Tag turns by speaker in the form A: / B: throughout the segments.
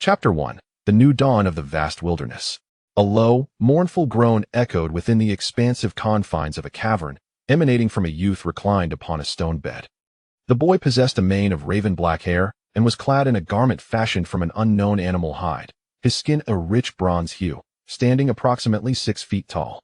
A: Chapter 1. The New Dawn of the Vast Wilderness. A low, mournful groan echoed within the expansive confines of a cavern, emanating from a youth reclined upon a stone bed. The boy possessed a mane of raven-black hair and was clad in a garment fashioned from an unknown animal hide, his skin a rich bronze hue, standing approximately 6 feet tall.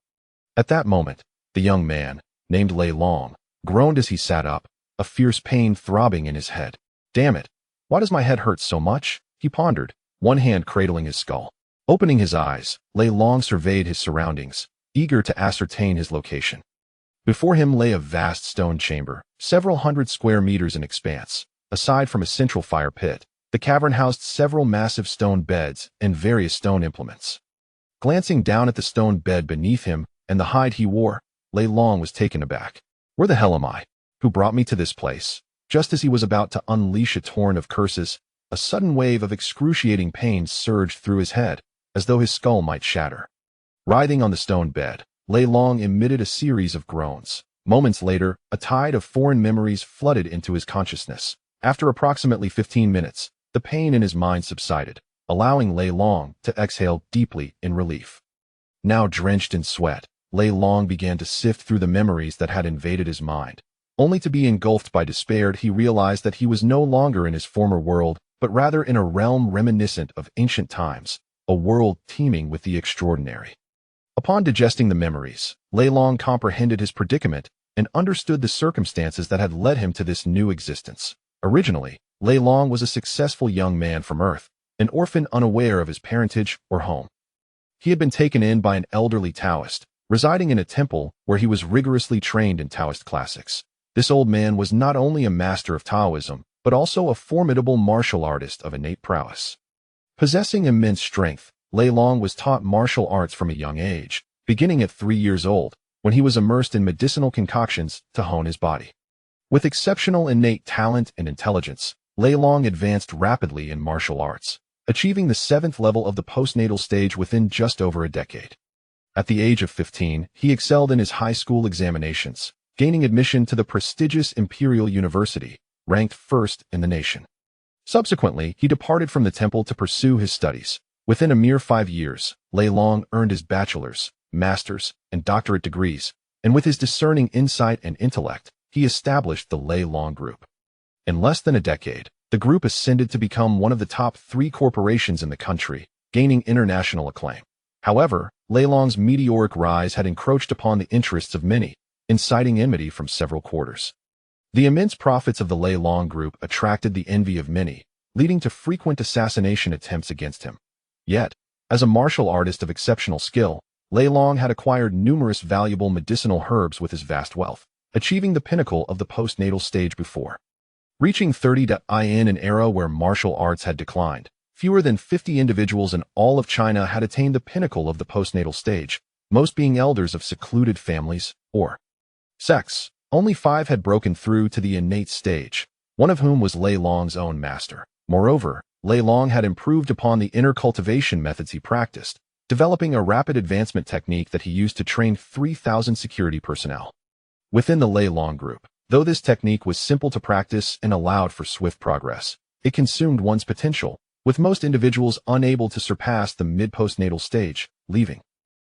A: At that moment, the young man, named Lei Long, groaned as he sat up, a fierce pain throbbing in his head. "Damn it! Why does my head hurt so much?" he pondered, one hand cradling his skull. Opening his eyes, Lei Long surveyed his surroundings, eager to ascertain his location. Before him lay a vast stone chamber, several hundred square meters in expanse. Aside from a central fire pit, the cavern housed several massive stone beds and various stone implements. Glancing down at the stone bed beneath him and the hide he wore, Lei Long was taken aback. "Where the hell am I? Who brought me to this place?" Just as he was about to unleash a torrent of curses, a sudden wave of excruciating pain surged through his head, as though his skull might shatter. Writhing on the stone bed, Lei Long emitted a series of groans. Moments later, a tide of foreign memories flooded into his consciousness. After approximately 15 minutes, the pain in his mind subsided, allowing Lei Long to exhale deeply in relief. Now drenched in sweat, Lei Long began to sift through the memories that had invaded his mind. Only to be engulfed by despair, he realized that he was no longer in his former world, but rather in a realm reminiscent of ancient times, a world teeming with the extraordinary. Upon digesting the memories, Lei Long comprehended his predicament and understood the circumstances that had led him to this new existence. Originally, Lei Long was a successful young man from Earth, an orphan unaware of his parentage or home. He had been taken in by an elderly Taoist, residing in a temple where he was rigorously trained in Taoist classics. This old man was not only a master of Taoism, but also a formidable martial artist of innate prowess. Possessing immense strength, Lei Long was taught martial arts from a young age, beginning at 3 years old, when he was immersed in medicinal concoctions to hone his body. With exceptional innate talent and intelligence, Lei Long advanced rapidly in martial arts, achieving the 7th level of the postnatal stage within just over a decade. At the age of 15, he excelled in his high school examinations, gaining admission to the prestigious Imperial University, ranked first in the nation. Subsequently, he departed from the temple to pursue his studies. Within a mere 5 years, Lei Long earned his bachelor's, master's, and doctorate degrees, and with his discerning insight and intellect, he established the Lei Long Group. In less than a decade, the group ascended to become one of the top 3 corporations in the country, gaining international acclaim. However, Lei Long's meteoric rise had encroached upon the interests of many, inciting enmity from several quarters. The immense profits of the Lei Long Group attracted the envy of many, leading to frequent assassination attempts against him. Yet, as a martial artist of exceptional skill, Lei Long had acquired numerous valuable medicinal herbs with his vast wealth, achieving the pinnacle of the postnatal stage before. Reaching 30 in an era where martial arts had declined, fewer than 50 individuals in all of China had attained the pinnacle of the postnatal stage, most being elders of secluded families or sects. Only 5 had broken through to the innate stage, one of whom was Lei Long's own master. Moreover, Lei Long had improved upon the inner cultivation methods he practiced, developing a rapid advancement technique that he used to train 3,000 security personnel. Within the Lei Long Group, though this technique was simple to practice and allowed for swift progress, it consumed one's potential, with most individuals unable to surpass the mid-postnatal stage, leaving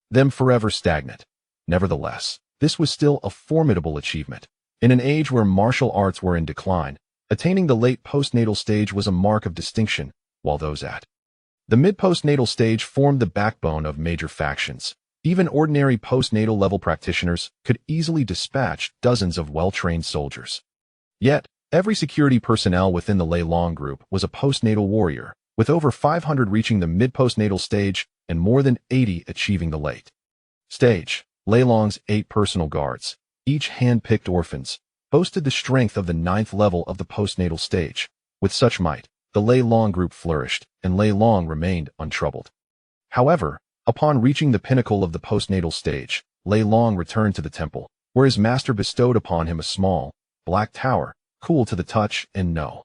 A: them forever stagnant. Nevertheless, this was still a formidable achievement. In an age where martial arts were in decline, attaining the late postnatal stage was a mark of distinction, while those at the mid-postnatal stage formed the backbone of major factions. Even ordinary postnatal level practitioners could easily dispatch dozens of well-trained soldiers. Yet, every security personnel within the Lei Long Group was a postnatal warrior, with over 500 reaching the mid-postnatal stage and more than 80 achieving the late stage. Lei Long's 8 personal guards, each hand-picked orphans, boasted the strength of the 9th level of the postnatal stage. With such might, the Lei Long Group flourished, and Lei Long remained untroubled. However, upon reaching the pinnacle of the postnatal stage, Lei Long returned to the temple, where his master bestowed upon him a small, black tower, cool to the touch and no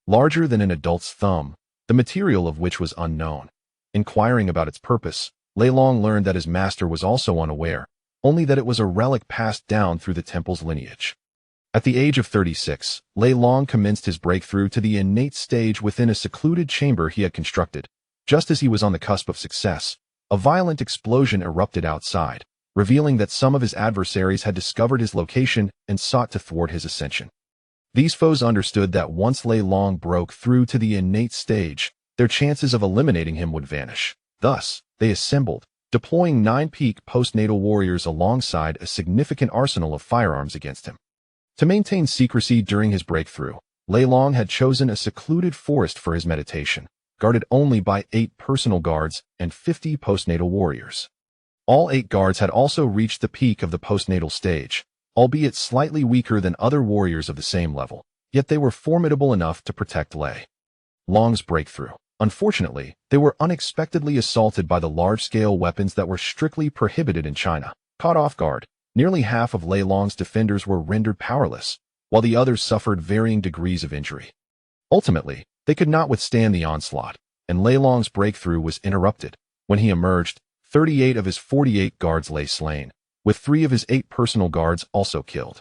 A: larger than an adult's thumb, the material of which was unknown. Inquiring about its purpose, Lei Long learned that his master was also unaware, only that it was a relic passed down through the temple's lineage. At the age of 36, Lei Long commenced his breakthrough to the innate stage within a secluded chamber he had constructed, Just as he was on the cusp of success, a violent explosion erupted outside, revealing that some of his adversaries had discovered his location and sought to thwart his ascension. These foes understood that once Lei Long broke through to the innate stage, their chances of eliminating him would vanish. Thus, they assembled, deploying 9 peak postnatal warriors alongside a significant arsenal of firearms against him. To maintain secrecy during his breakthrough, Lei Long had chosen a secluded forest for his meditation, guarded only by 8 personal guards and 50 postnatal warriors. All 8 guards had also reached the peak of the postnatal stage, albeit slightly weaker than other warriors of the same level, yet they were formidable enough to protect Lei Long's breakthrough. Unfortunately, they were unexpectedly assaulted by the large-scale weapons that were strictly prohibited in China. Caught off guard, nearly half of Lei Long's defenders were rendered powerless, while the others suffered varying degrees of injury. Ultimately, they could not withstand the onslaught, and Lei Long's breakthrough was interrupted. When he emerged, 38 of his 48 guards lay slain, with 3 of his 8 personal guards also killed.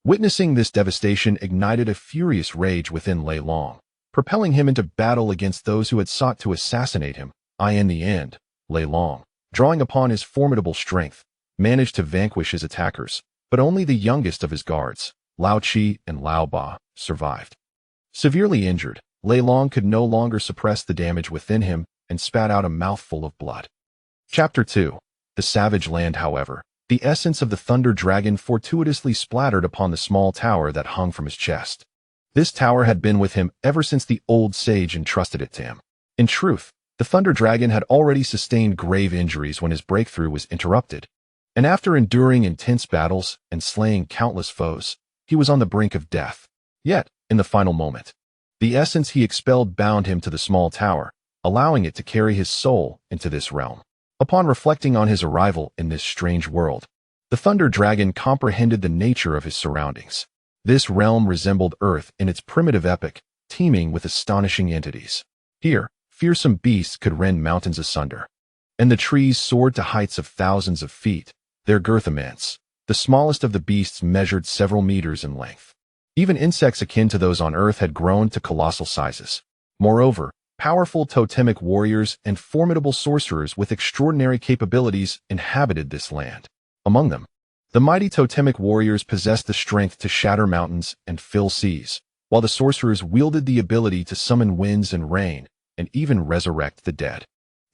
A: Witnessing this devastation ignited a furious rage within Lei Long, propelling him into battle against those who had sought to assassinate him. In the end, Lei Long, drawing upon his formidable strength, managed to vanquish his attackers, but only the youngest of his guards, Lao Qi and Lao Ba, survived. Severely injured, Lei Long could no longer suppress the damage within him and spat out a mouthful of blood. Chapter 2. The Savage Land. However, the essence of the Thunder Dragon fortuitously splattered upon the small tower that hung from his chest. This tower had been with him ever since the old sage entrusted it to him. In truth, the Thunder Dragon had already sustained grave injuries when his breakthrough was interrupted, and after enduring intense battles and slaying countless foes, he was on the brink of death. Yet, in the final moment, the essence he expelled bound him to the small tower, allowing it to carry his soul into this realm. Upon reflecting on his arrival in this strange world, the Thunder Dragon comprehended the nature of his surroundings. This realm resembled Earth in its primitive epoch, teeming with astonishing entities. Here, fearsome beasts could rend mountains asunder, and the trees soared to heights of thousands of feet, their girth immense. The smallest of the beasts measured several meters in length. Even insects akin to those on Earth had grown to colossal sizes. Moreover, powerful totemic warriors and formidable sorcerers with extraordinary capabilities inhabited this land. Among them, the mighty totemic warriors possessed the strength to shatter mountains and fill seas, while the sorcerers wielded the ability to summon winds and rain, and even resurrect the dead.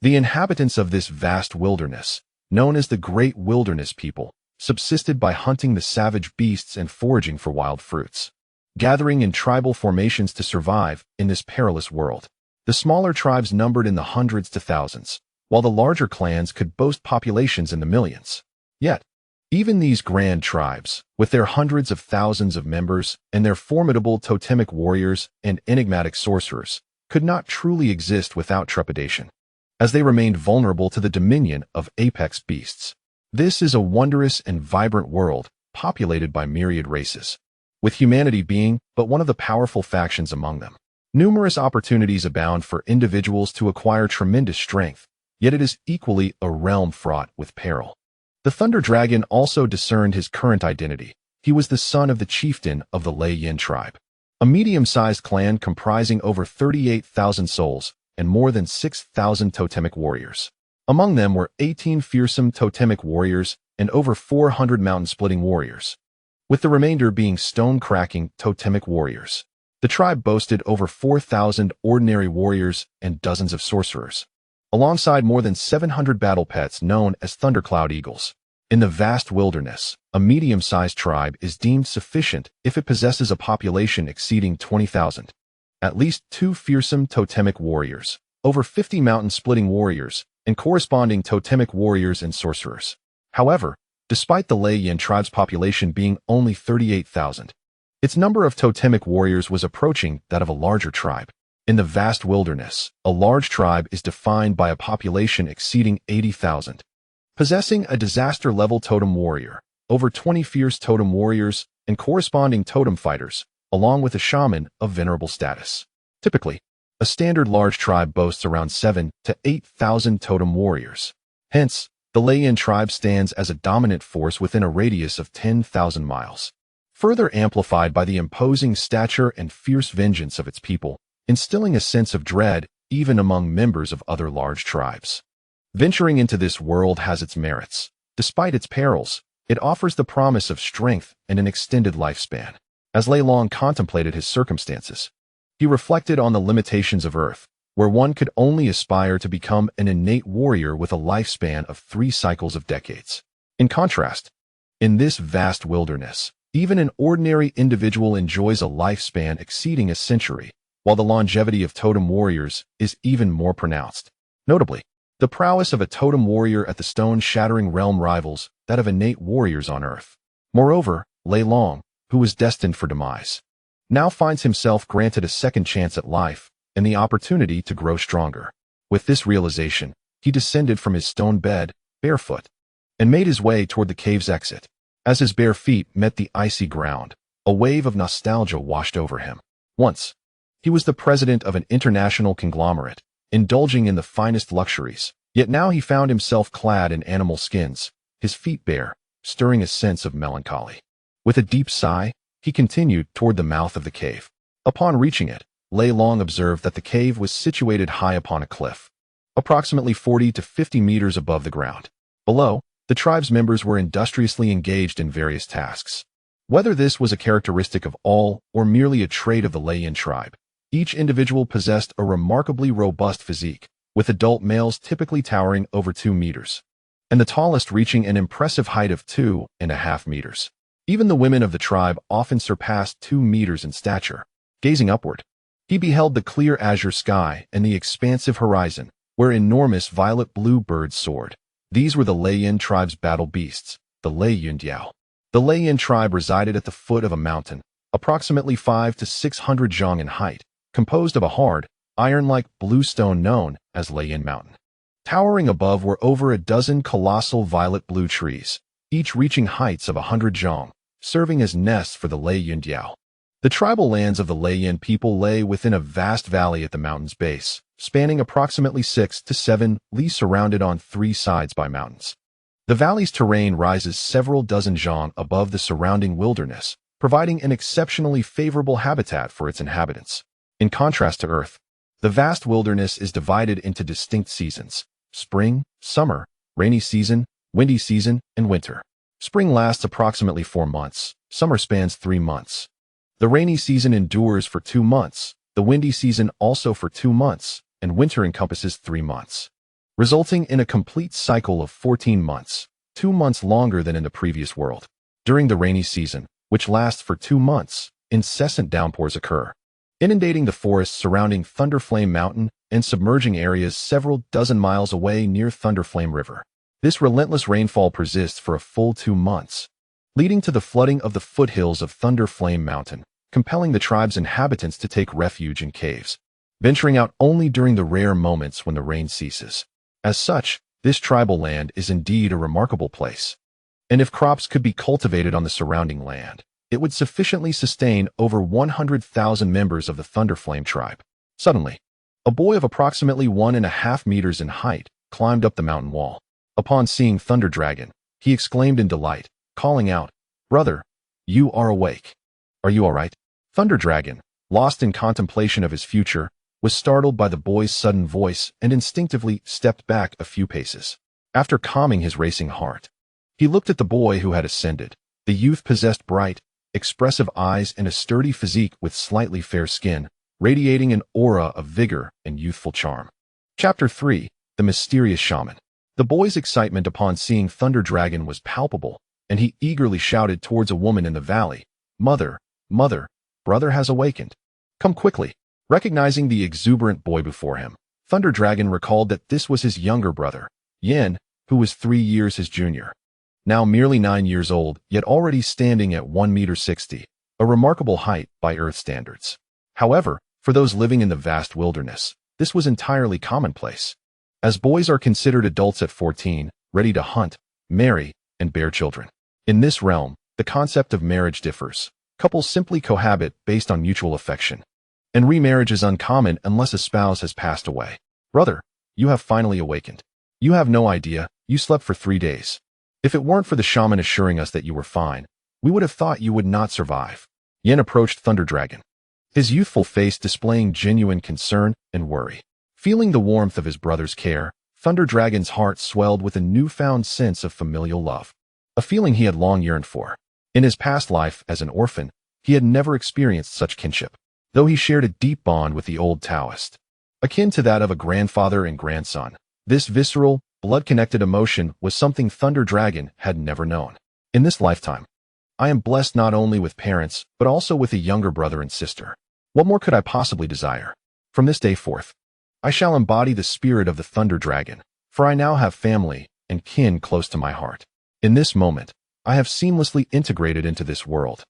A: The inhabitants of this vast wilderness, known as the Great Wilderness People, subsisted by hunting the savage beasts and foraging for wild fruits, gathering in tribal formations to survive in this perilous world. The smaller tribes numbered in the hundreds to thousands, while the larger clans could boast populations in the millions. Yet, even these grand tribes, with their hundreds of thousands of members and their formidable totemic warriors and enigmatic sorcerers, could not truly exist without trepidation, as they remained vulnerable to the dominion of apex beasts. This is a wondrous and vibrant world, populated by myriad races, with humanity being but one of the powerful factions among them. Numerous opportunities abound for individuals to acquire tremendous strength, yet it is equally a realm fraught with peril. The Thunder Dragon also discerned his current identity. He was the son of the chieftain of the Lei Yin tribe, a medium-sized clan comprising over 38,000 souls and more than 6,000 totemic warriors. Among them were 18 fearsome totemic warriors and over 400 mountain-splitting warriors, with the remainder being stone-cracking totemic warriors. The tribe boasted over 4,000 ordinary warriors and dozens of sorcerers, alongside more than 700 battle pets known as thundercloud eagles. In the vast wilderness, a medium-sized tribe is deemed sufficient if it possesses a population exceeding 20,000. At least 2 fearsome totemic warriors, over 50 mountain-splitting warriors, and corresponding totemic warriors and sorcerers. However, despite the Lei Yin tribe's population being only 38,000, its number of totemic warriors was approaching that of a larger tribe. In the vast wilderness, a large tribe is defined by a population exceeding 80,000, possessing a disaster-level totem warrior, over 20 fierce totem warriors, and corresponding totem fighters, along with a shaman of venerable status. Typically, a standard large tribe boasts around 7,000 to 8,000 totem warriors. Hence, the Lei Yin tribe stands as a dominant force within a radius of 10,000 miles. Further amplified by the imposing stature and fierce vengeance of its people, instilling a sense of dread even among members of other large tribes. Venturing into this world has its merits. Despite its perils, it offers the promise of strength and an extended lifespan. As Lei Long contemplated his circumstances, he reflected on the limitations of Earth, where one could only aspire to become an innate warrior with a lifespan of 3 cycles of decades. In contrast, in this vast wilderness, even an ordinary individual enjoys a lifespan exceeding a century, while the longevity of totem warriors is even more pronounced. Notably, the prowess of a totem warrior at the stone-shattering realm rivals that of innate warriors on Earth. Moreover, Lei Long, who was destined for demise, now finds himself granted a second chance at life and the opportunity to grow stronger. With this realization, he descended from his stone bed, barefoot, and made his way toward the cave's exit. As his bare feet met the icy ground, a wave of nostalgia washed over him. Once, he was the president of an international conglomerate, indulging in the finest luxuries, yet now he found himself clad in animal skins, his feet bare, stirring a sense of melancholy. With a deep sigh, he continued toward the mouth of the cave. Upon reaching it, Lei Long observed that the cave was situated high upon a cliff, approximately 40 to 50 meters above the ground. Below, the tribe's members were industriously engaged in various tasks. Whether this was a characteristic of all or merely a trait of the Lei tribe, each individual possessed a remarkably robust physique, with adult males typically towering over 2 meters, and the tallest reaching an impressive height of 2.5 meters. Even the women of the tribe often surpassed 2 meters in stature. Gazing upward, he beheld the clear azure sky and the expansive horizon, where enormous violet-blue birds soared. These were the Lei tribe's battle beasts, the Lei Yundiao. The Lei tribe resided at the foot of a mountain, approximately 500 to 600 zhang in height, composed of a hard, iron-like blue stone known as Lei Mountain. Towering above were over a dozen colossal violet-blue trees, each reaching heights of 100 zhang, serving as nests for the Lei Yundiao. The tribal lands of the Lei people lay within a vast valley at the mountain's base, spanning approximately 6 to 7 li, surrounded on 3 sides by mountains. The valley's terrain rises several dozen zhang above the surrounding wilderness, providing an exceptionally favorable habitat for its inhabitants. In contrast to Earth, the vast wilderness is divided into distinct seasons: spring, summer, rainy season, windy season, and winter. Spring lasts approximately 4 months, summer spans 3 months. The rainy season endures for 2 months, the windy season also for 2 months, and winter encompasses 3 months, resulting in a complete cycle of 14 months, 2 months longer than in the previous world. During the rainy season, which lasts for 2 months, incessant downpours occur, inundating the forests surrounding Thunderflame Mountain and submerging areas several dozen miles away near Thunderflame River. This relentless rainfall persists for a full 2 months, leading to the flooding of the foothills of Thunderflame Mountain, compelling the tribe's inhabitants to take refuge in caves, venturing out only during the rare moments when the rain ceases. As such, this tribal land is indeed a remarkable place, and if crops could be cultivated on the surrounding land, it would sufficiently sustain over 100,000 members of the Thunderflame tribe. Suddenly, a boy of approximately 1.5 meters in height climbed up the mountain wall. Upon seeing Thunder Dragon, he exclaimed in delight, calling out, "Brother, you are awake. Are you all right?" Thunder Dragon, lost in contemplation of his future, was startled by the boy's sudden voice and instinctively stepped back a few paces. After calming his racing heart, he looked at the boy who had ascended. The youth possessed bright, expressive eyes and a sturdy physique with slightly fair skin, radiating an aura of vigor and youthful charm. Chapter 3: The Mysterious Shaman. The boy's excitement upon seeing Thunder Dragon was palpable, and he eagerly shouted towards a woman in the valley, "Mother, mother, brother has awakened. Come quickly." Recognizing the exuberant boy before him, Thunder Dragon recalled that this was his younger brother, Yin, who was 3 years his junior. Now merely 9 years old, yet already standing at 1.60 meters, a remarkable height by Earth standards. However, for those living in the vast wilderness, this was entirely commonplace, as boys are considered adults at 14, ready to hunt, marry, and bear children. In this realm, the concept of marriage differs. Couples simply cohabit based on mutual affection, and remarriage is uncommon unless a spouse has passed away. "Brother, you have finally awakened. You have no idea, you slept for 3 days. If it weren't for the shaman assuring us that you were fine, we would have thought you would not survive." Yin approached Thunder Dragon, his youthful face displaying genuine concern and worry. Feeling the warmth of his brother's care, Thunder Dragon's heart swelled with a newfound sense of familial love, a feeling he had long yearned for. In his past life as an orphan, he had never experienced such kinship, though he shared a deep bond with the old Taoist. Akin to that of a grandfather and grandson, this visceral, blood-connected emotion was something Thunder Dragon had never known. In this lifetime, I am blessed not only with parents, but also with a younger brother and sister. What more could I possibly desire? From this day forth, I shall embody the spirit of the Thunder Dragon, for I now have family and kin close to my heart. In this moment, I have seamlessly integrated into this world,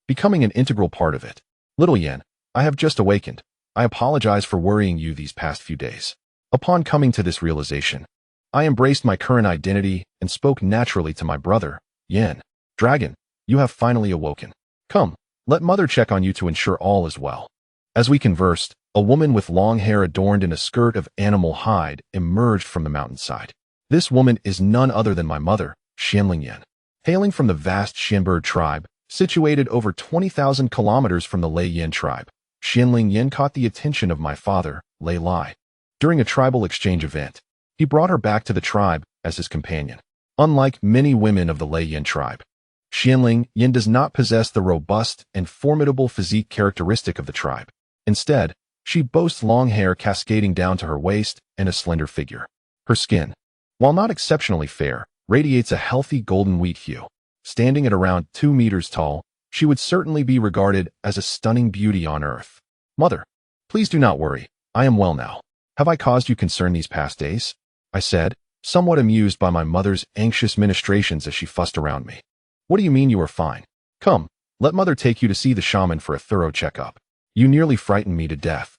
A: becoming an integral part of it. Little Yen, I have just awakened. I apologize for worrying you these past few days. Upon coming to this realization, I embraced my current identity and spoke naturally to my brother, Yen. Dragon, you have finally awoken. Come, let mother check on you to ensure all is well. As we conversed, a woman with long hair adorned in a skirt of animal hide emerged from the mountainside. This woman is none other than my mother, Xianling Yen. Hailing from the vast Xianbird tribe, situated over 20,000 kilometers from the Lei Yen tribe, Xianling Yen caught the attention of my father, Lei Lai. During a tribal exchange event, he brought her back to the tribe as his companion. Unlike many women of the Lei Yen tribe, Xianling Yen does not possess the robust and formidable physique characteristic of the tribe. Instead, she boasts long hair cascading down to her waist and a slender figure. Her skin, while not exceptionally fair, radiates a healthy golden wheat hue. Standing at around 2 meters tall, she would certainly be regarded as a stunning beauty on earth. Mother, please do not worry. I am well now. Have I caused you concern these past days? I said, somewhat amused by my mother's anxious ministrations as she fussed around me. What do you mean you are fine? Come, let mother take you to see the shaman for a thorough checkup. You nearly frightened me to death.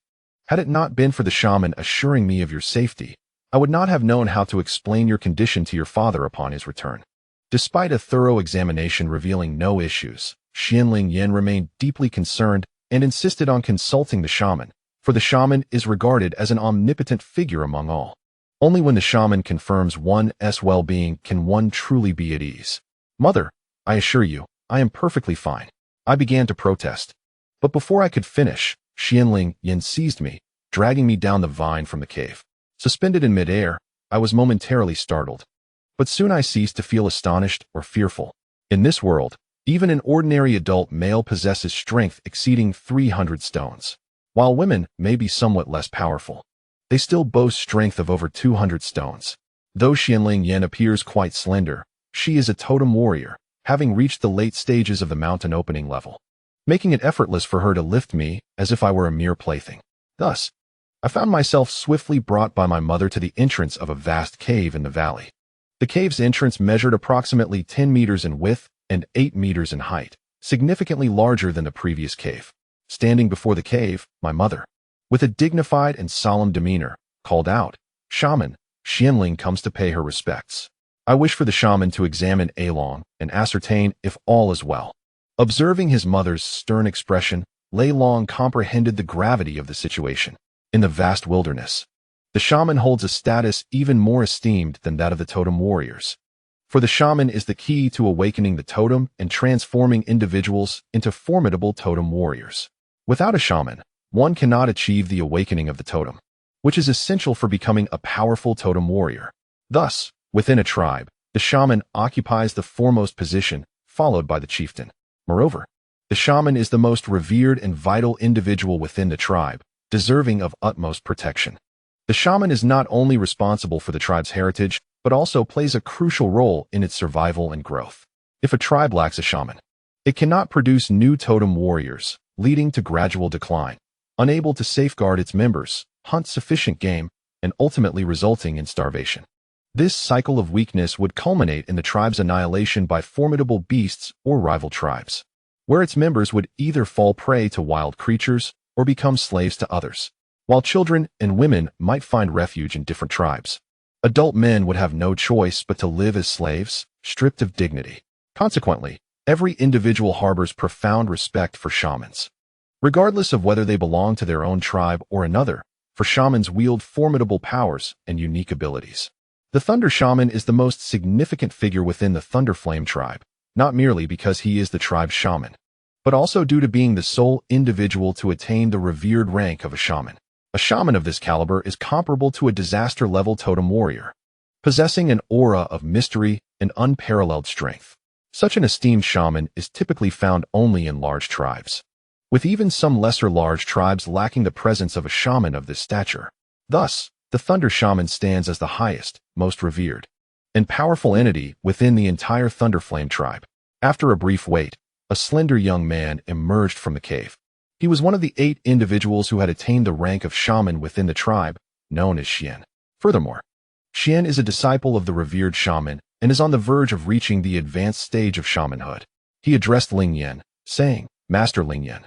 A: Had it not been for the shaman assuring me of your safety, I would not have known how to explain your condition to your father upon his return. Despite a thorough examination revealing no issues, Xianling Yen remained deeply concerned and insisted on consulting the shaman, for the shaman is regarded as an omnipotent figure among all. Only when the shaman confirms one's well-being can one truly be at ease. Mother, I assure you, I am perfectly fine. I began to protest. But before I could finish, Xianling Yen seized me, dragging me down the vine from the cave. Suspended in midair, I was momentarily startled. But soon I ceased to feel astonished or fearful. In this world, even an ordinary adult male possesses strength exceeding 300 stones. While women may be somewhat less powerful, they still boast strength of over 200 stones. Though Xianling Yen appears quite slender, she is a totem warrior, having reached the late stages of the mountain opening level, making it effortless for her to lift me as if I were a mere plaything. Thus, I found myself swiftly brought by my mother to the entrance of a vast cave in the valley. The cave's entrance measured approximately 10 meters in width and 8 meters in height, significantly larger than the previous cave. Standing before the cave, my mother, with a dignified and solemn demeanor, called out, "Shaman, Xianling comes to pay her respects." I wish for the shaman to examine Along and ascertain if all is well. Observing his mother's stern expression, Lei Long comprehended the gravity of the situation. In the vast wilderness, the shaman holds a status even more esteemed than that of the totem warriors. For the shaman is the key to awakening the totem and transforming individuals into formidable totem warriors. Without a shaman, one cannot achieve the awakening of the totem, which is essential for becoming a powerful totem warrior. Thus, within a tribe, the shaman occupies the foremost position, followed by the chieftain. Moreover, the shaman is the most revered and vital individual within the tribe, deserving of utmost protection. The shaman is not only responsible for the tribe's heritage, but also plays a crucial role in its survival and growth. If a tribe lacks a shaman, it cannot produce new totem warriors, leading to gradual decline, unable to safeguard its members, hunt sufficient game, and ultimately resulting in starvation. This cycle of weakness would culminate in the tribe's annihilation by formidable beasts or rival tribes, where its members would either fall prey to wild creatures or become slaves to others. While children and women might find refuge in different tribes, adult men would have no choice but to live as slaves, stripped of dignity. Consequently, every individual harbors profound respect for shamans, regardless of whether they belong to their own tribe or another, for shamans wield formidable powers and unique abilities. The Thunder Shaman is the most significant figure within the Thunderflame tribe, not merely because he is the tribe's shaman, but also due to being the sole individual to attain the revered rank of a shaman. A shaman of this caliber is comparable to a disaster-level totem warrior, possessing an aura of mystery and unparalleled strength. Such an esteemed shaman is typically found only in large tribes, with even some lesser large tribes lacking the presence of a shaman of this stature. Thus, the Thunder Shaman stands as the highest, most revered, and powerful entity within the entire Thunderflame tribe. After a brief wait, a slender young man emerged from the cave. He was one of the 8 individuals who had attained the rank of shaman within the tribe, known as Xian. Furthermore, Xian is a disciple of the revered shaman and is on the verge of reaching the advanced stage of shamanhood. He addressed Ling Yan, saying, "Master Ling Yan,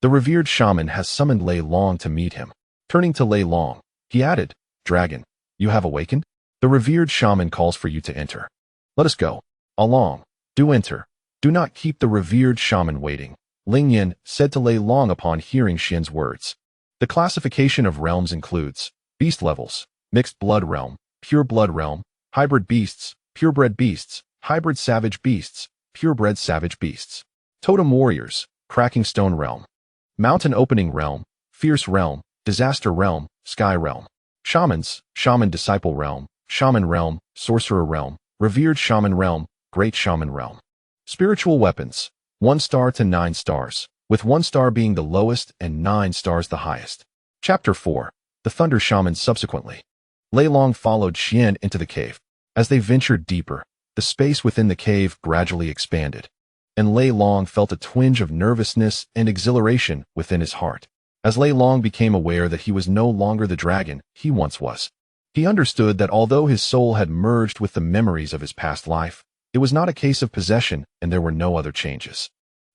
A: the revered shaman has summoned Lei Long to meet him." Turning to Lei Long, he added, "Dragon, you have awakened? The revered shaman calls for you to enter. Let us go. Along. Do enter. Do not keep the revered shaman waiting," Ling Yan said to Lei Long upon hearing Xian's words. The classification of realms includes beast levels, mixed blood realm, pure blood realm, hybrid beasts, purebred beasts, hybrid savage beasts, purebred savage beasts, totem warriors, cracking stone realm, mountain opening realm, fierce realm, disaster realm, sky realm, shamans, shaman disciple realm, shaman realm, sorcerer realm, revered shaman realm, great shaman realm. Spiritual weapons, 1 star to 9 stars, with 1 star being the lowest and 9 stars the highest. Chapter 4. The Thunder Shaman. Subsequently, Lei Long followed Xian into the cave. As they ventured deeper, the space within the cave gradually expanded, and Lei Long felt a twinge of nervousness and exhilaration within his heart. As Lei Long became aware that he was no longer the dragon he once was, he understood that although his soul had merged with the memories of his past life, it was not a case of possession and there were no other changes.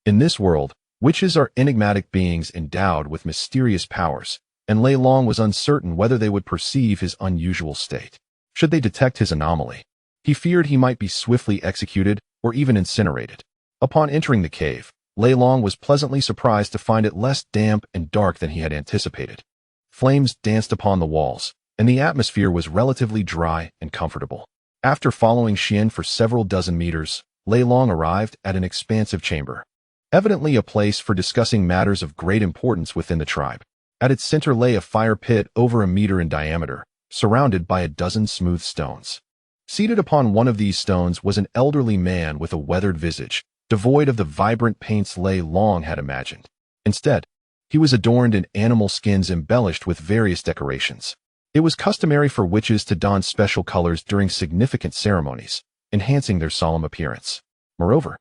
A: In this world, witches are enigmatic beings endowed with mysterious powers, and Lei Long was uncertain whether they would perceive his unusual state. Should they detect his anomaly, he feared he might be swiftly executed or even incinerated. Upon entering the cave, Lei Long was pleasantly surprised to find it less damp and dark than he had anticipated. Flames danced upon the walls, and the atmosphere was relatively dry and comfortable. After following Xian for several dozen meters, Lei Long arrived at an expansive chamber, evidently a place for discussing matters of great importance within the tribe. At its center lay a fire pit over a meter in diameter, surrounded by a dozen smooth stones. Seated upon one of these stones was an elderly man with a weathered visage, devoid of the vibrant paints Lei Long had imagined. Instead, he was adorned in animal skins embellished with various decorations. It was customary for witches to don special colors during significant ceremonies, enhancing their solemn appearance. Moreover,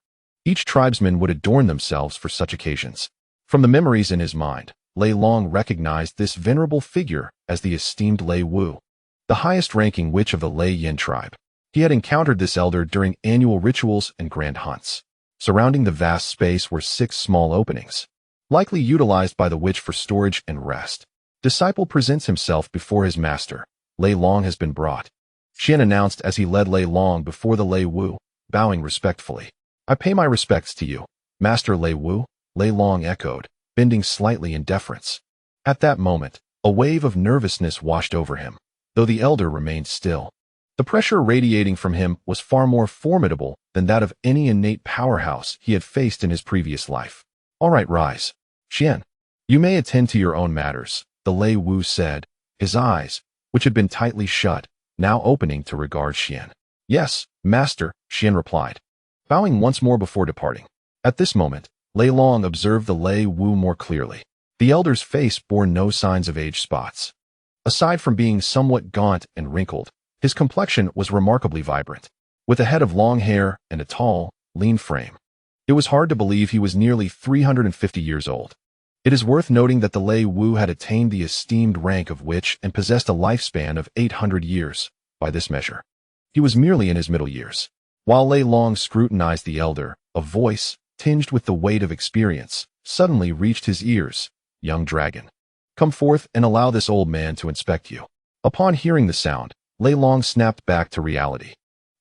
A: each tribesman would adorn themselves for such occasions. From the memories in his mind, Lei Long recognized this venerable figure as the esteemed Lei Wu, the highest-ranking witch of the Lei Yin tribe. He had encountered this elder during annual rituals and grand hunts. Surrounding the vast space were 6 small openings, likely utilized by the witch for storage and rest. Disciple presents himself before his master. Lei Long has been brought, Xian announced as he led Lei Long before the Lei Wu, bowing respectfully. "I pay my respects to you, Master Lei Wu," Lei Long echoed, bending slightly in deference. At that moment, a wave of nervousness washed over him, though the elder remained still. The pressure radiating from him was far more formidable than that of any innate powerhouse he had faced in his previous life. "All right, rise. Xian, you may attend to your own matters," the Lei Wu said, his eyes, which had been tightly shut, now opening to regard Xian. "Yes, Master," Xian replied, bowing once more before departing. At this moment, Lei Long observed the Lei Wu more clearly. The elder's face bore no signs of age spots. Aside from being somewhat gaunt and wrinkled, his complexion was remarkably vibrant, with a head of long hair and a tall, lean frame. It was hard to believe he was nearly 350 years old. It is worth noting that the Lei Wu had attained the esteemed rank of witch and possessed a lifespan of 800 years, by this measure. He was merely in his middle years. While Lei Long scrutinized the elder, a voice, tinged with the weight of experience, suddenly reached his ears. "Young dragon, come forth and allow this old man to inspect you." Upon hearing the sound, Lei Long snapped back to reality,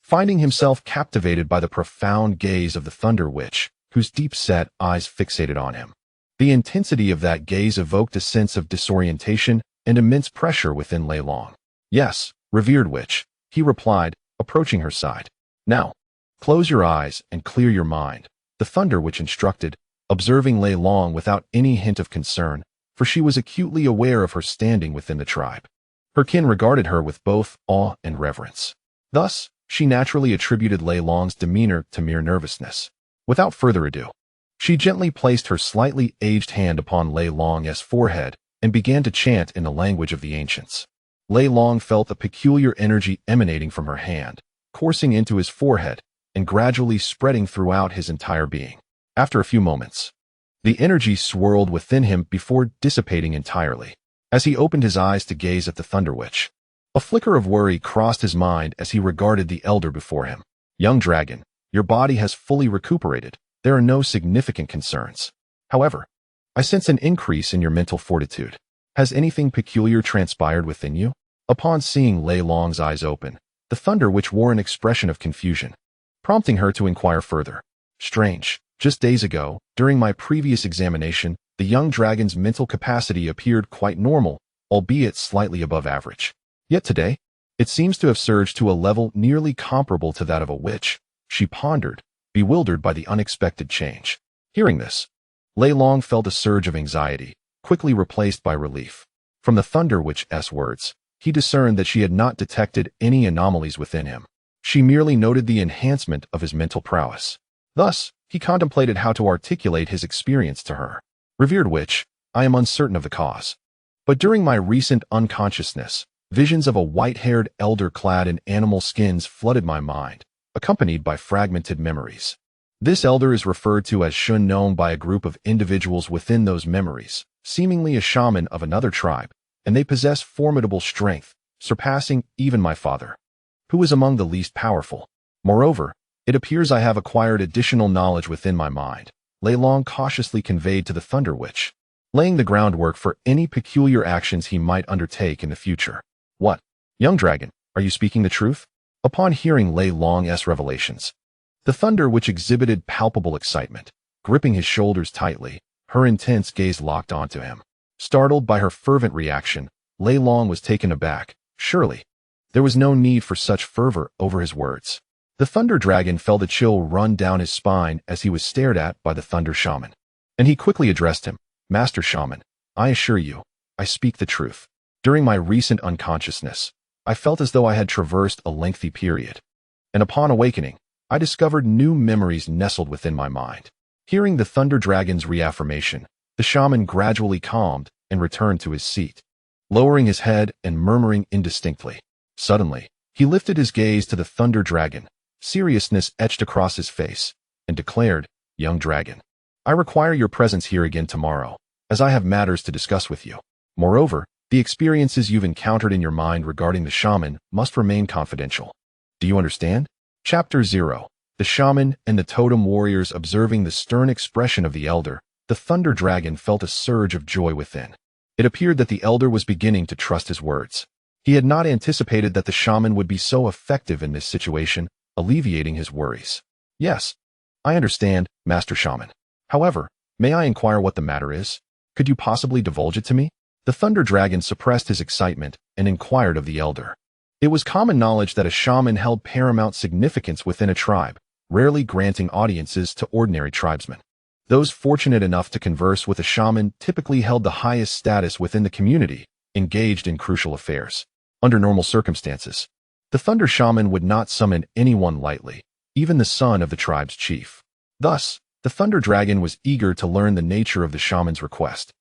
A: finding himself captivated by the profound gaze of the Thunder Witch, whose deep-set eyes fixated on him. The intensity of that gaze evoked a sense of disorientation and immense pressure within Lei Long. "Yes, revered witch," he replied, approaching her side. "Now, close your eyes and clear your mind," the Thunder Witch instructed, observing Lei Long without any hint of concern. for she was acutely aware of her standing within the tribe. Her kin regarded her with both awe and reverence. Thus, she naturally attributed Lei Long's demeanor to mere nervousness. Without further ado, she gently placed her slightly aged hand upon Lei Long's forehead and began to chant in the language of the ancients. Lei Long felt a peculiar energy emanating from her hand, coursing into his forehead and gradually spreading throughout his entire being. After a few moments, the energy swirled within him before dissipating entirely. As he opened his eyes to gaze at the Thunder Witch, a flicker of worry crossed his mind as he regarded the elder before him. Young dragon, your body has fully recuperated. There are no significant concerns. However, I sense an increase in your mental fortitude. Has anything peculiar transpired within you? Upon seeing Lei Long's eyes open, the Thunder Witch wore an expression of confusion, prompting her to inquire further. Strange. Just days ago, during my previous examination, the young dragon's mental capacity appeared quite normal, albeit slightly above average. Yet today, it seems to have surged to a level nearly comparable to that of a witch. She pondered, bewildered by the unexpected change. Hearing this, Lei Long felt a surge of anxiety, quickly replaced by relief. From the Thunder Witch's words, he discerned that she had not detected any anomalies within him. She merely noted the enhancement of his mental prowess. Thus, he contemplated how to articulate his experience to her. Revered witch, I am uncertain of the cause, but during my recent unconsciousness, visions of a white-haired elder clad in animal skins flooded my mind, accompanied by fragmented memories. This elder is referred to as Shun, known by a group of individuals within those memories, seemingly a shaman of another tribe, and they possess formidable strength, surpassing even my father, who is among the least powerful. Moreover, it appears I have acquired additional knowledge within my mind, Lei Long cautiously conveyed to the Thunder Witch, laying the groundwork for any peculiar actions he might undertake in the future. What? Young dragon, are you speaking the truth? Upon hearing Lei Long's revelations, the Thunder Witch exhibited palpable excitement, gripping his shoulders tightly, her intense gaze locked onto him. Startled by her fervent reaction, Lei Long was taken aback. Surely, there was no need for such fervor over his words. The Thunder Dragon felt a chill run down his spine as he was stared at by the Thunder Shaman, and he quickly addressed him. Master Shaman, I assure you, I speak the truth. During my recent unconsciousness, I felt as though I had traversed a lengthy period, and upon awakening, I discovered new memories nestled within my mind. Hearing the Thunder Dragon's reaffirmation, the shaman gradually calmed and returned to his seat, lowering his head and murmuring indistinctly. Suddenly, he lifted his gaze to the Thunder Dragon, seriousness etched across his face, and declared, Young dragon, I require your presence here again tomorrow, as I have matters to discuss with you. Moreover, the experiences you've encountered in your mind regarding the shaman must remain confidential. Do you understand? Chapter 0. The Shaman and the Totem Warriors. Observing the stern expression of the elder, the Thunder Dragon felt a surge of joy within. It appeared that the elder was beginning to trust his words. He had not anticipated that the shaman would be so effective in this situation, alleviating his worries. Yes, I understand, Master Shaman. However, may I inquire what the matter is? Could you possibly divulge it to me? The Thunder Dragon suppressed his excitement and inquired of the elder. It was common knowledge that a shaman held paramount significance within a tribe, rarely granting audiences to ordinary tribesmen. Those fortunate enough to converse with a shaman typically held the highest status within the community, engaged in crucial affairs. Under normal circumstances, the Thunder Shaman would not summon anyone lightly, even the son of the tribe's chief. Thus, the Thunder Dragon was eager to learn the nature of the shaman's request.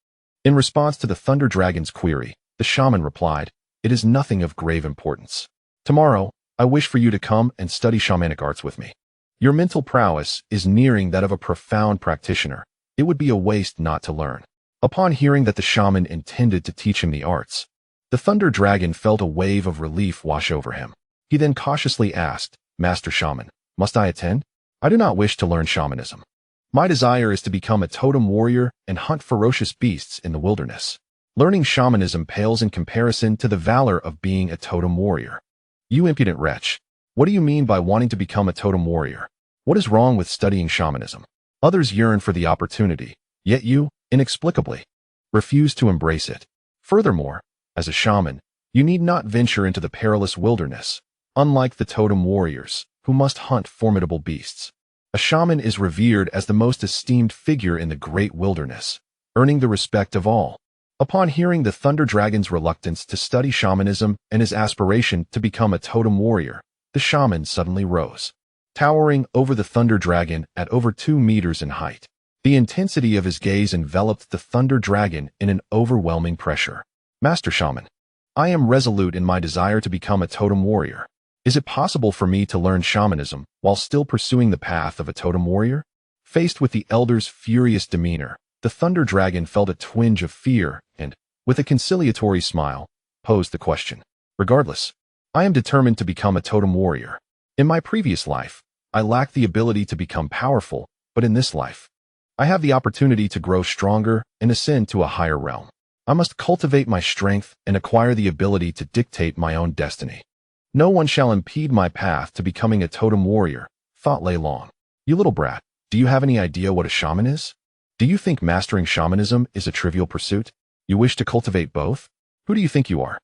A: In response to the Thunder Dragon's query, the shaman replied, It is nothing of grave importance. Tomorrow, I wish for you to come and study shamanic arts with me. Your mental prowess is nearing that of a profound practitioner. It would be a waste not to learn. Upon hearing that the shaman intended to teach him the arts, the Thunder Dragon felt a wave of relief wash over him. He then cautiously asked, Master Shaman, must I attend? I do not wish to learn shamanism. My desire is to become a totem warrior and hunt ferocious beasts in the wilderness. Learning shamanism pales in comparison to the valor of being a totem warrior. You impudent wretch. What do you mean by wanting to become a totem warrior? What is wrong with studying shamanism? Others yearn for the opportunity, yet you, inexplicably, refuse to embrace it. Furthermore, as a shaman, you need not venture into the perilous wilderness, unlike the totem warriors, who must hunt formidable beasts. A shaman is revered as the most esteemed figure in the great wilderness, earning the respect of all. Upon hearing the Thunder Dragon's reluctance to study shamanism and his aspiration to become a totem warrior, the shaman suddenly rose, towering over the Thunder Dragon at over 2 meters in height. The intensity of his gaze enveloped the Thunder Dragon in an overwhelming pressure. Master Shaman, I am resolute in my desire to become a totem warrior. Is it possible for me to learn shamanism while still pursuing the path of a totem warrior? Faced with the elder's furious demeanor, the Thunder Dragon felt a twinge of fear and, with a conciliatory smile, posed the question. Regardless, I am determined to become a totem warrior. In my previous life, I lacked the ability to become powerful, but in this life, I have the opportunity to grow stronger and ascend to a higher realm. I must cultivate my strength and acquire the ability to dictate my own destiny. No one shall impede my path to becoming a totem warrior, thought Lei Long. You little brat, do you have any idea what a shaman is? Do you think mastering shamanism is a trivial pursuit? You wish to cultivate both? Who do you think you are?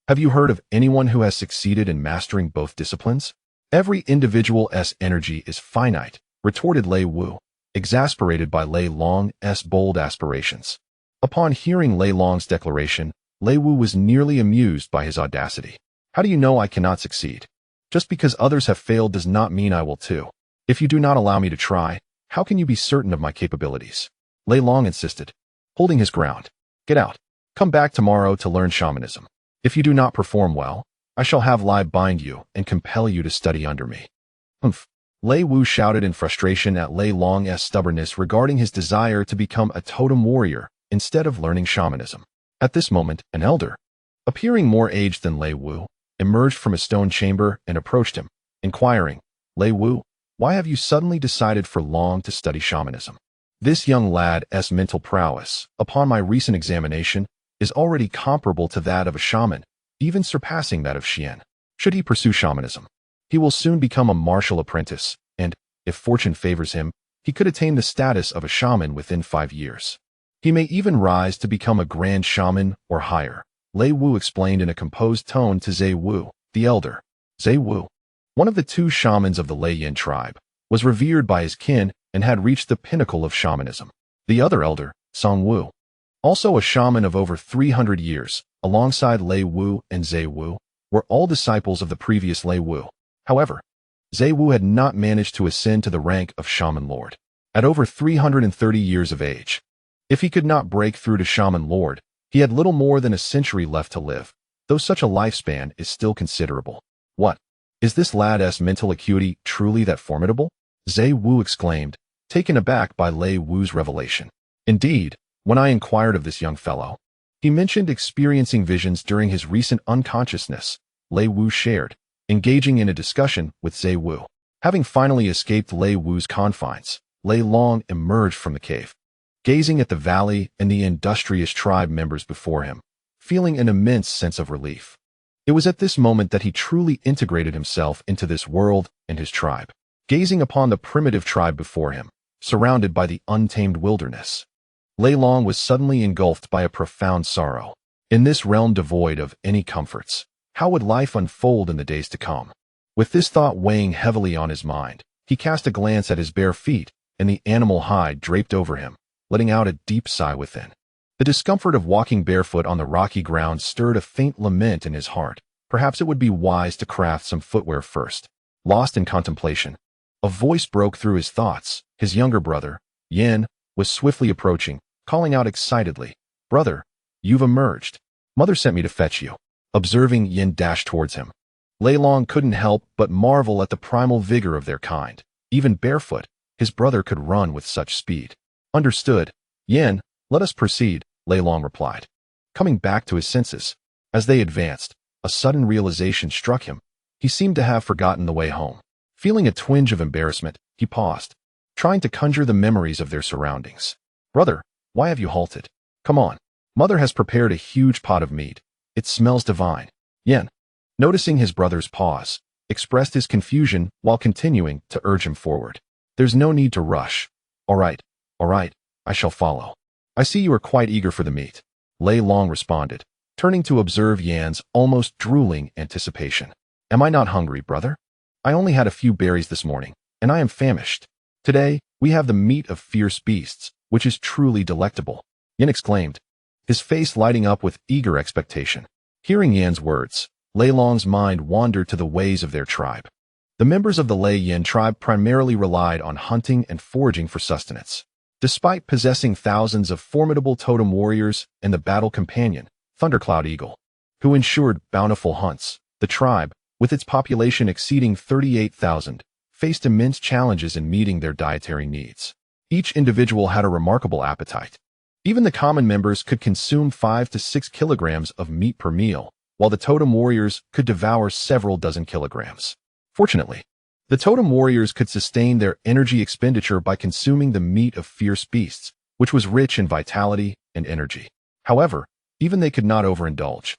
A: Have you heard of anyone who has succeeded in mastering both disciplines? Every individual's energy is finite, retorted Lei Wu, exasperated by Lei Long's bold aspirations. Upon hearing Lei Long's declaration, Lei Wu was nearly amused by his audacity. How do you know I cannot succeed? Just because others have failed does not mean I will too. If you do not allow me to try, how can you be certain of my capabilities? Lei Long insisted, holding his ground. Get out. Come back tomorrow to learn shamanism. If you do not perform well, I shall have Lai bind you and compel you to study under me. Humph. Lei Wu shouted in frustration at Lei Long's stubbornness regarding his desire to become a totem warrior instead of learning shamanism. At this moment, an elder, appearing more aged than Lei Wu, emerged from a stone chamber and approached him, inquiring, Lei Wu, why have you suddenly decided for long to study shamanism? This young lad's mental prowess, upon my recent examination, is already comparable to that of a shaman, even surpassing that of Xian. Should he pursue shamanism, he will soon become a martial apprentice, and, if fortune favors him, he could attain the status of a shaman within 5 years. He may even rise to become a grand shaman or higher, Lei Wu explained in a composed tone to Zhe Wu, the elder. Zhe Wu, one of the 2 shamans of the Lei Yin tribe, was revered by his kin and had reached the pinnacle of shamanism. The other elder, Song Wu, also a shaman of over 300 years, alongside Lei Wu and Zhe Wu, were all disciples of the previous Lei Wu. However, Zhe Wu had not managed to ascend to the rank of Shaman Lord. At over 330 years of age, if he could not break through to Shaman Lord, he had little more than a century left to live, though such a lifespan is still considerable. What? Is this lad's mental acuity truly that formidable? Zhe Wu exclaimed, taken aback by Lei Wu's revelation. Indeed, when I inquired of this young fellow, he mentioned experiencing visions during his recent unconsciousness, Lei Wu shared, engaging in a discussion with Zhe Wu. Having finally escaped Lei Wu's confines, Lei Long emerged from the cave, gazing at the valley and the industrious tribe members before him, feeling an immense sense of relief. It was at this moment that he truly integrated himself into this world and his tribe. Gazing upon the primitive tribe before him, surrounded by the untamed wilderness, Lei Long was suddenly engulfed by a profound sorrow. In this realm devoid of any comforts, how would life unfold in the days to come? With this thought weighing heavily on his mind, he cast a glance at his bare feet and the animal hide draped over him, letting out a deep sigh within. The discomfort of walking barefoot on the rocky ground stirred a faint lament in his heart. Perhaps it would be wise to craft some footwear first. Lost in contemplation, a voice broke through his thoughts. His younger brother, Yin, was swiftly approaching, calling out excitedly, Brother, you've emerged. Mother sent me to fetch you. Observing Yin dash towards him, Lei Long couldn't help but marvel at the primal vigor of their kind. Even barefoot, his brother could run with such speed. Understood. Yin, let us proceed, Lei Long replied. Coming back to his senses, as they advanced, a sudden realization struck him. He seemed to have forgotten the way home. Feeling a twinge of embarrassment, he paused, trying to conjure the memories of their surroundings. Brother, why have you halted? Come on. Mother has prepared a huge pot of meat. It smells divine. Yin, noticing his brother's pause, expressed his confusion while continuing to urge him forward. There's no need to rush. All right, I shall follow. I see you are quite eager for the meat, Lei Long responded, turning to observe Yan's almost drooling anticipation. Am I not hungry, brother? I only had a few berries this morning, and I am famished. Today, we have the meat of fierce beasts, which is truly delectable, Yin exclaimed, his face lighting up with eager expectation. Hearing Yan's words, Lei Long's mind wandered to the ways of their tribe. The members of the Lei Yan tribe primarily relied on hunting and foraging for sustenance. Despite possessing thousands of formidable totem warriors and the battle companion, Thundercloud Eagle, who ensured bountiful hunts, the tribe, with its population exceeding 38,000, faced immense challenges in meeting their dietary needs. Each individual had a remarkable appetite. Even the common members could consume 5 to 6 kilograms of meat per meal, while the totem warriors could devour several dozen kilograms. Fortunately, the totem warriors could sustain their energy expenditure by consuming the meat of fierce beasts, which was rich in vitality and energy. However, even they could not overindulge.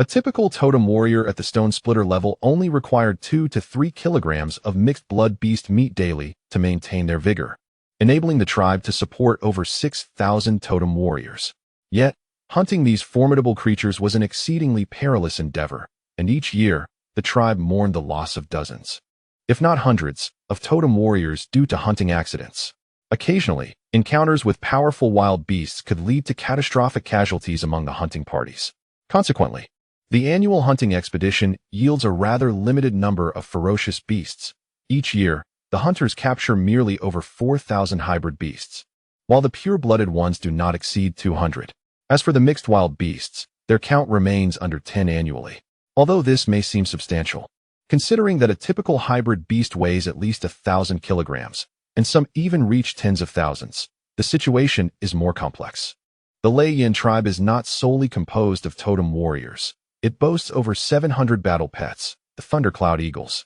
A: A typical totem warrior at the stone splitter level only required 2 to 3 kilograms of mixed blood beast meat daily to maintain their vigor, enabling the tribe to support over 6,000 totem warriors. Yet, hunting these formidable creatures was an exceedingly perilous endeavor, and each year, the tribe mourned the loss of dozens, if not hundreds, of totem warriors due to hunting accidents. Occasionally, encounters with powerful wild beasts could lead to catastrophic casualties among the hunting parties. Consequently, the annual hunting expedition yields a rather limited number of ferocious beasts. Each year, the hunters capture merely over 4,000 hybrid beasts, while the pure-blooded ones do not exceed 200. As for the mixed wild beasts, their count remains under 10 annually. Although this may seem substantial, considering that a typical hybrid beast weighs at least 1,000 kilograms, and some even reach tens of thousands, the situation is more complex. The Lei Yan tribe is not solely composed of totem warriors. It boasts over 700 battle pets, the Thundercloud Eagles,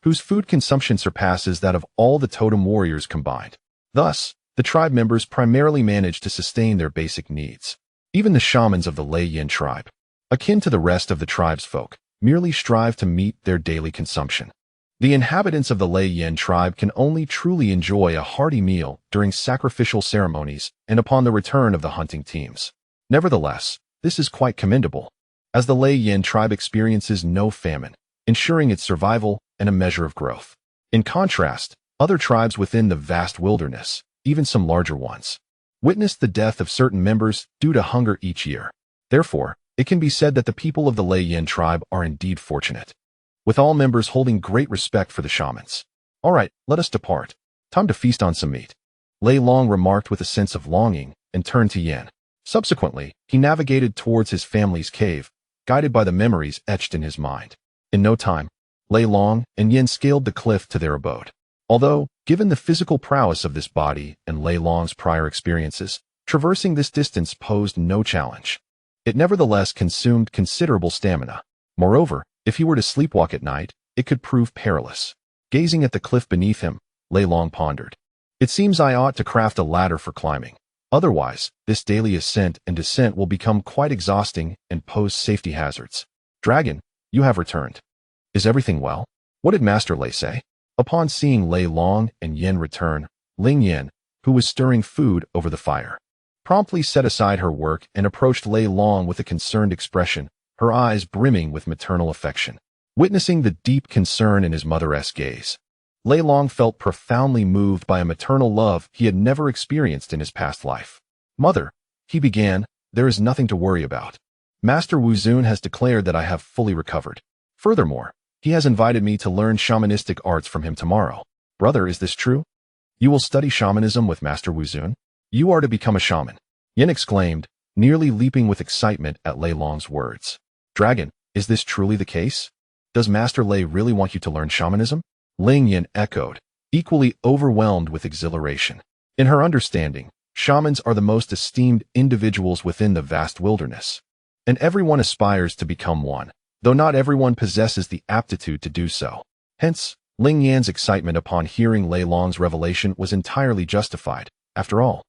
A: whose food consumption surpasses that of all the totem warriors combined. Thus, the tribe members primarily manage to sustain their basic needs. Even the shamans of the Lei Yan tribe, akin to the rest of the tribe's folk, merely strive to meet their daily consumption. The inhabitants of the Lei Yan tribe can only truly enjoy a hearty meal during sacrificial ceremonies and upon the return of the hunting teams. Nevertheless, this is quite commendable, as the Lei Yan tribe experiences no famine, ensuring its survival and a measure of growth. In contrast, other tribes within the vast wilderness, even some larger ones, witness the death of certain members due to hunger each year. Therefore, it can be said that the people of the Lei Yan tribe are indeed fortunate, with all members holding great respect for the shamans. All right, let us depart. Time to feast on some meat, Lei Long remarked with a sense of longing and turned to Yan. Subsequently, he navigated towards his family's cave, guided by the memories etched in his mind. In no time, Lei Long and Yan scaled the cliff to their abode. Although, given the physical prowess of this body and Lei Long's prior experiences, traversing this distance posed no challenge. It nevertheless consumed considerable stamina. Moreover, if he were to sleepwalk at night, it could prove perilous. Gazing at the cliff beneath him, Lei Long pondered. It seems I ought to craft a ladder for climbing. Otherwise, this daily ascent and descent will become quite exhausting and pose safety hazards. Dragon, you have returned. Is everything well? What did Master Lei say? Upon seeing Lei Long and Yan return, Ling Yan, who was stirring food over the fire, promptly set aside her work and approached Lei Long with a concerned expression, her eyes brimming with maternal affection. Witnessing the deep concern in his mother-esque gaze, Lei Long felt profoundly moved by a maternal love he had never experienced in his past life. Mother, he began, there is nothing to worry about. Master Wu Zun has declared that I have fully recovered. Furthermore, he has invited me to learn shamanistic arts from him tomorrow. Brother, is this true? You will study shamanism with Master Wu Zun? You are to become a shaman, Yin exclaimed, nearly leaping with excitement at Lei Long's words. Dragon, is this truly the case? Does Master Lei really want you to learn shamanism? Ling Yin echoed, equally overwhelmed with exhilaration. In her understanding, shamans are the most esteemed individuals within the vast wilderness, and everyone aspires to become one, though not everyone possesses the aptitude to do so. Hence, Ling Yan's excitement upon hearing Lei Long's revelation was entirely justified. After all,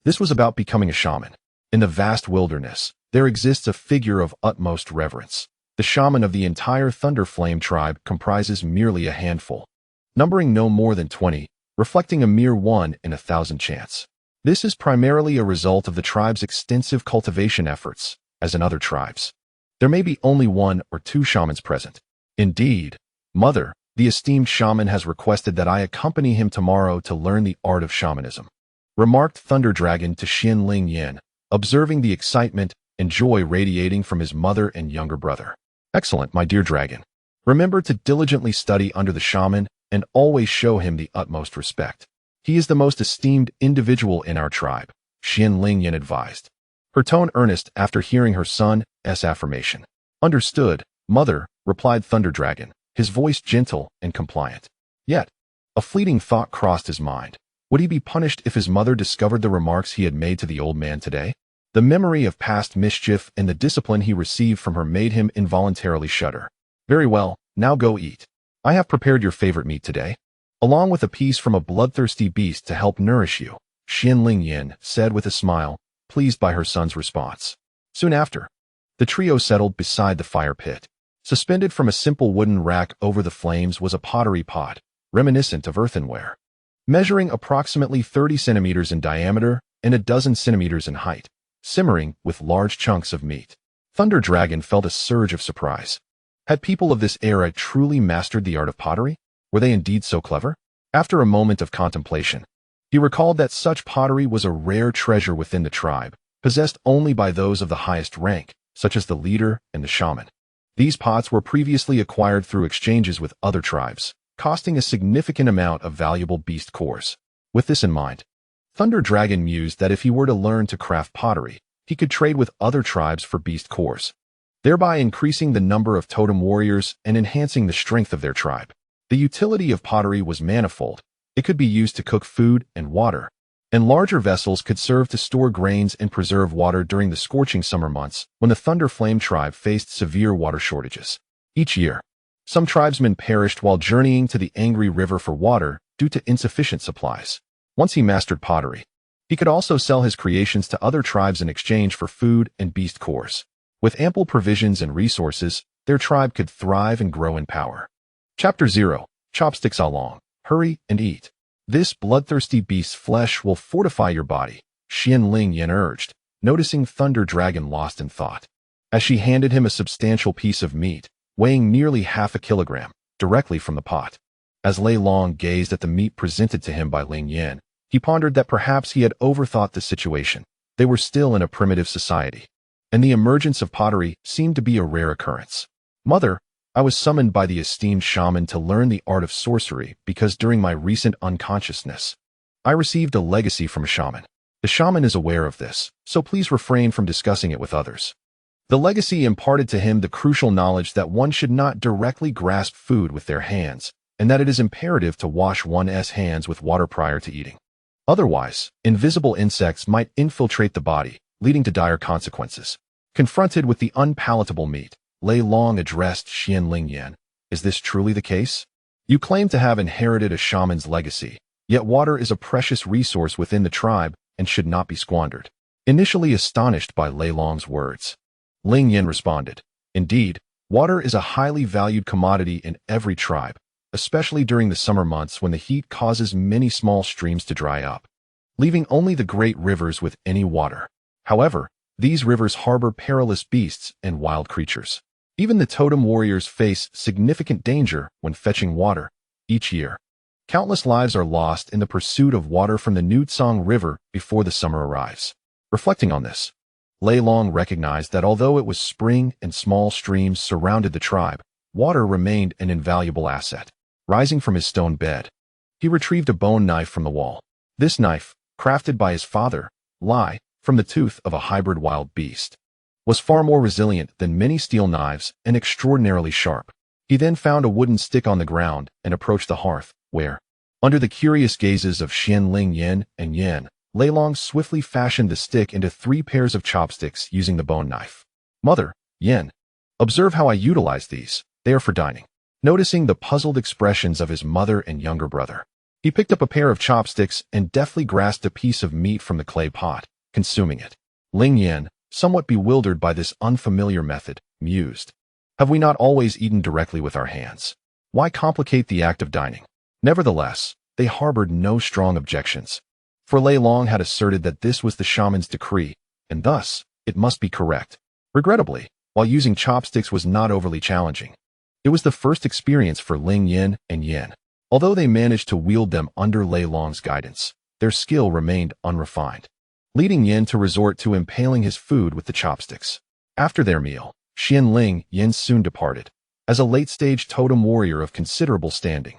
A: this was about becoming a shaman. In the vast wilderness, there exists a figure of utmost reverence. The shaman of the entire Thunderflame tribe comprises merely a handful, numbering no more than 20, reflecting a mere 1 in 1,000 chance. This is primarily a result of the tribe's extensive cultivation efforts, as in other tribes. There may be only 1 or 2 shamans present. Indeed, Mother, the esteemed shaman has requested that I accompany him tomorrow to learn the art of shamanism, remarked Thunder Dragon to Xin Ling Yan, observing the excitement and joy radiating from his mother and younger brother. Excellent, my dear dragon. Remember to diligently study under the shaman and always show him the utmost respect. He is the most esteemed individual in our tribe, Lingyan advised, her tone earnest after hearing her son's affirmation. Understood, mother, replied Thunder Dragon, his voice gentle and compliant. Yet, a fleeting thought crossed his mind. Would he be punished if his mother discovered the remarks he had made to the old man today? The memory of past mischief and the discipline he received from her made him involuntarily shudder. Very well, now go eat. I have prepared your favorite meat today, along with a piece from a bloodthirsty beast to help nourish you, Lingyan said with a smile, pleased by her son's response. Soon after, the trio settled beside the fire pit. Suspended from a simple wooden rack over the flames was a pottery pot, reminiscent of earthenware, measuring approximately 30 centimeters in diameter and a dozen centimeters in height, simmering with large chunks of meat. Thunder Dragon felt a surge of surprise. Had people of this era truly mastered the art of pottery? Were they indeed so clever? After a moment of contemplation, he recalled that such pottery was a rare treasure within the tribe, possessed only by those of the highest rank, such as the leader and the shaman. These pots were previously acquired through exchanges with other tribes, costing a significant amount of valuable beast cores. With this in mind, Thunder Dragon mused that if he were to learn to craft pottery, he could trade with other tribes for beast cores, thereby increasing the number of totem warriors and enhancing the strength of their tribe. The utility of pottery was manifold. It could be used to cook food and water, and larger vessels could serve to store grains and preserve water during the scorching summer months when the Thunder Flame tribe faced severe water shortages. Each year, some tribesmen perished while journeying to the angry river for water due to insufficient supplies. Once he mastered pottery, he could also sell his creations to other tribes in exchange for food and beast cores. With ample provisions and resources, their tribe could thrive and grow in power. Chapter 0. Chopsticks along. Hurry and eat. This bloodthirsty beast's flesh will fortify your body, Lingyan urged, noticing Thunder Dragon lost in thought. As she handed him a substantial piece of meat, weighing nearly half a kilogram, directly from the pot. As Lei Long gazed at the meat presented to him by Lingyan, he pondered that perhaps he had overthought the situation. They were still in a primitive society, and the emergence of pottery seemed to be a rare occurrence. Mother, I was summoned by the esteemed shaman to learn the art of sorcery because during my recent unconsciousness, I received a legacy from a shaman. The shaman is aware of this, so please refrain from discussing it with others. The legacy imparted to him the crucial knowledge that one should not directly grasp food with their hands, and that it is imperative to wash one's hands with water prior to eating. Otherwise, invisible insects might infiltrate the body, leading to dire consequences. Confronted with the unpalatable meat, Lei Long addressed Lingyan. Is this truly the case? You claim to have inherited a shaman's legacy, yet water is a precious resource within the tribe and should not be squandered. Initially astonished by Lei Long's words, Lingyan responded, indeed, water is a highly valued commodity in every tribe, especially during the summer months when the heat causes many small streams to dry up, leaving only the great rivers with any water. However, these rivers harbor perilous beasts and wild creatures. Even the totem warriors face significant danger when fetching water. Each year, countless lives are lost in the pursuit of water from the Nutsang River before the summer arrives. Reflecting on this, Lei Long recognized that although it was spring and small streams surrounded the tribe, water remained an invaluable asset. Rising from his stone bed, he retrieved a bone knife from the wall. This knife, crafted by his father, Lai, from the tooth of a hybrid wild beast, was far more resilient than many steel knives and extraordinarily sharp. He then found a wooden stick on the ground and approached the hearth, where, under the curious gazes of Lingyan and Yin, Lei Long swiftly fashioned the stick into 3 pairs of chopsticks using the bone knife. Mother, Yin, observe how I utilize these. They are for dining. Noticing the puzzled expressions of his mother and younger brother, he picked up a pair of chopsticks and deftly grasped a piece of meat from the clay pot, consuming it. Lingyan, somewhat bewildered by this unfamiliar method, mused, have we not always eaten directly with our hands? Why complicate the act of dining? Nevertheless, they harbored no strong objections, for Lei Long had asserted that this was the shaman's decree, and thus, it must be correct. Regrettably, while using chopsticks was not overly challenging, it was the first experience for Lingyan and Yin. Although they managed to wield them under Lei Long's guidance, their skill remained unrefined. leading Yin to resort to impaling his food with the chopsticks. After their meal, Xianling Yin soon departed, as a late-stage totem warrior of considerable standing.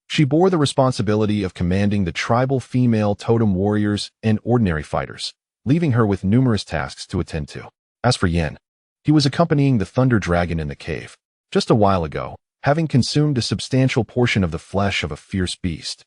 A: She bore the responsibility of commanding the tribal female totem warriors and ordinary fighters, leaving her with numerous tasks to attend to. As for Yin, he was accompanying the thunder dragon in the cave, just a while ago, having consumed a substantial portion of the flesh of a fierce beast.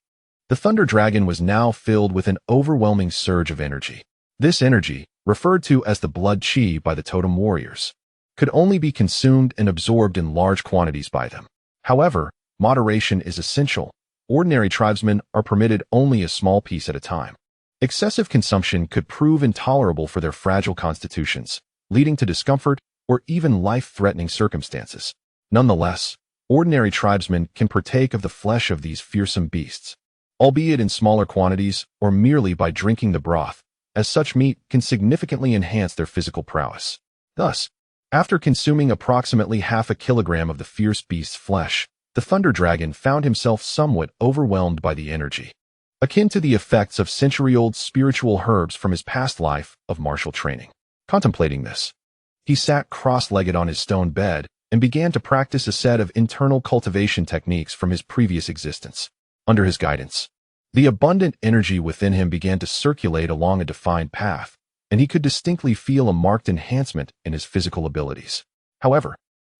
A: The thunder dragon was now filled with an overwhelming surge of energy. This energy, referred to as the blood chi by the totem warriors, could only be consumed and absorbed in large quantities by them. However, moderation is essential. Ordinary tribesmen are permitted only a small piece at a time. Excessive consumption could prove intolerable for their fragile constitutions, leading to discomfort or even life-threatening circumstances. Nonetheless, ordinary tribesmen can partake of the flesh of these fearsome beasts, albeit in smaller quantities or merely by drinking the broth, as such meat can significantly enhance their physical prowess. Thus, after consuming approximately half a kilogram of the fierce beast's flesh, the thunder dragon found himself somewhat overwhelmed by the energy, akin to the effects of century-old spiritual herbs from his past life of martial training. Contemplating this, he sat cross-legged on his stone bed and began to practice a set of internal cultivation techniques from his previous existence. Under his guidance, the abundant energy within him began to circulate along a defined path, and he could distinctly feel a marked enhancement in his physical abilities. However,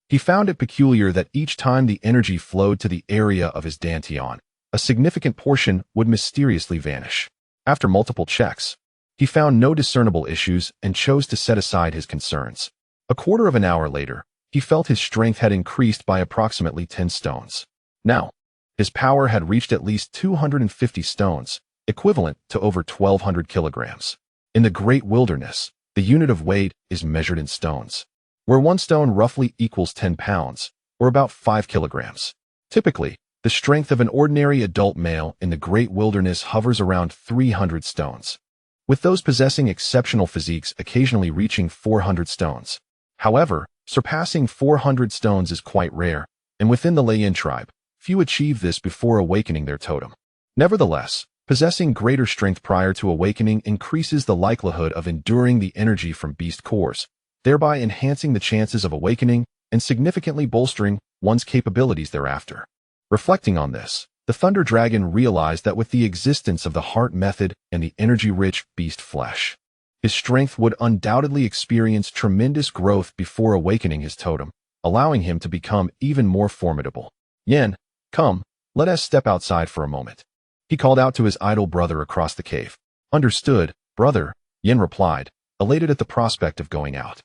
A: he found it peculiar that each time the energy flowed to the area of his dantian, a significant portion would mysteriously vanish. After multiple checks, he found no discernible issues and chose to set aside his concerns. A quarter of an hour later, he felt his strength had increased by approximately 10 stones. Now, his power had reached at least 250 stones, equivalent to over 1,200 kilograms. In the great wilderness, the unit of weight is measured in stones, where one stone roughly equals 10 pounds, or about 5 kilograms. Typically, the strength of an ordinary adult male in the great wilderness hovers around 300 stones, with those possessing exceptional physiques occasionally reaching 400 stones. However, surpassing 400 stones is quite rare, and within the Lei tribe, few achieve this before awakening their totem. Nevertheless, possessing greater strength prior to awakening increases the likelihood of enduring the energy from beast cores, thereby enhancing the chances of awakening and significantly bolstering one's capabilities thereafter. Reflecting on this, the thunder dragon realized that with the existence of the heart method and the energy-rich beast flesh, his strength would undoubtedly experience tremendous growth before awakening his totem, allowing him to become even more formidable. Yin, come, let us step outside for a moment. He called out to his idle brother across the cave. Understood, brother, Yin replied, elated at the prospect of going out.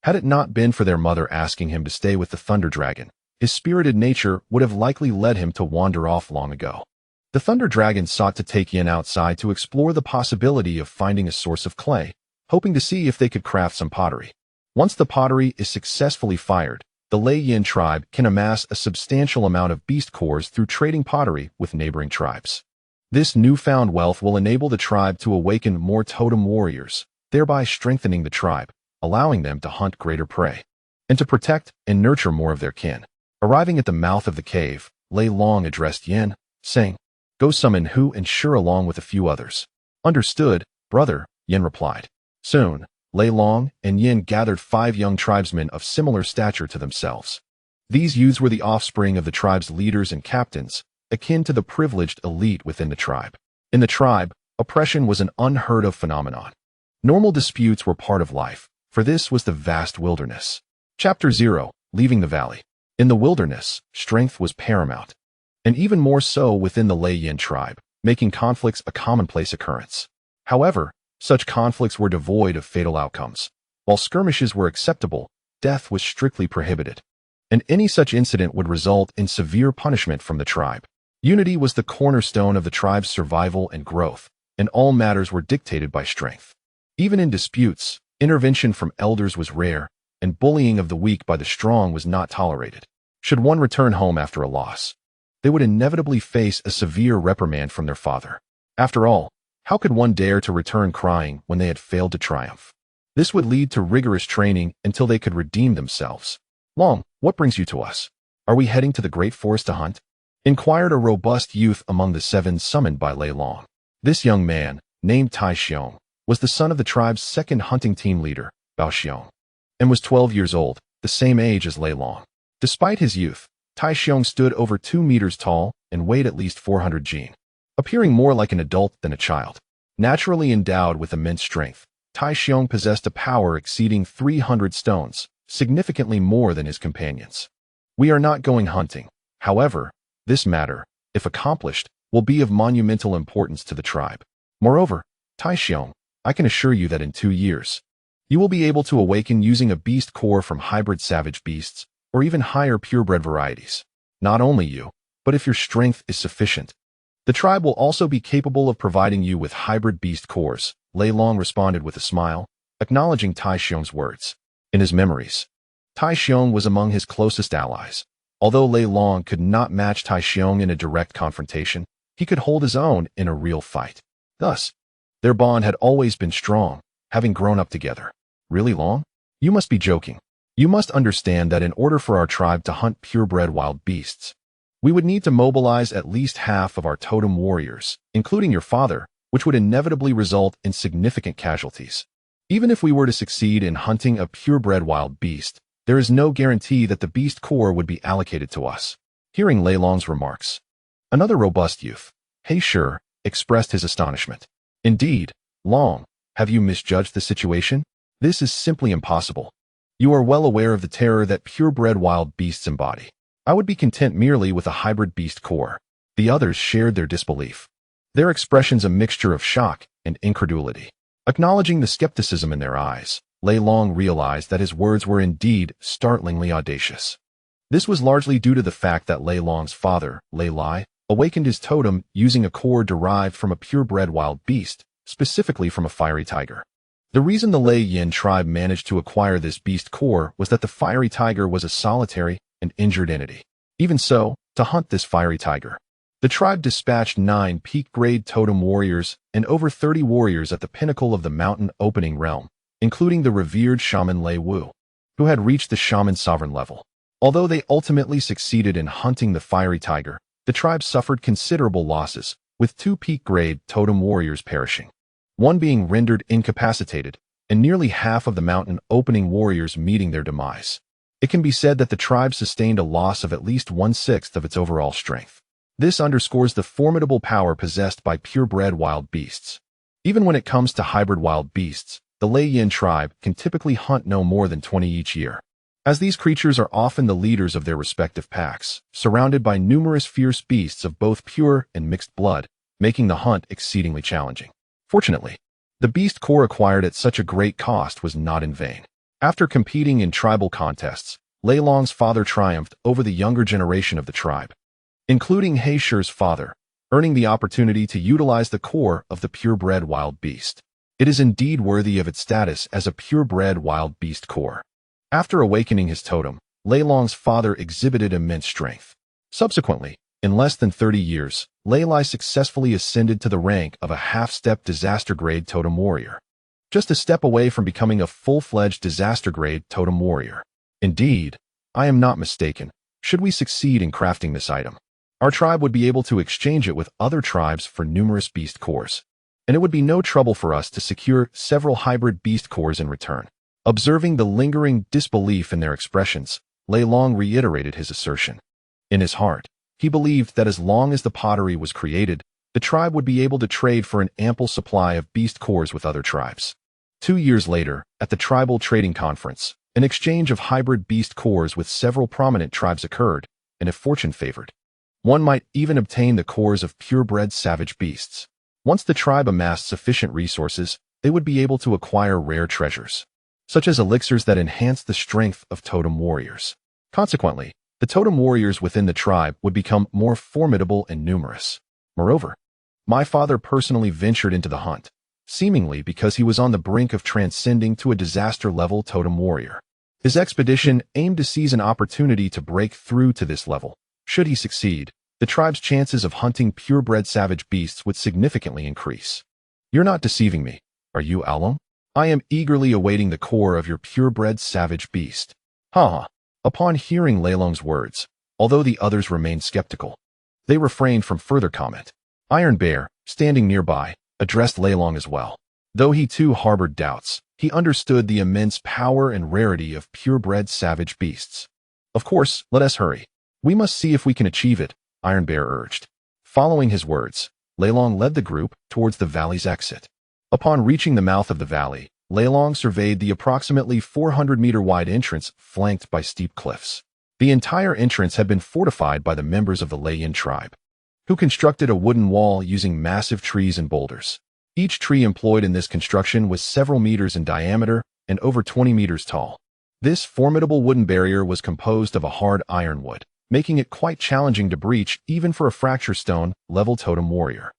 A: Had it not been for their mother asking him to stay with the thunder dragon, his spirited nature would have likely led him to wander off long ago. The thunder dragon sought to take Yin outside to explore the possibility of finding a source of clay, hoping to see if they could craft some pottery. Once the pottery is successfully fired, the Lei Yin tribe can amass a substantial amount of beast cores through trading pottery with neighboring tribes. This newfound wealth will enable the tribe to awaken more totem warriors, thereby strengthening the tribe, allowing them to hunt greater prey, and to protect and nurture more of their kin. Arriving at the mouth of the cave, Lei Long addressed Yin, saying, "Go summon Hu and Shur along with a few others." "Understood, brother," Yin replied. Soon, Lei Long and Yin gathered 5 young tribesmen of similar stature to themselves. These youths were the offspring of the tribe's leaders and captains, akin to the privileged elite within the tribe. In the tribe, oppression was an unheard-of phenomenon. Normal disputes were part of life, for this was the vast wilderness. Chapter 0, Leaving the Valley. In the wilderness, strength was paramount, and even more so within the Lei Yin tribe, making conflicts a commonplace occurrence. However, such conflicts were devoid of fatal outcomes. While skirmishes were acceptable, death was strictly prohibited, and any such incident would result in severe punishment from the tribe. Unity was the cornerstone of the tribe's survival and growth, and all matters were dictated by strength. Even in disputes, intervention from elders was rare, and bullying of the weak by the strong was not tolerated. Should one return home after a loss, they would inevitably face a severe reprimand from their father. After all, how could one dare to return crying when they had failed to triumph? This would lead to rigorous training until they could redeem themselves. "Long, what brings you to us? Are we heading to the great forest to hunt?" inquired a robust youth among the 7 summoned by Lei Long. This young man, named Tai Xiong, was the son of the tribe's second hunting team leader, Bao Xiong, and was 12 years old, the same age as Lei Long. Despite his youth, Tai Xiong stood over 2 meters tall and weighed at least 400 jin, appearing more like an adult than a child. Naturally endowed with immense strength, Tai Xiong possessed a power exceeding 300 stones, significantly more than his companions. We are not going hunting. However, this matter, if accomplished, will be of monumental importance to the tribe. Moreover, Tai Xiong, I can assure you that in 2 years, you will be able to awaken using a beast core from hybrid savage beasts, or even higher purebred varieties. Not only you, but if your strength is sufficient, the tribe will also be capable of providing you with hybrid beast cores. Lei Long responded with a smile, acknowledging Tai Xiong's words. In his memories, Tai Xiong was among his closest allies. Although Lei Long could not match Tai Xiong in a direct confrontation, he could hold his own in a real fight. Thus, their bond had always been strong, having grown up together. Really, Long? You must be joking. You must understand that in order for our tribe to hunt purebred wild beasts, we would need to mobilize at least half of our totem warriors, including your father, which would inevitably result in significant casualties. Even if we were to succeed in hunting a purebred wild beast, there is no guarantee that the beast core would be allocated to us. Hearing Lei Long's remarks, another robust youth, He Shi, expressed his astonishment. Indeed, Long, have you misjudged the situation? This is simply impossible. You are well aware of the terror that purebred wild beasts embody. I would be content merely with a hybrid beast core. The others shared their disbelief, their expressions a mixture of shock and incredulity. Acknowledging the skepticism in their eyes, Lei Long realized that his words were indeed startlingly audacious. This was largely due to the fact that Lei Long's father, Lei Lai, awakened his totem using a core derived from a purebred wild beast, specifically from a fiery tiger. The reason the Lei Yin tribe managed to acquire this beast core was that the fiery tiger was a solitary and injured entity. Even so, to hunt this fiery tiger, the tribe dispatched 9 peak-grade totem warriors and over 30 warriors at the pinnacle of the mountain opening realm, including the revered shaman Lei Wu, who had reached the shaman sovereign level. Although they ultimately succeeded in hunting the fiery tiger, the tribe suffered considerable losses, with 2 peak-grade totem warriors perishing, one being rendered incapacitated, and nearly half of the mountain opening warriors meeting their demise. It can be said that the tribe sustained a loss of at least 1/6 of its overall strength. This underscores the formidable power possessed by purebred wild beasts. Even when it comes to hybrid wild beasts, the Lei Yin tribe can typically hunt no more than 20 each year, as these creatures are often the leaders of their respective packs, surrounded by numerous fierce beasts of both pure and mixed blood, making the hunt exceedingly challenging. Fortunately, the beast core acquired at such a great cost was not in vain. After competing in tribal contests, Lei Long's father triumphed over the younger generation of the tribe, including He Shi's father, earning the opportunity to utilize the core of the purebred wild beast. It is indeed worthy of its status as a purebred wild beast core. After awakening his totem, Lei Long's father exhibited immense strength. Subsequently, in less than 30 years, Lei Lai successfully ascended to the rank of a half-step disaster-grade totem warrior, just a step away from becoming a full-fledged disaster-grade totem warrior. Indeed, I am not mistaken. Should we succeed in crafting this item, our tribe would be able to exchange it with other tribes for numerous beast cores, and it would be no trouble for us to secure several hybrid beast cores in return. Observing the lingering disbelief in their expressions, Lei Long reiterated his assertion. In his heart, he believed that as long as the pottery was created, the tribe would be able to trade for an ample supply of beast cores with other tribes. 2 years later, at the tribal trading conference, an exchange of hybrid beast cores with several prominent tribes occurred, and if fortune favored, one might even obtain the cores of purebred savage beasts. Once the tribe amassed sufficient resources, they would be able to acquire rare treasures, such as elixirs that enhance the strength of totem warriors. Consequently, the totem warriors within the tribe would become more formidable and numerous. Moreover, my father personally ventured into the hunt, seemingly because he was on the brink of transcending to a disaster-level totem warrior. His expedition aimed to seize an opportunity to break through to this level. Should he succeed, the tribe's chances of hunting purebred savage beasts would significantly increase. You're not deceiving me, are you, Along? I am eagerly awaiting the core of your purebred savage beast. Ha! Upon hearing Lei Long's words, although the others remained skeptical, they refrained from further comment. Iron Bear, standing nearby, addressed Lei Long as well. Though he too harbored doubts, he understood the immense power and rarity of purebred savage beasts. Of course, let us hurry. We must see if we can achieve it, Iron Bear urged. Following his words, Leilong led the group towards the valley's exit. Upon reaching the mouth of the valley, Leilong surveyed the approximately 400-meter-wide entrance flanked by steep cliffs. The entire entrance had been fortified by the members of the Lei-Yin tribe, who constructed a wooden wall using massive trees and boulders. Each tree employed in this construction was several meters in diameter and over 20 meters tall. This formidable wooden barrier was composed of a hard ironwood, making it quite challenging to breach even for a fracture stone-level totem warrior.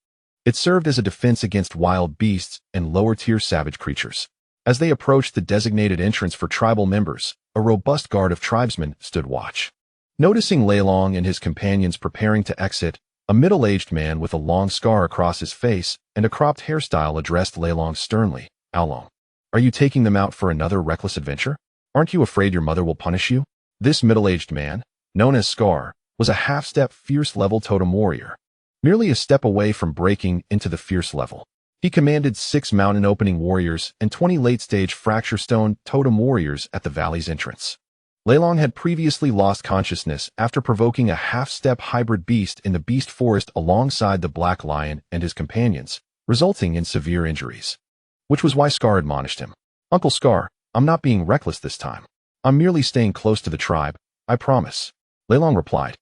A: It served as a defense against wild beasts and lower-tier savage creatures. As they approached the designated entrance for tribal members, a robust guard of tribesmen stood watch. Noticing Leilong and his companions preparing to exit, a middle-aged man with a long scar across his face and a cropped hairstyle addressed Leilong sternly. "How long? Are you taking them out for another reckless adventure? Aren't you afraid your mother will punish you?" This middle-aged man, known as Scar, was a half-step fierce-level totem warrior, merely a step away from breaking into the fierce level. He commanded 6 mountain-opening warriors and 20 late-stage fracture stone totem warriors at the valley's entrance. Leilong had previously lost consciousness after provoking a half-step hybrid beast in the beast forest alongside the black lion and his companions, resulting in severe injuries. Which was why Scar admonished him. "Uncle Scar, I'm not being reckless this time. I'm merely staying close to the tribe, I promise," Leilong replied,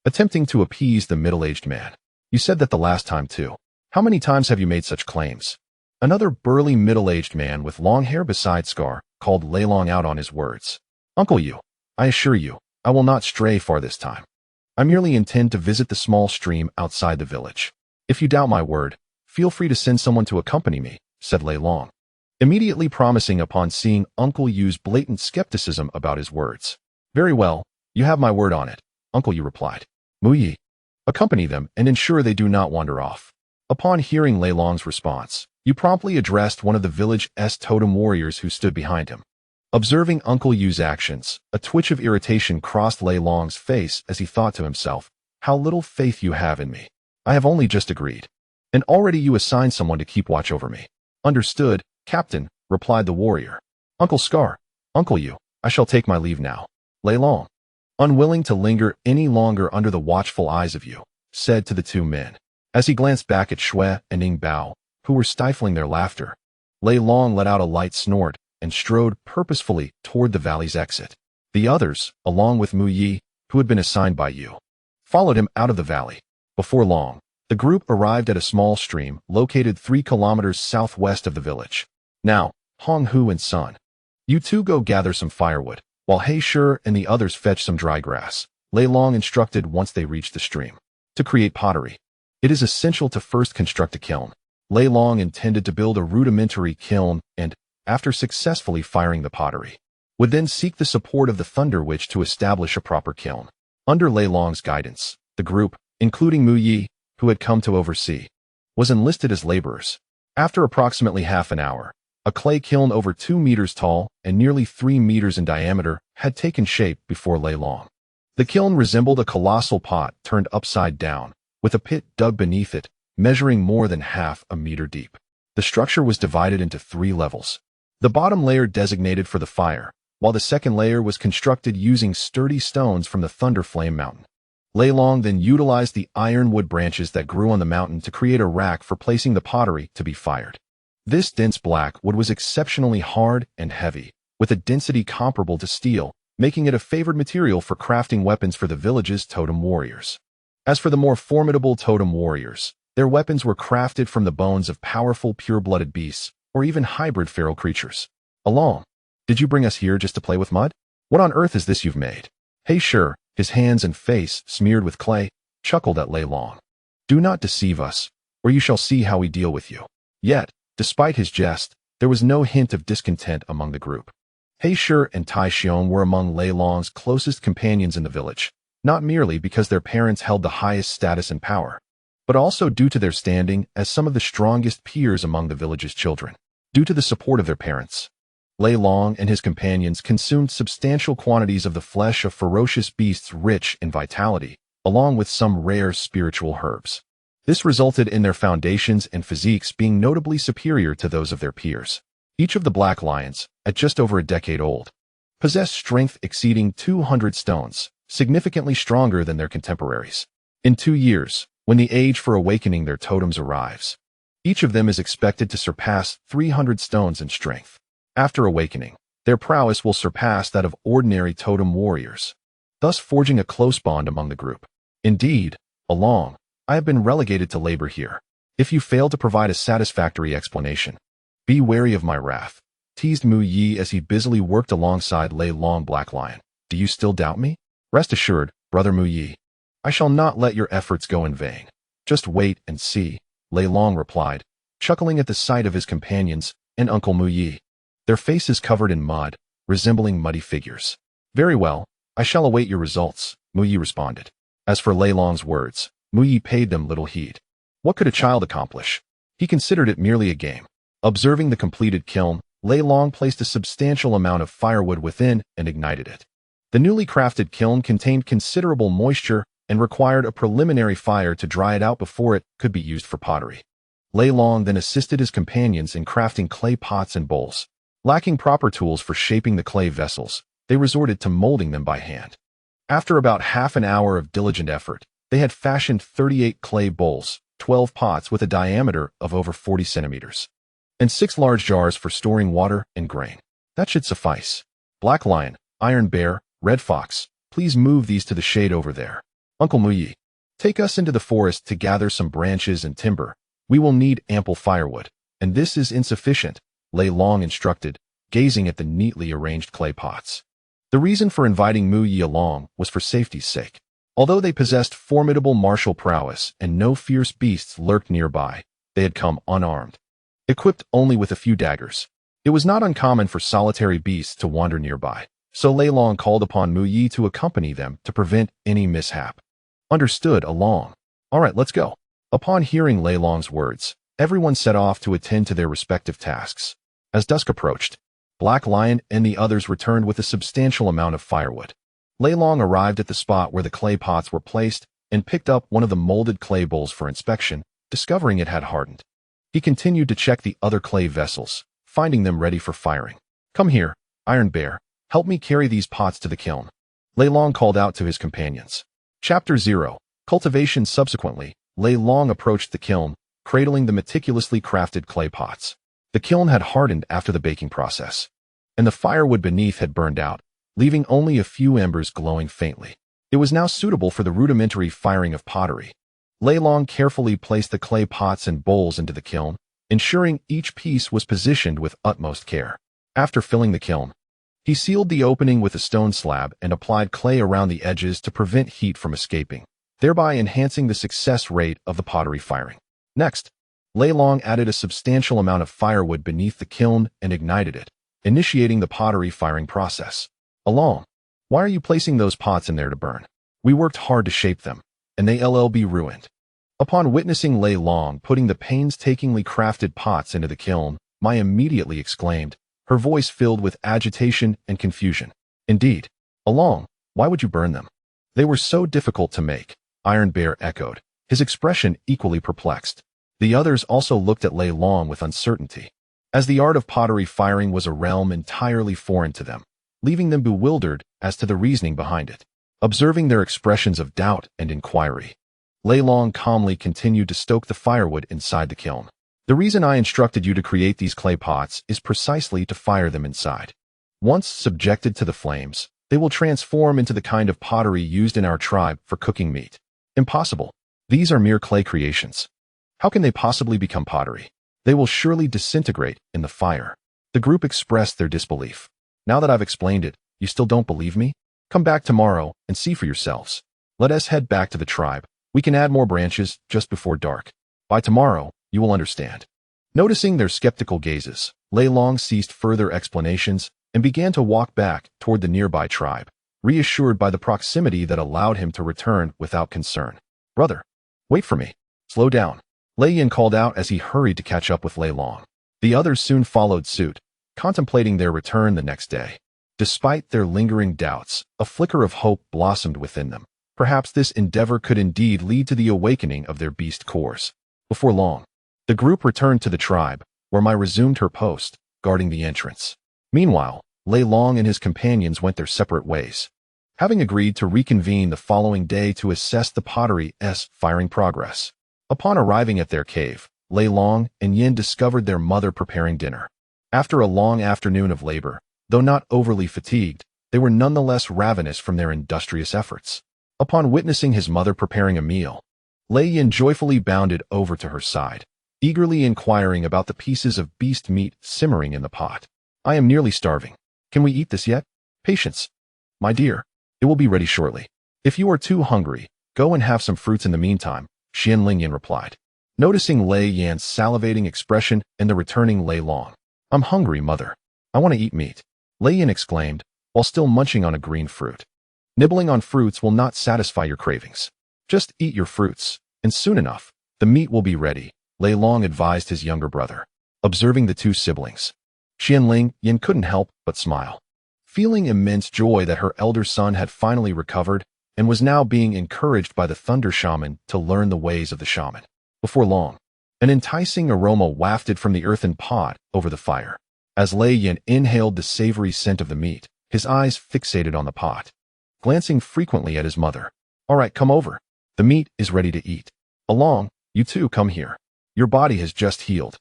A: attempting to appease the middle-aged man. "You said that the last time too. How many times have you made such claims?" Another burly middle-aged man with long hair beside Scar called Leilong out on his words. "Uncle you, I assure you, I will not stray far this time. I merely intend to visit the small stream outside the village. If you doubt my word, feel free to send someone to accompany me," said Leilong, immediately promising upon seeing Uncle Yu's blatant skepticism about his words. "Very well, you have my word on it," Uncle Yu replied. "Muyi, accompany them and ensure they do not wander off." Upon hearing Leilong's response, Yu promptly addressed one of the village's totem warriors who stood behind him. Observing Uncle Yu's actions, a twitch of irritation crossed Leilong's face as he thought to himself, "How little faith you have in me. I have only just agreed. And already you assigned someone to keep watch over me." "Understood, Captain," replied the warrior. "Uncle Scar, Uncle Yu, I shall take my leave now." Leilong, unwilling to linger any longer under the watchful eyes of Yu, said to the 2 men. As he glanced back at Shui and Ning Bao, who were stifling their laughter, Leilong let out a light snort and strode purposefully toward the valley's exit. The others, along with Mu Yi, who had been assigned by Yu, followed him out of the valley. Before long, the group arrived at a small stream located 3 kilometers southwest of the village. "Now, Hong Hu and Sun, you 2 go gather some firewood, while He Shi and the others fetch some dry grass," Leilong instructed once they reached the stream. To create pottery, it is essential to first construct a kiln. Leilong intended to build a rudimentary kiln and, after successfully firing the pottery, would then seek the support of the Thunder Witch to establish a proper kiln. Under Leilong's guidance, the group, including Mu Yi, who had come to oversee, was enlisted as laborers. After approximately half an hour, a clay kiln over 2 meters tall and nearly 3 meters in diameter had taken shape before Leilong. The kiln resembled a colossal pot turned upside down, with a pit dug beneath it, measuring more than half a meter deep. The structure was divided into 3 levels. The bottom layer designated for the fire, while the second layer was constructed using sturdy stones from the Thunder Flame Mountain. Leilong then utilized the ironwood branches that grew on the mountain to create a rack for placing the pottery to be fired. This dense black wood was exceptionally hard and heavy, with a density comparable to steel, making it a favored material for crafting weapons for the village's totem warriors. As for the more formidable totem warriors, their weapons were crafted from the bones of powerful pure-blooded beasts, or even hybrid feral creatures. "Along, did you bring us here just to play with mud? What on earth is this you've made?" He Shi, his hands and face smeared with clay, chuckled at Leilong. "Do not deceive us, or you shall see how we deal with you." Yet, despite his jest, there was no hint of discontent among the group. He Shi and Tai Xiong were among Leilong's closest companions in the village, not merely because their parents held the highest status and power, but also due to their standing as some of the strongest peers among the village's children. Due to the support of their parents, Leilong and his companions consumed substantial quantities of the flesh of ferocious beasts rich in vitality, along with some rare spiritual herbs. This resulted in their foundations and physiques being notably superior to those of their peers. Each of the Black Lions, at just over a decade old, possessed strength exceeding 200 stones, significantly stronger than their contemporaries. In 2 years, when the age for awakening their totems arrives, each of them is expected to surpass 300 stones in strength. After awakening, their prowess will surpass that of ordinary totem warriors, thus forging a close bond among the group. Indeed, along, I have been relegated to labor here. If you fail to provide a satisfactory explanation, be wary of my wrath, teased Mu Yi as he busily worked alongside Lei Long Black Lion. Do you still doubt me? Rest assured, brother Mu Yi, I shall not let your efforts go in vain. Just wait and see, Lei Long replied, chuckling at the sight of his companions and Uncle Mu Yi, their faces covered in mud, resembling muddy figures. Very well, I shall await your results, Mu Yi responded. As for Lei Long's words, Mu Yi paid them little heed. What could a child accomplish? He considered it merely a game. Observing the completed kiln, Lei Long placed a substantial amount of firewood within and ignited it. The newly crafted kiln contained considerable moisture and required a preliminary fire to dry it out before it could be used for pottery. Lei Long then assisted his companions in crafting clay pots and bowls. Lacking proper tools for shaping the clay vessels, they resorted to molding them by hand. After about half an hour of diligent effort, they had fashioned 38 clay bowls, 12 pots with a diameter of over 40 centimeters, and 6 large jars for storing water and grain. That should suffice. Black Lion, Iron Bear, Red Fox, please move these to the shade over there. Uncle Mu Yi, take us into the forest to gather some branches and timber. We will need ample firewood, and this is insufficient, Lei Long instructed, gazing at the neatly arranged clay pots. The reason for inviting Mu Yi along was for safety's sake. Although they possessed formidable martial prowess and no fierce beasts lurked nearby, they had come unarmed, equipped only with a few daggers. It was not uncommon for solitary beasts to wander nearby, so Lei Long called upon Mu Yi to accompany them to prevent any mishap. Understood, along. All right, let's go. Upon hearing Lei Long's words, everyone set off to attend to their respective tasks. As dusk approached, Black Lion and the others returned with a substantial amount of firewood. Lei Long arrived at the spot where the clay pots were placed and picked up one of the molded clay bowls for inspection, discovering it had hardened. He continued to check the other clay vessels, finding them ready for firing. Come here, Iron Bear, help me carry these pots to the kiln, Lei Long called out to his companions. Chapter 0. Cultivation. Subsequently, Lei Long approached the kiln, cradling the meticulously crafted clay pots. The kiln had hardened after the baking process, and the firewood beneath had burned out, leaving only a few embers glowing faintly. It was now suitable for the rudimentary firing of pottery. Lei Long carefully placed the clay pots and bowls into the kiln, ensuring each piece was positioned with utmost care. After filling the kiln, he sealed the opening with a stone slab and applied clay around the edges to prevent heat from escaping, thereby enhancing the success rate of the pottery firing. Next, Lei Long added a substantial amount of firewood beneath the kiln and ignited it, initiating the pottery firing process. Along, why are you placing those pots in there to burn? We worked hard to shape them, and they'll be ruined. Upon witnessing Lei Long putting the painstakingly crafted pots into the kiln, Mai immediately exclaimed, her voice filled with agitation and confusion. Indeed, Along, why would you burn them? They were so difficult to make, Iron Bear echoed, his expression equally perplexed. The others also looked at Lei Long with uncertainty, as the art of pottery firing was a realm entirely foreign to them, leaving them bewildered as to the reasoning behind it. Observing their expressions of doubt and inquiry, Lei Long calmly continued to stoke the firewood inside the kiln. The reason I instructed you to create these clay pots is precisely to fire them inside. Once subjected to the flames, they will transform into the kind of pottery used in our tribe for cooking meat. Impossible. These are mere clay creations. How can they possibly become pottery? They will surely disintegrate in the fire. The group expressed their disbelief. Now that I've explained it, you still don't believe me? Come back tomorrow and see for yourselves. Let us head back to the tribe. We can add more branches just before dark. By tomorrow, you will understand. Noticing their skeptical gazes, Lei Long ceased further explanations and began to walk back toward the nearby tribe, reassured by the proximity that allowed him to return without concern. Brother, wait for me. Slow down, Lei Yin called out as he hurried to catch up with Lei Long. The others soon followed suit, contemplating their return the next day. Despite their lingering doubts, a flicker of hope blossomed within them. Perhaps this endeavor could indeed lead to the awakening of their beast cores. Before long, the group returned to the tribe, where Mai resumed her post, guarding the entrance. Meanwhile, Lei Long and his companions went their separate ways. Having agreed to reconvene the following day to assess the pottery's firing progress. Upon arriving at their cave, Lei Long and Yin discovered their mother preparing dinner. After a long afternoon of labor, though not overly fatigued, they were nonetheless ravenous from their industrious efforts. Upon witnessing his mother preparing a meal, Lei Yin joyfully bounded over to her side, eagerly inquiring about the pieces of beast meat simmering in the pot. "I am nearly starving. Can we eat this yet?" "Patience, my dear. It will be ready shortly. If you are too hungry, go and have some fruits in the meantime," Xian Lingyan replied. Noticing Lei Yan's salivating expression and the returning Lei Long. "I'm hungry, mother. I want to eat meat," Lei Yan exclaimed, while still munching on a green fruit. "Nibbling on fruits will not satisfy your cravings. Just eat your fruits, and soon enough, the meat will be ready," Lei Long advised his younger brother. Observing the two siblings, Xian Lingyan couldn't help but smile. Feeling immense joy that her elder son had finally recovered and was now being encouraged by the Thunder Shaman to learn the ways of the shaman. Before long, an enticing aroma wafted from the earthen pot over the fire. As Lei Yan inhaled the savory scent of the meat, his eyes fixated on the pot. Glancing frequently at his mother. "All right, come over. The meat is ready to eat. Along, you two come here. Your body has just healed.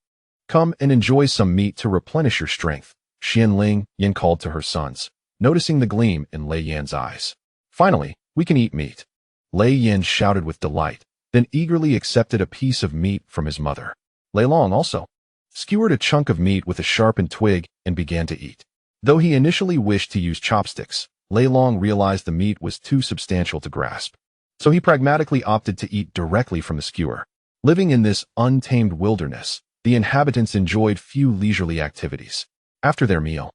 A: Come and enjoy some meat to replenish your strength," Xian Lingyan called to her sons, noticing the gleam in Lei Yan's eyes. "Finally, we can eat meat," Lei Yan shouted with delight, then eagerly accepted a piece of meat from his mother. Lei Long also skewered a chunk of meat with a sharpened twig and began to eat. Though he initially wished to use chopsticks, Lei Long realized the meat was too substantial to grasp. So he pragmatically opted to eat directly from the skewer. Living in this untamed wilderness, the inhabitants enjoyed few leisurely activities. After their meal,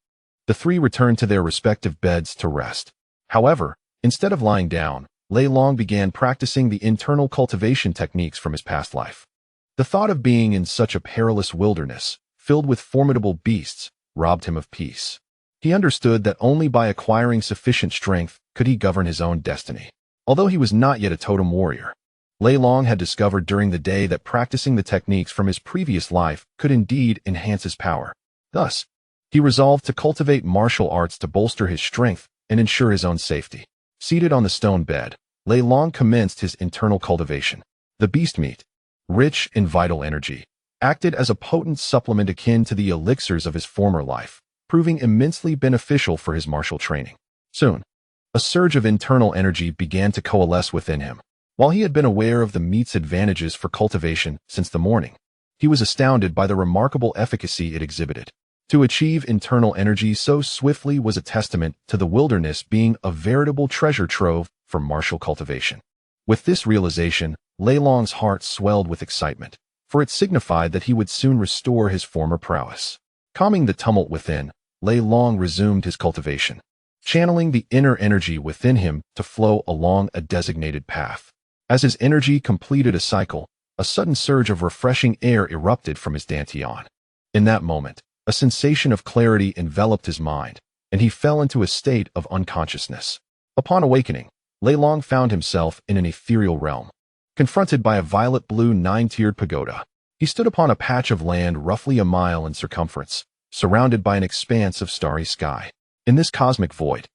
A: the three returned to their respective beds to rest. However, instead of lying down, Lei Long began practicing the internal cultivation techniques from his past life. The thought of being in such a perilous wilderness, filled with formidable beasts, robbed him of peace. He understood that only by acquiring sufficient strength could he govern his own destiny. Although he was not yet a totem warrior, Lei Long had discovered during the day that practicing the techniques from his previous life could indeed enhance his power. Thus, he resolved to cultivate martial arts to bolster his strength and ensure his own safety. Seated on the stone bed, Lei Long commenced his internal cultivation. The beast meat, rich in vital energy, acted as a potent supplement akin to the elixirs of his former life, proving immensely beneficial for his martial training. Soon, a surge of internal energy began to coalesce within him. While he had been aware of the meat's advantages for cultivation since the morning, he was astounded by the remarkable efficacy it exhibited. To achieve internal energy so swiftly was a testament to the wilderness being a veritable treasure trove for martial cultivation. With this realization, Lei Long's heart swelled with excitement, for it signified that he would soon restore his former prowess. Calming the tumult within, Lei Long resumed his cultivation, channeling the inner energy within him to flow along a designated path. As his energy completed a cycle, a sudden surge of refreshing air erupted from his dantian. In that moment, a sensation of clarity enveloped his mind, and he fell into a state of unconsciousness. Upon awakening, Lei Long found himself in an ethereal realm. Confronted by a violet-blue nine-tiered pagoda, he stood upon a patch of land roughly a mile in circumference, surrounded by an expanse of starry sky. In this cosmic void,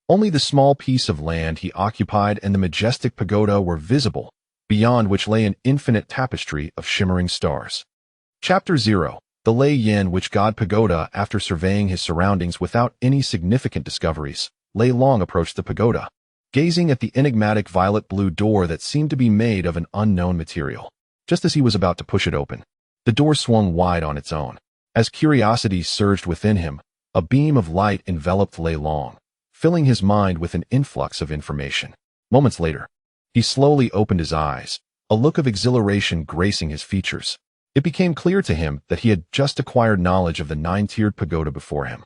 A: only the small piece of land he occupied and the majestic pagoda were visible, beyond which lay an infinite tapestry of shimmering stars. Chapter 0. The Lei Yin Witch God Pagoda. After surveying his surroundings without any significant discoveries, Lei Long approached the pagoda, gazing at the enigmatic violet-blue door that seemed to be made of an unknown material. Just as he was about to push it open, the door swung wide on its own. As curiosity surged within him, a beam of light enveloped Lei Long, filling his mind with an influx of information. Moments later, he slowly opened his eyes, a look of exhilaration gracing his features. It became clear to him that he had just acquired knowledge of the nine-tiered pagoda before him.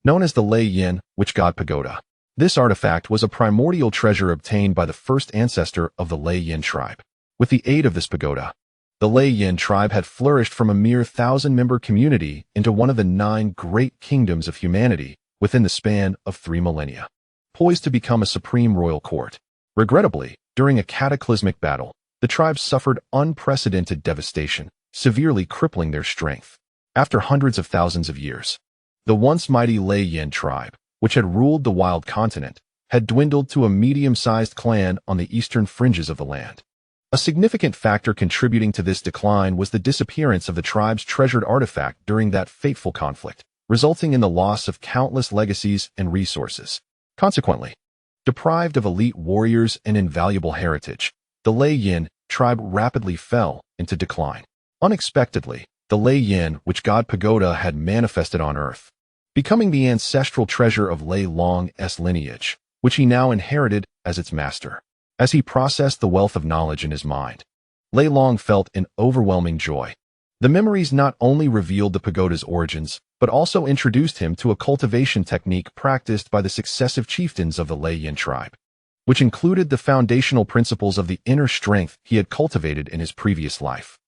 A: Known as the Lei Yin Witch God Pagoda, this artifact was a primordial treasure obtained by the first ancestor of the Lei Yin tribe. With the aid of this pagoda, the Lei Yin tribe had flourished from a mere 1,000-member community into one of the 9 great kingdoms of humanity within the span of 3 millennia, poised to become a supreme royal court. Regrettably, During a cataclysmic battle, the tribes suffered unprecedented devastation, severely crippling their strength. After hundreds of thousands of years, the once mighty Lei tribe, which had ruled the wild continent, had dwindled to a medium-sized clan on the eastern fringes of the land. A significant factor contributing to this decline was the disappearance of the tribe's treasured artifact during that fateful conflict, resulting in the loss of countless legacies and resources. Consequently, deprived of elite warriors and invaluable heritage, the Lei tribe rapidly fell into decline. Unexpectedly, the Lei, which God Pagoda had manifested on Earth, becoming the ancestral treasure of Lei Long's lineage, which he now inherited as its master. As he processed the wealth of knowledge in his mind, Lei Long felt an overwhelming joy. The memories not only revealed the pagoda's origins, but also introduced him to a cultivation technique practiced by the successive chieftains of the Lei tribe, which included the foundational principles of the inner strength he had cultivated in his previous life.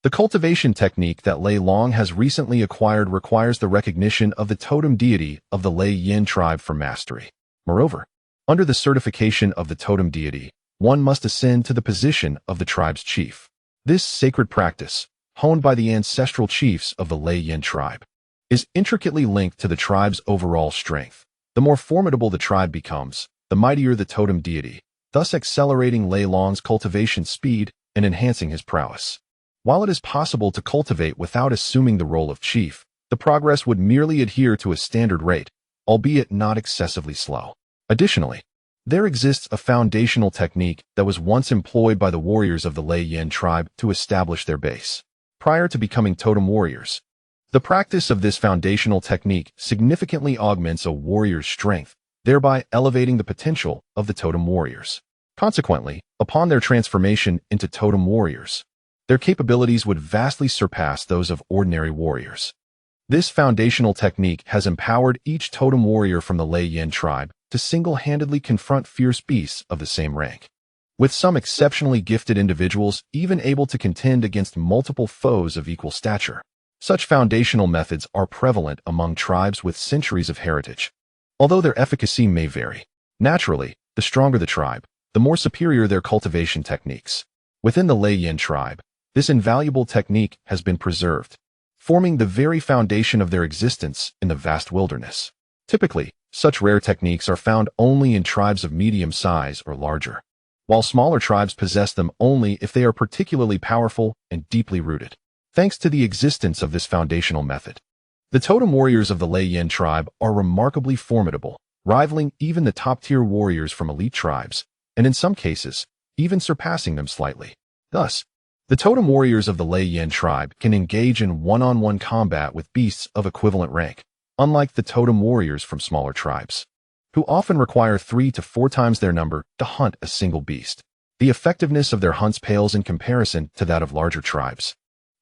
A: The cultivation technique that Lei Long has recently acquired requires the recognition of the totem deity of the Lei tribe for mastery. Moreover, under the certification of the totem deity, one must ascend to the position of the tribe's chief. This sacred practice, honed by the ancestral chiefs of the Lei tribe, is intricately linked to the tribe's overall strength. The more formidable the tribe becomes, the mightier the totem deity, thus accelerating Lei Long's cultivation speed and enhancing his prowess. While it is possible to cultivate without assuming the role of chief, the progress would merely adhere to a standard rate, albeit not excessively slow. Additionally, there exists a foundational technique that was once employed by the warriors of the Lei tribe to establish their base. Prior to becoming totem warriors, the practice of this foundational technique significantly augments a warrior's strength, thereby elevating the potential of the totem warriors. Consequently, upon their transformation into totem warriors, their capabilities would vastly surpass those of ordinary warriors. This foundational technique has empowered each totem warrior from the Lei tribe to single-handedly confront fierce beasts of the same rank, with some exceptionally gifted individuals even able to contend against multiple foes of equal stature. Such foundational methods are prevalent among tribes with centuries of heritage, although their efficacy may vary. Naturally, the stronger the tribe, the more superior their cultivation techniques. Within the Lei tribe, this invaluable technique has been preserved, forming the very foundation of their existence in the vast wilderness. Typically, such rare techniques are found only in tribes of medium size or larger, while smaller tribes possess them only if they are particularly powerful and deeply rooted. Thanks to the existence of this foundational method, the totem warriors of the Lei tribe are remarkably formidable, rivaling even the top-tier warriors from elite tribes, and in some cases, even surpassing them slightly. Thus, the totem warriors of the Lei tribe can engage in one-on-one combat with beasts of equivalent rank, unlike the totem warriors from smaller tribes, who often require 3 to 4 times their number to hunt a single beast. The effectiveness of their hunts pales in comparison to that of larger tribes,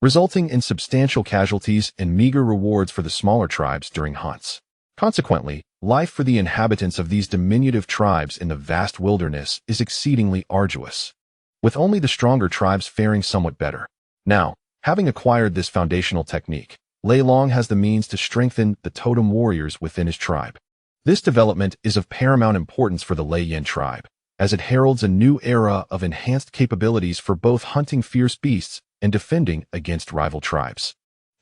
A: resulting in substantial casualties and meager rewards for the smaller tribes during hunts. Consequently, life for the inhabitants of these diminutive tribes in the vast wilderness is exceedingly arduous, with only the stronger tribes faring somewhat better. Now, having acquired this foundational technique, Lei Long has the means to strengthen the totem warriors within his tribe. This development is of paramount importance for the Lei tribe, as it heralds a new era of enhanced capabilities for both hunting fierce beasts and defending against rival tribes.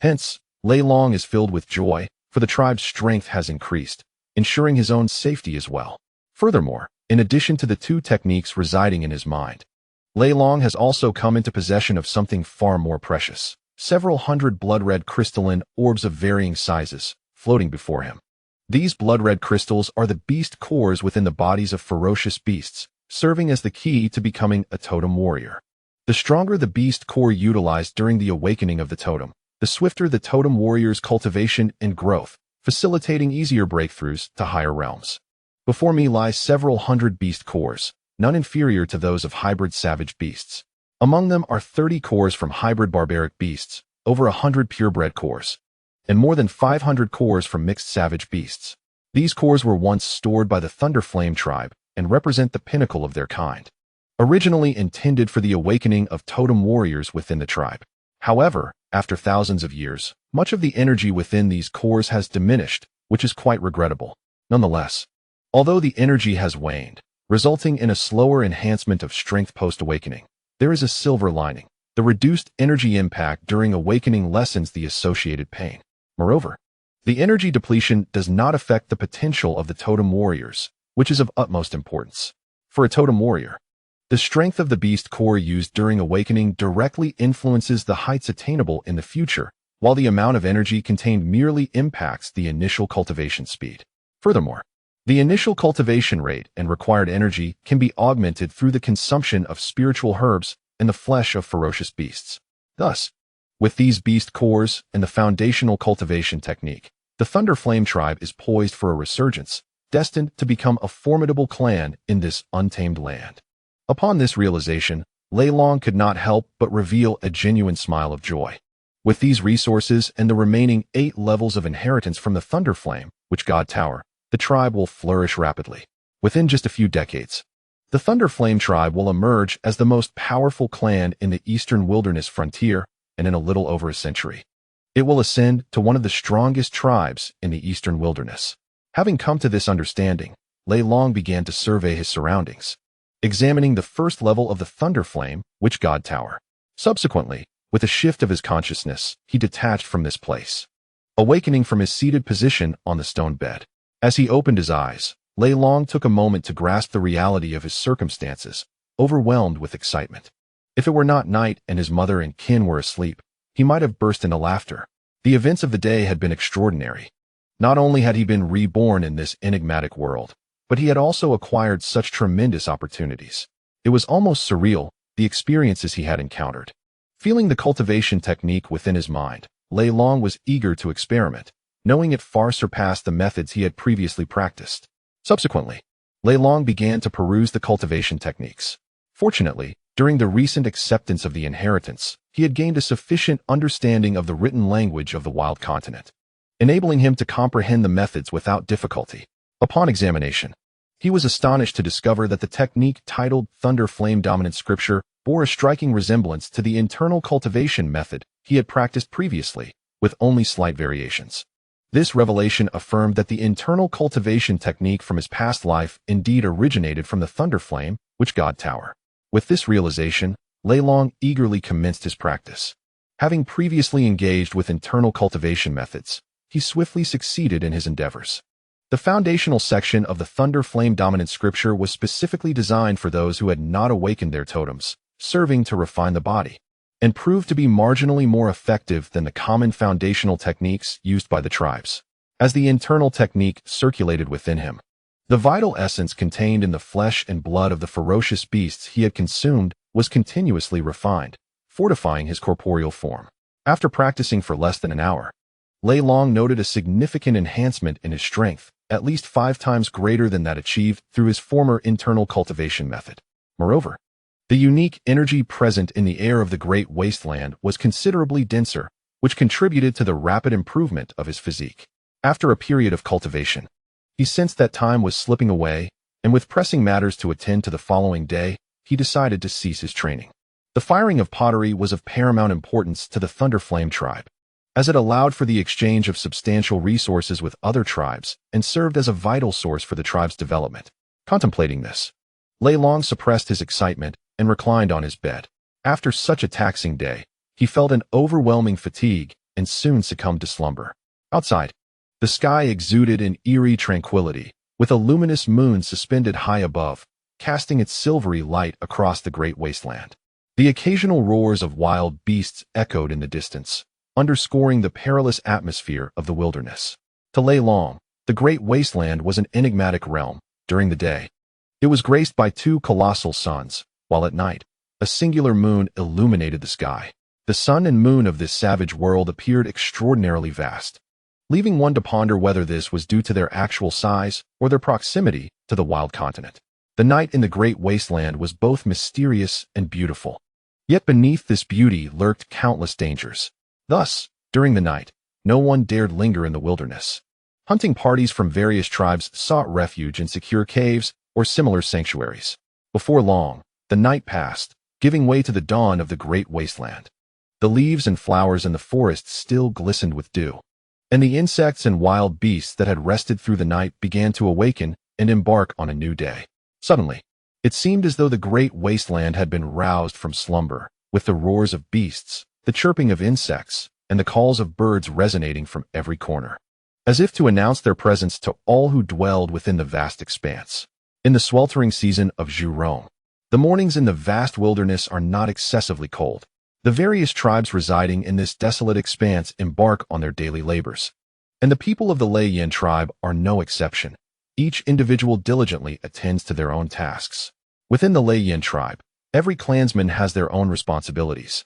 A: Hence, Lei Long is filled with joy, for the tribe's strength has increased, ensuring his own safety as well. Furthermore, in addition to the 2 techniques residing in his mind, Lei Long has also come into possession of something far more precious: several hundred blood-red crystalline orbs of varying sizes, floating before him. These blood-red crystals are the beast cores within the bodies of ferocious beasts, serving as the key to becoming a totem warrior. The stronger the beast core utilized during the awakening of the totem, the swifter the totem warrior's cultivation and growth, facilitating easier breakthroughs to higher realms. Before me lie several hundred beast cores, none inferior to those of hybrid savage beasts. Among them are 30 cores from hybrid barbaric beasts, over 100 purebred cores, and more than 500 cores from mixed savage beasts. These cores were once stored by the Thunderflame tribe and represent the pinnacle of their kind, originally intended for the awakening of totem warriors within the tribe. However, after thousands of years, much of the energy within these cores has diminished, which is quite regrettable. Nonetheless, although the energy has waned, resulting in a slower enhancement of strength post-awakening. There is a silver lining. The reduced energy impact during awakening lessens the associated pain. Moreover, the energy depletion does not affect the potential of the totem warriors, which is of utmost importance. For a totem warrior, the strength of the beast core used during awakening directly influences the heights attainable in the future, while the amount of energy contained merely impacts the initial cultivation speed. Furthermore, the initial cultivation rate and required energy can be augmented through the consumption of spiritual herbs and the flesh of ferocious beasts. Thus, with these beast cores and the foundational cultivation technique, the Thunder Flame tribe is poised for a resurgence, destined to become a formidable clan in this untamed land. Upon this realization, Lei Long could not help but reveal a genuine smile of joy. With these resources and the remaining 8 levels of inheritance from the Thunder Flame, which God Tower, the tribe will flourish rapidly. Within just a few decades, the Thunder Flame tribe will emerge as the most powerful clan in the eastern wilderness frontier, and in a little over a century, it will ascend to one of the strongest tribes in the eastern wilderness. Having come to this understanding, Lei Long began to survey his surroundings, examining the first level of the Thunder Flame, which God Tower. Subsequently, with a shift of his consciousness, he detached from this place, awakening from his seated position on the stone bed. As he opened his eyes, Lei Long took a moment to grasp the reality of his circumstances, overwhelmed with excitement. If it were not night and his mother and kin were asleep, he might have burst into laughter. The events of the day had been extraordinary. Not only had he been reborn in this enigmatic world, but he had also acquired such tremendous opportunities. It was almost surreal, the experiences he had encountered. Feeling the cultivation technique within his mind, Lei Long was eager to experiment, knowing it far surpassed the methods he had previously practiced. Subsequently, Lei Long began to peruse the cultivation techniques. Fortunately, during the recent acceptance of the inheritance, he had gained a sufficient understanding of the written language of the wild continent, enabling him to comprehend the methods without difficulty. Upon examination, he was astonished to discover that the technique titled Thunder Flame Dominant Scripture bore a striking resemblance to the internal cultivation method he had practiced previously, with only slight variations. This revelation affirmed that the internal cultivation technique from his past life indeed originated from the Thunder Flame, which God Tower. With this realization, Lei Long eagerly commenced his practice. Having previously engaged with internal cultivation methods, he swiftly succeeded in his endeavors. The foundational section of the Thunder Flame Dominant Scripture was specifically designed for those who had not awakened their totems, serving to refine the body, and proved to be marginally more effective than the common foundational techniques used by the tribes. As the internal technique circulated within him, the vital essence contained in the flesh and blood of the ferocious beasts he had consumed was continuously refined, fortifying his corporeal form. After practicing for less than an hour, Lei Long noted a significant enhancement in his strength, at least 5 times greater than that achieved through his former internal cultivation method. Moreover, the unique energy present in the air of the Great Wasteland was considerably denser, which contributed to the rapid improvement of his physique. After a period of cultivation, he sensed that time was slipping away, and with pressing matters to attend to the following day, he decided to cease his training. The firing of pottery was of paramount importance to the Thunder Flame tribe, as it allowed for the exchange of substantial resources with other tribes and served as a vital source for the tribe's development. Contemplating this, Lei Long suppressed his excitement and reclined on his bed. After such a taxing day, he felt an overwhelming fatigue and soon succumbed to slumber. Outside, the sky exuded an eerie tranquility, with a luminous moon suspended high above, casting its silvery light across the great wasteland. The occasional roars of wild beasts echoed in the distance, underscoring the perilous atmosphere of the wilderness. To Lei Long, the great wasteland was an enigmatic realm. During the day, it was graced by 2 colossal suns, while at night, a singular moon illuminated the sky. The sun and moon of this savage world appeared extraordinarily vast, leaving one to ponder whether this was due to their actual size or their proximity to the wild continent. The night in the great wasteland was both mysterious and beautiful. Yet beneath this beauty lurked countless dangers. Thus, during the night, no one dared linger in the wilderness. Hunting parties from various tribes sought refuge in secure caves or similar sanctuaries. Before long, the night passed, giving way to the dawn of the great wasteland. The leaves and flowers in the forest still glistened with dew, and the insects and wild beasts that had rested through the night began to awaken and embark on a new day. Suddenly, it seemed as though the great wasteland had been roused from slumber, with the roars of beasts, the chirping of insects, and the calls of birds resonating from every corner, as if to announce their presence to all who dwelled within the vast expanse. In the sweltering season of Reborn, the mornings in the vast wilderness are not excessively cold. The various tribes residing in this desolate expanse embark on their daily labors, and the people of the Yin tribe are no exception. Each individual diligently attends to their own tasks. Within the Yin tribe, every clansman has their own responsibilities,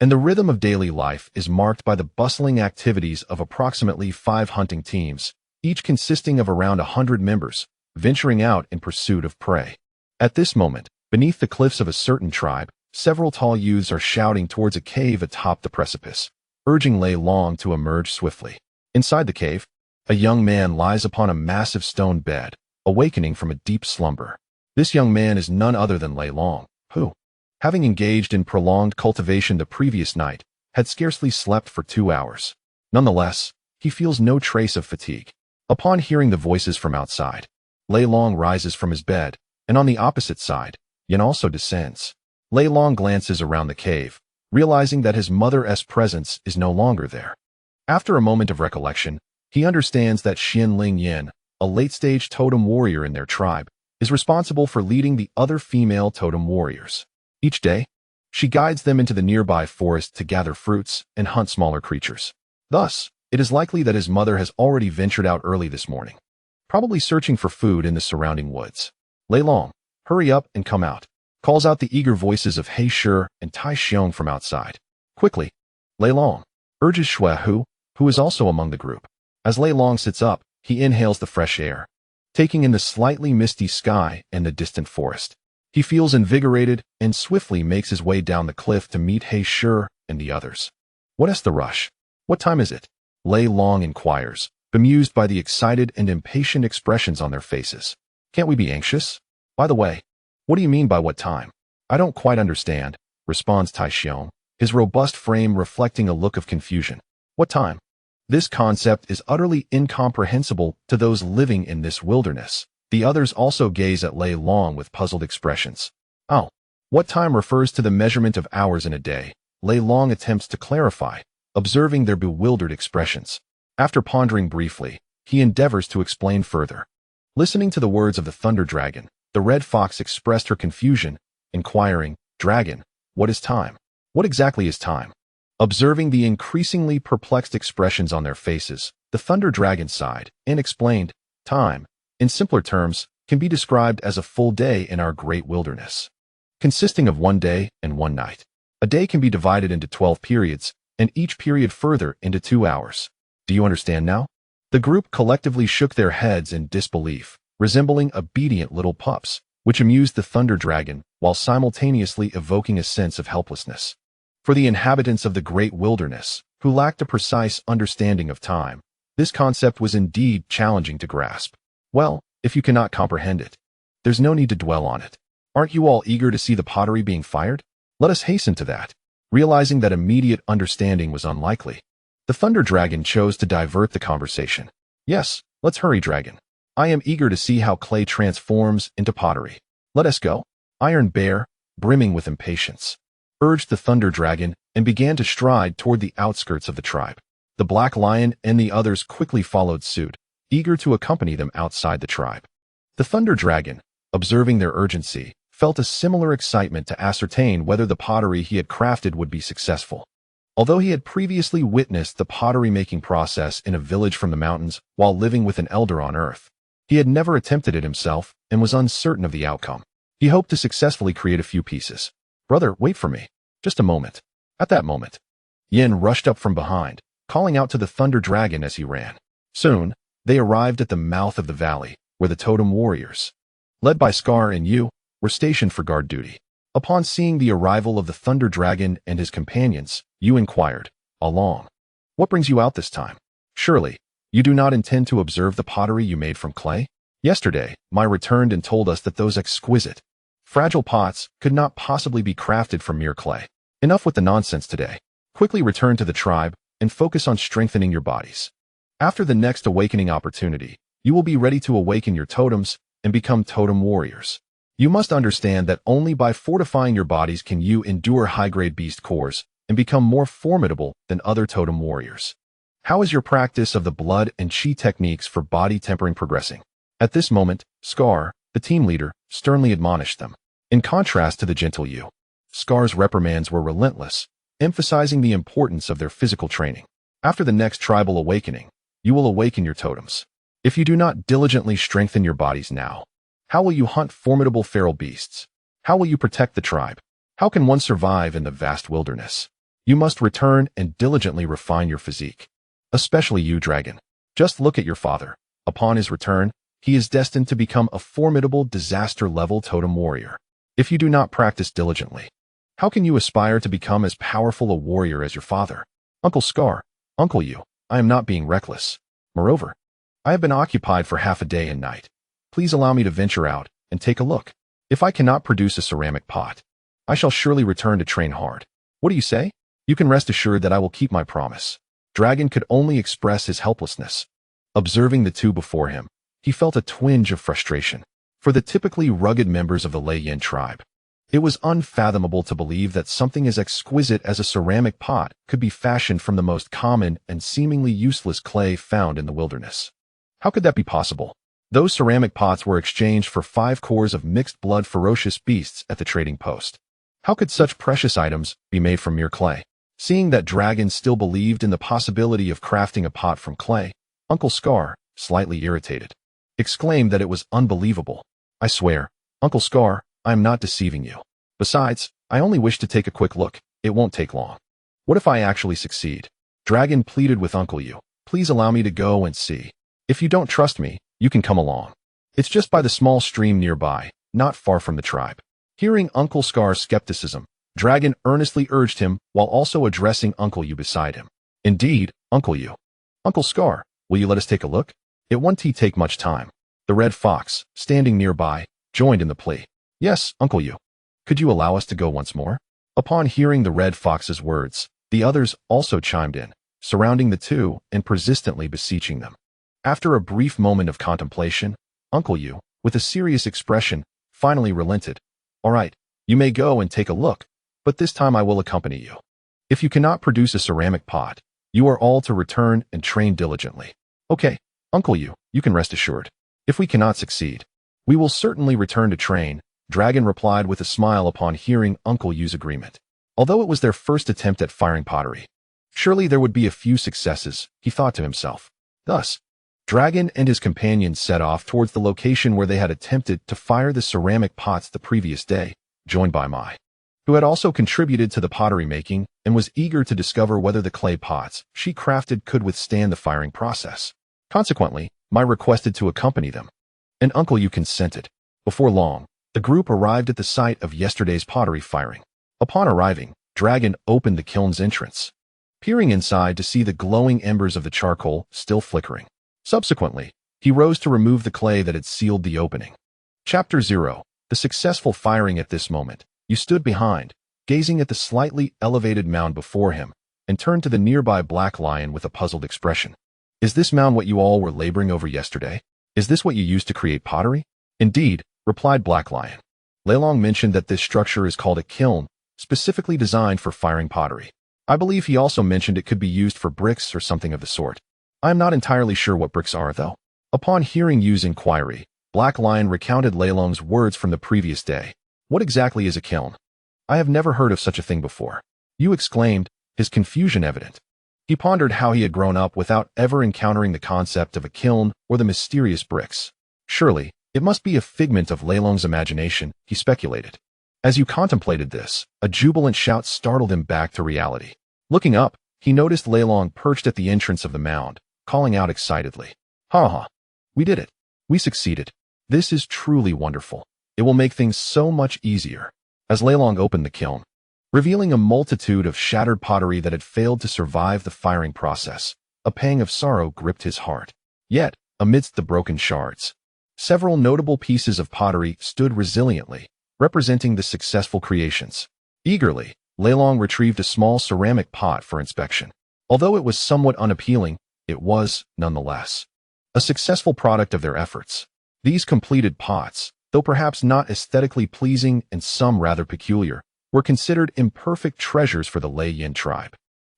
A: and the rhythm of daily life is marked by the bustling activities of approximately 5 hunting teams, each consisting of around 100 members, venturing out in pursuit of prey. At this moment, beneath the cliffs of a certain tribe, several tall youths are shouting towards a cave atop the precipice, urging Lei Long to emerge swiftly. Inside the cave, a young man lies upon a massive stone bed, awakening from a deep slumber. This young man is none other than Lei Long, who, having engaged in prolonged cultivation the previous night, had scarcely slept for 2 hours. Nonetheless, he feels no trace of fatigue. Upon hearing the voices from outside, Lei Long rises from his bed, and on the opposite side, Yin also descends. Lei Long glances around the cave, realizing that his mother's presence is no longer there. After a moment of recollection, he understands that Xianling Yin, a late-stage totem warrior in their tribe, is responsible for leading the other female totem warriors. Each day, she guides them into the nearby forest to gather fruits and hunt smaller creatures. Thus, it is likely that his mother has already ventured out early this morning, probably searching for food in the surrounding woods. Lei Long, hurry up and come out, calls out the eager voices of He Shi and Tai Xiong from outside. Quickly, Lei Long, urges Shui Hu, who is also among the group. As Lei Long sits up, he inhales the fresh air, taking in the slightly misty sky and the distant forest. He feels invigorated and swiftly makes his way down the cliff to meet He Shi and the others. What is the rush? What time is it? Lei Long inquires, bemused by the excited and impatient expressions on their faces. Can't we be anxious? By the way, what do you mean by what time? I don't quite understand, responds Tai Xiong, his robust frame reflecting a look of confusion. What time? This concept is utterly incomprehensible to those living in this wilderness. The others also gaze at Lei Long with puzzled expressions. Oh, what time refers to the measurement of hours in a day? Lei Long attempts to clarify, observing their bewildered expressions. After pondering briefly, he endeavors to explain further. Listening to the words of the Thunder Dragon, the Red Fox expressed her confusion, inquiring, Dragon, what is time? What exactly is time? Observing the increasingly perplexed expressions on their faces, the Thunder Dragon sighed and explained, Time, in simpler terms, can be described as a full day in our great wilderness, consisting of 1 day and 1 night. A day can be divided into 12 periods, and each period further into 2 hours. Do you understand now? The group collectively shook their heads in disbelief, resembling obedient little pups, which amused the Thunder Dragon while simultaneously evoking a sense of helplessness. For the inhabitants of the great wilderness, who lacked a precise understanding of time, this concept was indeed challenging to grasp. Well, if you cannot comprehend it, there's no need to dwell on it. Aren't you all eager to see the pottery being fired? Let us hasten to that. Realizing that immediate understanding was unlikely, the Thunder Dragon chose to divert the conversation. Yes, let's hurry, Dragon. I am eager to see how clay transforms into pottery. Let us go. Iron Bear, brimming with impatience, urged the Thunder Dragon and began to stride toward the outskirts of the tribe. The Black Lion and the others quickly followed suit, eager to accompany them outside the tribe. The Thunder Dragon, observing their urgency, felt a similar excitement to ascertain whether the pottery he had crafted would be successful. Although he had previously witnessed the pottery-making process in a village from the mountains while living with an elder on Earth, he had never attempted it himself and was uncertain of the outcome. He hoped to successfully create a few pieces. Brother, wait for me. Just a moment. At that moment, Yin rushed up from behind, calling out to the Thunder Dragon as he ran. Soon, they arrived at the mouth of the valley, where the totem warriors, led by Scar and Yu, were stationed for guard duty. Upon seeing the arrival of the Thunder Dragon and his companions, Yu inquired, Along, what brings you out this time? Surely, you do not intend to observe the pottery you made from clay? Yesterday, Mai returned and told us that those exquisite, fragile pots could not possibly be crafted from mere clay. Enough with the nonsense today. Quickly return to the tribe and focus on strengthening your bodies. After the next awakening opportunity, you will be ready to awaken your totems and become totem warriors. You must understand that only by fortifying your bodies can you endure high-grade beast cores and become more formidable than other totem warriors. How is your practice of the blood and chi techniques for body tempering progressing? At this moment, Scar, the team leader, sternly admonished them. In contrast to the gentle you, Scar's reprimands were relentless, emphasizing the importance of their physical training. After the next tribal awakening, you will awaken your totems. If you do not diligently strengthen your bodies now, how will you hunt formidable feral beasts? How will you protect the tribe? How can one survive in the vast wilderness? You must return and diligently refine your physique. Especially you, dragon. Just look at your father. Upon his return, he is destined to become a formidable disaster-level totem warrior. If you do not practice diligently, how can you aspire to become as powerful a warrior as your father? Uncle Scar, Uncle you, I am not being reckless. Moreover, I have been occupied for half a day and night. Please allow me to venture out and take a look. If I cannot produce a ceramic pot, I shall surely return to train hard. What do you say? You can rest assured that I will keep my promise. Dragon could only express his helplessness. Observing the two before him, he felt a twinge of frustration. For the typically rugged members of the Lei Yin tribe, it was unfathomable to believe that something as exquisite as a ceramic pot could be fashioned from the most common and seemingly useless clay found in the wilderness. How could that be possible? Those ceramic pots were exchanged for 5 cores of mixed-blood ferocious beasts at the trading post. How could such precious items be made from mere clay? Seeing that Dragon still believed in the possibility of crafting a pot from clay, Uncle Scar, slightly irritated, exclaimed that it was unbelievable. I swear, Uncle Scar, I am not deceiving you. Besides, I only wish to take a quick look. It won't take long. What if I actually succeed? Dragon pleaded with Uncle You. Please allow me to go and see. If you don't trust me, you can come along. It's just by the small stream nearby, not far from the tribe. Hearing Uncle Scar's skepticism, Dragon earnestly urged him while also addressing Uncle You beside him. Indeed, Uncle You. Uncle Scar, will you let us take a look? It won't take much time. The red fox, standing nearby, joined in the plea. Yes, Uncle You. Could you allow us to go once more? Upon hearing the red fox's words, the others also chimed in, surrounding the two and persistently beseeching them. After a brief moment of contemplation, Uncle You, with a serious expression, finally relented. All right, you may go and take a look, but this time I will accompany you. If you cannot produce a ceramic pot, you are all to return and train diligently. Okay, Uncle You, you can rest assured. If we cannot succeed, we will certainly return to train, Dragon replied with a smile upon hearing Uncle You's agreement. Although it was their first attempt at firing pottery, surely there would be a few successes, he thought to himself. Thus, Dragon and his companions set off towards the location where they had attempted to fire the ceramic pots the previous day, joined by Mai, who had also contributed to the pottery making and was eager to discover whether the clay pots she crafted could withstand the firing process. Consequently, Mai requested to accompany them, and Uncle You consented. Before long, the group arrived at the site of yesterday's pottery firing. Upon arriving, Dragon opened the kiln's entrance, peering inside to see the glowing embers of the charcoal still flickering. Subsequently, he rose to remove the clay that had sealed the opening. Chapter 0. The successful firing. At this moment, you stood behind, gazing at the slightly elevated mound before him, and turned to the nearby black lion with a puzzled expression. Is this mound what you all were laboring over yesterday? Is this what you used to create pottery? Indeed, replied Black Lion. Leilong mentioned that this structure is called a kiln, specifically designed for firing pottery. I believe he also mentioned it could be used for bricks or something of the sort. I am not entirely sure what bricks are, though. Upon hearing Yu's inquiry, Black Lion recounted Leilong's words from the previous day. What exactly is a kiln? I have never heard of such a thing before. Yu exclaimed, his confusion evident. He pondered how he had grown up without ever encountering the concept of a kiln or the mysterious bricks. Surely, it must be a figment of Leilong's imagination, he speculated. As Yu contemplated this, a jubilant shout startled him back to reality. Looking up, he noticed Leilong perched at the entrance of the mound, calling out excitedly. Ha ha! We did it! We succeeded! This is truly wonderful. It will make things so much easier. As Leilong opened the kiln, revealing a multitude of shattered pottery that had failed to survive the firing process, a pang of sorrow gripped his heart. Yet, amidst the broken shards, several notable pieces of pottery stood resiliently, representing the successful creations. Eagerly, Leilong retrieved a small ceramic pot for inspection. Although it was somewhat unappealing, it was, nonetheless, a successful product of their efforts. These completed pots, though perhaps not aesthetically pleasing and some rather peculiar, were considered imperfect treasures for the Lei Yin tribe,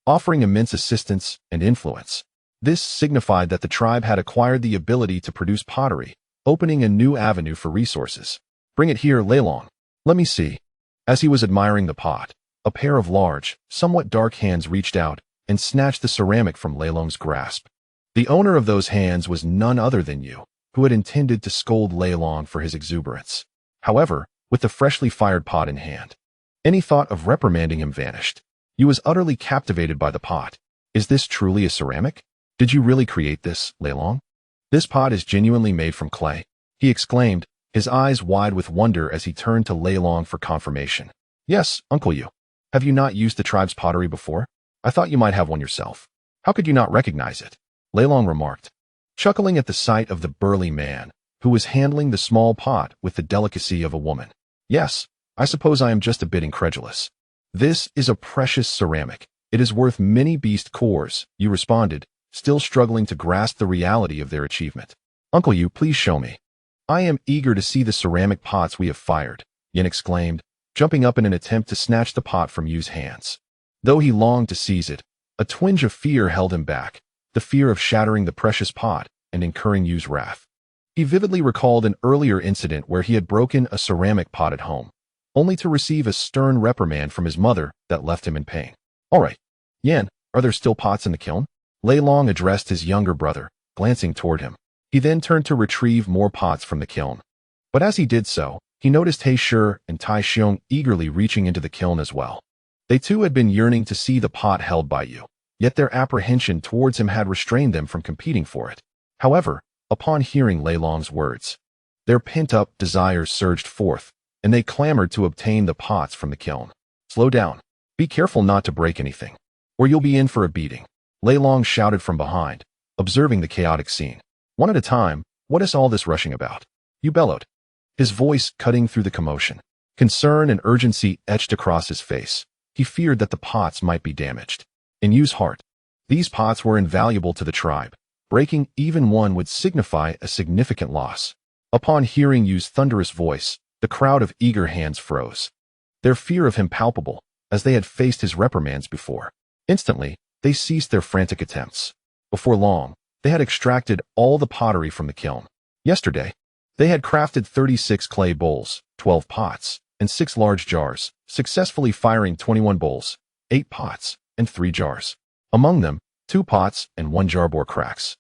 A: offering immense assistance and influence. This signified that the tribe had acquired the ability to produce pottery, opening a new avenue for resources. Bring it here, Lei Long. Let me see. As he was admiring the pot, a pair of large, somewhat dark hands reached out and snatched the ceramic from Lei Long's grasp. The owner of those hands was none other than Yu, who had intended to scold Lei Long for his exuberance. However, with the freshly fired pot in hand, any thought of reprimanding him vanished. Yu was utterly captivated by the pot. Is this truly a ceramic? Did you really create this, Lei Long? This pot is genuinely made from clay, he exclaimed, his eyes wide with wonder as he turned to Lei Long for confirmation. Yes, Uncle Yu. Have you not used the tribe's pottery before? I thought you might have one yourself. How could you not recognize it? Lei Long remarked, chuckling at the sight of the burly man, who was handling the small pot with the delicacy of a woman. Yes, I suppose I am just a bit incredulous. This is a precious ceramic. It is worth many beast cores, Yu responded, still struggling to grasp the reality of their achievement. Uncle Yu, please show me. I am eager to see the ceramic pots we have fired, Yin exclaimed, jumping up in an attempt to snatch the pot from Yu's hands. Though he longed to seize it, a twinge of fear held him back, the fear of shattering the precious pot and incurring Yu's wrath. He vividly recalled an earlier incident where he had broken a ceramic pot at home, only to receive a stern reprimand from his mother that left him in pain. All right, Yan, are there still pots in the kiln? Lei Long addressed his younger brother, glancing toward him. He then turned to retrieve more pots from the kiln. But as he did so, he noticed He Shi and Tai Xiong eagerly reaching into the kiln as well. They too had been yearning to see the pot held by Yu, yet their apprehension towards him had restrained them from competing for it. However, upon hearing Lei Long's words, their pent-up desires surged forth, and they clamored to obtain the pots from the kiln. Slow down. Be careful not to break anything, or you'll be in for a beating, Lei Long shouted from behind, observing the chaotic scene. One at a time, what is all this rushing about? Yu bellowed, his voice cutting through the commotion. Concern and urgency etched across his face. He feared that the pots might be damaged. In Yu's heart, these pots were invaluable to the tribe. Breaking even one would signify a significant loss. Upon hearing Yu's thunderous voice, the crowd of eager hands froze, their fear of him palpable, as they had faced his reprimands before. Instantly, they ceased their frantic attempts. Before long, they had extracted all the pottery from the kiln. Yesterday, they had crafted 36 clay bowls, 12 pots, and 6 large jars, successfully firing 21 bowls, 8 pots, and 3 jars. Among them, 2 pots and 1 jar bore cracks.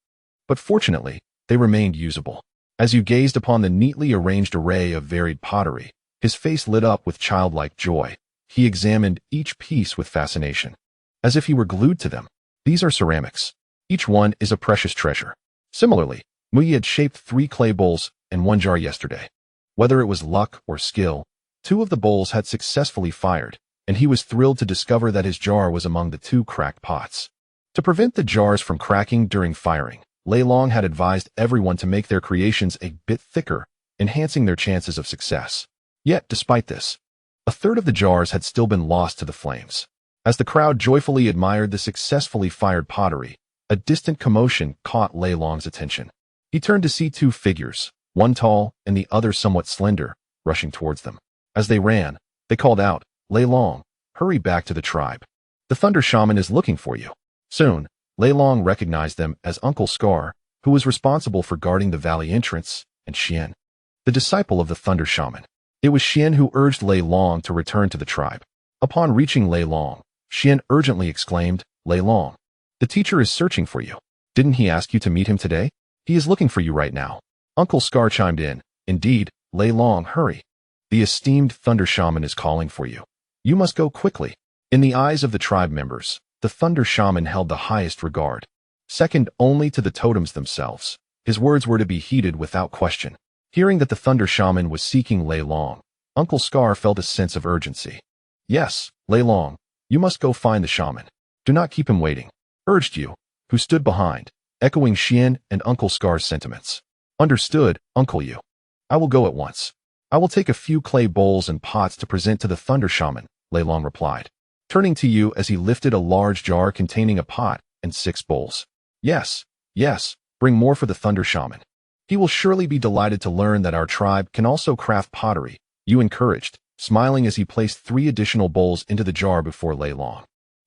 A: But fortunately, they remained usable. As you gazed upon the neatly arranged array of varied pottery, his face lit up with childlike joy. He examined each piece with fascination, as if he were glued to them. These are ceramics. Each one is a precious treasure. Similarly, Muyi had shaped 3 clay bowls and 1 jar yesterday. Whether it was luck or skill, 2 of the bowls had successfully fired, and he was thrilled to discover that his jar was among the 2 cracked pots. To prevent the jars from cracking during firing, Lei Long had advised everyone to make their creations a bit thicker, enhancing their chances of success. Yet, despite this, a third of the jars had still been lost to the flames. As the crowd joyfully admired the successfully fired pottery, a distant commotion caught Lei Long's attention. He turned to see 2 figures, one tall and the other somewhat slender, rushing towards them. As they ran, they called out, Lei Long, hurry back to the tribe. The Thunder Shaman is looking for you. Soon, Lei Long recognized them as Uncle Scar, who was responsible for guarding the valley entrance, and Xian, the disciple of the Thunder Shaman. It was Xian who urged Lei Long to return to the tribe. Upon reaching Lei Long, Xian urgently exclaimed, Lei Long, the teacher is searching for you. Didn't he ask you to meet him today? He is looking for you right now. Uncle Scar chimed in. Indeed, Lei Long, hurry. The esteemed Thunder Shaman is calling for you. You must go quickly. In the eyes of the tribe members, the Thunder Shaman held the highest regard, second only to the totems themselves. His words were to be heeded without question. Hearing that the Thunder Shaman was seeking Lei Long, Uncle Scar felt a sense of urgency. Yes, Lei Long, you must go find the shaman. Do not keep him waiting, urged Yu, who stood behind, echoing Xian and Uncle Scar's sentiments. Understood, Uncle Yu. I will go at once. I will take a few clay bowls and pots to present to the Thunder Shaman, Lei Long replied, turning to Yu as he lifted a large jar containing a pot and 6 bowls. Yes, bring more for the Thunder Shaman. He will surely be delighted to learn that our tribe can also craft pottery, Yu encouraged, smiling as he placed 3 additional bowls into the jar before Lei Long.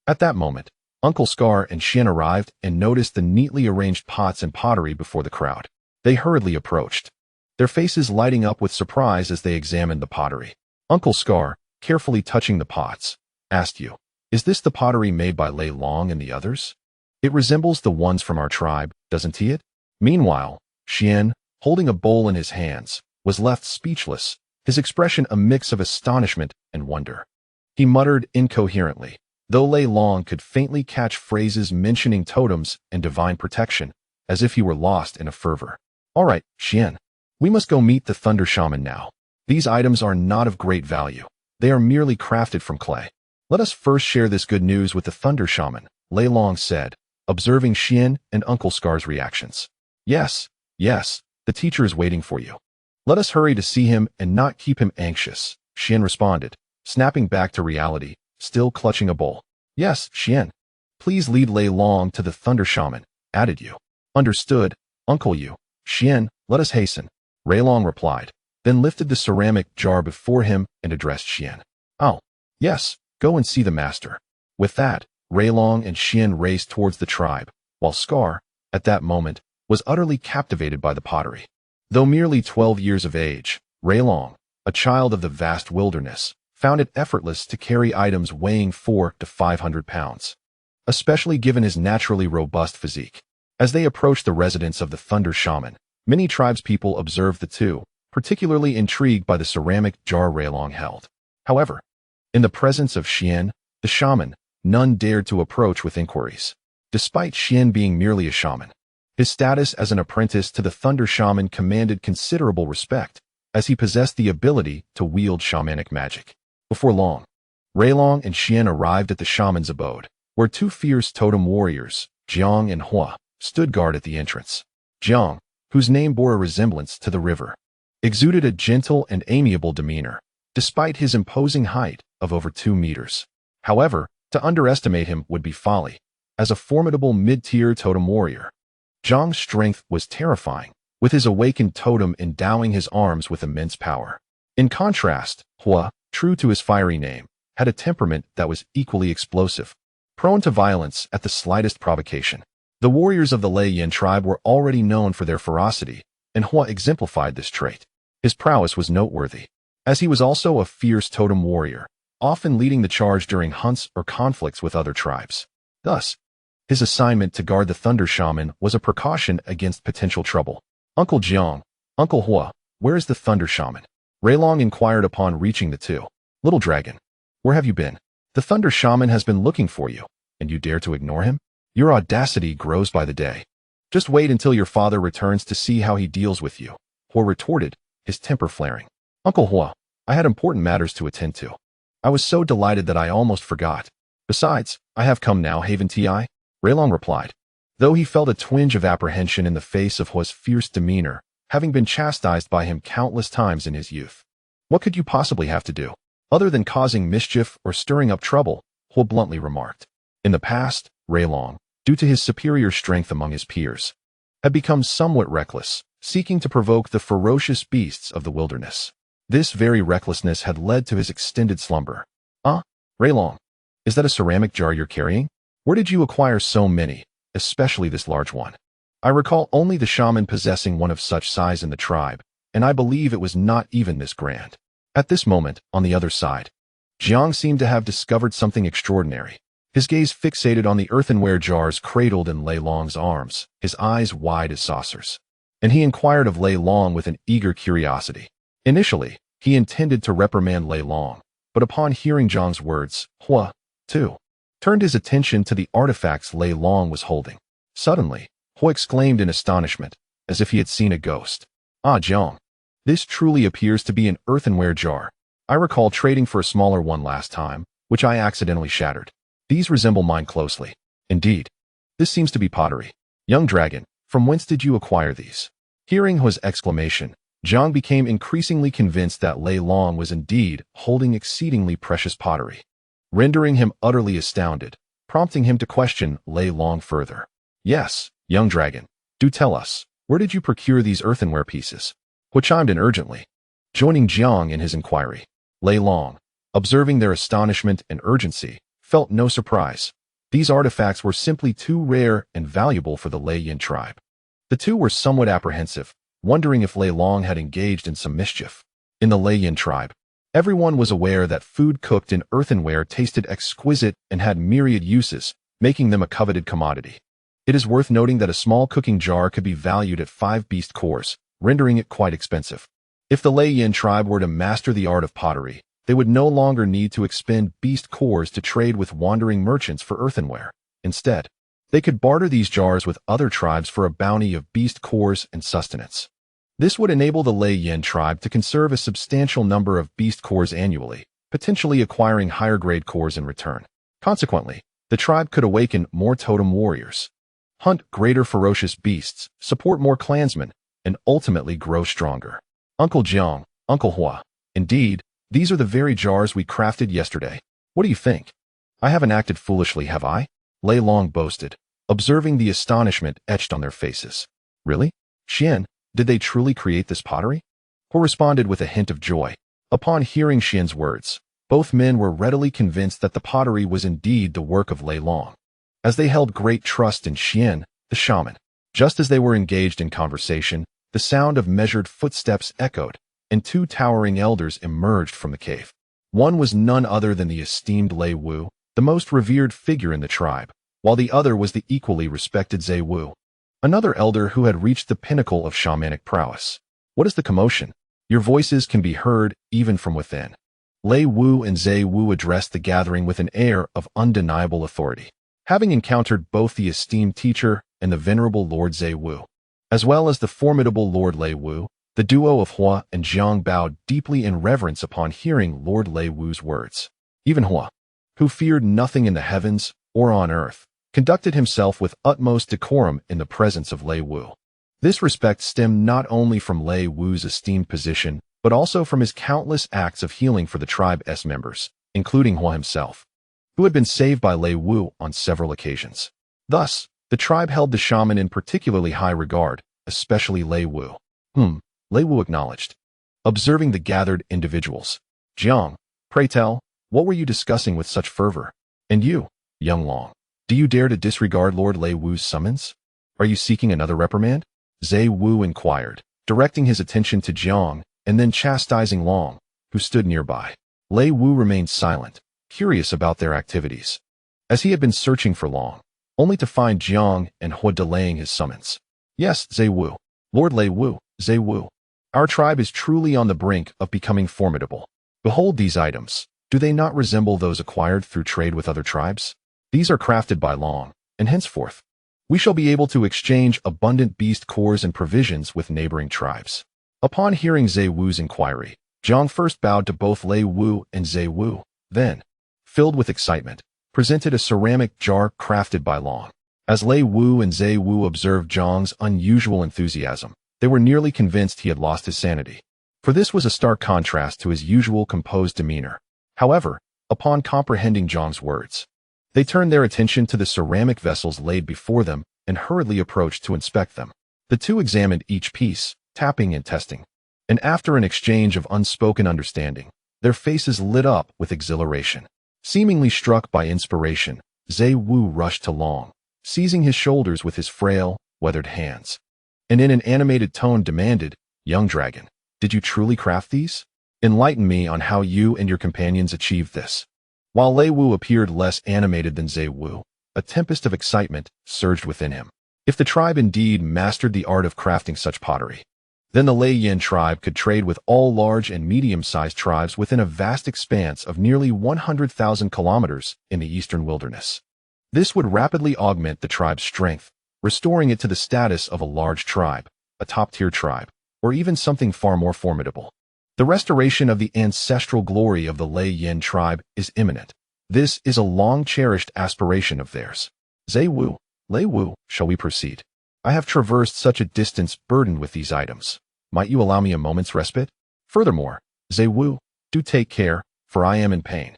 A: At that moment, Uncle Scar and Xian arrived and noticed the neatly arranged pots and pottery before the crowd. They hurriedly approached, their faces lighting up with surprise as they examined the pottery. Uncle Scar, carefully touching the pots, asked Yu, "Is this the pottery made by Lei Long and the others? It resembles the ones from our tribe, doesn't it?" Meanwhile, Xian, holding a bowl in his hands, was left speechless, his expression a mix of astonishment and wonder. He muttered incoherently, though Lei Long could faintly catch phrases mentioning totems and divine protection, as if he were lost in a fervor. "All right, Xian. We must go meet the Thunder Shaman now. These items are not of great value. They are merely crafted from clay. Let us first share this good news with the Thunder Shaman," Lei Long said, observing Xian and Uncle Scar's reactions. Yes, the teacher is waiting for you. Let us hurry to see him and not keep him anxious," Xian responded, snapping back to reality, still clutching a bowl. "Yes, Xian. Please lead Lei Long to the Thunder Shaman," added Yu. "Understood, Uncle Yu. Xian, let us hasten," Lei Long replied, then lifted the ceramic jar before him and addressed Xian. "Oh, yes, go and see the master." With that, Lei Long and Xian raced towards the tribe, while Scar, at that moment, was utterly captivated by the pottery. Though merely 12 years of age, Lei Long, a child of the vast wilderness, found it effortless to carry items weighing 400 to 500 pounds, especially given his naturally robust physique. As they approached the residence of the Thunder Shaman, many tribespeople observed the two, particularly intrigued by the ceramic jar Lei Long held. However, in the presence of Xian, the shaman, none dared to approach with inquiries. Despite Xian being merely a shaman, his status as an apprentice to the Thunder Shaman commanded considerable respect, as he possessed the ability to wield shamanic magic. Before long, Lei Long and Xian arrived at the shaman's abode, where 2 fierce totem warriors, Jiang and Hua, stood guard at the entrance. Jiang, whose name bore a resemblance to the river, exuded a gentle and amiable demeanor, despite his imposing height of over 2 meters. However, to underestimate him would be folly, as a formidable mid-tier totem warrior. Jiang's strength was terrifying, with his awakened totem endowing his arms with immense power. In contrast, Hua, true to his fiery name, had a temperament that was equally explosive, prone to violence at the slightest provocation. The warriors of the Lei Yin tribe were already known for their ferocity, and Hua exemplified this trait. His prowess was noteworthy, as he was also a fierce totem warrior, often leading the charge during hunts or conflicts with other tribes. Thus, his assignment to guard the Thunder Shaman was a precaution against potential trouble. "Uncle Jiang, Uncle Hua, where is the Thunder Shaman?" Lei Long inquired upon reaching the two. "Little dragon, where have you been? The Thunder Shaman has been looking for you, and you dare to ignore him? Your audacity grows by the day. Just wait until your father returns to see how he deals with you," Hua retorted, his temper flaring. "Uncle Hua, I had important matters to attend to. I was so delighted that I almost forgot. Besides, I have come now, haven't I?" Lei Long replied, though he felt a twinge of apprehension in the face of Hua's fierce demeanor, having been chastised by him countless times in his youth. "What could you possibly have to do, other than causing mischief or stirring up trouble?" Hua bluntly remarked. In the past, Lei Long, due to his superior strength among his peers, had become somewhat reckless, seeking to provoke the ferocious beasts of the wilderness. This very recklessness had led to his extended slumber. Lei Long, is that a ceramic jar you're carrying? Where did you acquire so many, especially this large one? I recall only the shaman possessing one of such size in the tribe, and I believe it was not even this grand." At this moment, on the other side, Jiang seemed to have discovered something extraordinary. His gaze fixated on the earthenware jars cradled in Lei Long's arms, his eyes wide as saucers. And he inquired of Lei Long with an eager curiosity. Initially, he intended to reprimand Lei Long, but upon hearing Jiang's words, Hua, too, turned his attention to the artifacts Lei Long was holding. Suddenly, Hua exclaimed in astonishment, as if he had seen a ghost. "Ah, Jiang, this truly appears to be an earthenware jar. I recall trading for a smaller one last time, which I accidentally shattered. These resemble mine closely. Indeed, this seems to be pottery. Young dragon, from whence did you acquire these?" Hearing Hua's exclamation, Jiang became increasingly convinced that Lei Long was indeed holding exceedingly precious pottery, rendering him utterly astounded, prompting him to question Lei Long further. "Yes, young dragon, do tell us, Where did you procure these earthenware pieces? Hua chimed in urgently, joining Jiang in his inquiry. Lei Long, observing their astonishment and urgency, felt no surprise. These artifacts were simply too rare and valuable for the Lei Yin tribe. The two were somewhat apprehensive, wondering if Lei Long had engaged in some mischief. In the Lei Yin tribe, everyone was aware that food cooked in earthenware tasted exquisite and had myriad uses, making them a coveted commodity. It is worth noting that a small cooking jar could be valued at 5 beast cores, rendering it quite expensive. If the Lei Yin tribe were to master the art of pottery, they would no longer need to expend beast cores to trade with wandering merchants for earthenware. Instead, they could barter these jars with other tribes for a bounty of beast cores and sustenance. This would enable the Lei Yin tribe to conserve a substantial number of beast cores annually, potentially acquiring higher-grade cores in return. Consequently, the tribe could awaken more totem warriors, hunt greater ferocious beasts, support more clansmen, and ultimately grow stronger. Uncle Jiang, Uncle Hua, indeed, these are the very jars we crafted yesterday. What do you think? I haven't acted foolishly, have I? Lei Long boasted, observing the astonishment etched on their faces. Really? Xian, did they truly create this pottery? Hua responded with a hint of joy. Upon hearing Xian's words, both men were readily convinced that the pottery was indeed the work of Lei Long, as they held great trust in Xian, the shaman. Just as they were engaged in conversation, the sound of measured footsteps echoed, and 2 towering elders emerged from the cave. One was none other than the esteemed Lei Wu, the most revered figure in the tribe, while the other was the equally respected Zhe Wu, another elder who had reached the pinnacle of shamanic prowess. What is the commotion? Your voices can be heard even from within. Lei Wu and Zhe Wu addressed the gathering with an air of undeniable authority, having encountered both the esteemed teacher and the venerable Lord Zhe Wu, as well as the formidable Lord Lei Wu. The duo of Hua and Jiang bowed deeply in reverence upon hearing Lord Lei Wu's words. Even Hua, who feared nothing in the heavens or on earth, conducted himself with utmost decorum in the presence of Lei Wu. This respect stemmed not only from Lei Wu's esteemed position, but also from his countless acts of healing for the tribe's members, including Hua himself, who had been saved by Lei Wu on several occasions. Thus, the tribe held the shaman in particularly high regard, especially Lei Wu. Lei Wu acknowledged, observing the gathered individuals. Jiang, pray tell, what were you discussing with such fervor? And you, young Long, do you dare to disregard Lord Lei Wu's summons? Are you seeking another reprimand? Zhe Wu inquired, directing his attention to Jiang and then chastising Long, who stood nearby. Lei Wu remained silent, curious about their activities, as he had been searching for Long, only to find Jiang and Hua delaying his summons. Yes, Zhe Wu. Lord Lei Wu, Zhe Wu. Our tribe is truly on the brink of becoming formidable. Behold these items. Do they not resemble those acquired through trade with other tribes? These are crafted by Long, and henceforth, we shall be able to exchange abundant beast cores and provisions with neighboring tribes. Upon hearing Zhe Wu's inquiry, Jiang first bowed to both Lei Wu and Zhe Wu, then, filled with excitement, presented a ceramic jar crafted by Long. As Lei Wu and Zhe Wu observed Jiang's unusual enthusiasm, they were nearly convinced he had lost his sanity, for this was a stark contrast to his usual composed demeanor. However, upon comprehending Jiang's words, they turned their attention to the ceramic vessels laid before them and hurriedly approached to inspect them. The two examined each piece, tapping and testing, and after an exchange of unspoken understanding, their faces lit up with exhilaration. Seemingly struck by inspiration, Zhe Wu rushed to Long, seizing his shoulders with his frail, weathered hands, and in an animated tone demanded, "Young dragon, did you truly craft these? Enlighten me on how you and your companions achieved this." While Lei Wu appeared less animated than Zhe Wu, a tempest of excitement surged within him. If the tribe indeed mastered the art of crafting such pottery, then the Lei Yin tribe could trade with all large and medium-sized tribes within a vast expanse of nearly 100,000 kilometers in the eastern wilderness. This would rapidly augment the tribe's strength, restoring it to the status of a large tribe, a top-tier tribe, or even something far more formidable. The restoration of the ancestral glory of the Lei Yin tribe is imminent. This is a long-cherished aspiration of theirs. Zhe Wu, Lei Wu, shall we proceed? I have traversed such a distance burdened with these items. Might you allow me a moment's respite? Furthermore, Zhe Wu, do take care, for I am in pain.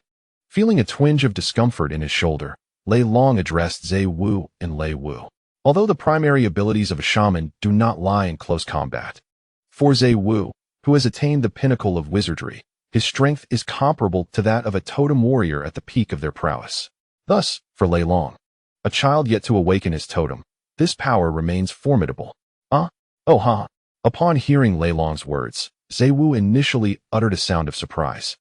A: Feeling a twinge of discomfort in his shoulder, Lei Long addressed Zhe Wu and Lei Wu. although the primary abilities of a shaman do not lie in close combat. For Zhe Wu, who has attained the pinnacle of wizardry, his strength is comparable to that of a totem warrior at the peak of their prowess. Thus, for Lei Long, a child yet to awaken his totem, this power remains formidable. Upon hearing Lei Long's words, Zhe Wu initially uttered a sound of surprise,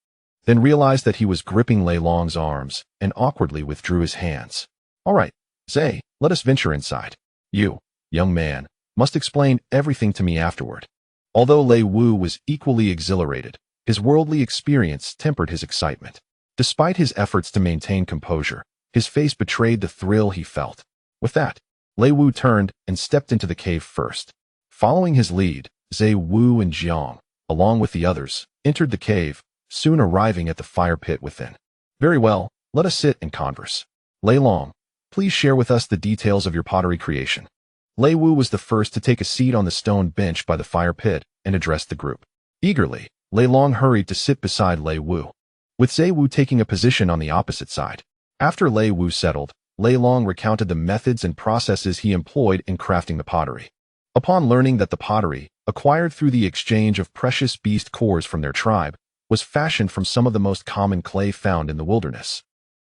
A: then realized that he was gripping Lei Long's arms and awkwardly withdrew his hands. All right, Zhe, let us venture inside. You, young man, must explain everything to me afterward. Although Lei Wu was equally exhilarated, his worldly experience tempered his excitement. Despite his efforts to maintain composure, his face betrayed the thrill he felt. With that, Lei Wu turned and stepped into the cave first. Following his lead, Zhe Wu and Jiang, along with the others, entered the cave, soon arriving at the fire pit within. Very well, let us sit and converse. Lei Long, please share with us the details of your pottery creation. Lei Wu was the first to take a seat on the stone bench by the fire pit and addressed the group. Eagerly, Lei Long hurried to sit beside Lei Wu, with Zhe Wu taking a position on the opposite side. After Lei Wu settled, Lei Long recounted the methods and processes he employed in crafting the pottery. Upon learning that the pottery, acquired through the exchange of precious beast cores from their tribe, was fashioned from some of the most common clay found in the wilderness,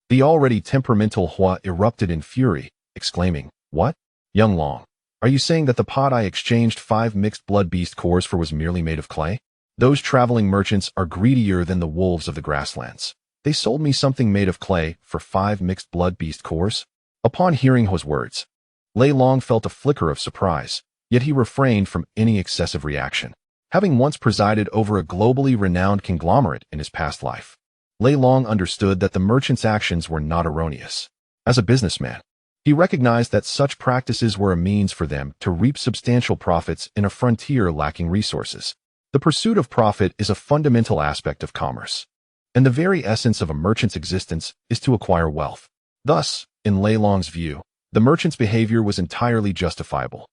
A: the already temperamental Hua erupted in fury, exclaiming, "What? Young Long, are you saying that the pot I exchanged 5 mixed blood beast cores for was merely made of clay? Those traveling merchants are greedier than the wolves of the grasslands. They sold me something made of clay for 5 mixed blood beast cores?" Upon hearing Hua's words, Lei Long felt a flicker of surprise, yet he refrained from any excessive reaction. Having once presided over a globally renowned conglomerate in his past life, Lei Long understood that the merchants' actions were not erroneous. As a businessman, he recognized that such practices were a means for them to reap substantial profits in a frontier lacking resources. The pursuit of profit is a fundamental aspect of commerce, and the very essence of a merchant's existence is to acquire wealth. Thus, in Lei Long's view, the merchant's behavior was entirely justifiable.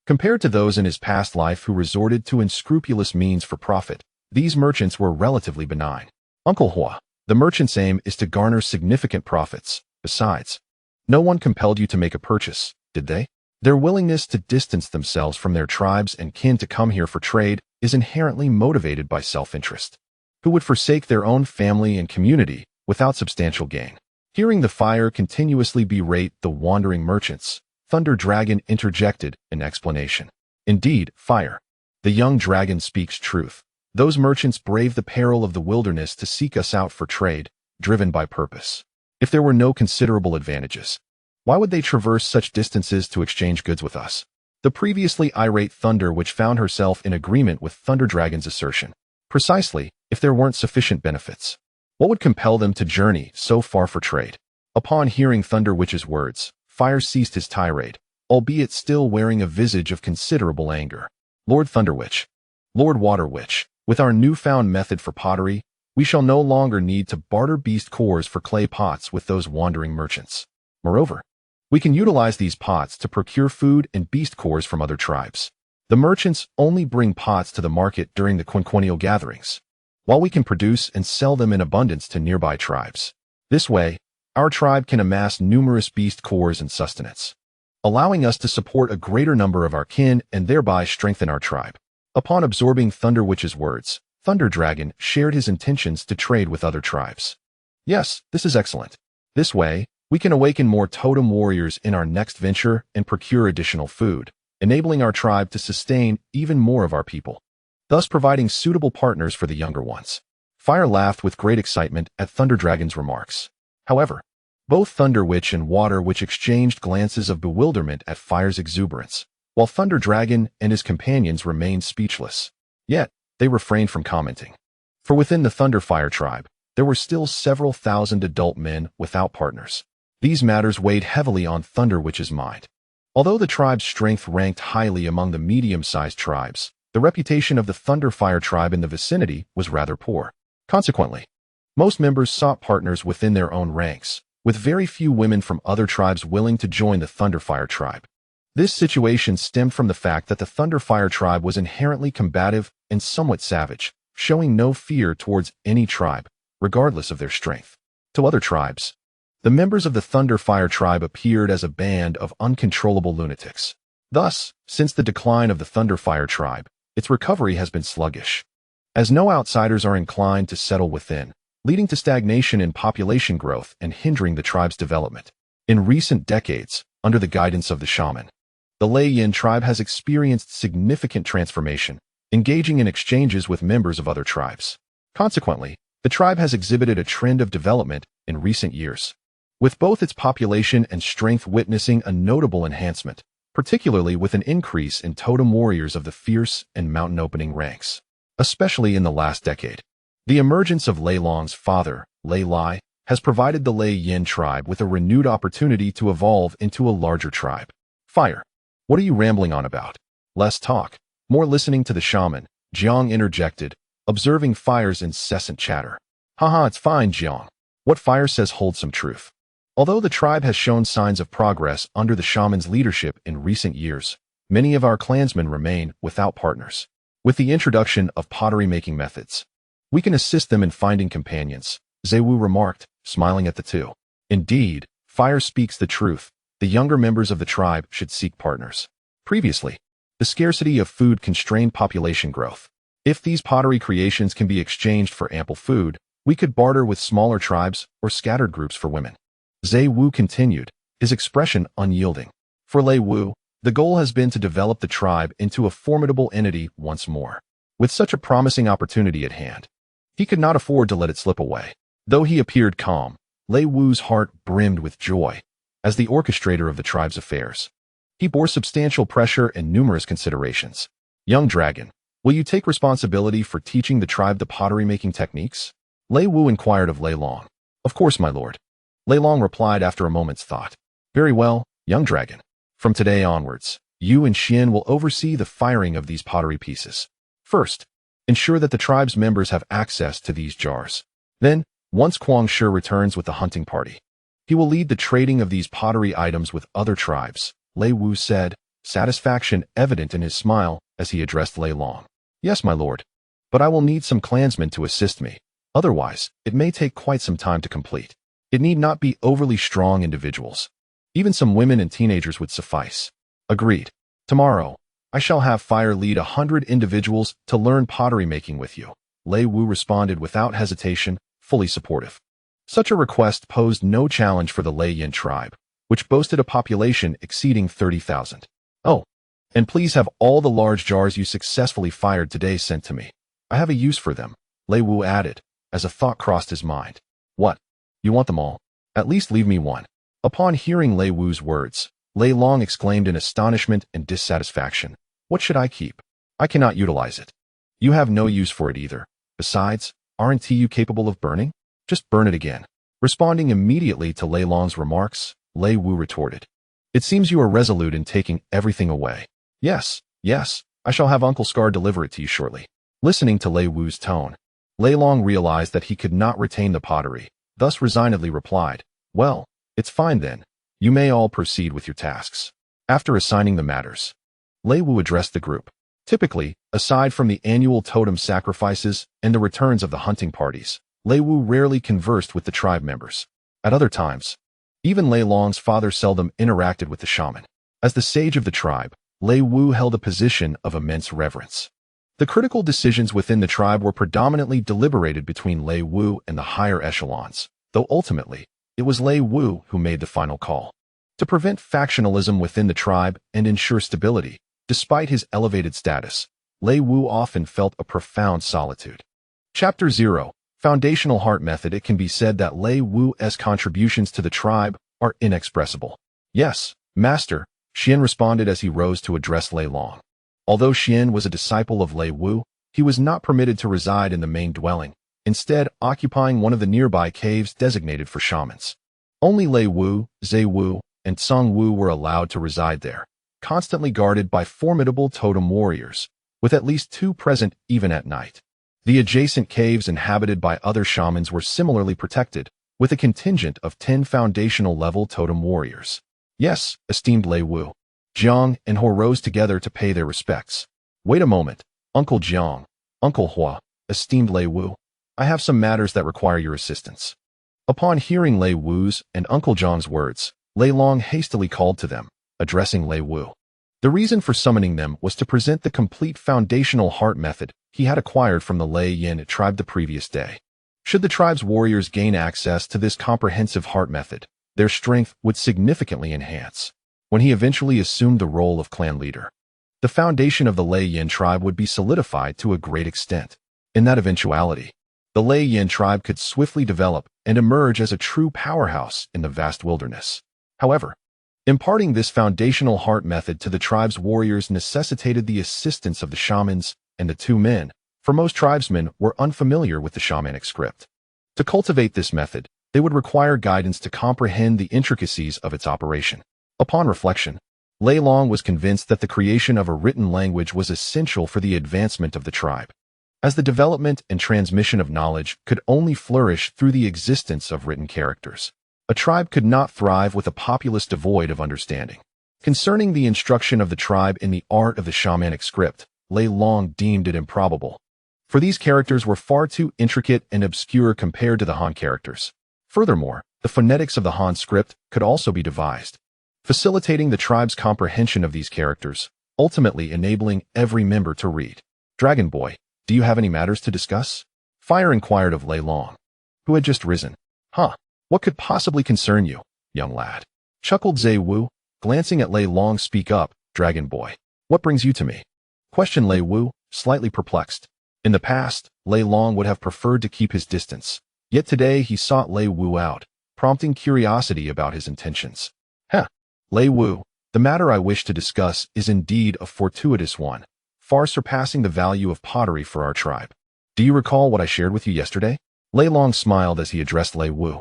A: Compared to those in his past life who resorted to unscrupulous means for profit, these merchants were relatively benign. Uncle Hua, the merchant's aim is to garner significant profits. Besides, no one compelled you to make a purchase, did they? Their willingness to distance themselves from their tribes and kin to come here for trade is inherently motivated by self-interest. Who would forsake their own family and community without substantial gain? Hearing the fire continuously berate the wandering merchants, Thunder Dragon interjected an explanation. Indeed, fire. The young dragon speaks truth. Those merchants brave the peril of the wilderness to seek us out for trade, driven by purpose. If there were no considerable advantages, why would they traverse such distances to exchange goods with us? The previously irate Thunder Witch found herself in agreement with Thunder Dragon's assertion. Precisely, if there weren't sufficient benefits, what would compel them to journey so far for trade? Upon hearing Thunder Witch's words, Fire ceased his tirade, albeit still wearing a visage of considerable anger. Lord Thunder Witch, Lord Water Witch, with our newfound method for pottery, we shall no longer need to barter beast cores for clay pots with those wandering merchants. Moreover, we can utilize these pots to procure food and beast cores from other tribes. The merchants only bring pots to the market during the quinquennial gatherings, while we can produce and sell them in abundance to nearby tribes. This way, our tribe can amass numerous beast cores and sustenance, allowing us to support a greater number of our kin and thereby strengthen our tribe. Upon absorbing Thunder Witch's words, Thunder Dragon shared his intentions to trade with other tribes. Yes, this is excellent. This way, we can awaken more totem warriors in our next venture and procure additional food, enabling our tribe to sustain even more of our people, thus providing suitable partners for the younger ones. Fire laughed with great excitement at Thunder Dragon's remarks. However, both Thunder Witch and Water Witch exchanged glances of bewilderment at Fire's exuberance, while Thunder Dragon and his companions remained speechless. Yet, they refrained from commenting. For within the Thunder Fire tribe, there were still several thousand adult men without partners. These matters weighed heavily on Thunder Witch's mind. Although the tribe's strength ranked highly among the medium-sized tribes, the reputation of the Thunder Fire tribe in the vicinity was rather poor. Consequently, most members sought partners within their own ranks, with very few women from other tribes willing to join the Thunderfire tribe. This situation stemmed from the fact that the Thunderfire tribe was inherently combative and somewhat savage, showing no fear towards any tribe, regardless of their strength. To other tribes, The members of the Thunderfire tribe appeared as a band of uncontrollable lunatics. Thus, since the decline of the Thunderfire tribe, its recovery has been sluggish, as no outsiders are inclined to settle within, leading to stagnation in population growth and hindering the tribe's development. In recent decades, under the guidance of the shaman, the Lei Yin tribe has experienced significant transformation, engaging in exchanges with members of other tribes. Consequently, the tribe has exhibited a trend of development in recent years, with both its population and strength witnessing a notable enhancement, particularly with an increase in totem warriors of the fierce and mountain-opening ranks, especially in the last decade. The emergence of Lei Long's father, Lei Lai, has provided the Lei Yin tribe with a renewed opportunity to evolve into a larger tribe. Fire. What are you rambling on about? Less talk, more listening to the shaman, Jiang interjected, observing Fire's incessant chatter. Haha, it's fine, Jiang. What Fire says holds some truth. Although the tribe has shown signs of progress under the shaman's leadership in recent years, many of our clansmen remain without partners. With the introduction of pottery-making methods, we can assist them in finding companions, Zewu remarked, smiling at the two. Indeed, Fire speaks the truth. The younger members of the tribe should seek partners. Previously, the scarcity of food constrained population growth. If these pottery creations can be exchanged for ample food, we could barter with smaller tribes or scattered groups for women. Zewu continued, his expression unyielding. For Lei Wu, the goal has been to develop the tribe into a formidable entity once more. With such a promising opportunity at hand, he could not afford to let it slip away. Though he appeared calm, Lei Wu's heart brimmed with joy. As the orchestrator of the tribe's affairs, he bore substantial pressure and numerous considerations. Young dragon, will you take responsibility for teaching the tribe the pottery-making techniques? Lei Wu inquired of Lei Long. Of course, my lord. Lei Long replied after a moment's thought. Very well, young dragon. From today onwards, you and Xian will oversee the firing of these pottery pieces. First, ensure that the tribe's members have access to these jars. Then, once Kuang Shi returns with the hunting party, he will lead the trading of these pottery items with other tribes, Lei Wu said, satisfaction evident in his smile as he addressed Lei Long. Yes, my lord. But I will need some clansmen to assist me. Otherwise, it may take quite some time to complete. It need not be overly strong individuals. Even some women and teenagers would suffice. Agreed. Tomorrow, I shall have Fire lead 100 individuals to learn pottery making with you. Lei Wu responded without hesitation, fully supportive. Such a request posed no challenge for the Lei Yin tribe, which boasted a population exceeding 30,000. Oh, and please have all the large jars you successfully fired today sent to me. I have a use for them, Lei Wu added, as a thought crossed his mind. What? You want them all? At least leave me one. Upon hearing Lei Wu's words, Lei Long exclaimed in astonishment and dissatisfaction. What should I keep? I cannot utilize it. You have no use for it either. Besides, aren't you capable of burning? Just burn it again. Responding immediately to Lei Long's remarks, Lei Wu retorted. It seems you are resolute in taking everything away. Yes, I shall have Uncle Scar deliver it to you shortly. Listening to Lei Wu's tone, Lei Long realized that he could not retain the pottery, thus resignedly replied, well, it's fine then. You may all proceed with your tasks. After assigning the matters, Lei Wu addressed the group. Typically, aside from the annual totem sacrifices and the returns of the hunting parties, Lei Wu rarely conversed with the tribe members. At other times, even Lei Long's father seldom interacted with the shaman. As the sage of the tribe, Lei Wu held a position of immense reverence. The critical decisions within the tribe were predominantly deliberated between Lei Wu and the higher echelons, though ultimately, it was Lei Wu who made the final call. To prevent factionalism within the tribe and ensure stability, despite his elevated status, Lei Wu often felt a profound solitude. Chapter 0. Foundational Heart Method. It can be said that Lei Wu's contributions to the tribe are inexpressible. Yes, Master, Xian responded as he rose to address Lei Long. Although Xian was a disciple of Lei Wu, he was not permitted to reside in the main dwelling, instead occupying one of the nearby caves designated for shamans. Only Lei Wu, Zewu, and Tsang Wu were allowed to reside there, constantly guarded by formidable totem warriors, with at least 2 present even at night. The adjacent caves inhabited by other shamans were similarly protected, with a contingent of 10 foundational-level totem warriors. Yes, esteemed Lei Wu. Jiang and He rose together to pay their respects. Wait a moment, Uncle Jiang, Uncle Hua, esteemed Lei Wu. I have some matters that require your assistance. Upon hearing Lei Wu's and Uncle Zhang's words, Lei Long hastily called to them, addressing Lei Wu. The reason for summoning them was to present the complete foundational heart method he had acquired from the Lei Yin tribe the previous day. Should the tribe's warriors gain access to this comprehensive heart method, their strength would significantly enhance. When he eventually assumed the role of clan leader, the foundation of the Lei Yin tribe would be solidified to a great extent. In that eventuality, the Lei Yin tribe could swiftly develop and emerge as a true powerhouse in the vast wilderness. However, imparting this foundational heart method to the tribe's warriors necessitated the assistance of the shamans and the two men, for most tribesmen were unfamiliar with the shamanic script. To cultivate this method, they would require guidance to comprehend the intricacies of its operation. Upon reflection, Lei Long was convinced that the creation of a written language was essential for the advancement of the tribe, as the development and transmission of knowledge could only flourish through the existence of written characters. A tribe could not thrive with a populace devoid of understanding. Concerning the instruction of the tribe in the art of the shamanic script, Lei Long deemed it improbable, for these characters were far too intricate and obscure compared to the Han characters. Furthermore, the phonetics of the Han script could also be devised, facilitating the tribe's comprehension of these characters, ultimately enabling every member to read. Dragon Boy, do you have any matters to discuss? Fire inquired of Lei Long, who had just risen. What could possibly concern you, young lad? Chuckled Zhe Wu, glancing at Lei Long. Speak up, Dragon Boy. What brings you to me? Questioned Lei Wu, slightly perplexed. In the past, Lei Long would have preferred to keep his distance, yet today he sought Lei Wu out, prompting curiosity about his intentions. Lei Wu, the matter I wish to discuss is indeed a fortuitous one, far surpassing the value of pottery for our tribe. Do you recall what I shared with you yesterday? Lei Long smiled as he addressed Lei Wu,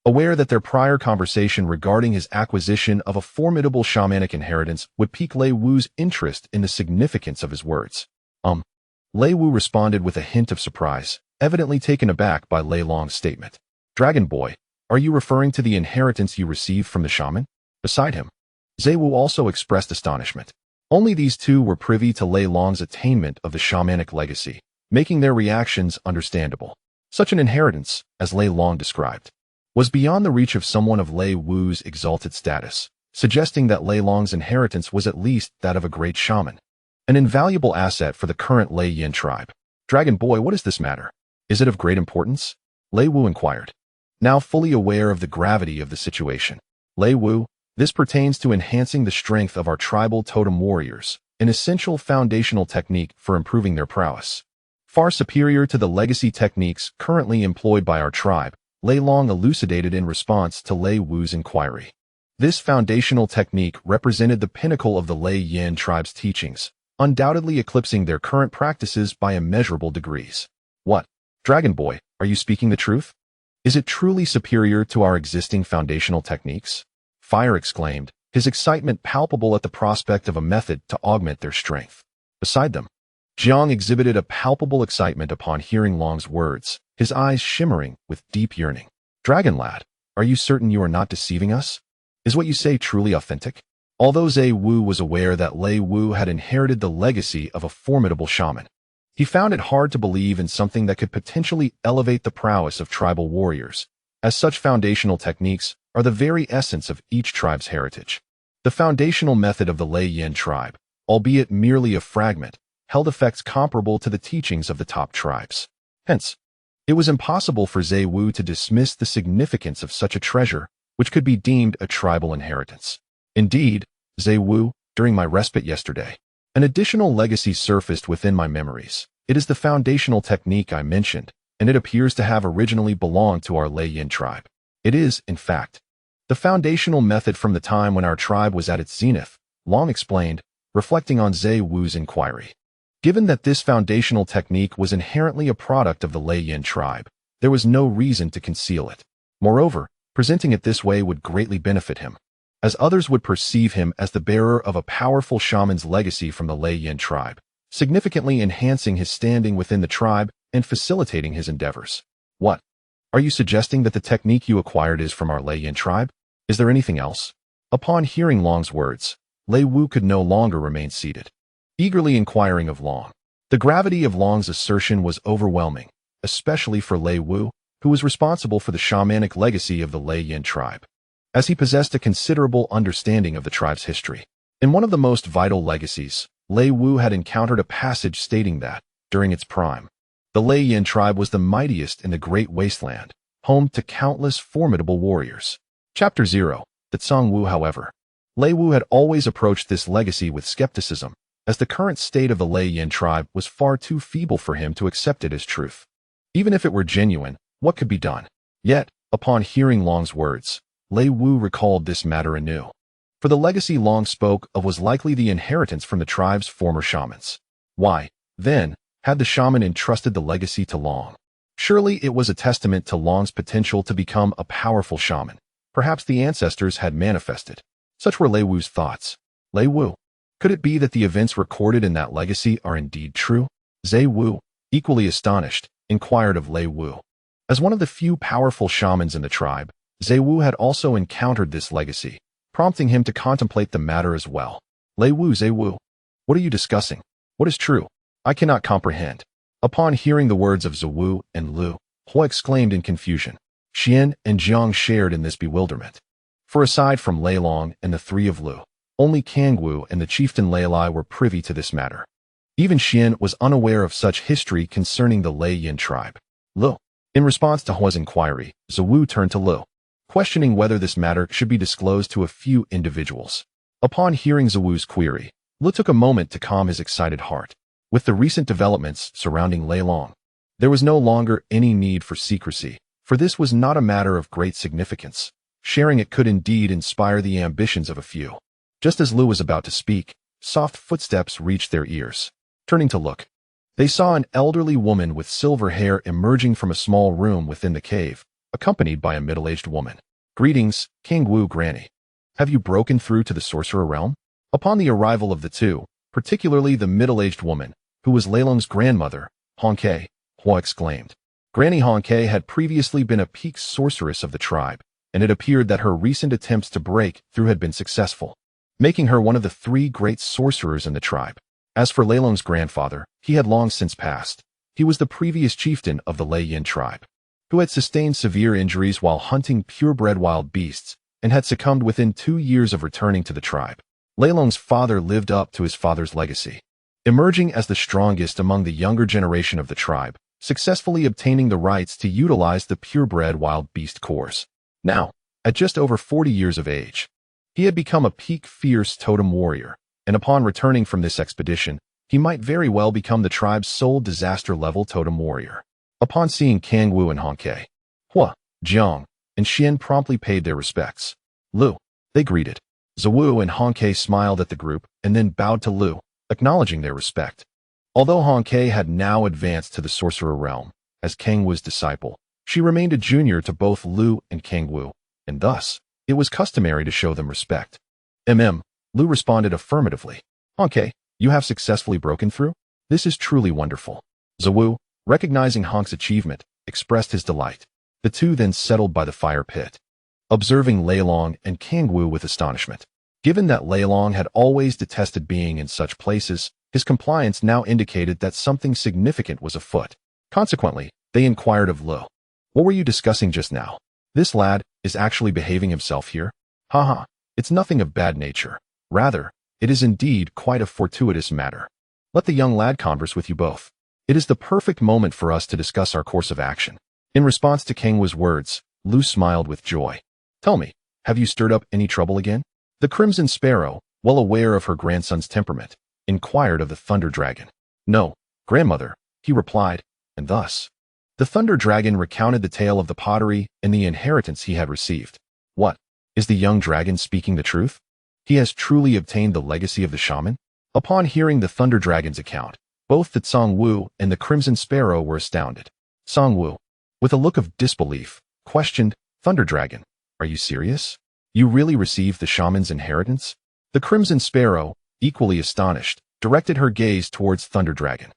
A: aware that their prior conversation regarding his acquisition of a formidable shamanic inheritance would pique Lei Wu's interest in the significance of his words. Lei Wu responded with a hint of surprise, evidently taken aback by Lei Long's statement. Dragon Boy, are you referring to the inheritance you received from the shaman? Beside him, Zhe Wu also expressed astonishment. Only these two were privy to Lei Long's attainment of the shamanic legacy, making their reactions understandable. Such an inheritance, as Lei Long described, was beyond the reach of someone of Lei Wu's exalted status, suggesting that Lei Long's inheritance was at least that of a great shaman, an invaluable asset for the current Lei Yin tribe. Dragon Boy, what is this matter? Is it of great importance? Lei Wu inquired, now fully aware of the gravity of the situation. Lei Wu, this pertains to enhancing the strength of our tribal totem warriors, an essential foundational technique for improving their prowess. Far superior to the legacy techniques currently employed by our tribe, Lei Long elucidated in response to Lei Wu's inquiry. This foundational technique represented the pinnacle of the Lei Yin tribe's teachings, undoubtedly eclipsing their current practices by immeasurable degrees. What? Dragon Boy, are you speaking the truth? Is it truly superior to our existing foundational techniques? Fire exclaimed, his excitement palpable at the prospect of a method to augment their strength. Beside them, Jiang exhibited a palpable excitement upon hearing Long's words, his eyes shimmering with deep yearning. Dragon Lad, are you certain you are not deceiving us? Is what you say truly authentic? Although Zhe Wu was aware that Lei Wu had inherited the legacy of a formidable shaman, he found it hard to believe in something that could potentially elevate the prowess of tribal warriors, as such foundational techniques are the very essence of each tribe's heritage. The foundational method of the Lei Yin tribe, albeit merely a fragment, held effects comparable to the teachings of the top tribes. Hence, it was impossible for Zhe Wu to dismiss the significance of such a treasure, which could be deemed a tribal inheritance. Indeed, Zhe Wu, during my respite yesterday, an additional legacy surfaced within my memories. It is the foundational technique I mentioned, and it appears to have originally belonged to our Lei Yin tribe. It is, in fact, the foundational method from the time when our tribe was at its zenith, Long explained, reflecting on Zhe Wu's inquiry. Given that this foundational technique was inherently a product of the Lei Yin tribe, there was no reason to conceal it. Moreover, presenting it this way would greatly benefit him, as others would perceive him as the bearer of a powerful shaman's legacy from the Lei Yin tribe, significantly enhancing his standing within the tribe and facilitating his endeavors. What? Are you suggesting that the technique you acquired is from our Lei Yin tribe? Is there anything else? Upon hearing Long's words, Lei Wu could no longer remain seated, eagerly inquiring of Long. The gravity of Long's assertion was overwhelming, especially for Lei Wu, who was responsible for the shamanic legacy of the Lei Yin tribe, as he possessed a considerable understanding of the tribe's history. In one of the most vital legacies, Lei Wu had encountered a passage stating that, during its prime, the Lei Yin tribe was the mightiest in the Great Wasteland, home to countless formidable warriors. Chapter 0. The Tsang Wu. However, Lei Wu had always approached this legacy with skepticism, as the current state of the Lei Yin tribe was far too feeble for him to accept it as truth. Even if it were genuine, what could be done? Yet, upon hearing Long's words, Lei Wu recalled this matter anew. For the legacy Long spoke of was likely the inheritance from the tribe's former shamans. Why, then, had the shaman entrusted the legacy to Long? Surely it was a testament to Long's potential to become a powerful shaman. Perhaps the ancestors had manifested. Such were Lei Wu's thoughts. Lei Wu. Could it be that the events recorded in that legacy are indeed true? Zhe Wu, equally astonished, inquired of Lei Wu. As one of the few powerful shamans in the tribe, Zhe Wu had also encountered this legacy, prompting him to contemplate the matter as well. Lei Wu, Zhe Wu. What are you discussing? What is true? I cannot comprehend. Upon hearing the words of Zhe Wu and Lu, Hua exclaimed in confusion. Xian and Jiang shared in this bewilderment. For aside from Lei Long and the three of Lu, only Kangwu and the chieftain Lei Lai were privy to this matter. Even Xian was unaware of such history concerning the Lei Yin tribe. Lu. In response to Hua's inquiry, Zhe Wu turned to Lu, questioning whether this matter should be disclosed to a few individuals. Upon hearing Zhe Wu's query, Lu took a moment to calm his excited heart. With the recent developments surrounding Lei Long, there was no longer any need for secrecy, for this was not a matter of great significance. Sharing it could indeed inspire the ambitions of a few. Just as Lu was about to speak, soft footsteps reached their ears. Turning to look, they saw an elderly woman with silver hair emerging from a small room within the cave, accompanied by a middle-aged woman. Greetings, Kangwu Granny. Have you broken through to the sorcerer realm? Upon the arrival of the two, particularly the middle-aged woman, who was Lei Long's grandmother, Honke, Hua exclaimed. Granny Honke had previously been a peak sorceress of the tribe, and it appeared that her recent attempts to break through had been successful, making her one of the three great sorcerers in the tribe. As for Lei Long's grandfather, he had long since passed. He was the previous chieftain of the Lei Yin tribe, who had sustained severe injuries while hunting purebred wild beasts, and had succumbed within 2 years of returning to the tribe. Lei Long's father lived up to his father's legacy, emerging as the strongest among the younger generation of the tribe, successfully obtaining the rights to utilize the purebred wild beast cores. Now, at just over 40 years of age, he had become a peak fierce totem warrior, and upon returning from this expedition, he might very well become the tribe's sole disaster-level totem warrior. Upon seeing Kangwu and Honke, Hua, Jiang, and Xian promptly paid their respects. Lu, they greeted. Zhe Wu and Honke smiled at the group and then bowed to Lu, acknowledging their respect. Although Honke had now advanced to the sorcerer realm, as Kangwu's disciple, she remained a junior to both Lu and Kangwu, and thus, it was customary to show them respect. Lu responded affirmatively. Honke, you have successfully broken through? This is truly wonderful. Zhe Wu, recognizing Honk's achievement, expressed his delight. The two then settled by the fire pit, observing Lei Long and Kangwu with astonishment. Given that Lei Long had always detested being in such places, his compliance now indicated that something significant was afoot. Consequently, they inquired of Lu. What were you discussing just now? This lad is actually behaving himself here? Haha, it's nothing of bad nature. Rather, it is indeed quite a fortuitous matter. Let the young lad converse with you both. It is the perfect moment for us to discuss our course of action. In response to Kangwu's words, Lu smiled with joy. Tell me, have you stirred up any trouble again? The Crimson Sparrow, well aware of her grandson's temperament, inquired of the Thunder Dragon. No, grandmother, he replied, and thus, the Thunder Dragon recounted the tale of the pottery and the inheritance he had received. What? Is the young dragon speaking the truth? He has truly obtained the legacy of the shaman? Upon hearing the Thunder Dragon's account, both the Tsang Wu and the Crimson Sparrow were astounded. Tsang Wu, with a look of disbelief, questioned, Thunder Dragon, are you serious? You really received the shaman's inheritance? The Crimson Sparrow, equally astonished, directed her gaze towards Thunder Dragon.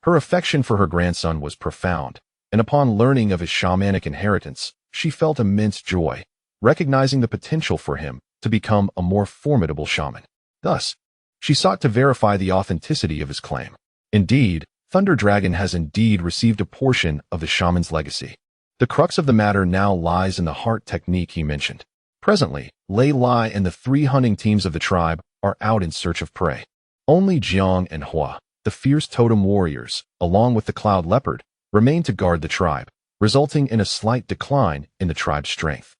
A: Her affection for her grandson was profound, and upon learning of his shamanic inheritance, she felt immense joy, recognizing the potential for him to become a more formidable shaman. Thus, she sought to verify the authenticity of his claim. Indeed, Thunder Dragon has indeed received a portion of the shaman's legacy. The crux of the matter now lies in the heart technique he mentioned. Presently, Lei Lai and the 3 hunting teams of the tribe are out in search of prey. Only Jiang and Hua, the fierce totem warriors, along with the cloud leopard, remain to guard the tribe, resulting in a slight decline in the tribe's strength.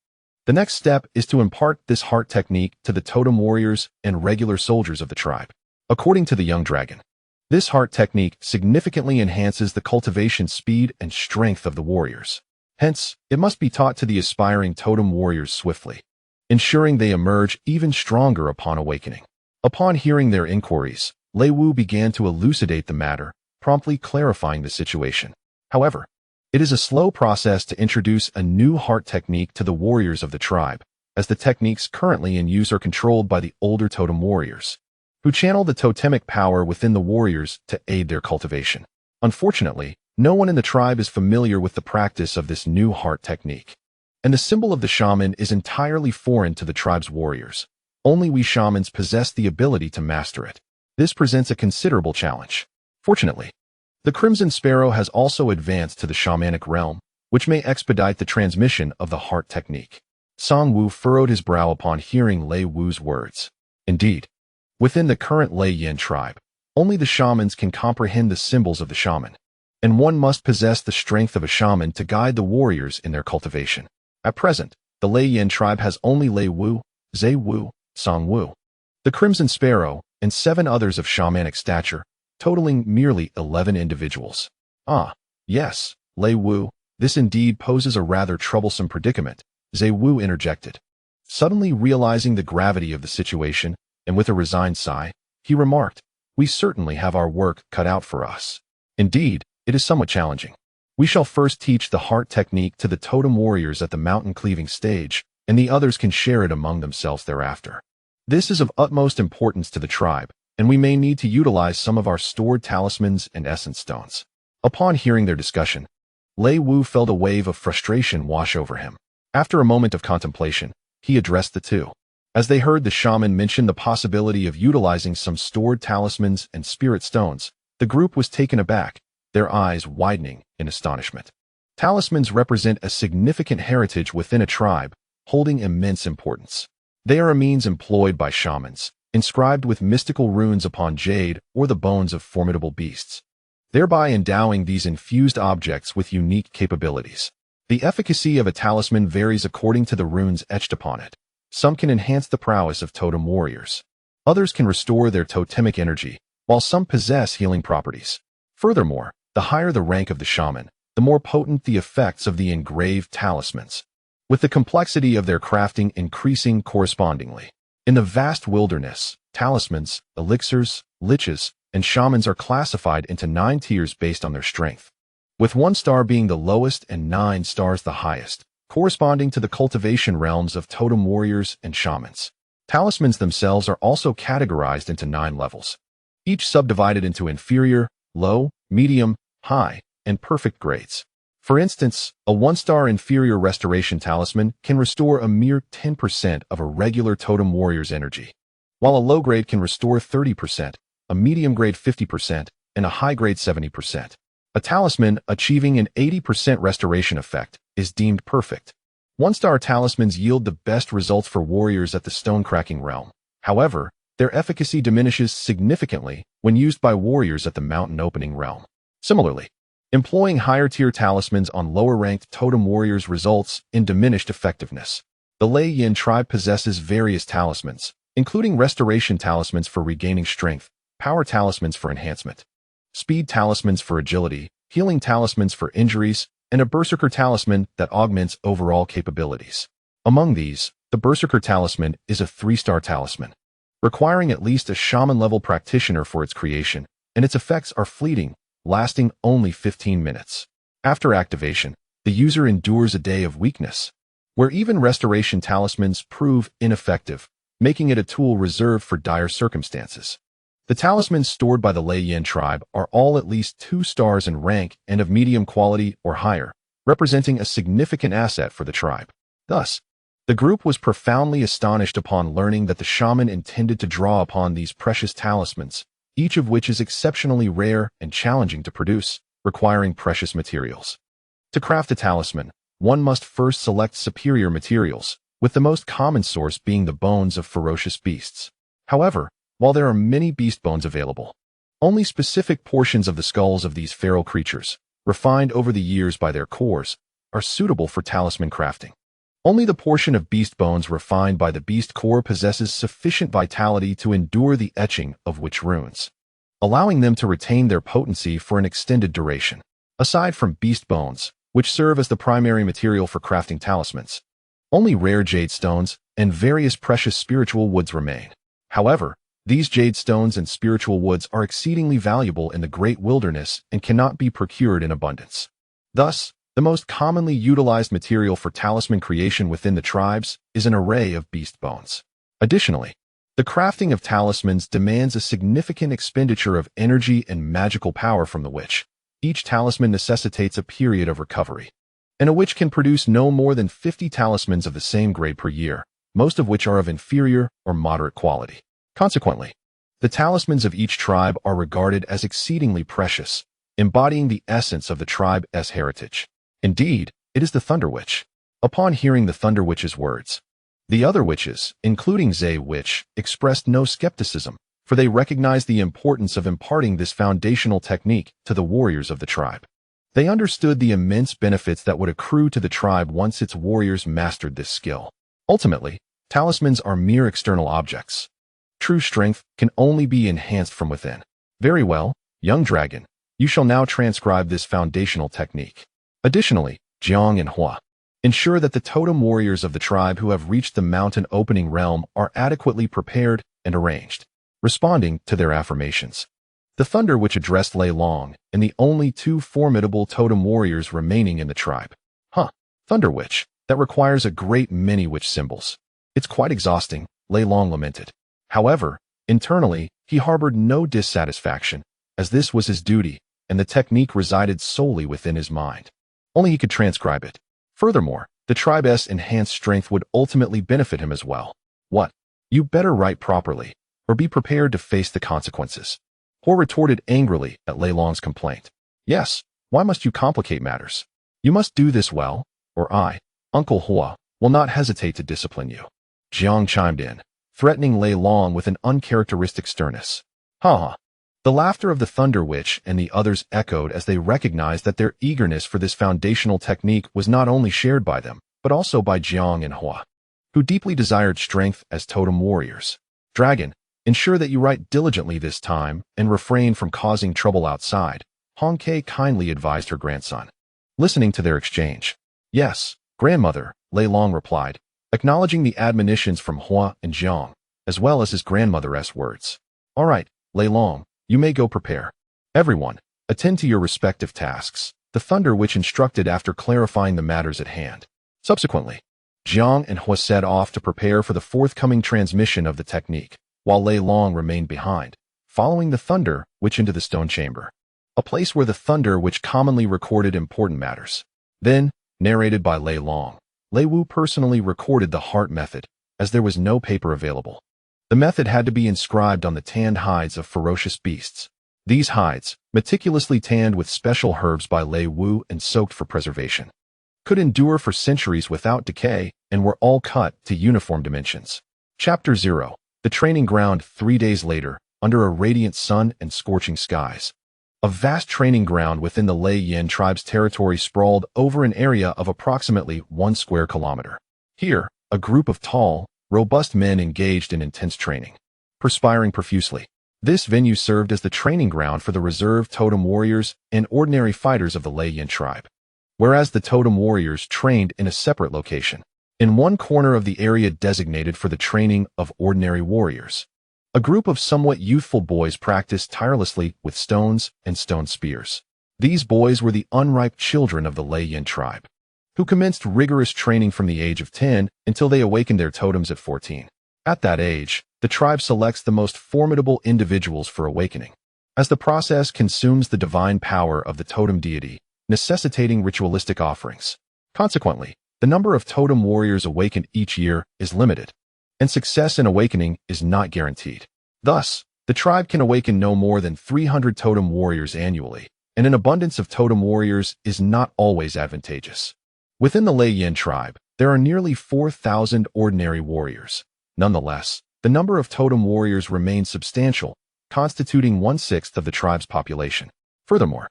A: The next step is to impart this heart technique to the totem warriors and regular soldiers of the tribe. According to the young dragon, this heart technique significantly enhances the cultivation speed and strength of the warriors. Hence, it must be taught to the aspiring totem warriors swiftly, ensuring they emerge even stronger upon awakening. Upon hearing their inquiries, Lei Wu began to elucidate the matter, promptly clarifying the situation. However, it is a slow process to introduce a new heart technique to the warriors of the tribe, as the techniques currently in use are controlled by the older totem warriors, who channel the totemic power within the warriors to aid their cultivation. Unfortunately, no one in the tribe is familiar with the practice of this new heart technique, and the symbol of the shaman is entirely foreign to the tribe's warriors. Only we shamans possess the ability to master it. This presents a considerable challenge. Fortunately, the Crimson Sparrow has also advanced to the shamanic realm, which may expedite the transmission of the heart technique. Song Wu furrowed his brow upon hearing Lei Wu's words. Indeed, within the current Lei Yin tribe, only the shamans can comprehend the symbols of the shaman, and one must possess the strength of a shaman to guide the warriors in their cultivation. At present, the Lei Yin tribe has only Lei Wu, Zhe Wu, Song Wu, the Crimson Sparrow, and 7 others of shamanic stature, totaling merely 11 individuals. Ah, yes, Lei Wu, this indeed poses a rather troublesome predicament, Zhe Wu interjected. Suddenly realizing the gravity of the situation, and with a resigned sigh, he remarked, "We certainly have our work cut out for us. Indeed, it is somewhat challenging. We shall first teach the heart technique to the totem warriors at the mountain cleaving stage, and the others can share it among themselves thereafter. This is of utmost importance to the tribe, and we may need to utilize some of our stored talismans and essence stones." Upon hearing their discussion, Lei Wu felt a wave of frustration wash over him. After a moment of contemplation, he addressed the two. As they heard the shaman mention the possibility of utilizing some stored talismans and spirit stones, the group was taken aback, their eyes widening in astonishment. Talismans represent a significant heritage within a tribe, holding immense importance. They are a means employed by shamans, inscribed with mystical runes upon jade or the bones of formidable beasts, thereby endowing these infused objects with unique capabilities. The efficacy of a talisman varies according to the runes etched upon it. Some can enhance the prowess of totem warriors. Others can restore their totemic energy, while some possess healing properties. Furthermore, the higher the rank of the shaman, the more potent the effects of the engraved talismans, with the complexity of their crafting increasing correspondingly. In the vast wilderness, talismans, elixirs, liches, and shamans are classified into 9 tiers based on their strength, with 1 star being the lowest and 9 stars the highest, corresponding to the cultivation realms of totem warriors and shamans. Talismans themselves are also categorized into 9 levels, each subdivided into inferior, low, medium, high, and perfect grades. For instance, a 1-star inferior restoration talisman can restore a mere 10% of a regular totem warrior's energy, while a low grade can restore 30%, a medium grade 50%, and a high grade 70%. A talisman achieving an 80% restoration effect is deemed perfect. 1-star talismans yield the best results for warriors at the stone-cracking realm. However, their efficacy diminishes significantly when used by warriors at the mountain opening realm. Similarly, employing higher-tier talismans on lower-ranked totem warriors results in diminished effectiveness. The Lei Yin tribe possesses various talismans, including restoration talismans for regaining strength, power talismans for enhancement, speed talismans for agility, healing talismans for injuries, and a berserker talisman that augments overall capabilities. Among these, the berserker talisman is a 3-star talisman, requiring at least a shaman-level practitioner for its creation, and its effects are fleeting, lasting only 15 minutes. After activation, the user endures a day of weakness, where even restoration talismans prove ineffective, making it a tool reserved for dire circumstances. The talismans stored by the Lei Yin tribe are all at least 2 stars in rank and of medium quality or higher, representing a significant asset for the tribe. Thus, the group was profoundly astonished upon learning that the shaman intended to draw upon these precious talismans, each of which is exceptionally rare and challenging to produce, requiring precious materials. To craft a talisman, one must first select superior materials, with the most common source being the bones of ferocious beasts. However, while there are many beast bones available, only specific portions of the skulls of these feral creatures, refined over the years by their cores, are suitable for talisman crafting. Only the portion of beast bones refined by the beast core possesses sufficient vitality to endure the etching of witch runes, allowing them to retain their potency for an extended duration. Aside from beast bones, which serve as the primary material for crafting talismans, only rare jade stones and various precious spiritual woods remain. However, these jade stones and spiritual woods are exceedingly valuable in the great wilderness and cannot be procured in abundance. Thus, the most commonly utilized material for talisman creation within the tribes is an array of beast bones. Additionally, the crafting of talismans demands a significant expenditure of energy and magical power from the witch. Each talisman necessitates a period of recovery, and a witch can produce no more than 50 talismans of the same grade per year, most of which are of inferior or moderate quality. Consequently, the talismans of each tribe are regarded as exceedingly precious, embodying the essence of the tribe's heritage. Indeed, it is the Thunder Witch. Upon hearing the Thunder Witch's words, the other witches, including Zay Witch, expressed no skepticism, for they recognized the importance of imparting this foundational technique to the warriors of the tribe. They understood the immense benefits that would accrue to the tribe once its warriors mastered this skill. Ultimately, talismans are mere external objects. True strength can only be enhanced from within. Very well, young dragon, you shall now transcribe this foundational technique. Additionally, Jiang and Hua, ensure that the totem warriors of the tribe who have reached the mountain opening realm are adequately prepared and arranged. Responding to their affirmations, the Thunder Witch addressed Lei Long and the only two formidable totem warriors remaining in the tribe. Thunder Witch, that requires a great many witch symbols. It's quite exhausting, Lei Long lamented. However, internally, he harbored no dissatisfaction, as this was his duty, and the technique resided solely within his mind. Only he could transcribe it. Furthermore, the tribe's enhanced strength would ultimately benefit him as well. What? You better write properly, or be prepared to face the consequences. Hua retorted angrily at Lei Long's complaint. Yes, why must you complicate matters? You must do this well, or I, Uncle Hua, will not hesitate to discipline you. Jiang chimed in, threatening Lei Long with an uncharacteristic sternness. The laughter of the Thunder Witch and the others echoed as they recognized that their eagerness for this foundational technique was not only shared by them, but also by Jiang and Hua, who deeply desired strength as totem warriors. Dragon, ensure that you write diligently this time and refrain from causing trouble outside, Hong Kei kindly advised her grandson. Listening to their exchange. Yes, grandmother, Lei Long replied, acknowledging the admonitions from Hua and Jiang, as well as his grandmother's words. All right, Lei Long, you may go prepare. Everyone, attend to your respective tasks, the Thunder Witch instructed after clarifying the matters at hand. Subsequently, Jiang and Hua set off to prepare for the forthcoming transmission of the technique, while Lei Long remained behind, following the Thunder Witch into the stone chamber, a place where the Thunder Witch commonly recorded important matters. Then, narrated by Lei Long, Lei Wu personally recorded the heart method, as there was no paper available. The method had to be inscribed on the tanned hides of ferocious beasts. These hides, meticulously tanned with special herbs by Lei Wu and soaked for preservation, could endure for centuries without decay and were all cut to uniform dimensions. Chapter 0. The Training Ground 3 days later, under a radiant sun and scorching skies. A vast training ground within the Lei Yin tribe's territory sprawled over an area of approximately 1 square kilometer. Here, a group of tall, robust men engaged in intense training, perspiring profusely. This venue served as the training ground for the reserve totem warriors and ordinary fighters of the Lei Yin tribe, whereas the totem warriors trained in a separate location, in one corner of the area designated for the training of ordinary warriors. A group of somewhat youthful boys practiced tirelessly with stones and stone spears. These boys were the unripe children of the Lei Yin tribe, who commenced rigorous training from the age of 10 until they awakened their totems at 14. At that age, the tribe selects the most formidable individuals for awakening, as the process consumes the divine power of the totem deity, necessitating ritualistic offerings. Consequently, the number of totem warriors awakened each year is limited, and success in awakening is not guaranteed. Thus, the tribe can awaken no more than 300 totem warriors annually, and an abundance of totem warriors is not always advantageous. Within the Lei Yin tribe, there are nearly 4,000 ordinary warriors. Nonetheless, the number of totem warriors remains substantial, constituting 1/6 of the tribe's population. Furthermore,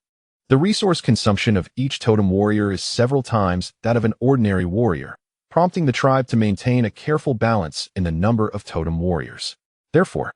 A: the resource consumption of each totem warrior is several times that of an ordinary warrior, prompting the tribe to maintain a careful balance in the number of totem warriors. Therefore,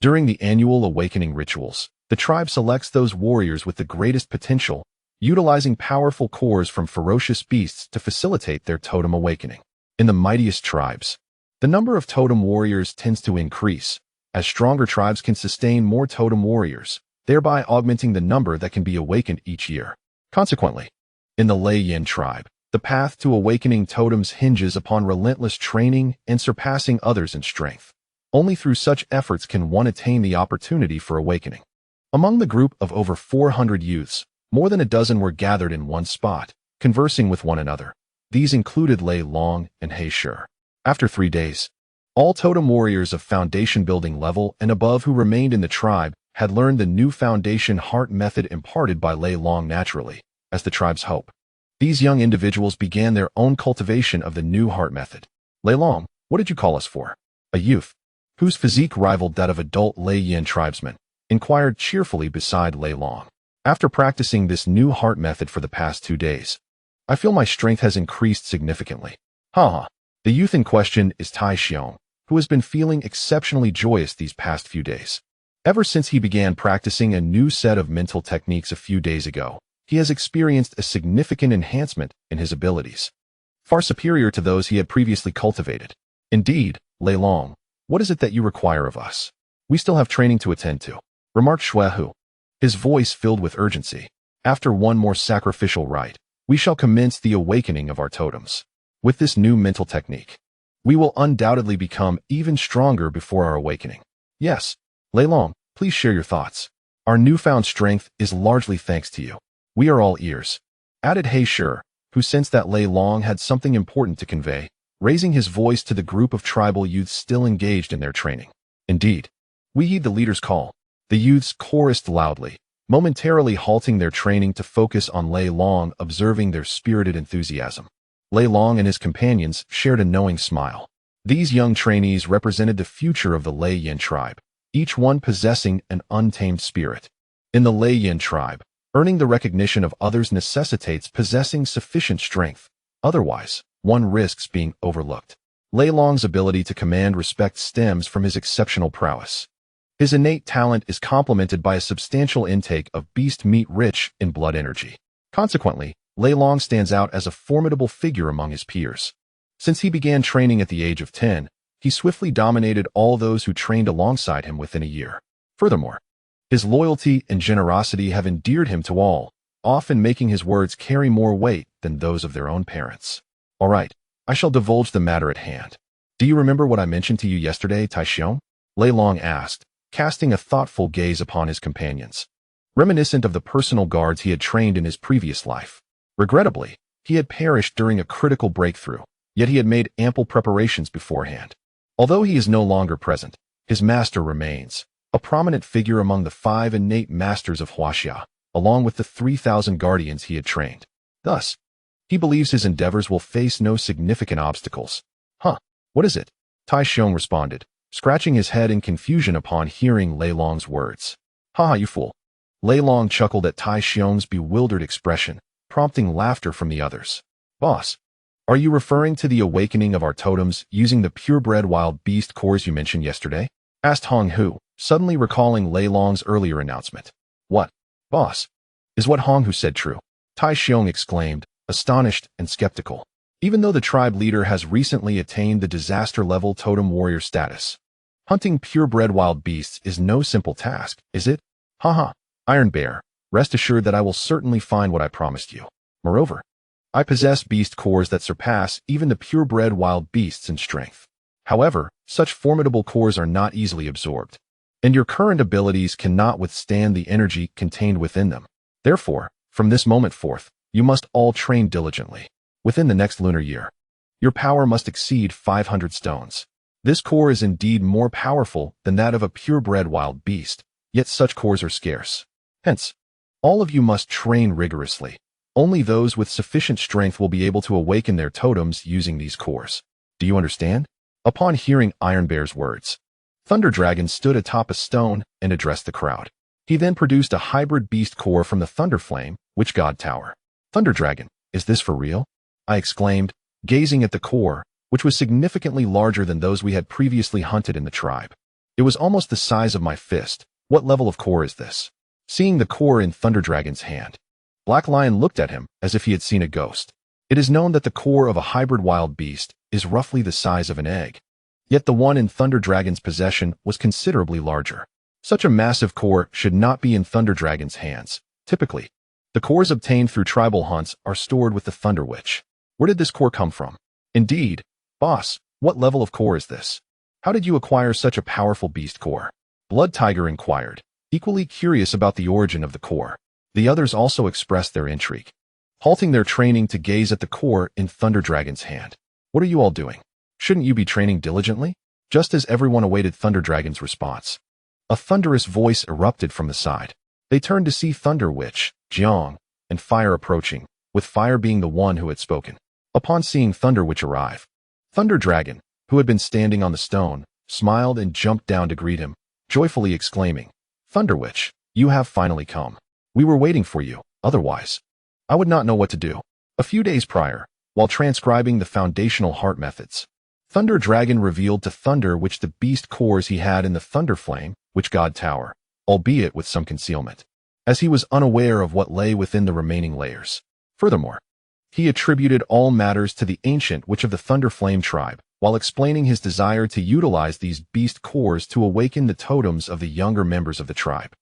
A: during the annual awakening rituals, the tribe selects those warriors with the greatest potential, utilizing powerful cores from ferocious beasts to facilitate their totem awakening. In the mightiest tribes, the number of totem warriors tends to increase, as stronger tribes can sustain more totem warriors, thereby augmenting the number that can be awakened each year. Consequently, in the Lei Yin tribe, the path to awakening totems hinges upon relentless training and surpassing others in strength. Only through such efforts can one attain the opportunity for awakening. Among the group of over 400 youths, more than a dozen were gathered in one spot, conversing with one another. These included Lei Long and He Shi. After 3 days, all totem warriors of foundation building level and above who remained in the tribe had learned the new foundation heart method imparted by Lei Long naturally, as the tribe's hope. These young individuals began their own cultivation of the new heart method. Lei Long, what did you call us for? A youth, whose physique rivaled that of adult Lei Yin tribesmen, inquired cheerfully beside Lei Long. After practicing this new heart method for the past 2 days, I feel my strength has increased significantly. Haha. The youth in question is Tai Xiong, who has been feeling exceptionally joyous these past few days. Ever since he began practicing a new set of mental techniques a few days ago, he has experienced a significant enhancement in his abilities, far superior to those he had previously cultivated. Indeed, Lei Long, what is it that you require of us? We still have training to attend to, remarked Shui Hu, his voice filled with urgency. After one more sacrificial rite, we shall commence the awakening of our totems. With this new mental technique, we will undoubtedly become even stronger before our awakening. Yes, Lei Long, please share your thoughts. Our newfound strength is largely thanks to you. We are all ears, added He Shi, who sensed that Lei Long had something important to convey, raising his voice to the group of tribal youths still engaged in their training. Indeed, we heed the leader's call. The youths chorused loudly, momentarily halting their training to focus on Lei Long, observing their spirited enthusiasm. Lei Long and his companions shared a knowing smile. These young trainees represented the future of the Lei Yin tribe, each one possessing an untamed spirit. In the Lei Yin tribe, earning the recognition of others necessitates possessing sufficient strength. Otherwise, one risks being overlooked. Lei Long's ability to command respect stems from his exceptional prowess. His innate talent is complemented by a substantial intake of beast meat rich in blood energy. Consequently, Lei Long stands out as a formidable figure among his peers. Since he began training at the age of 10, he swiftly dominated all those who trained alongside him within a year. Furthermore, his loyalty and generosity have endeared him to all, often making his words carry more weight than those of their own parents. All right, I shall divulge the matter at hand. Do you remember what I mentioned to you yesterday, Tai Xiong? Lei Long asked, casting a thoughtful gaze upon his companions, reminiscent of the personal guards he had trained in his previous life. Regrettably, he had perished during a critical breakthrough, yet he had made ample preparations beforehand. Although he is no longer present, his master remains, a prominent figure among the 5 innate masters of Huaxia, along with the 3,000 guardians he had trained. Thus, he believes his endeavors will face no significant obstacles. Huh, what is it? Tai Xiong responded, scratching his head in confusion upon hearing Lei Long's words. Haha, you fool. Lei Long chuckled at Tai Xiong's bewildered expression, prompting laughter from the others. Boss, are you referring to the awakening of our totems using the purebred wild beast cores you mentioned yesterday? Asked Hong Hu, suddenly recalling Lei Long's earlier announcement. What? Boss, is what Hong Hu said true? Tai Xiong exclaimed, astonished and skeptical. Even though the tribe leader has recently attained the disaster-level totem warrior status, hunting purebred wild beasts is no simple task, is it? Haha, Iron Bear, rest assured that I will certainly find what I promised you. Moreover, I possess beast cores that surpass even the purebred wild beasts in strength. However, such formidable cores are not easily absorbed, and your current abilities cannot withstand the energy contained within them. Therefore, from this moment forth, you must all train diligently. Within the next lunar year, your power must exceed 500 stones. This core is indeed more powerful than that of a purebred wild beast, yet such cores are scarce. Hence, all of you must train rigorously, Only those with sufficient strength will be able to awaken their totems using these cores. Do you understand? Upon hearing Iron Bear's words, Thunder Dragon stood atop a stone and addressed the crowd. He then produced a hybrid beast core from the Thunder Flame, Witch God Tower. Thunder Dragon, is this for real? I exclaimed, gazing at the core, which was significantly larger than those we had previously hunted in the tribe. It was almost the size of my fist. What level of core is this? Seeing the core in Thunder Dragon's hand, Black Lion looked at him as if he had seen a ghost. It is known that the core of a hybrid wild beast is roughly the size of an egg. Yet the one in Thunder Dragon's possession was considerably larger. Such a massive core should not be in Thunder Dragon's hands. Typically, the cores obtained through tribal hunts are stored with the Thunder Witch. Where did this core come from? Indeed, boss, what level of core is this? How did you acquire such a powerful beast core? Blood Tiger inquired, equally curious about the origin of the core. The others also expressed their intrigue, halting their training to gaze at the core in Thunder Dragon's hand. What are you all doing? Shouldn't you be training diligently? Just as everyone awaited Thunder Dragon's response, a thunderous voice erupted from the side. They turned to see Thunder Witch, Jiang, and Fire approaching, with Fire being the one who had spoken. Upon seeing Thunder Witch arrive, Thunder Dragon, who had been standing on the stone, smiled and jumped down to greet him, joyfully exclaiming, Thunder Witch, you have finally come. We were waiting for you, otherwise I would not know what to do. A few days prior, while transcribing the foundational heart methods, Thunder Dragon revealed to Thunder Witch the beast cores he had in the Thunder Flame, Witch God Tower, albeit with some concealment, as he was unaware of what lay within the remaining layers. Furthermore, he attributed all matters to the ancient Witch of the Thunder Flame tribe, while explaining his desire to utilize these beast cores to awaken the totems of the younger members of the tribe.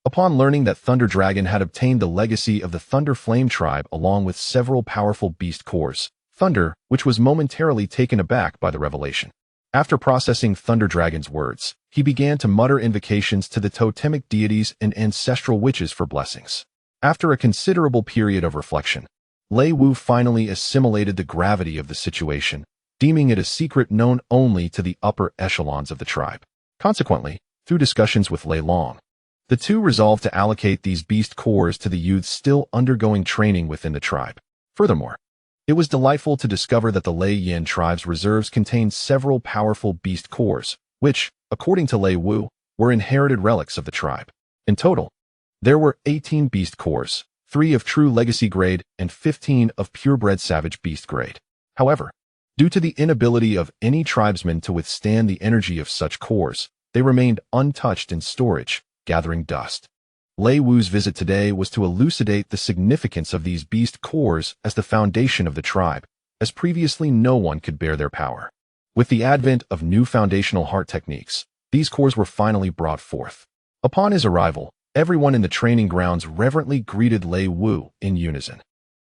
A: Upon learning that Thunder Dragon had obtained the legacy of the Thunder Flame tribe along with several powerful beast cores, Thunder, which was momentarily taken aback by the revelation. After processing Thunder Dragon's words, he began to mutter invocations to the totemic deities and ancestral witches for blessings. After a considerable period of reflection, Lei Wu finally assimilated the gravity of the situation, deeming it a secret known only to the upper echelons of the tribe. Consequently, through discussions with Lei Long, the two resolved to allocate these beast cores to the youths still undergoing training within the tribe. Furthermore, it was delightful to discover that the Lei Yin tribe's reserves contained several powerful beast cores, which, according to Lei Wu, were inherited relics of the tribe. In total, there were 18 beast cores, 3 of true legacy grade and 15 of purebred savage beast grade. However, due to the inability of any tribesman to withstand the energy of such cores, they remained untouched in storage, gathering dust. Lei Wu's visit today was to elucidate the significance of these beast cores as the foundation of the tribe, as previously no one could bear their power. With the advent of new foundational heart techniques, these cores were finally brought forth. Upon his arrival, everyone in the training grounds reverently greeted Lei Wu in unison,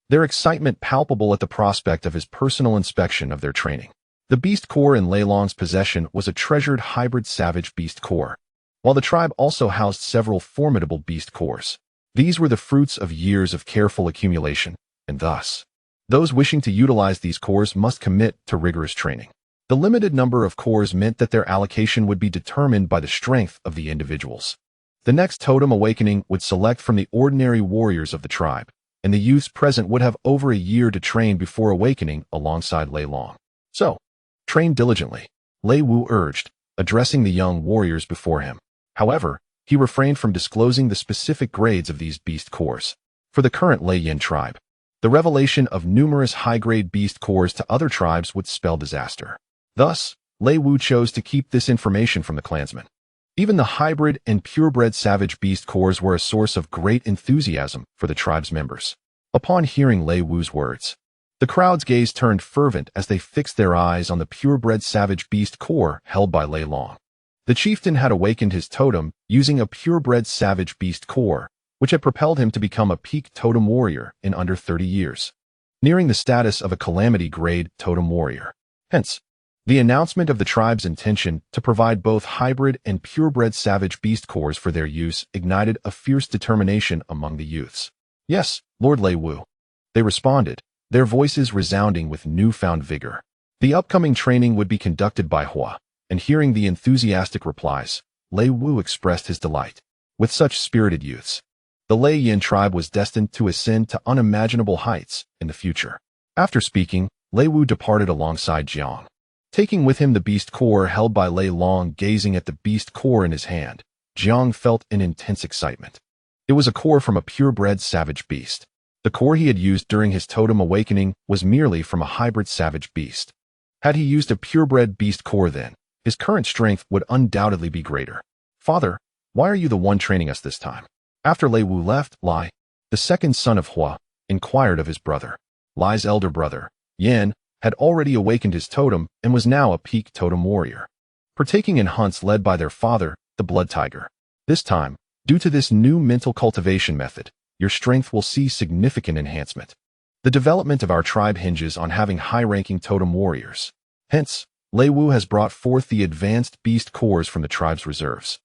A: their excitement palpable at the prospect of his personal inspection of their training. The beast core in Lei Long's possession was a treasured hybrid savage beast core, while the tribe also housed several formidable beast cores. These were the fruits of years of careful accumulation, and thus, those wishing to utilize these cores must commit to rigorous training. The limited number of cores meant that their allocation would be determined by the strength of the individuals. The next totem awakening would select from the ordinary warriors of the tribe, and the youths present would have over a year to train before awakening alongside Lei Long. So, train diligently, Lei Wu urged, addressing the young warriors before him. However, he refrained from disclosing the specific grades of these beast cores. For the current Lei Yin tribe, the revelation of numerous high-grade beast cores to other tribes would spell disaster. Thus, Lei Wu chose to keep this information from the clansmen. Even the hybrid and purebred savage beast cores were a source of great enthusiasm for the tribe's members. Upon hearing Lei Wu's words, the crowd's gaze turned fervent as they fixed their eyes on the purebred savage beast core held by Lei Long. The chieftain had awakened his totem using a purebred savage beast core, which had propelled him to become a peak totem warrior in under 30 years, nearing the status of a calamity-grade totem warrior. Hence, the announcement of the tribe's intention to provide both hybrid and purebred savage beast cores for their use ignited a fierce determination among the youths. Yes, Lord Lei Wu, they responded, their voices resounding with newfound vigor. The upcoming training would be conducted by Hua, and hearing the enthusiastic replies, Lei Wu expressed his delight. With such spirited youths, The Lei Yin tribe was destined to ascend to unimaginable heights in the future. After speaking, Lei Wu departed alongside Jiang, taking with him the beast core held by Lei Long. Gazing at the beast core in his hand, Jiang felt an intense excitement. It was a core from a purebred savage beast. The core he had used during his totem awakening was merely from a hybrid savage beast. Had he used a purebred beast core then, his current strength would undoubtedly be greater. Father, why are you the one training us this time? After Lei Wu left, Lai, the second son of Hua, inquired of his brother. Lai's elder brother, Yan, had already awakened his totem and was now a peak totem warrior, partaking in hunts led by their father, the blood tiger. This time, due to this new mental cultivation method, your strength will see significant enhancement. The development of our tribe hinges on having high-ranking totem warriors. Hence, Lei Wu has brought forth the advanced beast cores from the tribe's reserves,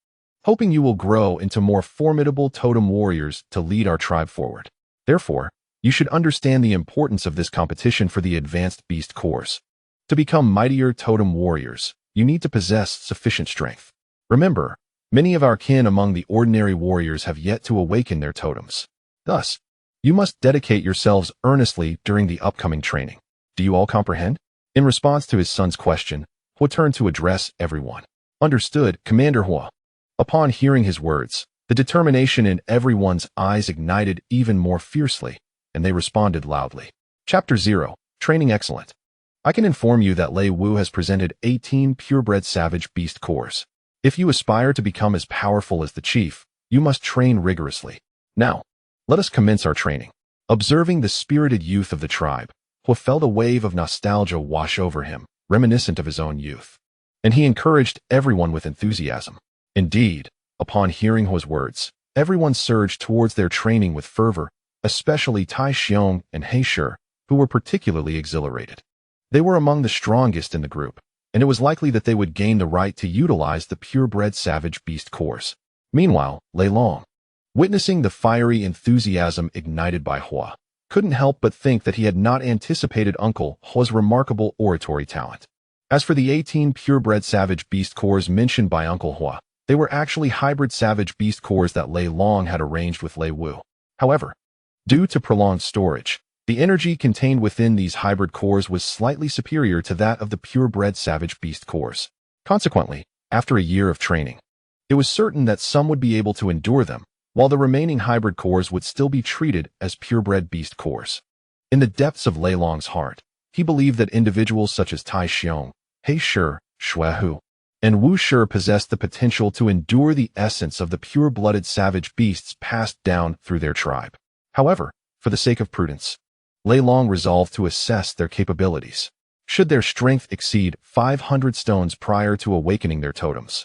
A: hoping you will grow into more formidable totem warriors to lead our tribe forward. Therefore, you should understand the importance of this competition for the advanced beast cores. To become mightier totem warriors, you need to possess sufficient strength. Remember, many of our kin among the ordinary warriors have yet to awaken their totems. Thus, you must dedicate yourselves earnestly during the upcoming training. Do you all comprehend? In response to his son's question, Hua turned to address everyone. Understood, Commander Hua. Upon hearing his words, the determination in everyone's eyes ignited even more fiercely, and they responded loudly. Chapter 0, Training Excellent. I can inform you that Lei Wu has presented 18 purebred savage beast cores. If you aspire to become as powerful as the chief, you must train rigorously. Now, let us commence our training. Observing the spirited youth of the tribe, Hua felt a wave of nostalgia wash over him, reminiscent of his own youth. And he encouraged everyone with enthusiasm. Indeed, upon hearing Hua's words, everyone surged towards their training with fervor, especially Tai Xiong and He Shi, who were particularly exhilarated. They were among the strongest in the group, and it was likely that they would gain the right to utilize the purebred savage beast cores. Meanwhile, Lei Long, witnessing the fiery enthusiasm ignited by Hua, couldn't help but think that he had not anticipated Uncle Hua's remarkable oratory talent. As for the 18 purebred savage beast cores mentioned by Uncle Hua, they were actually hybrid savage beast cores that Lei Long had arranged with Lei Wu. However, due to prolonged storage, the energy contained within these hybrid cores was slightly superior to that of the purebred savage beast cores. Consequently, after a year of training, it was certain that some would be able to endure them, while the remaining hybrid cores would still be treated as purebred beast cores. In the depths of Lei Long's heart, he believed that individuals such as Tai Xiong, He Shi, Xue Hu, and Wu Shi possessed the potential to endure the essence of the pure-blooded savage beasts passed down through their tribe. However, for the sake of prudence, Lei Long resolved to assess their capabilities. Should their strength exceed 500 stones prior to awakening their totems,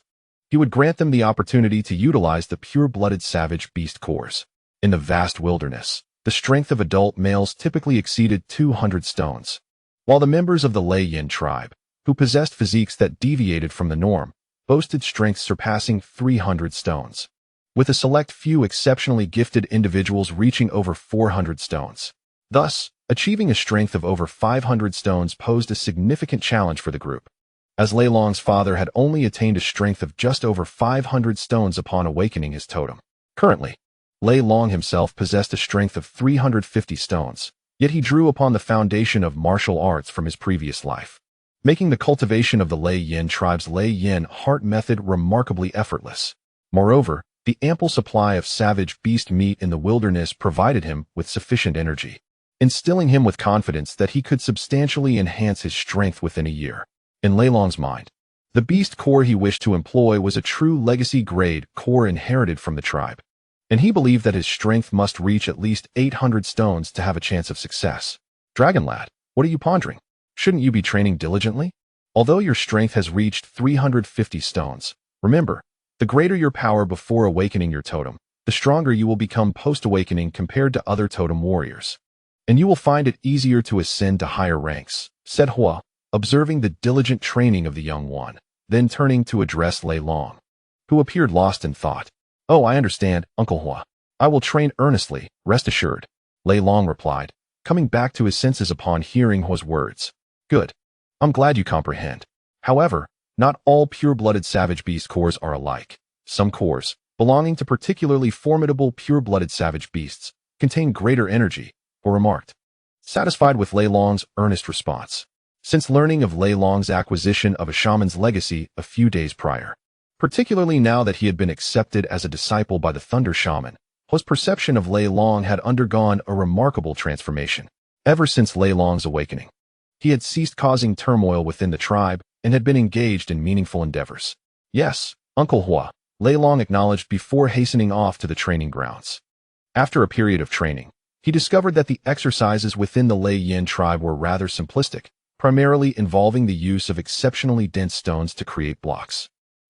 A: he would grant them the opportunity to utilize the pure-blooded savage beast cores. In the vast wilderness, the strength of adult males typically exceeded 200 stones, while the members of the Lei Yin tribe, who possessed physiques that deviated from the norm, boasted strengths surpassing 300 stones, with a select few exceptionally gifted individuals reaching over 400 stones. Thus, achieving a strength of over 500 stones posed a significant challenge for the group, as Lei Long's father had only attained a strength of just over 500 stones upon awakening his totem. Currently, Lei Long himself possessed a strength of 350 stones, yet he drew upon the foundation of martial arts from his previous life, making the cultivation of the Lei Yin tribe's Lei Yin heart method remarkably effortless. Moreover, the ample supply of savage beast meat in the wilderness provided him with sufficient energy, instilling him with confidence that he could substantially enhance his strength within a year. In Lei Long's mind, the beast core he wished to employ was a true legacy-grade core inherited from the tribe, and he believed that his strength must reach at least 800 stones to have a chance of success. Dragon Lad, what are you pondering? Shouldn't you be training diligently? Although your strength has reached 350 stones, remember, the greater your power before awakening your totem, the stronger you will become post-awakening compared to other totem warriors, and you will find it easier to ascend to higher ranks, said Hua, observing the diligent training of the young one, then turning to address Lei Long, who appeared lost in thought. Oh, I understand, Uncle Hua. I will train earnestly, rest assured, Lei Long replied, coming back to his senses upon hearing Hua's words. Good. I'm glad you comprehend. However, not all pure-blooded savage beast cores are alike. Some cores, belonging to particularly formidable pure-blooded savage beasts, contain greater energy, or remarked. Satisfied with Lei Long's earnest response. Since learning of Lei Long's acquisition of a shaman's legacy a few days prior, particularly now that he had been accepted as a disciple by the Thunder Shaman, his perception of Lei Long had undergone a remarkable transformation. Ever since Lei Long's awakening, he had ceased causing turmoil within the tribe and had been engaged in meaningful endeavors. Yes, Uncle Hua, Lei Long acknowledged before hastening off to the training grounds. After a period of training, he discovered that the exercises within the Lei Yin tribe were rather simplistic, primarily involving the use of exceptionally dense stones to create blocks,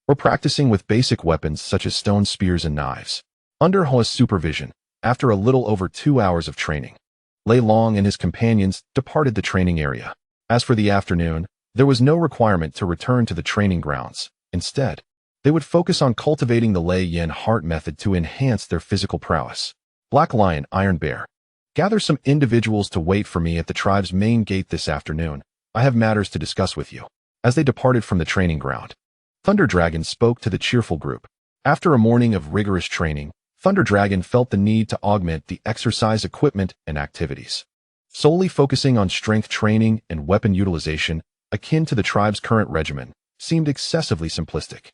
A: or practicing with basic weapons such as stone spears and knives. Under Hua's supervision, after a little over 2 hours of training, Lei Long and his companions departed the training area. As for the afternoon, there was no requirement to return to the training grounds. Instead, they would focus on cultivating the Lei Yin heart method to enhance their physical prowess. Black Lion, Iron Bear. Gather some individuals to wait for me at the tribe's main gate this afternoon. I have matters to discuss with you. As they departed from the training ground, Thunder Dragon spoke to the cheerful group. After a morning of rigorous training, Thunder Dragon felt the need to augment the exercise equipment and activities. Solely focusing on strength training and weapon utilization, akin to the tribe's current regimen, seemed excessively simplistic.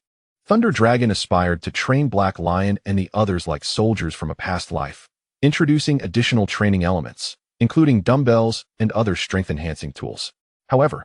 A: Thunder Dragon aspired to train Black Lion and the others like soldiers from a past life, introducing additional training elements, including dumbbells and other strength-enhancing tools. However,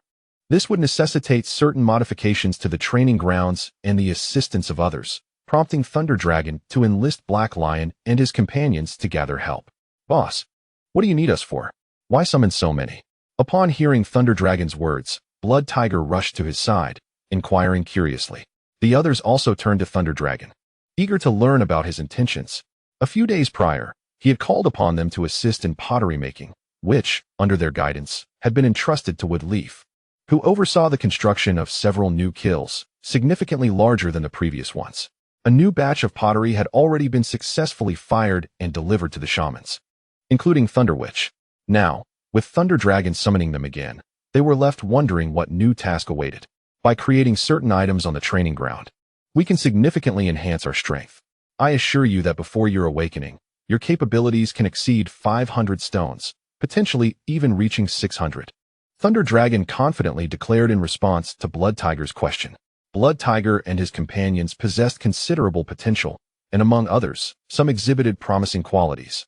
A: this would necessitate certain modifications to the training grounds and the assistance of others, prompting Thunder Dragon to enlist Black Lion and his companions to gather help. Boss, what do you need us for? Why summon so many? Upon hearing Thunder Dragon's words, Blood Tiger rushed to his side, inquiring curiously. The others also turned to Thunder Dragon, eager to learn about his intentions. A few days prior, he had called upon them to assist in pottery making, which, under their guidance, had been entrusted to Wood Leaf, who oversaw the construction of several new kilns, significantly larger than the previous ones. A new batch of pottery had already been successfully fired and delivered to the shamans, including Thunder Witch. Now, with Thunder Dragon summoning them again, they were left wondering what new task awaited. By creating certain items on the training ground, we can significantly enhance our strength. I assure you that before your awakening, your capabilities can exceed 500 stones, potentially even reaching 600. Thunder Dragon confidently declared in response to Blood Tiger's question. Blood Tiger and his companions possessed considerable potential, and among others, some exhibited promising qualities,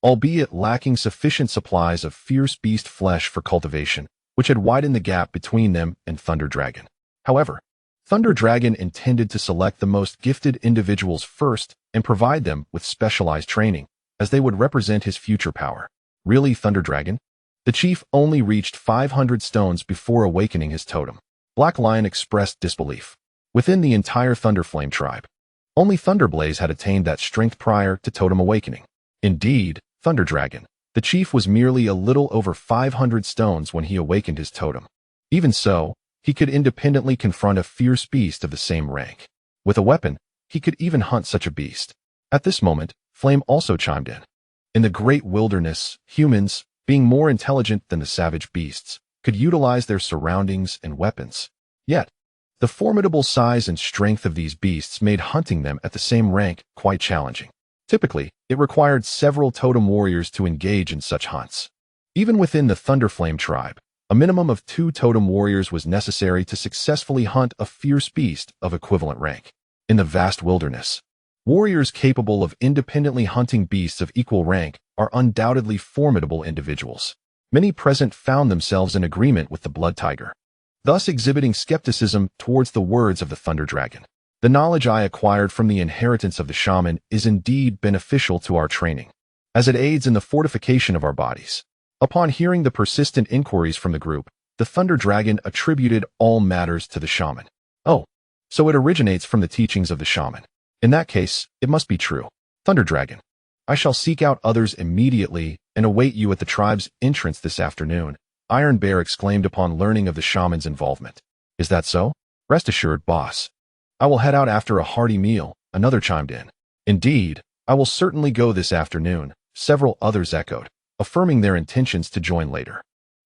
A: albeit lacking sufficient supplies of fierce beast flesh for cultivation, which had widened the gap between them and Thunder Dragon. However, Thunder Dragon intended to select the most gifted individuals first and provide them with specialized training, as they would represent his future power. Really, Thunder Dragon? The chief only reached 500 stones before awakening his totem. Black Lion expressed disbelief. Within the entire Thunderflame tribe, only Thunderblaze had attained that strength prior to totem awakening. Indeed, Thunder Dragon, the chief was merely a little over 500 stones when he awakened his totem. Even so, he could independently confront a fierce beast of the same rank. With a weapon, he could even hunt such a beast. At this moment, Flame also chimed in. In the great wilderness, humans, being more intelligent than the savage beasts, could utilize their surroundings and weapons. Yet, the formidable size and strength of these beasts made hunting them at the same rank quite challenging. Typically, it required several totem warriors to engage in such hunts. Even within the Thunderflame tribe, a minimum of 2 totem warriors was necessary to successfully hunt a fierce beast of equivalent rank. In the vast wilderness, warriors capable of independently hunting beasts of equal rank are undoubtedly formidable individuals. Many present found themselves in agreement with the Blood Tiger, thus exhibiting skepticism towards the words of the Thunder Dragon. The knowledge I acquired from the inheritance of the shaman is indeed beneficial to our training, as it aids in the fortification of our bodies. Upon hearing the persistent inquiries from the group, the Thunder Dragon attributed all matters to the shaman. Oh, so it originates from the teachings of the shaman. In that case, it must be true. Thunder Dragon, I shall seek out others immediately and await you at the tribe's entrance this afternoon, Iron Bear exclaimed upon learning of the shaman's involvement. Is that so? Rest assured, boss. I will head out after a hearty meal, another chimed in. Indeed, I will certainly go this afternoon, several others echoed, affirming their intentions to join later.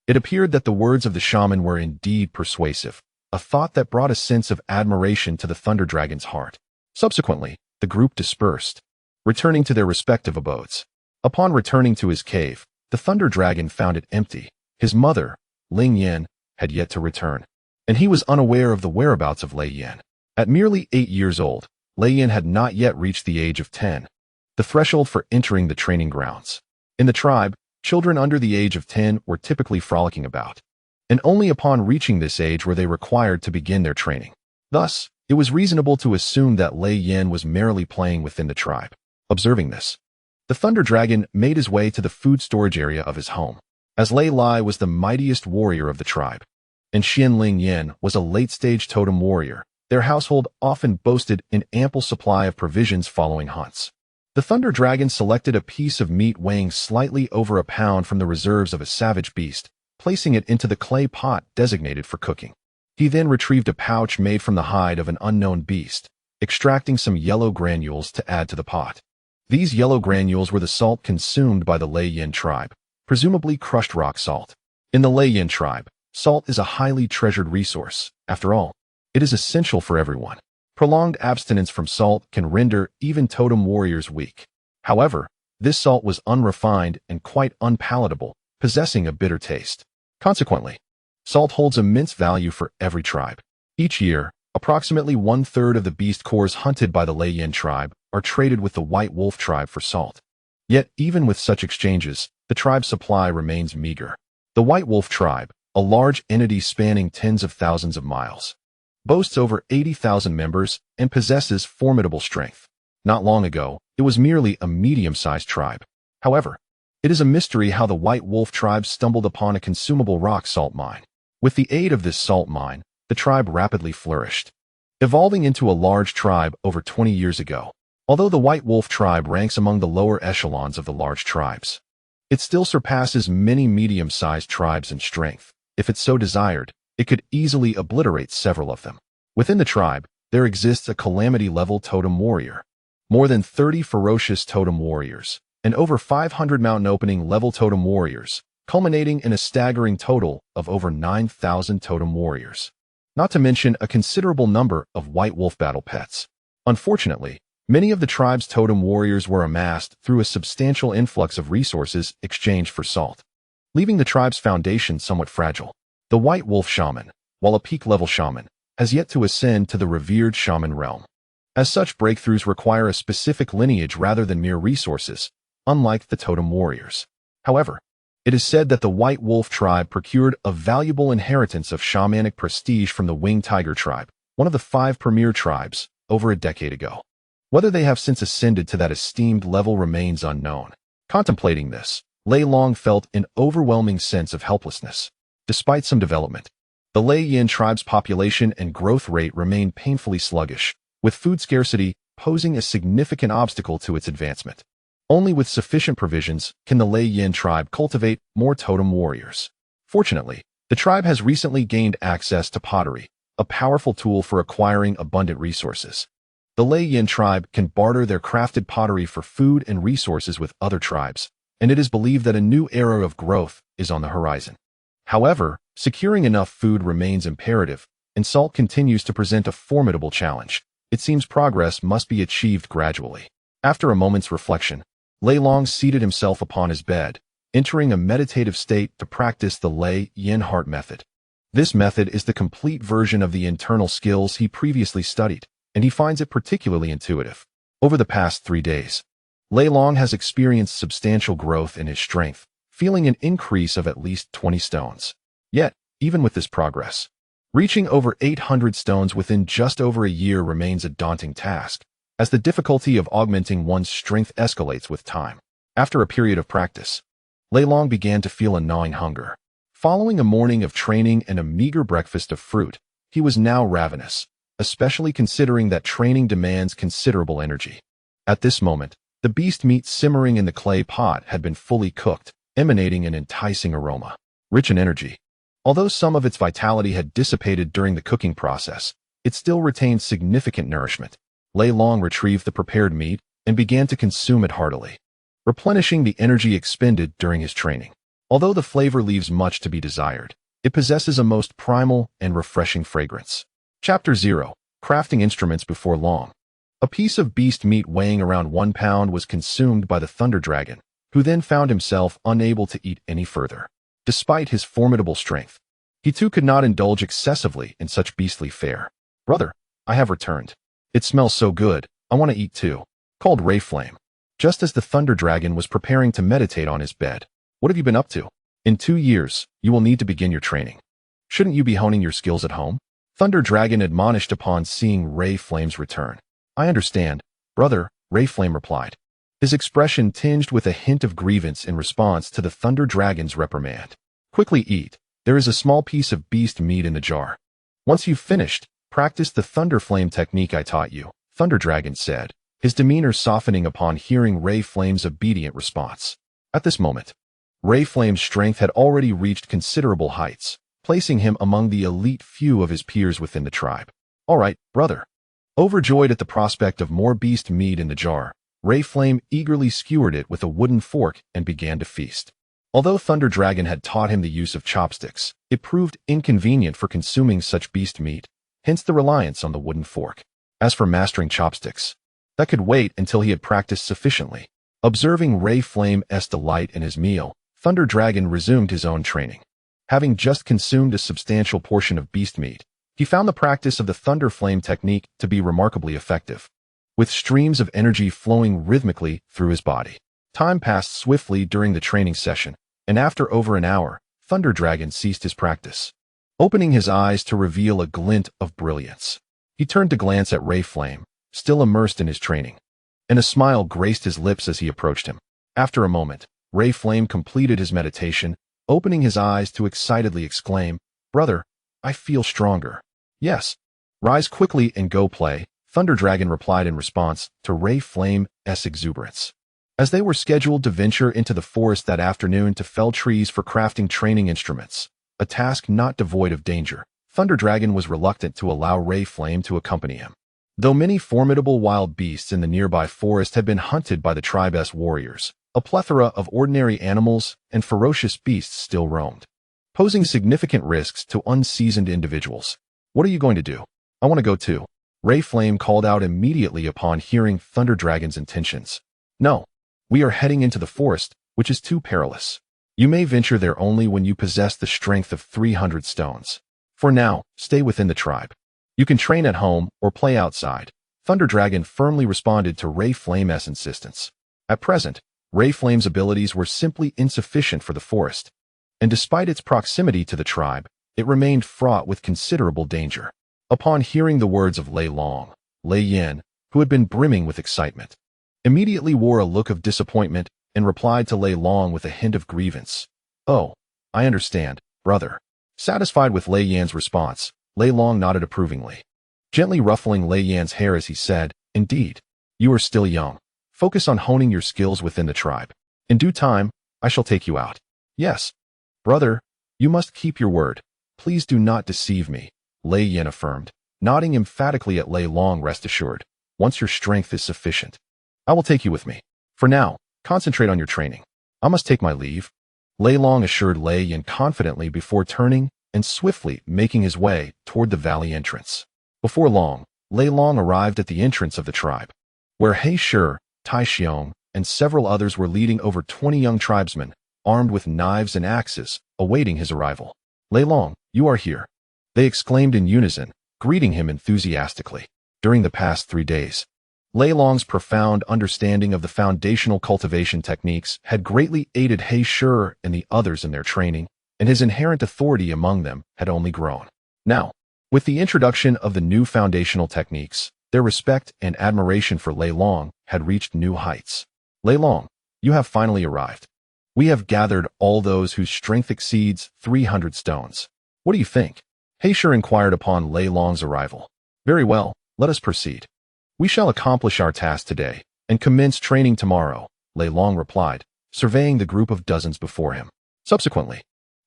A: It appeared that the words of the shaman were indeed persuasive, a thought that brought a sense of admiration to the Thunder Dragon's heart. Subsequently, the group dispersed, returning to their respective abodes. Upon returning to his cave, the Thunder Dragon found it empty. His mother, Ling Yan, had yet to return, and he was unaware of the whereabouts of Lei Yan. At merely 8 years old, Lei Yan had not yet reached the age of 10, the threshold for entering the training grounds. In the tribe, children under the age of 10 were typically frolicking about, and only upon reaching this age were they required to begin their training. Thus, it was reasonable to assume that Lei Yan was merely playing within the tribe. Observing this, the Thunder Dragon made his way to the food storage area of his home. As Lei Lai was the mightiest warrior of the tribe, and Xian Ling Yan was a late-stage totem warrior, their household often boasted an ample supply of provisions following hunts. The Thunder Dragon selected a piece of meat weighing slightly over a pound from the reserves of a savage beast, placing it into the clay pot designated for cooking. He then retrieved a pouch made from the hide of an unknown beast, extracting some yellow granules to add to the pot. These yellow granules were the salt consumed by the Lei Yan tribe, presumably crushed rock salt. In the Lei Yan tribe, salt is a highly treasured resource. After all, it is essential for everyone. Prolonged abstinence from salt can render even totem warriors weak. However, this salt was unrefined and quite unpalatable, possessing a bitter taste. Consequently, salt holds immense value for every tribe. Each year, approximately 1/3 of the beast cores hunted by the Lei Yan tribe are traded with the White Wolf tribe for salt. Yet, even with such exchanges, the tribe's supply remains meager. The White Wolf tribe, a large entity spanning tens of thousands of miles, boasts over 80,000 members and possesses formidable strength. Not long ago, it was merely a medium-sized tribe. However, it is a mystery how the White Wolf tribe stumbled upon a consumable rock salt mine. With the aid of this salt mine, the tribe rapidly flourished, evolving into a large tribe over 20 years ago. Although the White Wolf tribe ranks among the lower echelons of the large tribes, it still surpasses many medium-sized tribes in strength. If it so desired, it could easily obliterate several of them. Within the tribe, there exists a calamity-level totem warrior, more than 30 ferocious totem warriors, and over 500 mountain opening level totem warriors, culminating in a staggering total of over 9,000 totem warriors. Not to mention a considerable number of White Wolf battle pets. Unfortunately, many of the tribe's totem warriors were amassed through a substantial influx of resources exchanged for salt, leaving the tribe's foundation somewhat fragile. The White Wolf shaman, while a peak-level shaman, has yet to ascend to the revered shaman realm. As such, breakthroughs require a specific lineage rather than mere resources, unlike the totem warriors. However, it is said that the White Wolf tribe procured a valuable inheritance of shamanic prestige from the Winged Tiger tribe, one of the 5 premier tribes, over a decade ago. Whether they have since ascended to that esteemed level remains unknown. Contemplating this, Lei Long felt an overwhelming sense of helplessness. Despite some development, the Lei Yan tribe's population and growth rate remain painfully sluggish, with food scarcity posing a significant obstacle to its advancement. Only with sufficient provisions can the Lei Yan tribe cultivate more totem warriors. Fortunately, the tribe has recently gained access to pottery, a powerful tool for acquiring abundant resources. The Lei Yan tribe can barter their crafted pottery for food and resources with other tribes, and it is believed that a new era of growth is on the horizon. However, securing enough food remains imperative, and salt continues to present a formidable challenge. It seems progress must be achieved gradually. After a moment's reflection, Lei Long seated himself upon his bed, entering a meditative state to practice the Lei Yan heart method. This method is the complete version of the internal skills he previously studied, and he finds it particularly intuitive. Over the past 3 days, Lei Long has experienced substantial growth in his strength, feeling an increase of at least 20 stones. Yet, even with this progress, reaching over 800 stones within just over a year remains a daunting task, as the difficulty of augmenting one's strength escalates with time. After a period of practice, Lei Long began to feel a gnawing hunger. Following a morning of training and a meager breakfast of fruit, he was now ravenous, especially considering that training demands considerable energy. At this moment, the beast meat simmering in the clay pot had been fully cooked, emanating an enticing aroma. Rich in energy, although some of its vitality had dissipated during the cooking process, it still retained significant nourishment. Lei Long retrieved the prepared meat and began to consume it heartily, replenishing the energy expended during his training. Although the flavor leaves much to be desired, it possesses a most primal and refreshing fragrance. Chapter 0. Crafting Instruments Before Long. A piece of beast meat weighing around 1 pound was consumed by the thunder dragon, who then found himself unable to eat any further. Despite his formidable strength, he too could not indulge excessively in such beastly fare. "Brother, I have returned. It smells so good, I want to eat too," called Ray Flame, just as the thunder dragon was preparing to meditate on his bed. "What have you been up to? In 2 years, you will need to begin your training. Shouldn't you be honing your skills at home?" Thunder Dragon admonished upon seeing Ray Flame's return. "I understand, brother," Ray Flame replied, his expression tinged with a hint of grievance in response to the Thunder Dragon's reprimand. "Quickly eat. There is a small piece of beast meat in the jar. Once you've finished, practice the Thunder Flame technique I taught you," Thunder Dragon said, his demeanor softening upon hearing Ray Flame's obedient response. At this moment, Ray Flame's strength had already reached considerable heights, placing him among the elite few of his peers within the tribe. "All right, brother." Overjoyed at the prospect of more beast meat in the jar, Ray Flame eagerly skewered it with a wooden fork and began to feast. Although Thunder Dragon had taught him the use of chopsticks, it proved inconvenient for consuming such beast meat, hence the reliance on the wooden fork. As for mastering chopsticks, that could wait until he had practiced sufficiently. Observing Ray Flame's delight in his meal, Thunder Dragon resumed his own training. Having just consumed a substantial portion of beast meat, he found the practice of the Thunder Flame technique to be remarkably effective, with streams of energy flowing rhythmically through his body. Time passed swiftly during the training session, and after over an hour, Thunder Dragon ceased his practice, opening his eyes to reveal a glint of brilliance. He turned to glance at Ray Flame, still immersed in his training, and a smile graced his lips as he approached him. After a moment, Ray Flame completed his meditation, opening his eyes to excitedly exclaim, "Brother, I feel stronger." "Yes. Rise quickly and go play," Thunder Dragon replied in response to Ray Flame's exuberance. As they were scheduled to venture into the forest that afternoon to fell trees for crafting training instruments, a task not devoid of danger, Thunder Dragon was reluctant to allow Ray Flame to accompany him. Though many formidable wild beasts in the nearby forest had been hunted by the tribe's warriors, a plethora of ordinary animals and ferocious beasts still roamed, posing significant risks to unseasoned individuals. "What are you going to do?" "I want to go too," Ray Flame called out immediately upon hearing Thunder Dragon's intentions. "No, we are heading into the forest, which is too perilous. You may venture there only when you possess the strength of 300 stones. For now, stay within the tribe. You can train at home or play outside," Thunder Dragon firmly responded to Ray Flame's insistence. At present, Ray Flame's abilities were simply insufficient for the forest, and despite its proximity to the tribe, it remained fraught with considerable danger. Upon hearing the words of Lei Long, Lei Yin, who had been brimming with excitement, immediately wore a look of disappointment and replied to Lei Long with a hint of grievance. "Oh, I understand, brother." Satisfied with Lei Yan's response, Lei Long nodded approvingly, gently ruffling Lei Yan's hair as he said, "Indeed, you are still young. Focus on honing your skills within the tribe. In due time, I shall take you out." "Yes, brother, you must keep your word. Please do not deceive me," Lei Yin affirmed, nodding emphatically at Lei Long. "Rest assured, once your strength is sufficient, I will take you with me. For now, concentrate on your training. I must take my leave," Lei Long assured Lei Yin confidently before turning and swiftly making his way toward the valley entrance. Before long, Lei Long arrived at the entrance of the tribe, where He Shi, Tai Xiong, and several others were leading over 20 young tribesmen, armed with knives and axes, awaiting his arrival. "Lei Long, you are here," they exclaimed in unison, greeting him enthusiastically. During the past 3 days, Lei Long's profound understanding of the foundational cultivation techniques had greatly aided He Shi and the others in their training, and his inherent authority among them had only grown. Now, with the introduction of the new foundational techniques, their respect and admiration for Lei Long had reached new heights. "Lei Long, you have finally arrived. We have gathered all those whose strength exceeds 300 stones. What do you think?" He Shi inquired upon Lei Long's arrival. "Very well, let us proceed. We shall accomplish our task today and commence training tomorrow," Lei Long replied, surveying the group of dozens before him. Subsequently,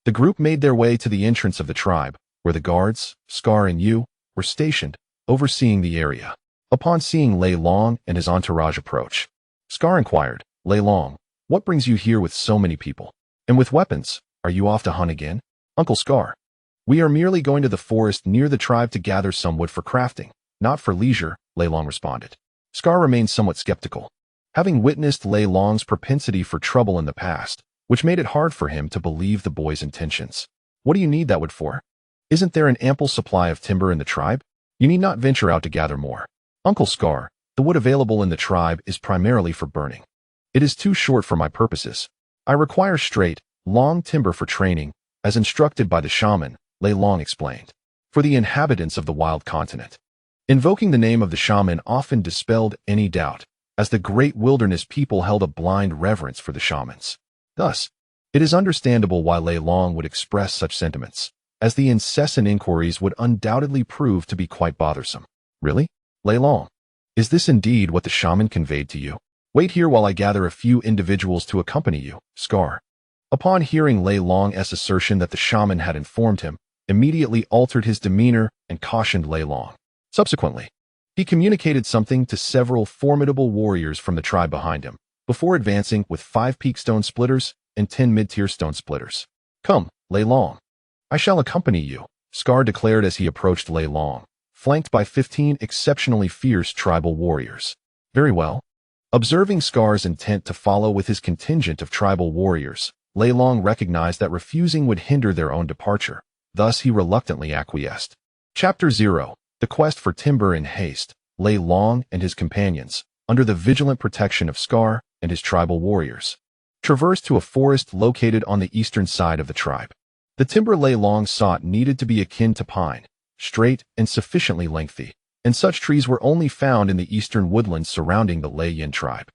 A: the group made their way to the entrance of the tribe, where the guards, Scar and Yu, were stationed, overseeing the area. Upon seeing Lei Long and his entourage approach, Scar inquired, "Lei Long, what brings you here with so many people? And with weapons, are you off to hunt again?" "Uncle Scar, we are merely going to the forest near the tribe to gather some wood for crafting, not for leisure," Lei Long responded. Scar remained somewhat skeptical, having witnessed Lei Long's propensity for trouble in the past, which made it hard for him to believe the boy's intentions. What do you need that wood for? Isn't there an ample supply of timber in the tribe? You need not venture out to gather more. Uncle Scar, the wood available in the tribe is primarily for burning. It is too short for my purposes. I require straight, long timber for training, as instructed by the shaman, Lei Long explained, for the inhabitants of the wild continent. Invoking the name of the shaman often dispelled any doubt, as the great wilderness people held a blind reverence for the shamans. Thus, it is understandable why Lei Long would express such sentiments, as the incessant inquiries would undoubtedly prove to be quite bothersome. Really? Lei Long, is this indeed what the shaman conveyed to you? Wait here while I gather a few individuals to accompany you, Scar. Upon hearing Lei Long's assertion that the shaman had informed him, immediately altered his demeanor and cautioned Lei Long. Subsequently, he communicated something to several formidable warriors from the tribe behind him, before advancing with 5 peak stone splitters and 10 mid-tier stone splitters. Come, Lei Long. I shall accompany you, Scar declared as he approached Lei Long, flanked by 15 exceptionally fierce tribal warriors. Very well. Observing Scar's intent to follow with his contingent of tribal warriors, Lei Long recognized that refusing would hinder their own departure. Thus he reluctantly acquiesced. Chapter 0. The Quest for Timber in Haste. Lei Long and his companions, under the vigilant protection of Scar and his tribal warriors, traversed to a forest located on the eastern side of the tribe. The timber Lei Long sought needed to be akin to pine, straight and sufficiently lengthy, and such trees were only found in the eastern woodlands surrounding the Lei Yin tribe.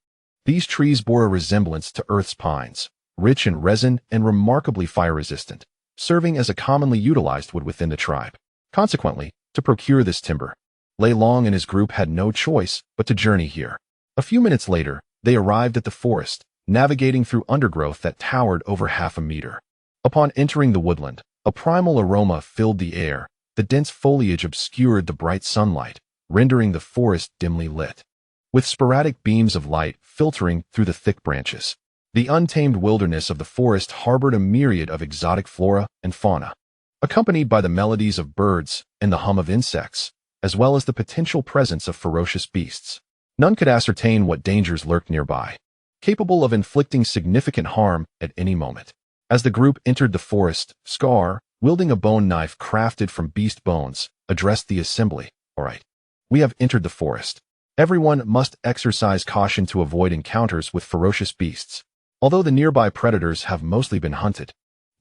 A: These trees bore a resemblance to Earth's pines, rich in resin and remarkably fire-resistant, serving as a commonly utilized wood within the tribe. Consequently, to procure this timber, Lei Long and his group had no choice but to journey here. A few minutes later, they arrived at the forest, navigating through undergrowth that towered over half a meter. Upon entering the woodland, a primal aroma filled the air. The dense foliage obscured the bright sunlight, rendering the forest dimly lit, with sporadic beams of light filtering through the thick branches. The untamed wilderness of the forest harbored a myriad of exotic flora and fauna, accompanied by the melodies of birds and the hum of insects, as well as the potential presence of ferocious beasts. None could ascertain what dangers lurked nearby, capable of inflicting significant harm at any moment. As the group entered the forest, Scar, wielding a bone knife crafted from beast bones, addressed the assembly. All right, we have entered the forest. Everyone must exercise caution to avoid encounters with ferocious beasts. Although the nearby predators have mostly been hunted,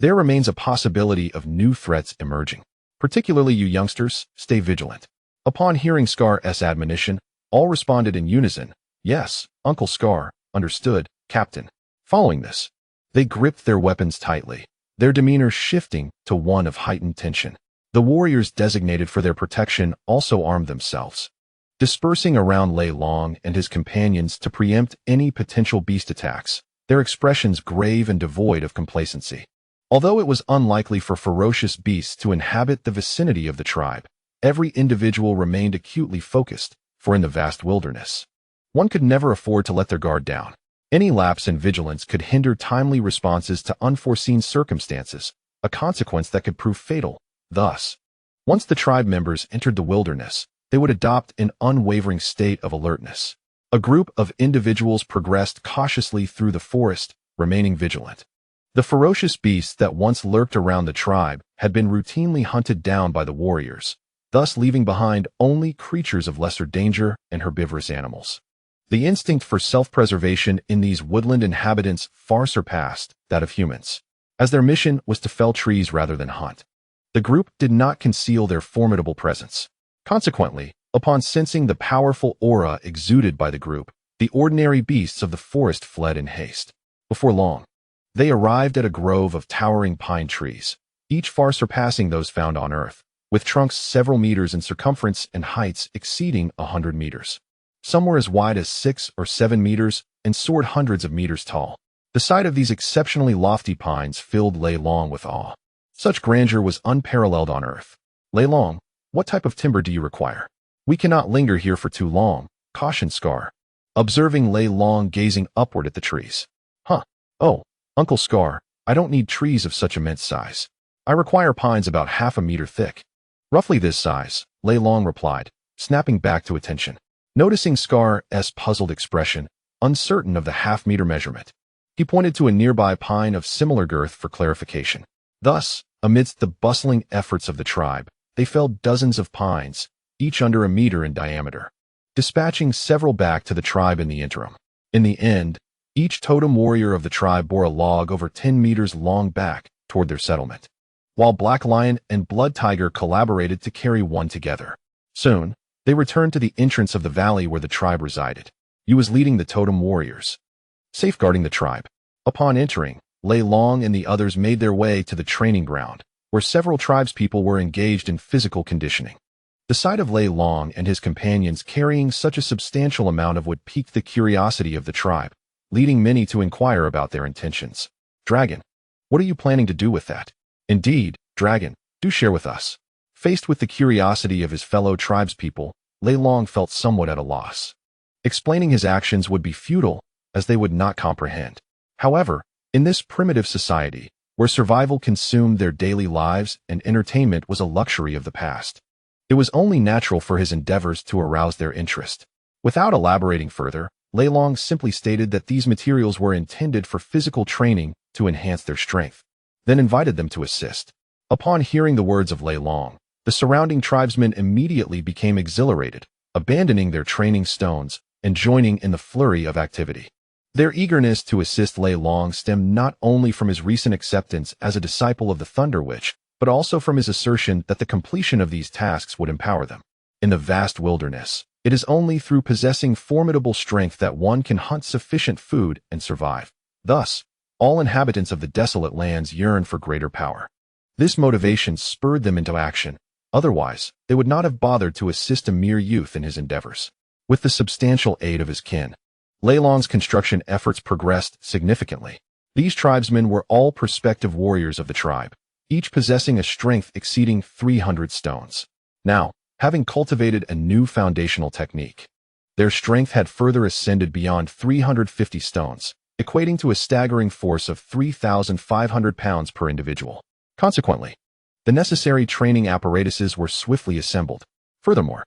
A: there remains a possibility of new threats emerging. Particularly you youngsters, stay vigilant. Upon hearing Scar's admonition, all responded in unison. Yes, Uncle Scar, understood, Captain. Following this, they gripped their weapons tightly, their demeanor shifting to one of heightened tension. The warriors designated for their protection also armed themselves, dispersing around Lei Long and his companions to preempt any potential beast attacks, their expressions grave and devoid of complacency. Although it was unlikely for ferocious beasts to inhabit the vicinity of the tribe, every individual remained acutely focused, for in the vast wilderness, one could never afford to let their guard down. Any lapse in vigilance could hinder timely responses to unforeseen circumstances, a consequence that could prove fatal. Thus, once the tribe members entered the wilderness, they would adopt an unwavering state of alertness. A group of individuals progressed cautiously through the forest, remaining vigilant. The ferocious beasts that once lurked around the tribe had been routinely hunted down by the warriors, thus leaving behind only creatures of lesser danger and herbivorous animals. The instinct for self-preservation in these woodland inhabitants far surpassed that of humans, as their mission was to fell trees rather than hunt. The group did not conceal their formidable presence. Consequently, upon sensing the powerful aura exuded by the group, the ordinary beasts of the forest fled in haste. Before long, they arrived at a grove of towering pine trees, each far surpassing those found on Earth, with trunks several meters in circumference and heights exceeding 100 meters. Some were as wide as 6 or 7 meters and soared hundreds of meters tall. The sight of these exceptionally lofty pines filled Lei Long with awe. Such grandeur was unparalleled on Earth. Lei Long, what type of timber do you require? We cannot linger here for too long, cautioned Scar, observing Lei Long gazing upward at the trees. Oh, Uncle Scar, I don't need trees of such immense size. I require pines about half a meter thick. Roughly this size, Lei Long replied, snapping back to attention. Noticing Scar's puzzled expression, uncertain of the half-meter measurement, he pointed to a nearby pine of similar girth for clarification. Thus, amidst the bustling efforts of the tribe, they felled dozens of pines, each under a meter in diameter, dispatching several back to the tribe in the interim. In the end, each totem warrior of the tribe bore a log over 10 meters long back toward their settlement, while Black Lion and Blood Tiger collaborated to carry one together. Soon, they returned to the entrance of the valley where the tribe resided. Yu was leading the totem warriors, safeguarding the tribe. Upon entering, Lei Long and the others made their way to the training ground, where several tribespeople were engaged in physical conditioning. The sight of Lei Long and his companions carrying such a substantial amount of wood piqued the curiosity of the tribe, leading many to inquire about their intentions. "Dragon, what are you planning to do with that?" "Indeed, Dragon, do share with us." Faced with the curiosity of his fellow tribespeople, Lei Long felt somewhat at a loss. Explaining his actions would be futile, as they would not comprehend. However, in this primitive society, where survival consumed their daily lives and entertainment was a luxury of the past, it was only natural for his endeavors to arouse their interest. Without elaborating further, Lei Long simply stated that these materials were intended for physical training to enhance their strength, then invited them to assist. Upon hearing the words of Lei Long, the surrounding tribesmen immediately became exhilarated, abandoning their training stones and joining in the flurry of activity. Their eagerness to assist Lei Long stemmed not only from his recent acceptance as a disciple of the Thunder Witch, but also from his assertion that the completion of these tasks would empower them. In the vast wilderness, it is only through possessing formidable strength that one can hunt sufficient food and survive. Thus, all inhabitants of the desolate lands yearn for greater power. This motivation spurred them into action. Otherwise, they would not have bothered to assist a mere youth in his endeavors. With the substantial aid of his kin, Lei Long's construction efforts progressed significantly. These tribesmen were all prospective warriors of the tribe, each possessing a strength exceeding 300 stones. Now, having cultivated a new foundational technique, their strength had further ascended beyond 350 stones, equating to a staggering force of 3,500 pounds per individual. Consequently, the necessary training apparatuses were swiftly assembled. Furthermore,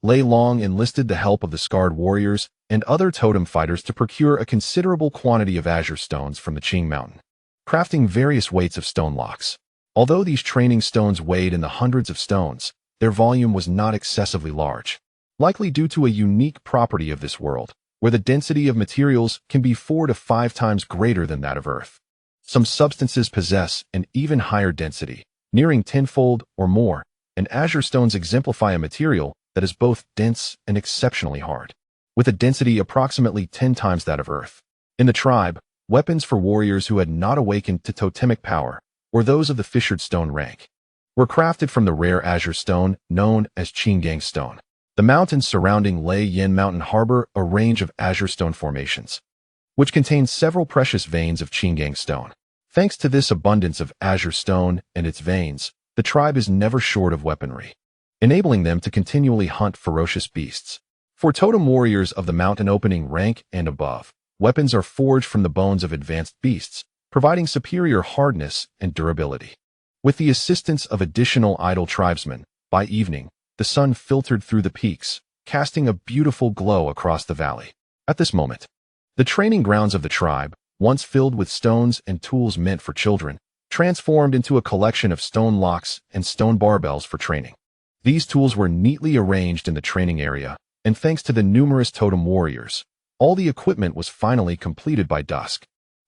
A: Lei Long enlisted the help of the scarred warriors and other totem fighters to procure a considerable quantity of azure stones from the Qing Mountain, crafting various weights of stone locks. Although these training stones weighed in the hundreds of stones, their volume was not excessively large, likely due to a unique property of this world, where the density of materials can be 4 to 5 times greater than that of Earth. Some substances possess an even higher density, nearing tenfold or more, and azure stones exemplify a material that is both dense and exceptionally hard, with a density approximately 10 times that of Earth. In the tribe, weapons for warriors who had not awakened to totemic power, or those of the fissured stone rank, were crafted from the rare azure stone known as Qinggang stone. The mountains surrounding Lei Yin Mountain harbor a range of azure stone formations, which contain several precious veins of Qinggang stone. Thanks to this abundance of azure stone and its veins, the tribe is never short of weaponry, enabling them to continually hunt ferocious beasts. For totem warriors of the mountain opening rank and above, weapons are forged from the bones of advanced beasts, providing superior hardness and durability. With the assistance of additional idle tribesmen, by evening, the sun filtered through the peaks, casting a beautiful glow across the valley. At this moment, the training grounds of the tribe, once filled with stones and tools meant for children, transformed into a collection of stone locks and stone barbells for training. These tools were neatly arranged in the training area, and thanks to the numerous totem warriors, all the equipment was finally completed by dusk.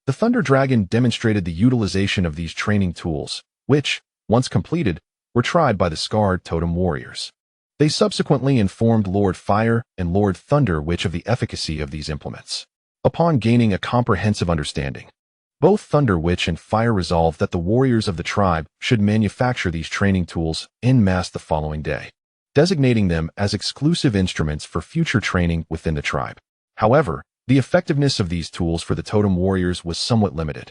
A: The Thunder Dragon demonstrated the utilization of these training tools, which, once completed, were tried by the scarred totem warriors. They subsequently informed Lord Fire and Lord Thunder Witch of the efficacy of these implements. Upon gaining a comprehensive understanding, both Thunder Witch and Fire resolved that the warriors of the tribe should manufacture these training tools en masse the following day, designating them as exclusive instruments for future training within the tribe. However, the effectiveness of these tools for the totem warriors was somewhat limited.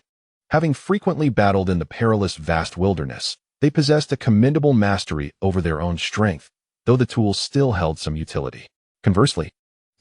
A: Having frequently battled in the perilous vast wilderness, they possessed a commendable mastery over their own strength, though the tools still held some utility. Conversely,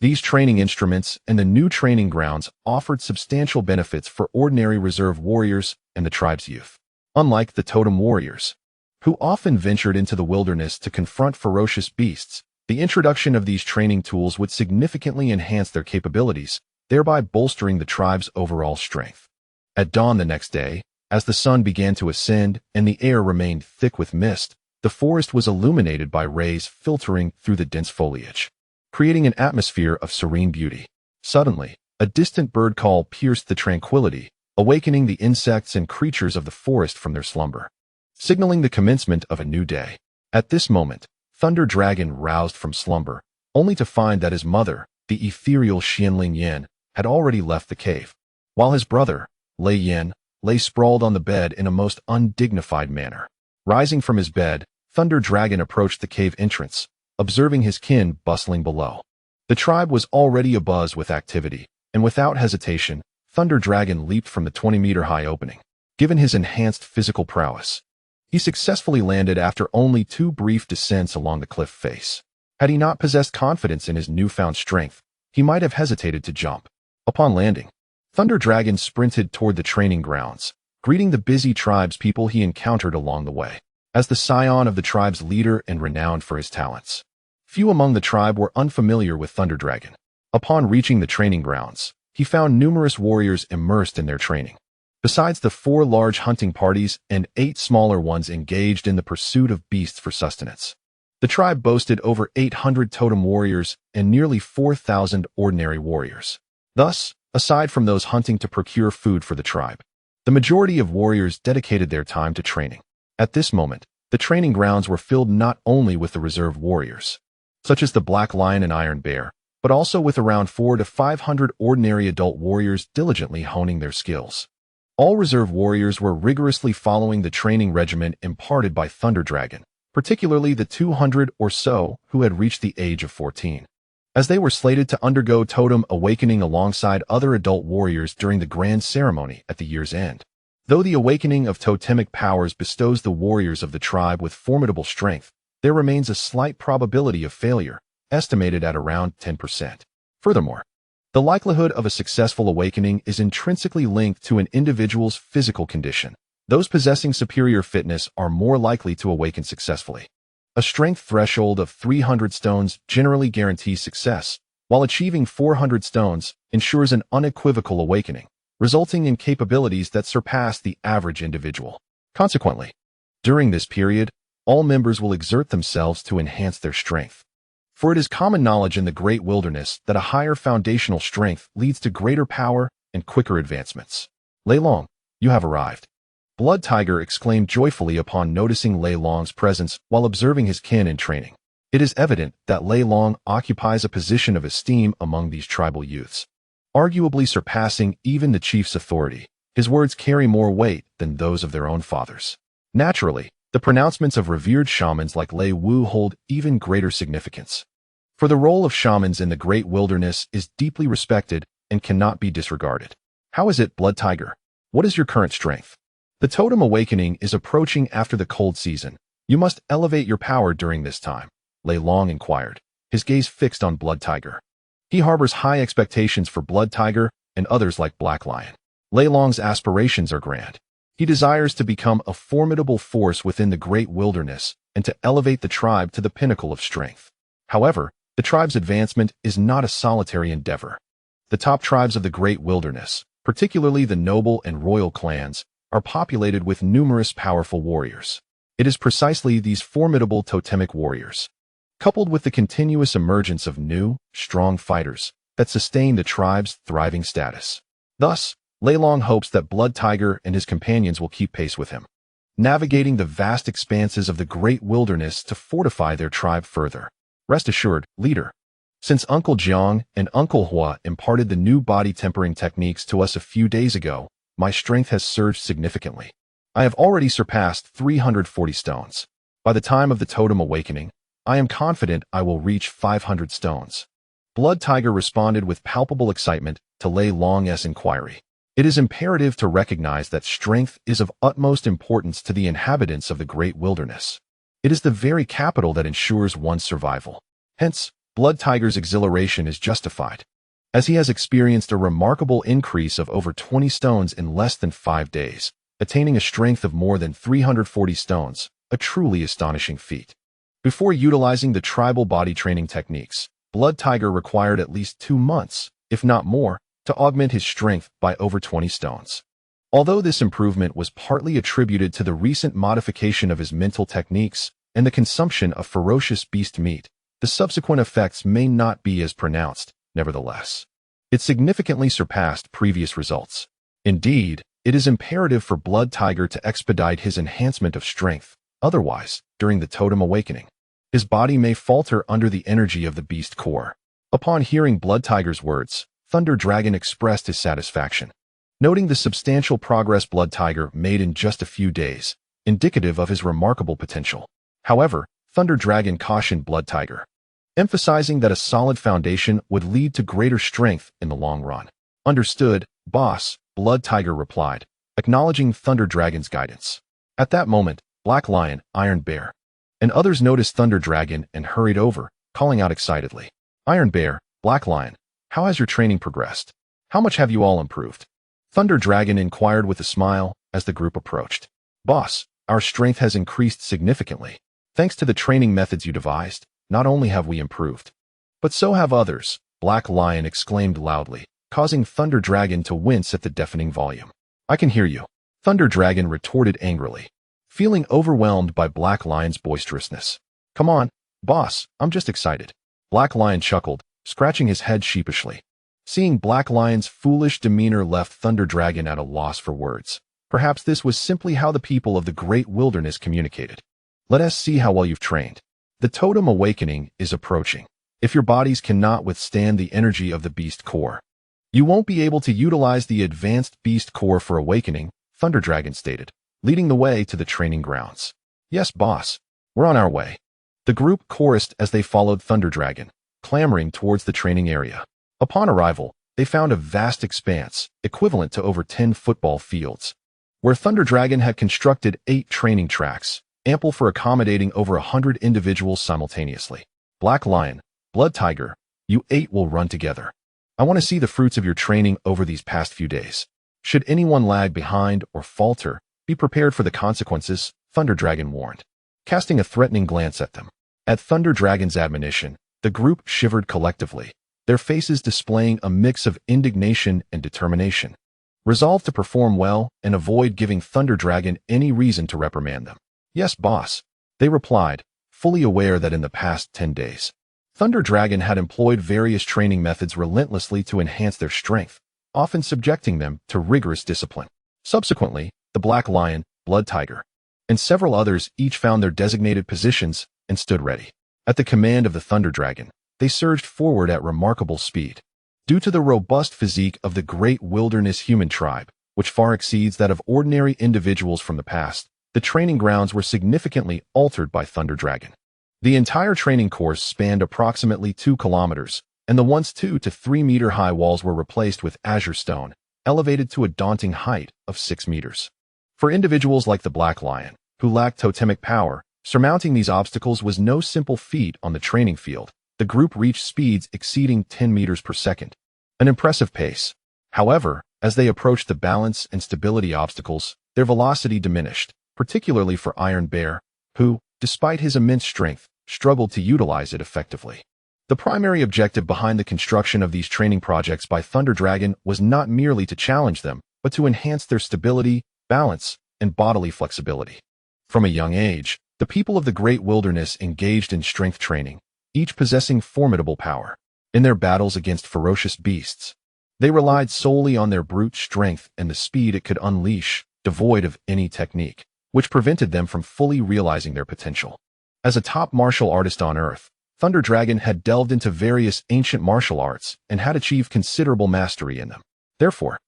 A: these training instruments and the new training grounds offered substantial benefits for ordinary reserve warriors and the tribe's youth. Unlike the totem warriors, who often ventured into the wilderness to confront ferocious beasts, The introduction of these training tools would significantly enhance their capabilities, thereby bolstering the tribe's overall strength. At dawn the next day, as the sun began to ascend and the air remained thick with mist, the forest was illuminated by rays filtering through the dense foliage, creating an atmosphere of serene beauty. Suddenly, a distant bird call pierced the tranquility, awakening the insects and creatures of the forest from their slumber, signaling the commencement of a new day. At this moment, Thunder Dragon roused from slumber, only to find that his mother, the ethereal Xianling Yin, had already left the cave, while his brother, Lei Yin, lay sprawled on the bed in a most undignified manner. Rising from his bed, Thunder Dragon approached the cave entrance, observing his kin bustling below. The tribe was already abuzz with activity, and without hesitation, Thunder Dragon leaped from the 20-meter-high opening. Given his enhanced physical prowess, he successfully landed after only 2 brief descents along the cliff face. Had he not possessed confidence in his newfound strength, he might have hesitated to jump. Upon landing, Thunder Dragon sprinted toward the training grounds, greeting the busy tribespeople he encountered along the way. As the scion of the tribe's leader and renowned for his talents, few among the tribe were unfamiliar with Thunder Dragon. Upon reaching the training grounds, he found numerous warriors immersed in their training. Besides the 4 large hunting parties and 8 smaller ones engaged in the pursuit of beasts for sustenance, the tribe boasted over 800 totem warriors and nearly 4,000 ordinary warriors. Thus, aside from those hunting to procure food for the tribe, the majority of warriors dedicated their time to training. At this moment, the training grounds were filled not only with the reserve warriors, such as the Black Lion and Iron Bear, but also with around 400 to 500 ordinary adult warriors diligently honing their skills. All reserve warriors were rigorously following the training regimen imparted by Thunder Dragon, particularly the 200 or so who had reached the age of 14, as they were slated to undergo totem awakening alongside other adult warriors during the grand ceremony at the year's end. Though the awakening of totemic powers bestows the warriors of the tribe with formidable strength, there remains a slight probability of failure, estimated at around 10%. Furthermore, the likelihood of a successful awakening is intrinsically linked to an individual's physical condition. Those possessing superior fitness are more likely to awaken successfully. A strength threshold of 300 stones generally guarantees success, while achieving 400 stones ensures an unequivocal awakening, resulting in capabilities that surpass the average individual. Consequently, during this period, all members will exert themselves to enhance their strength. For it is common knowledge in the great wilderness that a higher foundational strength leads to greater power and quicker advancements. Lei Long, you have arrived. Blood Tiger exclaimed joyfully upon noticing Lei Long's presence while observing his kin in training. It is evident that Lei Long occupies a position of esteem among these tribal youths, arguably surpassing even the chief's authority. His words carry more weight than those of their own fathers. Naturally, the pronouncements of revered shamans like Lei Wu hold even greater significance. For the role of shamans in the great wilderness is deeply respected and cannot be disregarded. How is it, Blood Tiger? What is your current strength? The totem awakening is approaching after the cold season. You must elevate your power during this time, Lei Long inquired, his gaze fixed on Blood Tiger. He harbors high expectations for Blood Tiger and others like Black Lion. Lei Long's aspirations are grand. He desires to become a formidable force within the great wilderness and to elevate the tribe to the pinnacle of strength. However, the tribe's advancement is not a solitary endeavor. The top tribes of the great wilderness, particularly the noble and royal clans, are populated with numerous powerful warriors. It is precisely these formidable totemic warriors, coupled with the continuous emergence of new, strong fighters, that sustain the tribe's thriving status. Thus, Lei Long hopes that Blood Tiger and his companions will keep pace with him, navigating the vast expanses of the great wilderness to fortify their tribe further. Rest assured, leader, since Uncle Jiang and Uncle Hua imparted the new body tempering techniques to us a few days ago, my strength has surged significantly. I have already surpassed 340 stones. By the time of the totem awakening, I am confident I will reach 500 stones. Blood Tiger responded with palpable excitement to Lei Long's inquiry. It is imperative to recognize that strength is of utmost importance to the inhabitants of the great wilderness. It is the very capital that ensures one's survival. Hence, Blood Tiger's exhilaration is justified, as he has experienced a remarkable increase of over 20 stones in less than 5 days, attaining a strength of more than 340 stones, a truly astonishing feat. Before utilizing the tribal body training techniques, Blood Tiger required at least 2 months, if not more, to augment his strength by over 20 stones. Although this improvement was partly attributed to the recent modification of his mental techniques and the consumption of ferocious beast meat, the subsequent effects may not be as pronounced. Nevertheless, it significantly surpassed previous results. Indeed, it is imperative for Blood Tiger to expedite his enhancement of strength. Otherwise, during the totem awakening, his body may falter under the energy of the beast core. Upon hearing Blood Tiger's words, Thunder Dragon expressed his satisfaction, noting the substantial progress Blood Tiger made in just a few days, indicative of his remarkable potential. However, Thunder Dragon cautioned Blood Tiger, emphasizing that a solid foundation would lead to greater strength in the long run. Understood, boss, Blood Tiger replied, acknowledging Thunder Dragon's guidance. At that moment, Black Lion, Iron Bear, and others noticed Thunder Dragon and hurried over, calling out excitedly. Iron Bear, Black Lion, how has your training progressed? How much have you all improved? Thunder Dragon inquired with a smile as the group approached. Boss, our strength has increased significantly. Thanks to the training methods you devised, not only have we improved, but so have others, Black Lion exclaimed loudly, causing Thunder Dragon to wince at the deafening volume. I can hear you, Thunder Dragon retorted angrily, feeling overwhelmed by Black Lion's boisterousness. Come on, boss, I'm just excited. Black Lion chuckled, scratching his head sheepishly. Seeing Black Lion's foolish demeanor left Thunder Dragon at a loss for words. Perhaps this was simply how the people of the great wilderness communicated. Let us see how well you've trained. The totem awakening is approaching. If your bodies cannot withstand the energy of the beast core, you won't be able to utilize the advanced beast core for awakening, Thunder Dragon stated, leading the way to the training grounds. Yes, boss. We're on our way. The group chorused as they followed Thunder Dragon, clamoring towards the training area. Upon arrival, they found a vast expanse, equivalent to over 10 football fields, where Thunder Dragon had constructed 8 training tracks, ample for accommodating over 100 individuals simultaneously. Black Lion, Blood Tiger, you 8 will run together. I want to see the fruits of your training over these past few days. Should anyone lag behind or falter, be prepared for the consequences, Thunder Dragon warned, casting a threatening glance at them. At Thunder Dragon's admonition, the group shivered collectively, their faces displaying a mix of indignation and determination, resolved to perform well and avoid giving Thunder Dragon any reason to reprimand them. Yes, boss, they replied, fully aware that in the past 10 days, Thunder Dragon had employed various training methods relentlessly to enhance their strength, often subjecting them to rigorous discipline. Subsequently, the Black Lion, Blood Tiger, and several others each found their designated positions and stood ready. At the command of the Thunder Dragon, they surged forward at remarkable speed. Due to the robust physique of the great wilderness human tribe, which far exceeds that of ordinary individuals from the past, the training grounds were significantly altered by Thunder Dragon. The entire training course spanned approximately 2 kilometers, and the once 2 to 3 meter high walls were replaced with azure stone, elevated to a daunting height of 6 meters. For individuals like the Black Lion, who lacked totemic power, surmounting these obstacles was no simple feat on the training field. The group reached speeds exceeding 10 meters per second, an impressive pace. However, as they approached the balance and stability obstacles, their velocity diminished, particularly for Iron Bear, who, despite his immense strength, struggled to utilize it effectively. The primary objective behind the construction of these training projects by Thunder Dragon was not merely to challenge them, but to enhance their stability, balance, and bodily flexibility. From a young age, the people of the great wilderness engaged in strength training, each possessing formidable power. In their battles against ferocious beasts, they relied solely on their brute strength and the speed it could unleash, devoid of any technique, which prevented them from fully realizing their potential. As a top martial artist on Earth, Thunder Dragon had delved into various ancient martial arts and had achieved considerable mastery in them. Therefore,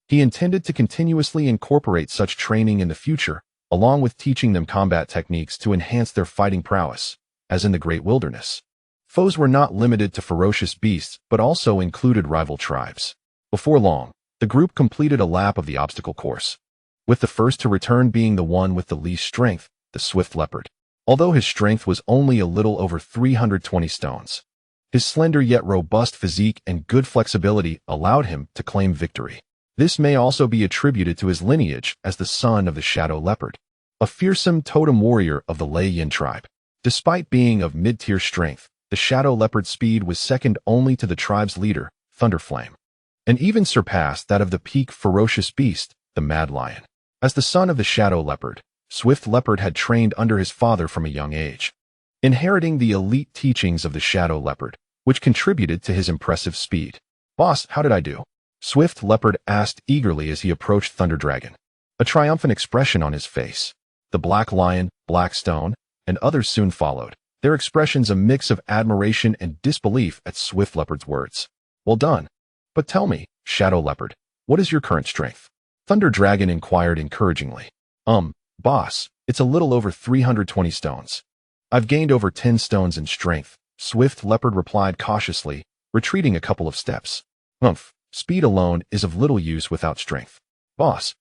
A: he intended to continuously incorporate such training in the future, along with teaching them combat techniques to enhance their fighting prowess. As in the great wilderness, foes were not limited to ferocious beasts but also included rival tribes. Before long, the group completed a lap of the obstacle course, with the first to return being the one with the least strength, the swift leopard. Although his strength was only a little over 320 stones, his slender yet robust physique and good flexibility allowed him to claim victory. This may also be attributed to his lineage as the son of the shadow leopard, a fearsome totem warrior of the Lei Yin tribe. Despite being of mid-tier strength, the shadow leopard's speed was second only to the tribe's leader, Thunderflame, and even surpassed that of the peak ferocious beast, the Mad Lion. As the son of the shadow leopard, Swift Leopard had trained under his father from a young age, inheriting the elite teachings of the shadow leopard, which contributed to his impressive speed. "Boss, how did I do?" Swift Leopard asked eagerly as he approached Thunder Dragon, a triumphant expression on his face. The Black Lion, Black Stone, and others soon followed, their expressions a mix of admiration and disbelief at Swift Leopard's words. "Well done. But tell me, Shadow Leopard, what is your current strength?" Thunder Dragon inquired encouragingly. Boss, it's a little over 320 stones. I've gained over 10 stones in strength," Swift Leopard replied cautiously, retreating a couple of steps. Speed alone is of little use without strength. Boss,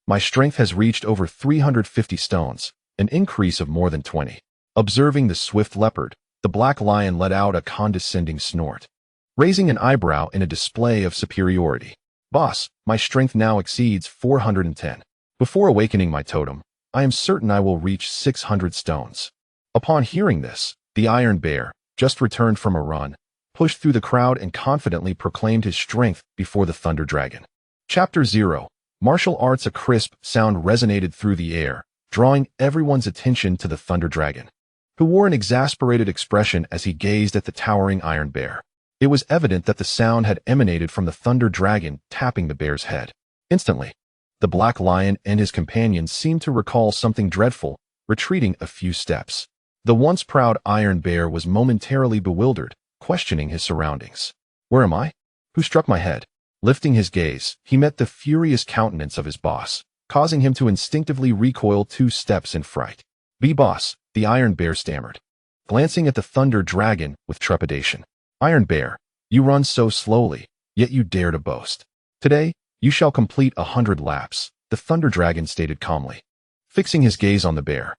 A: my strength has reached over 350 stones, an increase of more than 20. Observing the Swift Leopard, the Black Lion let out a condescending snort, raising an eyebrow in a display of superiority. "Boss, my strength now exceeds 410. Before awakening my totem, I am certain I will reach 600 stones." Upon hearing this, the Iron Bear, just returned from a run, pushed through the crowd and confidently proclaimed his strength before the Thunder Dragon. Chapter 0. Martial Arts. A crisp sound resonated through the air, drawing everyone's attention to the Thunder Dragon, who wore an exasperated expression as he gazed at the towering Iron Bear. It was evident that the sound had emanated from the Thunder Dragon tapping the bear's head. Instantly, the Black Lion and his companions seemed to recall something dreadful, retreating a few steps. The once proud Iron Bear was momentarily bewildered, questioning his surroundings. "Where am I? Who struck my head?" Lifting his gaze, he met the furious countenance of his boss, causing him to instinctively recoil 2 steps in fright. "Boss," the Iron Bear stammered, glancing at the Thunder Dragon with trepidation. "Iron Bear, you run so slowly, yet you dare to boast. Today, you shall complete 100 laps," the Thunder Dragon stated calmly, fixing his gaze on the bear.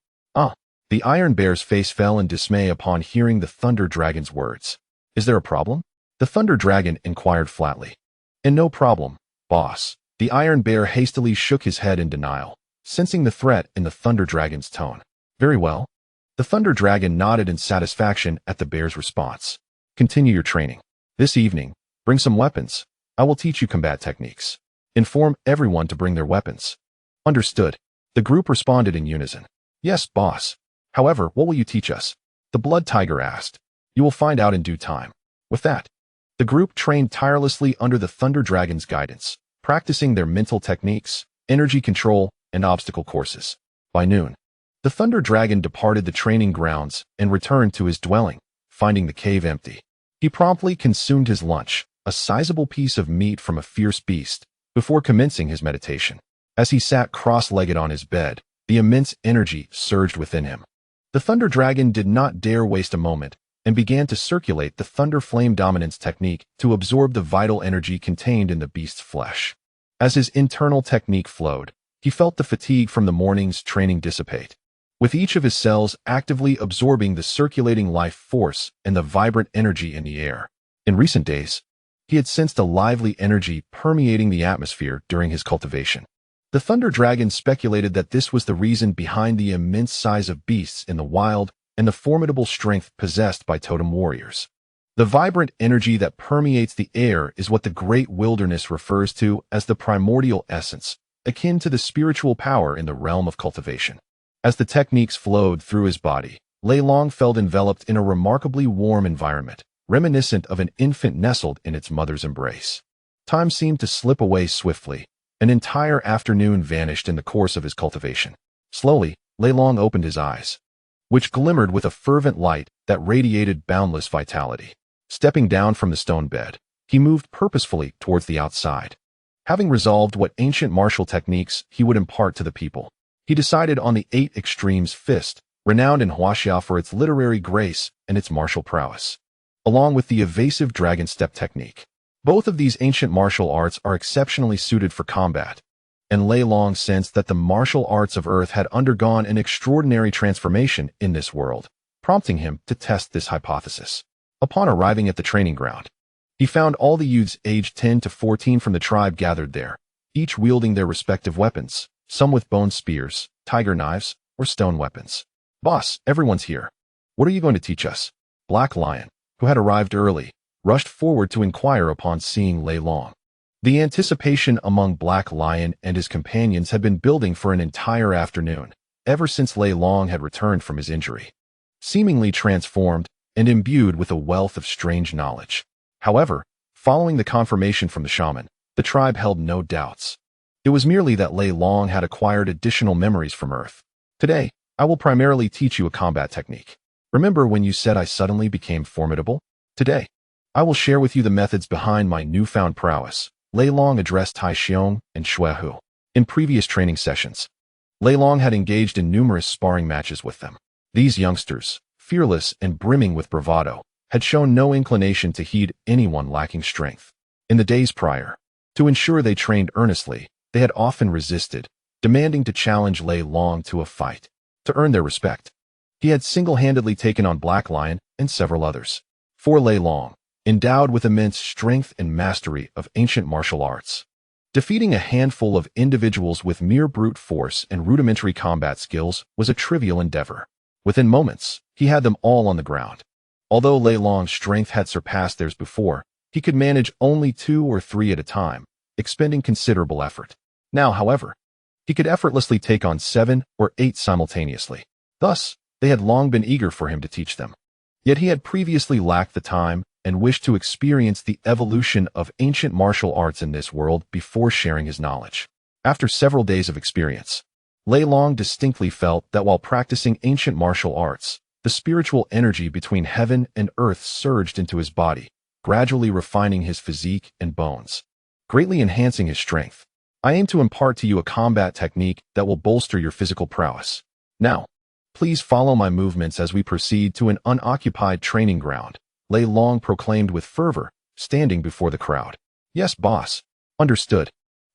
A: The Iron Bear's face fell in dismay upon hearing the Thunder Dragon's words. "Is there a problem?" the Thunder Dragon inquired flatly. "And no problem, boss." The Iron Bear hastily shook his head in denial, sensing the threat in the Thunder Dragon's tone. "Very well." The Thunder Dragon nodded in satisfaction at the bear's response. "Continue your training. This evening, bring some weapons. I will teach you combat techniques. Inform everyone to bring their weapons." "Understood." The group responded in unison. "Yes, boss. However, what will you teach us?" the Blood Tiger asked. "You will find out in due time." With that, the group trained tirelessly under the Thunder Dragon's guidance, practicing their mental techniques, energy control, and obstacle courses. By noon, the Thunder Dragon departed the training grounds and returned to his dwelling, finding the cave empty. He promptly consumed his lunch, a sizable piece of meat from a fierce beast, before commencing his meditation. As he sat cross-legged on his bed, the immense energy surged within him. The Thunder Dragon did not dare waste a moment and began to circulate the Thunder Flame Dominance technique to absorb the vital energy contained in the beast's flesh. As his internal technique flowed, he felt the fatigue from the morning's training dissipate, with each of his cells actively absorbing the circulating life force and the vibrant energy in the air. In recent days, he had sensed a lively energy permeating the atmosphere during his cultivation. The Thunder Dragon speculated that this was the reason behind the immense size of beasts in the wild and the formidable strength possessed by totem warriors. The vibrant energy that permeates the air is what the great wilderness refers to as the primordial essence, akin to the spiritual power in the realm of cultivation. As the techniques flowed through his body, Lei Long felt enveloped in a remarkably warm environment, reminiscent of an infant nestled in its mother's embrace. Time seemed to slip away swiftly. An entire afternoon vanished in the course of his cultivation. Slowly, Lei Long opened his eyes, which glimmered with a fervent light that radiated boundless vitality. Stepping down from the stone bed, he moved purposefully towards the outside. Having resolved what ancient martial techniques he would impart to the people, he decided on the 8 Extremes Fist, renowned in Huaxia for its literary grace and its martial prowess, along with the evasive dragon step technique. Both of these ancient martial arts are exceptionally suited for combat, and Lei Long sensed that the martial arts of Earth had undergone an extraordinary transformation in this world, prompting him to test this hypothesis. Upon arriving at the training ground, he found all the youths aged 10 to 14 from the tribe gathered there, each wielding their respective weapons, some with bone spears, tiger knives, or stone weapons. "Boss, everyone's here." What are you going to teach us? Black Lion, who had arrived early, rushed forward to inquire upon seeing Lei Long. The anticipation among Black Lion and his companions had been building for an entire afternoon, ever since Lei Long had returned from his injury. Seemingly transformed and imbued with a wealth of strange knowledge. However, following the confirmation from the shaman, the tribe held no doubts. It was merely that Lei Long had acquired additional memories from Earth. Today, I will primarily teach you a combat technique. Remember when you said I suddenly became formidable? Today, I will share with you the methods behind my newfound prowess. Lei Long addressed Tai Xiong and Xuehu. In previous training sessions, Lei Long had engaged in numerous sparring matches with them. These youngsters, fearless and brimming with bravado, had shown no inclination to heed anyone lacking strength. In the days prior, to ensure they trained earnestly, they had often resisted, demanding to challenge Lei Long to a fight. To earn their respect, he had single-handedly taken on Black Lion and several others. For Lei Long, endowed with immense strength and mastery of ancient martial arts, defeating a handful of individuals with mere brute force and rudimentary combat skills was a trivial endeavor. Within moments, he had them all on the ground. Although Lei Long's strength had surpassed theirs before, he could manage only 2 or 3 at a time, expending considerable effort. Now, however, he could effortlessly take on 7 or 8 simultaneously. Thus, they had long been eager for him to teach them. Yet he had previously lacked the time and wished to experience the evolution of ancient martial arts in this world before sharing his knowledge. After several days of experience, Lei Long distinctly felt that while practicing ancient martial arts, the spiritual energy between heaven and earth surged into his body, gradually refining his physique and bones, greatly enhancing his strength. I aim to impart to you a combat technique that will bolster your physical prowess. Now, please follow my movements as we proceed to an unoccupied training ground, Lei Long proclaimed with fervor, standing before the crowd. Yes, boss. Understood.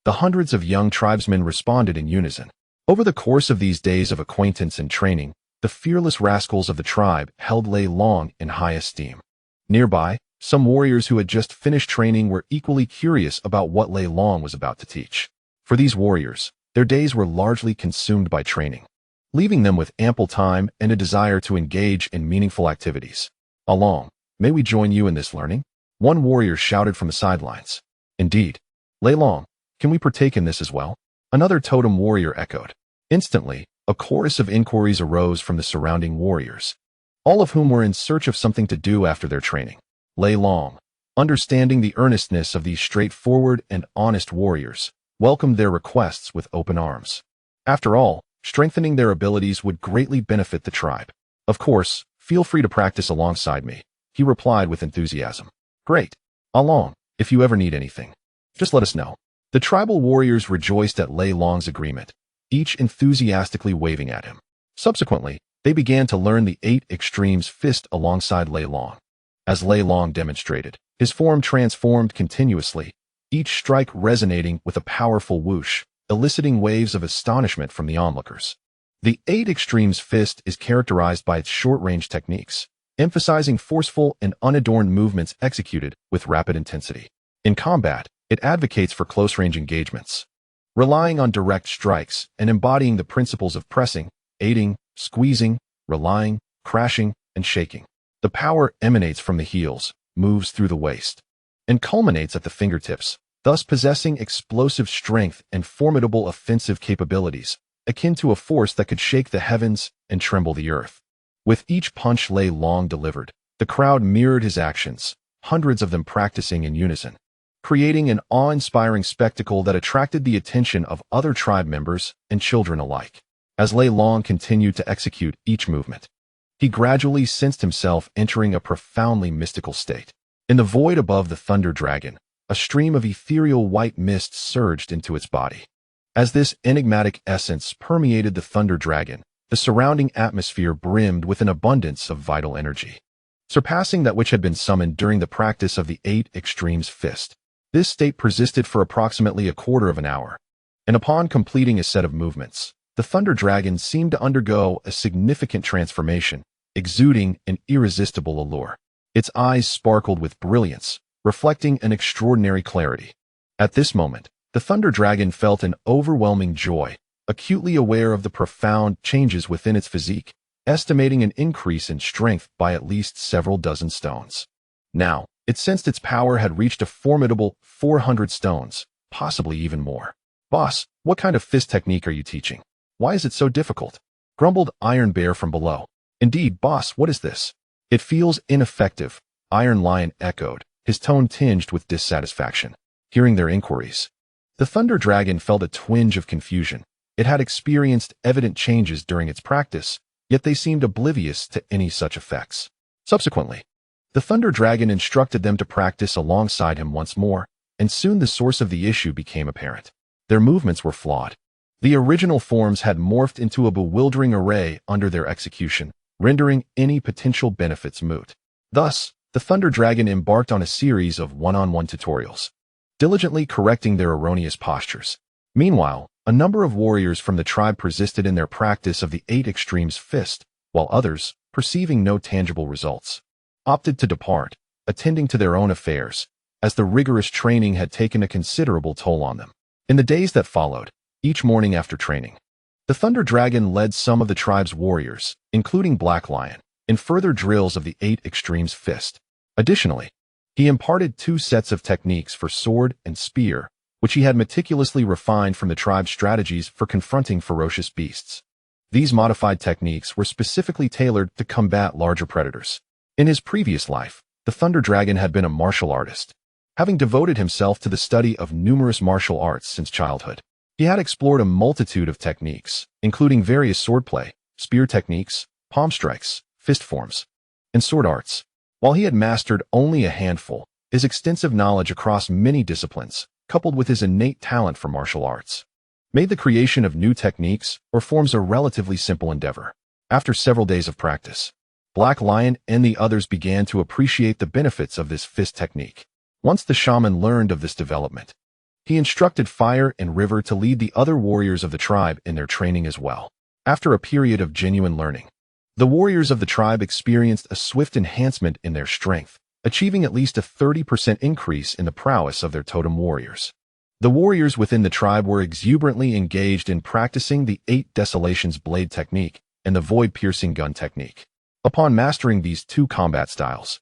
A: The hundreds of young tribesmen responded in unison. Over the course of these days of acquaintance and training, the fearless rascals of the tribe held Lei Long in high esteem. Nearby, some warriors who had just finished training were equally curious about what Lei Long was about to teach. For these warriors, their days were largely consumed by training, leaving them with ample time and a desire to engage in meaningful activities. Along, may we join you in this learning? One warrior shouted from the sidelines. Indeed. Lei Long, can we partake in this as well? Another totem warrior echoed. Instantly, a chorus of inquiries arose from the surrounding warriors, all of whom were in search of something to do after their training. Lei Long, understanding the earnestness of these straightforward and honest warriors, welcomed their requests with open arms. After all, strengthening their abilities would greatly benefit the tribe. Of course, feel free to practice alongside me, he replied with enthusiasm. Great. Along, if you ever need anything, just let us know. The tribal warriors rejoiced at Lei Long's agreement, each enthusiastically waving at him. Subsequently, they began to learn the 8 extremes fist alongside Lei Long. As Lei Long demonstrated, his form transformed continuously, each strike resonating with a powerful whoosh, eliciting waves of astonishment from the onlookers. The 8 extremes fist is characterized by its short-range techniques, emphasizing forceful and unadorned movements executed with rapid intensity. In combat, it advocates for close-range engagements, relying on direct strikes and embodying the principles of pressing, aiding, squeezing, relying, crashing, and shaking. The power emanates from the heels, moves through the waist, and culminates at the fingertips, thus possessing explosive strength and formidable offensive capabilities, akin to a force that could shake the heavens and tremble the earth. With each punch Lei Long delivered, the crowd mirrored his actions, hundreds of them practicing in unison, creating an awe-inspiring spectacle that attracted the attention of other tribe members and children alike. As Lei Long continued to execute each movement, he gradually sensed himself entering a profoundly mystical state. In the void above the Thunder Dragon, a stream of ethereal white mist surged into its body. As this enigmatic essence permeated the Thunder Dragon, the surrounding atmosphere brimmed with an abundance of vital energy, surpassing that which had been summoned during the practice of the 8 extremes fist. This state persisted for approximately a quarter of an hour, and upon completing a set of movements, the Thunder Dragon seemed to undergo a significant transformation, exuding an irresistible allure. Its eyes sparkled with brilliance, reflecting an extraordinary clarity. At this moment, the Thunder Dragon felt an overwhelming joy, acutely aware of the profound changes within its physique, estimating an increase in strength by at least several dozen stones. Now, it sensed its power had reached a formidable 400 stones, possibly even more. "Boss, what kind of fist technique are you teaching? Why is it so difficult?" grumbled Iron Bear from below. "Indeed, boss, what is this? It feels ineffective," Iron Lion echoed, his tone tinged with dissatisfaction. Hearing their inquiries, the Thunder Dragon felt a twinge of confusion. It had experienced evident changes during its practice, yet they seemed oblivious to any such effects. Subsequently, the Thunder Dragon instructed them to practice alongside him once more, and soon the source of the issue became apparent. Their movements were flawed. The original forms had morphed into a bewildering array under their execution, rendering any potential benefits moot. Thus, the Thunder Dragon embarked on a series of one-on-one tutorials, diligently correcting their erroneous postures. Meanwhile, a number of warriors from the tribe persisted in their practice of the 8 Extremes fist, while others, perceiving no tangible results, opted to depart, attending to their own affairs, as the rigorous training had taken a considerable toll on them. In the days that followed, each morning after training, the Thunder Dragon led some of the tribe's warriors, including Black Lion, in further drills of the 8 Extremes fist. Additionally, he imparted 2 sets of techniques for sword and spear, which he had meticulously refined from the tribe's strategies for confronting ferocious beasts. These modified techniques were specifically tailored to combat larger predators. In his previous life, the Thunder Dragon had been a martial artist, having devoted himself to the study of numerous martial arts since childhood. He had explored a multitude of techniques, including various swordplay, spear techniques, palm strikes, fist forms, and sword arts. While he had mastered only a handful, his extensive knowledge across many disciplines, coupled with his innate talent for martial arts, made the creation of new techniques or forms a relatively simple endeavor. After several days of practice, Black Lion and the others began to appreciate the benefits of this fist technique. Once the shaman learned of this development, he instructed Fire and River to lead the other warriors of the tribe in their training as well. After a period of genuine learning, the warriors of the tribe experienced a swift enhancement in their strength, achieving at least a 30% increase in the prowess of their totem warriors. The warriors within the tribe were exuberantly engaged in practicing the 8 Desolations blade technique and the void-piercing gun technique. Upon mastering these 2 combat styles,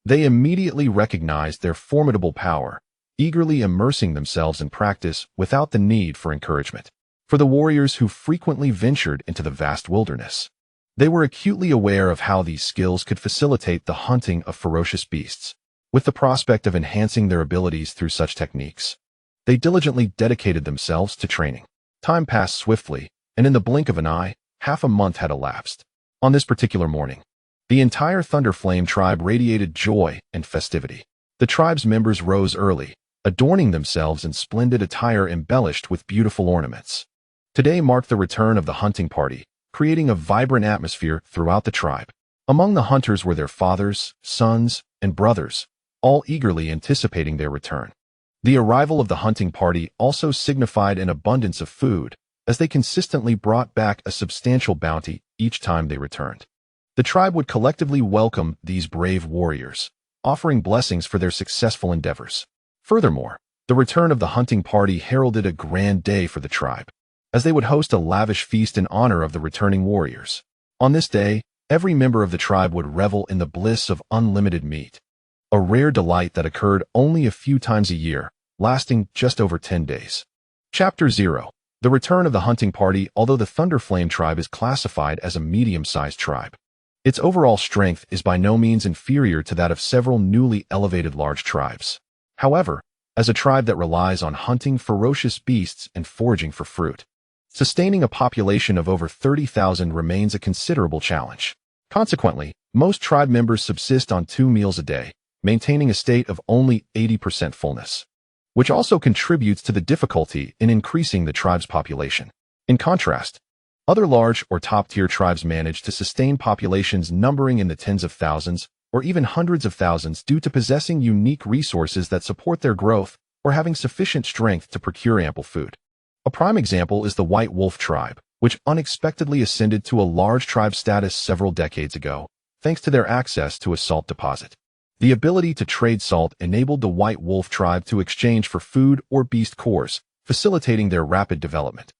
A: they immediately recognized their formidable power, eagerly immersing themselves in practice without the need for encouragement. For the warriors who frequently ventured into the vast wilderness, they were acutely aware of how these skills could facilitate the hunting of ferocious beasts. With the prospect of enhancing their abilities through such techniques, they diligently dedicated themselves to training. Time passed swiftly, and in the blink of an eye, half a month had elapsed. On this particular morning, the entire Thunderflame tribe radiated joy and festivity. The tribe's members rose early, adorning themselves in splendid attire embellished with beautiful ornaments. Today marked the return of the hunting party, creating a vibrant atmosphere throughout the tribe. Among the hunters were their fathers, sons, and brothers, all eagerly anticipating their return. The arrival of the hunting party also signified an abundance of food, as they consistently brought back a substantial bounty each time they returned. The tribe would collectively welcome these brave warriors, offering blessings for their successful endeavors. Furthermore, the return of the hunting party heralded a grand day for the tribe, as they would host a lavish feast in honor of the returning warriors. On this day, every member of the tribe would revel in the bliss of unlimited meat, a rare delight that occurred only a few times a year, lasting just over 10 days. Chapter 0. The Return of the Hunting Party. Although the Thunderflame tribe is classified as a medium-sized tribe, its overall strength is by no means inferior to that of several newly elevated large tribes. However, as a tribe that relies on hunting ferocious beasts and foraging for fruit, sustaining a population of over 30,000 remains a considerable challenge. Consequently, most tribe members subsist on 2 meals a day, maintaining a state of only 80% fullness, which also contributes to the difficulty in increasing the tribe's population. In contrast, other large or top-tier tribes manage to sustain populations numbering in the tens of thousands or even hundreds of thousands due to possessing unique resources that support their growth or having sufficient strength to procure ample food. A prime example is the White Wolf tribe, which unexpectedly ascended to a large tribe status several decades ago, thanks to their access to a salt deposit. The ability to trade salt enabled the White Wolf tribe to exchange for food or beast cores, facilitating their rapid development.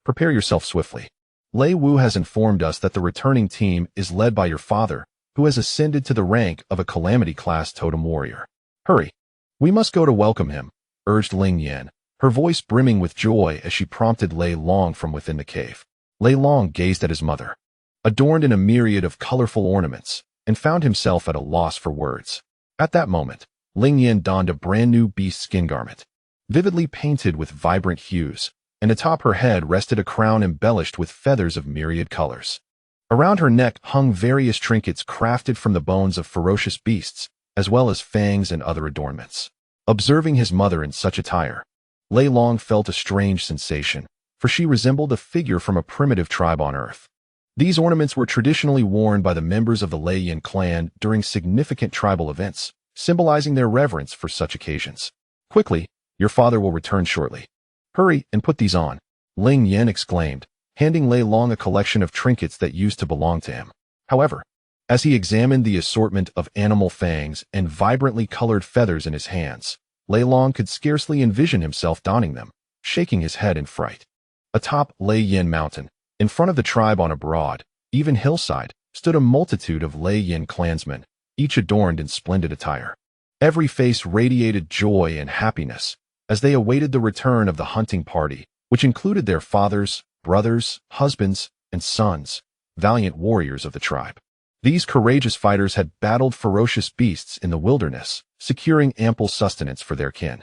A: Prepare yourself swiftly. Lei Wu has informed us that the returning team is led by your father, who has ascended to the rank of a calamity-class totem warrior. Hurry. We must go to welcome him, urged Ling Yan, her voice brimming with joy as she prompted Lei Long from within the cave. Lei Long gazed at his mother, adorned in a myriad of colorful ornaments, and found himself at a loss for words. At that moment, Ling Yan donned a brand new beast skin garment, vividly painted with vibrant hues, and atop her head rested a crown embellished with feathers of myriad colors. Around her neck hung various trinkets crafted from the bones of ferocious beasts, as well as fangs and other adornments. Observing his mother in such attire, Lei Long felt a strange sensation, for she resembled a figure from a primitive tribe on Earth. These ornaments were traditionally worn by the members of the Lei Yin clan during significant tribal events, symbolizing their reverence for such occasions. Quickly, your father will return shortly. Hurry and put these on, Ling Yan exclaimed, handing Lei Long a collection of trinkets that used to belong to him. However, as he examined the assortment of animal fangs and vibrantly colored feathers in his hands, Lei Long could scarcely envision himself donning them, shaking his head in fright. Atop Lei Yin Mountain, in front of the tribe on a broad, even hillside, stood a multitude of Lei Yin clansmen, each adorned in splendid attire. Every face radiated joy and happiness as they awaited the return of the hunting party, which included their fathers, brothers, husbands, and sons, valiant warriors of the tribe. These courageous fighters had battled ferocious beasts in the wilderness, securing ample sustenance for their kin.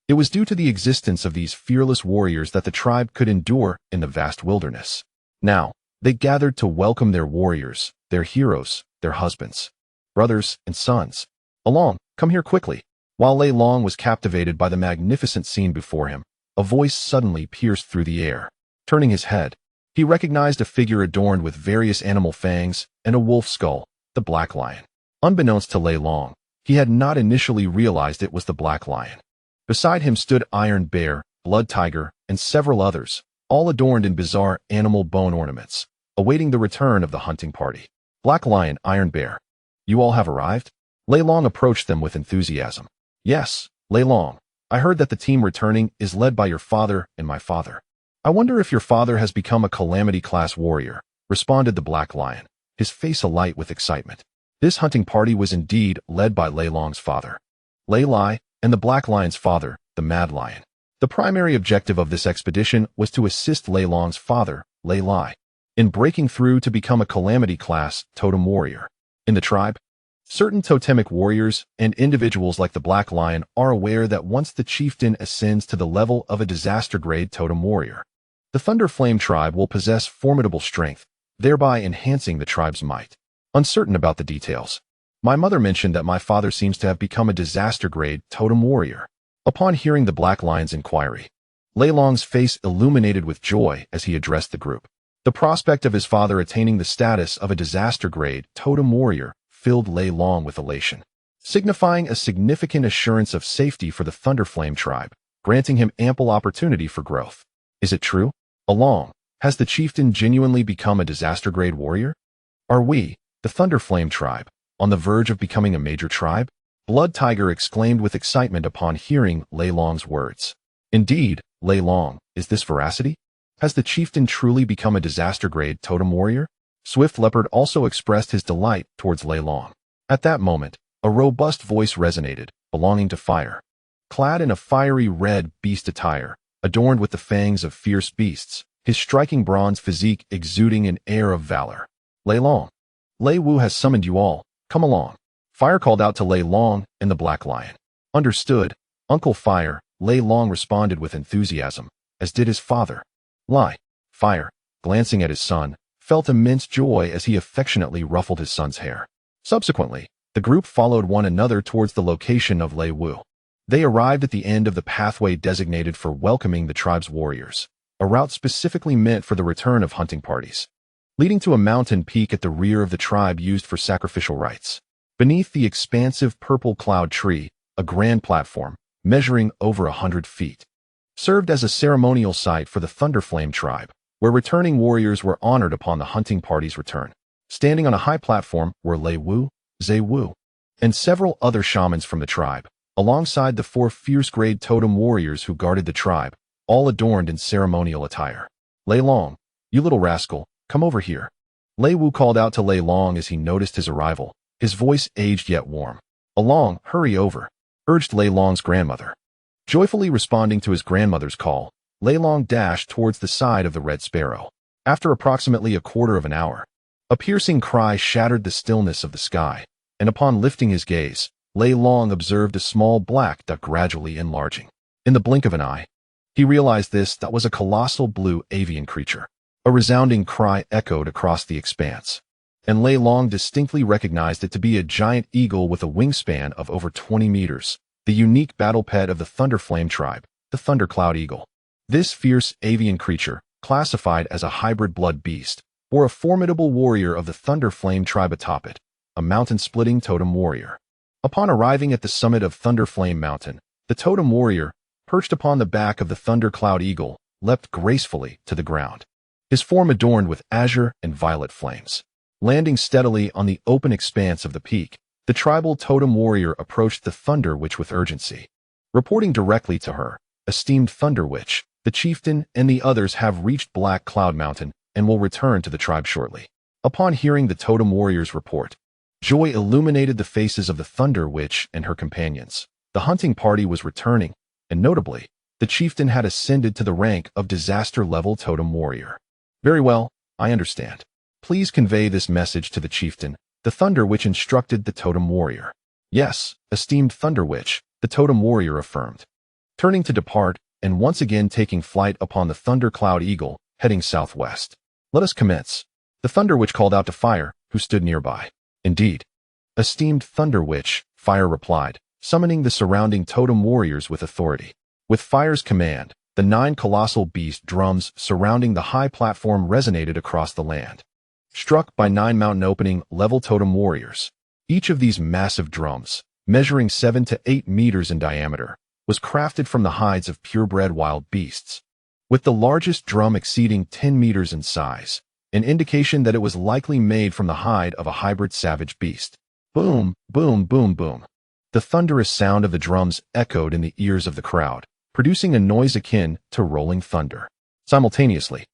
A: It was due to the existence of these fearless warriors that the tribe could endure in the vast wilderness. Now, they gathered to welcome their warriors, their heroes, their husbands, brothers, and sons. Along, come here quickly. While Lei Long was captivated by the magnificent scene before him, a voice suddenly pierced through the air. Turning his head, he recognized a figure adorned with various animal fangs and a wolf skull, the Black Lion. Unbeknownst to Lei Long, he had not initially realized it was the Black Lion. Beside him stood Iron Bear, Blood Tiger, and several others, all adorned in bizarre animal bone ornaments, awaiting the return of the hunting party. Black Lion, Iron Bear, you all have arrived? Lei Long approached them with enthusiasm. Yes, Lei Long, I heard that the team returning is led by your father and my father. I wonder if your father has become a calamity-class warrior, responded the Black Lion, his face alight with excitement. This hunting party was indeed led by Lei Long's father, Lei Lai, and the Black Lion's father, the Mad Lion. The primary objective of this expedition was to assist Lei Long's father, Lei Lai, in breaking through to become a calamity-class totem warrior. In the tribe, certain totemic warriors and individuals like the Black Lion are aware that once the chieftain ascends to the level of a disaster-grade totem warrior, the Thunderflame tribe will possess formidable strength, thereby enhancing the tribe's might. Uncertain about the details, my mother mentioned that my father seems to have become a disaster-grade totem warrior. Upon hearing the Black Lion's inquiry, Lei Long's face illuminated with joy as he addressed the group. The prospect of his father attaining the status of a disaster-grade totem warrior filled Lei Long with elation, signifying a significant assurance of safety for the Thunderflame tribe, granting him ample opportunity for growth. Is it true? Along, has the chieftain genuinely become a disaster-grade warrior? Are we, the Thunderflame tribe, on the verge of becoming a major tribe? Blood Tiger exclaimed with excitement upon hearing Lei Long's words. Indeed, Lei Long, is this veracity? Has the chieftain truly become a disaster-grade totem warrior? Swift Leopard also expressed his delight towards Lei Long. At that moment, a robust voice resonated, belonging to Fire. Clad in a fiery red beast attire, adorned with the fangs of fierce beasts, his striking bronze physique exuding an air of valor. Lei Long, Lei Wu has summoned you all, come along. Fire called out to Lei Long and the Black Lion. Understood, Uncle Fire, Lei Long responded with enthusiasm, as did his father. Fire, glancing at his son, felt immense joy as he affectionately ruffled his son's hair. Subsequently, the group followed one another towards the location of Lei Wu. They arrived at the end of the pathway designated for welcoming the tribe's warriors, a route specifically meant for the return of hunting parties, leading to a mountain peak at the rear of the tribe used for sacrificial rites. Beneath the expansive purple cloud tree, a grand platform, measuring over 100 feet, served as a ceremonial site for the Thunderflame tribe, where returning warriors were honored upon the hunting party's return. Standing on a high platform were Lei Wu, Zhe Wu, and several other shamans from the tribe, alongside the 4 fierce-grade totem warriors who guarded the tribe, all adorned in ceremonial attire. Lei Long, you little rascal, come over here. Lei Wu called out to Lei Long as he noticed his arrival, his voice aged yet warm. Along, hurry over, urged Lei Long's grandmother. Joyfully responding to his grandmother's call, Lei Long dashed towards the side of the Red Sparrow. After approximately a quarter of an hour, a piercing cry shattered the stillness of the sky, and upon lifting his gaze, Lei Long observed a small black dot gradually enlarging. In the blink of an eye, he realized that was a colossal blue avian creature. A resounding cry echoed across the expanse, and Lei Long distinctly recognized it to be a giant eagle with a wingspan of over 20 meters, the unique battle pet of the Thunderflame tribe, the Thundercloud Eagle. This fierce avian creature, classified as a hybrid blood beast, bore a formidable warrior of the Thunderflame tribe atop it, a mountain-splitting totem warrior. Upon arriving at the summit of Thunderflame Mountain, the totem warrior, perched upon the back of the Thundercloud Eagle, leapt gracefully to the ground, his form adorned with azure and violet flames. Landing steadily on the open expanse of the peak, the tribal totem warrior approached the Thunder Witch with urgency. Reporting directly to her, esteemed Thunder Witch, the chieftain and the others have reached Black Cloud Mountain and will return to the tribe shortly. Upon hearing the totem warrior's report, joy illuminated the faces of the Thunder Witch and her companions. The hunting party was returning, and notably, the chieftain had ascended to the rank of disaster-level totem warrior. Very well, I understand. Please convey this message to the chieftain, the Thunder Witch instructed the totem warrior. Yes, esteemed Thunder Witch, the totem warrior affirmed. Turning to depart, and once again taking flight upon the Thundercloud Eagle, heading southwest. Let us commence. The Thunder Witch called out to Fire, who stood nearby. Indeed. Esteemed Thunder Witch, Fire replied, summoning the surrounding totem warriors with authority. With Fire's command, the 9 colossal beast drums surrounding the high platform resonated across the land. Struck by 9 mountain opening level totem warriors, each of these massive drums, measuring 7 to 8 meters in diameter, was crafted from the hides of purebred wild beasts, with the largest drum exceeding 10 meters in size, an indication that it was likely made from the hide of a hybrid savage beast. Boom, boom, boom, boom. The thunderous sound of the drums echoed in the ears of the crowd, producing a noise akin to rolling thunder. Simultaneously,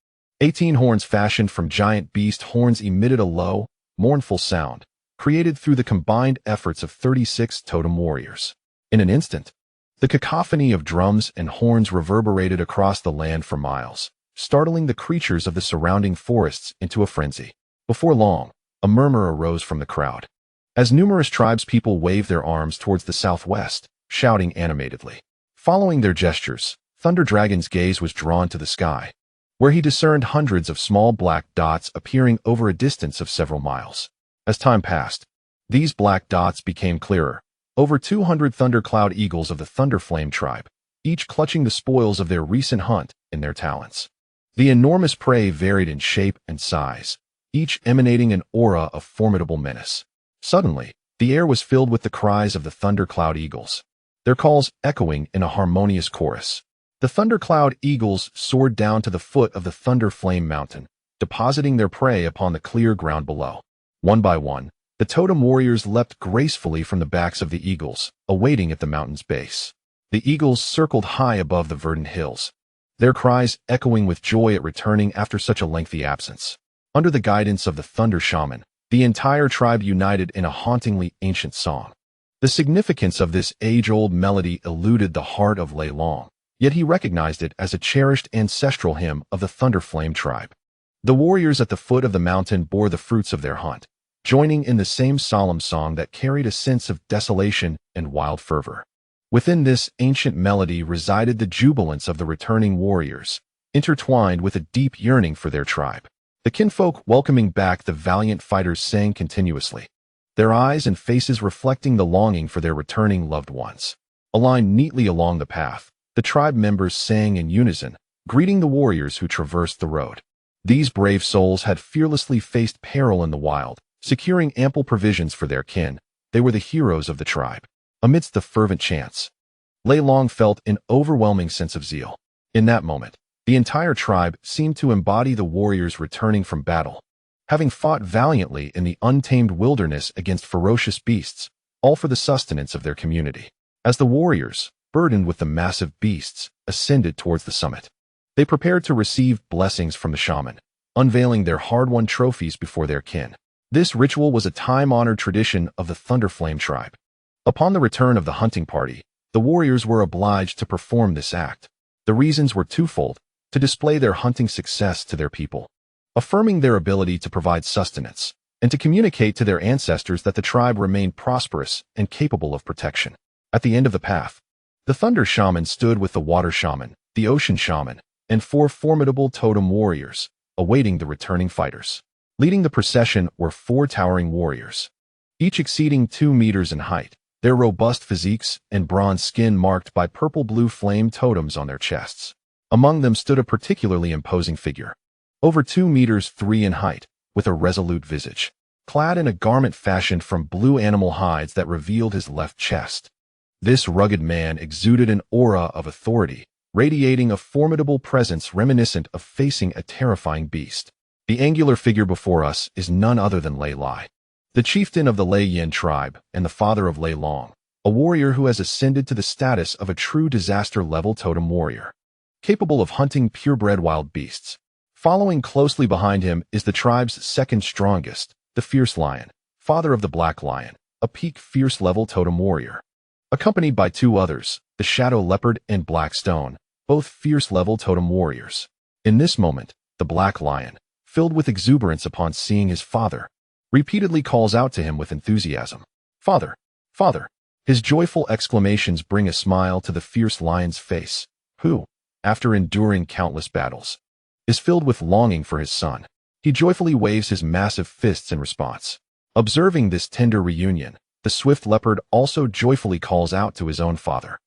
A: 18 horns fashioned from giant beast horns emitted a low, mournful sound, created through the combined efforts of 36 totem warriors. In an instant, the cacophony of drums and horns reverberated across the land for miles, startling the creatures of the surrounding forests into a frenzy. Before long, a murmur arose from the crowd, as numerous tribespeople waved their arms towards the southwest, shouting animatedly. Following their gestures, Thunder Dragon's gaze was drawn to the sky, where he discerned hundreds of small black dots appearing over a distance of several miles. As time passed, these black dots became clearer. Over 200 thundercloud eagles of the Thunderflame tribe, each clutching the spoils of their recent hunt in their talons. The enormous prey varied in shape and size, each emanating an aura of formidable menace. Suddenly, the air was filled with the cries of the thundercloud eagles, their calls echoing in a harmonious chorus. The thundercloud eagles soared down to the foot of the Thunderflame Mountain, depositing their prey upon the clear ground below. One by one, the totem warriors leapt gracefully from the backs of the eagles, awaiting at the mountain's base. The eagles circled high above the verdant hills, their cries echoing with joy at returning after such a lengthy absence. Under the guidance of the Thunder Shaman, the entire tribe united in a hauntingly ancient song. The significance of this age-old melody eluded the heart of Lei Long, yet he recognized it as a cherished ancestral hymn of the Thunderflame tribe. The warriors at the foot of the mountain bore the fruits of their hunt, joining in the same solemn song that carried a sense of desolation and wild fervor. Within this ancient melody resided the jubilance of the returning warriors, intertwined with a deep yearning for their tribe. The kinfolk welcoming back the valiant fighters sang continuously, their eyes and faces reflecting the longing for their returning loved ones. Aligned neatly along the path, the tribe members sang in unison, greeting the warriors who traversed the road. These brave souls had fearlessly faced peril in the wild, securing ample provisions for their kin. They were the heroes of the tribe. Amidst the fervent chants, Lei Long felt an overwhelming sense of zeal. In that moment, the entire tribe seemed to embody the warriors returning from battle, having fought valiantly in the untamed wilderness against ferocious beasts, all for the sustenance of their community. As the warriors, burdened with the massive beasts, ascended towards the summit, they prepared to receive blessings from the shaman, unveiling their hard-won trophies before their kin. This ritual was a time-honored tradition of the Thunderflame tribe. Upon the return of the hunting party, the warriors were obliged to perform this act. The reasons were twofold: to display their hunting success to their people, affirming their ability to provide sustenance, and to communicate to their ancestors that the tribe remained prosperous and capable of protection. At the end of the path, the Thunder Shaman stood with the Water Shaman, the Ocean Shaman, and 4 formidable totem warriors, awaiting the returning fighters. Leading the procession were 4 towering warriors, each exceeding 2 meters in height, their robust physiques and bronze skin marked by purple-blue flame totems on their chests. Among them stood a particularly imposing figure, over 2 meters 3 in height, with a resolute visage, clad in a garment fashioned from blue animal hides that revealed his left chest. This rugged man exuded an aura of authority, radiating a formidable presence reminiscent of facing a terrifying beast. The angular figure before us is none other than Lei Lai, the chieftain of the Lei Yin tribe and the father of Lei Long, a warrior who has ascended to the status of a true disaster-level totem warrior, capable of hunting purebred wild beasts. Following closely behind him is the tribe's second strongest, the Fierce Lion, father of the Black Lion, a peak fierce-level totem warrior, accompanied by 2 others, the Shadow Leopard and Black Stone, both fierce-level totem warriors. In this moment, the Black Lion, filled with exuberance upon seeing his father, repeatedly calls out to him with enthusiasm. "Father! Father!" His joyful exclamations bring a smile to the Fierce Lion's face, who, after enduring countless battles, is filled with longing for his son. He joyfully waves his massive fists in response. Observing this tender reunion, the Swift Leopard also joyfully calls out to his own father,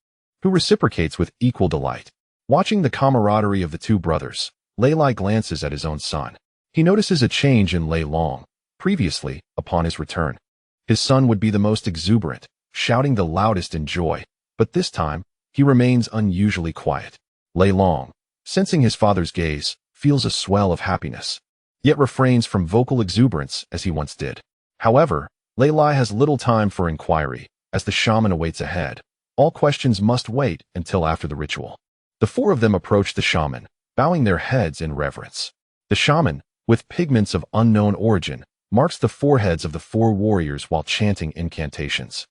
A: who reciprocates with equal delight. Watching the camaraderie of the 2 brothers, Lei Lai glances at his own son. He notices a change in Lei Long. Previously, upon his return, his son would be the most exuberant, shouting the loudest in joy, but this time, he remains unusually quiet. Lei Long, sensing his father's gaze, feels a swell of happiness, yet refrains from vocal exuberance as he once did. However, Lei Lai has little time for inquiry, as the shaman awaits ahead. All questions must wait until after the ritual. The 4 of them approach the shaman, bowing their heads in reverence. The shaman, with pigments of unknown origin, marks the foreheads of the 4 warriors while chanting incantations.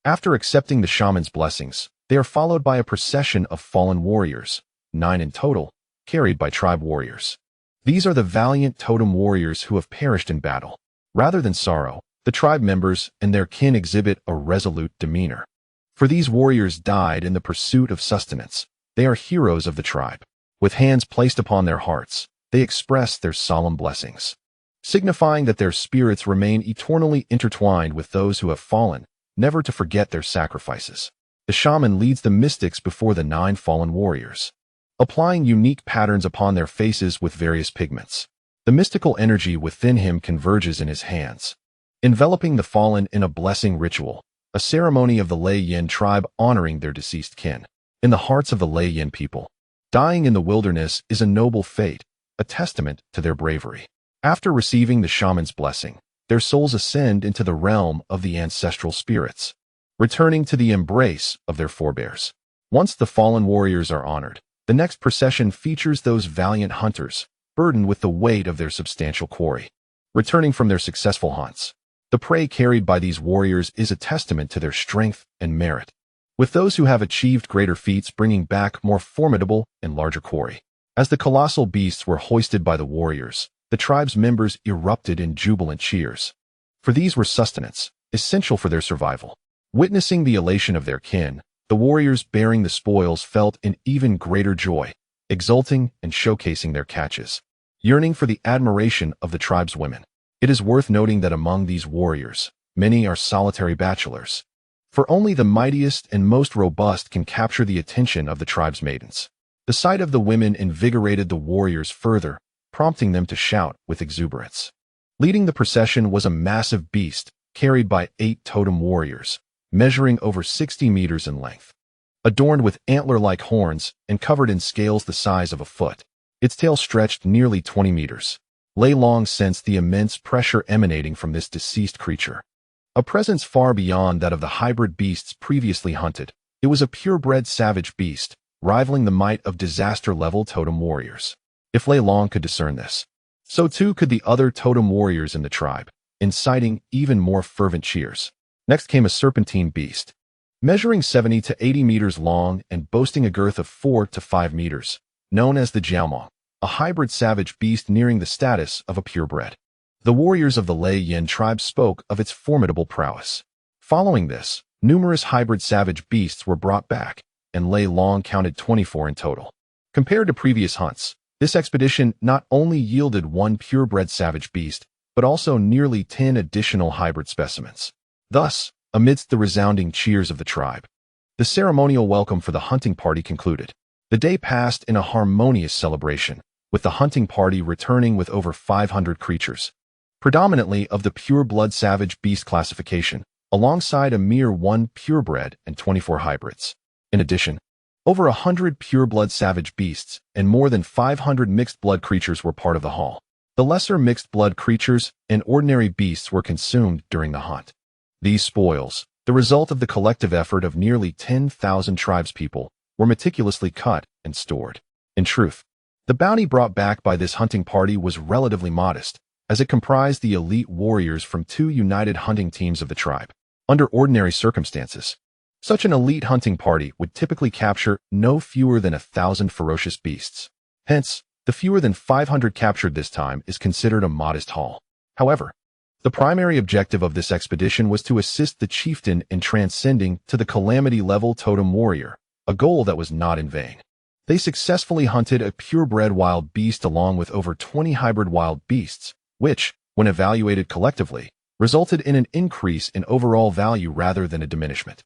A: After accepting the shaman's blessings, they are followed by a procession of fallen warriors, 9 in total, carried by tribe warriors. These are the valiant totem warriors who have perished in battle. Rather than sorrow, the tribe members and their kin exhibit a resolute demeanor. For these warriors died in the pursuit of sustenance. They are heroes of the tribe. With hands placed upon their hearts, they express their solemn blessings, signifying that their spirits remain eternally intertwined with those who have fallen, never to forget their sacrifices. The shaman leads the mystics before the 9 fallen warriors, applying unique patterns upon their faces with various pigments. The mystical energy within him converges in his hands, enveloping the fallen in a blessing ritual, a ceremony of the Lei Yin tribe honoring their deceased kin. In the hearts of the Lei Yin people, dying in the wilderness is a noble fate, a testament to their bravery. After receiving the shaman's blessing, their souls ascend into the realm of the ancestral spirits, returning to the embrace of their forebears. Once the fallen warriors are honored, the next procession features those valiant hunters, burdened with the weight of their substantial quarry, returning from their successful hunts. The prey carried by these warriors is a testament to their strength and merit, with those who have achieved greater feats bringing back more formidable and larger quarry. As the colossal beasts were hoisted by the warriors, the tribe's members erupted in jubilant cheers, for these were sustenance, essential for their survival. Witnessing the elation of their kin, the warriors bearing the spoils felt an even greater joy, exulting and showcasing their catches, yearning for the admiration of the tribe's women. It is worth noting that among these warriors, many are solitary bachelors, for only the mightiest and most robust can capture the attention of the tribe's maidens. The sight of the women invigorated the warriors further, prompting them to shout with exuberance. Leading the procession was a massive beast, carried by 8 totem warriors, measuring over 60 meters in length. Adorned with antler-like horns and covered in scales the size of a foot, its tail stretched nearly 20 meters. Lei Long sensed the immense pressure emanating from this deceased creature, a presence far beyond that of the hybrid beasts previously hunted. It was a purebred savage beast, rivaling the might of disaster-level totem warriors. If Lei Long could discern this, So too could the other totem warriors in the tribe, inciting even more fervent cheers. Next came a serpentine beast, measuring 70 to 80 meters long and boasting a girth of 4 to 5 meters, known as the jiaomong, a hybrid savage beast nearing the status of a purebred. The warriors of the Lei Yin tribe spoke of its formidable prowess. Following this, numerous hybrid savage beasts were brought back, and Lei Long counted 24 in total. Compared to previous hunts, this expedition not only yielded one purebred savage beast, but also nearly 10 additional hybrid specimens. Thus, amidst the resounding cheers of the tribe, the ceremonial welcome for the hunting party concluded. The day passed in a harmonious celebration, with the hunting party returning with over 500 creatures, predominantly of the pure-blood savage beast classification, alongside a mere 1 purebred and 24 hybrids. In addition, over 100 pure-blood savage beasts and more than 500 mixed-blood creatures were part of the haul. The lesser mixed-blood creatures and ordinary beasts were consumed during the hunt. These spoils, the result of the collective effort of nearly 10,000 tribespeople, were meticulously cut and stored. In truth, the bounty brought back by this hunting party was relatively modest, as it comprised the elite warriors from 2 united hunting teams of the tribe. Under ordinary circumstances, such an elite hunting party would typically capture no fewer than 1,000 ferocious beasts. Hence, the fewer than 500 captured this time is considered a modest haul. However, the primary objective of this expedition was to assist the chieftain in transcending to the calamity-level totem warrior, a goal that was not in vain. They successfully hunted a purebred wild beast along with over 20 hybrid wild beasts, which, when evaluated collectively, resulted in an increase in overall value rather than a diminishment.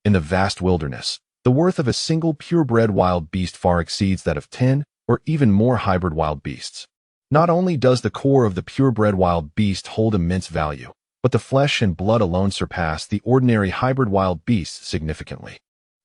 A: In the vast wilderness, the worth of a single purebred wild beast far exceeds that of 10 or even more hybrid wild beasts. Not only does the core of the purebred wild beast hold immense value, but the flesh and blood alone surpass the ordinary hybrid wild beasts significantly.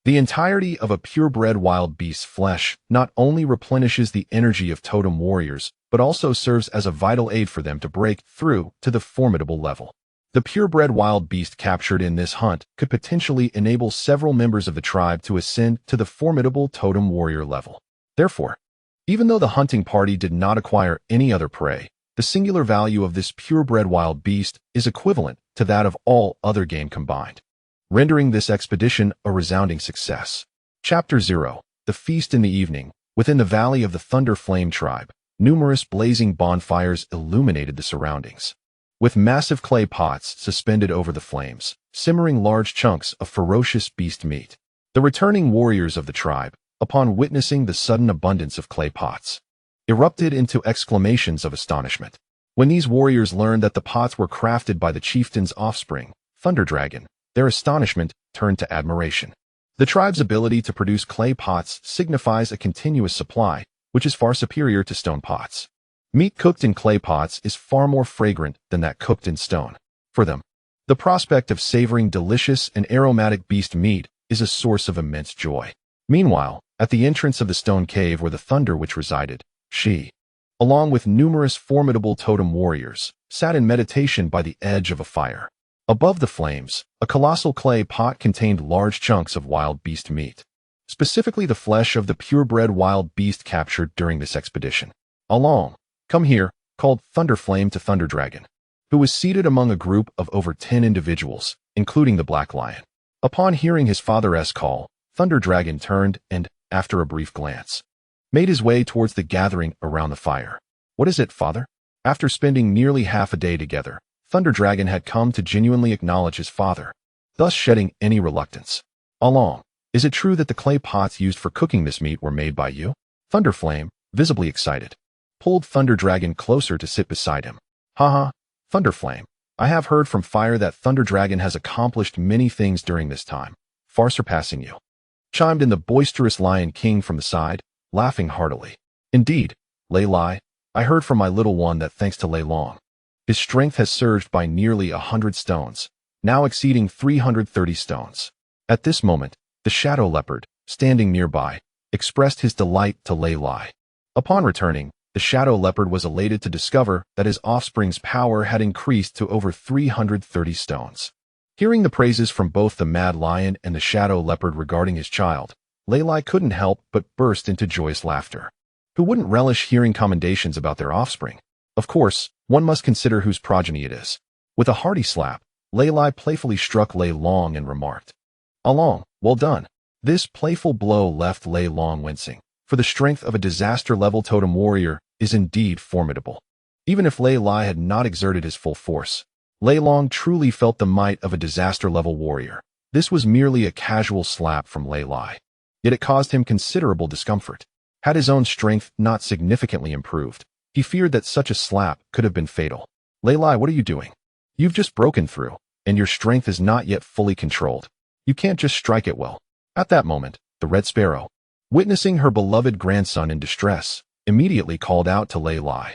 A: The entirety of a purebred wild beast's flesh not only replenishes the energy of totem warriors, but also serves as a vital aid for them to break through to the formidable level. The purebred wild beast captured in this hunt could potentially enable several members of the tribe to ascend to the formidable totem warrior level. Therefore, even though the hunting party did not acquire any other prey, the singular value of this purebred wild beast is equivalent to that of all other game combined, rendering this expedition a resounding success. Chapter 0. The Feast in the Evening. Within the valley of the Thunder Flame tribe, numerous blazing bonfires illuminated the surroundings. With massive clay pots suspended over the flames, simmering large chunks of ferocious beast meat. The returning warriors of the tribe, upon witnessing the sudden abundance of clay pots, erupted into exclamations of astonishment. When these warriors learned that the pots were crafted by the chieftain's offspring, Thunder Dragon, their astonishment turned to admiration. The tribe's ability to produce clay pots signifies a continuous supply, which is far superior to stone pots. Meat cooked in clay pots is far more fragrant than that cooked in stone. For them, the prospect of savoring delicious and aromatic beast meat is a source of immense joy. Meanwhile, at the entrance of the stone cave where the Thunder Witch resided, she, along with numerous formidable totem warriors, sat in meditation by the edge of a fire. Above the flames, a colossal clay pot contained large chunks of wild beast meat, specifically the flesh of the purebred wild beast captured during this expedition. Along, come here, called Thunderflame to Thunder Dragon, who was seated among a group of over 10 individuals, including the Black Lion. Upon hearing his father's call, Thunder Dragon turned and, after a brief glance, made his way towards the gathering around the fire. What is it, father? After spending nearly half a day together, Thunder Dragon had come to genuinely acknowledge his father, thus shedding any reluctance. Along, is it true that the clay pots used for cooking this meat were made by you? Thunderflame, visibly excited, pulled Thunder Dragon closer to sit beside him. Haha, Thunderflame, I have heard from Fire that Thunder Dragon has accomplished many things during this time, far surpassing you, chimed in the boisterous Lion King from the side, laughing heartily. Indeed, Lei Lai, I heard from my little one that thanks to Lei Long, his strength has surged by nearly 100 stones, now exceeding 330 stones. At this moment, the Shadow Leopard, standing nearby, expressed his delight to Lei Lai. Upon returning, the Shadow Leopard was elated to discover that his offspring's power had increased to over 330 stones. Hearing the praises from both the Mad Lion and the Shadow Leopard regarding his child, Lei Lai couldn't help but burst into joyous laughter. Who wouldn't relish hearing commendations about their offspring? Of course, one must consider whose progeny it is. With a hearty slap, Lei Lai playfully struck Lei Long and remarked, "Along, well done." This playful blow left Lei Long wincing, for the strength of a disaster-level totem warrior is indeed formidable. Even if Lei Lai had not exerted his full force, Lei Long truly felt the might of a disaster-level warrior. This was merely a casual slap from Lei Lai, yet it caused him considerable discomfort. Had his own strength not significantly improved, he feared that such a slap could have been fatal. "Lei Lai, what are you doing? You've just broken through, and your strength is not yet fully controlled. You can't just strike it well." At that moment, the Red Sparrow, witnessing her beloved grandson in distress, immediately called out to Lei Lai,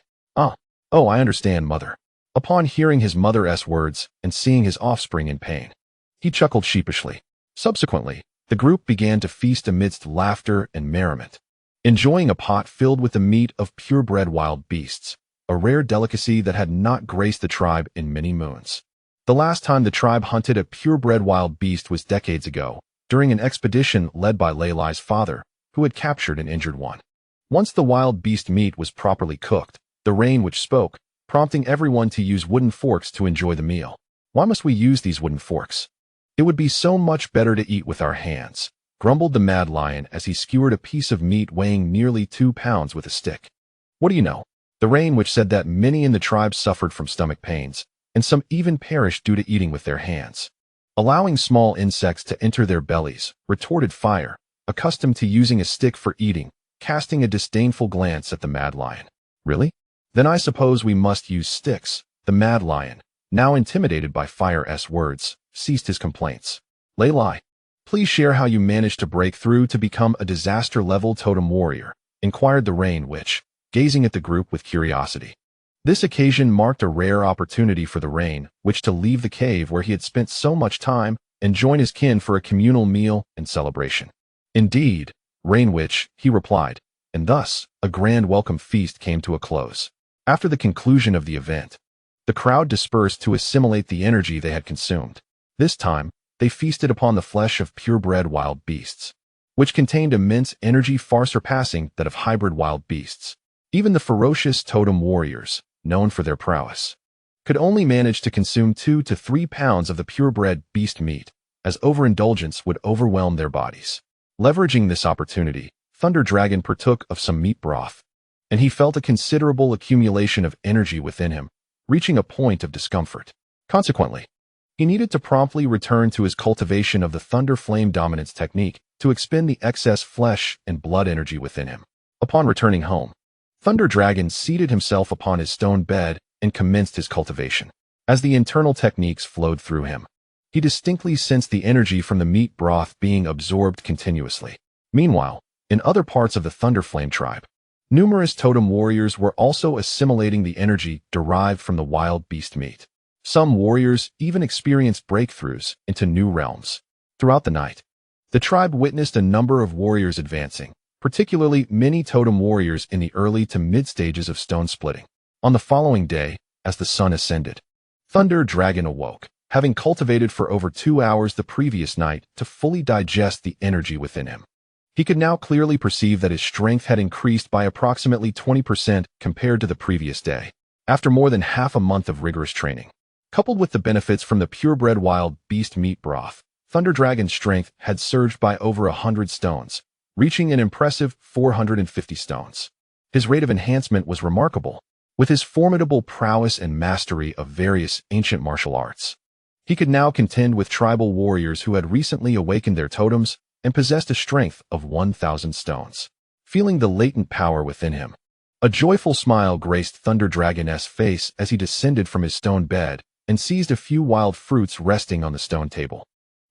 A: "Oh, I understand, mother." Upon hearing his mother's words and seeing his offspring in pain, he chuckled sheepishly. Subsequently, the group began to feast amidst laughter and merriment, enjoying a pot filled with the meat of purebred wild beasts, a rare delicacy that had not graced the tribe in many moons. The last time the tribe hunted a purebred wild beast was decades ago, during an expedition led by Lei Lai's father, who had captured an injured one. Once the wild beast meat was properly cooked, the rain which spoke, prompting everyone to use wooden forks to enjoy the meal. "Why must we use these wooden forks? It would be so much better to eat with our hands," grumbled the mad lion as he skewered a piece of meat weighing nearly 2 pounds with a stick. What do you know? The rain which said that many in the tribe suffered from stomach pains, and some even perished due to eating with their hands. Allowing small insects to enter their bellies, retorted Fire, accustomed to using a stick for eating, casting a disdainful glance at the mad lion. "Really? Then I suppose we must use sticks." The mad lion, now intimidated by Fire's words, ceased his complaints. "Lei Lai, please share how you managed to break through to become a disaster-level totem warrior," inquired the rain witch, gazing at the group with curiosity. This occasion marked a rare opportunity for the rain witch to leave the cave where he had spent so much time and join his kin for a communal meal and celebration. "Indeed, Rain Witch," he replied, and thus a grand welcome feast came to a close. After the conclusion of the event, the crowd dispersed to assimilate the energy they had consumed. This time, they feasted upon the flesh of purebred wild beasts, which contained immense energy far surpassing that of hybrid wild beasts. Even the ferocious totem warriors, known for their prowess, could only manage to consume 2 to 3 pounds of the purebred beast meat, as overindulgence would overwhelm their bodies. Leveraging this opportunity, Thunder Dragon partook of some meat broth, and he felt a considerable accumulation of energy within him, reaching a point of discomfort. Consequently, he needed to promptly return to his cultivation of the Thunder Flame Dominance technique to expend the excess flesh and blood energy within him. Upon returning home, Thunder Dragon seated himself upon his stone bed and commenced his cultivation. As the internal techniques flowed through him, he distinctly sensed the energy from the meat broth being absorbed continuously. Meanwhile, in other parts of the Thunderflame tribe, numerous totem warriors were also assimilating the energy derived from the wild beast meat. Some warriors even experienced breakthroughs into new realms. Throughout the night, the tribe witnessed a number of warriors advancing, particularly many totem warriors in the early to mid stages of stone splitting. On the following day, as the sun ascended, Thunder Dragon awoke, having cultivated for over 2 hours the previous night to fully digest the energy within him. He could now clearly perceive that his strength had increased by approximately 20% compared to the previous day, after more than half a month of rigorous training. Coupled with the benefits from the purebred wild beast meat broth, Thunder Dragon's strength had surged by over 100 stones, reaching an impressive 450 stones. His rate of enhancement was remarkable, with his formidable prowess and mastery of various ancient martial arts. He could now contend with tribal warriors who had recently awakened their totems and possessed a strength of 1,000 stones. Feeling the latent power within him, a joyful smile graced Thunder Dragon's face as he descended from his stone bed and seized a few wild fruits resting on the stone table.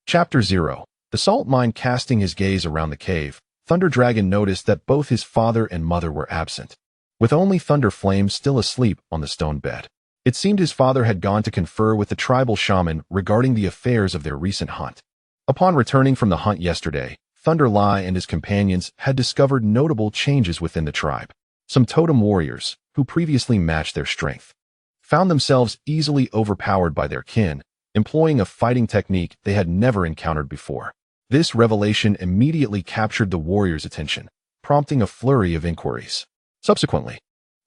A: Chapter 0. The salt mine. Casting his gaze around the cave, Thunder Dragon noticed that both his father and mother were absent, with only Thunder Flame still asleep on the stone bed. It seemed his father had gone to confer with the tribal shaman regarding the affairs of their recent hunt. Upon returning from the hunt yesterday, Thunder Lai and his companions had discovered notable changes within the tribe. Some totem warriors, who previously matched their strength, found themselves easily overpowered by their kin, employing a fighting technique they had never encountered before. This revelation immediately captured the warriors' attention, prompting a flurry of inquiries. Subsequently,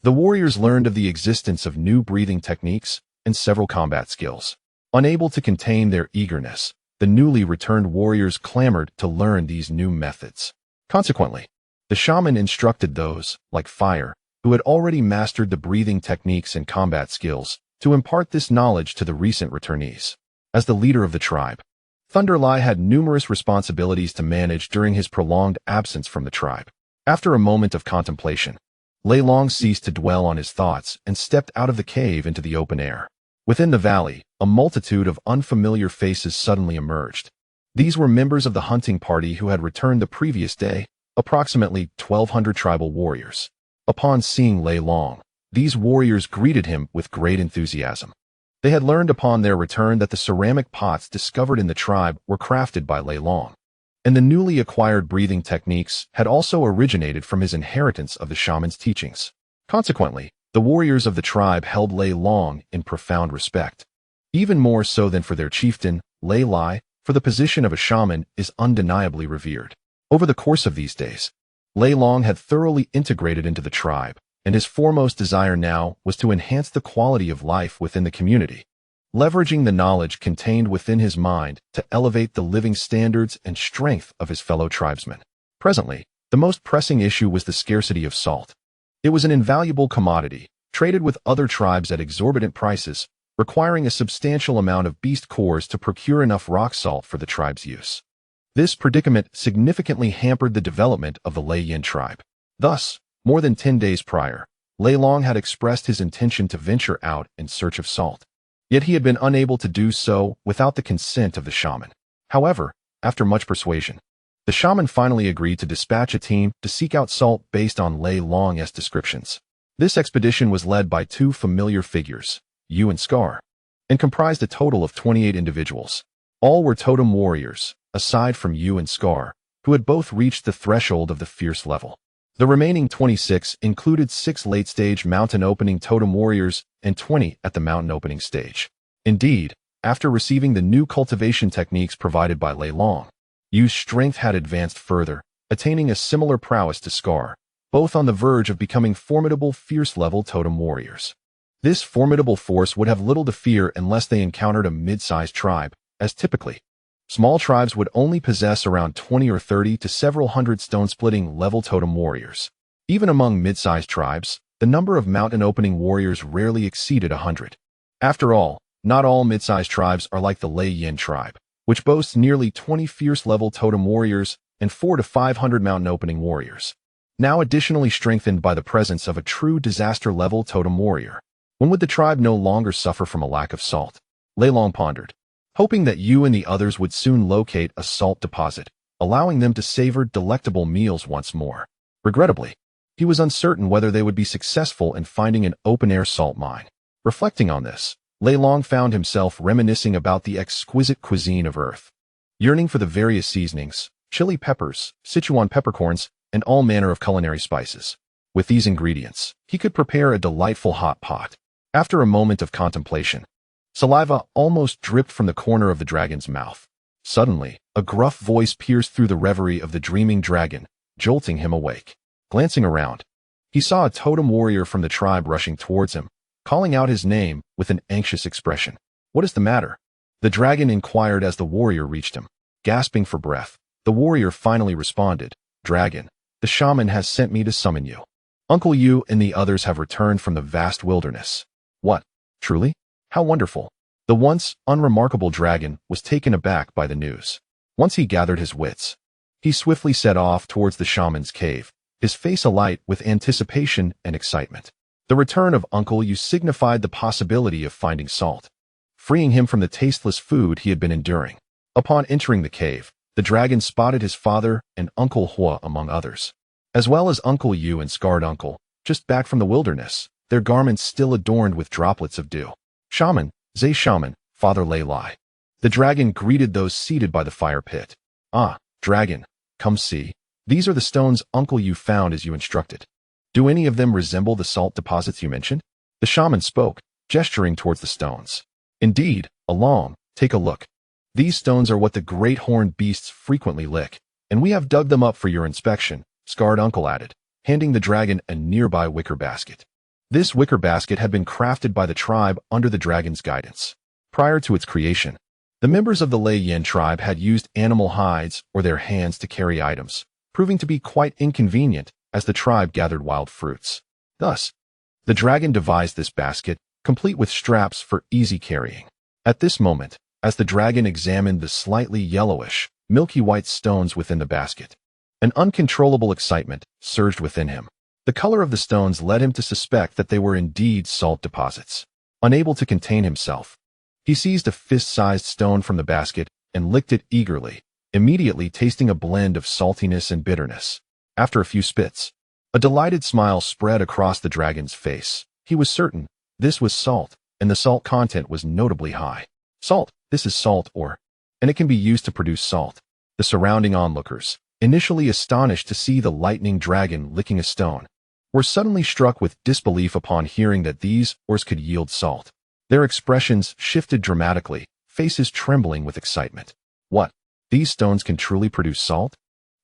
A: The warriors learned of the existence of new breathing techniques and several combat skills. Unable to contain their eagerness, the newly returned warriors clamored to learn these new methods. Consequently, the shaman instructed those, like Fire, who had already mastered the breathing techniques and combat skills, to impart this knowledge to the recent returnees. As the leader of the tribe, Thunderous had numerous responsibilities to manage during his prolonged absence from the tribe. After a moment of contemplation, Lei Long ceased to dwell on his thoughts and stepped out of the cave into the open air. Within the valley, a multitude of unfamiliar faces suddenly emerged. These were members of the hunting party who had returned the previous day, approximately 1,200 tribal warriors. Upon seeing Lei Long, these warriors greeted him with great enthusiasm. They had learned upon their return that the ceramic pots discovered in the tribe were crafted by Lei Long, and the newly acquired breathing techniques had also originated from his inheritance of the shaman's teachings. Consequently, the warriors of the tribe held Lei Long in profound respect. Even more so than for their chieftain, Lei Lai, for the position of a shaman is undeniably revered. Over the course of these days, Lei Long had thoroughly integrated into the tribe, and his foremost desire now was to enhance the quality of life within the community, leveraging the knowledge contained within his mind to elevate the living standards and strength of his fellow tribesmen. Presently, the most pressing issue was the scarcity of salt. It was an invaluable commodity, traded with other tribes at exorbitant prices, requiring a substantial amount of beast cores to procure enough rock salt for the tribe's use. This predicament significantly hampered the development of the Lei Yin tribe. Thus, more than 10 days prior, Lei Long had expressed his intention to venture out in search of salt. Yet he had been unable to do so without the consent of the shaman. However, after much persuasion, the shaman finally agreed to dispatch a team to seek out salt based on Lei Long's descriptions. This expedition was led by two familiar figures, Yu and Scar, and comprised a total of 28 individuals. All were totem warriors, aside from Yu and Scar, who had both reached the threshold of the fierce level. The remaining 26 included 6 late-stage mountain opening totem warriors and 20 at the mountain opening stage. Indeed, after receiving the new cultivation techniques provided by Lei Long, Yu's strength had advanced further, attaining a similar prowess to Scar, both on the verge of becoming formidable fierce-level totem warriors. This formidable force would have little to fear unless they encountered a mid-sized tribe, as typically, small tribes would only possess around 20 or 30 to several hundred stone-splitting level totem warriors. Even among mid-sized tribes, the number of mountain opening warriors rarely exceeded 100. After all, not all mid-sized tribes are like the Lei Yin tribe, which boasts nearly 20 fierce-level totem warriors and 400 to 500 mountain opening warriors. Now additionally strengthened by the presence of a true disaster-level totem warrior. When would the tribe no longer suffer from a lack of salt? Lei Long pondered, hoping that Yu and the others would soon locate a salt deposit, allowing them to savor delectable meals once more. Regrettably, he was uncertain whether they would be successful in finding an open-air salt mine. Reflecting on this, Lei Long found himself reminiscing about the exquisite cuisine of Earth, yearning for the various seasonings, chili peppers, Sichuan peppercorns, and all manner of culinary spices. With these ingredients, he could prepare a delightful hot pot. After a moment of contemplation, saliva almost dripped from the corner of the dragon's mouth. Suddenly, a gruff voice pierced through the reverie of the dreaming dragon, jolting him awake. Glancing around, he saw a totem warrior from the tribe rushing towards him, calling out his name with an anxious expression. "What is the matter?" the dragon inquired as the warrior reached him. Gasping for breath, the warrior finally responded, "Dragon, the shaman has sent me to summon you. Uncle Yu and the others have returned from the vast wilderness." "What? Truly? How wonderful." The once unremarkable dragon was taken aback by the news. Once he gathered his wits, he swiftly set off towards the shaman's cave, his face alight with anticipation and excitement. The return of Uncle Yu signified the possibility of finding salt, freeing him from the tasteless food he had been enduring. Upon entering the cave, the dragon spotted his father and Uncle Hua among others, as well as Uncle Yu and Scarred Uncle, just back from the wilderness, their garments still adorned with droplets of dew. "Shaman, Zay Shaman, Father Lei Lai." The dragon greeted those seated by the fire pit. "Ah, dragon, come see. These are the stones Uncle Yu found as you instructed. Do any of them resemble the salt deposits you mentioned?" The shaman spoke, gesturing towards the stones. "Indeed, along, take a look. These stones are what the great horned beasts frequently lick, and we have dug them up for your inspection," Scarred Uncle added, handing the dragon a nearby wicker basket. This wicker basket had been crafted by the tribe under the dragon's guidance. Prior to its creation, the members of the Lei Yin tribe had used animal hides or their hands to carry items, proving to be quite inconvenient as the tribe gathered wild fruits. Thus, the dragon devised this basket, complete with straps for easy carrying. At this moment, as the dragon examined the slightly yellowish, milky white stones within the basket, an uncontrollable excitement surged within him. The color of the stones led him to suspect that they were indeed salt deposits. Unable to contain himself, he seized a fist-sized stone from the basket and licked it eagerly, immediately tasting a blend of saltiness and bitterness. After a few spits, a delighted smile spread across the dragon's face. He was certain this was salt, and the salt content was notably high. Salt, this is salt and it can be used to produce salt. The surrounding onlookers, initially astonished to see the lightning dragon licking a stone, were suddenly struck with disbelief upon hearing that these ores could yield salt. Their expressions shifted dramatically, faces trembling with excitement. What? These stones can truly produce salt?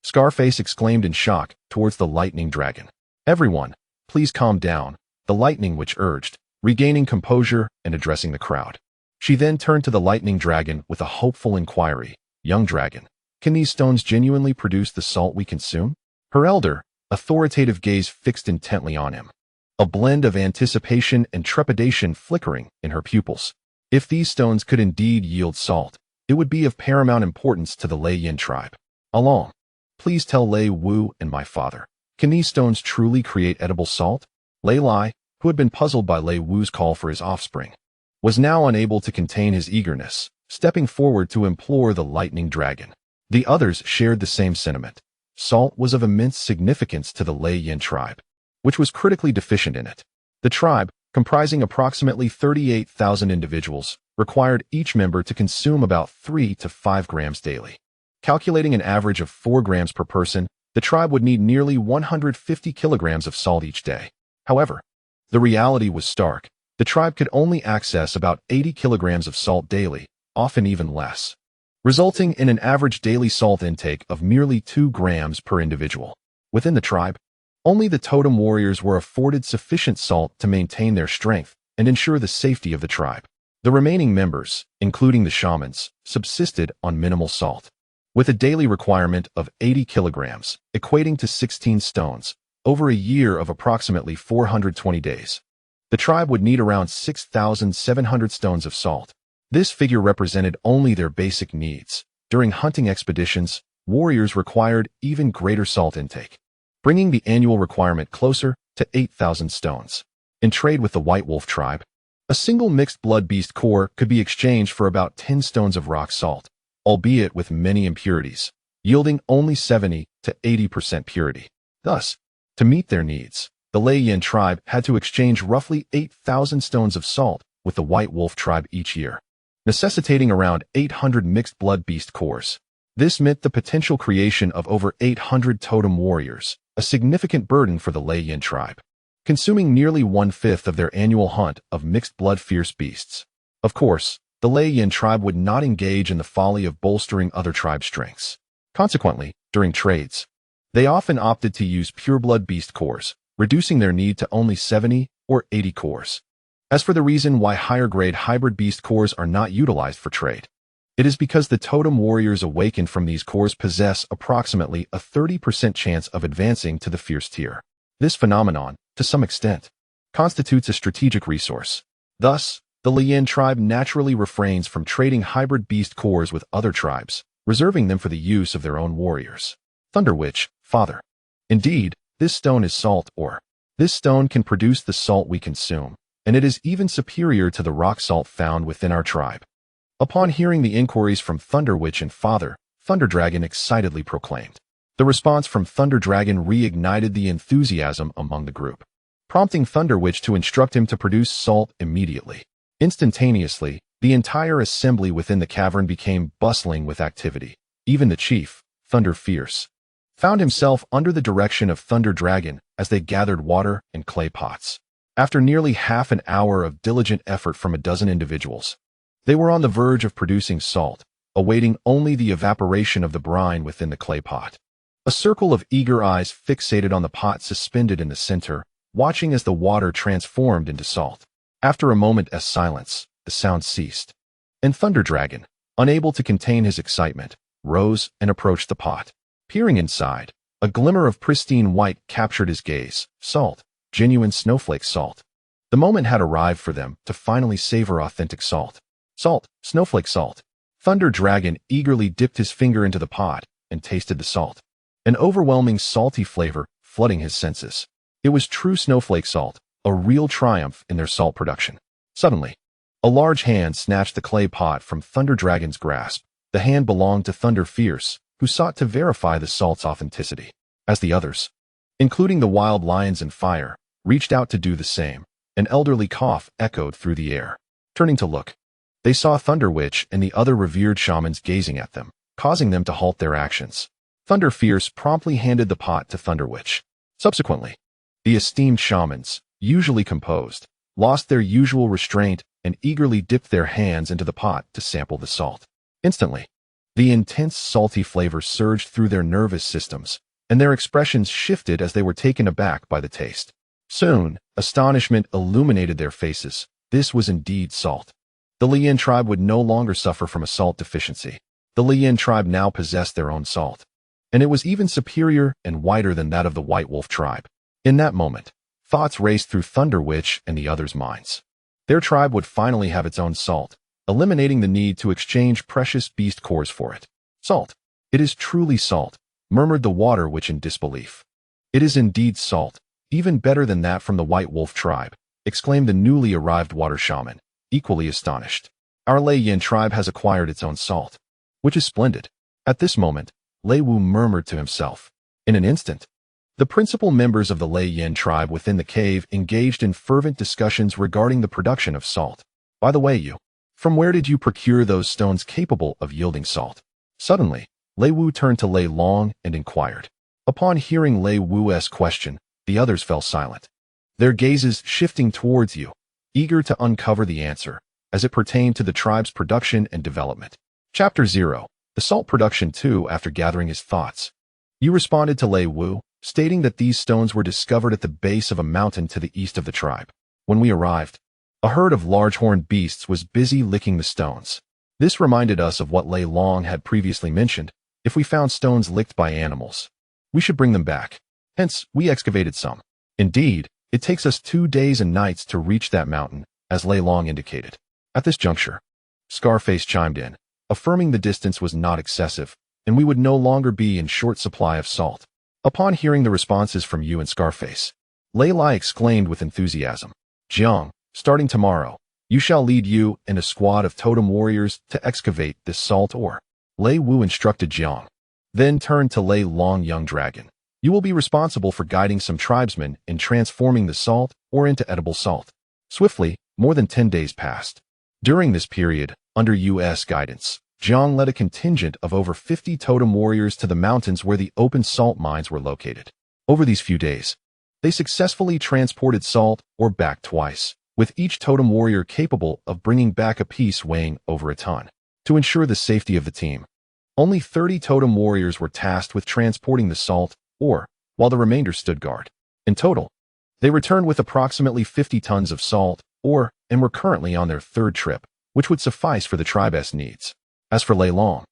A: Scarface exclaimed in shock towards the lightning dragon. Everyone, please calm down, the lightning witch urged, regaining composure and addressing the crowd. She then turned to the lightning dragon with a hopeful inquiry. Young dragon, can these stones genuinely produce the salt we consume? Her elder, authoritative gaze fixed intently on him, a blend of anticipation and trepidation flickering in her pupils. If these stones could indeed yield salt, it would be of paramount importance to the Lei Yin tribe. Along, please tell Lei Wu and my father, can these stones truly create edible salt? Lei Lai, who had been puzzled by Lei Wu's call for his offspring, was now unable to contain his eagerness, stepping forward to implore the lightning dragon. The others shared the same sentiment. Salt was of immense significance to the Lei Yin tribe, which was critically deficient in it. The tribe, comprising approximately 38,000 individuals, required each member to consume about 3 to 5 grams daily. Calculating an average of 4 grams per person, the tribe would need nearly 150 kilograms of salt each day. However, the reality was stark. The tribe could only access about 80 kilograms of salt daily, often even less, resulting in an average daily salt intake of merely 2 grams per individual. Within the tribe, only the totem warriors were afforded sufficient salt to maintain their strength and ensure the safety of the tribe. The remaining members, including the shamans, subsisted on minimal salt, with a daily requirement of 80 kilograms, equating to 16 stones, over a year of approximately 420 days. The tribe would need around 6,700 stones of salt. This figure represented only their basic needs. During hunting expeditions, warriors required even greater salt intake, bringing the annual requirement closer to 8,000 stones. In trade with the White Wolf tribe, a single mixed blood beast core could be exchanged for about 10 stones of rock salt, albeit with many impurities, yielding only 70 to 80% purity. Thus, to meet their needs, the Lei Yin tribe had to exchange roughly 8,000 stones of salt with the White Wolf tribe each year, necessitating around 800 mixed blood beast cores. This meant the potential creation of over 800 totem warriors, a significant burden for the Lei Yin tribe, consuming nearly 1/5 of their annual hunt of mixed blood fierce beasts. Of course, the Lei Yin tribe would not engage in the folly of bolstering other tribe strengths. Consequently, during trades, they often opted to use pureblood beast cores, reducing their need to only 70 or 80 cores. As for the reason why higher-grade hybrid beast cores are not utilized for trade, it is because the totem warriors awakened from these cores possess approximately a 30% chance of advancing to the fierce tier. This phenomenon, to some extent, constitutes a strategic resource. Thus, the Lei Yin tribe naturally refrains from trading hybrid beast cores with other tribes, reserving them for the use of their own warriors. Thunder Witch, Father. Indeed, this stone is salt ore. This stone can produce the salt we consume, and it is even superior to the rock salt found within our tribe. Upon hearing the inquiries from Thunder Witch and Father, Thunder Dragon excitedly proclaimed. The response from Thunder Dragon reignited the enthusiasm among the group, prompting Thunder Witch to instruct him to produce salt immediately. Instantaneously, the entire assembly within the cavern became bustling with activity. Even the chief, Thunder Fierce, found himself under the direction of Thunder Dragon as they gathered water and clay pots. After nearly half an hour of diligent effort from a dozen individuals, they were on the verge of producing salt, awaiting only the evaporation of the brine within the clay pot. A circle of eager eyes fixated on the pot suspended in the center, watching as the water transformed into salt. After a moment of silence, the sound ceased. And Thunder Dragon, unable to contain his excitement, rose and approached the pot. Peering inside, a glimmer of pristine white captured his gaze. Salt, genuine snowflake salt. The moment had arrived for them to finally savor authentic salt. Salt, snowflake salt. Thunder Dragon eagerly dipped his finger into the pot and tasted the salt. An overwhelming salty flavor flooding his senses. It was true snowflake salt, a real triumph in their salt production. Suddenly, a large hand snatched the clay pot from Thunder Dragon's grasp. The hand belonged to Thunder Fierce, who sought to verify the salt's authenticity. As the others, including the wild lions and fire, reached out to do the same, an elderly cough echoed through the air. Turning to look, they saw Thunder Witch and the other revered shamans gazing at them, causing them to halt their actions. Thunder Fierce promptly handed the pot to Thunder Witch. Subsequently, the esteemed shamans, usually composed, lost their usual restraint and eagerly dipped their hands into the pot to sample the salt. Instantly, the intense salty flavor surged through their nervous systems, and their expressions shifted as they were taken aback by the taste. Soon, astonishment illuminated their faces. This was indeed salt. The Lian tribe would no longer suffer from a salt deficiency. The Lian tribe now possessed their own salt, and it was even superior and whiter than that of the White Wolf tribe. In that moment, thoughts raced through Thunder Witch and the others' minds. Their tribe would finally have its own salt, eliminating the need to exchange precious beast cores for it. Salt. It is truly salt, murmured the Water Witch in disbelief. It is indeed salt, even better than that from the White Wolf tribe, exclaimed the newly arrived water shaman, equally astonished. Our Lei Yin tribe has acquired its own salt, which is splendid. At this moment, Lei Wu murmured to himself. In an instant, the principal members of the Lei Yin tribe within the cave engaged in fervent discussions regarding the production of salt. By the way, from where did you procure those stones capable of yielding salt? Suddenly, Lei Wu turned to Lei Long and inquired. Upon hearing Lei Wu's question, the others fell silent, their gazes shifting towards you, eager to uncover the answer, as it pertained to the tribe's production and development. Chapter 0. The Salt Production 2. After gathering his thoughts, you responded to Lei Wu, stating that these stones were discovered at the base of a mountain to the east of the tribe. When we arrived, a herd of large-horned beasts was busy licking the stones. This reminded us of what Lei Long had previously mentioned. If we found stones licked by animals, we should bring them back. Hence, we excavated some. Indeed, it takes us 2 days and nights to reach that mountain, as Lei Long indicated. At this juncture, Scarface chimed in, affirming the distance was not excessive, and we would no longer be in short supply of salt. Upon hearing the responses from you and Scarface, Lei Lai exclaimed with enthusiasm, Jiang, starting tomorrow, you shall lead you and a squad of totem warriors to excavate this salt ore. Lei Wu instructed Jiang, then turned to Lei Long Young Dragon. You will be responsible for guiding some tribesmen in transforming the salt ore into edible salt. Swiftly, more than 10 days passed. During this period, under U.S. guidance, Jiang led a contingent of over 50 totem warriors to the mountains where the open salt mines were located. Over these few days, they successfully transported salt ore back twice, with each totem warrior capable of bringing back a piece weighing over a ton. To ensure the safety of the team, only 30 totem warriors were tasked with transporting the salt ore, while the remainder stood guard. In total, they returned with approximately 50 tons of salt ore and were currently on their 3rd trip, which would suffice for the tribe's needs. As for Lei Long,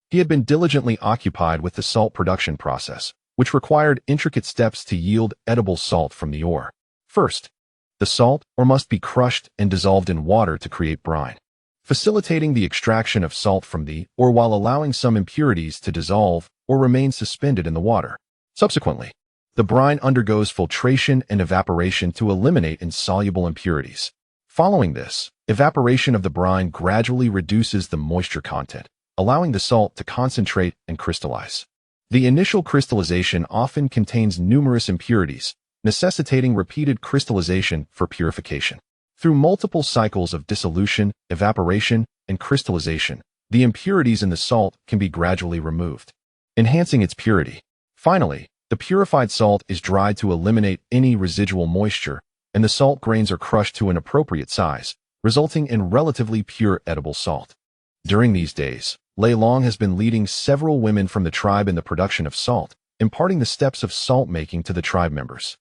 A: he had been diligently occupied with the salt production process, which required intricate steps to yield edible salt from the ore. First, the salt ore must be crushed and dissolved in water to create brine, facilitating the extraction of salt from the ore while allowing some impurities to dissolve or remain suspended in the water. Subsequently, the brine undergoes filtration and evaporation to eliminate insoluble impurities. Following this, evaporation of the brine gradually reduces the moisture content, allowing the salt to concentrate and crystallize. The initial crystallization often contains numerous impurities, necessitating repeated crystallization for purification. Through multiple cycles of dissolution, evaporation, and crystallization, the impurities in the salt can be gradually removed, enhancing its purity. Finally, the purified salt is dried to eliminate any residual moisture, and the salt grains are crushed to an appropriate size, resulting in relatively pure edible salt. During these days, Lei Long has been leading several women from the tribe in the production of salt, imparting the steps of salt making to the tribe members.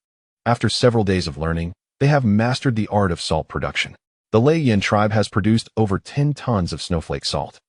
A: After several days of learning, they have mastered the art of salt production. The Lei Yin tribe has produced over 10 tons of snowflake salt.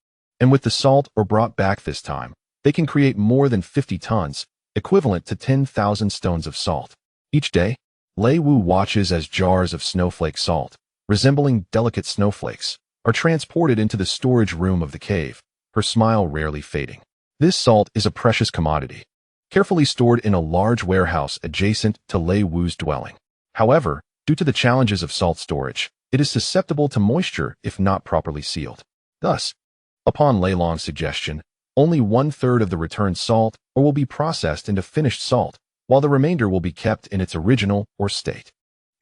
A: And with the salt brought back this time, they can create more than 50 tons, equivalent to 10,000 stones of salt. Each day, Lei Wu watches as jars of snowflake salt, resembling delicate snowflakes, are transported into the storage room of the cave, her smile rarely fading. This salt is a precious commodity, carefully stored in a large warehouse adjacent to Lei Wu's dwelling. However, due to the challenges of salt storage, it is susceptible to moisture if not properly sealed. Thus, upon Lei Long's suggestion, only 1/3 of the returned salt will be processed into finished salt, while the remainder will be kept in its original state.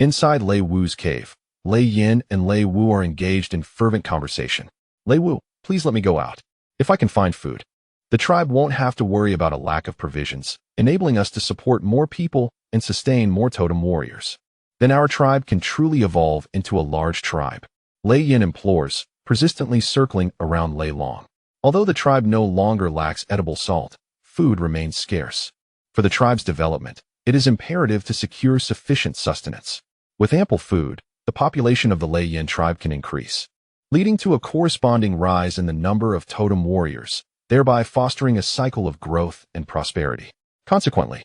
A: Inside Lei Wu's cave, Lei Yin and Lei Wu are engaged in fervent conversation. Lei Wu, please let me go out. If I can find food, the tribe won't have to worry about a lack of provisions, enabling us to support more people and sustain more totem warriors. Then our tribe can truly evolve into a large tribe. Lei Yin implores, persistently circling around Lei Long. Although the tribe no longer lacks edible salt, food remains scarce. For the tribe's development, it is imperative to secure sufficient sustenance. With ample food, the population of the Lei Yin tribe can increase, leading to a corresponding rise in the number of totem warriors, thereby fostering a cycle of growth and prosperity. Consequently,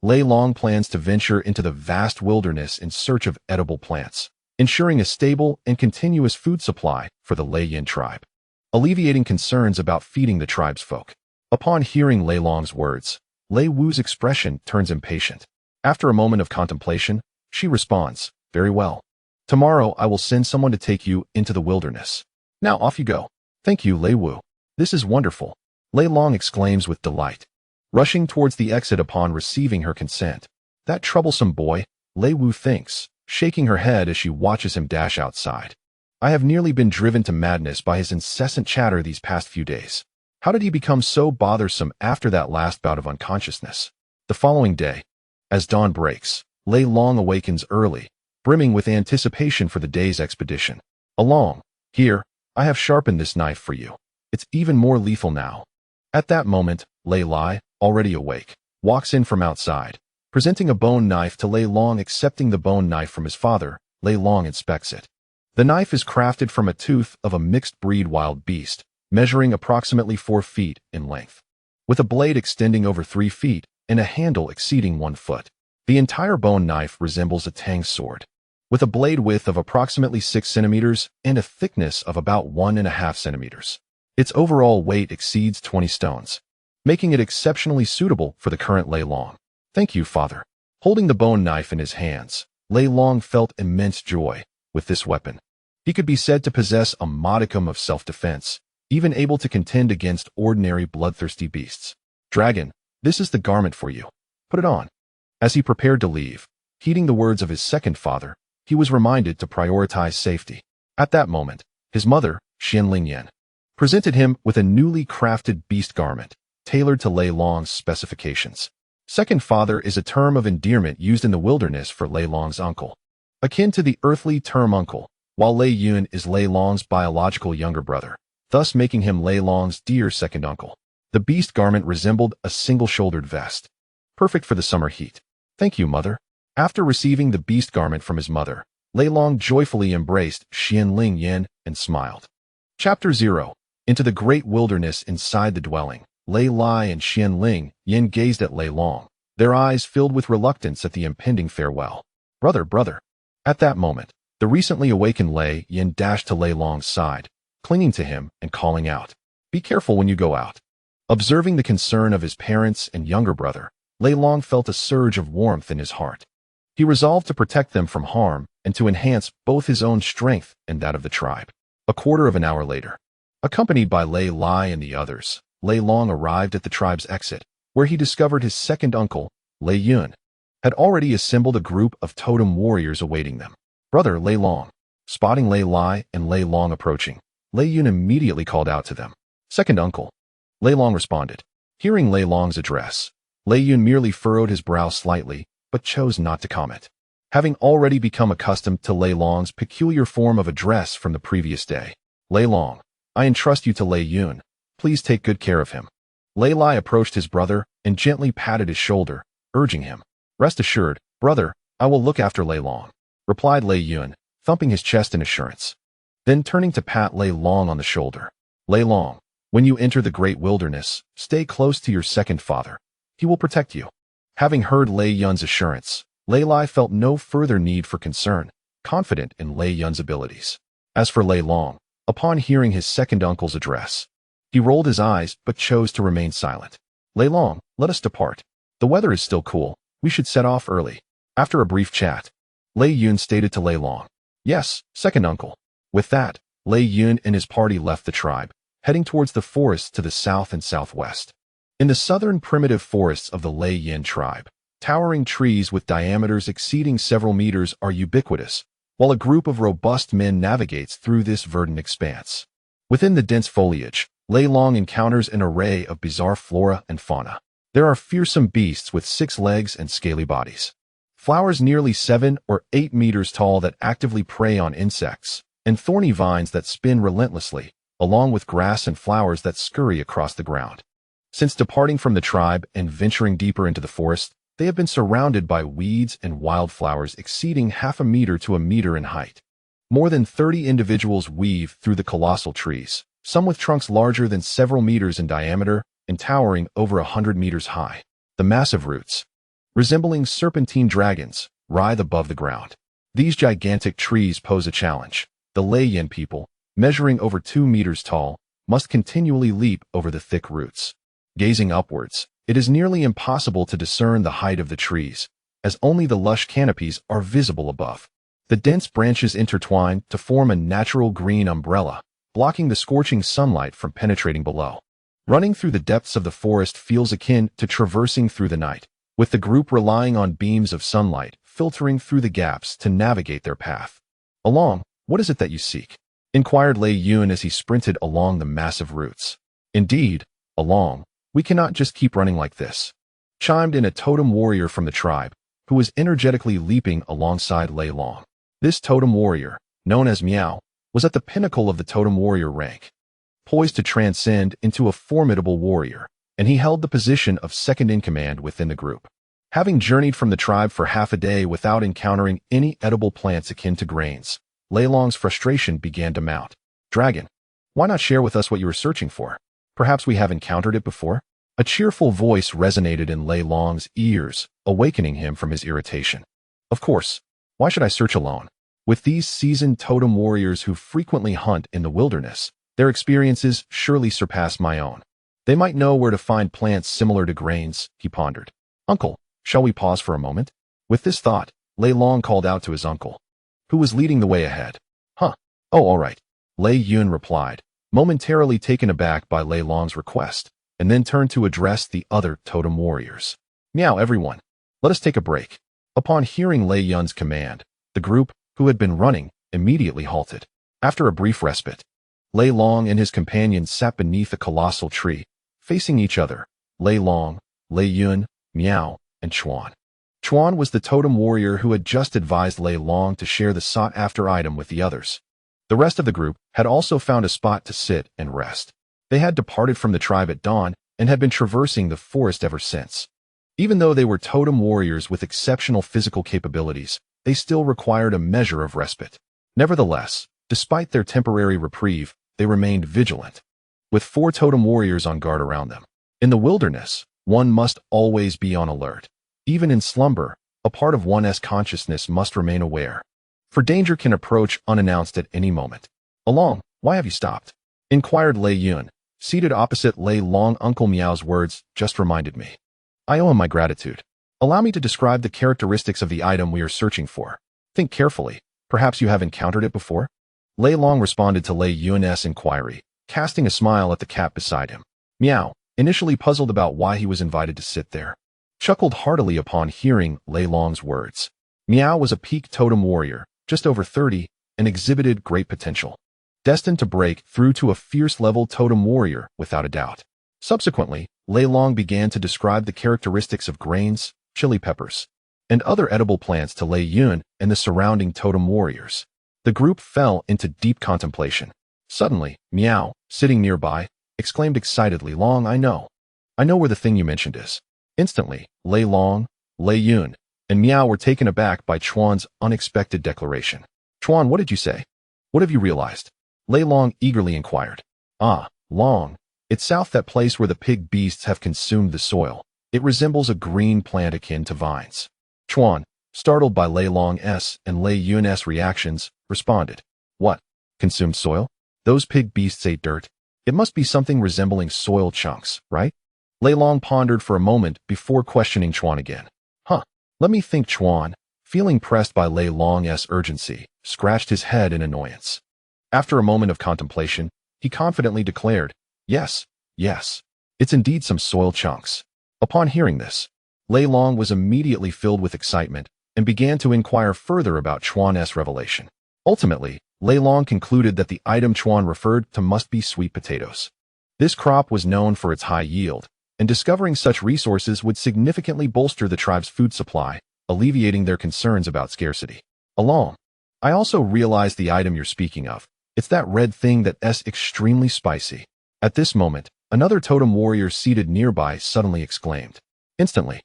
A: Lei Long plans to venture into the vast wilderness in search of edible plants, ensuring a stable and continuous food supply for the Lei Yin tribe, alleviating concerns about feeding the tribe's folk. Upon hearing Lei Long's words, Lei Wu's expression turns impatient. After a moment of contemplation, she responds, "Very well. Tomorrow I will send someone to take you into the wilderness. Now off you go." "Thank you, Lei Wu. This is wonderful," Lei Long exclaims with delight, rushing towards the exit upon receiving her consent. "That troublesome boy," Lei Wu thinks, shaking her head as she watches him dash outside. "I have nearly been driven to madness by his incessant chatter these past few days. How did he become so bothersome after that last bout of unconsciousness?" The following day, as dawn breaks, Lei Long awakens early, brimming with anticipation for the day's expedition. "Along, here, I have sharpened this knife for you. It's even more lethal now." At that moment, Lei Lai, already awake, walks in from outside, presenting a bone knife to Lei Long. Accepting the bone knife from his father, Lei Long inspects it. The knife is crafted from a tooth of a mixed-breed wild beast, measuring approximately 4 feet in length, with a blade extending over 3 feet and a handle exceeding 1 foot. The entire bone knife resembles a tang sword, with a blade width of approximately 6 centimeters and a thickness of about 1.5 centimeters. Its overall weight exceeds 20 stones, making it exceptionally suitable for the current Lei Long. "Thank you, father." Holding the bone knife in his hands, Lei Long felt immense joy. With this weapon, he could be said to possess a modicum of self-defense, even able to contend against ordinary bloodthirsty beasts. "Dragon, this is the garment for you. Put it on." As he prepared to leave, heeding the words of his second father, he was reminded to prioritize safety. At that moment, his mother, Xianling Yan, presented him with a newly crafted beast garment, tailored to Lei Long's specifications. Second father is a term of endearment used in the wilderness for Lei Long's uncle, akin to the earthly term uncle, while Lei Yun is Lei Long's biological younger brother, thus making him Lei Long's dear second uncle. The beast garment resembled a single-shouldered vest, perfect for the summer heat. "Thank you, mother." After receiving the beast garment from his mother, Lei Long joyfully embraced Xianling Yan and smiled. Chapter 0. Into the great wilderness inside the dwelling, Lei Lai and Xianling Yan gazed at Lei Long, their eyes filled with reluctance at the impending farewell. Brother. At that moment, the recently awakened Lei Yan dashed to Lei Long's side, clinging to him and calling out, "Be careful when you go out." Observing the concern of his parents and younger brother, Lei Long felt a surge of warmth in his heart. He resolved to protect them from harm and to enhance both his own strength and that of the tribe. A quarter of an hour later, accompanied by Lei Lai and the others, Lei Long arrived at the tribe's exit, where he discovered his second uncle, Lei Yun, had already assembled a group of totem warriors awaiting them. "Brother Lei Long." Spotting Lei Lai and Lei Long approaching, Lei Yun immediately called out to them. "Second uncle." Lei Long responded. Hearing Lei Long's address, Lei Yun merely furrowed his brow slightly, but chose not to comment, having already become accustomed to Lei Long's peculiar form of address from the previous day. "Lei Long, I entrust you to Lei Yun. Please take good care of him." Lei Lai approached his brother and gently patted his shoulder, urging him, "Rest assured, brother, I will look after Lei Long, replied Lei Yun, thumping his chest in assurance. Then turning to pat Lei Long on the shoulder. Lei Long, when you enter the great wilderness, stay close to your second father. He will protect you. Having heard Lei Yun's assurance, Lei Lai felt no further need for concern, confident in Lei Yun's abilities. As for Lei Long, upon hearing his second uncle's address, he rolled his eyes but chose to remain silent. Lei Long, let us depart. The weather is still cool. We should set off early. After a brief chat, Lei Yun stated to Lei Long, yes, second uncle. With that, Lei Yun and his party left the tribe, heading towards the forests to the south and southwest. In the southern primitive forests of the Lei Yin tribe, towering trees with diameters exceeding several meters are ubiquitous, while a group of robust men navigates through this verdant expanse. Within the dense foliage, Lei Long encounters an array of bizarre flora and fauna. There are fearsome beasts with 6 legs and scaly bodies, flowers nearly 7 or 8 meters tall that actively prey on insects, and thorny vines that spin relentlessly, along with grass and flowers that scurry across the ground. Since departing from the tribe and venturing deeper into the forest, they have been surrounded by weeds and wildflowers exceeding half a meter to a meter in height. More than 30 individuals weave through the colossal trees, some with trunks larger than several meters in diameter and towering over 100 meters high. The massive roots, resembling serpentine dragons, writhe above the ground. These gigantic trees pose a challenge. The Lei Yin people, measuring over 2 meters tall, must continually leap over the thick roots. Gazing upwards, it is nearly impossible to discern the height of the trees, as only the lush canopies are visible above. The dense branches intertwine to form a natural green umbrella, blocking the scorching sunlight from penetrating below. Running through the depths of the forest feels akin to traversing through the night, with the group relying on beams of sunlight filtering through the gaps to navigate their path. Along, what is it that you seek? Inquired Lei Yun as he sprinted along the massive roots. Indeed, along. We cannot just keep running like this, chimed in a totem warrior from the tribe, who was energetically leaping alongside Lei Long. This totem warrior, known as Miao, was at the pinnacle of the totem warrior rank, poised to transcend into a formidable warrior, and he held the position of second in command within the group. Having journeyed from the tribe for half a day without encountering any edible plants akin to grains, Lei Long's frustration began to mount. Dragon, why not share with us what you were searching for? Perhaps we have encountered it before? A cheerful voice resonated in Lei Long's ears, awakening him from his irritation. Of course. Why should I search alone? With these seasoned totem warriors who frequently hunt in the wilderness, their experiences surely surpass my own. They might know where to find plants similar to grains, he pondered. Uncle, shall we pause for a moment? With this thought, Lei Long called out to his uncle, who was leading the way ahead. Huh? Oh, all right. Lei Yun replied, momentarily taken aback by Lei Long's request, and then turned to address the other totem warriors. Meow, everyone. Let us take a break. Upon hearing Lei Yun's command, the group, who had been running, immediately halted. After a brief respite, Lei Long and his companions sat beneath a colossal tree, facing each other. Lei Long, Lei Yun, Miao, and Chuan. Chuan was the totem warrior who had just advised Lei Long to share the sought-after item with the others. The rest of the group had also found a spot to sit and rest. They had departed from the tribe at dawn and had been traversing the forest ever since. Even though they were totem warriors with exceptional physical capabilities, they still required a measure of respite. Nevertheless, despite their temporary reprieve, they remained vigilant, with 4 totem warriors on guard around them. In the wilderness, one must always be on alert. Even in slumber, a part of one's consciousness must remain aware, for danger can approach unannounced at any moment. Along, why have you stopped? Inquired Lei Yun, seated opposite Lei Long. Uncle Miao's words just reminded me. I owe him my gratitude. Allow me to describe the characteristics of the item we are searching for. Think carefully. Perhaps you have encountered it before? Lei Long responded to Lei Yun's inquiry, casting a smile at the cat beside him. Miao, initially puzzled about why he was invited to sit there, chuckled heartily upon hearing Lei Long's words. Miao was a peak totem warrior, just over 30, and exhibited great potential, destined to break through to a fierce-level totem warrior without a doubt. Subsequently, Lei Long began to describe the characteristics of grains, chili peppers, and other edible plants to Lei Yun and the surrounding totem warriors. The group fell into deep contemplation. Suddenly, Miao, sitting nearby, exclaimed excitedly, Long, I know where the thing you mentioned is. Instantly, Lei Long, Lei Yun, and Miao were taken aback by Chuan's unexpected declaration. Chuan, what did you say? What have you realized? Lei Long eagerly inquired. Ah, Long. It's south that place where the pig beasts have consumed the soil. It resembles a green plant akin to vines. Chuan, startled by Lei Long's and Lei Yun's reactions, responded. What? Consumed soil? Those pig beasts ate dirt. It must be something resembling soil chunks, right? Lei Long pondered for a moment before questioning Chuan again. Huh. Let me think. Chuan, feeling pressed by Lei Long's urgency, scratched his head in annoyance. After a moment of contemplation, he confidently declared, Yes. It's indeed some soil chunks. Upon hearing this, Lei Long was immediately filled with excitement and began to inquire further about Chuan's revelation. Ultimately, Lei Long concluded that the item Chuan referred to must be sweet potatoes. This crop was known for its high yield, and discovering such resources would significantly bolster the tribe's food supply, alleviating their concerns about scarcity. Along, I also realized the item you're speaking of. It's that red thing that's extremely spicy. At this moment, another totem warrior seated nearby suddenly exclaimed. Instantly,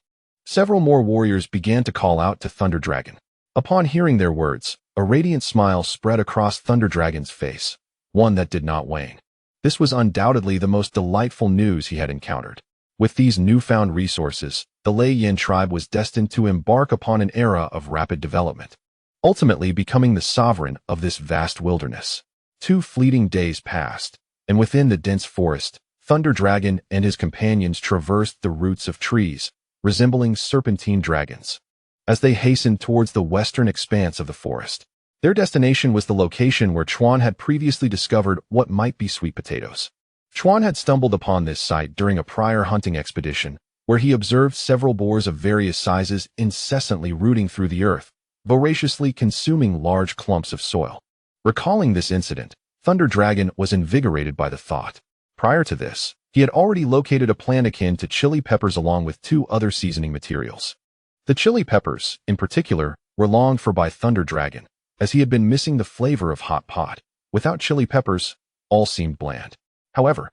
A: several more warriors began to call out to Thunder Dragon. Upon hearing their words, a radiant smile spread across Thunder Dragon's face, one that did not wane. This was undoubtedly the most delightful news he had encountered. With these newfound resources, the Lei Yin tribe was destined to embark upon an era of rapid development, ultimately becoming the sovereign of this vast wilderness. 2 fleeting days passed, and within the dense forest, Thunder Dragon and his companions traversed the roots of trees, resembling serpentine dragons. As they hastened towards the western expanse of the forest, their destination was the location where Chuan had previously discovered what might be sweet potatoes. Chuan had stumbled upon this site during a prior hunting expedition, where he observed several boars of various sizes incessantly rooting through the earth, voraciously consuming large clumps of soil. Recalling this incident, Thunder Dragon was invigorated by the thought. Prior to this, he had already located a plant akin to chili peppers along with 2 other seasoning materials. The chili peppers, in particular, were longed for by Thunder Dragon, as he had been missing the flavor of hot pot. Without chili peppers, all seemed bland. However,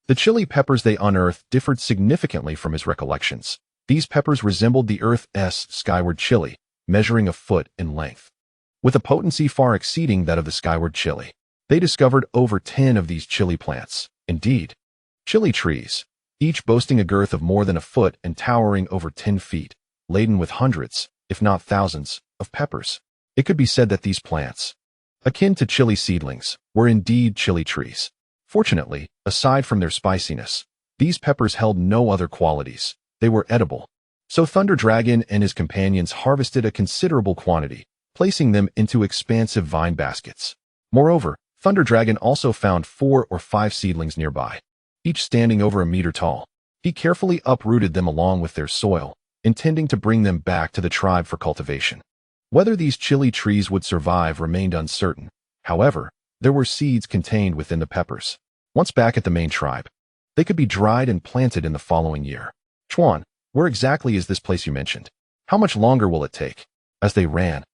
A: the chili peppers they unearthed differed significantly from his recollections. These peppers resembled the Earth's skyward chili, measuring a foot in length. With a potency far exceeding that of the skyward chili, they discovered over 10 of these chili plants. Indeed, chili trees, each boasting a girth of more than a foot and towering over 10 feet, laden with hundreds, if not thousands, of peppers. It could be said that these plants, akin to chili seedlings, were indeed chili trees. Fortunately, aside from their spiciness, these peppers held no other qualities. They were edible. So Thunder Dragon and his companions harvested a considerable quantity, placing them into expansive vine baskets. Moreover, Thunder Dragon also found 4 or 5 seedlings nearby, each standing over a meter tall. He carefully uprooted them along with their soil, intending to bring them back to the tribe for cultivation. Whether these chili trees would survive remained uncertain. However, there were seeds contained within the peppers. Once back at the main tribe, they could be dried and planted in the following year. Chuan, where exactly is this place you mentioned? How much longer will it take? As they ran,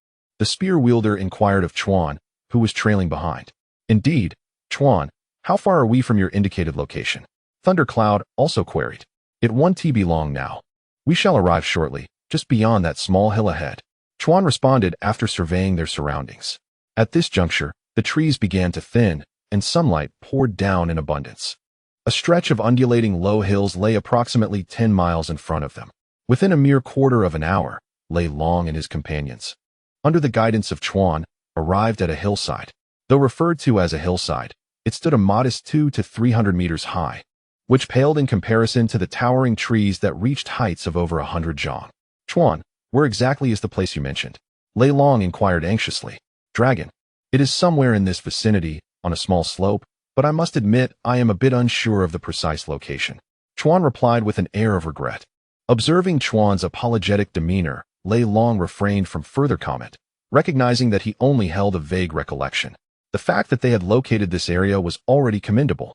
A: the spear wielder inquired of Chuan, who was trailing behind. Indeed, Chuan, how far are we from your indicated location? Thundercloud also queried. It 1 TB long now. We shall arrive shortly, just beyond that small hill ahead. Chuan responded after surveying their surroundings. At this juncture, the trees began to thin, and sunlight poured down in abundance. A stretch of undulating low hills lay approximately 10 miles in front of them. Within a mere quarter of an hour, Lei Long and his companions, under the guidance of Chuan, arrived at a hillside. Though referred to as a hillside, it stood a modest 200 to 300 meters high, which paled in comparison to the towering trees that reached heights of over 100 zhang. Chuan, where exactly is the place you mentioned? Lei Long inquired anxiously. Dragon, it is somewhere in this vicinity, on a small slope, but I must admit I am a bit unsure of the precise location. Chuan replied with an air of regret. Observing Chuan's apologetic demeanor, Lei Long refrained from further comment, recognizing that he only held a vague recollection. The fact that they had located this area was already commendable,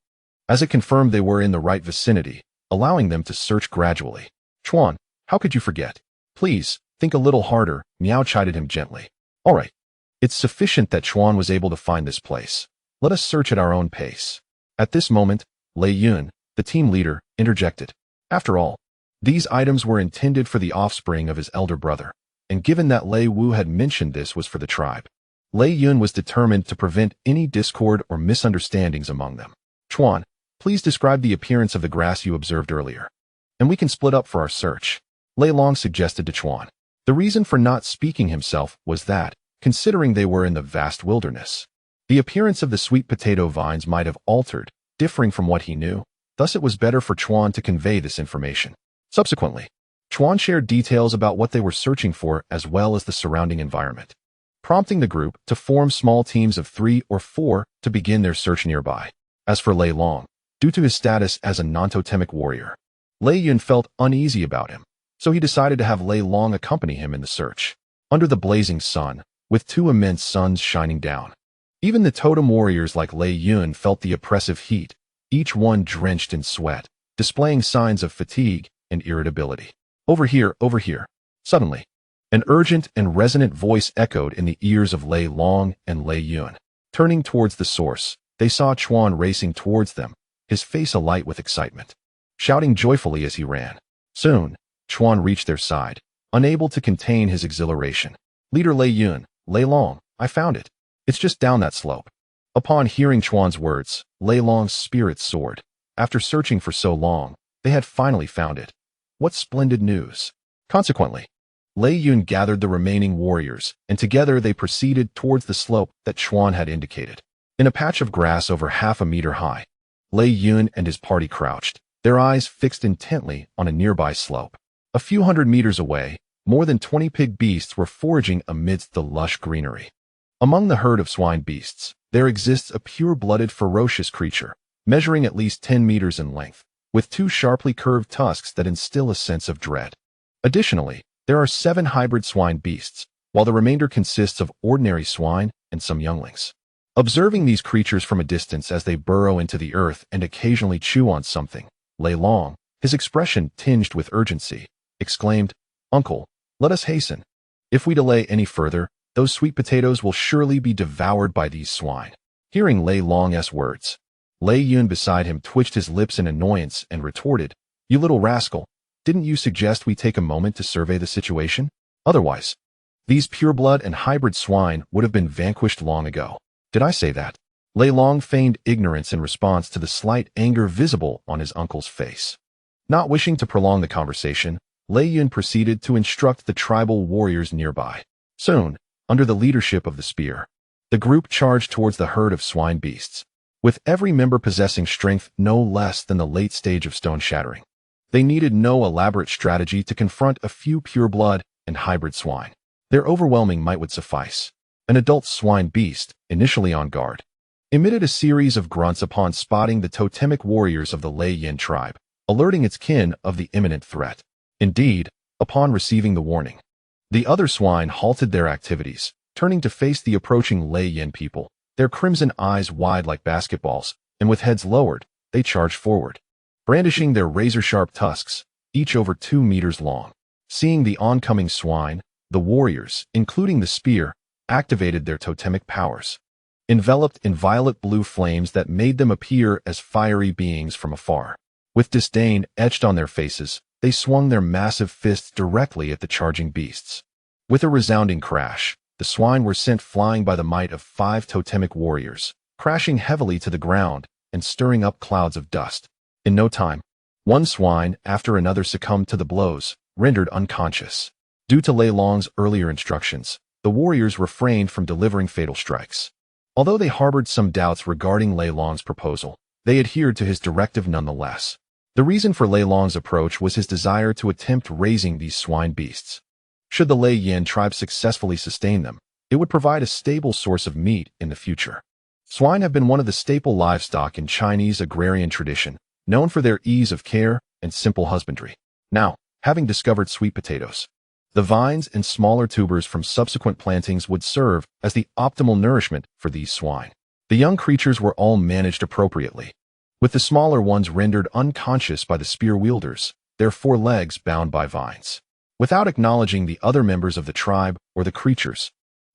A: as it confirmed they were in the right vicinity, allowing them to search gradually. Chuan, how could you forget? Please, think a little harder, Miao chided him gently. All right. It's sufficient that Chuan was able to find this place. Let us search at our own pace. At this moment, Lei Yun, the team leader, interjected. After all, these items were intended for the offspring of his elder brother. and given that Lei Wu had mentioned this was for the tribe, Lei Yun was determined to prevent any discord or misunderstandings among them. Chuan, please describe the appearance of the grass you observed earlier, and we can split up for our search, Lei Long suggested to Chuan. The reason for not speaking himself was that, considering they were in the vast wilderness, the appearance of the sweet potato vines might have altered, differing from what he knew. Thus it was better for Chuan to convey this information. Subsequently, Chuan shared details about what they were searching for as well as the surrounding environment, prompting the group to form small teams of 3 or 4 to begin their search nearby. As for Lei Long, due to his status as a non-totemic warrior, Lei Yun felt uneasy about him, so he decided to have Lei Long accompany him in the search. Under the blazing sun, with 2 immense suns shining down, even the totem warriors like Lei Yun felt the oppressive heat, each one drenched in sweat, displaying signs of fatigue and irritability. Over here, over here. Suddenly, an urgent and resonant voice echoed in the ears of Lei Long and Lei Yun. Turning towards the source, they saw Chuan racing towards them, his face alight with excitement, shouting joyfully as he ran. Soon, Chuan reached their side, unable to contain his exhilaration. Leader Lei Yun, Lei Long, I found it. It's just down that slope. Upon hearing Chuan's words, Lei Long's spirits soared. After searching for so long, they had finally found it. What splendid news! Consequently, Lei Yun gathered the remaining warriors, and together they proceeded towards the slope that Chuan had indicated. In a patch of grass over half a meter high, Lei Yun and his party crouched, their eyes fixed intently on a nearby slope. A few hundred meters away, more than 20 pig beasts were foraging amidst the lush greenery. Among the herd of swine beasts, there exists a pure-blooded ferocious creature, measuring at least 10 meters in length, with 2 sharply curved tusks that instill a sense of dread. Additionally, there are 7 hybrid swine beasts, while the remainder consists of ordinary swine and some younglings. Observing these creatures from a distance as they burrow into the earth and occasionally chew on something, Lei Long, his expression tinged with urgency, exclaimed, "Uncle, let us hasten. If we delay any further, those sweet potatoes will surely be devoured by these swine." Hearing Lei Long's words, Lei Yun beside him twitched his lips in annoyance and retorted, "You little rascal, didn't you suggest we take a moment to survey the situation? Otherwise, these pureblood and hybrid swine would have been vanquished long ago." "Did I say that?" Lei Long feigned ignorance in response to the slight anger visible on his uncle's face. Not wishing to prolong the conversation, Lei Yun proceeded to instruct the tribal warriors nearby. Soon, under the leadership of the spear, the group charged towards the herd of swine beasts, with every member possessing strength no less than the late stage of stone shattering. They needed no elaborate strategy to confront a few pureblood and hybrid swine. Their overwhelming might would suffice. An adult swine beast, initially on guard, emitted a series of grunts upon spotting the totemic warriors of the Lei Yin tribe, alerting its kin of the imminent threat. Indeed, upon receiving the warning, the other swine halted their activities, turning to face the approaching Lei Yin people, their crimson eyes wide like basketballs, and with heads lowered, they charged forward, brandishing their razor-sharp tusks, each over 2 meters long. Seeing the oncoming swine, the warriors, including the spear, activated their totemic powers, enveloped in violet-blue flames that made them appear as fiery beings from afar. With disdain etched on their faces, they swung their massive fists directly at the charging beasts. With a resounding crash, the swine were sent flying by the might of 5 totemic warriors, crashing heavily to the ground and stirring up clouds of dust. In no time, one swine after another succumbed to the blows, rendered unconscious. Due to Lei Long's earlier instructions, the warriors refrained from delivering fatal strikes. Although they harbored some doubts regarding Lei Long's proposal, they adhered to his directive nonetheless. The reason for Lei Long's approach was his desire to attempt raising these swine beasts. Should the Lei Yin tribe successfully sustain them, it would provide a stable source of meat in the future. Swine have been one of the staple livestock in Chinese agrarian tradition, known for their ease of care and simple husbandry. Now, having discovered sweet potatoes, the vines and smaller tubers from subsequent plantings would serve as the optimal nourishment for these swine. The young creatures were all managed appropriately, with the smaller ones rendered unconscious by the spear wielders, their 4 legs bound by vines. Without acknowledging the other members of the tribe or the creatures,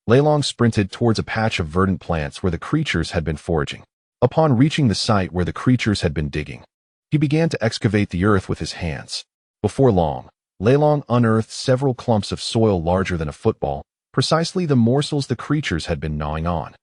A: Lei Long sprinted towards a patch of verdant plants where the creatures had been foraging. Upon reaching the site where the creatures had been digging, he began to excavate the earth with his hands. Before long, Lei Long unearthed several clumps of soil larger than a football, precisely the morsels the creatures had been gnawing on.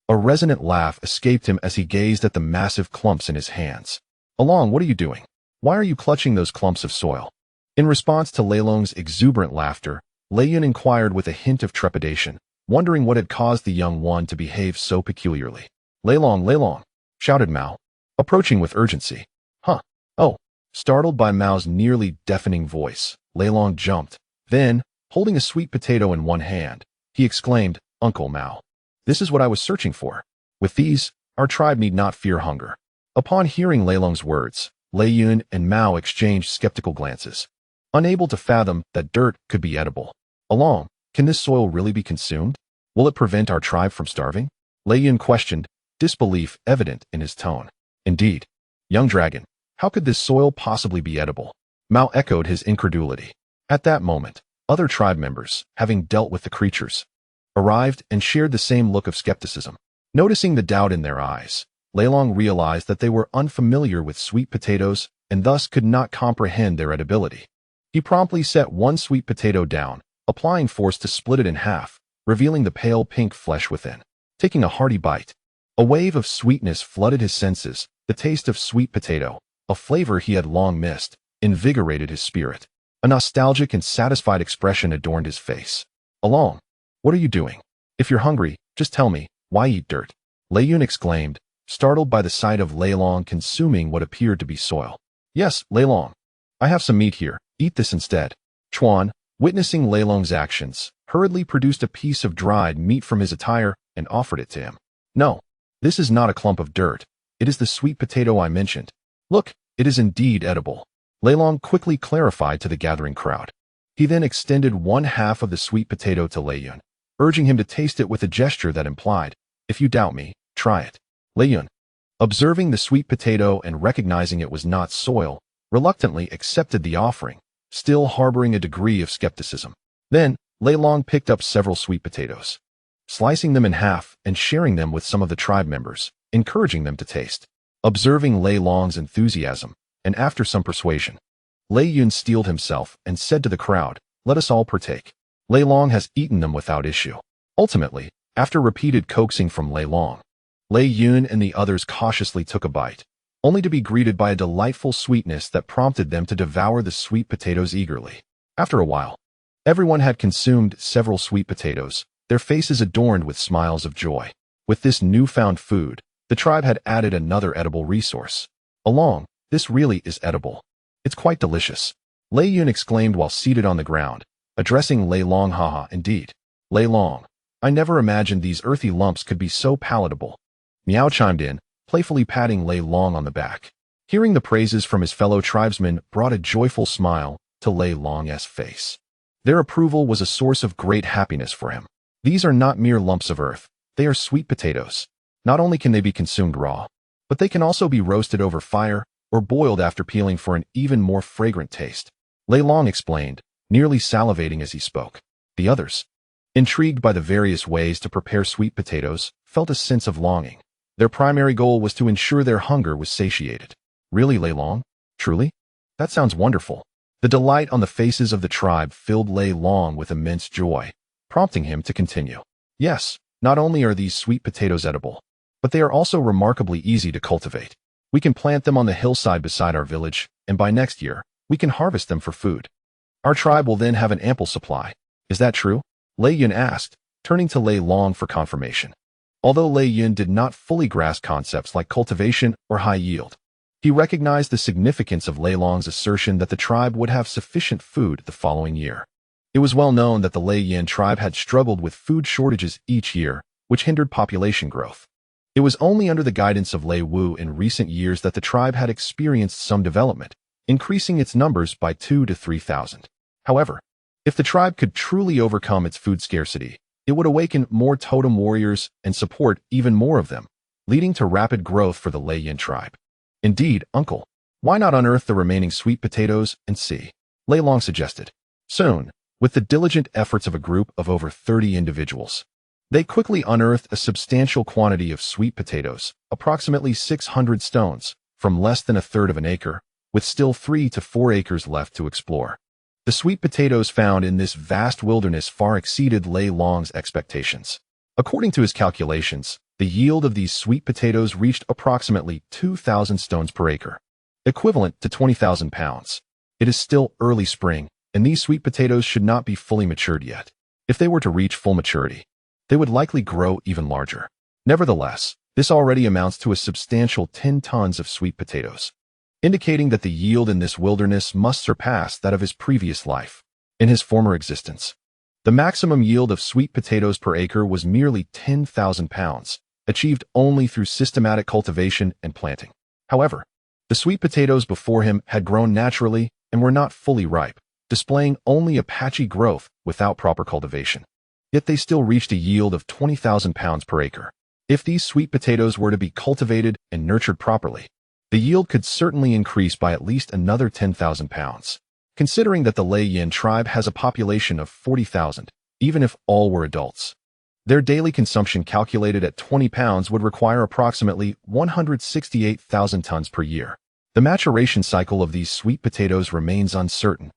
A: A resonant laugh escaped him as he gazed at the massive clumps in his hands. Along, what are you doing? Why are you clutching those clumps of soil? In response to Lei Long's exuberant laughter, Lei Yun inquired with a hint of trepidation, wondering what had caused the young one to behave so peculiarly. Lei Long, shouted Mao, approaching with urgency. Huh? Oh. Startled by Mao's nearly deafening voice, Lei Long jumped. Then, holding a sweet potato in one hand, he exclaimed, Uncle Mao, this is what I was searching for. With these, our tribe need not fear hunger. Upon hearing Lei Long's words, Lei Yun and Mao exchanged skeptical glances, unable to fathom that dirt could be edible. Along, can this soil really be consumed? Will it prevent our tribe from starving? Lei Yun questioned, disbelief evident in his tone. Indeed, young dragon, how could this soil possibly be edible? Mao echoed his incredulity. At that moment, other tribe members, having dealt with the creatures, arrived and shared the same look of skepticism. Noticing the doubt in their eyes, Lei Long realized that they were unfamiliar with sweet potatoes and thus could not comprehend their edibility. He promptly set one sweet potato down, applying force to split it in half, revealing the pale pink flesh within. Taking a hearty bite, a wave of sweetness flooded his senses. The taste of sweet potato, a flavor he had long missed, invigorated his spirit. A nostalgic and satisfied expression adorned his face. Along, what are you doing? If you're hungry, just tell me, why eat dirt? Lei Yun exclaimed, startled by the sight of Lei Long consuming what appeared to be soil. Yes, Lei Long. I have some meat here, eat this instead. Chuan, witnessing Lei Long's actions, hurriedly produced a piece of dried meat from his attire and offered it to him. No, this is not a clump of dirt. It is the sweet potato I mentioned. Look, it is indeed edible. Lei Long quickly clarified to the gathering crowd. He then extended one half of the sweet potato to Lei Yun, urging him to taste it with a gesture that implied, if you doubt me, try it. Lei Yun, observing the sweet potato and recognizing it was not soil, reluctantly accepted the offering, still harboring a degree of skepticism. Then, Lei Long picked up several sweet potatoes, slicing them in half and sharing them with some of the tribe members, encouraging them to taste. Observing Lei Long's enthusiasm, and after some persuasion, Lei Yun steeled himself and said to the crowd, let us all partake. Lei Long has eaten them without issue. Ultimately, after repeated coaxing from Lei Long, Lei Yun and the others cautiously took a bite, only to be greeted by a delightful sweetness that prompted them to devour the sweet potatoes eagerly. After a while, everyone had consumed several sweet potatoes, their faces adorned with smiles of joy. With this newfound food, the tribe had added another edible resource. Along, this really is edible. It's quite delicious. Lei Yun exclaimed while seated on the ground, addressing Lei Long. Haha, indeed. Lei Long, I never imagined these earthy lumps could be so palatable. Miao chimed in, playfully patting Lei Long on the back. Hearing the praises from his fellow tribesmen brought a joyful smile to Lei Long's face. Their approval was a source of great happiness for him. These are not mere lumps of earth, they are sweet potatoes. Not only can they be consumed raw, but they can also be roasted over fire or boiled after peeling for an even more fragrant taste. Lei Long explained, nearly salivating as he spoke. The others, intrigued by the various ways to prepare sweet potatoes, felt a sense of longing. Their primary goal was to ensure their hunger was satiated. Really, Lei Long? Truly? That sounds wonderful. The delight on the faces of the tribe filled Lei Long with immense joy, prompting him to continue. Yes, not only are these sweet potatoes edible, but they are also remarkably easy to cultivate. We can plant them on the hillside beside our village, and by next year, we can harvest them for food. Our tribe will then have an ample supply. Is that true? Lei Yun asked, turning to Lei Long for confirmation. Although Lei Yun did not fully grasp concepts like cultivation or high yield, he recognized the significance of Lei Long's assertion that the tribe would have sufficient food the following year. It was well known that the Lei Yin tribe had struggled with food shortages each year, which hindered population growth. It was only under the guidance of Lei Wu in recent years that the tribe had experienced some development, increasing its numbers by 2,000 to 3,000. However, if the tribe could truly overcome its food scarcity, it would awaken more totem warriors and support even more of them, leading to rapid growth for the Lei Yin tribe. Indeed, uncle, why not unearth the remaining sweet potatoes and see? Lei Long suggested. Soon, with the diligent efforts of a group of over 30 individuals, they quickly unearthed a substantial quantity of sweet potatoes, approximately 600 stones, from less than a third of an acre, with still 3 to 4 acres left to explore. The sweet potatoes found in this vast wilderness far exceeded Lei Long's expectations. According to his calculations, the yield of these sweet potatoes reached approximately 2,000 stones per acre, equivalent to 20,000 pounds. It is still early spring, and these sweet potatoes should not be fully matured yet. If they were to reach full maturity, they would likely grow even larger. Nevertheless, this already amounts to a substantial 10 tons of sweet potatoes, indicating that the yield in this wilderness must surpass that of his previous life. In his former existence, the maximum yield of sweet potatoes per acre was merely 10,000 pounds, achieved only through systematic cultivation and planting. However, the sweet potatoes before him had grown naturally and were not fully ripe, displaying only a patchy growth without proper cultivation. Yet they still reached a yield of 20,000 pounds per acre. If these sweet potatoes were to be cultivated and nurtured properly, the yield could certainly increase by at least another 10,000 pounds. Considering that the Lei Yin tribe has a population of 40,000, even if all were adults, their daily consumption calculated at 20 pounds would require approximately 168,000 tons per year. The maturation cycle of these sweet potatoes remains uncertain,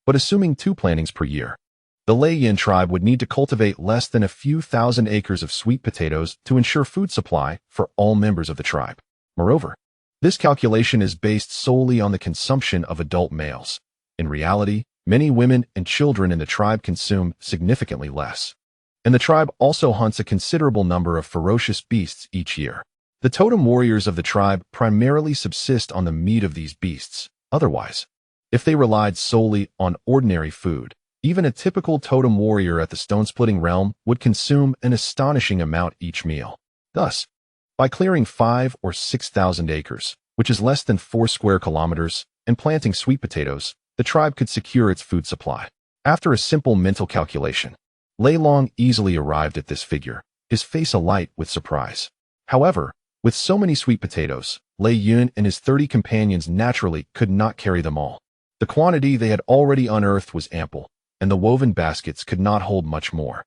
A: but assuming 2 plantings per year, the Lei Yin tribe would need to cultivate less than a few thousand acres of sweet potatoes to ensure food supply for all members of the tribe. Moreover, this calculation is based solely on the consumption of adult males. In reality, many women and children in the tribe consume significantly less, and the tribe also hunts a considerable number of ferocious beasts each year. The totem warriors of the tribe primarily subsist on the meat of these beasts. Otherwise, if they relied solely on ordinary food, even a typical totem warrior at the stone-splitting realm would consume an astonishing amount each meal. Thus, by clearing 5,000 or 6,000 acres, which is less than 4 square kilometers, and planting sweet potatoes, the tribe could secure its food supply. After a simple mental calculation, Lei Long easily arrived at this figure, his face alight with surprise. However, with so many sweet potatoes, Lei Yun and his 30 companions naturally could not carry them all. The quantity they had already unearthed was ample, and the woven baskets could not hold much more.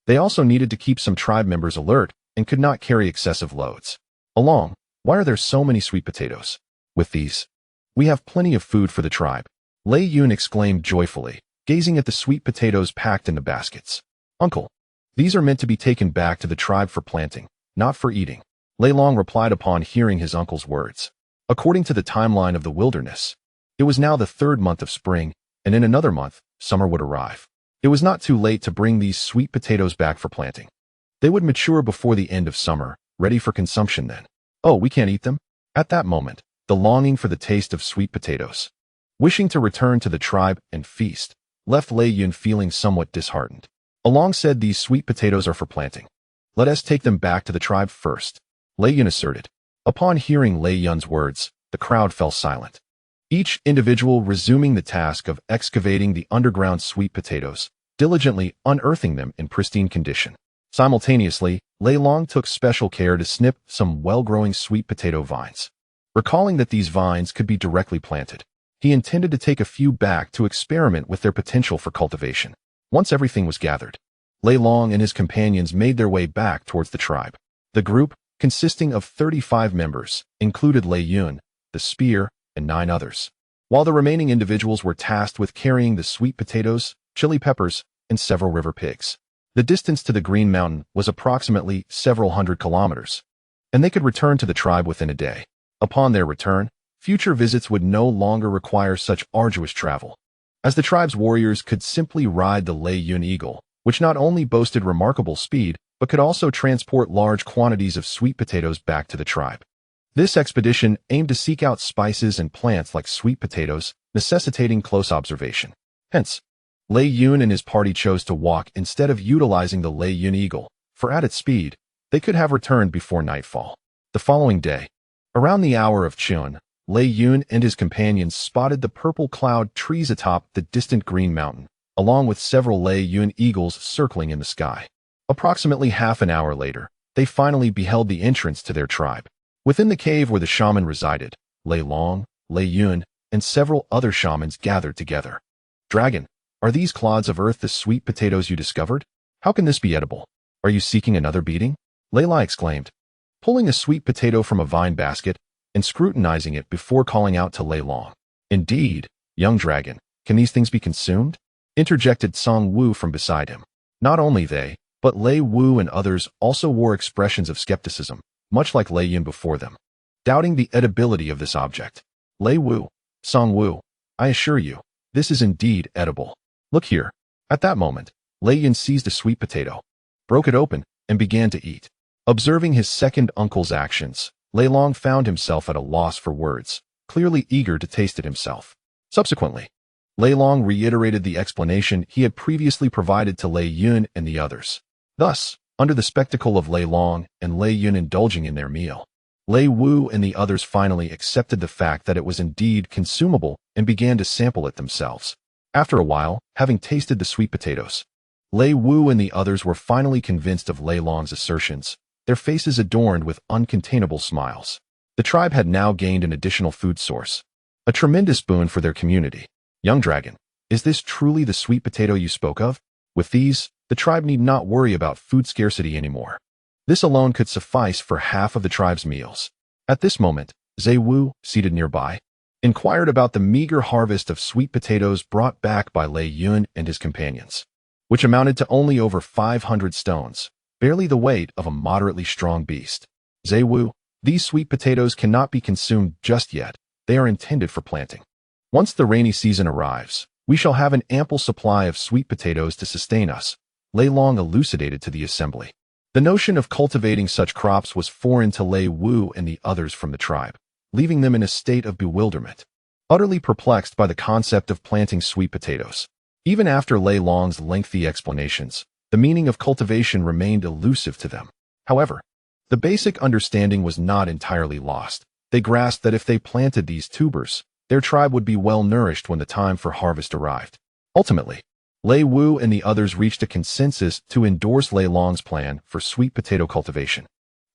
A: They also needed to keep some tribe members alert and could not carry excessive loads. Along, why are there so many sweet potatoes? With these, we have plenty of food for the tribe, Lei Yun exclaimed joyfully, gazing at the sweet potatoes packed in the baskets. Uncle, these are meant to be taken back to the tribe for planting, not for eating, Lei Long replied upon hearing his uncle's words. According to the timeline of the wilderness, it was now the 3rd month of spring, and in another month, summer would arrive. It was not too late to bring these sweet potatoes back for planting. They would mature before the end of summer, ready for consumption then. Oh, we can't eat them? At that moment, the longing for the taste of sweet potatoes, wishing to return to the tribe and feast, left Lei Yun feeling somewhat disheartened. Along said these sweet potatoes are for planting. Let us take them back to the tribe first, Lei Yun asserted. Upon hearing Lei Yun's words, the crowd fell silent. Each individual resuming the task of excavating the underground sweet potatoes, diligently unearthing them in pristine condition. Simultaneously, Lei Long took special care to snip some well-growing sweet potato vines. Recalling that these vines could be directly planted, he intended to take a few back to experiment with their potential for cultivation. Once everything was gathered, Lei Long and his companions made their way back towards the tribe. The group, consisting of 35 members, included Lei Yun, the spear, and 9 others, while the remaining individuals were tasked with carrying the sweet potatoes, chili peppers, and several river pigs. The distance to the Green Mountain was approximately several hundred kilometers, and they could return to the tribe within a day. Upon their return, future visits would no longer require such arduous travel, as the tribe's warriors could simply ride the Lei Yun Eagle, which not only boasted remarkable speed, but could also transport large quantities of sweet potatoes back to the tribe. This expedition aimed to seek out spices and plants like sweet potatoes, necessitating close observation. Hence, Lei Yun and his party chose to walk instead of utilizing the Lei Yun Eagle, for at its speed, they could have returned before nightfall. The following day, around the hour of Chun, Lei Yun and his companions spotted the purple cloud trees atop the distant Green Mountain, along with several Lei Yun eagles circling in the sky. Approximately half an hour later, they finally beheld the entrance to their tribe. Within the cave where the shaman resided, Lei Long, Lei Yun, and several other shamans gathered together. Dragon, are these clods of earth the sweet potatoes you discovered? How can this be edible? Are you seeking another beating? Lei Lai exclaimed, pulling a sweet potato from a vine basket and scrutinizing it before calling out to Lei Long. Indeed, young dragon, Can these things be consumed? Interjected Song Wu from beside him. Not only they, but Lei Wu and others also wore expressions of skepticism, much like Lei Yun before them, doubting the edibility of this object. Lei Wu, Song Wu, I assure you, this is indeed edible. Look here. At that moment, Lei Yun seized a sweet potato, broke it open, and began to eat. Observing his second uncle's actions, Lei Long found himself at a loss for words, clearly eager to taste it himself. Subsequently, Lei Long reiterated the explanation he had previously provided to Lei Yun and the others. Thus, under the spectacle of Lei Long and Lei Yun indulging in their meal, Lei Wu and the others finally accepted the fact that it was indeed consumable and began to sample it themselves. After a while, having tasted the sweet potatoes, Lei Wu and the others were finally convinced of Lei Long's assertions, their faces adorned with uncontainable smiles. The tribe had now gained an additional food source, a tremendous boon for their community. Young dragon, is this truly the sweet potato you spoke of? With these, the tribe need not worry about food scarcity anymore. This alone could suffice for half of the tribe's meals. At this moment, Zhe Wu, seated nearby, inquired about the meager harvest of sweet potatoes brought back by Lei Yun and his companions, which amounted to only over 500 stones, barely the weight of a moderately strong beast. Zhe Wu, these sweet potatoes cannot be consumed just yet. They are intended for planting. Once the rainy season arrives, we shall have an ample supply of sweet potatoes to sustain us, Lei Long elucidated to the assembly. The notion of cultivating such crops was foreign to Lei Wu and the others from the tribe, leaving them in a state of bewilderment, utterly perplexed by the concept of planting sweet potatoes. Even after Lei Long's lengthy explanations, the meaning of cultivation remained elusive to them. However, the basic understanding was not entirely lost. They grasped that if they planted these tubers, their tribe would be well nourished when the time for harvest arrived. Ultimately, Lei Wu and the others reached a consensus to endorse Lei Long's plan for sweet potato cultivation,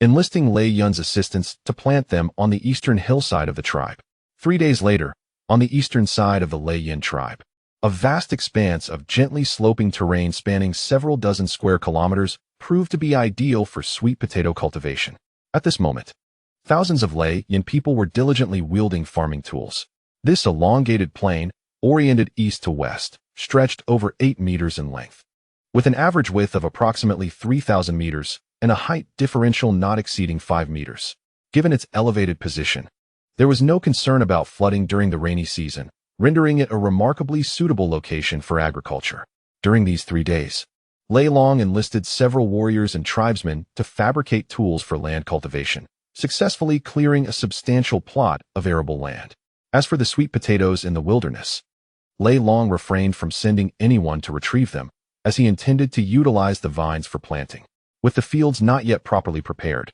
A: enlisting Lei Yun's assistance to plant them on the eastern hillside of the tribe. 3 days later, on the eastern side of the Lei Yun tribe, a vast expanse of gently sloping terrain spanning several dozen square kilometers proved to be ideal for sweet potato cultivation. At this moment, thousands of Lei Yun people were diligently wielding farming tools. This elongated plain, oriented east to west, stretched over 8 meters in length, with an average width of approximately 3,000 meters and a height differential not exceeding 5 meters. Given its elevated position, there was no concern about flooding during the rainy season, rendering it a remarkably suitable location for agriculture. During these 3 days, Lei Long enlisted several warriors and tribesmen to fabricate tools for land cultivation, successfully clearing a substantial plot of arable land. As for the sweet potatoes in the wilderness, Lei Long refrained from sending anyone to retrieve them, as he intended to utilize the vines for planting. With the fields not yet properly prepared,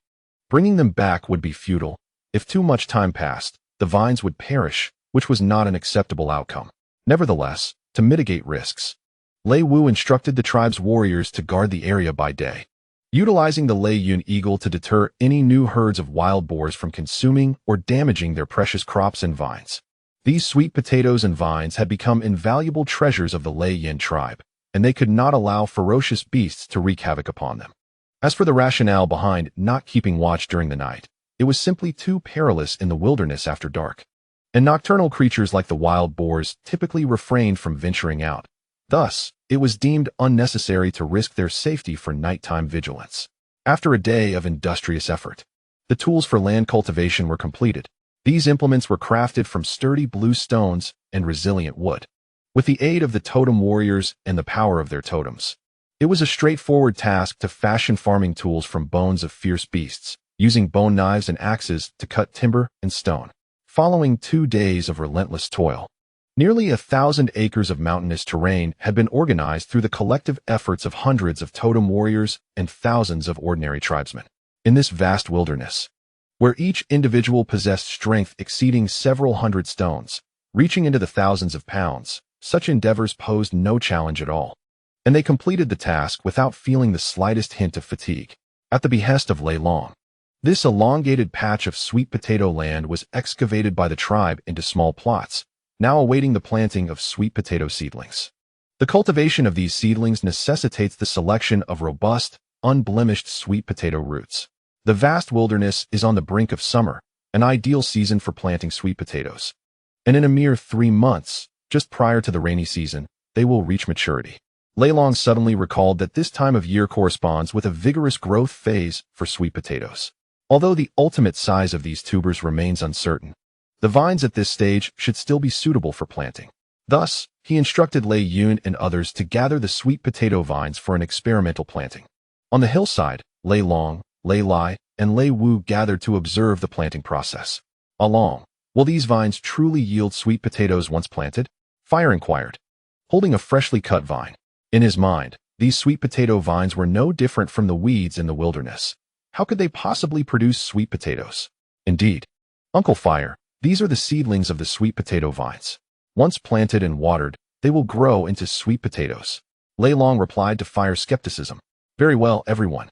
A: bringing them back would be futile. If too much time passed, the vines would perish, which was not an acceptable outcome. Nevertheless, to mitigate risks, Lei Wu instructed the tribe's warriors to guard the area by day, utilizing the Lei Yun eagle to deter any new herds of wild boars from consuming or damaging their precious crops and vines. These sweet potatoes and vines had become invaluable treasures of the Lei Yun tribe, and they could not allow ferocious beasts to wreak havoc upon them. As for the rationale behind not keeping watch during the night, it was simply too perilous in the wilderness after dark, and nocturnal creatures like the wild boars typically refrained from venturing out. Thus, it was deemed unnecessary to risk their safety for nighttime vigilance. After a day of industrious effort, the tools for land cultivation were completed. These implements were crafted from sturdy blue stones and resilient wood. With the aid of the totem warriors and the power of their totems, it was a straightforward task to fashion farming tools from bones of fierce beasts, using bone knives and axes to cut timber and stone. Following 2 days of relentless toil, nearly 1,000 acres of mountainous terrain had been organized through the collective efforts of hundreds of totem warriors and thousands of ordinary tribesmen. In this vast wilderness, where each individual possessed strength exceeding several hundred stones, reaching into the thousands of pounds, such endeavors posed no challenge at all, and they completed the task without feeling the slightest hint of fatigue. At the behest of Lei Long, this elongated patch of sweet potato land was excavated by the tribe into small plots, now awaiting the planting of sweet potato seedlings. The cultivation of these seedlings necessitates the selection of robust, unblemished sweet potato roots. The vast wilderness is on the brink of summer, an ideal season for planting sweet potatoes. And in a mere 3 months, just prior to the rainy season, they will reach maturity. Lei Long suddenly recalled that this time of year corresponds with a vigorous growth phase for sweet potatoes. Although the ultimate size of these tubers remains uncertain, the vines at this stage should still be suitable for planting. Thus, he instructed Lei Yun and others to gather the sweet potato vines for an experimental planting. On the hillside, Lei Long, Lei Lai, and Lei Wu gathered to observe the planting process. Along, will these vines truly yield sweet potatoes once planted? Fire inquired, holding a freshly cut vine. In his mind, these sweet potato vines were no different from the weeds in the wilderness. How could they possibly produce sweet potatoes? Indeed, Uncle Fire, these are the seedlings of the sweet potato vines. Once planted and watered, they will grow into sweet potatoes. Lei Long replied to Fire's skepticism. Very well, everyone.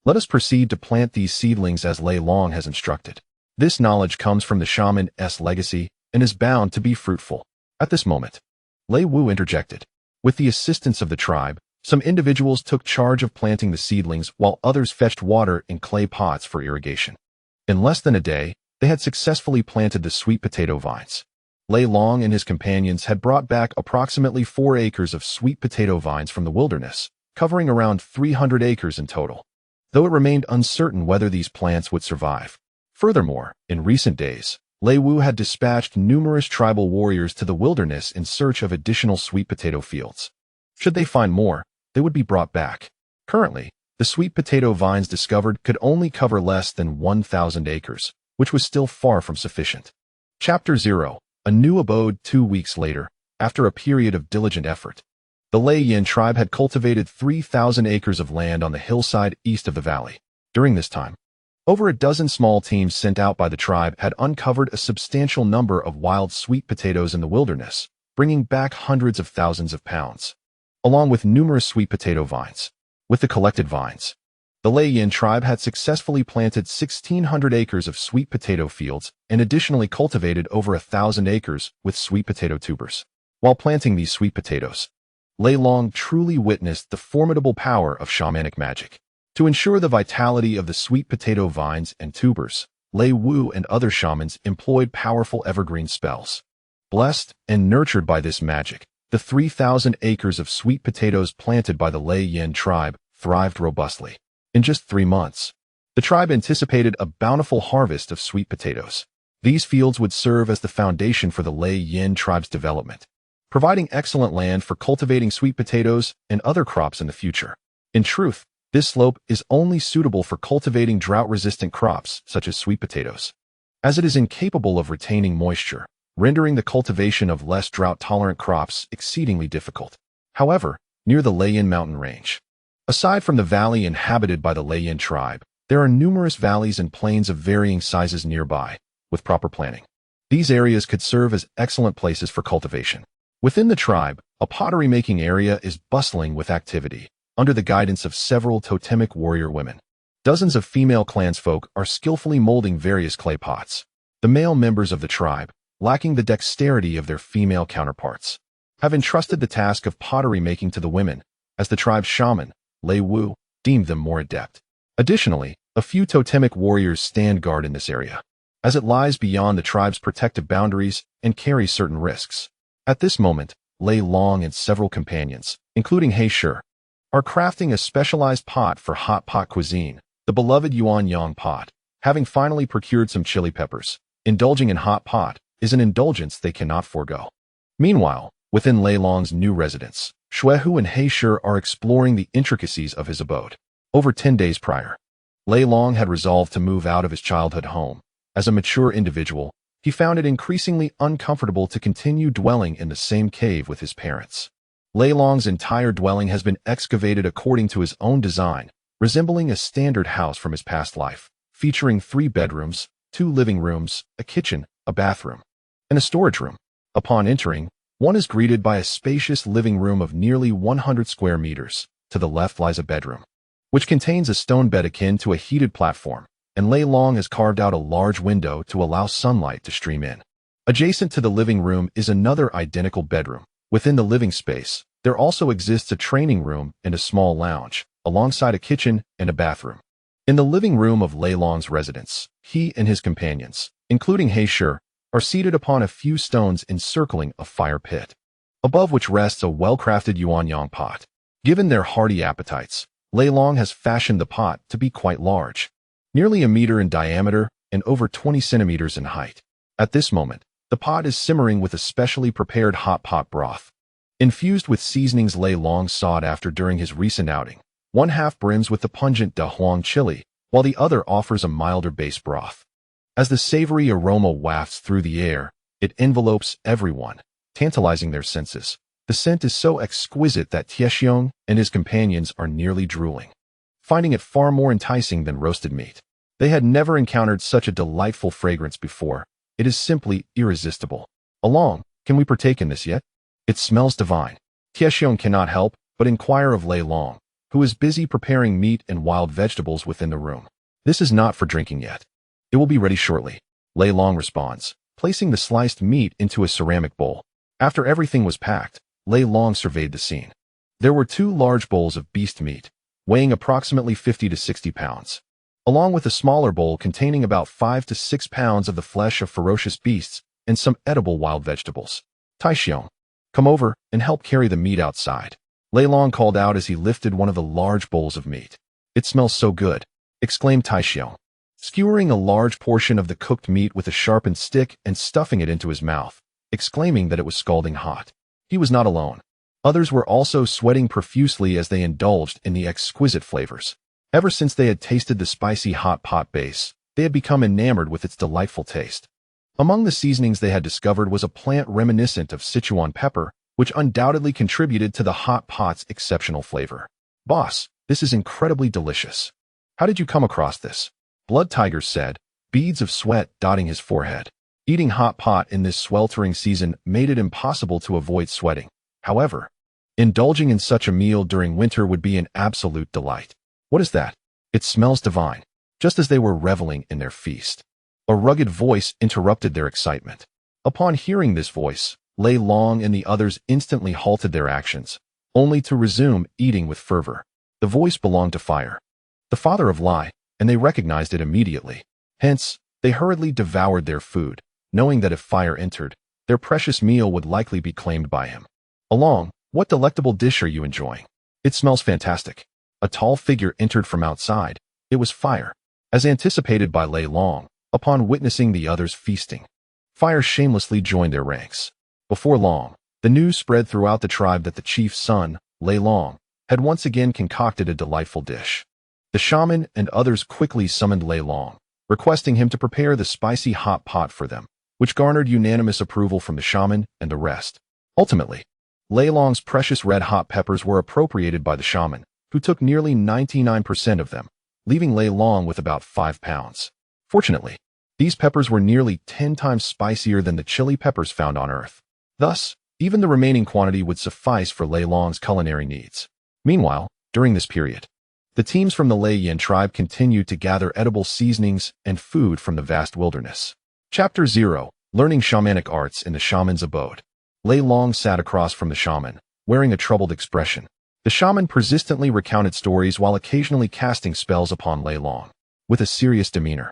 A: Let us proceed to plant these seedlings as Lei Long has instructed. This knowledge comes from the shaman's legacy and is bound to be fruitful. At this moment, Lei Wu interjected. With the assistance of the tribe, some individuals took charge of planting the seedlings while others fetched water in clay pots for irrigation. In less than a day, they had successfully planted the sweet potato vines. Lei Long and his companions had brought back approximately 4 acres of sweet potato vines from the wilderness, covering around 300 acres in total, though it remained uncertain whether these plants would survive. Furthermore, in recent days, Lei Wu had dispatched numerous tribal warriors to the wilderness in search of additional sweet potato fields. Should they find more, they would be brought back. Currently, the sweet potato vines discovered could only cover less than 1,000 acres, which was still far from sufficient. Chapter 0. A new abode. 2 weeks later, after a period of diligent effort, the Lei Yin tribe had cultivated 3,000 acres of land on the hillside east of the valley. During this time, over a dozen small teams sent out by the tribe had uncovered a substantial number of wild sweet potatoes in the wilderness, bringing back hundreds of thousands of pounds, along with numerous sweet potato vines. With the collected vines, the Lei Yin tribe had successfully planted 1,600 acres of sweet potato fields and additionally cultivated over 1,000 acres with sweet potato tubers. While planting these sweet potatoes, Lei Long truly witnessed the formidable power of shamanic magic. To ensure the vitality of the sweet potato vines and tubers, Lei Wu and other shamans employed powerful evergreen spells. Blessed and nurtured by this magic, the 3,000 acres of sweet potatoes planted by the Lei Yin tribe thrived robustly. In just 3 months, the tribe anticipated a bountiful harvest of sweet potatoes. These fields would serve as the foundation for the Lei Yin tribe's development, providing excellent land for cultivating sweet potatoes and other crops in the future. In truth, this slope is only suitable for cultivating drought-resistant crops such as sweet potatoes, as it is incapable of retaining moisture, rendering the cultivation of less drought-tolerant crops exceedingly difficult. However, near the Lei Yin mountain range, aside from the valley inhabited by the Lei Yin tribe, there are numerous valleys and plains of varying sizes nearby. With proper planning, these areas could serve as excellent places for cultivation. Within the tribe, a pottery-making area is bustling with activity, under the guidance of several totemic warrior women. Dozens of female clansfolk are skillfully molding various clay pots. The male members of the tribe, lacking the dexterity of their female counterparts, have entrusted the task of pottery making to the women, as the tribe's shaman, Lei Wu, deemed them more adept. Additionally, a few totemic warriors stand guard in this area, as it lies beyond the tribe's protective boundaries and carries certain risks. At this moment, Lei Long and several companions, including He Shi, are crafting a specialized pot for hot pot cuisine, the beloved Yuan Yang pot. Having finally procured some chili peppers, indulging in hot pot is an indulgence they cannot forego. Meanwhile, within Lei Long's new residence, Xuehu and He Shi are exploring the intricacies of his abode. Over 10 days prior, Lei Long had resolved to move out of his childhood home. As a mature individual, he found it increasingly uncomfortable to continue dwelling in the same cave with his parents. Lei Long's entire dwelling has been excavated according to his own design, resembling a standard house from his past life, featuring 3 bedrooms, 2 living rooms, a kitchen, a bathroom, and a storage room. Upon entering, one is greeted by a spacious living room of nearly 100 square meters. To the left lies a bedroom, which contains a stone bed akin to a heated platform, and Lei Long has carved out a large window to allow sunlight to stream in. Adjacent to the living room is another identical bedroom. Within the living space, there also exists a training room and a small lounge, alongside a kitchen and a bathroom. In the living room of Lei Long's residence, he and his companions, including He Shi, are seated upon a few stones encircling a fire pit. above which rests a well-crafted yuanyang pot. Given their hearty appetites, Lei Long has fashioned the pot to be quite large, nearly a meter in diameter and over 20 centimeters in height. At this moment, the pot is simmering with a specially prepared hot pot broth. Infused with seasonings Lei Long sought after during his recent outing, one half brims with the pungent Da Huang chili, while the other offers a milder base broth. As the savory aroma wafts through the air, it envelopes everyone, tantalizing their senses. The scent is so exquisite that Tiexiong and his companions are nearly drooling, finding it far more enticing than roasted meat. They had never encountered such a delightful fragrance before. It is simply irresistible. Along, can we partake in this yet? It smells divine. Tiexiong cannot help but inquire of Lei Long, who is busy preparing meat and wild vegetables within the room. This is not for drinking yet. It will be ready shortly, Lei Long responds, placing the sliced meat into a ceramic bowl. After everything was packed, Lei Long surveyed the scene. There were 2 large bowls of beast meat, weighing approximately 50 to 60 pounds, along with a smaller bowl containing about 5 to 6 pounds of the flesh of ferocious beasts and some edible wild vegetables. Taixiong, come over and help carry the meat outside, Lei Long called out as he lifted one of the large bowls of meat. It smells so good, exclaimed Taixiong, skewering a large portion of the cooked meat with a sharpened stick and stuffing it into his mouth, exclaiming that it was scalding hot. He was not alone. Others were also sweating profusely as they indulged in the exquisite flavors. Ever since they had tasted the spicy hot pot base, they had become enamored with its delightful taste. Among the seasonings they had discovered was a plant reminiscent of Sichuan pepper, which undoubtedly contributed to the hot pot's exceptional flavor. Boss, this is incredibly delicious. How did you come across this? Blood Tiger said, beads of sweat dotting his forehead. Eating hot pot in this sweltering season made it impossible to avoid sweating. However, indulging in such a meal during winter would be an absolute delight. What is that? It smells divine. Just as they were reveling in their feast, a rugged voice interrupted their excitement. Upon hearing this voice, Lei Long and the others instantly halted their actions, only to resume eating with fervor. The voice belonged to Fire, the father of Lai, and they recognized it immediately. Hence, they hurriedly devoured their food, knowing that if Fire entered, their precious meal would likely be claimed by him. Along, what delectable dish are you enjoying? It smells fantastic. A tall figure entered from outside. It was Fire. As anticipated by Lei Long, upon witnessing the others feasting, Fire shamelessly joined their ranks. Before long, the news spread throughout the tribe that the chief's son, Lei Long, had once again concocted a delightful dish. The shaman and others quickly summoned Lei Long, requesting him to prepare the spicy hot pot for them, which garnered unanimous approval from the shaman and the rest. Ultimately, Lei Long's precious red hot peppers were appropriated by the shaman, who took nearly 99% of them, leaving Lei Long with about 5 pounds. Fortunately, these peppers were nearly 10 times spicier than the chili peppers found on Earth. Thus, even the remaining quantity would suffice for Lei Long's culinary needs. Meanwhile, during this period, the teams from the Lei Yan tribe continued to gather edible seasonings and food from the vast wilderness. Chapter 0. Learning Shamanic Arts in the Shaman's Abode. Lei Long sat across from the shaman, wearing a troubled expression. The shaman persistently recounted stories while occasionally casting spells upon Lei Long. With a serious demeanor,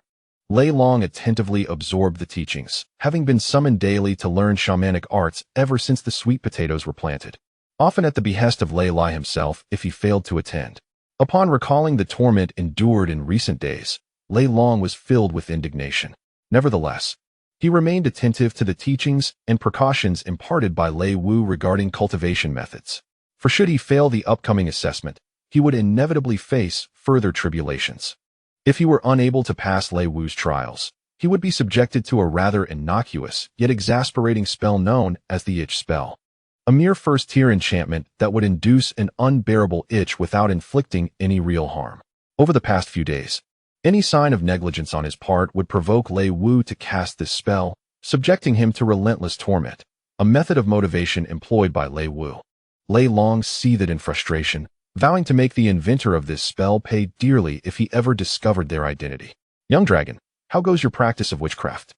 A: Lei Long attentively absorbed the teachings, having been summoned daily to learn shamanic arts ever since the sweet potatoes were planted, often at the behest of Lei Lai himself if he failed to attend. Upon recalling the torment endured in recent days, Lei Long was filled with indignation. Nevertheless, he remained attentive to the teachings and precautions imparted by Lei Wu regarding cultivation methods. For should he fail the upcoming assessment, he would inevitably face further tribulations. If he were unable to pass Lei Wu's trials, he would be subjected to a rather innocuous yet exasperating spell known as the itch spell. A mere first-tier enchantment that would induce an unbearable itch without inflicting any real harm. Over the past few days, any sign of negligence on his part would provoke Lei Wu to cast this spell, subjecting him to relentless torment, a method of motivation employed by Lei Wu. Lei Long seethed in frustration, vowing to make the inventor of this spell pay dearly if he ever discovered their identity. Young dragon, how goes your practice of witchcraft?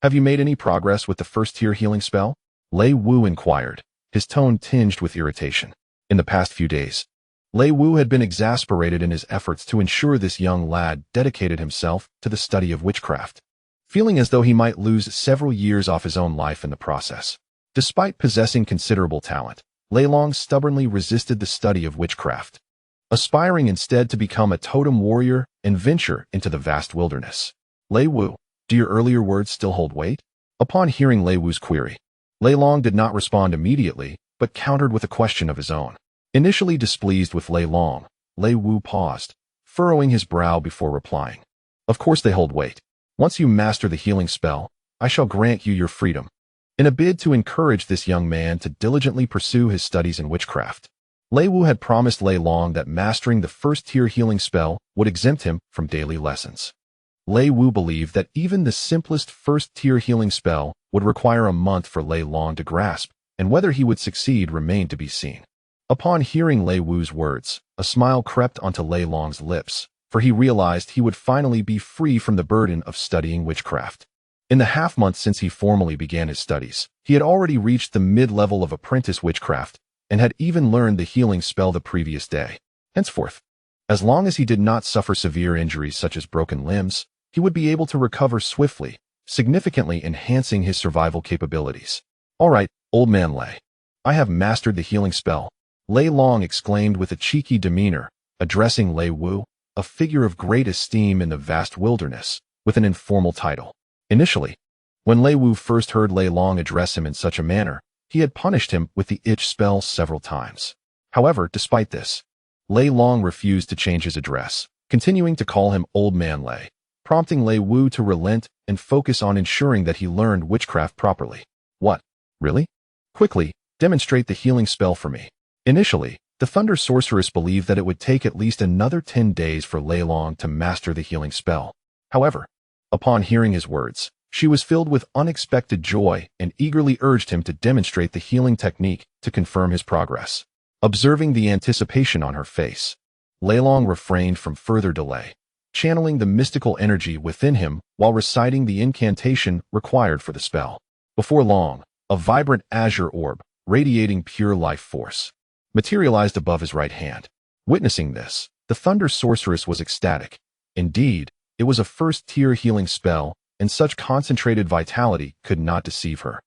A: Have you made any progress with the first-tier healing spell? Lei Wu inquired, his tone tinged with irritation. In the past few days, Lei Wu had been exasperated in his efforts to ensure this young lad dedicated himself to the study of witchcraft, feeling as though he might lose several years off his own life in the process. Despite possessing considerable talent, Lei Long stubbornly resisted the study of witchcraft, aspiring instead to become a totem warrior and venture into the vast wilderness. Lei Wu, do your earlier words still hold weight? Upon hearing Lei Wu's query, Lei Long did not respond immediately, but countered with a question of his own. Initially displeased with Lei Long, Lei Wu paused, furrowing his brow before replying. Of course they hold weight. Once you master the healing spell, I shall grant you your freedom. In a bid to encourage this young man to diligently pursue his studies in witchcraft, Lei Wu had promised Lei Long that mastering the first-tier healing spell would exempt him from daily lessons. Lei Wu believed that even the simplest first-tier healing spell would require a month for Lei Long to grasp, and whether he would succeed remained to be seen. Upon hearing Lei Wu's words, a smile crept onto Lei Long's lips, for he realized he would finally be free from the burden of studying witchcraft. In the half-month since he formally began his studies, he had already reached the mid-level of apprentice witchcraft and had even learned the healing spell the previous day. Henceforth, as long as he did not suffer severe injuries such as broken limbs, he would be able to recover swiftly, significantly enhancing his survival capabilities. All right, old man Lei. I have mastered the healing spell, Lei Long exclaimed with a cheeky demeanor, addressing Lei Wu, a figure of great esteem in the vast wilderness, with an informal title. Initially, when Lei Wu first heard Lei Long address him in such a manner, he had punished him with the itch spell several times. However, despite this, Lei Long refused to change his address, continuing to call him Old Man Lei, prompting Lei Wu to relent and focus on ensuring that he learned witchcraft properly. What? Really? Quickly, demonstrate the healing spell for me. Initially, the Thunder Sorceress believed that it would take at least another 10 days for Lei Long to master the healing spell. However, upon hearing his words, she was filled with unexpected joy and eagerly urged him to demonstrate the healing technique to confirm his progress. Observing the anticipation on her face, Lei Long refrained from further delay, channeling the mystical energy within him while reciting the incantation required for the spell. Before long, a vibrant azure orb, radiating pure life force, materialized above his right hand. Witnessing this, the Thunder Sorceress was ecstatic. Indeed, it was a first-tier healing spell, and such concentrated vitality could not deceive her.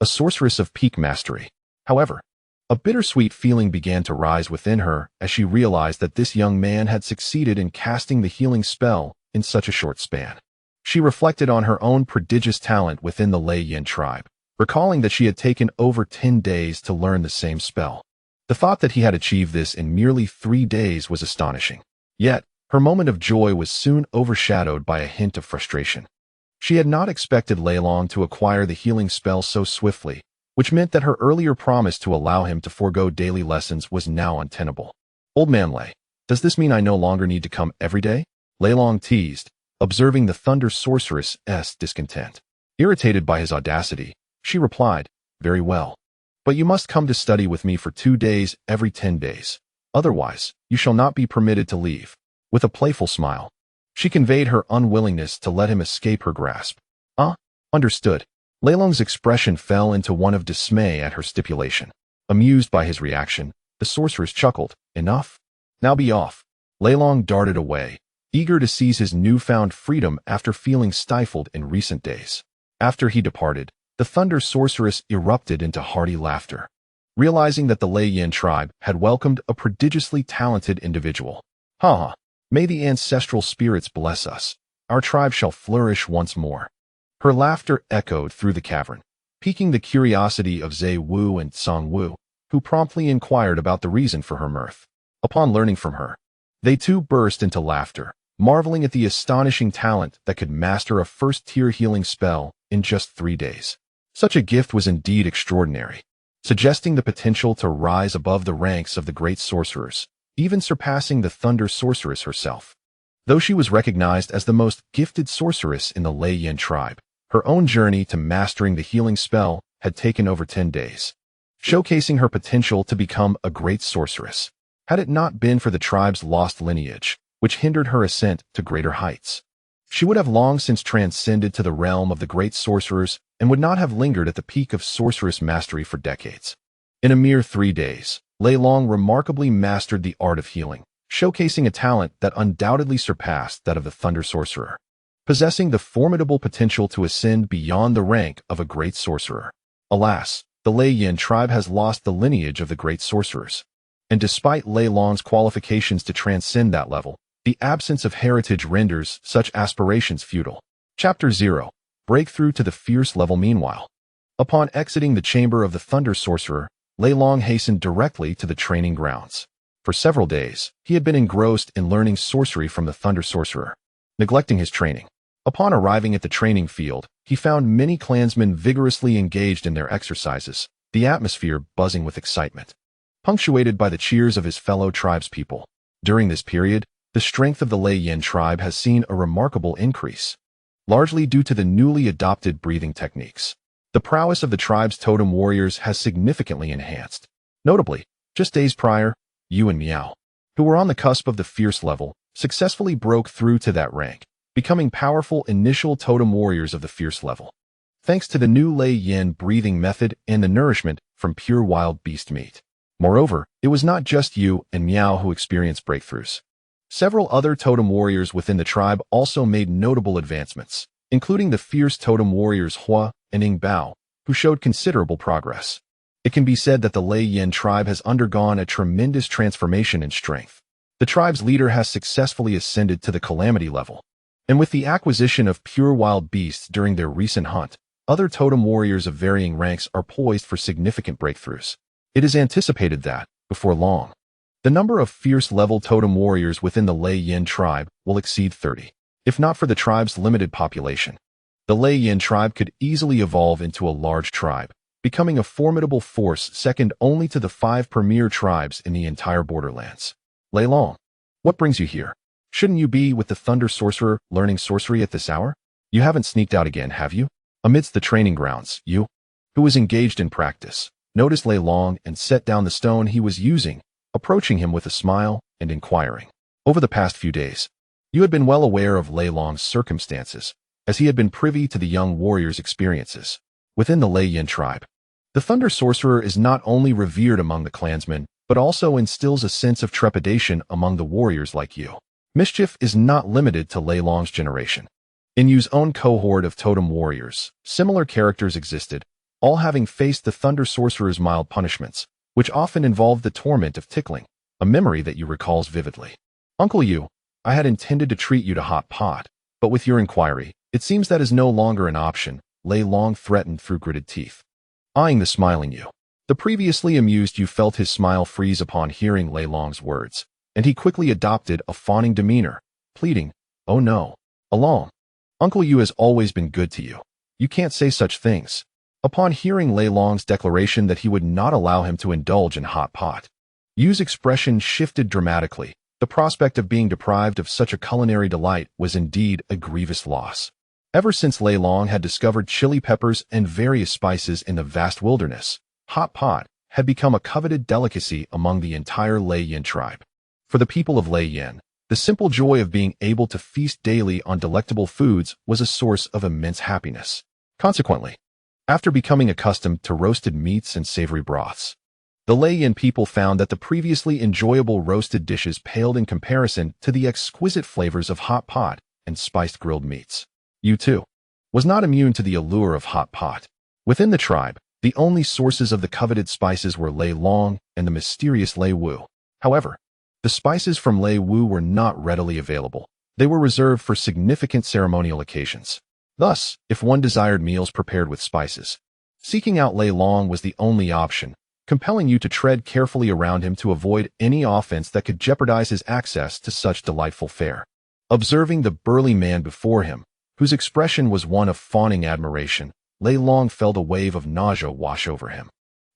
A: A sorceress of peak mastery. However, a bittersweet feeling began to rise within her as she realized that this young man had succeeded in casting the healing spell in such a short span. She reflected on her own prodigious talent within the Lei Yin tribe, recalling that she had taken over 10 days to learn the same spell. The thought that he had achieved this in merely 3 days was astonishing. Yet, her moment of joy was soon overshadowed by a hint of frustration. She had not expected Lei Long to acquire the healing spell so swiftly, which meant that her earlier promise to allow him to forego daily lessons was now untenable. Old man Lei, does this mean I no longer need to come every day? Lei Long teased, observing the Thunder Sorceress's discontent. Irritated by his audacity, she replied, very well. But you must come to study with me for 2 days every 10 days. Otherwise, you shall not be permitted to leave. With a playful smile, she conveyed her unwillingness to let him escape her grasp. Understood. Lei Long's expression fell into one of dismay at her stipulation. Amused by his reaction, the sorceress chuckled, enough? Now be off. Lei Long darted away, eager to seize his newfound freedom after feeling stifled in recent days. After he departed, the Thunder Sorceress erupted into hearty laughter, realizing that the Lei Yin tribe had welcomed a prodigiously talented individual. Ha! May the ancestral spirits bless us. Our tribe shall flourish once more. Her laughter echoed through the cavern, piquing the curiosity of Zhe Wu and Song Wu, who promptly inquired about the reason for her mirth. Upon learning from her, they too burst into laughter, marveling at the astonishing talent that could master a first-tier healing spell in just 3 days. Such a gift was indeed extraordinary, suggesting the potential to rise above the ranks of the great sorcerers, even surpassing the Thunder Sorceress herself. Though she was recognized as the most gifted sorceress in the Lei Yin tribe, her own journey to mastering the healing spell had taken over 10 days, showcasing her potential to become a great sorceress, had it not been for the tribe's lost lineage, which hindered her ascent to greater heights. She would have long since transcended to the realm of the great sorcerers and would not have lingered at the peak of sorceress mastery for decades. In a mere 3 days, Lei Long remarkably mastered the art of healing, showcasing a talent that undoubtedly surpassed that of the Thunder Sorcerer, possessing the formidable potential to ascend beyond the rank of a great sorcerer. Alas, the Lei Yin tribe has lost the lineage of the great sorcerers. And despite Lei Long's qualifications to transcend that level, the absence of heritage renders such aspirations futile. Chapter 0. Breakthrough to the fierce level. Meanwhile, upon exiting the chamber of the Thunder Sorcerer, Lei Long hastened directly to the training grounds. For several days, he had been engrossed in learning sorcery from the Thunder Sorcerer, neglecting his training. Upon arriving at the training field, he found many clansmen vigorously engaged in their exercises, the atmosphere buzzing with excitement, punctuated by the cheers of his fellow tribespeople. During this period, the strength of the Lei Yin tribe has seen a remarkable increase, largely due to the newly adopted breathing techniques. The prowess of the tribe's totem warriors has significantly enhanced. Notably, just days prior, you and Meow, who were on the cusp of the fierce level, successfully broke through to that rank, becoming powerful initial totem warriors of the fierce level, thanks to the new Lei Yin breathing method and the nourishment from pure wild beast meat. Moreover, it was not just you and Meow who experienced breakthroughs. Several other totem warriors within the tribe also made notable advancements, including the fierce totem warriors Hua and Ing Bao, who showed considerable progress. It can be said that the Lei Yin tribe has undergone a tremendous transformation in strength. The tribe's leader has successfully ascended to the calamity level, and with the acquisition of pure wild beasts during their recent hunt, other totem warriors of varying ranks are poised for significant breakthroughs. It is anticipated that, before long, the number of fierce-level totem warriors within the Lei Yin tribe will exceed 30. If not for the tribe's limited population, the Lei Yin tribe could easily evolve into a large tribe, becoming a formidable force second only to the 5 premier tribes in the entire borderlands. Lei Long, what brings you here? Shouldn't you be with the Thunder Sorcerer learning sorcery at this hour? You haven't sneaked out again, have you? Amidst the training grounds, you, who was engaged in practice, noticed Lei Long and set down the stone he was using, approaching him with a smile and inquiring. Over the past few days, you had been well aware of Lei Long's circumstances, as he had been privy to the young warrior's experiences. Within the Lei Yin tribe, the Thunder Sorcerer is not only revered among the clansmen, but also instills a sense of trepidation among the warriors like you. Mischief is not limited to Lei Long's generation. In Yu's own cohort of totem warriors, similar characters existed, all having faced the Thunder Sorcerer's mild punishments, which often involved the torment of tickling, a memory that Yu recalls vividly. Uncle Yu, I had intended to treat you to hot pot, but with your inquiry, it seems that is no longer an option, Lei Long threatened through gritted teeth. Eyeing the smiling Yu, the previously amused Yu felt his smile freeze upon hearing Lei Long's words, and he quickly adopted a fawning demeanor, pleading, "Oh no, Along. Uncle Yu has always been good to you. You can't say such things." Upon hearing Lei Long's declaration that he would not allow him to indulge in hot pot, Yu's expression shifted dramatically. The prospect of being deprived of such a culinary delight was indeed a grievous loss. Ever since Lei Long had discovered chili peppers and various spices in the vast wilderness, hot pot had become a coveted delicacy among the entire Lei Yin tribe. For the people of Lei Yin, the simple joy of being able to feast daily on delectable foods was a source of immense happiness. Consequently, after becoming accustomed to roasted meats and savory broths, the Lei Yin people found that the previously enjoyable roasted dishes paled in comparison to the exquisite flavors of hot pot and spiced grilled meats. Yu, too, was not immune to the allure of hot pot. Within the tribe, the only sources of the coveted spices were Lei Long and the mysterious Lei Wu. However, the spices from Lei Wu were not readily available. They were reserved for significant ceremonial occasions. Thus, if one desired meals prepared with spices, seeking out Lei Long was the only option, compelling you to tread carefully around him to avoid any offense that could jeopardize his access to such delightful fare. Observing the burly man before him, whose expression was one of fawning admiration, Lei Long felt a wave of nausea wash over him.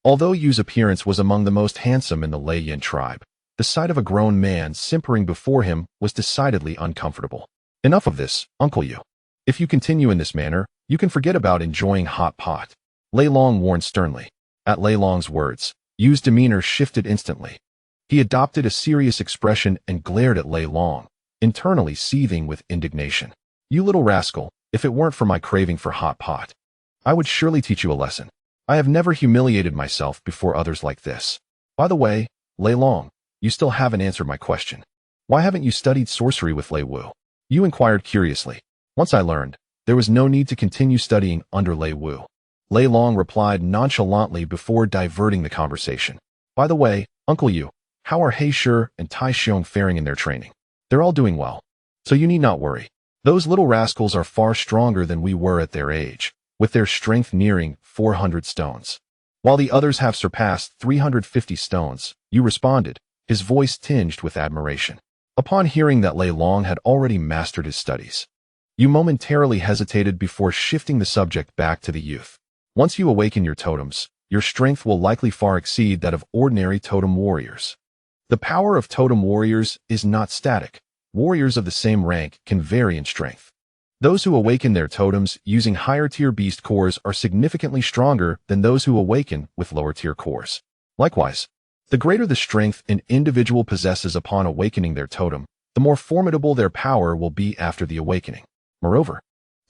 A: Although Yu's appearance was among the most handsome in the Lei Yin tribe, the sight of a grown man simpering before him was decidedly uncomfortable. Enough of this, Uncle Yu. If you continue in this manner, you can forget about enjoying hot pot, Lei Long warned sternly. At Lei Long's words, Yu's demeanor shifted instantly. He adopted a serious expression and glared at Lei Long, internally seething with indignation. "You little rascal, if it weren't for my craving for hot pot, I would surely teach you a lesson. I have never humiliated myself before others like this. By the way, Lei Long, you still haven't answered my question. Why haven't you studied sorcery with Lei Wu?" Yu inquired curiously. Once I learned, there was no need to continue studying under Lei Wu. Lei Long replied nonchalantly before diverting the conversation. By the way, Uncle Yu, how are He Shi and Tai Xiong faring in their training? They're all doing well, so you need not worry. Those little rascals are far stronger than we were at their age, with their strength nearing 400 stones. While the others have surpassed 350 stones, Yu responded, his voice tinged with admiration. Upon hearing that Lei Long had already mastered his studies, Yu momentarily hesitated before shifting the subject back to the youth. Once you awaken your totems, your strength will likely far exceed that of ordinary totem warriors. The power of totem warriors is not static. Warriors of the same rank can vary in strength. Those who awaken their totems using higher-tier beast cores are significantly stronger than those who awaken with lower-tier cores. Likewise, the greater the strength an individual possesses upon awakening their totem, the more formidable their power will be after the awakening. Moreover,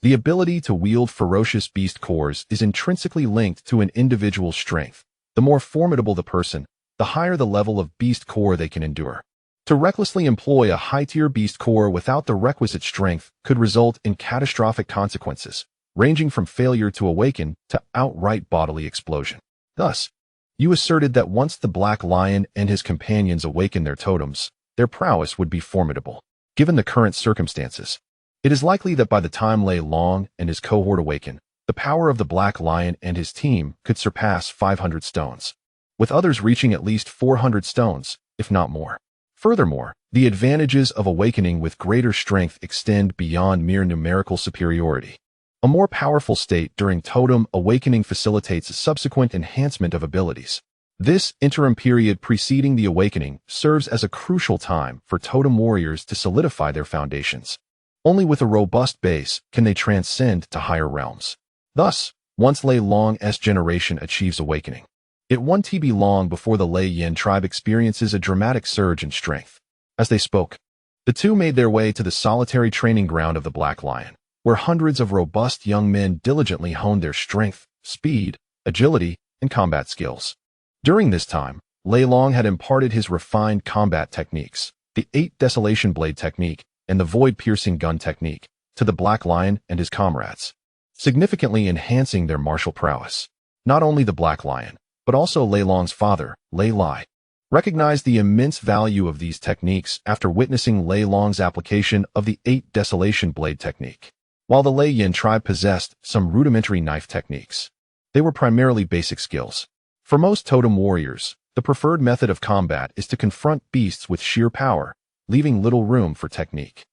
A: the ability to wield ferocious beast cores is intrinsically linked to an individual's strength. The more formidable the person, the higher the level of beast core they can endure. To recklessly employ a high-tier beast core without the requisite strength could result in catastrophic consequences, ranging from failure to awaken to outright bodily explosion. Thus, Yu asserted that once the Black Lion and his companions awaken their totems, their prowess would be formidable. Given the current circumstances, it is likely that by the time Lei Long and his cohort awaken, the power of the Black Lion and his team could surpass 500 stones, with others reaching at least 400 stones, if not more. Furthermore, the advantages of awakening with greater strength extend beyond mere numerical superiority. A more powerful state during totem awakening facilitates a subsequent enhancement of abilities. This interim period preceding the awakening serves as a crucial time for totem warriors to solidify their foundations. Only with a robust base can they transcend to higher realms. Thus, once Lei Long's generation achieves awakening, it won't be long before the Lei Yin tribe experiences a dramatic surge in strength. As they spoke, the two made their way to the solitary training ground of the Black Lion, where hundreds of robust young men diligently honed their strength, speed, agility, and combat skills. During this time, Lei Long had imparted his refined combat techniques, the 8 Desolation Blade technique and the Void-Piercing Gun technique, to the Black Lion and his comrades, significantly enhancing their martial prowess. Not only the Black Lion, but also Lei Long's father, Lei Lai, recognized the immense value of these techniques after witnessing Lei Long's application of the 8 Desolation Blade technique. While the Lei Yin tribe possessed some rudimentary knife techniques, they were primarily basic skills. For most totem warriors, the preferred method of combat is to confront beasts with sheer power, leaving little room for technique.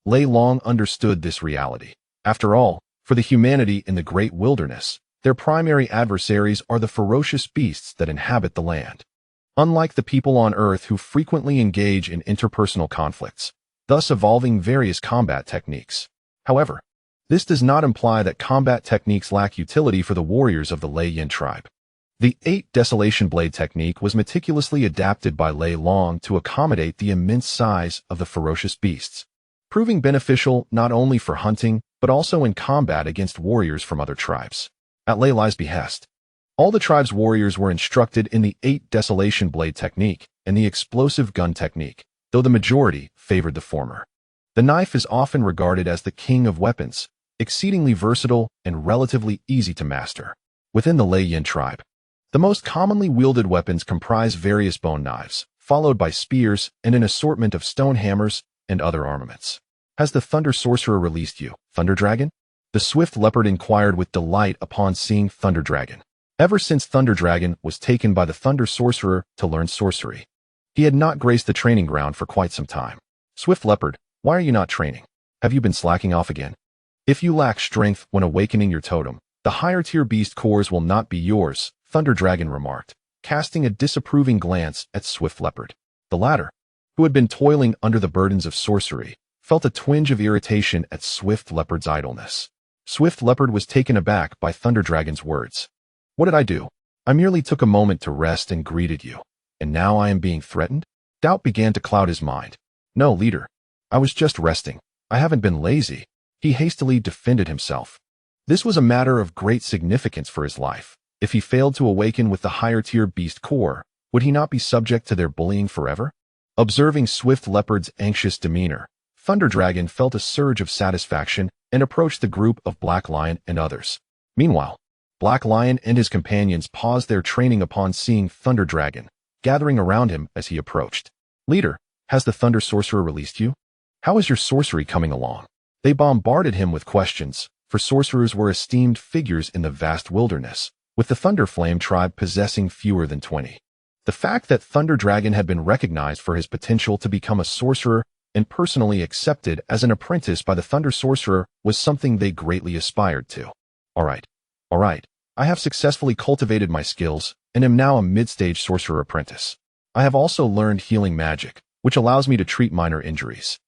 A: Lei Long understood this reality. After all, for the humanity in the great wilderness, their primary adversaries are the ferocious beasts that inhabit the land. Unlike the people on Earth who frequently engage in interpersonal conflicts, thus evolving various combat techniques. However, this does not imply that combat techniques lack utility for the warriors of the Lei Yin tribe. The 8 Desolation Blade technique was meticulously adapted by Lei Long to accommodate the immense size of the ferocious beasts, proving beneficial not only for hunting, but also in combat against warriors from other tribes. At Lei Lai's behest, all the tribe's warriors were instructed in the 8 Desolation Blade technique and the explosive gun technique, though the majority favored the former. The knife is often regarded as the king of weapons, exceedingly versatile and relatively easy to master. Within the Lei Yin tribe, the most commonly wielded weapons comprise various bone knives, followed by spears and an assortment of stone hammers and other armaments. Has the Thunder Sorcerer released you, Thunder Dragon? The Swift Leopard inquired with delight upon seeing Thunder Dragon. Ever since Thunder Dragon was taken by the Thunder Sorcerer to learn sorcery, he had not graced the training ground for quite some time. Swift Leopard, why are you not training? Have you been slacking off again? If you lack strength when awakening your totem, the higher-tier beast cores will not be yours, Thunder Dragon remarked, casting a disapproving glance at Swift Leopard. The latter, who had been toiling under the burdens of sorcery, felt a twinge of irritation at Swift Leopard's idleness. Swift Leopard was taken aback by Thunder Dragon's words. What did I do? I merely took a moment to rest and greeted you, and now I am being threatened? Doubt began to cloud his mind. No, leader. I was just resting. I haven't been lazy. He hastily defended himself. This was a matter of great significance for his life. If he failed to awaken with the higher-tier beast core, would he not be subject to their bullying forever? Observing Swift Leopard's anxious demeanor, Thunder Dragon felt a surge of satisfaction and approached the group of Black Lion and others. Meanwhile, Black Lion and his companions paused their training upon seeing Thunder Dragon, gathering around him as he approached. Leader, has the Thunder Sorcerer released you? How is your sorcery coming along? They bombarded him with questions, for sorcerers were esteemed figures in the vast wilderness, with the Thunder Flame tribe possessing fewer than 20. The fact that Thunder Dragon had been recognized for his potential to become a sorcerer and personally accepted as an apprentice by the Thunder Sorcerer was something they greatly aspired to. All right. I have successfully cultivated my skills and am now a mid-stage sorcerer apprentice. I have also learned healing magic, which allows me to treat minor injuries.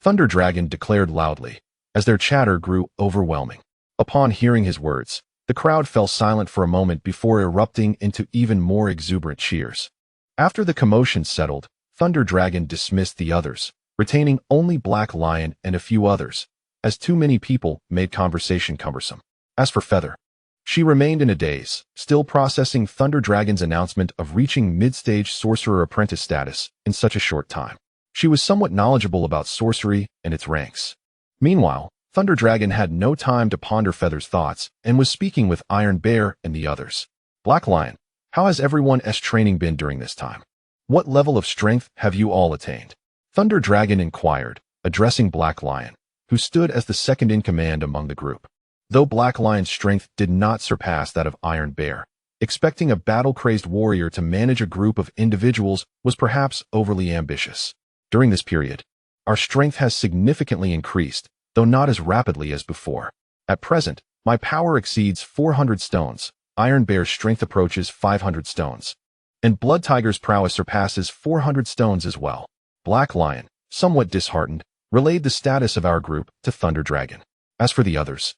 A: Thunder Dragon declared loudly, as their chatter grew overwhelming. Upon hearing his words, the crowd fell silent for a moment before erupting into even more exuberant cheers. After the commotion settled, Thunder Dragon dismissed the others, retaining only Black Lion and a few others, as too many people made conversation cumbersome. As for Feather, she remained in a daze, still processing Thunder Dragon's announcement of reaching mid-stage sorcerer apprentice status in such a short time. She was somewhat knowledgeable about sorcery and its ranks. Meanwhile, Thunder Dragon had no time to ponder Feather's thoughts and was speaking with Iron Bear and the others. Black Lion, how has everyone's training been during this time? What level of strength have you all attained? Thunder Dragon inquired, addressing Black Lion, who stood as the second in command among the group. Though Black Lion's strength did not surpass that of Iron Bear, expecting a battle-crazed warrior to manage a group of individuals was perhaps overly ambitious. During this period, our strength has significantly increased, though not as rapidly as before. At present, my power exceeds 400 stones, Iron Bear's strength approaches 500 stones, and Blood Tiger's prowess surpasses 400 stones as well. Black Lion, somewhat disheartened, relayed the status of our group to Thunder Dragon. As for the others,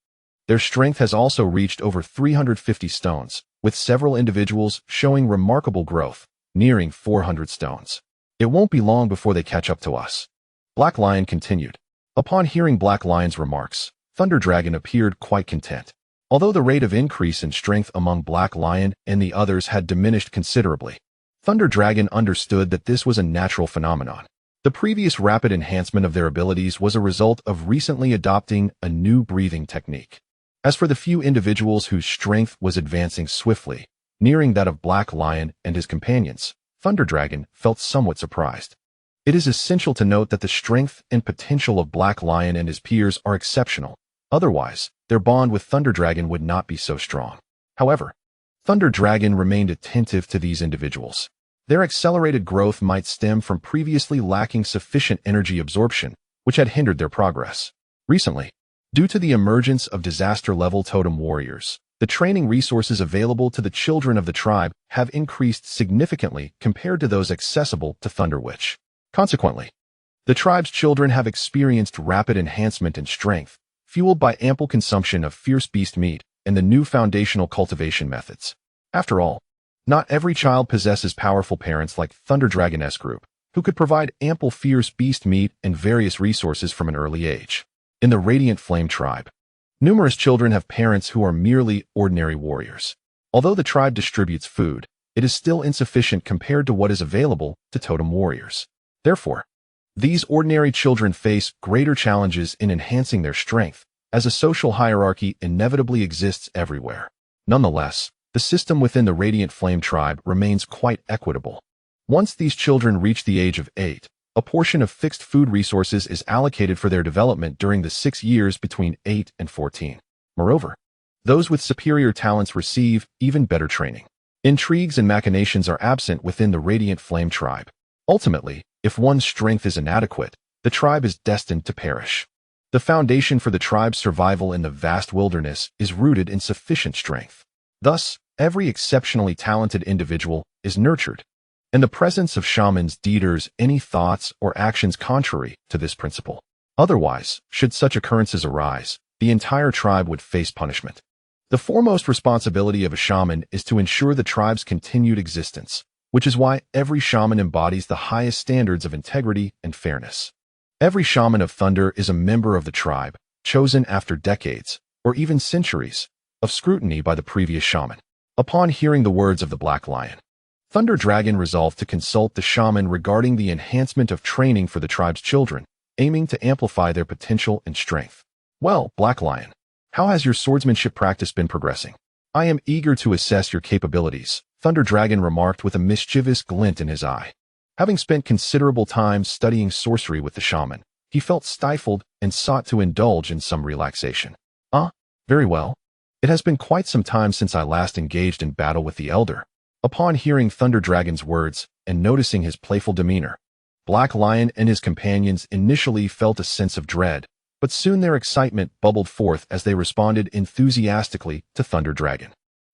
A: their strength has also reached over 350 stones, with several individuals showing remarkable growth, nearing 400 stones. It won't be long before they catch up to us. Black Lion continued. Upon hearing Black Lion's remarks, Thunder Dragon appeared quite content. Although the rate of increase in strength among Black Lion and the others had diminished considerably, Thunder Dragon understood that this was a natural phenomenon. The previous rapid enhancement of their abilities was a result of recently adopting a new breathing technique. As for the few individuals whose strength was advancing swiftly, nearing that of Black Lion and his companions, Thunder Dragon felt somewhat surprised. It is essential to note that the strength and potential of Black Lion and his peers are exceptional. Otherwise, their bond with Thunder Dragon would not be so strong. However, Thunder Dragon remained attentive to these individuals. Their accelerated growth might stem from previously lacking sufficient energy absorption, which had hindered their progress. Recently, due to the emergence of disaster-level totem warriors, the training resources available to the children of the tribe have increased significantly compared to those accessible to Thunder Witch. Consequently, the tribe's children have experienced rapid enhancement in strength, fueled by ample consumption of fierce beast meat and the new foundational cultivation methods. After all, not every child possesses powerful parents like Thunder Dragon's group, who could provide ample fierce beast meat and various resources from an early age. In the Radiant Flame tribe, numerous children have parents who are merely ordinary warriors. Although the tribe distributes food, it is still insufficient compared to what is available to totem warriors. Therefore, these ordinary children face greater challenges in enhancing their strength, as a social hierarchy inevitably exists everywhere. Nonetheless, the system within the Radiant Flame tribe remains quite equitable. Once these children reach the age of 8, a portion of fixed food resources is allocated for their development during the 6 years between 8 and 14. Moreover, those with superior talents receive even better training. Intrigues and machinations are absent within the Radiant Flame tribe. Ultimately, if one's strength is inadequate, the tribe is destined to perish. The foundation for the tribe's survival in the vast wilderness is rooted in sufficient strength. Thus, every exceptionally talented individual is nurtured. In the presence of shamans, teeters, any thoughts or actions contrary to this principle. Otherwise, should such occurrences arise, the entire tribe would face punishment. The foremost responsibility of a shaman is to ensure the tribe's continued existence, which is why every shaman embodies the highest standards of integrity and fairness. Every shaman of Thunder is a member of the tribe, chosen after decades, or even centuries, of scrutiny by the previous shaman. Upon hearing the words of the Black Lion, Thunder Dragon resolved to consult the shaman regarding the enhancement of training for the tribe's children, aiming to amplify their potential and strength. Well, Black Lion, how has your swordsmanship practice been progressing? I am eager to assess your capabilities, Thunder Dragon remarked with a mischievous glint in his eye. Having spent considerable time studying sorcery with the shaman, he felt stifled and sought to indulge in some relaxation. Very well. It has been quite some time since I last engaged in battle with the Elder. Upon hearing Thunder Dragon's words and noticing his playful demeanor, Black Lion and his companions initially felt a sense of dread, but soon their excitement bubbled forth as they responded enthusiastically to Thunder Dragon.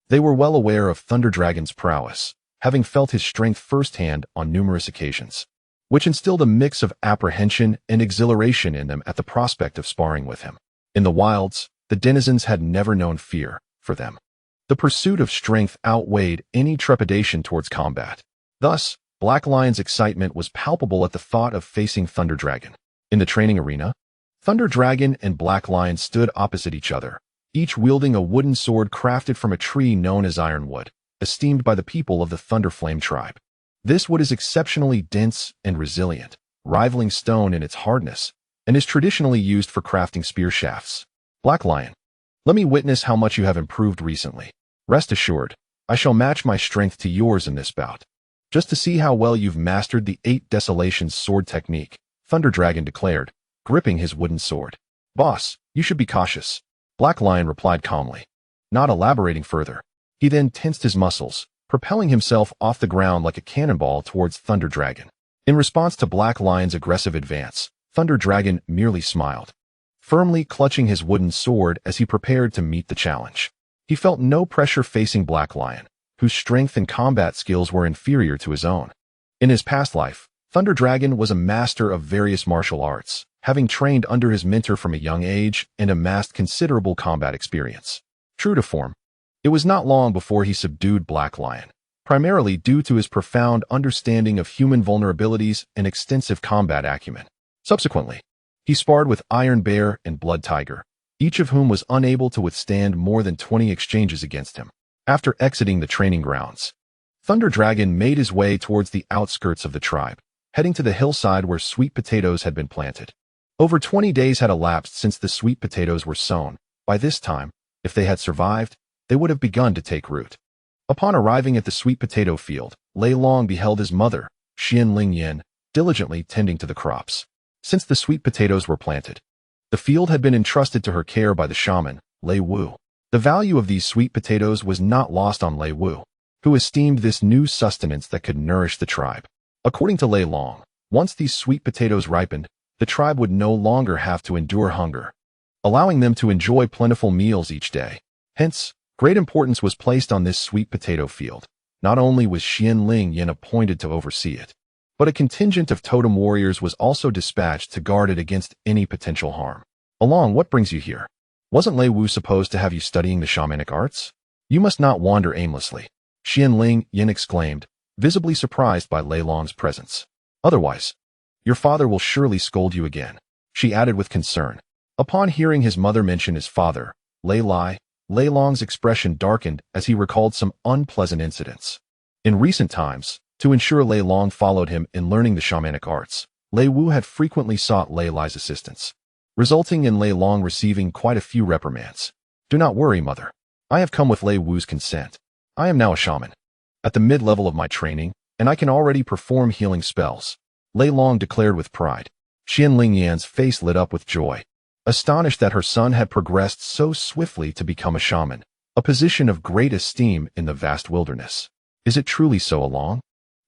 A: They were well aware of Thunder Dragon's prowess, having felt his strength firsthand on numerous occasions, which instilled a mix of apprehension and exhilaration in them at the prospect of sparring with him. In the wilds, the denizens had never known fear. For them, the pursuit of strength outweighed any trepidation towards combat. Thus, Black Lion's excitement was palpable at the thought of facing Thunder Dragon. In the training arena, Thunder Dragon and Black Lion stood opposite each other, each wielding a wooden sword crafted from a tree known as ironwood, esteemed by the people of the Thunderflame tribe. This wood is exceptionally dense and resilient, rivaling stone in its hardness, and is traditionally used for crafting spear shafts. Black Lion, let me witness how much you have improved recently. Rest assured, I shall match my strength to yours in this bout. Just to see how well you've mastered the 8 Desolations sword technique, Thunder Dragon declared, gripping his wooden sword. Boss, you should be cautious, Black Lion replied calmly, not elaborating further. He then tensed his muscles, propelling himself off the ground like a cannonball towards Thunder Dragon. In response to Black Lion's aggressive advance, Thunder Dragon merely smiled, firmly clutching his wooden sword as he prepared to meet the challenge. He felt no pressure facing Black Lion, whose strength and combat skills were inferior to his own. In his past life, Thunder Dragon was a master of various martial arts, having trained under his mentor from a young age and amassed considerable combat experience. True to form, it was not long before he subdued Black Lion, primarily due to his profound understanding of human vulnerabilities and extensive combat acumen. Subsequently, he sparred with Iron Bear and Blood Tiger, each of whom was unable to withstand more than 20 exchanges against him. After exiting the training grounds, Thunder Dragon made his way towards the outskirts of the tribe, heading to the hillside where sweet potatoes had been planted. Over 20 days had elapsed since the sweet potatoes were sown. By this time, if they had survived, they would have begun to take root. Upon arriving at the sweet potato field, Lei Long beheld his mother, Xianling Yin, diligently tending to the crops. Since the sweet potatoes were planted, the field had been entrusted to her care by the shaman, Lei Wu. The value of these sweet potatoes was not lost on Lei Wu, who esteemed this new sustenance that could nourish the tribe. According to Lei Long, once these sweet potatoes ripened, the tribe would no longer have to endure hunger, allowing them to enjoy plentiful meals each day. Hence, great importance was placed on this sweet potato field. Not only was Xianling Yin appointed to oversee it, but a contingent of totem warriors was also dispatched to guard it against any potential harm. Along, what brings you here? Wasn't Lei Wu supposed to have you studying the shamanic arts? You must not wander aimlessly, Xianling Yin exclaimed, visibly surprised by Lei Long's presence. Otherwise, your father will surely scold you again, she added with concern. Upon hearing his mother mention his father, Lei Long's expression darkened as he recalled some unpleasant incidents. In recent times, to ensure Lei Long followed him in learning the shamanic arts, Lei Wu had frequently sought Lei Lai's assistance, resulting in Lei Long receiving quite a few reprimands. Do not worry, mother. I have come with Lei Wu's consent. I am now a shaman, at the mid-level of my training, and I can already perform healing spells, Lei Long declared with pride. Xianling Yan's face lit up with joy, astonished that her son had progressed so swiftly to become a shaman, a position of great esteem in the vast wilderness. Is it truly so, Along?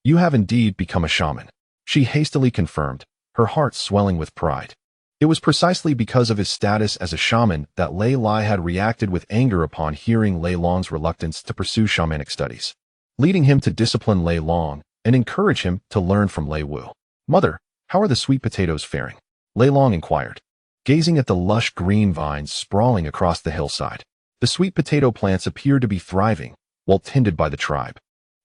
A: You have indeed become a shaman, she hastily confirmed, her heart swelling with pride. It was precisely because of his status as a shaman that Lei Lai had reacted with anger upon hearing Lei Long's reluctance to pursue shamanic studies, leading him to discipline Lei Long and encourage him to learn from Lei Wu. Mother, how are the sweet potatoes faring? Lei Long inquired, gazing at the lush green vines sprawling across the hillside. The sweet potato plants appeared to be thriving, well tended by the tribe,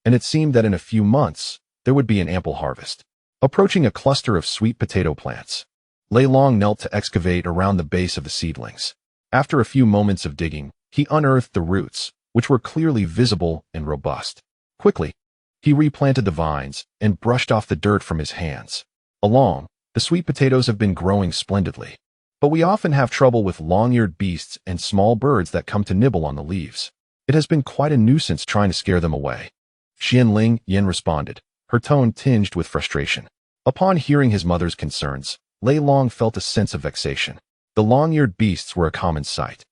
A: and it seemed that in a few months there would be an ample harvest. Approaching a cluster of sweet potato plants, Lei Long knelt to excavate around the base of the seedlings. After a few moments of digging, he unearthed the roots, which were clearly visible and robust. Quickly, he replanted the vines and brushed off the dirt from his hands. Along, the sweet potatoes have been growing splendidly, but we often have trouble with long-eared beasts and small birds that come to nibble on the leaves. It has been quite a nuisance trying to scare them away. Xian Yin responded, her tone tinged with frustration. Upon hearing his mother's concerns, Lei Long felt a sense of vexation. The long-eared beasts were a common sight.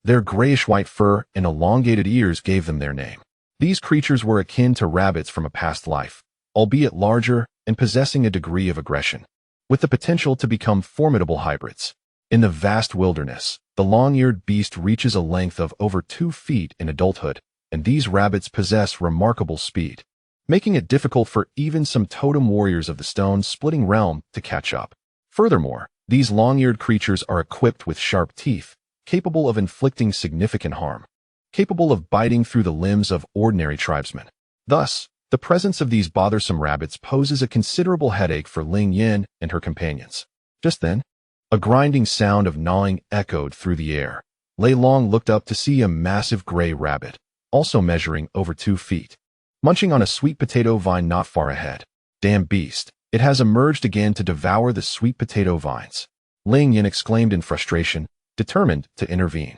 A: Their grayish-white fur and elongated ears gave them their name. These creatures were akin to rabbits from a past life, albeit larger and possessing a degree of aggression, with the potential to become formidable hybrids. In the vast wilderness, the long-eared beast reaches a length of over 2 feet in adulthood, and these rabbits possess remarkable speed, making it difficult for even some totem warriors of the stone-splitting realm to catch up. Furthermore, these long-eared creatures are equipped with sharp teeth, capable of inflicting significant harm, capable of biting through the limbs of ordinary tribesmen. Thus, the presence of these bothersome rabbits poses a considerable headache for Ling Yin and her companions. Just then, a grinding sound of gnawing echoed through the air. Lei Long looked up to see a massive gray rabbit, also measuring over 2 feet, munching on a sweet potato vine not far ahead. Damn beast, it has emerged again to devour the sweet potato vines. Ling Yin exclaimed in frustration, determined to intervene.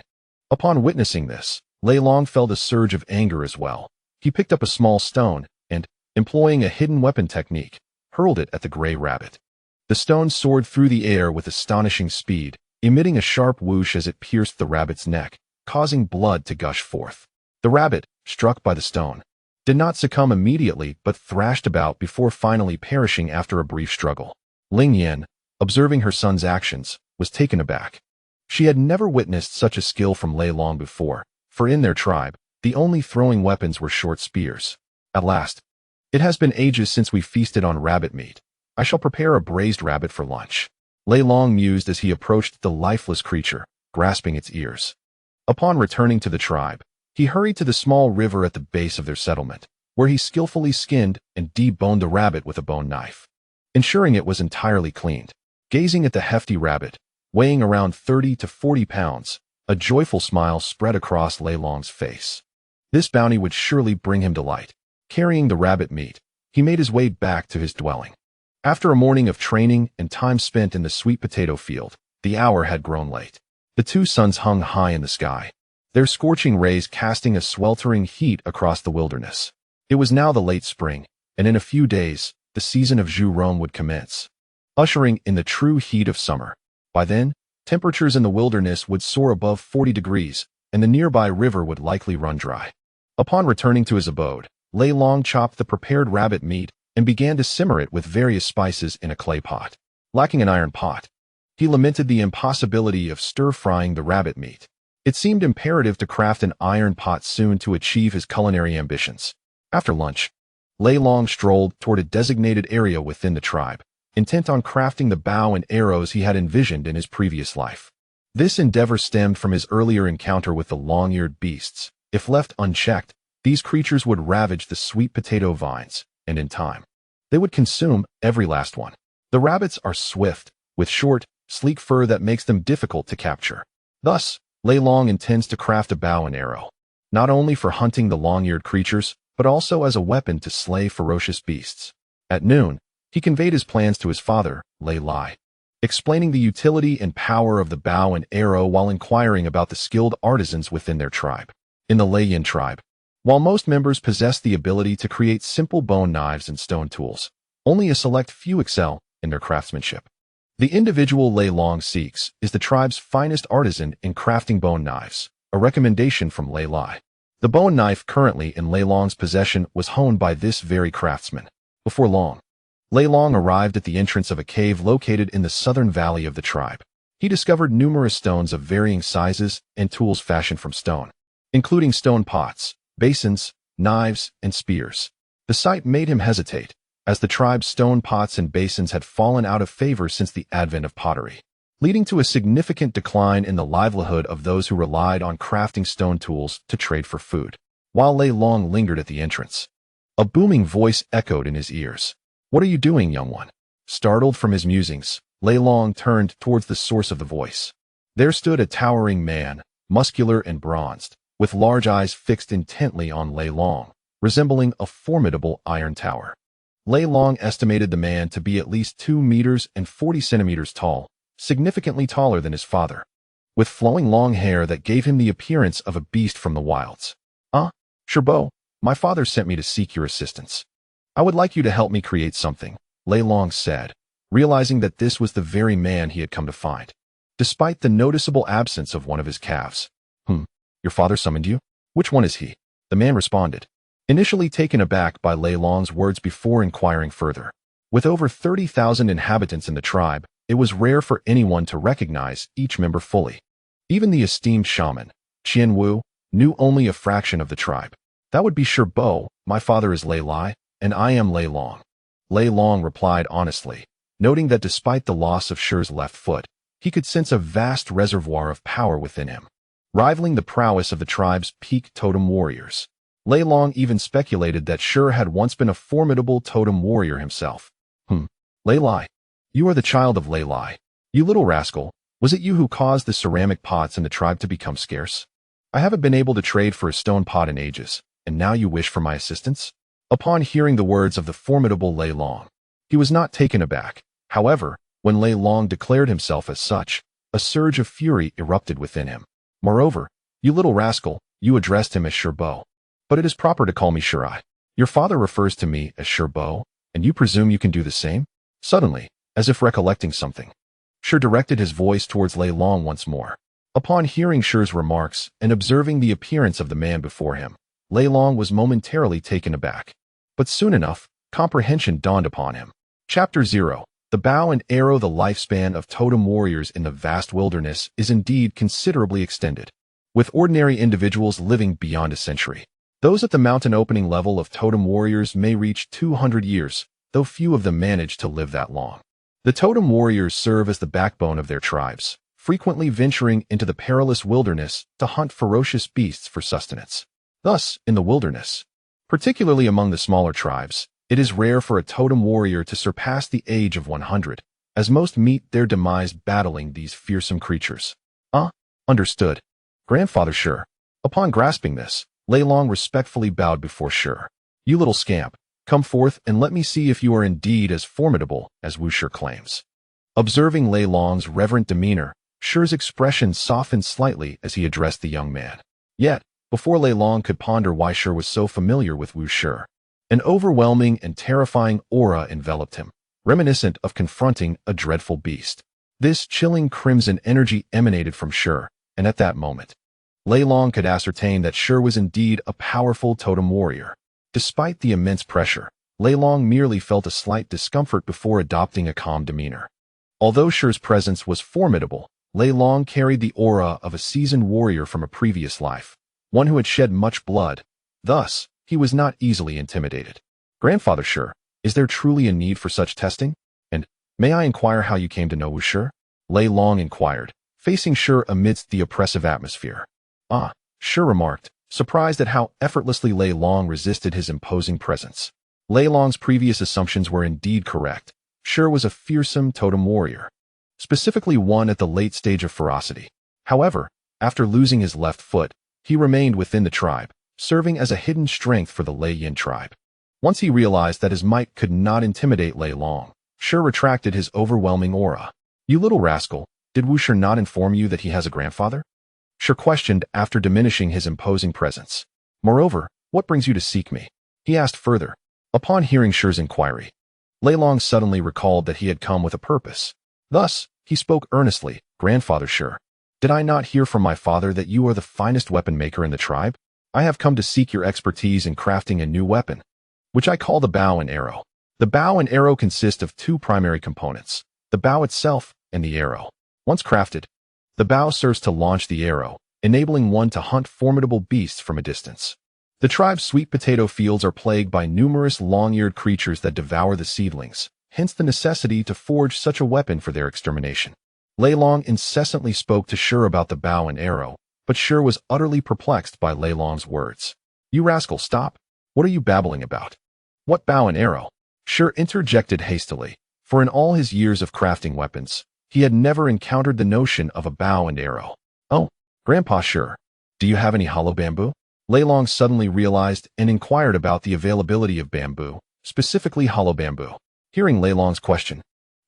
A: Upon witnessing this, Lei Long felt a surge of anger as well. He picked up a small stone and, employing a hidden weapon technique, hurled it at the gray rabbit. The stone soared through the air with astonishing speed, emitting a sharp whoosh as it pierced the rabbit's neck, causing blood to gush forth. The rabbit, struck by the stone, did not succumb immediately but thrashed about before finally perishing after a brief struggle. Ling Yin, observing her son's actions, was taken aback. She had never witnessed such a skill from Lei Long before, for in their tribe, the only throwing weapons were short spears. At last, it has been ages since we feasted on rabbit meat. I shall prepare a braised rabbit for lunch. Lei Long mused as he approached the lifeless creature, grasping its ears. Upon returning to the tribe, he hurried to the small river at the base of their settlement, where he skillfully skinned and deboned the rabbit with a bone knife, ensuring it was entirely cleaned. Gazing at the hefty rabbit, weighing around 30 to 40 pounds, a joyful smile spread across Lei Long's face. This bounty would surely bring him delight. Carrying the rabbit meat, he made his way back to his dwelling. After a morning of training and time spent in the sweet potato field, the hour had grown late. The 2 suns hung high in the sky, their scorching rays casting a sweltering heat across the wilderness. It was now the late spring, and in a few days, the season of Zhu Rong would commence, ushering in the true heat of summer. By then, temperatures in the wilderness would soar above 40 degrees, and the nearby river would likely run dry. Upon returning to his abode, Lei Long chopped the prepared rabbit meat and began to simmer it with various spices in a clay pot. Lacking an iron pot, he lamented the impossibility of stir-frying the rabbit meat. It seemed imperative to craft an iron pot soon to achieve his culinary ambitions. After lunch, Lei Long strolled toward a designated area within the tribe, intent on crafting the bow and arrows he had envisioned in his previous life. This endeavor stemmed from his earlier encounter with the long-eared beasts. If left unchecked, these creatures would ravage the sweet potato vines, and in time, they would consume every last one. The rabbits are swift, with short, sleek fur that makes them difficult to capture. Thus, Lei Long intends to craft a bow and arrow, not only for hunting the long-eared creatures, but also as a weapon to slay ferocious beasts. At noon, he conveyed his plans to his father, Lei Lai, explaining the utility and power of the bow and arrow while inquiring about the skilled artisans within their tribe. In the Lei Yin tribe, while most members possess the ability to create simple bone knives and stone tools, only a select few excel in their craftsmanship. The individual Lei Long seeks is the tribe's finest artisan in crafting bone knives, a recommendation from Lei Lai. The bone knife currently in Lei Long's possession was honed by this very craftsman. Before long, Lei Long arrived at the entrance of a cave located in the southern valley of the tribe. He discovered numerous stones of varying sizes and tools fashioned from stone, including stone pots, basins, knives, and spears. The sight made him hesitate, as the tribe's stone pots and basins had fallen out of favor since the advent of pottery, leading to a significant decline in the livelihood of those who relied on crafting stone tools to trade for food. While Lei Long lingered at the entrance, a booming voice echoed in his ears. "What are you doing, young one?" Startled from his musings, Lei Long turned towards the source of the voice. There stood a towering man, muscular and bronzed, with large eyes fixed intently on Lei Long, resembling a formidable iron tower. Lei Long estimated the man to be at least 2 meters and 40 centimeters tall, significantly taller than his father, with flowing long hair that gave him the appearance of a beast from the wilds. Ah, Sherbo, my father sent me to seek your assistance. I would like you to help me create something, Lei Long said, realizing that this was the very man he had come to find. Despite the noticeable absence of one of his calves. Your father summoned you? Which one is he? The man responded, initially taken aback by Lei Long's words before inquiring further. With over 30,000 inhabitants in the tribe, it was rare for anyone to recognize each member fully. Even the esteemed shaman, Qian Wu, knew only a fraction of the tribe. That would be Sherbo. My father is Lei Lai, and I am Lei Long. Lei Long replied honestly, noting that despite the loss of Shi's left foot, he could sense a vast reservoir of power within him, rivaling the prowess of the tribe's peak totem warriors. Lei Long even speculated that Shi had once been a formidable totem warrior himself. Lei Lai. You are the child of Lei Lai. You little rascal, was it you who caused the ceramic pots in the tribe to become scarce? I haven't been able to trade for a stone pot in ages, and now you wish for my assistance? Upon hearing the words of the formidable Lei Long, he was not taken aback. However, when Lei Long declared himself as such, a surge of fury erupted within him. Moreover, you little rascal, you addressed him as Sherbo. But it is proper to call me Shirai. Your father refers to me as Sherbo, and you presume you can do the same? Suddenly, as if recollecting something, Shi directed his voice towards Lei Long once more. Upon hearing Shi's remarks and observing the appearance of the man before him, Lei Long was momentarily taken aback. But soon enough, comprehension dawned upon him. Chapter 0. The bow and arrow. The lifespan of totem warriors in the vast wilderness is indeed considerably extended, with ordinary individuals living beyond a century. Those at the mountain opening level of totem warriors may reach 200 years, though few of them manage to live that long. The totem warriors serve as the backbone of their tribes, frequently venturing into the perilous wilderness to hunt ferocious beasts for sustenance. Thus, in the wilderness, particularly among the smaller tribes, it is rare for a totem warrior to surpass the age of 100, as most meet their demise battling these fearsome creatures. Understood. Grandfather Shi. Upon grasping this, Lei Long respectfully bowed before Shi. You little scamp, come forth and let me see if you are indeed as formidable as Wu Shi claims. Observing Lei Long's reverent demeanor, Shi's expression softened slightly as he addressed the young man. Yet, before Lei Long could ponder why Shi was so familiar with Wu Shi, an overwhelming and terrifying aura enveloped him, reminiscent of confronting a dreadful beast. This chilling crimson energy emanated from Shi, and at that moment, Lei Long could ascertain that Shi was indeed a powerful totem warrior. Despite the immense pressure, Lei Long merely felt a slight discomfort before adopting a calm demeanor. Although Shi's presence was formidable, Lei Long carried the aura of a seasoned warrior from a previous life, one who had shed much blood. Thus, he was not easily intimidated. Grandfather Shi, is there truly a need for such testing? And, may I inquire how you came to know Wu Shi? Lei Long inquired, facing Shi amidst the oppressive atmosphere. Shi remarked, surprised at how effortlessly Lei Long resisted his imposing presence. Lei Long's previous assumptions were indeed correct. Shi was a fearsome totem warrior, specifically one at the late stage of ferocity. However, after losing his left foot, he remained within the tribe, serving as a hidden strength for the Lei Yin tribe. Once he realized that his might could not intimidate Lei Long, Shi retracted his overwhelming aura. You little rascal, did Wu Shi not inform you that he has a grandfather? Shi questioned after diminishing his imposing presence. Moreover, what brings you to seek me? He asked further. Upon hearing Shi's inquiry, Lei Long suddenly recalled that he had come with a purpose. Thus, he spoke earnestly. Grandfather Shi, did I not hear from my father that you are the finest weapon maker in the tribe? I have come to seek your expertise in crafting a new weapon, which I call the bow and arrow. The bow and arrow consist of two primary components, the bow itself and the arrow. Once crafted, the bow serves to launch the arrow, enabling one to hunt formidable beasts from a distance. The tribe's sweet potato fields are plagued by numerous long-eared creatures that devour the seedlings, hence the necessity to forge such a weapon for their extermination. Lei Long incessantly spoke to Shi about the bow and arrow, but Shi was utterly perplexed by Lei Long's words. You rascal, stop! What are you babbling about? What bow and arrow? Shi interjected hastily, for in all his years of crafting weapons, he had never encountered the notion of a bow and arrow. Oh, Grandpa Shi, do you have any hollow bamboo? Lei Long suddenly realized and inquired about the availability of bamboo, specifically hollow bamboo. Hearing Lei Long's question,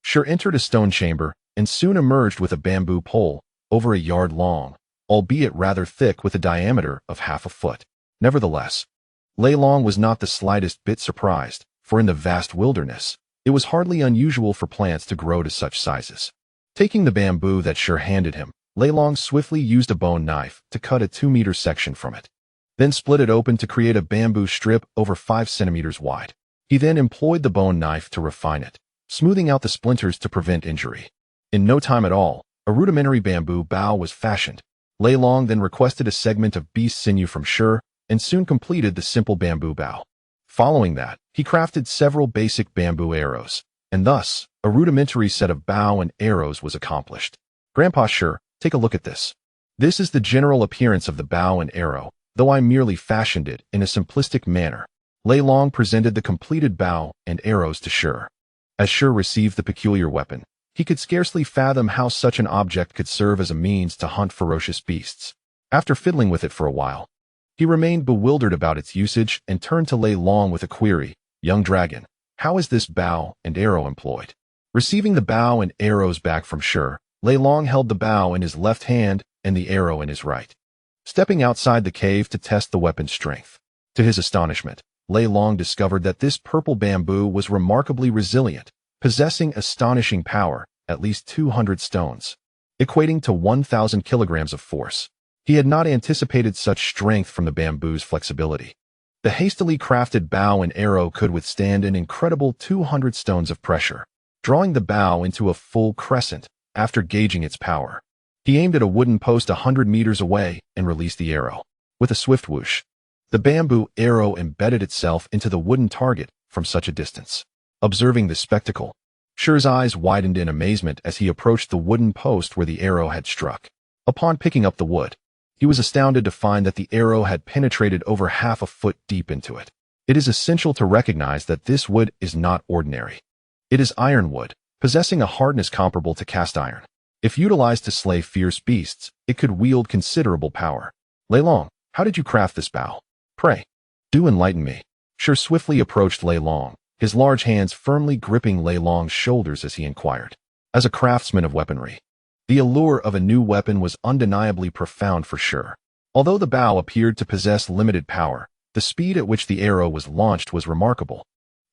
A: Shi entered a stone chamber and soon emerged with a bamboo pole, over a yard long, albeit rather thick with a diameter of half a foot. Nevertheless, Lei Long was not the slightest bit surprised, for in the vast wilderness, it was hardly unusual for plants to grow to such sizes. Taking the bamboo that Shur handed him, Lei Long swiftly used a bone knife to cut a 2-meter section from it, then split it open to create a bamboo strip over 5 centimeters wide. He then employed the bone knife to refine it, smoothing out the splinters to prevent injury. In no time at all, a rudimentary bamboo bow was fashioned. Lei Long then requested a segment of beast sinew from Shur, and soon completed the simple bamboo bow. Following that, he crafted several basic bamboo arrows, and thus, a rudimentary set of bow and arrows was accomplished. Grandpa Shur, take a look at this. This is the general appearance of the bow and arrow, though I merely fashioned it in a simplistic manner. Lei Long presented the completed bow and arrows to Shur. As Shur received the peculiar weapon, he could scarcely fathom how such an object could serve as a means to hunt ferocious beasts. After fiddling with it for a while, he remained bewildered about its usage and turned to Lei Long with a query. Young dragon, how is this bow and arrow employed? Receiving the bow and arrows back from Shur, Lei Long held the bow in his left hand and the arrow in his right, stepping outside the cave to test the weapon's strength. To his astonishment, Lei Long discovered that this purple bamboo was remarkably resilient, possessing astonishing power, at least 200 stones, equating to 1,000 kilograms of force. He had not anticipated such strength from the bamboo's flexibility. The hastily crafted bow and arrow could withstand an incredible 200 stones of pressure, drawing the bow into a full crescent. After gauging its power, he aimed at a wooden post 100 meters away and released the arrow. With a swift whoosh, the bamboo arrow embedded itself into the wooden target from such a distance. Observing this spectacle, Shur's eyes widened in amazement as he approached the wooden post where the arrow had struck. Upon picking up the wood, he was astounded to find that the arrow had penetrated over half a foot deep into it. It is essential to recognize that this wood is not ordinary. It is ironwood, possessing a hardness comparable to cast iron. If utilized to slay fierce beasts, it could wield considerable power. Lei Long, how did you craft this bow? Pray, do enlighten me. Shur swiftly approached Lei Long, his large hands firmly gripping Lei Long's shoulders as he inquired. As a craftsman of weaponry, the allure of a new weapon was undeniably profound for Shur. Although the bow appeared to possess limited power, the speed at which the arrow was launched was remarkable.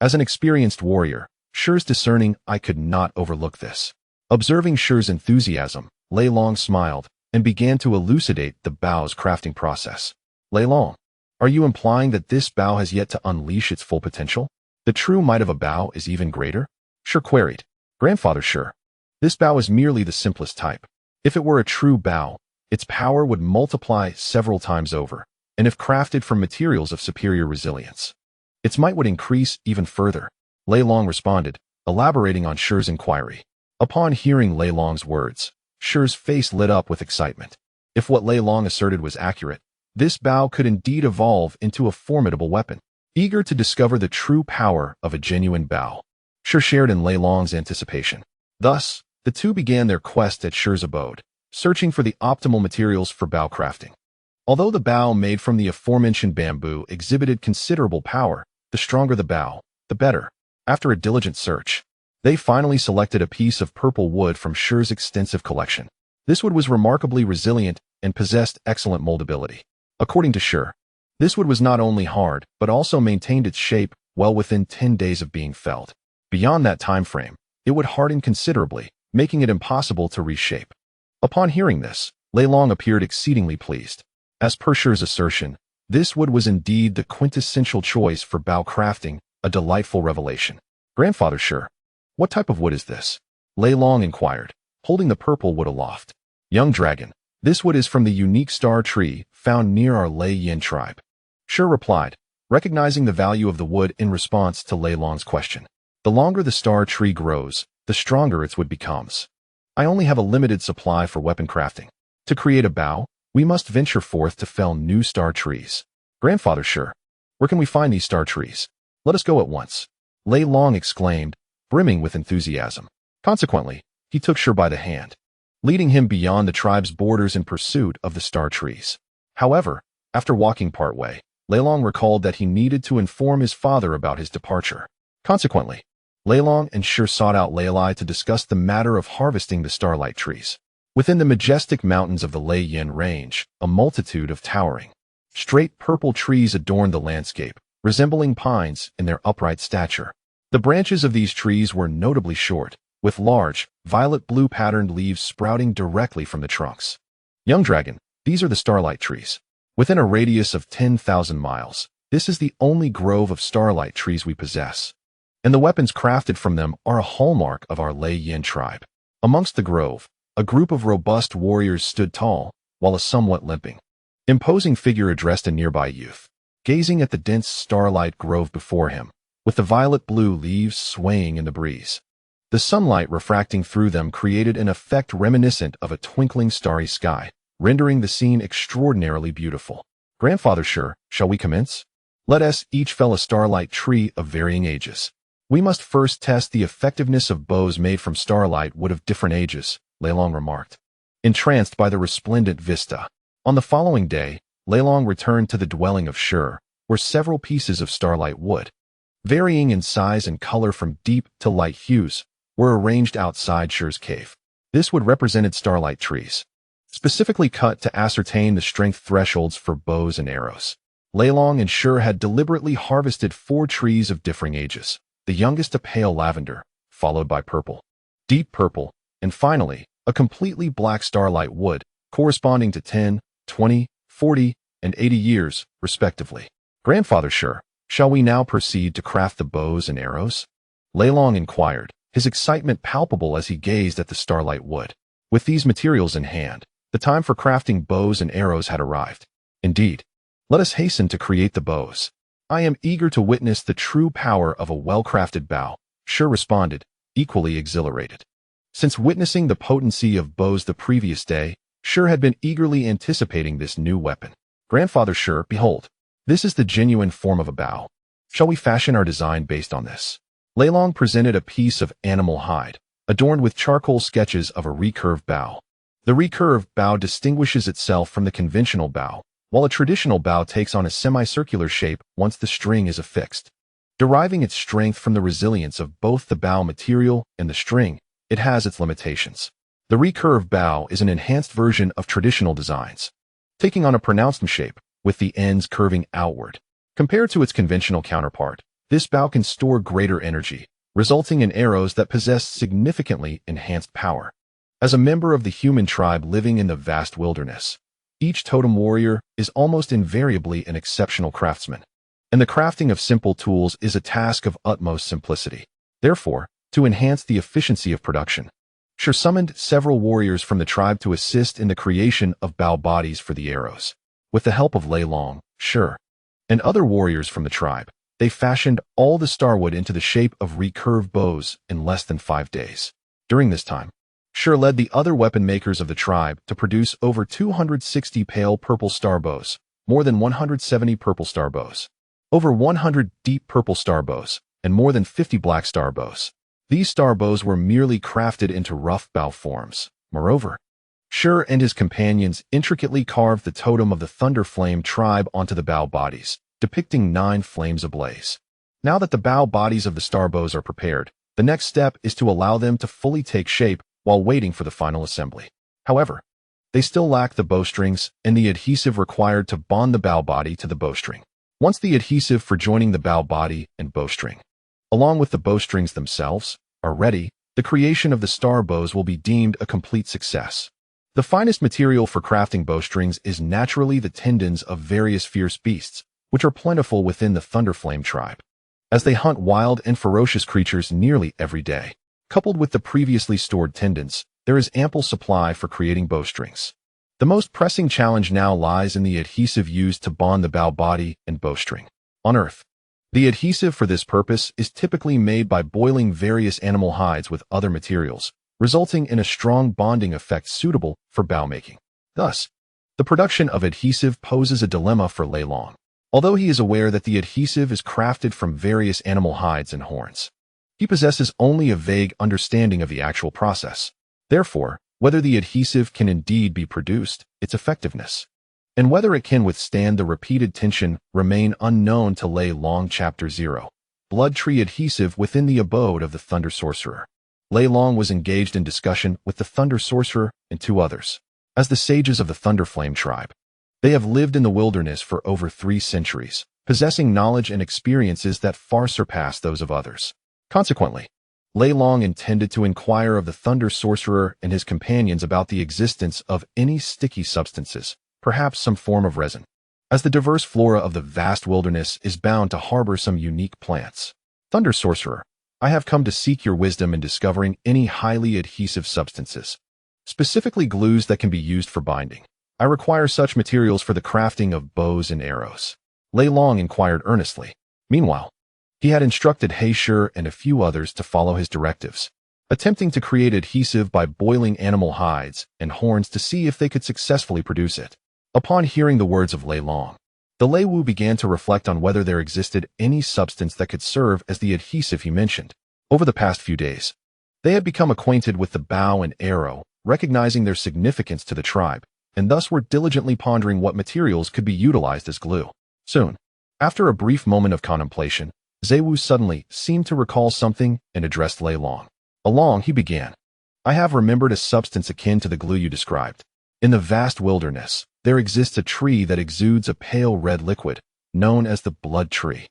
A: As an experienced warrior, Shur's discerning eye could not overlook this. Observing Shur's enthusiasm, Lei Long smiled and began to elucidate the bow's crafting process. Lei Long, are you implying that this bow has yet to unleash its full potential? The true might of a bow is even greater? Shur queried. Grandfather Shur, this bow is merely the simplest type. If it were a true bow, its power would multiply several times over, and if crafted from materials of superior resilience, its might would increase even further. Lei Long responded, elaborating on Shur's inquiry. Upon hearing Lei Long's words, Shur's face lit up with excitement. If what Lei Long asserted was accurate, this bow could indeed evolve into a formidable weapon. Eager to discover the true power of a genuine bow, Shur shared in Lei Long's anticipation. Thus, the two began their quest at Shur's abode, searching for the optimal materials for bow crafting. Although the bow made from the aforementioned bamboo exhibited considerable power, the stronger the bow, the better. After a diligent search, they finally selected a piece of purple wood from Shur's extensive collection. This wood was remarkably resilient and possessed excellent moldability. According to Shur, this wood was not only hard, but also maintained its shape well within 10 days of being felled. Beyond that time frame, it would harden considerably, making it impossible to reshape. Upon hearing this, Lei Long appeared exceedingly pleased. As per Shur's assertion, this wood was indeed the quintessential choice for bow crafting, a delightful revelation. Grandfather Shur, what type of wood is this? Lei Long inquired, holding the purple wood aloft. Young dragon, this wood is from the unique star tree found near our Lei Yin tribe. Shur replied, recognizing the value of the wood in response to Lei Long's question. The longer the star tree grows, the stronger its wood becomes. I only have a limited supply for weapon crafting. To create a bow, we must venture forth to fell new star trees. Grandfather Shur, where can we find these star trees? Let us go at once. Lei Long exclaimed, brimming with enthusiasm. Consequently, he took Shur by the hand, leading him beyond the tribe's borders in pursuit of the star trees. However, after walking part way, Lei Long recalled that he needed to inform his father about his departure. Consequently, Lei Long and Shur sought out Leilai to discuss the matter of harvesting the starlight trees. Within the majestic mountains of the Lei Yin range, a multitude of towering, Straight purple trees adorned the landscape, resembling pines in their upright stature. The branches of these trees were notably short, with large, violet-blue patterned leaves sprouting directly from the trunks. Young dragon, these are the starlight trees. Within a radius of 10,000 miles, this is the only grove of starlight trees we possess, and the weapons crafted from them are a hallmark of our Lei Yin tribe. Amongst the grove, a group of robust warriors stood tall, while a somewhat limping, imposing figure addressed a nearby youth, gazing at the dense starlight grove before him, with the violet-blue leaves swaying in the breeze. The sunlight refracting through them created an effect reminiscent of a twinkling starry sky, rendering the scene extraordinarily beautiful. Grandfather Sure, shall we commence? Let us each fell a starlight tree of varying ages. We must first test the effectiveness of bows made from starlight wood of different ages, Leilong remarked, entranced by the resplendent vista. On the following day, Leilong returned to the dwelling of Sure, where several pieces of starlight wood, varying in size and color from deep to light hues, were arranged outside Sure's cave. This wood represented starlight trees, specifically cut to ascertain the strength thresholds for bows and arrows. Leilong and Sure had deliberately harvested 4 trees of differing ages, the youngest a pale lavender, followed by purple, deep purple, and finally, a completely black starlight wood, corresponding to 10, 20, 40, and 80 years, respectively. Grandfather Sure, shall we now proceed to craft the bows and arrows? Leilong inquired, his excitement palpable as he gazed at the starlight wood. With these materials in hand, the time for crafting bows and arrows had arrived. Indeed, let us hasten to create the bows. I am eager to witness the true power of a well-crafted bow, Sure responded, equally exhilarated. Since witnessing the potency of bows the previous day, Sure had been eagerly anticipating this new weapon. Grandfather Sure, behold, this is the genuine form of a bow. Shall we fashion our design based on this? Leilong presented a piece of animal hide, adorned with charcoal sketches of a recurved bow. The recurved bow distinguishes itself from the conventional bow, while a traditional bow takes on a semicircular shape once the string is affixed. Deriving its strength from the resilience of both the bow material and the string, it has its limitations. The recurved bow is an enhanced version of traditional designs, taking on a pronounced shape, with the ends curving outward. Compared to its conventional counterpart, this bow can store greater energy, resulting in arrows that possess significantly enhanced power. As a member of the human tribe living in the vast wilderness, each totem warrior is almost invariably an exceptional craftsman, and the crafting of simple tools is a task of utmost simplicity. Therefore, to enhance the efficiency of production, Sure summoned several warriors from the tribe to assist in the creation of bow bodies for the arrows. With the help of Leilong, Sure, and other warriors from the tribe, they fashioned all the starwood into the shape of recurved bows in less than 5 days. During this time, Sure led the other weapon makers of the tribe to produce over 260 pale purple star bows, more than 170 purple star bows, over 100 deep purple star bows, and more than 50 black star bows. These star bows were merely crafted into rough bow forms. Moreover, Sure and his companions intricately carved the totem of the Thunder Flame tribe onto the bow bodies, depicting 9 flames ablaze. Now that the bow bodies of the star bows are prepared, the next step is to allow them to fully take shape while waiting for the final assembly. However, they still lack the bowstrings and the adhesive required to bond the bow body to the bowstring. Once the adhesive for joining the bow body and bowstring, along with the bowstrings themselves, are ready, the creation of the star bows will be deemed a complete success. The finest material for crafting bowstrings is naturally the tendons of various fierce beasts, which are plentiful within the Thunderflame tribe, as they hunt wild and ferocious creatures nearly every day. Coupled with the previously stored tendons, there is ample supply for creating bowstrings. The most pressing challenge now lies in the adhesive used to bond the bow body and bowstring. On Earth, the adhesive for this purpose is typically made by boiling various animal hides with other materials, resulting in a strong bonding effect suitable for bow making. Thus, the production of adhesive poses a dilemma for Leilong, although he is aware that the adhesive is crafted from various animal hides and horns. He possesses only a vague understanding of the actual process. Therefore, whether the adhesive can indeed be produced, its effectiveness, and whether it can withstand the repeated tension remain unknown to Leilong. Chapter 0. Blood Tree Adhesive within the abode of the Thunder Sorcerer. Leilong was engaged in discussion with the Thunder Sorcerer and 2 others, as the sages of the Thunderflame tribe. They have lived in the wilderness for over 3 centuries, possessing knowledge and experiences that far surpass those of others. Consequently, Lei Long intended to inquire of the Thunder Sorcerer and his companions about the existence of any sticky substances, perhaps some form of resin, as the diverse flora of the vast wilderness is bound to harbor some unique plants. Thunder Sorcerer, I have come to seek your wisdom in discovering any highly adhesive substances, specifically glues that can be used for binding. I require such materials for the crafting of bows and arrows. Lei Long inquired earnestly. Meanwhile, he had instructed He Shi and a few others to follow his directives, attempting to create adhesive by boiling animal hides and horns to see if they could successfully produce it. Upon hearing the words of Lei Long, the Lei Wu began to reflect on whether there existed any substance that could serve as the adhesive he mentioned. Over the past few days, they had become acquainted with the bow and arrow, recognizing their significance to the tribe, and thus were diligently pondering what materials could be utilized as glue. Soon, after a brief moment of contemplation, Zaiwu suddenly seemed to recall something and addressed Lei Long. Along, he began. I have remembered a substance akin to the glue you described. In the vast wilderness, there exists a tree that exudes a pale red liquid, known as the blood tree.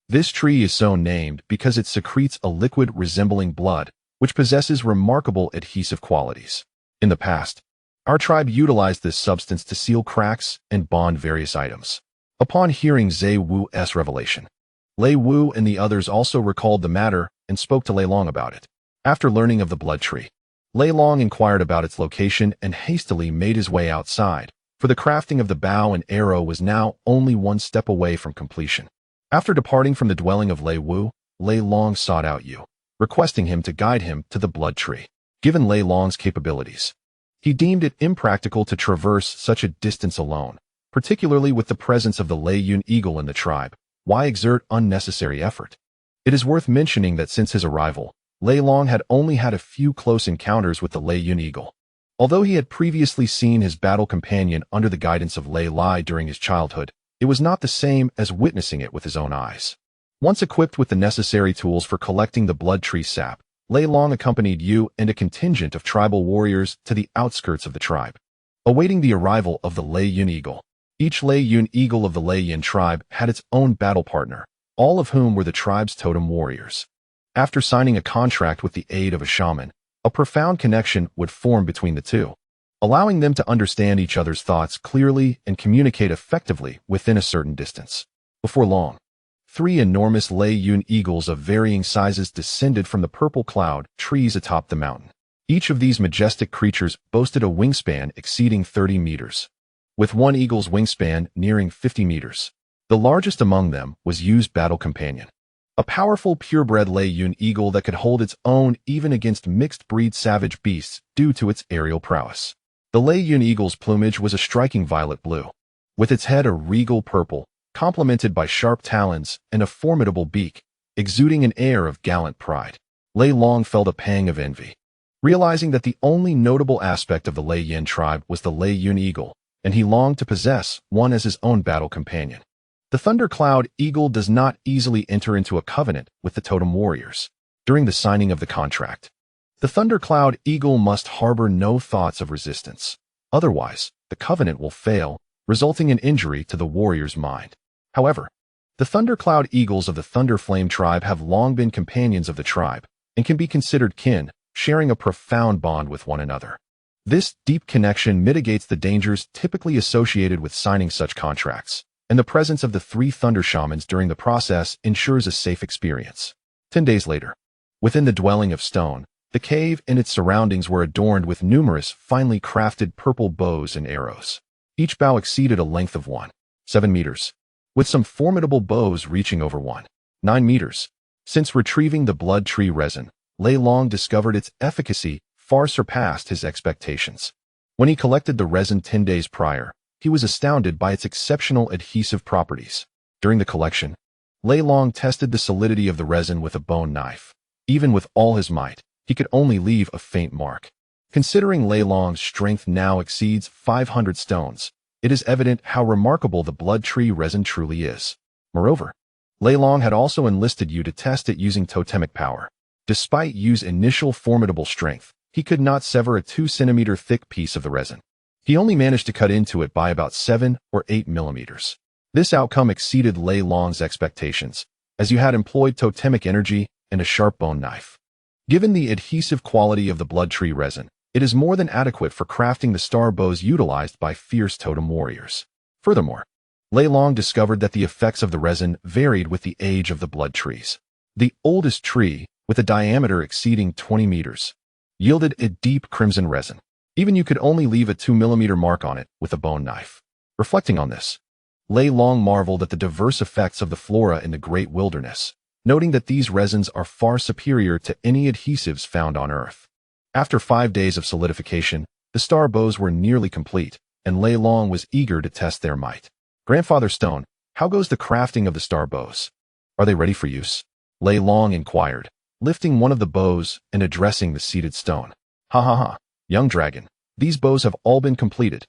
A: This tree is so named because it secretes a liquid resembling blood, which possesses remarkable adhesive qualities. In the past, our tribe utilized this substance to seal cracks and bond various items. Upon hearing Zai Wu's revelation, Lei Wu and the others also recalled the matter and spoke to Lei Long about it. After learning of the blood tree, Lei Long inquired about its location and hastily made his way outside, for the crafting of the bow and arrow was now only one step away from completion. After departing from the dwelling of Lei Wu, Lei Long sought out Yu, requesting him to guide him to the blood tree. Given Lei Long's capabilities, he deemed it impractical to traverse such a distance alone, particularly with the presence of the Lei Yun eagle in the tribe. Why exert unnecessary effort? It is worth mentioning that since his arrival, Lei Long had only had a few close encounters with the Lei Yun eagle. Although he had previously seen his battle companion under the guidance of Lei Lai during his childhood, it was not the same as witnessing it with his own eyes. Once equipped with the necessary tools for collecting the blood tree sap, Lei Long accompanied Yu and a contingent of tribal warriors to the outskirts of the tribe. Awaiting the arrival of the Lei Yun eagle, each Lei Yun eagle of the Lei Yin tribe had its own battle partner, all of whom were the tribe's totem warriors. After signing a contract with the aid of a shaman, a profound connection would form between the two, allowing them to understand each other's thoughts clearly and communicate effectively within a certain distance. Before long, 3 enormous Lei Yun eagles of varying sizes descended from the purple cloud trees atop the mountain. Each of these majestic creatures boasted a wingspan exceeding 30 meters, with one eagle's wingspan nearing 50 meters. The largest among them was Yu's battle companion, a powerful purebred Lei Yun eagle that could hold its own even against mixed-breed savage beasts due to its aerial prowess. The Lei Yun eagle's plumage was a striking violet blue, with its head a regal purple, complemented by sharp talons and a formidable beak, exuding an air of gallant pride. Lei Long felt a pang of envy, realizing that the only notable aspect of the Lei Yin tribe was the Lei Yun eagle, and he longed to possess one as his own battle companion. The thundercloud eagle does not easily enter into a covenant with the totem warriors. During the signing of the contract, the thundercloud eagle must harbor no thoughts of resistance. Otherwise, the covenant will fail, resulting in injury to the warrior's mind. However, the thundercloud eagles of the Thunderflame tribe have long been companions of the tribe and can be considered kin, sharing a profound bond with one another. This deep connection mitigates the dangers typically associated with signing such contracts, and the presence of the 3 thunder shamans during the process ensures a safe experience. 10 days later, within the dwelling of stone, the cave and its surroundings were adorned with numerous finely crafted purple bows and arrows. Each bow exceeded a length of 1.7 meters, with some formidable bows reaching over 1.9 meters. Since retrieving the blood tree resin, Lei Long discovered its efficacy far surpassed his expectations. When he collected the resin 10 days prior, he was astounded by its exceptional adhesive properties. During the collection, Lei Long tested the solidity of the resin with a bone knife. Even with all his might, he could only leave a faint mark. Considering Lei Long's strength now exceeds 500 stones, it is evident how remarkable the blood tree resin truly is. Moreover, Lei Long had also enlisted Yu to test it using totemic power. Despite Yu's initial formidable strength, he could not sever a 2-centimeter thick piece of the resin. He only managed to cut into it by about 7 or 8 millimeters. This outcome exceeded Lei Long's expectations, as you had employed totemic energy and a sharp bone knife. Given the adhesive quality of the blood tree resin, it is more than adequate for crafting the star bows utilized by fierce totem warriors. Furthermore, Lei Long discovered that the effects of the resin varied with the age of the blood trees. The oldest tree, with a diameter exceeding 20 meters, yielded a deep crimson resin. Even you could only leave a 2 millimeter mark on it with a bone knife. Reflecting on this, Lei Long marveled at the diverse effects of the flora in the great wilderness, noting that these resins are far superior to any adhesives found on Earth. After 5 days of solidification, the star bows were nearly complete, and Lei Long was eager to test their might. Grandfather Stone, how goes the crafting of the star bows? Are they ready for use? Lei Long inquired, lifting one of the bows and addressing the seated stone. Ha ha ha, young dragon, these bows have all been completed.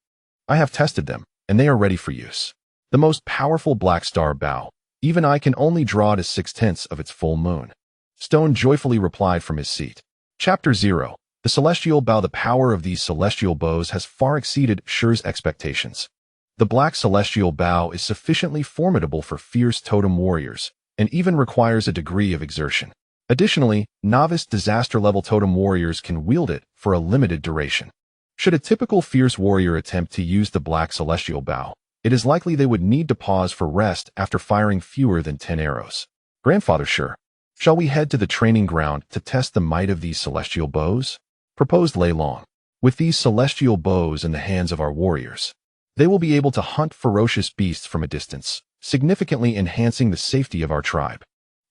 A: I have tested them, and they are ready for use. The most powerful black star bow, even I can only draw it as 6/10 of its full moon. Stone joyfully replied from his seat. Chapter 0. The Celestial Bow. The power of these celestial bows has far exceeded Shur's expectations. The black celestial bow is sufficiently formidable for fierce totem warriors, and even requires a degree of exertion. Additionally, novice disaster-level totem warriors can wield it for a limited duration. Should a typical fierce warrior attempt to use the black celestial bow, it is likely they would need to pause for rest after firing fewer than 10 arrows. Grandfather Shur, shall we head to the training ground to test the might of these celestial bows? Proposed Lei Long. With these celestial bows in the hands of our warriors, they will be able to hunt ferocious beasts from a distance, significantly enhancing the safety of our tribe.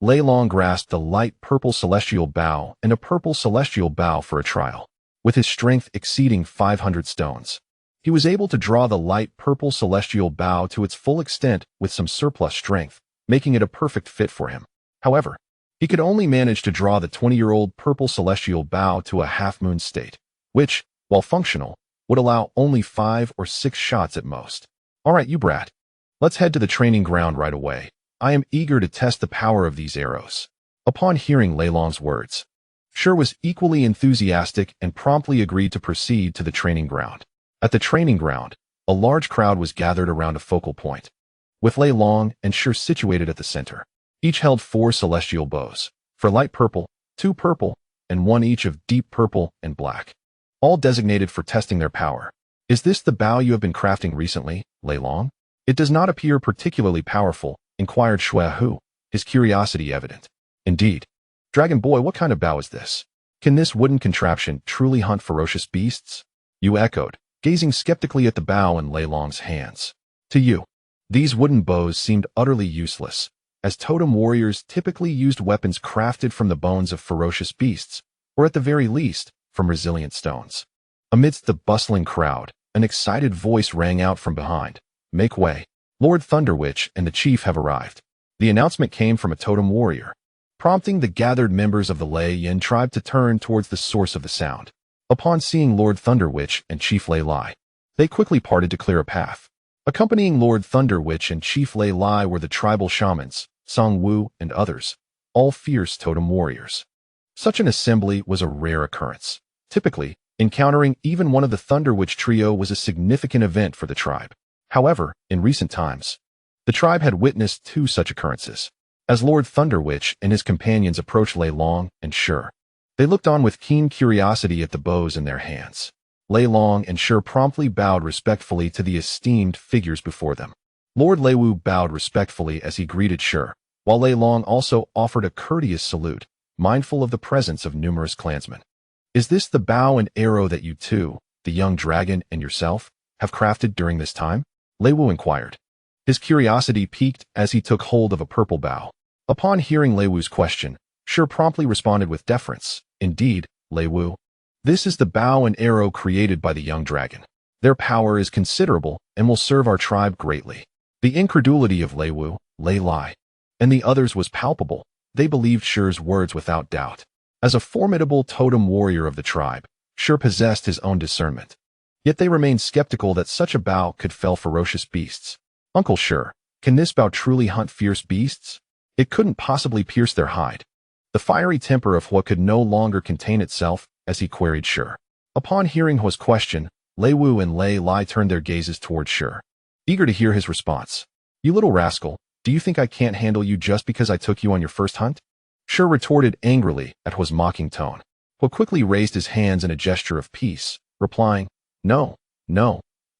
A: Lei Long grasped a light purple celestial bow and a purple celestial bow for a trial. With his strength exceeding 500 stones, he was able to draw the light purple celestial bow to its full extent with some surplus strength, making it a perfect fit for him. However, he could only manage to draw the 20-year-old purple celestial bow to a half-moon state, which, while functional, would allow only 5 or 6 shots at most. All right, you brat. Let's head to the training ground right away. I am eager to test the power of these arrows. Upon hearing Lei Long's words, Shur was equally enthusiastic and promptly agreed to proceed to the training ground. At the training ground, a large crowd was gathered around a focal point, with Lei Long and Shur situated at the center. Each held 4 celestial bows, for light purple, 2 purple, and 1 each of deep purple and black, all designated for testing their power. Is this the bow you have been crafting recently, Lei Long? It does not appear particularly powerful, inquired Shui Hu, his curiosity evident. Indeed. Dragon boy, what kind of bow is this? Can this wooden contraption truly hunt ferocious beasts? You echoed, gazing skeptically at the bow in Lei Long's hands. To you, these wooden bows seemed utterly useless, as totem warriors typically used weapons crafted from the bones of ferocious beasts, or at the very least, from resilient stones. Amidst the bustling crowd, an excited voice rang out from behind. Make way. Lord Thunderwitch and the chief have arrived. The announcement came from a totem warrior, prompting the gathered members of the Lei Yin tribe to turn towards the source of the sound. Upon seeing Lord Thunderwitch and Chief Lei Lai, they quickly parted to clear a path. Accompanying Lord Thunderwitch and Chief Lei Lai were the tribal shamans, Song Wu and others, all fierce totem warriors. Such an assembly was a rare occurrence. Typically, encountering even one of the Thunderwitch trio was a significant event for the tribe. However, in recent times, the tribe had witnessed 2 such occurrences. As Lord Thunderwitch and his companions approached Lei Long and Shur, they looked on with keen curiosity at the bows in their hands. Lei Long and Shur promptly bowed respectfully to the esteemed figures before them. Lord Lei Wu bowed respectfully as he greeted Shur, while Lei Long also offered a courteous salute, mindful of the presence of numerous clansmen. Is this the bow and arrow that you two, the young dragon and yourself, have crafted during this time? Lei Wu inquired. His curiosity piqued as he took hold of a purple bow. Upon hearing Lei Wu's question, Shur promptly responded with deference. Indeed, Lei Wu. This is the bow and arrow created by the young dragon. Their power is considerable and will serve our tribe greatly. The incredulity of Lei Wu, Lei Lai, and the others was palpable. They believed Shur's words without doubt. As a formidable totem warrior of the tribe, Shur possessed his own discernment. Yet they remained skeptical that such a bow could fell ferocious beasts. Uncle Shur, can this bow truly hunt fierce beasts? It couldn't possibly pierce their hide. The fiery temper of Hua could no longer contain itself as he queried Shur. Upon hearing Hua's question, Lei Wu and Lei Lai turned their gazes toward Shi, eager to hear his response. You little rascal, do you think I can't handle you just because I took you on your first hunt? Shi retorted angrily at Hua's mocking tone. Hua quickly raised his hands in a gesture of peace, replying, No,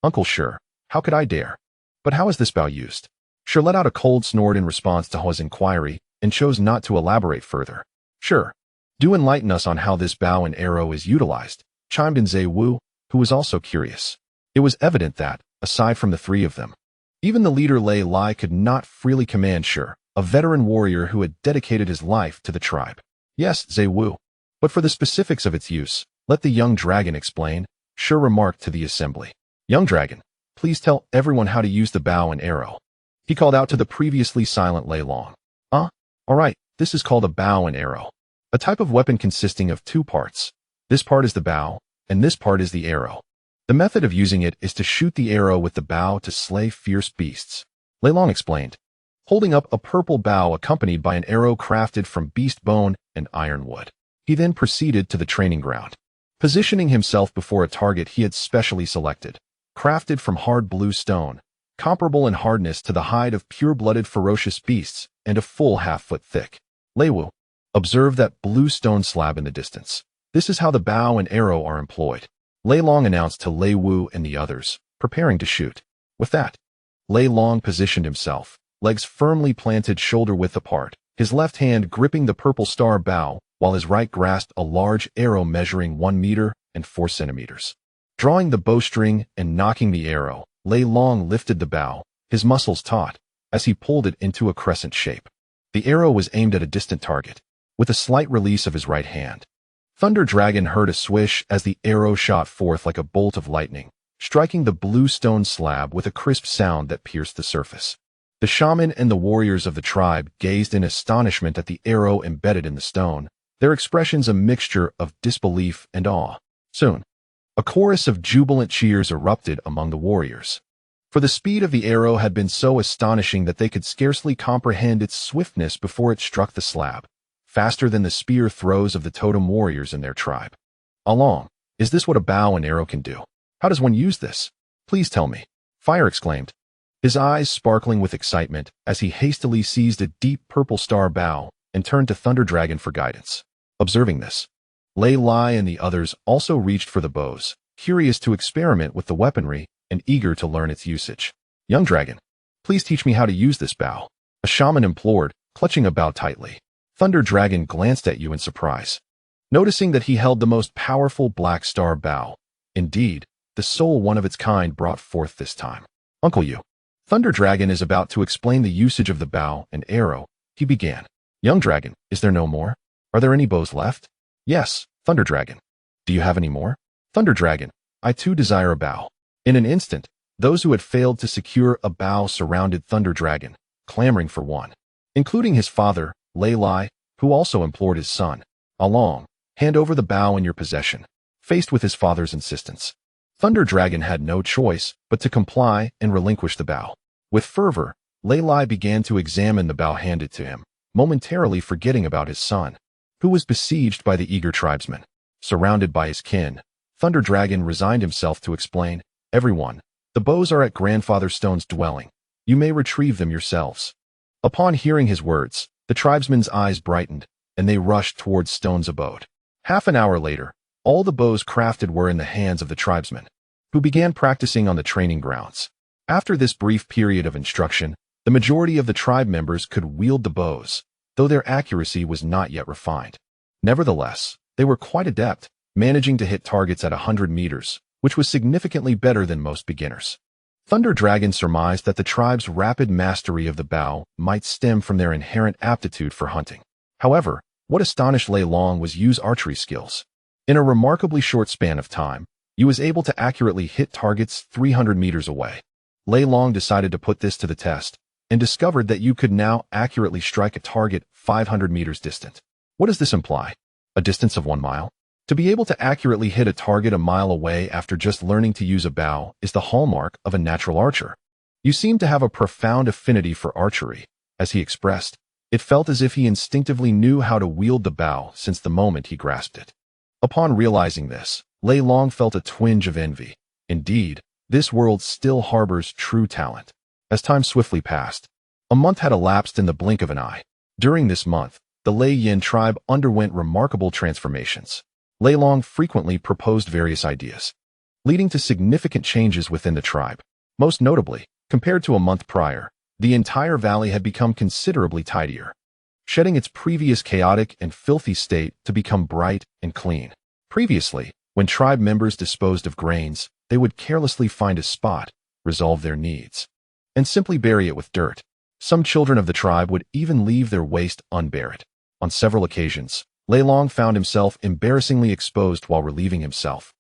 A: Uncle Shi, how could I dare? But how is this bow used? Shi let out a cold snort in response to Hua's inquiry and chose not to elaborate further. Sure, do enlighten us on how this bow and arrow is utilized, chimed in Zhe Wu, who was also curious. It was evident that, aside from the three of them, even the leader Lei Lai could not freely command Shi, a veteran warrior who had dedicated his life to the tribe. Yes, Zhe Wu, but for the specifics of its use, let the young dragon explain, Shi remarked to the assembly. Young dragon, please tell everyone how to use the bow and arrow. He called out to the previously silent Lei Long. All right, this is called a bow and arrow, a type of weapon consisting of two parts. This part is the bow, and this part is the arrow. The method of using it is to shoot the arrow with the bow to slay fierce beasts. Lei Long explained, holding up a purple bow accompanied by an arrow crafted from beast bone and ironwood. He then proceeded to the training ground, positioning himself before a target he had specially selected, crafted from hard blue stone, comparable in hardness to the hide of pure-blooded ferocious beasts and a full half-foot thick. Lei Wu, observe that blue stone slab in the distance. This is how the bow and arrow are employed. Lei Long announced to Lei Wu and the others, preparing to shoot. With that, Lei Long positioned himself, legs firmly planted shoulder-width apart, his left hand gripping the purple star bow, while his right grasped a large arrow measuring 1 meter and 4 centimeters. Drawing the bowstring and knocking the arrow, Lei Long lifted the bow, his muscles taut, as he pulled it into a crescent shape. The arrow was aimed at a distant target. With a slight release of his right hand, Thunder Dragon heard a swish as the arrow shot forth like a bolt of lightning, striking the blue stone slab with a crisp sound that pierced the surface. The shaman and the warriors of the tribe gazed in astonishment at the arrow embedded in the stone, their expressions a mixture of disbelief and awe. Soon, a chorus of jubilant cheers erupted among the warriors. For the speed of the arrow had been so astonishing that they could scarcely comprehend its swiftness before it struck the slab, faster than the spear throws of the totem warriors in their tribe. Along, is this what a bow and arrow can do? How does one use this? Please tell me, Fire exclaimed, his eyes sparkling with excitement as he hastily seized a deep purple star bow and turned to Thunder Dragon for guidance. Observing this, Lei Lai and the others also reached for the bows, curious to experiment with the weaponry and eager to learn its usage. Young dragon, please teach me how to use this bow, a shaman implored, clutching a bow tightly. Thunder Dragon glanced at you in surprise, noticing that he held the most powerful black star bow, indeed, the sole one of its kind brought forth this time. Uncle Yu, Thunder Dragon is about to explain the usage of the bow and arrow, he began. Young dragon, is there no more? Are there any bows left? Yes, Thunder Dragon. Do you have any more? Thunder Dragon, I too desire a bow. In an instant, those who had failed to secure a bow surrounded Thunder Dragon, clamoring for one, including his father, Lei Lai, who also implored his son, Along, hand over the bow in your possession. Faced with his father's insistence, Thunder Dragon had no choice but to comply and relinquish the bow. With fervor, Lei Lai began to examine the bow handed to him, momentarily forgetting about his son, who was besieged by the eager tribesmen. Surrounded by his kin, Thunder Dragon resigned himself to explain, Everyone, the bows are at Grandfather Stone's dwelling. You may retrieve them yourselves. Upon hearing his words, the tribesmen's eyes brightened, and they rushed towards Stone's abode. Half an hour later, all the bows crafted were in the hands of the tribesmen, who began practicing on the training grounds. After this brief period of instruction, the majority of the tribe members could wield the bows, though their accuracy was not yet refined. Nevertheless, they were quite adept, managing to hit targets at 100 meters, which was significantly better than most beginners. Thunder Dragon surmised that the tribe's rapid mastery of the bow might stem from their inherent aptitude for hunting. However, what astonished Lei Long was Yu's archery skills. In a remarkably short span of time, Yu was able to accurately hit targets 300 meters away. Lei Long decided to put this to the test, and discovered that Yu could now accurately strike a target 500 meters distant. What does this imply? A distance of 1 mile? To be able to accurately hit a target a mile away after just learning to use a bow is the hallmark of a natural archer. You seem to have a profound affinity for archery, as he expressed. It felt as if he instinctively knew how to wield the bow since the moment he grasped it. Upon realizing this, Lei Long felt a twinge of envy. Indeed, this world still harbors true talent. As time swiftly passed, a month had elapsed in the blink of an eye. During this month, the Lei Yin tribe underwent remarkable transformations. Lei Long frequently proposed various ideas, leading to significant changes within the tribe. Most notably, compared to a month prior, the entire valley had become considerably tidier, shedding its previous chaotic and filthy state to become bright and clean. Previously, when tribe members disposed of grains, they would carelessly find a spot, resolve their needs, and simply bury it with dirt. Some children of the tribe would even leave their waste unburied. On several occasions, Lei Long found himself embarrassingly exposed while relieving himself,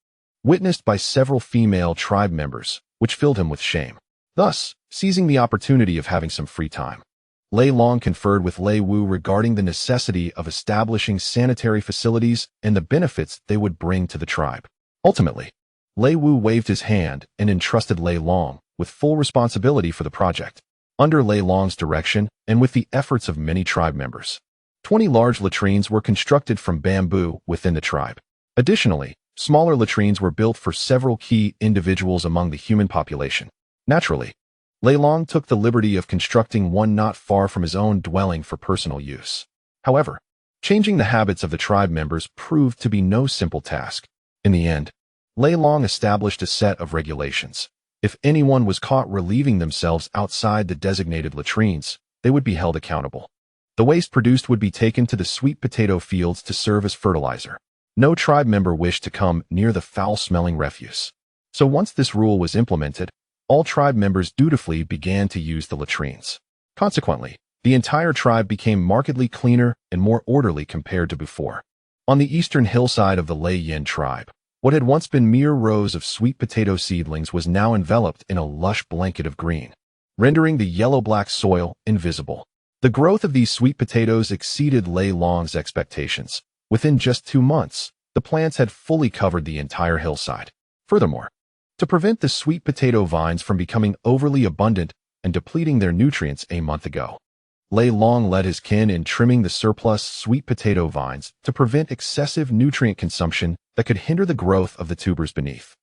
A: witnessed by several female tribe members, which filled him with shame. Thus, seizing the opportunity of having some free time, Lei Long conferred with Lei Wu regarding the necessity of establishing sanitary facilities and the benefits they would bring to the tribe. Ultimately, Lei Wu waved his hand and entrusted Lei Long with full responsibility for the project. Under Lei Long's direction and with the efforts of many tribe members, 20 large latrines were constructed from bamboo within the tribe. Additionally, smaller latrines were built for several key individuals among the human population. Naturally, Lei Long took the liberty of constructing one not far from his own dwelling for personal use. However, changing the habits of the tribe members proved to be no simple task. In the end, Lei Long established a set of regulations. If anyone was caught relieving themselves outside the designated latrines, they would be held accountable. The waste produced would be taken to the sweet potato fields to serve as fertilizer. No tribe member wished to come near the foul-smelling refuse. So once this rule was implemented, all tribe members dutifully began to use the latrines. Consequently, the entire tribe became markedly cleaner and more orderly compared to before. On the eastern hillside of the Lei Yin tribe, what had once been mere rows of sweet potato seedlings was now enveloped in a lush blanket of green, rendering the yellow-black soil invisible. The growth of these sweet potatoes exceeded Lei Long's expectations. Within just 2 months, the plants had fully covered the entire hillside. Furthermore, to prevent the sweet potato vines from becoming overly abundant and depleting their nutrients a month ago, Lei Long led his kin in trimming the surplus sweet potato vines to prevent excessive nutrient consumption that could hinder the growth of the tubers beneath.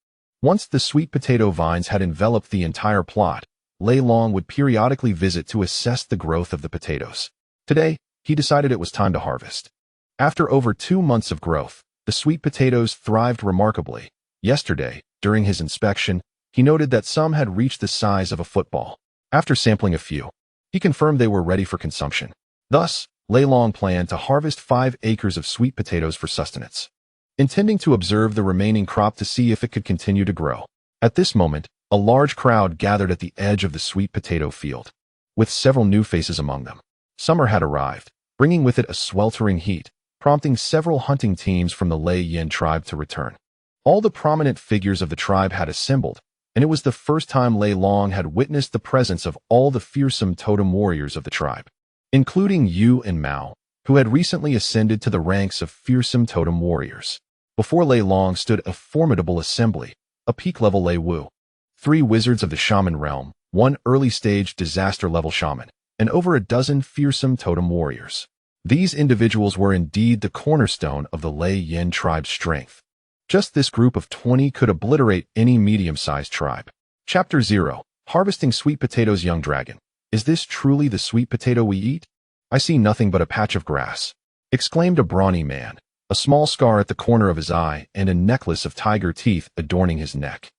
A: Once the sweet potato vines had enveloped the entire plot, Lei Long would periodically visit to assess the growth of the potatoes. Today, he decided it was time to harvest. After over 2 months of growth, the sweet potatoes thrived remarkably. Yesterday, during his inspection, he noted that some had reached the size of a football. After sampling a few, he confirmed they were ready for consumption. Thus, Lei Long planned to harvest 5 acres of sweet potatoes for sustenance, intending to observe the remaining crop to see if it could continue to grow. At this moment, a large crowd gathered at the edge of the sweet potato field, with several new faces among them. Summer had arrived, bringing with it a sweltering heat, prompting several hunting teams from the Lei Yin tribe to return. All the prominent figures of the tribe had assembled, and it was the first time Lei Long had witnessed the presence of all the fearsome totem warriors of the tribe, including Yu and Mao, who had recently ascended to the ranks of fearsome totem warriors. Before Lei Long stood a formidable assembly, a peak-level Lei Wu, 3 wizards of the shaman realm, 1 early-stage disaster-level shaman, and over a dozen fearsome totem warriors. These individuals were indeed the cornerstone of the Lei Yin tribe's strength. Just this group of 20 could obliterate any medium-sized tribe. Chapter 0. Harvesting Sweet Potatoes. Young Dragon. Is this truly the sweet potato we eat? I see nothing but a patch of grass, exclaimed a brawny man, a small scar at the corner of his eye and a necklace of tiger teeth adorning his neck.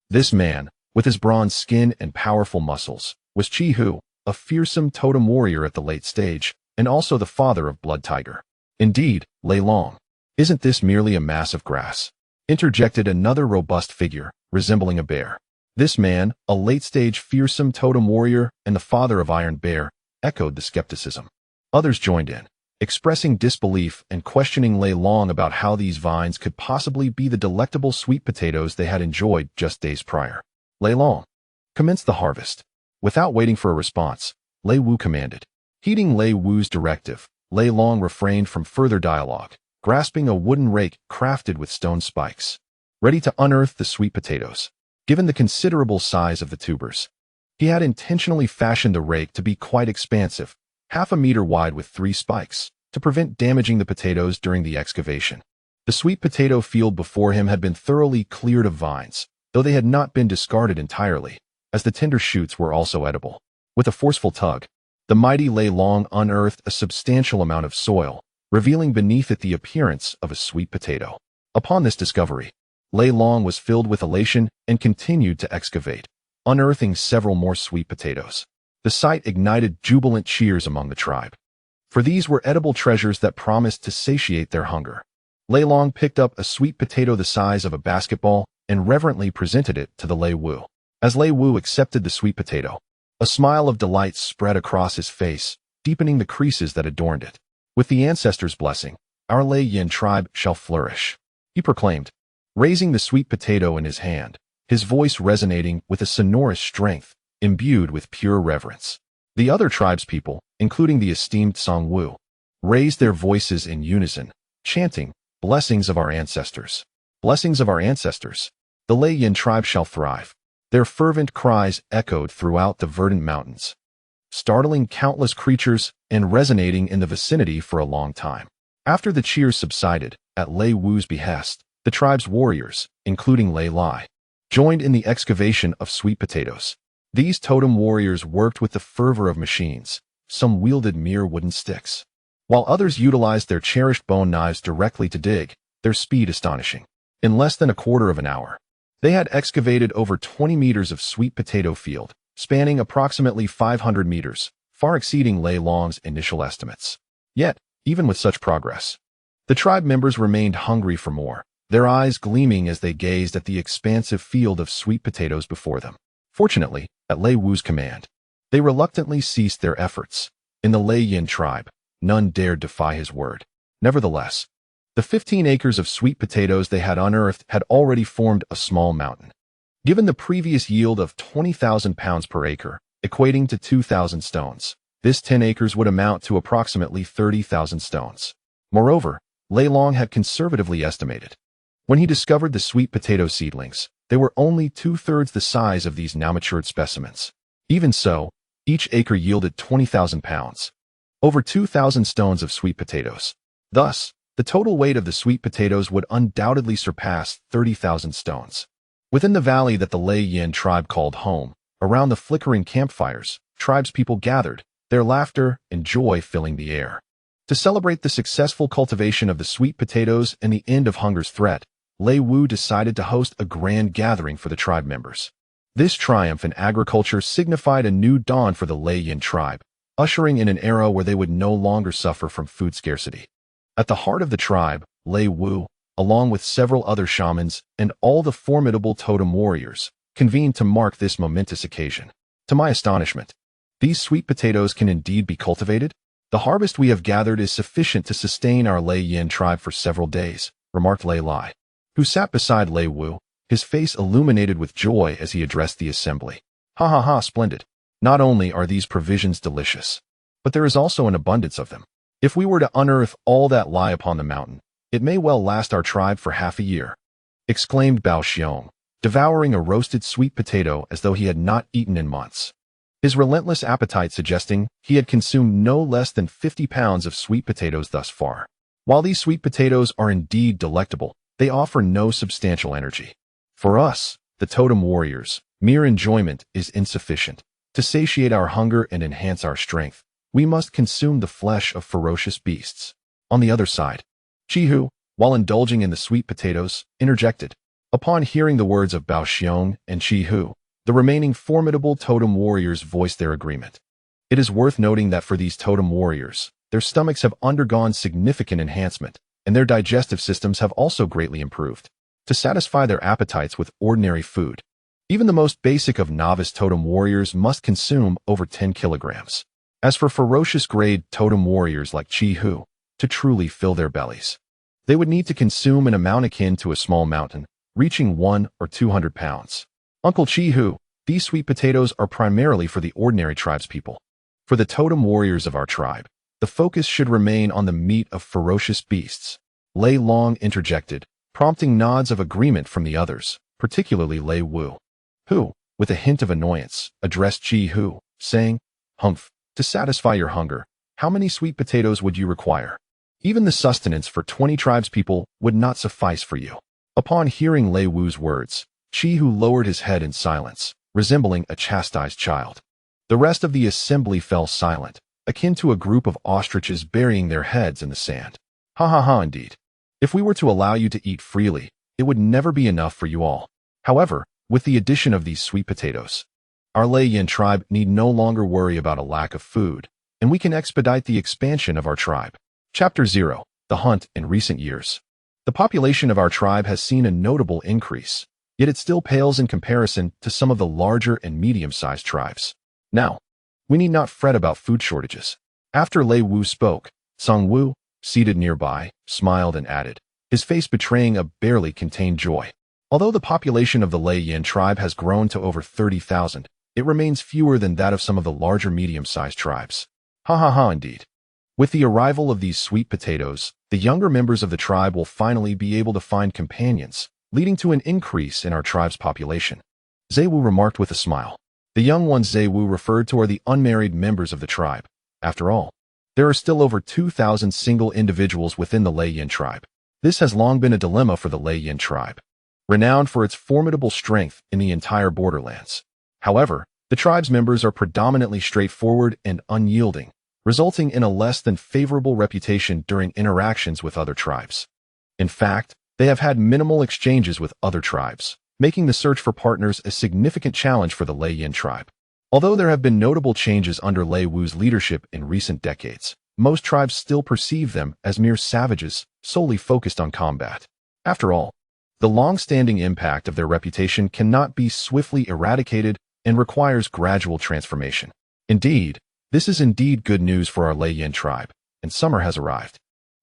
A: This man, with his bronze skin and powerful muscles, was Chi Hu, a fearsome totem warrior at the late stage, and also the father of Blood Tiger. Indeed, Lei Long. Isn't this merely a mass of grass? Interjected another robust figure, resembling a bear. This man, a late-stage fearsome totem warrior and the father of Iron Bear, echoed the skepticism. Others joined in, expressing disbelief and questioning Lei Long about how these vines could possibly be the delectable sweet potatoes they had enjoyed just days prior. Lei Long commenced the harvest. Without waiting for a response, Lei Wu commanded. Heeding Lei Wu's directive, Lei Long refrained from further dialogue, grasping a wooden rake crafted with stone spikes, ready to unearth the sweet potatoes. Given the considerable size of the tubers, he had intentionally fashioned the rake to be quite expansive, 1/2 meter wide with 3 spikes, to prevent damaging the potatoes during the excavation. The sweet potato field before him had been thoroughly cleared of vines, though they had not been discarded entirely, as the tender shoots were also edible. With a forceful tug, the mighty Lei Long unearthed a substantial amount of soil, revealing beneath it the appearance of a sweet potato. Upon this discovery, Lei Long was filled with elation and continued to excavate, unearthing several more sweet potatoes. The sight ignited jubilant cheers among the tribe, for these were edible treasures that promised to satiate their hunger. Lei Long picked up a sweet potato the size of a basketball and reverently presented it to the Lei Wu. As Lei Wu accepted the sweet potato, a smile of delight spread across his face, deepening the creases that adorned it. With the ancestors' blessing, our Lei Yin tribe shall flourish, he proclaimed, raising the sweet potato in his hand, his voice resonating with a sonorous strength, imbued with pure reverence. The other tribespeople, including the esteemed Song Wu, raised their voices in unison, chanting, "Blessings of our ancestors! Blessings of our ancestors! The Lei Yin tribe shall thrive." Their fervent cries echoed throughout the verdant mountains, startling countless creatures and resonating in the vicinity for a long time. After the cheers subsided, at Lei Wu's behest, the tribe's warriors, including Lei Lai, joined in the excavation of sweet potatoes. These totem warriors worked with the fervor of machines. Some wielded mere wooden sticks, while others utilized their cherished bone knives directly to dig, their speed astonishing. In less than a quarter of an hour, they had excavated over 20 meters of sweet potato field, spanning approximately 500 meters, far exceeding Lei Long's initial estimates. Yet, even with such progress, the tribe members remained hungry for more, their eyes gleaming as they gazed at the expansive field of sweet potatoes before them. Fortunately, at Lei Wu's command, they reluctantly ceased their efforts. In the Lei Yin tribe, none dared defy his word. Nevertheless, the 15 acres of sweet potatoes they had unearthed had already formed a small mountain. Given the previous yield of 20,000 pounds per acre, equating to 2,000 stones, this 10 acres would amount to approximately 30,000 stones. Moreover, Lei Long had conservatively estimated, when he discovered the sweet potato seedlings, they were only 2/3 the size of these now matured specimens. Even so, each acre yielded 20,000 pounds, over 2,000 stones of sweet potatoes. Thus, the total weight of the sweet potatoes would undoubtedly surpass 30,000 stones. Within the valley that the Lei Yin tribe called home, around the flickering campfires, tribespeople gathered, their laughter and joy filling the air. To celebrate the successful cultivation of the sweet potatoes and the end of hunger's threat, Lei Wu decided to host a grand gathering for the tribe members. This triumph in agriculture signified a new dawn for the Lei Yin tribe, ushering in an era where they would no longer suffer from food scarcity. At the heart of the tribe, Lei Wu, along with several other shamans and all the formidable totem warriors, convened to mark this momentous occasion. To my astonishment, these sweet potatoes can indeed be cultivated? The harvest we have gathered is sufficient to sustain our Lei Yin tribe for several days, remarked Lei Lai, who sat beside Lei Wu, his face illuminated with joy as he addressed the assembly. Ha ha ha, splendid. Not only are these provisions delicious, but there is also an abundance of them. If we were to unearth all that lie upon the mountain, it may well last our tribe for half a year, exclaimed Bao Xiong, devouring a roasted sweet potato as though he had not eaten in months, his relentless appetite suggesting he had consumed no less than 50 pounds of sweet potatoes thus far. While these sweet potatoes are indeed delectable, they offer no substantial energy. For us, the totem warriors, mere enjoyment is insufficient. To satiate our hunger and enhance our strength, we must consume the flesh of ferocious beasts. On the other side, Chihu, while indulging in the sweet potatoes, interjected. Upon hearing the words of Bao Xiong and Chihu, the remaining formidable totem warriors voiced their agreement. It is worth noting that for these totem warriors, their stomachs have undergone significant enhancement, and their digestive systems have also greatly improved. To satisfy their appetites with ordinary food, even the most basic of novice totem warriors must consume over 10 kilograms. As for ferocious grade totem warriors like Chihu, to truly fill their bellies, they would need to consume an amount akin to a small mountain, reaching 100 or 200 pounds. Uncle Chihu, these sweet potatoes are primarily for the ordinary tribespeople. For the totem warriors of our tribe, the focus should remain on the meat of ferocious beasts. Lei Long interjected, prompting nods of agreement from the others, particularly Lei Wu, who, with a hint of annoyance, addressed Chihu, saying, "Humph, to satisfy your hunger, how many sweet potatoes would you require? Even the sustenance for 20 tribespeople would not suffice for you." Upon hearing Lei Wu's words, Wu lowered his head in silence, resembling a chastised child. The rest of the assembly fell silent, akin to a group of ostriches burying their heads in the sand. Ha ha ha, indeed. If we were to allow you to eat freely, it would never be enough for you all. However, with the addition of these sweet potatoes, our Lei Yin tribe need no longer worry about a lack of food, and we can expedite the expansion of our tribe. Chapter 0. The Hunt in recent years. The population of our tribe has seen a notable increase, yet it still pales in comparison to some of the larger and medium-sized tribes. Now, we need not fret about food shortages. After Lei Wu spoke, Song Wu, seated nearby, smiled and added, his face betraying a barely contained joy. Although the population of the Lei Yin tribe has grown to over 30,000, it remains fewer than that of some of the larger medium-sized tribes. Ha ha ha, indeed. With the arrival of these sweet potatoes, the younger members of the tribe will finally be able to find companions, leading to an increase in our tribe's population. Zaiwu remarked with a smile. The young ones Zaiwu referred to are the unmarried members of the tribe. After all, there are still over 2,000 single individuals within the Lei Yin tribe. This has long been a dilemma for the Lei Yin tribe, renowned for its formidable strength in the entire borderlands. However, the tribe's members are predominantly straightforward and unyielding, resulting in a less than favorable reputation during interactions with other tribes. In fact, they have had minimal exchanges with other tribes, making the search for partners a significant challenge for the Lei Yin tribe. Although there have been notable changes under Lei Wu's leadership in recent decades, most tribes still perceive them as mere savages, solely focused on combat. After all, the long-standing impact of their reputation cannot be swiftly eradicated and requires gradual transformation. Indeed, this is indeed good news for our Lei Yin tribe, and summer has arrived.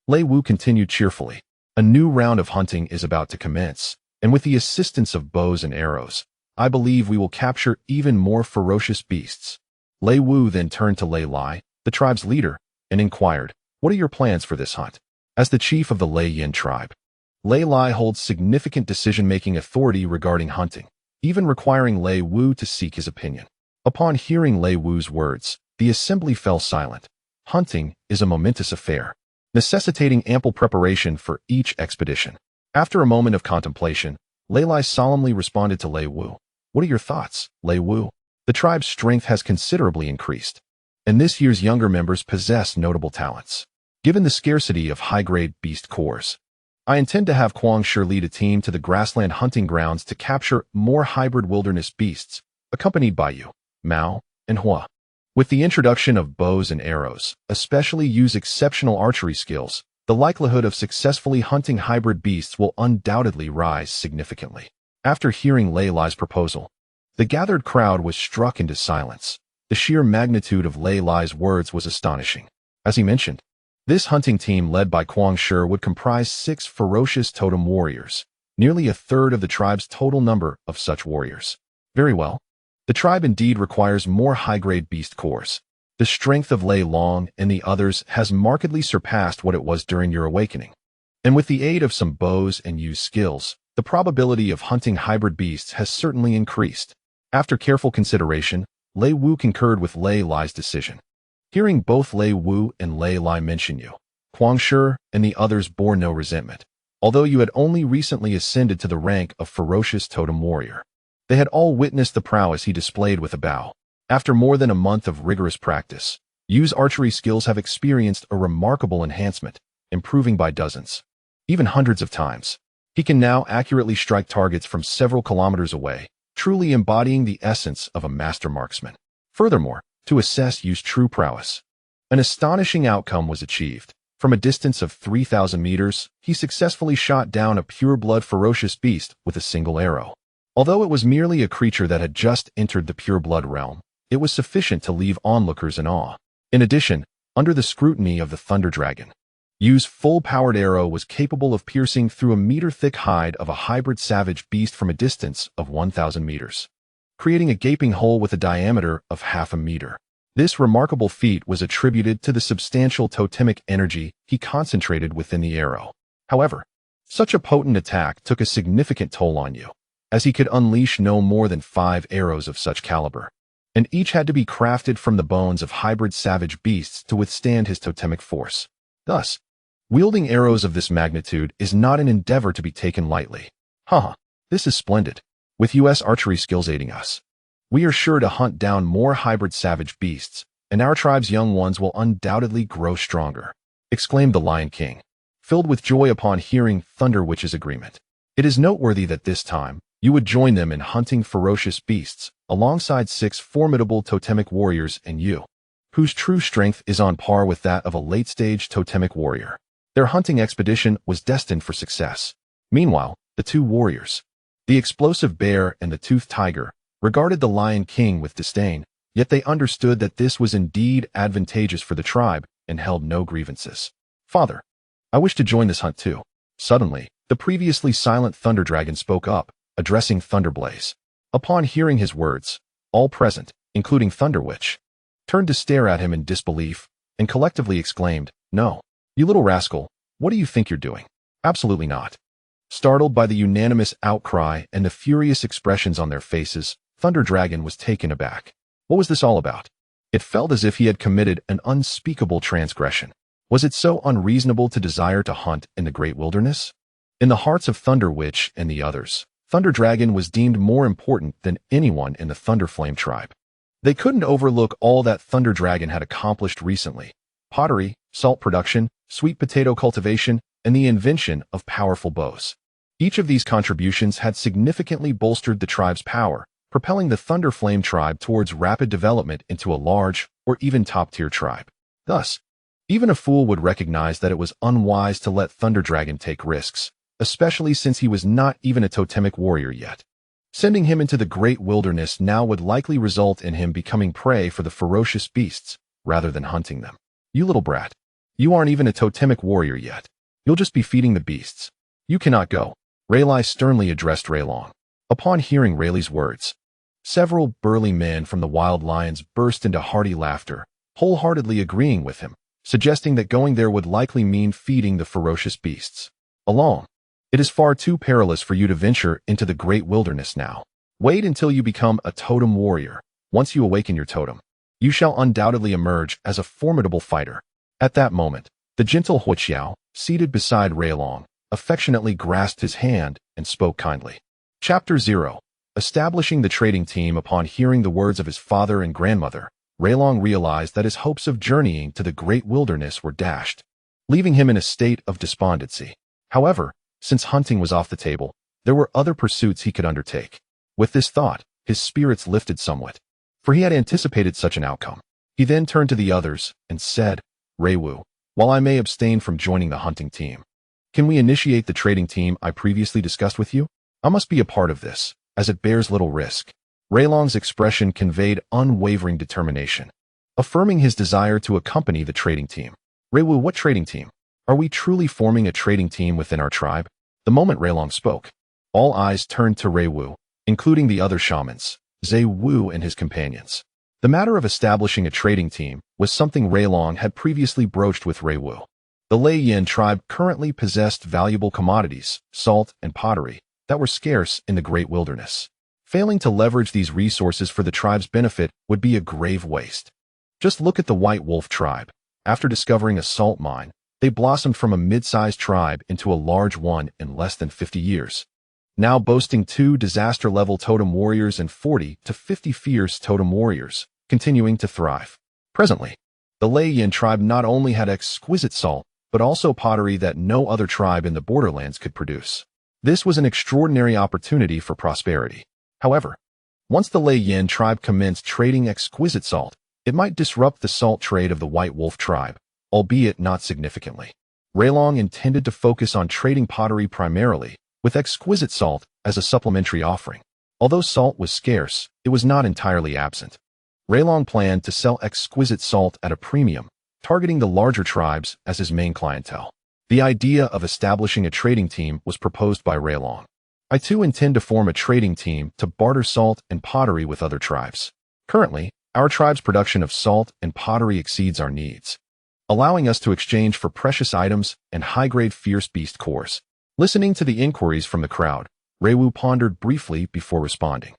A: Lei Wu continued cheerfully. A new round of hunting is about to commence, and with the assistance of bows and arrows, I believe we will capture even more ferocious beasts. Lei Wu then turned to Lei Lai, the tribe's leader, and inquired, "What are your plans for this hunt?" As the chief of the Lei Yin tribe, Lei Lai holds significant decision-making authority regarding hunting, even requiring Lei Wu to seek his opinion. Upon hearing Lei Wu's words, the assembly fell silent. Hunting is a momentous affair, necessitating ample preparation for each expedition. After a moment of contemplation, Lei Lai solemnly responded to Lei Wu. "What are your thoughts, Lei Wu? The tribe's strength has considerably increased, and this year's younger members possess notable talents. Given the scarcity of high-grade beast cores, I intend to have Kuang Shi lead a team to the grassland hunting grounds to capture more hybrid wilderness beasts, accompanied by you, Mao, and Hua. With the introduction of bows and arrows, especially use exceptional archery skills, the likelihood of successfully hunting hybrid beasts will undoubtedly rise significantly." After hearing Lei Lai's proposal, the gathered crowd was struck into silence. The sheer magnitude of Lei Lai's words was astonishing. As he mentioned, this hunting team led by Kuang Shi would comprise 6 ferocious totem warriors, nearly a third of the tribe's total number of such warriors. Very well. The tribe indeed requires more high-grade beast cores. The strength of Lei Long and the others has markedly surpassed what it was during your awakening. And with the aid of some bows and use skills, the probability of hunting hybrid beasts has certainly increased. After careful consideration, Lei Wu concurred with Lei Lai's decision. Hearing both Lei Wu and Lei Lai mention you, Kuang Shi and the others bore no resentment, although you had only recently ascended to the rank of ferocious totem warrior. They had all witnessed the prowess he displayed with a bow. After more than a month of rigorous practice, Yu's archery skills have experienced a remarkable enhancement, improving by dozens, even hundreds of times. He can now accurately strike targets from several kilometers away, truly embodying the essence of a master marksman. Furthermore, to assess Yu's true prowess, an astonishing outcome was achieved. From a distance of 3,000 meters, he successfully shot down a pure-blood ferocious beast with a single arrow. Although it was merely a creature that had just entered the pure-blood realm, it was sufficient to leave onlookers in awe. In addition, under the scrutiny of the Thunder Dragon, Yu's full-powered arrow was capable of piercing through a meter-thick hide of a hybrid savage beast from a distance of 1,000 meters, creating a gaping hole with a diameter of half a meter. This remarkable feat was attributed to the substantial totemic energy he concentrated within the arrow. However, such a potent attack took a significant toll on Yu, as he could unleash no more than 5 arrows of such caliber, and each had to be crafted from the bones of hybrid savage beasts to withstand his totemic force. Thus, wielding arrows of this magnitude is not an endeavor to be taken lightly. Haha, this is splendid. with U.S. archery skills aiding us. We are sure to hunt down more hybrid savage beasts, and our tribe's young ones will undoubtedly grow stronger," exclaimed the Lion King, filled with joy upon hearing Thunder Witch's agreement. "It is noteworthy that this time, you would join them in hunting ferocious beasts, alongside 6 formidable totemic warriors and you, whose true strength is on par with that of a late-stage totemic warrior." Their hunting expedition was destined for success. Meanwhile, the 2 warriors, the explosive bear and the toothed tiger, regarded the Lion King with disdain, yet they understood that this was indeed advantageous for the tribe and held no grievances. "Father, I wish to join this hunt too." Suddenly, the previously silent Thunder Dragon spoke up, addressing Thunderblaze. Upon hearing his words, all present, including Thunder Witch, turned to stare at him in disbelief and collectively exclaimed, "No, you little rascal, what do you think you're doing?" "Absolutely not." Startled by the unanimous outcry and the furious expressions on their faces, Thunder Dragon was taken aback. What was this all about? It felt as if he had committed an unspeakable transgression. Was it so unreasonable to desire to hunt in the great wilderness? In the hearts of Thunder Witch and the others, Thunder Dragon was deemed more important than anyone in the Thunderflame tribe. They couldn't overlook all that Thunder Dragon had accomplished recently: pottery, salt production, sweet potato cultivation, and the invention of powerful bows. Each of these contributions had significantly bolstered the tribe's power, propelling the Thunderflame tribe towards rapid development into a large or even top-tier tribe. Thus, even a fool would recognize that it was unwise to let Thunder Dragon take risks, especially since he was not even a totemic warrior yet. Sending him into the great wilderness now would likely result in him becoming prey for the ferocious beasts, rather than hunting them. "You little brat. You aren't even a totemic warrior yet. You'll just be feeding the beasts. You cannot go," Rayleigh sternly addressed Raylong. Upon hearing Rayleigh's words, several burly men from the Wild Lions burst into hearty laughter, wholeheartedly agreeing with him, suggesting that going there would likely mean feeding the ferocious beasts. "Alone. It is far too perilous for you to venture into the great wilderness now. Wait until you become a totem warrior. Once you awaken your totem, you shall undoubtedly emerge as a formidable fighter." At that moment, the gentle Huixiao, seated beside Raylong, affectionately grasped his hand and spoke kindly. Chapter 0. Establishing the trading team. Upon hearing the words of his father and grandmother, Raylong realized that his hopes of journeying to the great wilderness were dashed, leaving him in a state of despondency. However, since hunting was off the table, there were other pursuits he could undertake. With this thought, his spirits lifted somewhat, for he had anticipated such an outcome. He then turned to the others and said, "Reiwu, while I may abstain from joining the hunting team, can we initiate the trading team I previously discussed with you? I must be a part of this, as it bears little risk." Raylong's expression conveyed unwavering determination, affirming his desire to accompany the trading team. "Reiwu, what trading team? Are we truly forming a trading team within our tribe?" The moment Raylong spoke, all eyes turned to Reiwu, including the other shamans, Zhe Wu and his companions. The matter of establishing a trading team was something Raylong had previously broached with Reiwu. The Lei Yin tribe currently possessed valuable commodities, salt and pottery, that were scarce in the great wilderness. Failing to leverage these resources for the tribe's benefit would be a grave waste. Just look at the White Wolf tribe. After discovering a salt mine, they blossomed from a mid-sized tribe into a large one in less than 50 years. Now boasting 2 disaster-level totem warriors and 40 to 50 fierce totem warriors, continuing to thrive. Presently, the Lei Yin tribe not only had exquisite salt, but also pottery that no other tribe in the borderlands could produce. This was an extraordinary opportunity for prosperity. However, once the Lei Yin tribe commenced trading exquisite salt, it might disrupt the salt trade of the White Wolf tribe, albeit not significantly. Raylong intended to focus on trading pottery primarily, with exquisite salt as a supplementary offering. Although salt was scarce, it was not entirely absent. Raylong planned to sell exquisite salt at a premium, targeting the larger tribes as his main clientele. The idea of establishing a trading team was proposed by Raylong. "I too intend to form a trading team to barter salt and pottery with other tribes. Currently, our tribe's production of salt and pottery exceeds our needs, allowing us to exchange for precious items and high-grade fierce beast cores." Listening to the inquiries from the crowd, Reiwu pondered briefly before responding.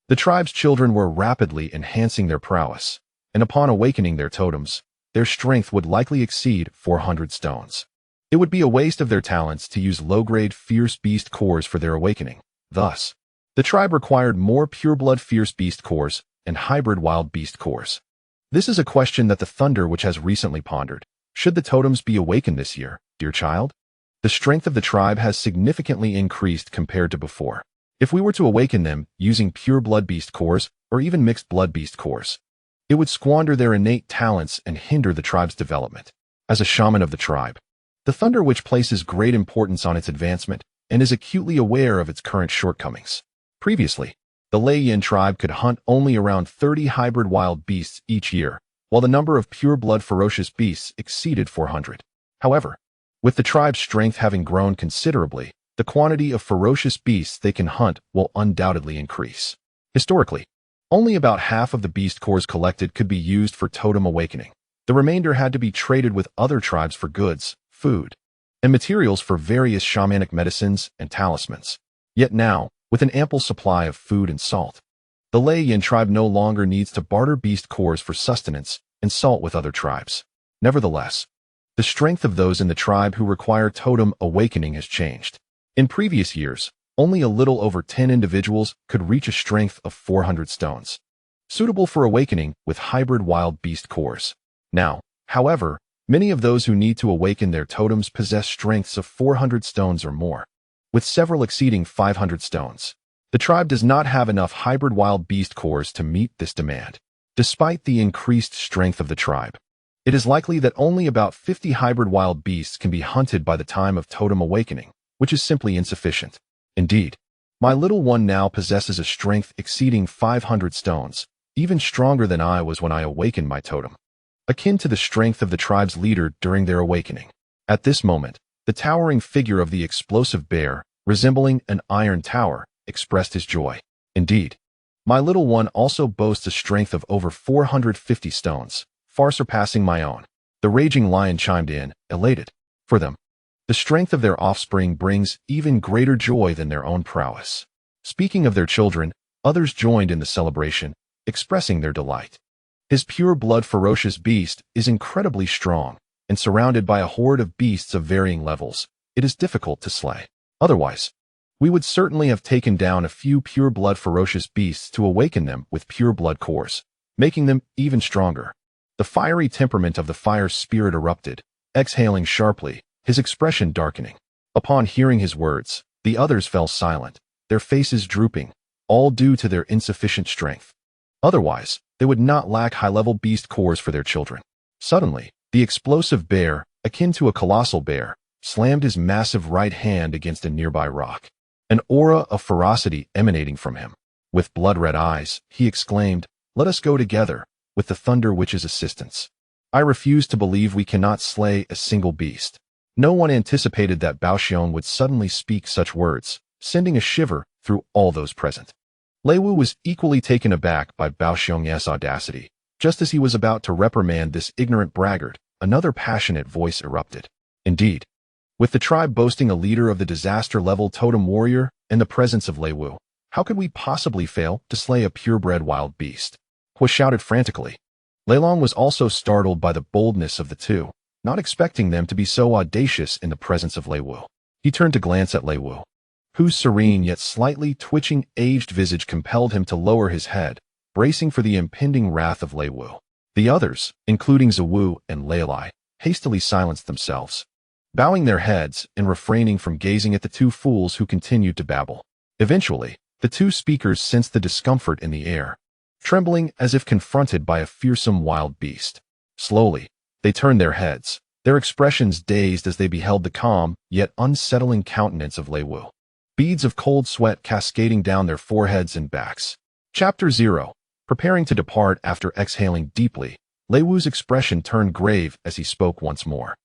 A: The tribe's children were rapidly enhancing their prowess, and upon awakening their totems, their strength would likely exceed 400 stones. It would be a waste of their talents to use low-grade fierce beast cores for their awakening. Thus, The tribe required more pureblood fierce beast cores and hybrid wild beast cores. This is a question that the Thunder Witch has recently pondered. Should the totems be awakened this year, dear child? The strength of the tribe has significantly increased compared to before. If we were to awaken them using pure blood beast cores or even mixed blood beast cores, it would squander their innate talents and hinder the tribe's development. As a shaman of the tribe, the Thunder Witch places great importance on its advancement and is acutely aware of its current shortcomings. Previously, the Lei tribe could hunt only around 30 hybrid wild beasts each year, while the number of pure-blood ferocious beasts exceeded 400. However, with the tribe's strength having grown considerably, the quantity of ferocious beasts they can hunt will undoubtedly increase. Historically, only about half of the beast cores collected could be used for totem awakening. The remainder had to be traded with other tribes for goods, food, and materials for various shamanic medicines and talismans. Yet now, with an ample supply of food and salt, the Lei tribe no longer needs to barter beast cores for sustenance and salt with other tribes. Nevertheless, the strength of those in the tribe who require totem awakening has changed. In previous years, only a little over 10 individuals could reach a strength of 400 stones, suitable for awakening with hybrid wild beast cores. Now, however, many of those who need to awaken their totems possess strengths of 400 stones or more, with several exceeding 500 stones. The tribe does not have enough hybrid wild beast cores to meet this demand. Despite the increased strength of the tribe, it is likely that only about 50 hybrid wild beasts can be hunted by the time of totem awakening, which is simply insufficient. Indeed, my little one now possesses a strength exceeding 500 stones, even stronger than I was when I awakened my totem, akin to the strength of the tribe's leader during their awakening. At this moment, the towering figure of the explosive bear, resembling an iron tower, expressed his joy. Indeed, my little one also boasts a strength of over 450 stones, far surpassing my own. The raging lion chimed in, elated. For them, the strength of their offspring brings even greater joy than their own prowess. Speaking of their children, others joined in the celebration, expressing their delight. His pure-blood ferocious beast is incredibly strong, and surrounded by a horde of beasts of varying levels, it is difficult to slay. Otherwise, we would certainly have taken down a few pure-blood ferocious beasts to awaken them with pure-blood cores, making them even stronger. The fiery temperament of the fire spirit erupted, exhaling sharply, his expression darkening. Upon hearing his words, the others fell silent, their faces drooping, all due to their insufficient strength. Otherwise, they would not lack high-level beast cores for their children. Suddenly, the explosive bear, akin to a colossal bear, slammed his massive right hand against a nearby rock, an aura of ferocity emanating from him. With blood-red eyes, he exclaimed, "Let us go together, with the Thunder Witch's assistance. I refuse to believe we cannot slay a single beast." No one anticipated that Baoxiong would suddenly speak such words, sending a shiver through all those present. Lei Wu was equally taken aback by Baoxiong's audacity. Just as he was about to reprimand this ignorant braggart, another passionate voice erupted. Indeed, with the tribe boasting a leader of the disaster-level totem warrior in the presence of Lei Wu, how could we possibly fail to slay a purebred wild beast? Hua shouted frantically. Lei Long was also startled by the boldness of the two, not expecting them to be so audacious in the presence of Lei Wu. He turned to glance at Lei Wu, whose serene yet slightly twitching aged visage compelled him to lower his head, bracing for the impending wrath of Lei Wu. The others, including Ziwu and Leilai, hastily silenced themselves, bowing their heads and refraining from gazing at the two fools who continued to babble. Eventually, the two speakers sensed the discomfort in the air, trembling as if confronted by a fearsome wild beast. Slowly, they turned their heads, their expressions dazed as they beheld the calm, yet unsettling countenance of Lei Wu, beads of cold sweat cascading down their foreheads and backs. Chapter 0. Preparing to depart after exhaling deeply, Lei Wu's expression turned grave as he spoke once more.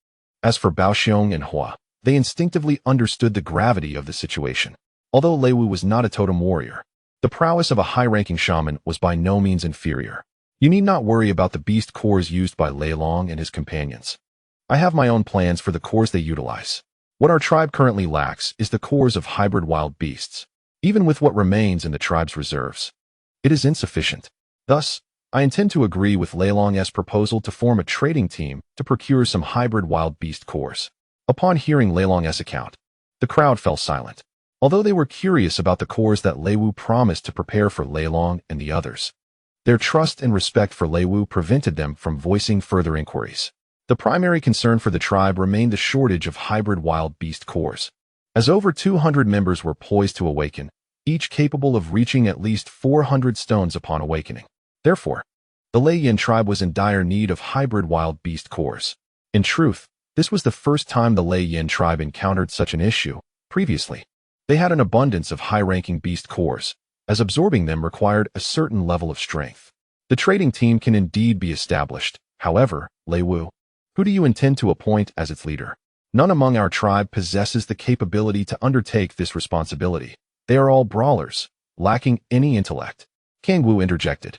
A: As for Baoxiong and Hua, they instinctively understood the gravity of the situation. Although Lei Wu was not a totem warrior, the prowess of a high-ranking shaman was by no means inferior. You need not worry about the beast cores used by Lei Long and his companions. I have my own plans for the cores they utilize. What our tribe currently lacks is the cores of hybrid wild beasts. Even with what remains in the tribe's reserves, it is insufficient. Thus, I intend to agree with Lei Long's proposal to form a trading team to procure some hybrid wild beast cores. Upon hearing Lei Long's account, the crowd fell silent. although they were curious about the cores that Lei Wu promised to prepare for Lei Long and the others. Their trust and respect for Lei Wu prevented them from voicing further inquiries. The primary concern for the tribe remained the shortage of hybrid wild beast cores. As over 200 members were poised to awaken, each capable of reaching at least 400 stones upon awakening. Therefore, the Lei Yin tribe was in dire need of hybrid wild beast cores. In truth, this was the first time the Lei Yin tribe encountered such an issue. Previously, they had an abundance of high-ranking beast cores, as absorbing them required a certain level of strength. The trading team can indeed be established. However, Lei Wu, who do you intend to appoint as its leader? None among our tribe possesses the capability to undertake this responsibility. They are all brawlers, lacking any intellect. Kang Wu interjected,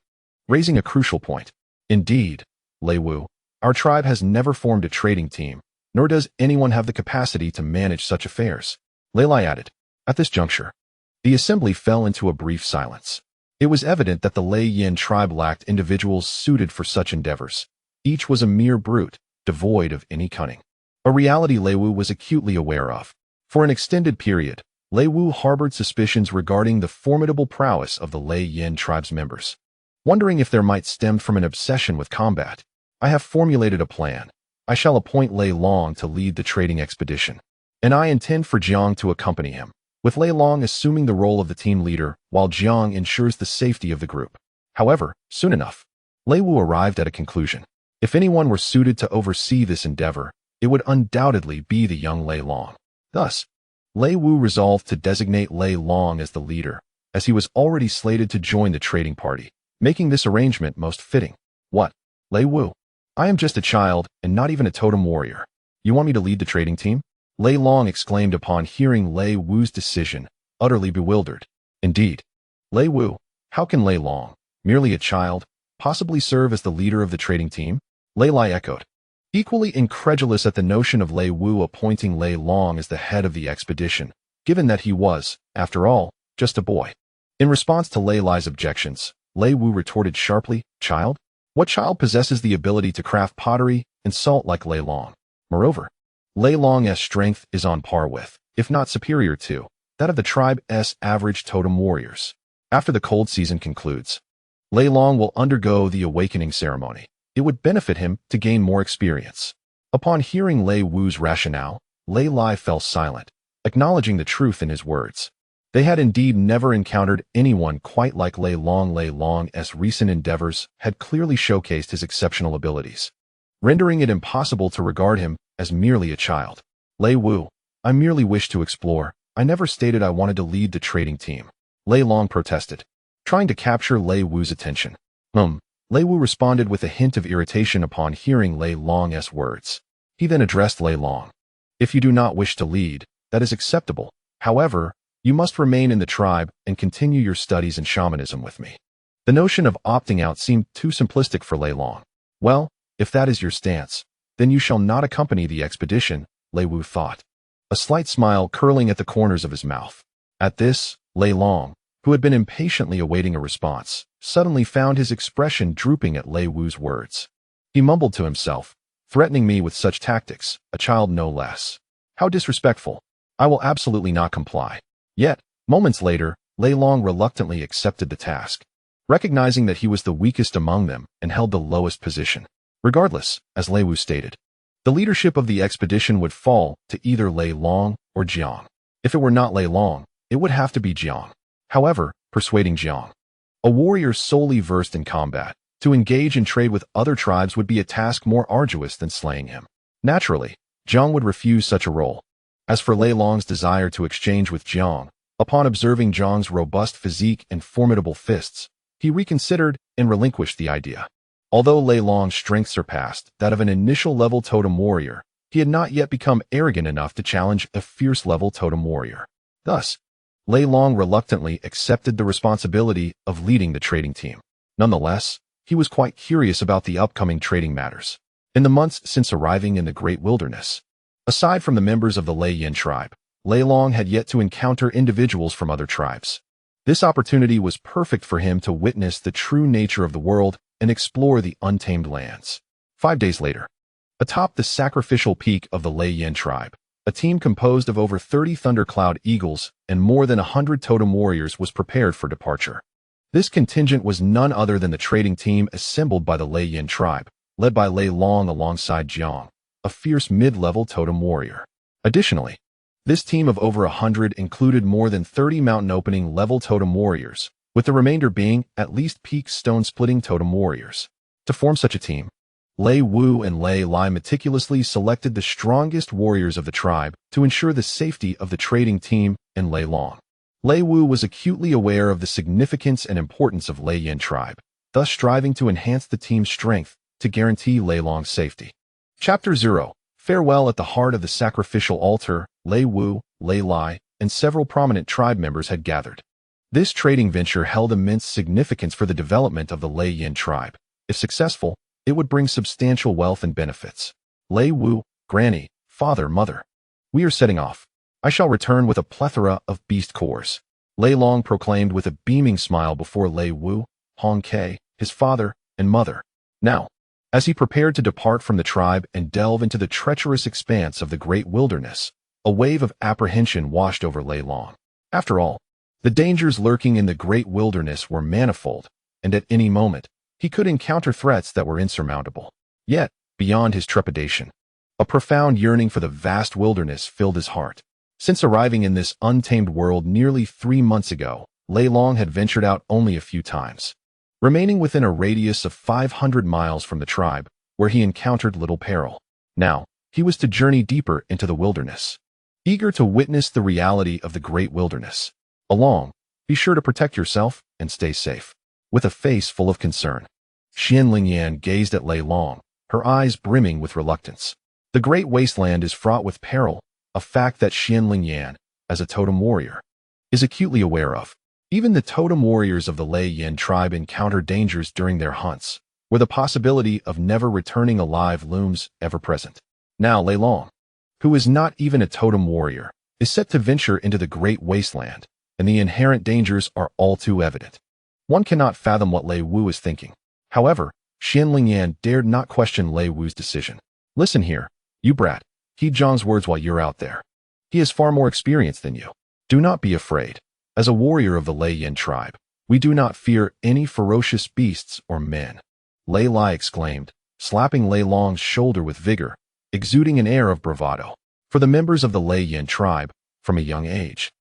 A: raising a crucial point. Indeed, Lei Wu, our tribe has never formed a trading team, nor does anyone have the capacity to manage such affairs. Lei Lai added. At this juncture, the assembly fell into a brief silence. It was evident that the Lei Yin tribe lacked individuals suited for such endeavors. Each was a mere brute, devoid of any cunning. A reality Lei Wu was acutely aware of. For an extended period, Lei Wu harbored suspicions regarding the formidable prowess of the Lei Yin tribe's members. Wondering if there might stem from an obsession with combat, I have formulated a plan. I shall appoint Lei Long to lead the trading expedition, and I intend for Jiang to accompany him, with Lei Long assuming the role of the team leader while Jiang ensures the safety of the group. However, soon enough, Lei Wu arrived at a conclusion. If anyone were suited to oversee this endeavor, it would undoubtedly be the young Lei Long. Thus, Lei Wu resolved to designate Lei Long as the leader, as he was already slated to join the trading party, making this arrangement most fitting. What? Lei Wu? I am just a child and not even a totem warrior. You want me to lead the trading team? Lei Long exclaimed upon hearing Lei Wu's decision, utterly bewildered. Indeed. Lei Wu, how can Lei Long, merely a child, possibly serve as the leader of the trading team? Lei Lai echoed, equally incredulous at the notion of Lei Wu appointing Lei Long as the head of the expedition, given that he was, after all, just a boy. In response to Lei Lai's objections, Lei Wu retorted sharply, Child? What child possesses the ability to craft pottery and salt like Lei Long? Moreover, Lei Long's strength is on par with, if not superior to, that of the tribe's average totem warriors. After the cold season concludes, Lei Long will undergo the awakening ceremony. It would benefit him to gain more experience. Upon hearing Lei Wu's rationale, Lei Lai fell silent, acknowledging the truth in his words. They had indeed never encountered anyone quite like Lei Long. Lei Long's recent endeavors had clearly showcased his exceptional abilities, rendering it impossible to regard him as merely a child. Lei Wu, I merely wish to explore. I never stated I wanted to lead the trading team. Lei Long protested, trying to capture Lei Wu's attention. Lei Wu responded with a hint of irritation upon hearing Lei Long's words. He then addressed Lei Long. If you do not wish to lead, that is acceptable. However, you must remain in the tribe and continue your studies in shamanism with me. The notion of opting out seemed too simplistic for Lei Long. Well, if that is your stance, then you shall not accompany the expedition, Lei Wu thought, a slight smile curling at the corners of his mouth. At this, Lei Long, who had been impatiently awaiting a response, suddenly found his expression drooping at Lei Wu's words. He mumbled to himself, threatening me with such tactics, a child no less. How disrespectful. I will absolutely not comply. Yet, moments later, Lei Long reluctantly accepted the task, recognizing that he was the weakest among them and held the lowest position. Regardless, as Lei Wu stated, the leadership of the expedition would fall to either Lei Long or Jiang. If it were not Lei Long, it would have to be Jiang. However, persuading Jiang, a warrior solely versed in combat, to engage in trade with other tribes would be a task more arduous than slaying him. Naturally, Jiang would refuse such a role. As for Lei Long's desire to exchange with Jiang, upon observing Jiang's robust physique and formidable fists, he reconsidered and relinquished the idea. Although Lei Long's strength surpassed that of an initial-level totem warrior, he had not yet become arrogant enough to challenge a fierce-level totem warrior. Thus, Lei Long reluctantly accepted the responsibility of leading the trading team. Nonetheless, he was quite curious about the upcoming trading matters. In the months since arriving in the Great Wilderness, aside from the members of the Lei Yin tribe, Lei Long had yet to encounter individuals from other tribes. This opportunity was perfect for him to witness the true nature of the world and explore the untamed lands. 5 days later, atop the sacrificial peak of the Lei Yin tribe, A team composed of over 30 thundercloud eagles and more than 100 totem warriors was prepared for departure. This contingent was none other than the trading team assembled by the Lei Yin tribe, led by Lei Long alongside Jiang, a fierce mid-level totem warrior. Additionally, this team of over 100 included more than 30 mountain opening level totem warriors, with the remainder being at least peak stone-splitting totem warriors. To form such a team, Lei Wu and Lei Lai meticulously selected the strongest warriors of the tribe to ensure the safety of the trading team and Lei Long. Lei Wu was acutely aware of the significance and importance of Lei Yin tribe, thus striving to enhance the team's strength to guarantee Lei Long's safety. Chapter 0. Farewell. At the heart of the sacrificial altar, Lei Wu, Lei Lai, and several prominent tribe members had gathered. This trading venture held immense significance for the development of the Lei Yin tribe. If successful, it would bring substantial wealth and benefits. Lei Wu, Granny, Father, Mother. We are setting off. I shall return with a plethora of beast cores. Lei Long proclaimed with a beaming smile before Lei Wu, Hong Ke, his father, and mother. Now, as he prepared to depart from the tribe and delve into the treacherous expanse of the great wilderness, a wave of apprehension washed over Lei Long. After all, the dangers lurking in the great wilderness were manifold, and at any moment, he could encounter threats that were insurmountable. Yet, beyond his trepidation, a profound yearning for the vast wilderness filled his heart. Since arriving in this untamed world nearly 3 months ago, Lei Long had ventured out only a few times, remaining within a radius of 500 miles from the tribe, where he encountered little peril. Now, he was to journey deeper into the wilderness, eager to witness the reality of the great wilderness. Along, be sure to protect yourself and stay safe. With a face full of concern, Xian Lingyan gazed at Lei Long, her eyes brimming with reluctance. The great wasteland is fraught with peril, a fact that Xian Lingyan, as a totem warrior, is acutely aware of. Even the totem warriors of the Lei Yin tribe encounter dangers during their hunts, where the possibility of never returning alive looms ever present. Now Lei Long, who is not even a totem warrior, is set to venture into the great wasteland, and the inherent dangers are all too evident. One cannot fathom what Lei Wu is thinking. However, Xian Lingyan dared not question Lei Wu's decision. Listen here, you brat. Heed Zhang's words while you're out there. He is far more experienced than you. Do not be afraid. As a warrior of the Lei Yin tribe, we do not fear any ferocious beasts or men. Lei Lai exclaimed, slapping Lei Long's shoulder with vigor, exuding an air of bravado. For the members of the Lei Yin tribe, from a young age,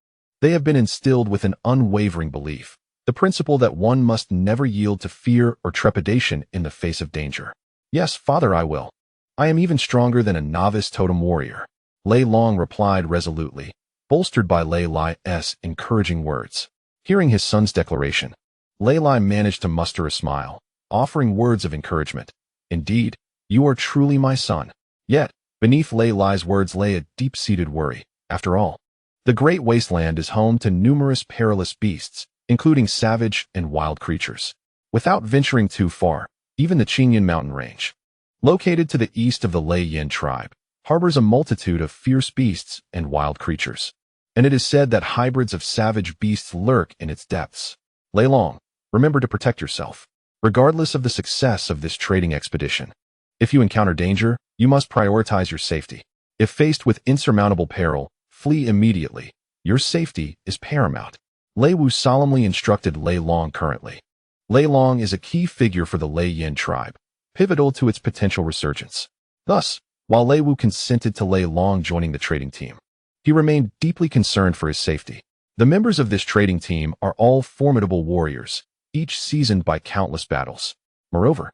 A: they have been instilled with an unwavering belief, the principle that one must never yield to fear or trepidation in the face of danger. Yes, father, I will. I am even stronger than a novice totem warrior, Lei Long replied resolutely, bolstered by Lei Lai's encouraging words. Hearing his son's declaration, Lei Lai managed to muster a smile, offering words of encouragement. Indeed, you are truly my son. Yet, beneath Lei Lai's words lay a deep-seated worry. After all, the great wasteland is home to numerous perilous beasts, including savage and wild creatures. Without venturing too far, even the Qingyan mountain range, located to the east of the Lei Yin tribe, harbors a multitude of fierce beasts and wild creatures. And it is said that hybrids of savage beasts lurk in its depths. Lei Long, remember to protect yourself, regardless of the success of this trading expedition. If you encounter danger, you must prioritize your safety. If faced with insurmountable peril, flee immediately. Your safety is paramount. Lei Wu solemnly instructed Lei Long currently. Lei Long is a key figure for the Lei Yin tribe, pivotal to its potential resurgence. Thus, while Lei Wu consented to Lei Long joining the trading team, he remained deeply concerned for his safety. The members of this trading team are all formidable warriors, each seasoned by countless battles. Moreover,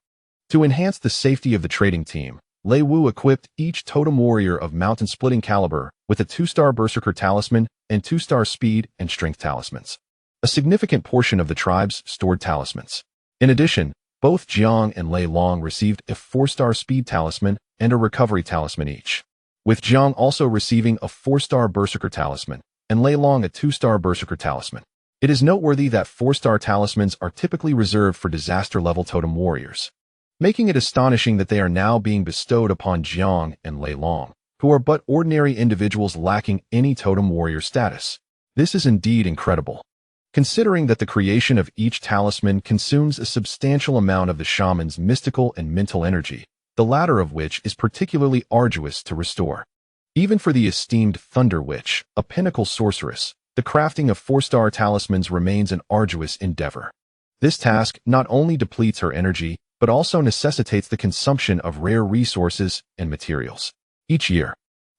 A: to enhance the safety of the trading team, Lei Wu equipped each totem warrior of mountain-splitting caliber with a 2-star Berserker talisman and 2-star speed and strength talismans, a significant portion of the tribe's stored talismans. In addition, both Jiang and Lei Long received a 4-star speed talisman and a recovery talisman each, with Jiang also receiving a 4-star Berserker talisman and Lei Long a 2-star Berserker talisman. It is noteworthy that 4-star talismans are typically reserved for disaster-level totem warriors, making it astonishing that they are now being bestowed upon Jiang and Lei Long, who are but ordinary individuals lacking any totem warrior status. This is indeed incredible, considering that the creation of each talisman consumes a substantial amount of the shaman's mystical and mental energy, the latter of which is particularly arduous to restore. Even for the esteemed Thunder Witch, a pinnacle sorceress, the crafting of 4-star talismans remains an arduous endeavor. This task not only depletes her energy, but also necessitates the consumption of rare resources and materials. Each year,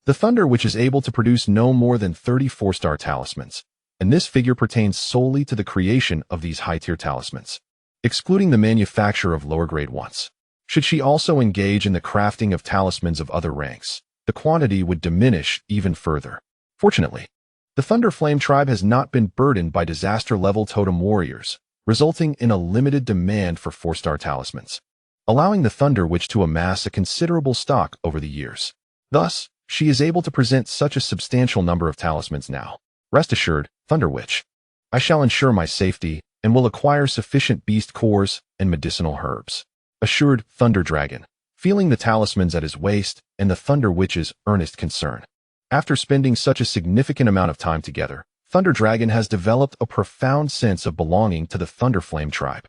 A: the Thunder Witch is able to produce no more than 30 4-star talismans, and this figure pertains solely to the creation of these high-tier talismans, excluding the manufacture of lower-grade ones. Should she also engage in the crafting of talismans of other ranks, the quantity would diminish even further. Fortunately, the Thunder Flame tribe has not been burdened by disaster-level totem warriors, resulting in a limited demand for 4-star talismans, allowing the Thunder Witch to amass a considerable stock over the years. Thus, she is able to present such a substantial number of talismans now. Rest assured, Thunder Witch, I shall ensure my safety and will acquire sufficient beast cores and medicinal herbs, assured Thunder Dragon, feeling the talismans at his waist and the Thunder Witch's earnest concern. After spending such a significant amount of time together, Thunder Dragon has developed a profound sense of belonging to the Thunder Flame tribe.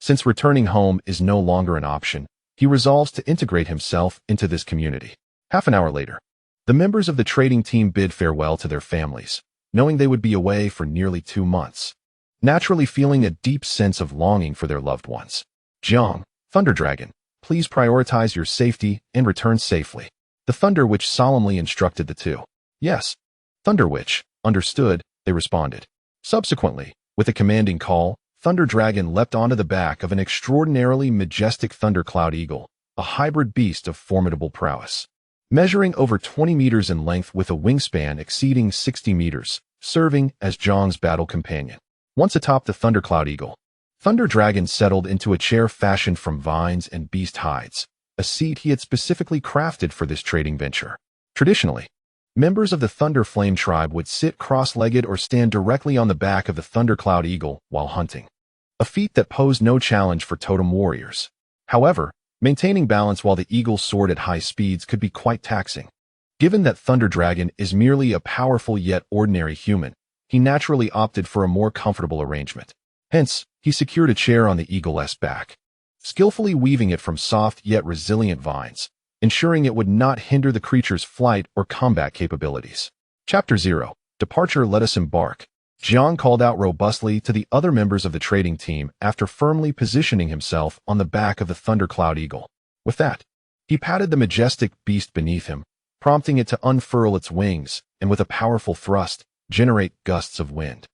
A: Since returning home is no longer an option, he resolves to integrate himself into this community. Half an hour later, the members of the trading team bid farewell to their families, knowing they would be away for nearly 2 months, naturally feeling a deep sense of longing for their loved ones. Jiang, Thunder Dragon, please prioritize your safety and return safely. The Thunder Witch solemnly instructed the two. Yes, Thunder Witch, understood, they responded. Subsequently, with a commanding call, Thunder Dragon leapt onto the back of an extraordinarily majestic thundercloud eagle, a hybrid beast of formidable prowess. Measuring over 20 meters in length with a wingspan exceeding 60 meters, serving as Jiang's battle companion. Once atop the thundercloud eagle, Thunder Dragon settled into a chair fashioned from vines and beast hides, a seat he had specifically crafted for this trading venture. Traditionally, members of the Thunder Flame tribe would sit cross-legged or stand directly on the back of the thundercloud eagle while hunting, a feat that posed no challenge for totem warriors. However, maintaining balance while the eagle soared at high speeds could be quite taxing. Given that Thunder Dragon is merely a powerful yet ordinary human, he naturally opted for a more comfortable arrangement. Hence, he secured a chair on the eagle's back, skillfully weaving it from soft yet resilient vines, ensuring it would not hinder the creature's flight or combat capabilities. Chapter 0. Departure. Let us embark. Jiang called out robustly to the other members of the trading team after firmly positioning himself on the back of the thundercloud eagle. With that, he patted the majestic beast beneath him, prompting it to unfurl its wings and with a powerful thrust, generate gusts of wind,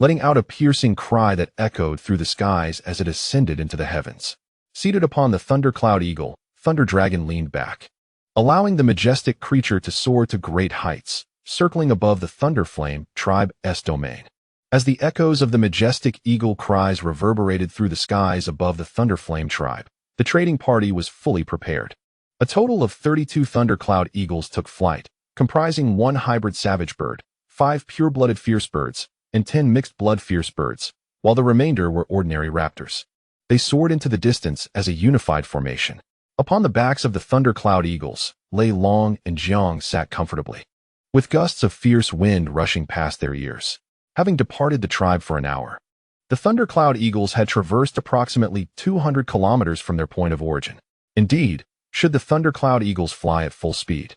A: letting out a piercing cry that echoed through the skies as it ascended into the heavens. Seated upon the thundercloud eagle, Thunder Dragon leaned back, allowing the majestic creature to soar to great heights, circling above the Thunder Flame tribe's domain. As the echoes of the majestic eagle cries reverberated through the skies above the Thunder Flame tribe, the trading party was fully prepared. A total of 32 thundercloud eagles took flight, comprising 1 hybrid savage bird, 5 pure-blooded fierce birds, and 10 mixed-blood fierce birds, while the remainder were ordinary raptors. They soared into the distance as a unified formation. Upon the backs of the thundercloud eagles, Lei Long and Jiang sat comfortably, with gusts of fierce wind rushing past their ears. Having departed the tribe for an hour, the thundercloud eagles had traversed approximately 200 kilometers from their point of origin. Indeed, should the thundercloud eagles fly at full speed,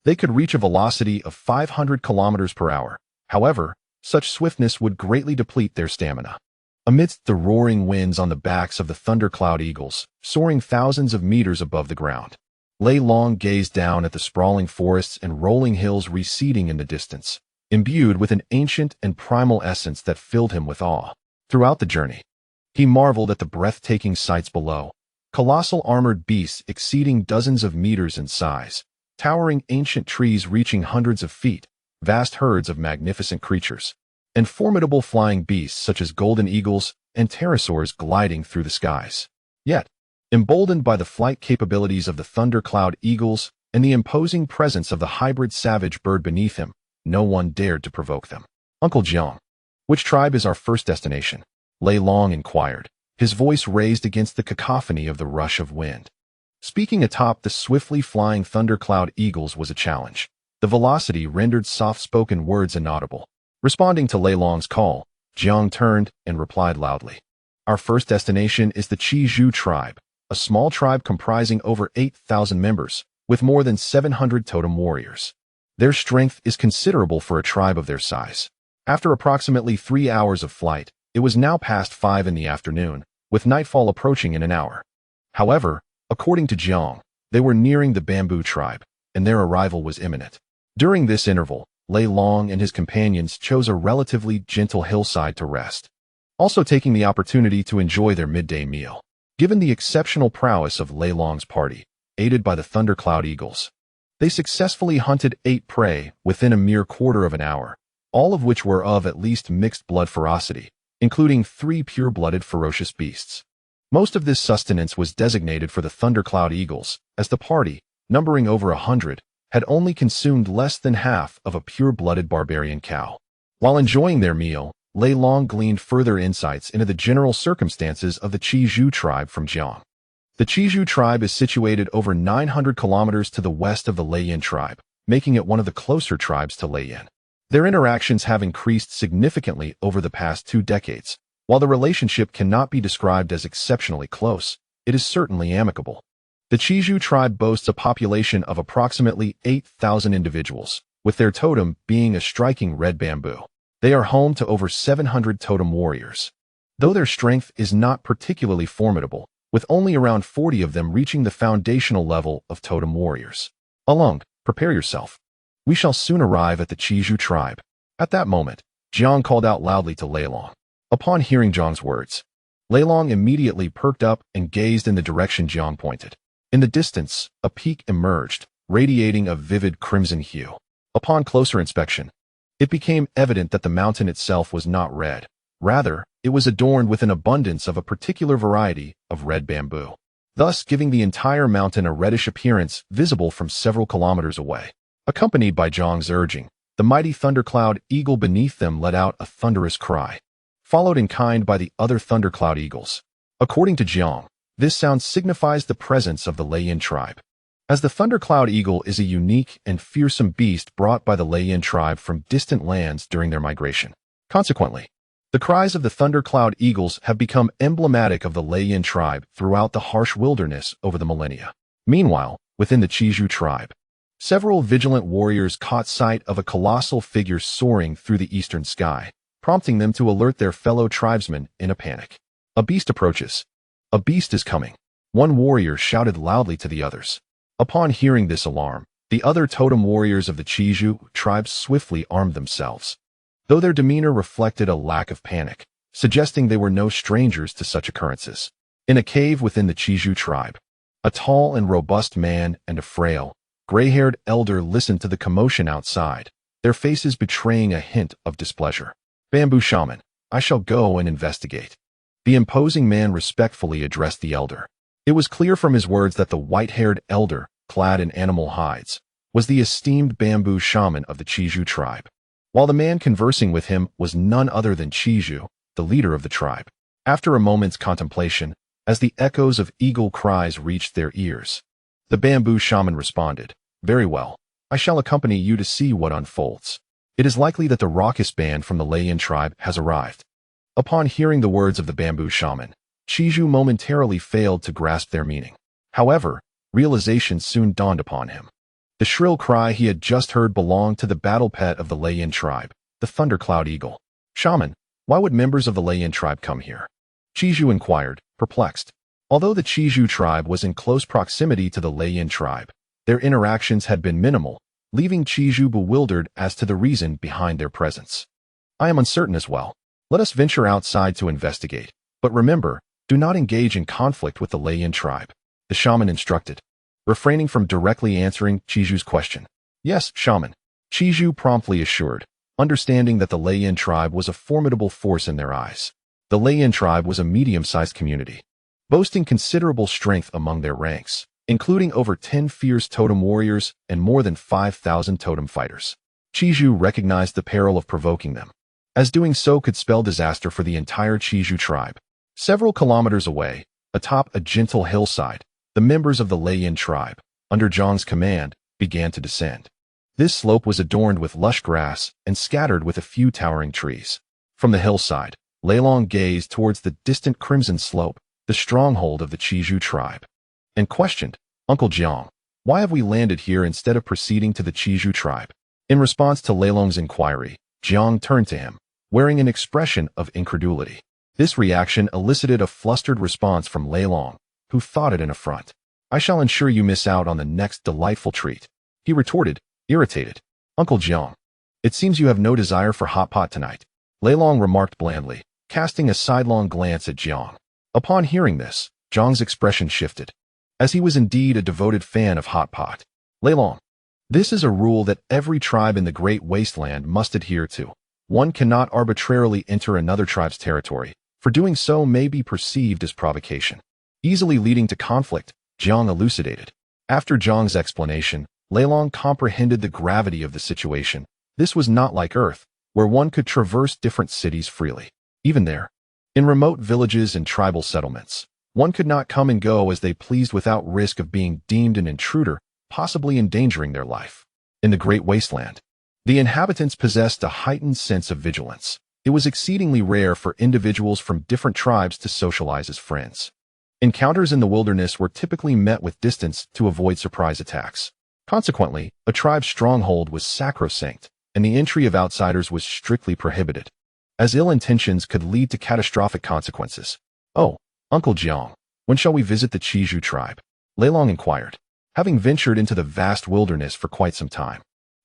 A: they could reach a velocity of 500 kilometers per hour. However, such swiftness would greatly deplete their stamina. Amidst the roaring winds on the backs of the thundercloud eagles, soaring thousands of meters above the ground, Lei Long gazed down at the sprawling forests and rolling hills receding in the distance, imbued with an ancient and primal essence that filled him with awe. Throughout the journey, he marveled at the breathtaking sights below, colossal armored beasts exceeding dozens of meters in size, towering ancient trees reaching hundreds of feet, vast herds of magnificent creatures, and formidable flying beasts such as golden eagles and pterosaurs gliding through the skies. Yet, emboldened by the flight capabilities of the thundercloud eagles and the imposing presence of the hybrid savage bird beneath him, no one dared to provoke them. Uncle Jiang, which tribe is our first destination? Lei Long inquired, his voice raised against the cacophony of the rush of wind. Speaking atop the swiftly flying thundercloud eagles was a challenge. The velocity rendered soft-spoken words inaudible. Responding to Lei Long's call, Jiang turned and replied loudly. Our first destination is the Qizhu tribe, a small tribe comprising over 8,000 members, with more than 700 totem warriors. Their strength is considerable for a tribe of their size. After approximately 3 hours of flight, it was now past 5 in the afternoon, with nightfall approaching in an hour. However, according to Jiang, they were nearing the bamboo tribe, and their arrival was imminent. During this interval, Lei Long and his companions chose a relatively gentle hillside to rest, also taking the opportunity to enjoy their midday meal. Given the exceptional prowess of Lei Long's party, aided by the thundercloud eagles, they successfully hunted 8 prey within a mere quarter of an hour, all of which were of at least mixed blood ferocity, including 3 pure-blooded ferocious beasts. Most of this sustenance was designated for the thundercloud eagles, as the party, numbering over 100, had only consumed less than half of a pure-blooded barbarian cow. While enjoying their meal, Lei Long gleaned further insights into the general circumstances of the Qizhu tribe from Jiang. The Qizhu tribe is situated over 900 kilometers to the west of the Leiyin tribe, making it one of the closer tribes to Leiyin. Their interactions have increased significantly over the past 2 decades. While the relationship cannot be described as exceptionally close, it is certainly amicable. The Qizhu tribe boasts a population of approximately 8,000 individuals, with their totem being a striking red bamboo. They are home to over 700 totem warriors. Though their strength is not particularly formidable, with only around 40 of them reaching the foundational level of totem warriors. Along, prepare yourself. We shall soon arrive at the Qizhu tribe. At that moment, Jiang called out loudly to Lei Long. Upon hearing Jiang's words, Lei Long immediately perked up and gazed in the direction Jiang pointed. In the distance, a peak emerged, radiating a vivid crimson hue. Upon closer inspection, it became evident that the mountain itself was not red. Rather, it was adorned with an abundance of a particular variety of red bamboo, thus giving the entire mountain a reddish appearance visible from several kilometers away. Accompanied by Jiang's urging, the mighty thundercloud eagle beneath them let out a thunderous cry, followed in kind by the other thundercloud eagles. According to Jiang, this sound signifies the presence of the Leiyin tribe, as the thundercloud eagle is a unique and fearsome beast brought by the Leiyin tribe from distant lands during their migration. Consequently, the cries of the thundercloud eagles have become emblematic of the Leiyin tribe throughout the harsh wilderness over the millennia. Meanwhile, within the Qizhu tribe, several vigilant warriors caught sight of a colossal figure soaring through the eastern sky, prompting them to alert their fellow tribesmen in a panic. A beast approaches. A beast is coming. One warrior shouted loudly to the others. Upon hearing this alarm, the other totem warriors of the Qizhu tribe swiftly armed themselves, though their demeanor reflected a lack of panic, suggesting they were no strangers to such occurrences. In a cave within the Qizhu tribe, a tall and robust man and a frail, gray-haired elder listened to the commotion outside, their faces betraying a hint of displeasure. Bamboo shaman, I shall go and investigate. The imposing man respectfully addressed the elder. It was clear from his words that the white-haired elder, clad in animal hides, was the esteemed bamboo shaman of the Qizhu tribe, while the man conversing with him was none other than Qizhu, the leader of the tribe. After a moment's contemplation, as the echoes of eagle cries reached their ears, the bamboo shaman responded, Very well, I shall accompany you to see what unfolds. It is likely that the raucous band from the Leiyin tribe has arrived. Upon hearing the words of the bamboo shaman, Qizhu momentarily failed to grasp their meaning. However, realization soon dawned upon him. The shrill cry he had just heard belonged to the battle pet of the Leiyin tribe, the thundercloud eagle. Shaman, why would members of the Leiyin tribe come here? Qizhu inquired, perplexed. Although the Qizhu tribe was in close proximity to the Leiyin tribe, their interactions had been minimal, leaving Qizhu bewildered as to the reason behind their presence. I am uncertain as well. Let us venture outside to investigate. But remember, do not engage in conflict with the Leiyin tribe, the shaman instructed, refraining from directly answering Qizhu's question. Yes, shaman, Qizhu promptly assured, understanding that the Leiyin tribe was a formidable force in their eyes. The Leiyin tribe was a medium-sized community, boasting considerable strength among their ranks, including over 10 fierce totem warriors and more than 5,000 totem fighters. Qizhu recognized the peril of provoking them, as doing so could spell disaster for the entire Qizhu tribe. Several kilometers away, atop a gentle hillside, the members of the Leiyin tribe, under Jiang's command, began to descend. This slope was adorned with lush grass and scattered with a few towering trees. From the hillside, Lei Long gazed towards the distant crimson slope, the stronghold of the Qizhu tribe, and questioned, Uncle Jiang, why have we landed here instead of proceeding to the Qizhu tribe? In response to Leilong's inquiry, Jiang turned to him, wearing an expression of incredulity. This reaction elicited a flustered response from Leilong, who thought it an affront. "I shall ensure you miss out on the next delightful treat," he retorted, irritated. "Uncle Jiang, it seems you have no desire for hot pot tonight," Leilong remarked blandly, casting a sidelong glance at Jiang. Upon hearing this, Jiang's expression shifted, as he was indeed a devoted fan of hot pot. "Leilong, this is a rule that every tribe in the Great Wasteland must adhere to. One cannot arbitrarily enter another tribe's territory, for doing so may be perceived as provocation, easily leading to conflict," Jiang elucidated. After Jiang's explanation, Leilong comprehended the gravity of the situation. This was not like Earth, where one could traverse different cities freely. Even there, in remote villages and tribal settlements, one could not come and go as they pleased without risk of being deemed an intruder, possibly endangering their life. In the Great Wasteland, the inhabitants possessed a heightened sense of vigilance. It was exceedingly rare for individuals from different tribes to socialize as friends. Encounters in the wilderness were typically met with distance to avoid surprise attacks. Consequently, a tribe's stronghold was sacrosanct, and the entry of outsiders was strictly prohibited, as ill intentions could lead to catastrophic consequences. "Oh, Uncle Jiang, when shall we visit the Chiju tribe?" Leilong inquired, having ventured into the vast wilderness for quite some time.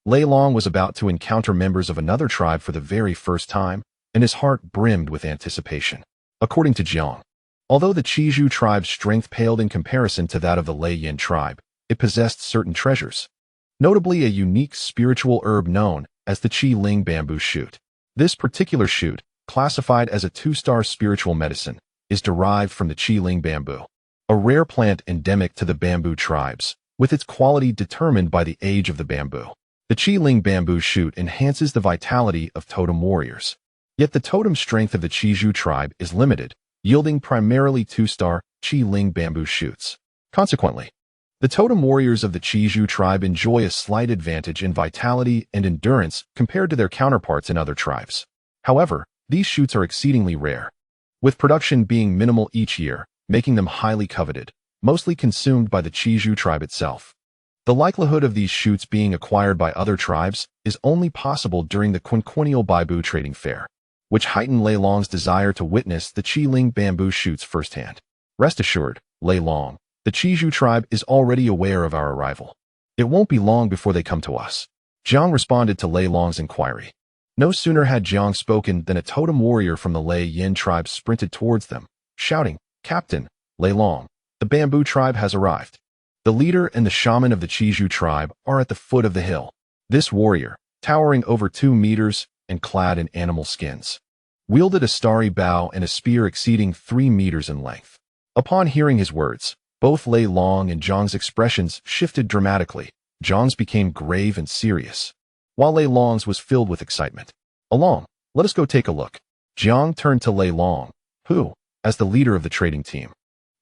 A: Leilong was about to encounter members of another tribe for the very first time, and his heart brimmed with anticipation. According to Jiang, although the Chiju tribe's strength paled in comparison to that of the Lei Yin tribe, it possessed certain treasures, notably a unique spiritual herb known as the Qi Ling bamboo shoot. This particular shoot, classified as a 2-star spiritual medicine, is derived from the Qi Ling bamboo, a rare plant endemic to the bamboo tribes, with its quality determined by the age of the bamboo. The Qi Ling bamboo shoot enhances the vitality of totem warriors. Yet the totem strength of the Chiju tribe is limited, yielding primarily 2-star Qi Ling bamboo shoots. Consequently, the totem warriors of the Chiju tribe enjoy a slight advantage in vitality and endurance compared to their counterparts in other tribes. However, these shoots are exceedingly rare, with production being minimal each year, making them highly coveted, mostly consumed by the Chiju tribe itself. The likelihood of these shoots being acquired by other tribes is only possible during the quinquennial Baibu trading fair, which heightened Leilong's desire to witness the Qi Ling bamboo shoots firsthand. "Rest assured, Leilong, the Chiju tribe is already aware of our arrival. It won't be long before they come to us," Jiang responded to Leilong's inquiry. No sooner had Jiang spoken than a totem warrior from the Lei Yin tribe sprinted towards them, shouting, "Captain, Leilong, the bamboo tribe has arrived. The leader and the shaman of the Chiju tribe are at the foot of the hill." This warrior, towering over 2 meters and clad in animal skins, wielded a starry bow and a spear exceeding 3 meters in length. Upon hearing his words, both Leilong and Jiang's expressions shifted dramatically. Jiang's became grave and serious, while Leilong's was filled with excitement. "Along, let us go take a look." Jiang turned to Leilong, who, as the leader of the trading team,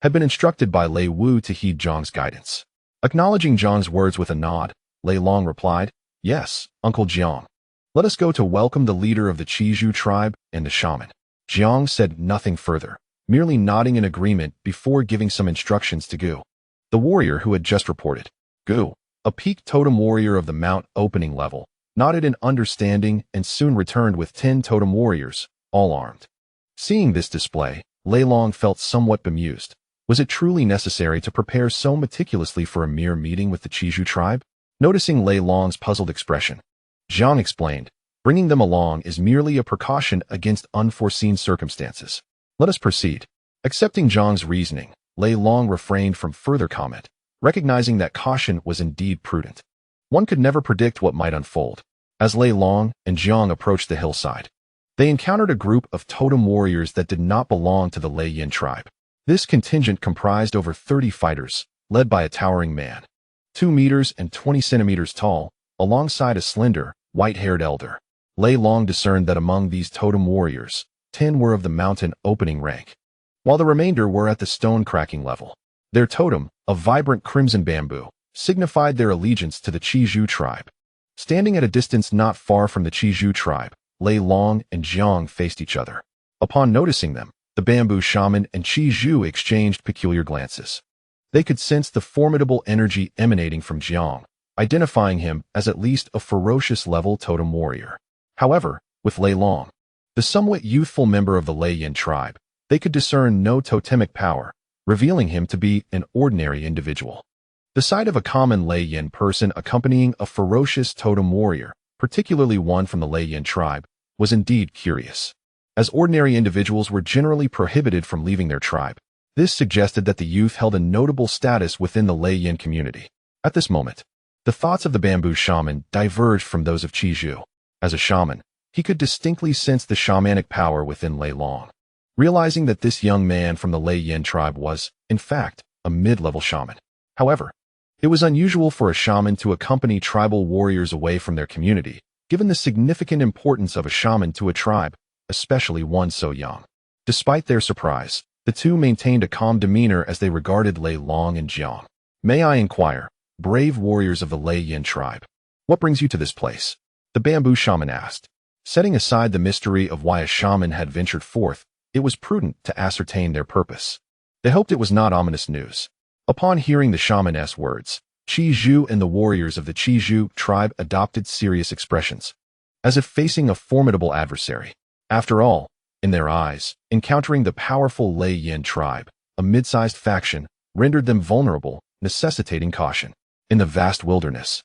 A: had been instructed by Lei Wu to heed Jiang's guidance. Acknowledging Jiang's words with a nod, Leilong replied, "Yes, Uncle Jiang. Let us go to welcome the leader of the Chiju tribe and the shaman." Jiang said nothing further, merely nodding in agreement before giving some instructions to Gu, the warrior who had just reported. Gu, a peaked totem warrior of the mount opening level, nodded in understanding and soon returned with 10 totem warriors, all armed. Seeing this display, Leilong felt somewhat bemused. Was it truly necessary to prepare so meticulously for a mere meeting with the Chiju tribe? Noticing Leilong's puzzled expression, Jiang explained, "Bringing them along is merely a precaution against unforeseen circumstances. Let us proceed." Accepting Jiang's reasoning, Leilong refrained from further comment, recognizing that caution was indeed prudent. One could never predict what might unfold. As Leilong and Jiang approached the hillside, they encountered a group of totem warriors that did not belong to the Lei Yin tribe. This contingent comprised over 30 fighters, led by a towering man, 2 meters and 20 centimeters tall, alongside a slender, white-haired elder. Leilong discerned that among these totem warriors, 10 were of the mountain opening rank, while the remainder were at the stone-cracking level. Their totem, a vibrant crimson bamboo, signified their allegiance to the Chiju tribe. Standing at a distance not far from the Chiju tribe, Leilong and Jiang faced each other. Upon noticing them, the bamboo shaman and Chiju exchanged peculiar glances. They could sense the formidable energy emanating from Jiang, identifying him as at least a ferocious-level totem warrior. However, with Lei Long, the somewhat youthful member of the Lei Yin tribe, they could discern no totemic power, revealing him to be an ordinary individual. The sight of a common Lei Yin person accompanying a ferocious totem warrior, particularly one from the Lei Yin tribe, was indeed curious. As ordinary individuals were generally prohibited from leaving their tribe, this suggested that the youth held a notable status within the Lei Yin community. At this moment, the thoughts of the bamboo shaman diverged from those of Qi Zhu. As a shaman, he could distinctly sense the shamanic power within Lei Long. Realizing that this young man from the Lei Yin tribe was, in fact, a mid-level shaman. However, it was unusual for a shaman to accompany tribal warriors away from their community, given the significant importance of a shaman to a tribe, especially one so young. Despite their surprise, the two maintained a calm demeanor as they regarded Lei Long and Jiang. "May I inquire, brave warriors of the Lei Yin tribe, what brings you to this place?" the bamboo shaman asked. Setting aside the mystery of why a shaman had ventured forth, it was prudent to ascertain their purpose. They hoped it was not ominous news. Upon hearing the shaman's words, Qi Zhu and the warriors of the Qi Zhu tribe adopted serious expressions, as if facing a formidable adversary. After all, in their eyes, encountering the powerful Lei Yin tribe, a mid-sized faction, rendered them vulnerable, necessitating caution. In the vast wilderness,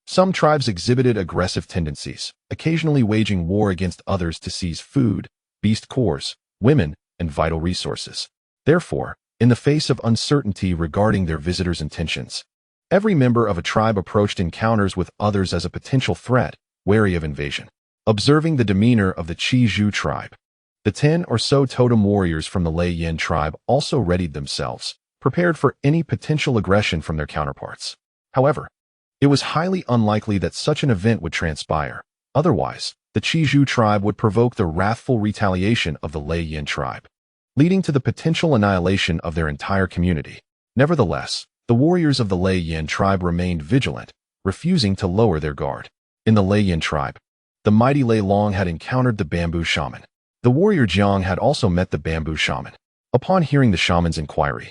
A: some tribes exhibited aggressive tendencies, occasionally waging war against others to seize food, beast cores, women, and vital resources. Therefore, in the face of uncertainty regarding their visitors' intentions, every member of a tribe approached encounters with others as a potential threat, wary of invasion. Observing the demeanor of the Qi Zhu tribe, the 10 or so totem warriors from the Lei Yin tribe also readied themselves, prepared for any potential aggression from their counterparts. However, it was highly unlikely that such an event would transpire. Otherwise, the Qi Zhu tribe would provoke the wrathful retaliation of the Lei Yin tribe, leading to the potential annihilation of their entire community. Nevertheless, the warriors of the Lei Yin tribe remained vigilant, refusing to lower their guard. In the Lei Yin tribe, the mighty Lei Long had encountered the bamboo shaman. The warrior Jiang had also met the bamboo shaman. Upon hearing the shaman's inquiry,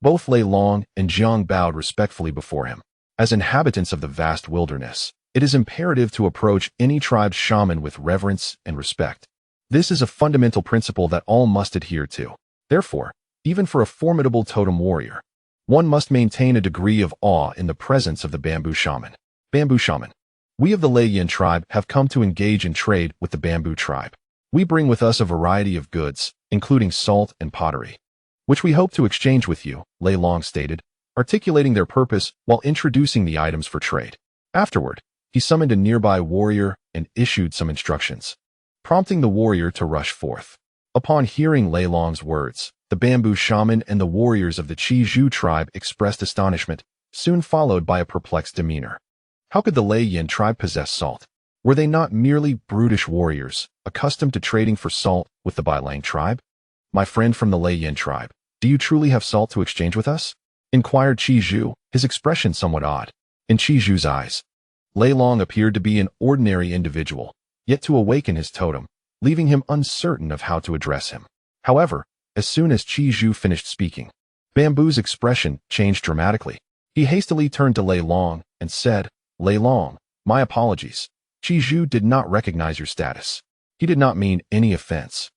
A: both Lei Long and Jiang bowed respectfully before him. As inhabitants of the vast wilderness, it is imperative to approach any tribe's shaman with reverence and respect. This is a fundamental principle that all must adhere to. Therefore, even for a formidable totem warrior, one must maintain a degree of awe in the presence of the bamboo shaman. Bamboo shaman. We of the Lei Yin tribe have come to engage in trade with the bamboo tribe. We bring with us a variety of goods, including salt and pottery, which we hope to exchange with you, Lei Long stated, articulating their purpose while introducing the items for trade. Afterward, he summoned a nearby warrior and issued some instructions, prompting the warrior to rush forth. Upon hearing Lei Long's words, the bamboo shaman and the warriors of the Qi Zhu tribe expressed astonishment, soon followed by a perplexed demeanor. How could the Lei Yin tribe possess salt? Were they not merely brutish warriors, accustomed to trading for salt with the Bailang tribe? "My friend from the Lei Yin tribe, do you truly have salt to exchange with us?" inquired Qi Zhu, his expression somewhat odd. In Qi Zhu's eyes, Lei Long appeared to be an ordinary individual, yet to awaken his totem, leaving him uncertain of how to address him. However, as soon as Qi Zhu finished speaking, Bamboo's expression changed dramatically. He hastily turned to Lei Long and said, "Lei Long, my apologies. Qi Zhu did not recognize your status. He did not mean any offense.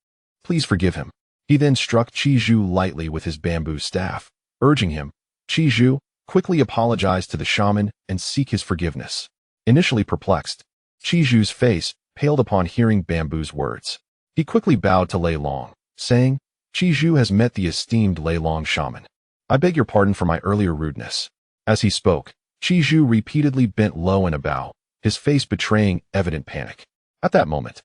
A: Please forgive him." He then struck Qi Zhu lightly with his bamboo staff, urging him, "Qi Zhu, quickly apologize to the shaman and seek his forgiveness." Initially perplexed, Qi Zhu's face paled upon hearing Bamboo's words. He quickly bowed to Lei Long, saying, "Qi Zhu has met the esteemed Lei Long shaman. I beg your pardon for my earlier rudeness." As he spoke, Qi Zhu repeatedly bent low in a bow, his face betraying evident panic. At that moment,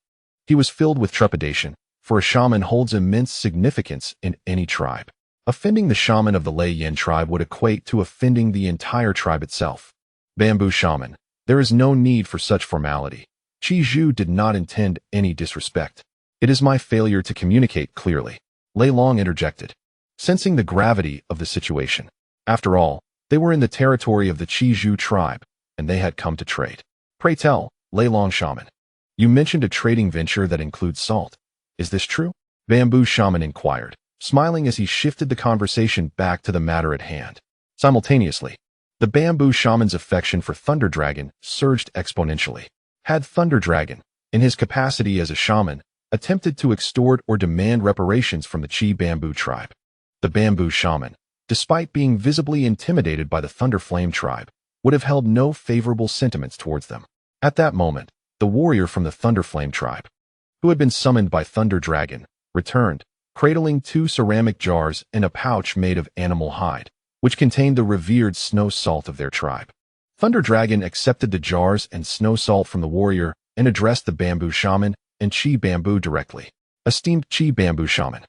A: he was filled with trepidation, for a shaman holds immense significance in any tribe. Offending the shaman of the Lei Yin tribe would equate to offending the entire tribe itself. Bamboo shaman, there is no need for such formality. Qi Zhu did not intend any disrespect. It is my failure to communicate clearly, Lei Long interjected, sensing the gravity of the situation. After all, they were in the territory of the Qi Zhu tribe, and they had come to trade. Pray tell, Lei Long shaman, you mentioned a trading venture that includes salt. Is this true? Bamboo shaman inquired, smiling as he shifted the conversation back to the matter at hand. Simultaneously, The bamboo shaman's affection for Thunder Dragon surged exponentially. Had Thunder Dragon, in his capacity as a shaman, attempted to extort or demand reparations from the Chi Bamboo tribe, the bamboo shaman, despite being visibly intimidated by the Thunder Flame tribe, would have held no favorable sentiments towards them. At that moment, the warrior from the Thunder Flame tribe, who had been summoned by Thunder Dragon, returned, cradling 2 ceramic jars and a pouch made of animal hide, which contained the revered snow salt of their tribe. Thunder Dragon accepted the jars and snow salt from the warrior and addressed the bamboo shaman and Chi Bamboo directly. Esteemed Chi Bamboo shaman,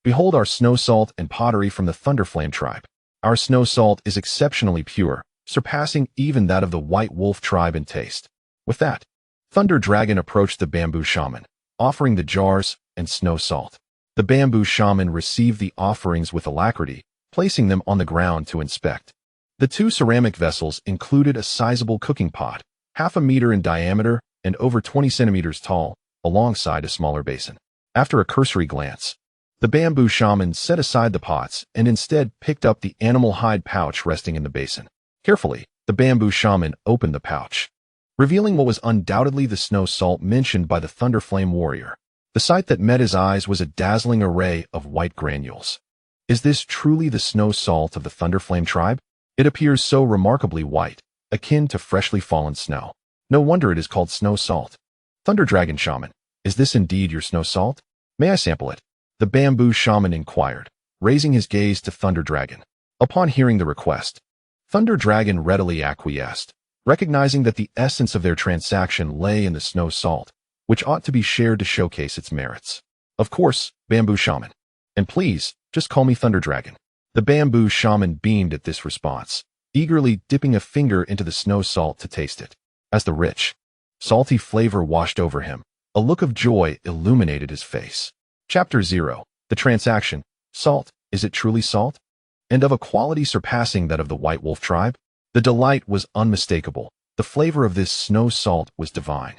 A: behold our snow salt and pottery from the Thunder Flame tribe. Our snow salt is exceptionally pure, surpassing even that of the White Wolf tribe in taste. With that, Thunder Dragon approached the bamboo shaman, offering the jars and snow salt. The bamboo shaman received the offerings with alacrity, placing them on the ground to inspect. The 2 ceramic vessels included a sizable cooking pot, half a meter in diameter and over 20 centimeters tall, alongside a smaller basin. After a cursory glance, the bamboo shaman set aside the pots and instead picked up the animal hide pouch resting in the basin. Carefully, the bamboo shaman opened the pouch, revealing what was undoubtedly the snow salt mentioned by the Thunder Flame warrior. The sight that met his eyes was a dazzling array of white granules. Is this truly the snow salt of the Thunder Flame tribe? It appears so remarkably white, akin to freshly fallen snow. No wonder it is called snow salt. Thunder Dragon shaman, is this indeed your snow salt? May I sample it? The bamboo shaman inquired, raising his gaze to Thunder Dragon. Upon hearing the request, Thunder Dragon readily acquiesced, recognizing that the essence of their transaction lay in the snow salt, which ought to be shared to showcase its merits. Of course, bamboo shaman. And please, just call me Thunder Dragon. The bamboo shaman beamed at this response, eagerly dipping a finger into the snow salt to taste it. As the rich, salty flavor washed over him, a look of joy illuminated his face. Chapter 0. The transaction. Salt, is it truly salt? And of a quality surpassing that of the White Wolf tribe? The delight was unmistakable. The flavor of this snow salt was divine,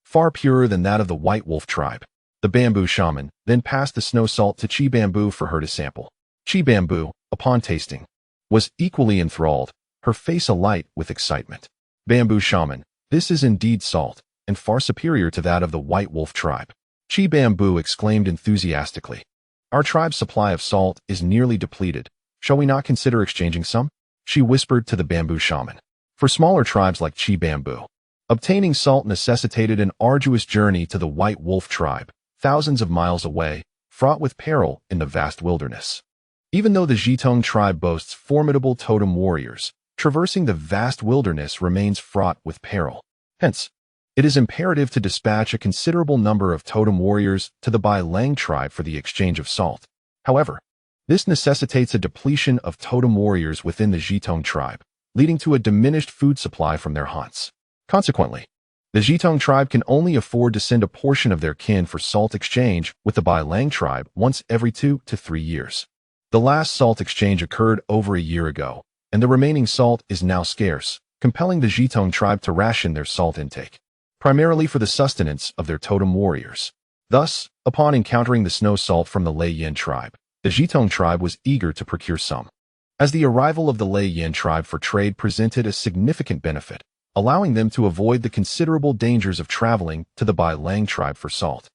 A: far purer than that of the White Wolf tribe. The bamboo shaman then passed the snow salt to Chi Bamboo for her to sample. Chi Bamboo, upon tasting, was equally enthralled, her face alight with excitement. Bamboo shaman, this is indeed salt, and far superior to that of the White Wolf tribe. Chi Bamboo exclaimed enthusiastically. Our tribe's supply of salt is nearly depleted. Shall we not consider exchanging some? She whispered to the bamboo shaman. For smaller tribes like Chi Bamboo, obtaining salt necessitated an arduous journey to the White Wolf tribe, thousands of miles away, fraught with peril in the vast wilderness. Even though the Zhitong tribe boasts formidable totem warriors, traversing the vast wilderness remains fraught with peril. Hence, it is imperative to dispatch a considerable number of totem warriors to the Bai Lang tribe for the exchange of salt. However, this necessitates a depletion of totem warriors within the Zhitong tribe, leading to a diminished food supply from their haunts. Consequently, the Zhitong tribe can only afford to send a portion of their kin for salt exchange with the Bai Lang tribe once every 2 to 3 years. The last salt exchange occurred over a year ago, and the remaining salt is now scarce, compelling the Zhitong tribe to ration their salt intake, primarily for the sustenance of their totem warriors. Thus, upon encountering the snow salt from the Lei Yin tribe, the Zhitong tribe was eager to procure some. As the arrival of the Lei Yin tribe for trade presented a significant benefit, allowing them to avoid the considerable dangers of traveling to the Bai Lang tribe for salt.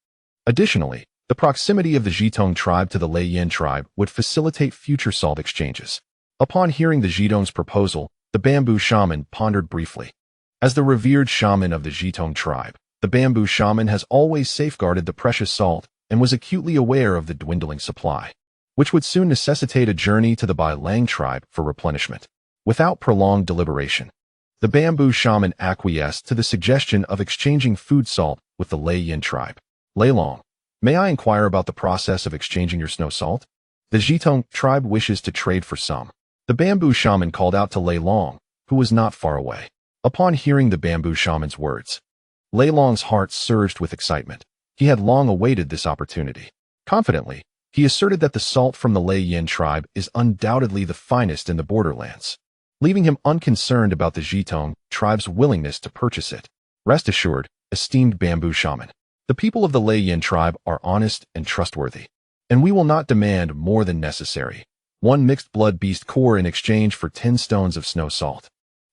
A: Additionally, the proximity of the Zhitong tribe to the Lei Yin tribe would facilitate future salt exchanges. Upon hearing the Zhitong's proposal, the bamboo shaman pondered briefly. As the revered shaman of the Zhitong tribe, the bamboo shaman has always safeguarded the precious salt and was acutely aware of the dwindling supply, which would soon necessitate a journey to the Bai Lang tribe for replenishment. Without prolonged deliberation, the bamboo shaman acquiesced to the suggestion of exchanging food salt with the Lei Yin tribe. Lei Long, may I inquire about the process of exchanging your snow salt? The Zhitong tribe wishes to trade for some. The bamboo shaman called out to Lei Long, who was not far away. Upon hearing the bamboo shaman's words, Lei Long's heart surged with excitement. He had long awaited this opportunity. Confidently, he asserted that the salt from the Lei Yin tribe is undoubtedly the finest in the borderlands, leaving him unconcerned about the Zhitong tribe's willingness to purchase it. Rest assured, esteemed bamboo shaman, the people of the Lei Yin tribe are honest and trustworthy, and we will not demand more than necessary. 1 mixed blood beast core in exchange for 10 stones of snow salt.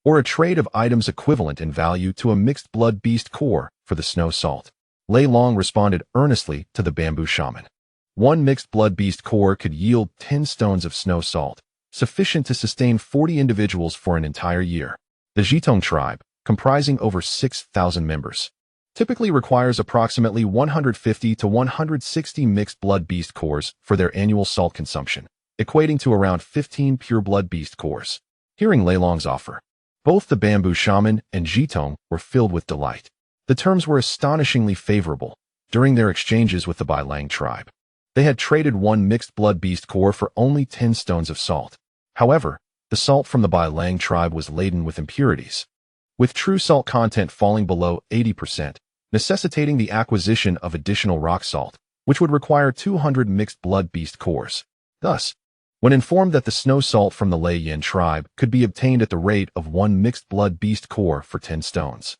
A: or a trade of items equivalent in value to a mixed blood beast core for the snow salt. Lei Long responded earnestly to the bamboo shaman. One mixed blood beast core could yield 10 stones of snow salt, sufficient to sustain 40 individuals for an entire year. The Jitong tribe, comprising over 6,000 members, typically requires approximately 150 to 160 mixed blood beast cores for their annual salt consumption, equating to around 15 pure blood beast cores. Hearing Lei Long's offer, both the bamboo shaman and Jitong were filled with delight. The terms were astonishingly favorable. During their exchanges with the Bailang tribe, they had traded one mixed blood beast core for only 10 stones of salt. However, the salt from the Bailang tribe was laden with impurities, with true salt content falling below 80%, necessitating the acquisition of additional rock salt, which would require 200 mixed blood beast cores. Thus, when informed that the snow salt from the Lei Yin tribe could be obtained at the rate of one mixed blood beast core for 10 stones,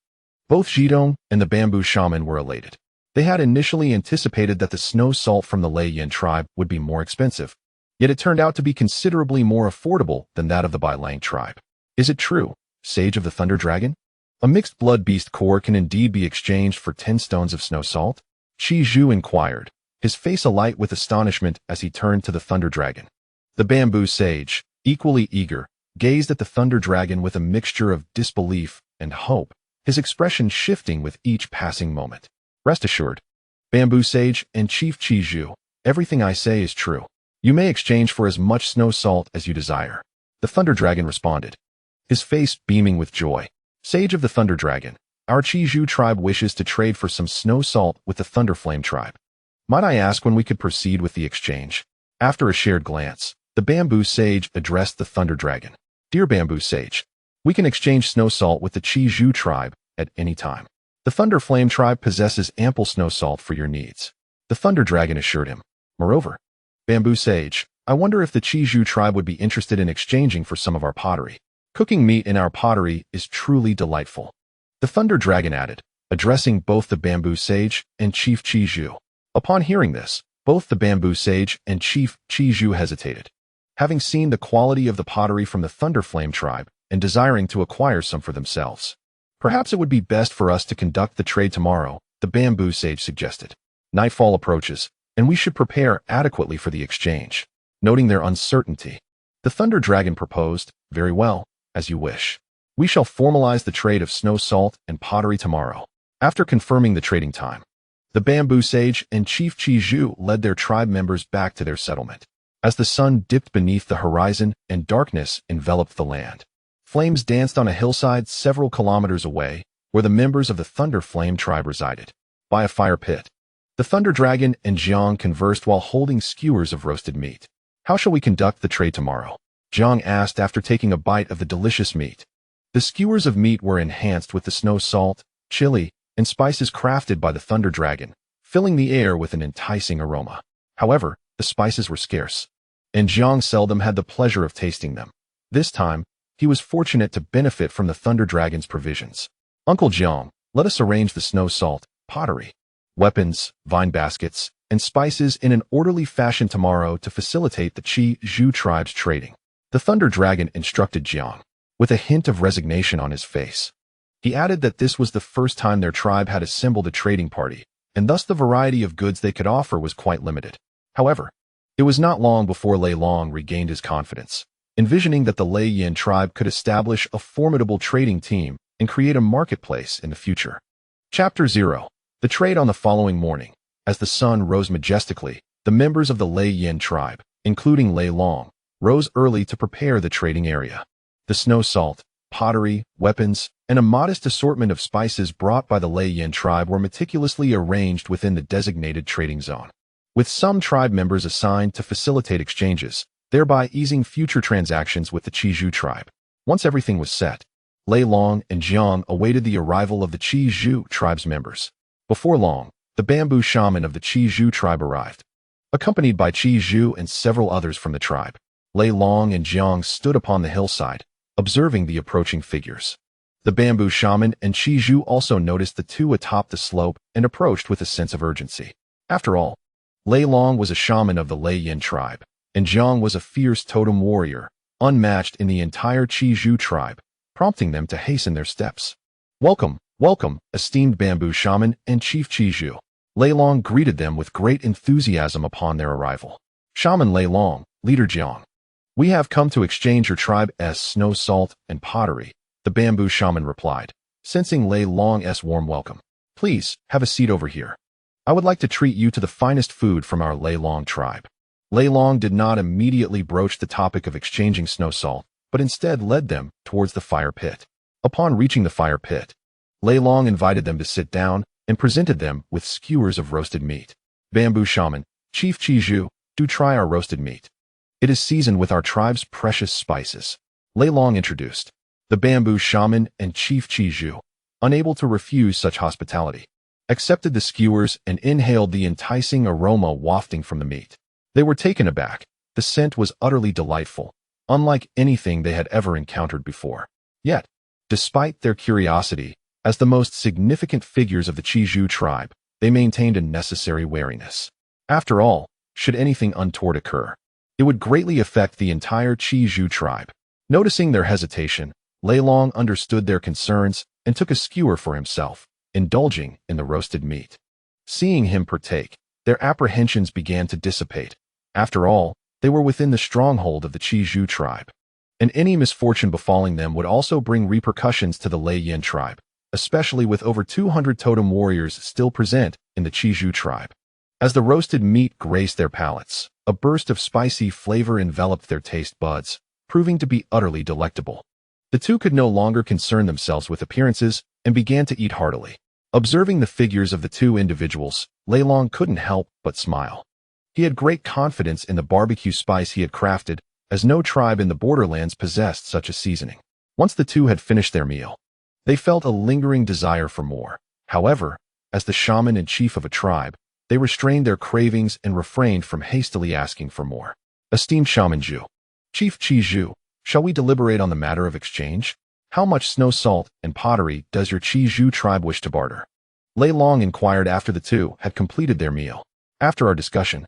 A: both Jitong and the bamboo shaman were elated. They had initially anticipated that the snow salt from the Lei Yin tribe would be more expensive, yet it turned out to be considerably more affordable than that of the Bailang tribe. Is it true, Sage of the Thunder Dragon? A mixed blood beast core can indeed be exchanged for 10 stones of snow salt? Qi Zhu inquired, his face alight with astonishment as he turned to the Thunder Dragon. The bamboo sage, equally eager, gazed at the Thunder Dragon with a mixture of disbelief and hope, his expression shifting with each passing moment. Rest assured, Bamboo Sage and Chief Qi Zhu, everything I say is true. You may exchange for as much snow salt as you desire. The Thunder Dragon responded, his face beaming with joy. Sage of the Thunder Dragon, our Qi Zhu tribe wishes to trade for some snow salt with the Thunder Flame tribe. Might I ask when we could proceed with the exchange? After a shared glance, the Bamboo Sage addressed the Thunder Dragon. Dear Bamboo Sage, we can exchange snow salt with the Qi Zhu tribe at any time. The Thunder Flame tribe possesses ample snow salt for your needs. The Thunder Dragon assured him. Moreover, Bamboo Sage, I wonder if the Qi Zhu tribe would be interested in exchanging for some of our pottery. Cooking meat in our pottery is truly delightful. The Thunder Dragon added, addressing both the Bamboo Sage and Chief Qi Zhu. Upon hearing this, both the Bamboo Sage and Chief Qi Zhu hesitated. Having seen the quality of the pottery from the Thunder Flame tribe and desiring to acquire some for themselves, perhaps it would be best for us to conduct the trade tomorrow, the Bamboo Sage suggested. Nightfall approaches, and we should prepare adequately for the exchange. Noting their uncertainty, the Thunder Dragon proposed, very well, as you wish. We shall formalize the trade of snow salt and pottery tomorrow. After confirming the trading time, the Bamboo Sage and Chief Qi Zhu led their tribe members back to their settlement. As the sun dipped beneath the horizon and darkness enveloped the land, flames danced on a hillside several kilometers away, where the members of the Thunder Flame tribe resided. By a fire pit, the Thunder Dragon and Jiang conversed while holding skewers of roasted meat. How shall we conduct the trade tomorrow? Jiang asked after taking a bite of the delicious meat. The skewers of meat were enhanced with the snow salt, chili, and spices crafted by the Thunder Dragon, filling the air with an enticing aroma. However, the spices were scarce, and Jiang seldom had the pleasure of tasting them. This time, he was fortunate to benefit from the Thunder Dragon's provisions. Uncle Jiang, let us arrange the snow salt, pottery, weapons, vine baskets, and spices in an orderly fashion tomorrow to facilitate the Qi Zhu tribe's trading. The Thunder Dragon instructed Jiang, with a hint of resignation on his face. He added that this was the first time their tribe had assembled a trading party, and thus the variety of goods they could offer was quite limited. However, it was not long before Lei Long regained his confidence, envisioning that the Lei Yin tribe could establish a formidable trading team and create a marketplace in the future. Chapter 0. The trade. On the following morning, as the sun rose majestically, the members of the Lei Yin tribe, including Lei Long, rose early to prepare the trading area. The snow salt, pottery, weapons, and a modest assortment of spices brought by the Lei Yin tribe were meticulously arranged within the designated trading zone, with some tribe members assigned to facilitate exchanges, thereby easing future transactions with the Qi Zhu tribe. Once everything was set, Lei Long and Jiang awaited the arrival of the Qi Zhu tribe's members. Before long, the bamboo shaman of the Qi Zhu tribe arrived. Accompanied by Qi Zhu and several others from the tribe, Lei Long and Jiang stood upon the hillside, observing the approaching figures. The bamboo shaman and Qi Zhu also noticed the two atop the slope and approached with a sense of urgency. After all, Lei Long was a shaman of the Lei Yin tribe, and Jiang was a fierce totem warrior, unmatched in the entire Qi Zhu tribe. prompting them to hasten their steps. Welcome, welcome, esteemed bamboo shaman and Chief Chiju. Lei Long greeted them with great enthusiasm upon their arrival. Shaman Lei Long, leader Jiang. We have come to exchange your tribe's snow salt and pottery, the bamboo shaman replied, sensing Lei Long's warm welcome. Please, have a seat over here. I would like to treat you to the finest food from our Lei Long tribe. Lei Long did not immediately broach the topic of exchanging snow salt, but instead led them towards the fire pit. Upon reaching the fire pit, Lei Long invited them to sit down and presented them with skewers of roasted meat. Bamboo shaman, Chief Chiju, do try our roasted meat. It is seasoned with our tribe's precious spices. Lei Long introduced. The bamboo shaman and Chief Chiju, unable to refuse such hospitality, accepted the skewers and inhaled the enticing aroma wafting from the meat. They were taken aback. The scent was utterly delightful, unlike anything they had ever encountered before. Yet, despite their curiosity, as the most significant figures of the Chiju tribe, they maintained a necessary wariness. After all, should anything untoward occur, it would greatly affect the entire Chiju tribe. Noticing their hesitation, Lei Long understood their concerns and took a skewer for himself, indulging in the roasted meat. Seeing him partake, their apprehensions began to dissipate. After all, they were within the stronghold of the Chiju tribe, and any misfortune befalling them would also bring repercussions to the Lei Yin tribe, especially with over 200 totem warriors still present in the Chiju tribe. As the roasted meat graced their palates, a burst of spicy flavor enveloped their taste buds, proving to be utterly delectable. The two could no longer concern themselves with appearances and began to eat heartily. Observing the figures of the two individuals, Lei Long couldn't help but smile. He had great confidence in the barbecue spice he had crafted, as no tribe in the borderlands possessed such a seasoning. Once the two had finished their meal, they felt a lingering desire for more. However, as the shaman and chief of a tribe, they restrained their cravings and refrained from hastily asking for more. Esteemed Shaman Zhu, Chief Chiju, shall we deliberate on the matter of exchange? How much snow salt and pottery does your Chiju tribe wish to barter? Lei Long inquired after the two had completed their meal. After our discussion,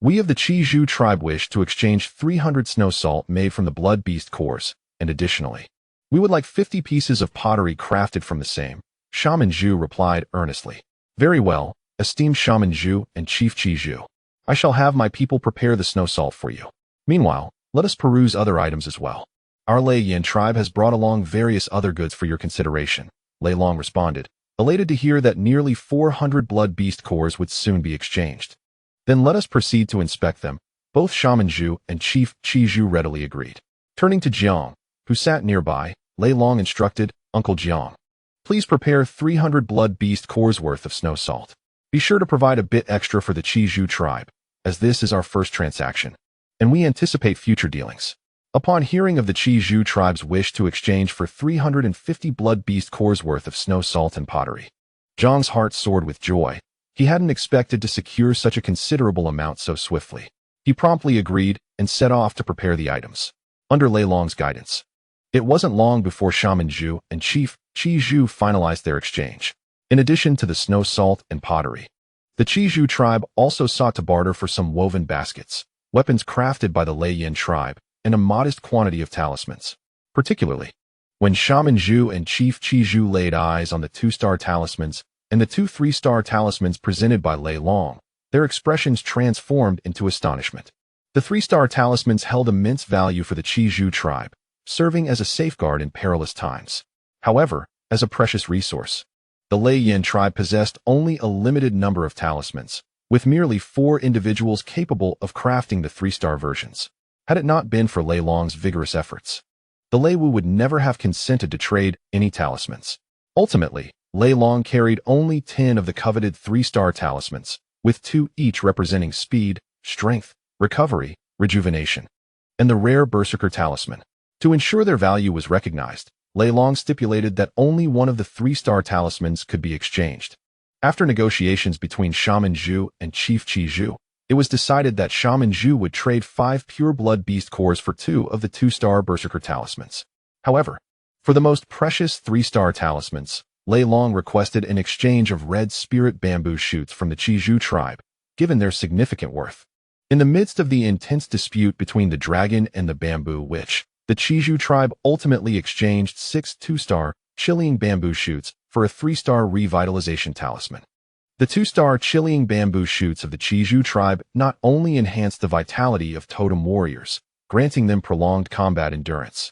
A: we of the Chiju tribe wish to exchange 300 snow salt made from the blood beast cores, and additionally, we would like 50 pieces of pottery crafted from the same. Shaman Zhu replied earnestly. Very well, esteemed Shaman Zhu and Chief Chiju. I shall have my people prepare the snow salt for you. Meanwhile, let us peruse other items as well. Our Lei Yin tribe has brought along various other goods for your consideration, Lei Long responded, elated to hear that nearly 400 blood beast cores would soon be exchanged. Then let us proceed to inspect them. Both Shaman Zhu and Chief Chiju readily agreed. Turning to Jiang, who sat nearby, Lei Long instructed, Uncle Jiang, please prepare 300 blood beast cores worth of snow salt. Be sure to provide a bit extra for the Chiju tribe, as this is our first transaction, and we anticipate future dealings. Upon hearing of the Chiju tribe's wish to exchange for 350 blood beast cores worth of snow salt and pottery, Jiang's heart soared with joy. He hadn't expected to secure such a considerable amount so swiftly. He promptly agreed and set off to prepare the items. Under Lei Long's guidance, it wasn't long before Shaman Zhu and Chief Chiju finalized their exchange. In addition to the snow salt and pottery, the Chiju tribe also sought to barter for some woven baskets, weapons crafted by the Lei Yin tribe, and a modest quantity of talismans. Particularly, when Shaman Zhu and Chief Chiju laid eyes on the 2-star talismans and the 2 3-star talismans presented by Lei Long, their expressions transformed into astonishment. The 3-star talismans held immense value for the Chiju tribe, serving as a safeguard in perilous times. However, as a precious resource, the Lei Yin tribe possessed only a limited number of talismans, with merely 4 individuals capable of crafting the 3-star versions. Had it not been for Lei Long's vigorous efforts, the Lei Wu would never have consented to trade any talismans. Ultimately, Lei Long carried only 10 of the coveted 3-star talismans, with 2 each representing speed, strength, recovery, rejuvenation, and the rare Berserker talisman. To ensure their value was recognized, Lei Long stipulated that only one of the 3-star talismans could be exchanged. After negotiations between Shaman Zhu and Chief Chiju, it was decided that Shaman Zhu would trade 5 pure blood beast cores for 2 of the 2-star Berserker talismans. However, for the most precious 3-star talismans, Lei Long requested an exchange of red spirit bamboo shoots from the Chiju tribe, given their significant worth. In the midst of the intense dispute between the dragon and the bamboo witch, the Chiju tribe ultimately exchanged 6 2-star chilling bamboo shoots for a 3-star revitalization talisman. The 2-star chilling bamboo shoots of the Chiju tribe not only enhanced the vitality of totem warriors, granting them prolonged combat endurance,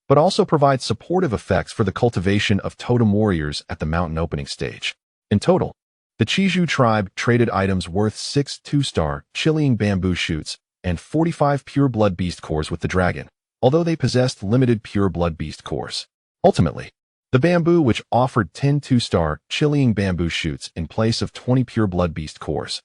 A: but also provide supportive effects for the cultivation of totem warriors at the mountain opening stage. In total, the Chiju tribe traded items worth 6 2-star chilling bamboo shoots and 45 pure blood beast cores with the dragon, although they possessed limited pure blood beast cores. Ultimately, the bamboo which offered 10 2-star chilling bamboo shoots in place of 20 pure blood beast cores,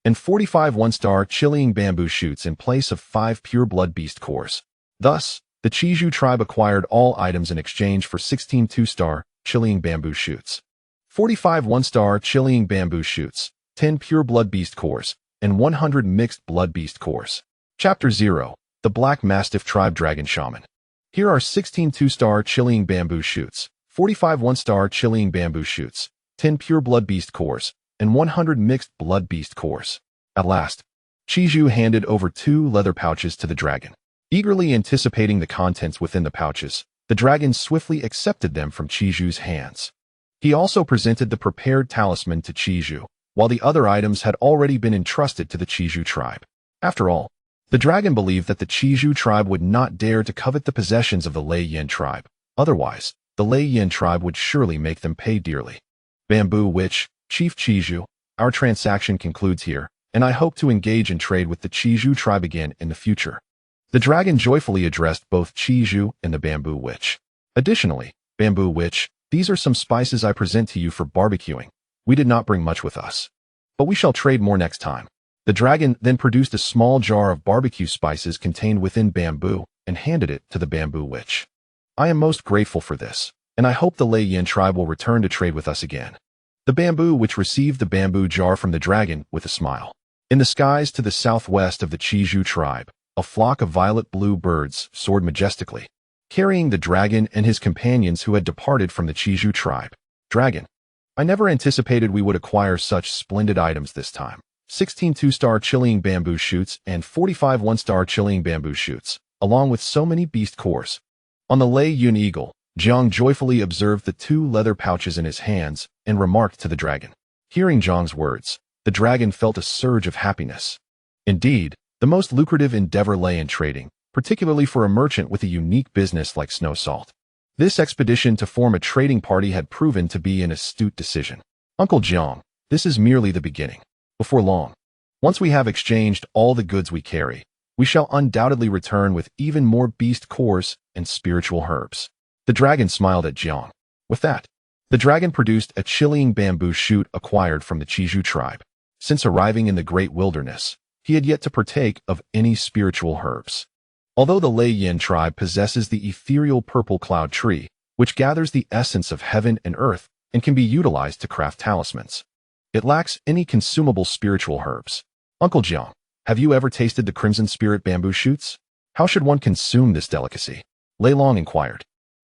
A: and 45 1-star chilling bamboo shoots in place of 5 pure blood beast cores. Thus, the Chiju tribe acquired all items in exchange for 16 2-star chilling bamboo shoots, 45 1-star chilling bamboo shoots, 10 pure blood beast cores, and 100 mixed blood beast cores. Chapter 0. The Black Mastiff Tribe Dragon Shaman. Here are 16 2-star chilling bamboo shoots, 45 1-star chilling bamboo shoots, 10 pure blood beast cores, and 100 mixed blood beast cores. At last, Chiju handed over 2 leather pouches to the dragon. Eagerly anticipating the contents within the pouches, the dragon swiftly accepted them from Chiju's hands. He also presented the prepared talisman to Chiju, while the other items had already been entrusted to the Chiju tribe. After all, the dragon believed that the Chiju tribe would not dare to covet the possessions of the Lei Yin tribe. Otherwise, the Lei Yin tribe would surely make them pay dearly. Bamboo Witch, Chief Chiju, our transaction concludes here, and I hope to engage in trade with the Chiju tribe again in the future. The dragon joyfully addressed both Chiju and the Bamboo Witch. Additionally, Bamboo Witch, these are some spices I present to you for barbecuing. We did not bring much with us, but we shall trade more next time. The dragon then produced a small jar of barbecue spices contained within bamboo and handed it to the Bamboo Witch. I am most grateful for this, and I hope the Lei Yin tribe will return to trade with us again. The Bamboo Witch received the bamboo jar from the dragon with a smile. In the skies to the southwest of the Chiju tribe, a flock of violet-blue birds soared majestically, carrying the dragon and his companions who had departed from the Chiju tribe. Dragon, I never anticipated we would acquire such splendid items this time. 16 2-star chilling bamboo shoots and 45 1-star chilling bamboo shoots, along with so many beast cores. On the Lei Yun eagle, Jiang joyfully observed the 2 leather pouches in his hands and remarked to the dragon. Hearing Jiang's words, the dragon felt a surge of happiness. Indeed, the most lucrative endeavor lay in trading, particularly for a merchant with a unique business like Snow Salt. This expedition to form a trading party had proven to be an astute decision. Uncle Jiang, this is merely the beginning. Before long, once we have exchanged all the goods we carry, we shall undoubtedly return with even more beast cores and spiritual herbs. The dragon smiled at Jiang. With that, the dragon produced a chilling bamboo shoot acquired from the Chiju tribe. Since arriving in the great wilderness, he had yet to partake of any spiritual herbs. Although the Lei Yin tribe possesses the ethereal purple cloud tree, which gathers the essence of heaven and earth and can be utilized to craft talismans, it lacks any consumable spiritual herbs. Uncle Jiang, have you ever tasted the crimson spirit bamboo shoots? How should one consume this delicacy? Lei Long inquired.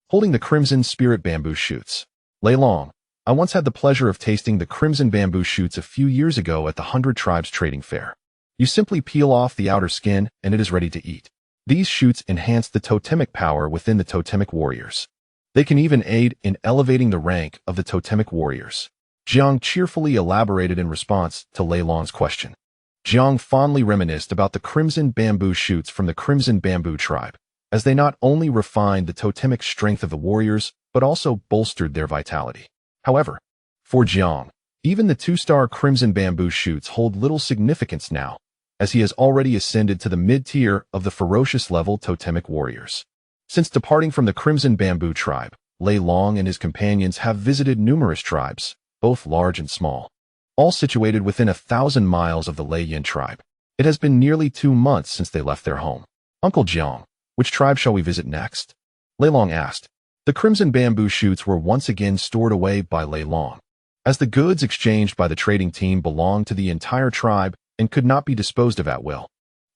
A: Holding the crimson spirit bamboo shoots. Lei Long, I once had the pleasure of tasting the crimson bamboo shoots a few years ago at the 100 Tribes Trading Fair. You simply peel off the outer skin and it is ready to eat. These shoots enhance the totemic power within the totemic warriors. They can even aid in elevating the rank of the totemic warriors. Jiang cheerfully elaborated in response to Lei Long's question. Jiang fondly reminisced about the crimson bamboo shoots from the crimson bamboo tribe, as they not only refined the totemic strength of the warriors, but also bolstered their vitality. However, for Jiang, even the 2-star crimson bamboo shoots hold little significance now, as he has already ascended to the mid-tier of the ferocious level totemic warriors. Since departing from the crimson bamboo tribe, Lei Long and his companions have visited numerous tribes, both large and small, all situated within 1,000 miles of the Lei Yin tribe. It has been nearly 2 months since they left their home. Uncle Jiang, which tribe shall we visit next? Lei Long asked. The crimson bamboo shoots were once again stored away by Lei Long, as the goods exchanged by the trading team belonged to the entire tribe and could not be disposed of at will.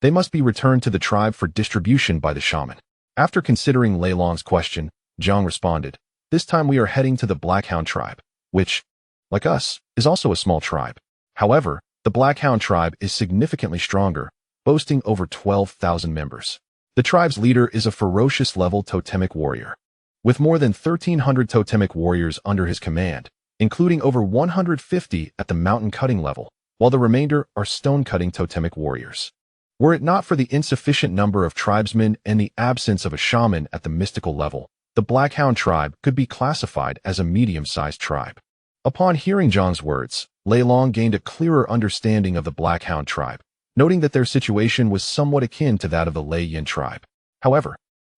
A: They must be returned to the tribe for distribution by the shaman. After considering Lei Long's question, Jiang responded, this time we are heading to the Blackhound tribe, which, like us, is also a small tribe. However, the Blackhound tribe is significantly stronger, boasting over 12,000 members. The tribe's leader is a ferocious level totemic warrior. With more than 1,300 totemic warriors under his command, including over 150 at the mountain-cutting level, while the remainder are stone-cutting totemic warriors. Were it not for the insufficient number of tribesmen and the absence of a shaman at the mystical level, the Blackhound tribe could be classified as a medium-sized tribe. Upon hearing Zhang's words, Lei Long gained a clearer understanding of the Blackhound tribe, noting that their situation was somewhat akin to that of the Lei Yin tribe. However,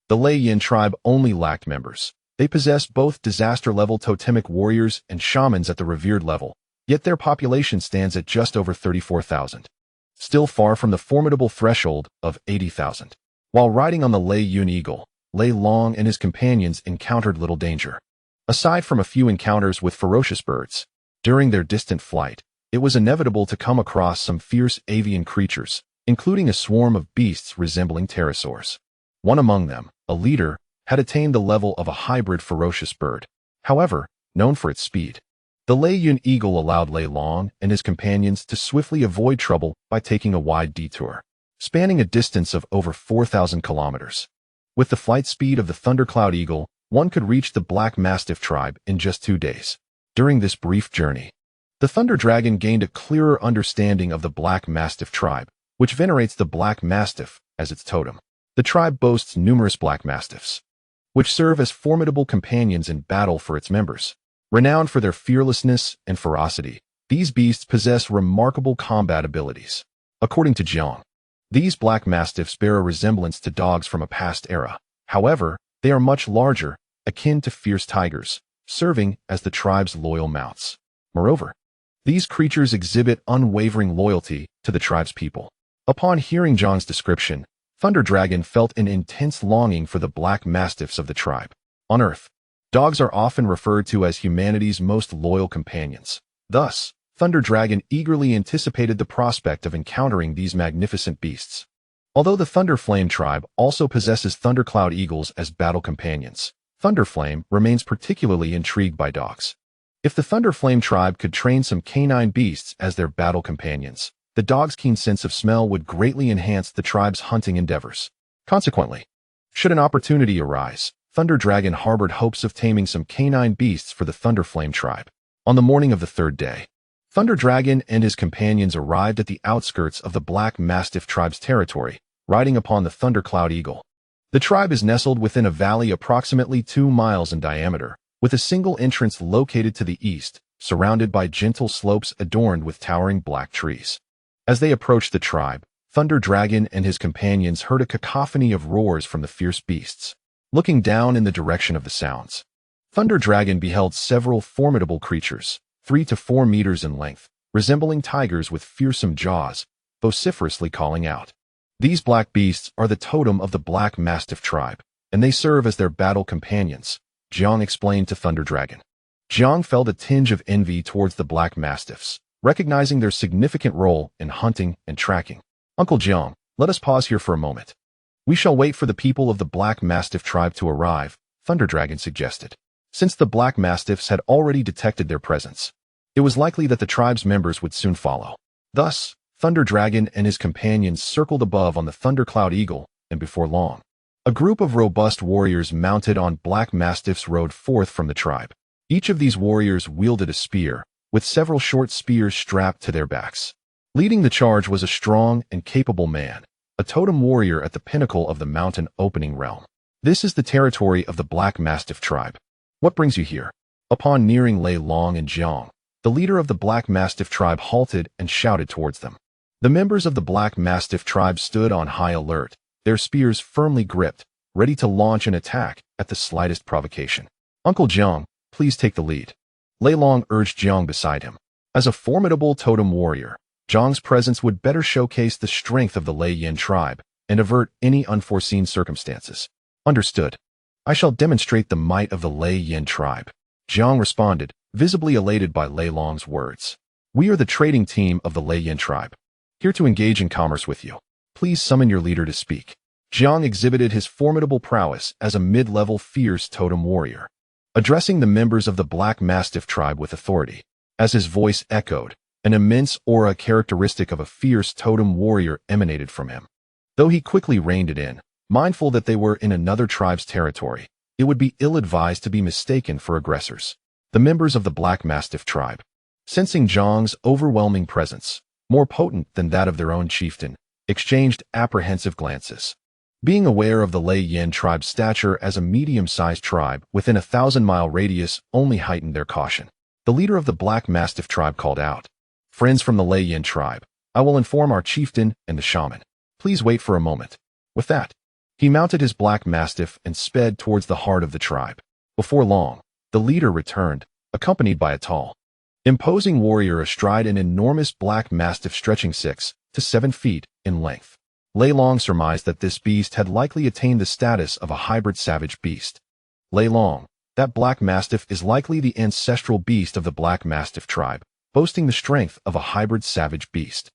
A: the Lei Yin tribe only lacked members. They possessed both disaster-level totemic warriors and shamans at the revered level, yet their population stands at just over 34,000. Still far from the formidable threshold of 80,000. While riding on the Lei Yun eagle, Lei Long and his companions encountered little danger. Aside from a few encounters with ferocious birds, during their distant flight, it was inevitable to come across some fierce avian creatures, including a swarm of beasts resembling pterosaurs. One among them, a leader, had attained the level of a hybrid ferocious bird, however, known for its speed. The Lei Yun eagle allowed Lei Long and his companions to swiftly avoid trouble by taking a wide detour, spanning a distance of over 4,000 kilometers. With the flight speed of the thundercloud eagle, one could reach the Black Mastiff tribe in just 2 days. During this brief journey, the Thunder Dragon gained a clearer understanding of the Black Mastiff tribe, which venerates the Black Mastiff as its totem. The tribe boasts numerous Black Mastiffs, which serve as formidable companions in battle for its members. Renowned for their fearlessness and ferocity, these beasts possess remarkable combat abilities. According to Jiang, these Black Mastiffs bear a resemblance to dogs from a past era. However, they are much larger, akin to fierce tigers, serving as the tribe's loyal mounts. Moreover, these creatures exhibit unwavering loyalty to the tribe's people. Upon hearing Jiang's description, Thunder Dragon felt an intense longing for the Black Mastiffs of the tribe. On Earth, dogs are often referred to as humanity's most loyal companions. Thus, Thunder Dragon eagerly anticipated the prospect of encountering these magnificent beasts. Although the Thunderflame tribe also possesses Thundercloud eagles as battle companions, Thunderflame remains particularly intrigued by dogs. If the Thunderflame tribe could train some canine beasts as their battle companions, the dog's keen sense of smell would greatly enhance the tribe's hunting endeavors. Consequently, should an opportunity arise, Thunder Dragon harbored hopes of taming some canine beasts for the Thunderflame tribe. On the morning of the 3rd day, Thunder Dragon and his companions arrived at the outskirts of the Black Mastiff tribe's territory, riding upon the Thundercloud eagle. The tribe is nestled within a valley approximately 2 miles in diameter, with a single entrance located to the east, surrounded by gentle slopes adorned with towering black trees. As they approached the tribe, Thunder Dragon and his companions heard a cacophony of roars from the fierce beasts. Looking down in the direction of the sounds, Thunder Dragon beheld several formidable creatures, 3 to 4 meters in length, resembling tigers with fearsome jaws, vociferously calling out. These black beasts are the totem of the Black Mastiff tribe, and they serve as their battle companions, Jiang explained to Thunder Dragon. Jiang felt a tinge of envy towards the Black Mastiffs, recognizing their significant role in hunting and tracking. Uncle Jiang, let us pause here for a moment. We shall wait for the people of the Black Mastiff tribe to arrive, Thunder Dragon suggested. Since the Black Mastiffs had already detected their presence, it was likely that the tribe's members would soon follow. Thus, Thunder Dragon and his companions circled above on the Thundercloud eagle, and before long, a group of robust warriors mounted on Black Mastiffs rode forth from the tribe. Each of these warriors wielded a spear, with several short spears strapped to their backs. Leading the charge was a strong and capable man, a totem warrior at the pinnacle of the mountain opening realm. This is the territory of the Black Mastiff tribe. What brings you here? Upon nearing Lei Long and Jiang, the leader of the Black Mastiff tribe halted and shouted towards them. The members of the Black Mastiff tribe stood on high alert, their spears firmly gripped, ready to launch an attack at the slightest provocation. Uncle Jiang, please take the lead. Lei Long urged Jiang beside him. As a formidable totem warrior, Jiang's presence would better showcase the strength of the Lei Yin tribe and avert any unforeseen circumstances. Understood. I shall demonstrate the might of the Lei Yin tribe. Jiang responded, visibly elated by Lei Long's words. We are the trading team of the Lei Yin tribe, here to engage in commerce with you. Please summon your leader to speak. Jiang exhibited his formidable prowess as a mid-level fierce totem warrior, addressing the members of the Black Mastiff tribe with authority. As his voice echoed, an immense aura characteristic of a fierce totem warrior emanated from him. Though he quickly reined it in, Mindful that they were in another tribe's territory, it would be ill-advised to be mistaken for aggressors. The members of the Black Mastiff tribe, sensing Zhang's overwhelming presence, more potent than that of their own chieftain, exchanged apprehensive glances. Being aware of the Lei Yin tribe's stature as a medium-sized tribe within a 1,000-mile radius only heightened their caution. The leader of the Black Mastiff tribe called out, "Friends from the Lei Yin tribe, I will inform our chieftain and the shaman. Please wait for a moment." With that, he mounted his Black Mastiff and sped towards the heart of the tribe. Before long, the leader returned, accompanied by a tall, imposing warrior astride an enormous Black Mastiff stretching 6 to 7 feet in length. Lei Long surmised that this beast had likely attained the status of a hybrid savage beast. Lei Long, that Black Mastiff is likely the ancestral beast of the Black Mastiff tribe, boasting the strength of a hybrid savage beast.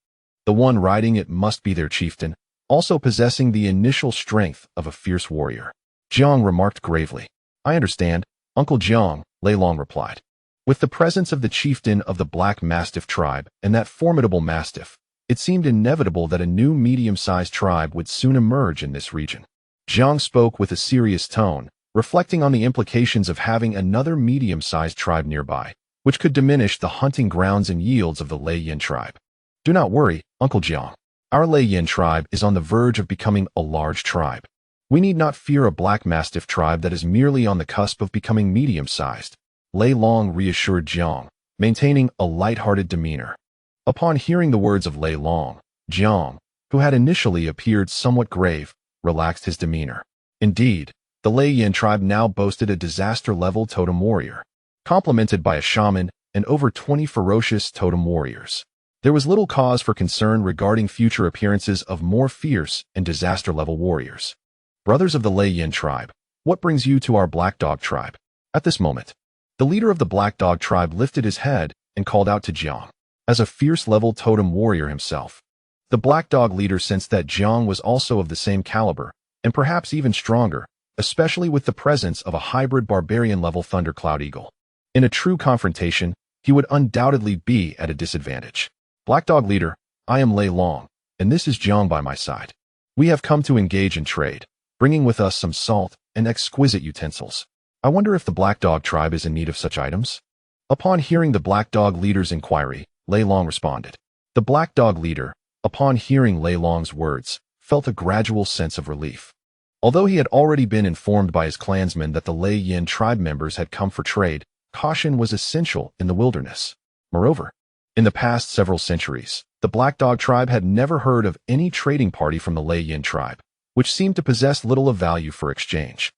A: The one riding it must be their chieftain, also possessing the initial strength of a fierce warrior. Jiang remarked gravely. "I understand, Uncle Jiang," Lei Long replied. With the presence of the chieftain of the Black Mastiff tribe and that formidable mastiff, it seemed inevitable that a new medium-sized tribe would soon emerge in this region. Jiang spoke with a serious tone, reflecting on the implications of having another medium-sized tribe nearby, which could diminish the hunting grounds and yields of the Lei Yin tribe. "Do not worry, Uncle Jiang. Our Lei Yin tribe is on the verge of becoming a large tribe. We need not fear a Black Mastiff tribe that is merely on the cusp of becoming medium-sized," Lei Long reassured Jiang, maintaining a light-hearted demeanor. Upon hearing the words of Lei Long, Jiang, who had initially appeared somewhat grave, relaxed his demeanor. Indeed, the Lei Yin tribe now boasted a disaster-level totem warrior, complemented by a shaman and over 20 ferocious totem warriors. There was little cause for concern regarding future appearances of more fierce and disaster-level warriors. "Brothers of the Lei Yin tribe, what brings you to our Black Dog tribe?" At this moment, the leader of the Black Dog tribe lifted his head and called out to Jiang. As a fierce-level totem warrior himself, the Black Dog leader sensed that Jiang was also of the same caliber, and perhaps even stronger, especially with the presence of a hybrid barbarian-level thundercloud eagle. In a true confrontation, he would undoubtedly be at a disadvantage. "Black Dog leader, I am Lei Long, and this is Jiang by my side. We have come to engage in trade, bringing with us some salt and exquisite utensils. I wonder if the Black Dog tribe is in need of such items?" Upon hearing the Black Dog leader's inquiry, Lei Long responded. The Black Dog leader, upon hearing Lei Long's words, felt a gradual sense of relief. Although he had already been informed by his clansmen that the Lei Yin tribe members had come for trade, caution was essential in the wilderness. Moreover, in the past several centuries, the Black Dog tribe had never heard of any trading party from the Lei Yin tribe, which seemed to possess little of value for exchange.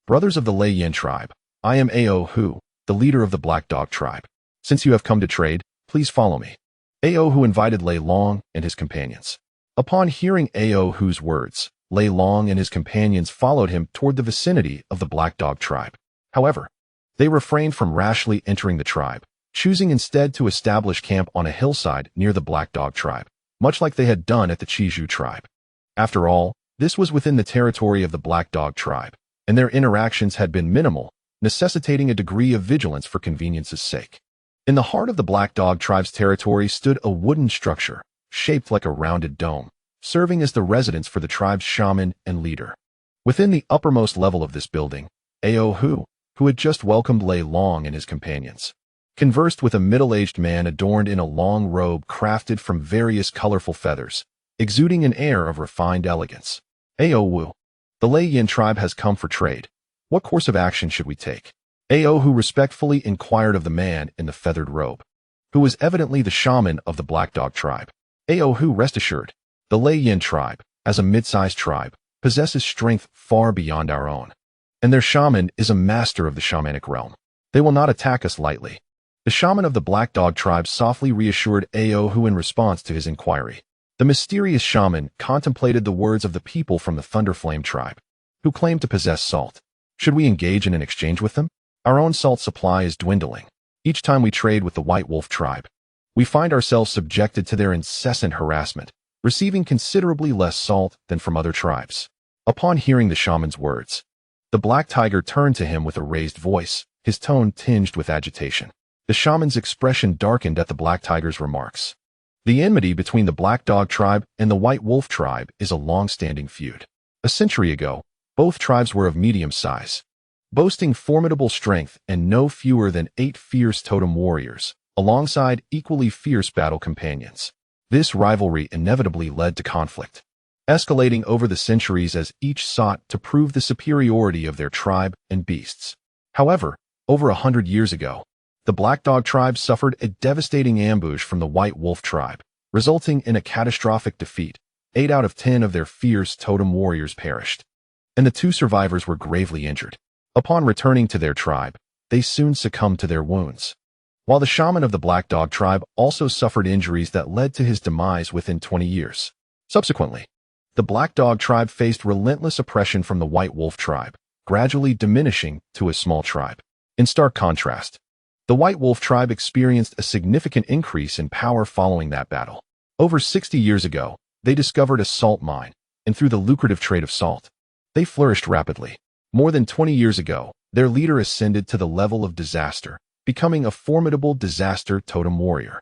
A: "Brothers of the Lei Yin tribe, I am Anew, the leader of the Black Dog tribe. Since you have come to trade, please follow me." Anew invited Lei Long and his companions. Upon hearing Anew's words, Lei Long and his companions followed him toward the vicinity of the Black Dog tribe. However, they refrained from rashly entering the tribe, choosing instead to establish camp on a hillside near the Black Dog tribe, much like they had done at the Chizhu tribe. After all, this was within the territory of the Black Dog tribe, and their interactions had been minimal, necessitating a degree of vigilance for convenience's sake. In the heart of the Black Dog tribe's territory stood a wooden structure, shaped like a rounded dome, serving as the residence for the tribe's shaman and leader. Within the uppermost level of this building, Anew, who had just welcomed Lei Long and his companions, conversed with a middle-aged man adorned in a long robe crafted from various colorful feathers, exuding an air of refined elegance. "Anew, the Lei Yin tribe has come for trade. What course of action should we take?" Anew respectfully inquired of the man in the feathered robe, who was evidently the shaman of the Black Dog tribe. Anew, rest assured, the Lei Yin tribe, as a mid-sized tribe, possesses strength far beyond our own, and their shaman is a master of the shamanic realm. They will not attack us lightly. The shaman of the Black Dog tribe softly reassured Anew in response to his inquiry. The mysterious shaman contemplated the words of the people from the Thunderflame tribe, who claimed to possess salt. "Should we engage in an exchange with them? Our own salt supply is dwindling. Each time we trade with the White Wolf tribe, we find ourselves subjected to their incessant harassment, receiving considerably less salt than from other tribes." Upon hearing the shaman's words, the Black Tiger turned to him with a raised voice, his tone tinged with agitation. The shaman's expression darkened at the Black Tiger's remarks. The enmity between the Black Dog tribe and the White Wolf tribe is a long-standing feud. A century ago, both tribes were of medium size, boasting formidable strength and no fewer than 8 fierce totem warriors, alongside equally fierce battle companions. This rivalry inevitably led to conflict, escalating over the centuries as each sought to prove the superiority of their tribe and beasts. However, over 100 years ago, the Black Dog tribe suffered a devastating ambush from the White Wolf tribe, resulting in a catastrophic defeat. 8 out of 10 of their fierce totem warriors perished, and the 2 survivors were gravely injured. Upon returning to their tribe, they soon succumbed to their wounds, while the shaman of the Black Dog tribe also suffered injuries that led to his demise within 20 years. Subsequently, the Black Dog tribe faced relentless oppression from the White Wolf tribe, gradually diminishing to a small tribe. In stark contrast, the White Wolf tribe experienced a significant increase in power following that battle. Over 60 years ago, they discovered a salt mine, and through the lucrative trade of salt, they flourished rapidly. More than 20 years ago, their leader ascended to the level of disaster, becoming a formidable disaster totem warrior.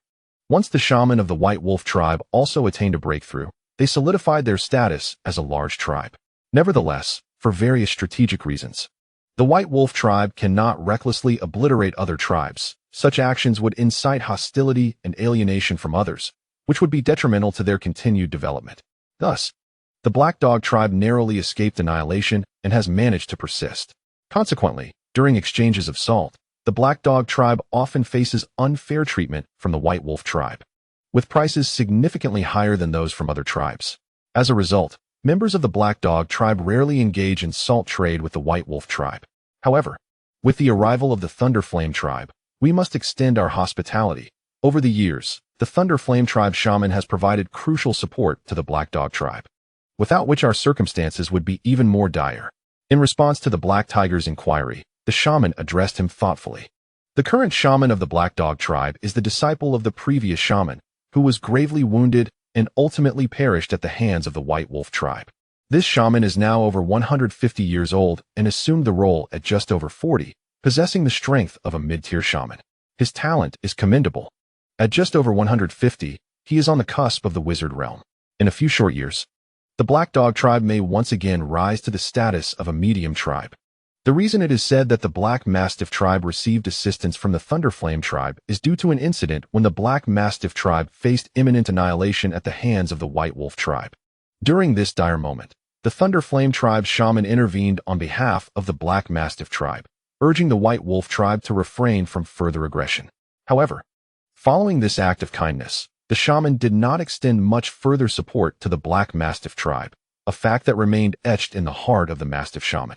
A: Once the shaman of the White Wolf tribe also attained a breakthrough, they solidified their status as a large tribe. Nevertheless, for various strategic reasons, the White Wolf tribe cannot recklessly obliterate other tribes. Such actions would incite hostility and alienation from others, which would be detrimental to their continued development. Thus, the Black Dog tribe narrowly escaped annihilation and has managed to persist. Consequently, during exchanges of salt, the Black Dog tribe often faces unfair treatment from the White Wolf tribe, with prices significantly higher than those from other tribes. As a result, members of the Black Dog tribe rarely engage in salt trade with the White Wolf tribe. However, with the arrival of the Thunderflame tribe, we must extend our hospitality. Over the years, the Thunderflame tribe shaman has provided crucial support to the Black Dog tribe, without which our circumstances would be even more dire. In response to the Black Tiger's inquiry, the shaman addressed him thoughtfully. The current shaman of the Black Dog tribe is the disciple of the previous shaman, who was gravely wounded and ultimately perished at the hands of the White Wolf tribe. This shaman is now over 150 years old and assumed the role at just over 40, possessing the strength of a mid-tier shaman. His talent is commendable. At just over 150, he is on the cusp of the wizard realm. In a few short years, the Black Dog tribe may once again rise to the status of a medium tribe. The reason it is said that the Black Mastiff tribe received assistance from the Thunderflame tribe is due to an incident when the Black Mastiff tribe faced imminent annihilation at the hands of the White Wolf tribe. During this dire moment, the Thunderflame tribe's shaman intervened on behalf of the Black Mastiff tribe, urging the White Wolf tribe to refrain from further aggression. However, following this act of kindness, the shaman did not extend much further support to the Black Mastiff tribe, a fact that remained etched in the heart of the Mastiff shaman.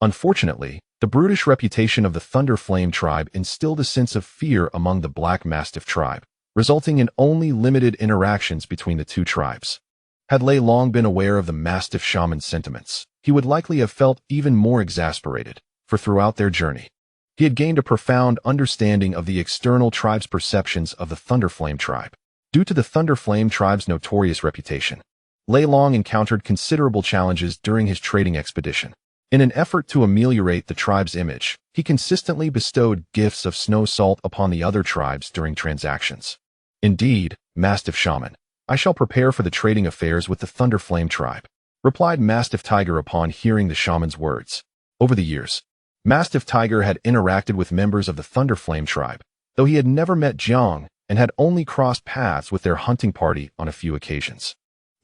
A: Unfortunately, the brutish reputation of the Thunderflame tribe instilled a sense of fear among the Black Mastiff tribe, resulting in only limited interactions between the two tribes. Had Lei long been aware of the Mastiff shaman's sentiments, he would likely have felt even more exasperated, for throughout their journey, he had gained a profound understanding of the external tribe's perceptions of the Thunderflame tribe. Due to the Thunderflame tribe's notorious reputation, Lei Long encountered considerable challenges during his trading expedition. In an effort to ameliorate the tribe's image, he consistently bestowed gifts of snow salt upon the other tribes during transactions. Indeed, Mastiff Shaman, I shall prepare for the trading affairs with the Thunderflame tribe, replied Mastiff Tiger upon hearing the shaman's words. Over the years, Mastiff Tiger had interacted with members of the Thunderflame tribe, though he had never met Jiang and had only crossed paths with their hunting party on a few occasions.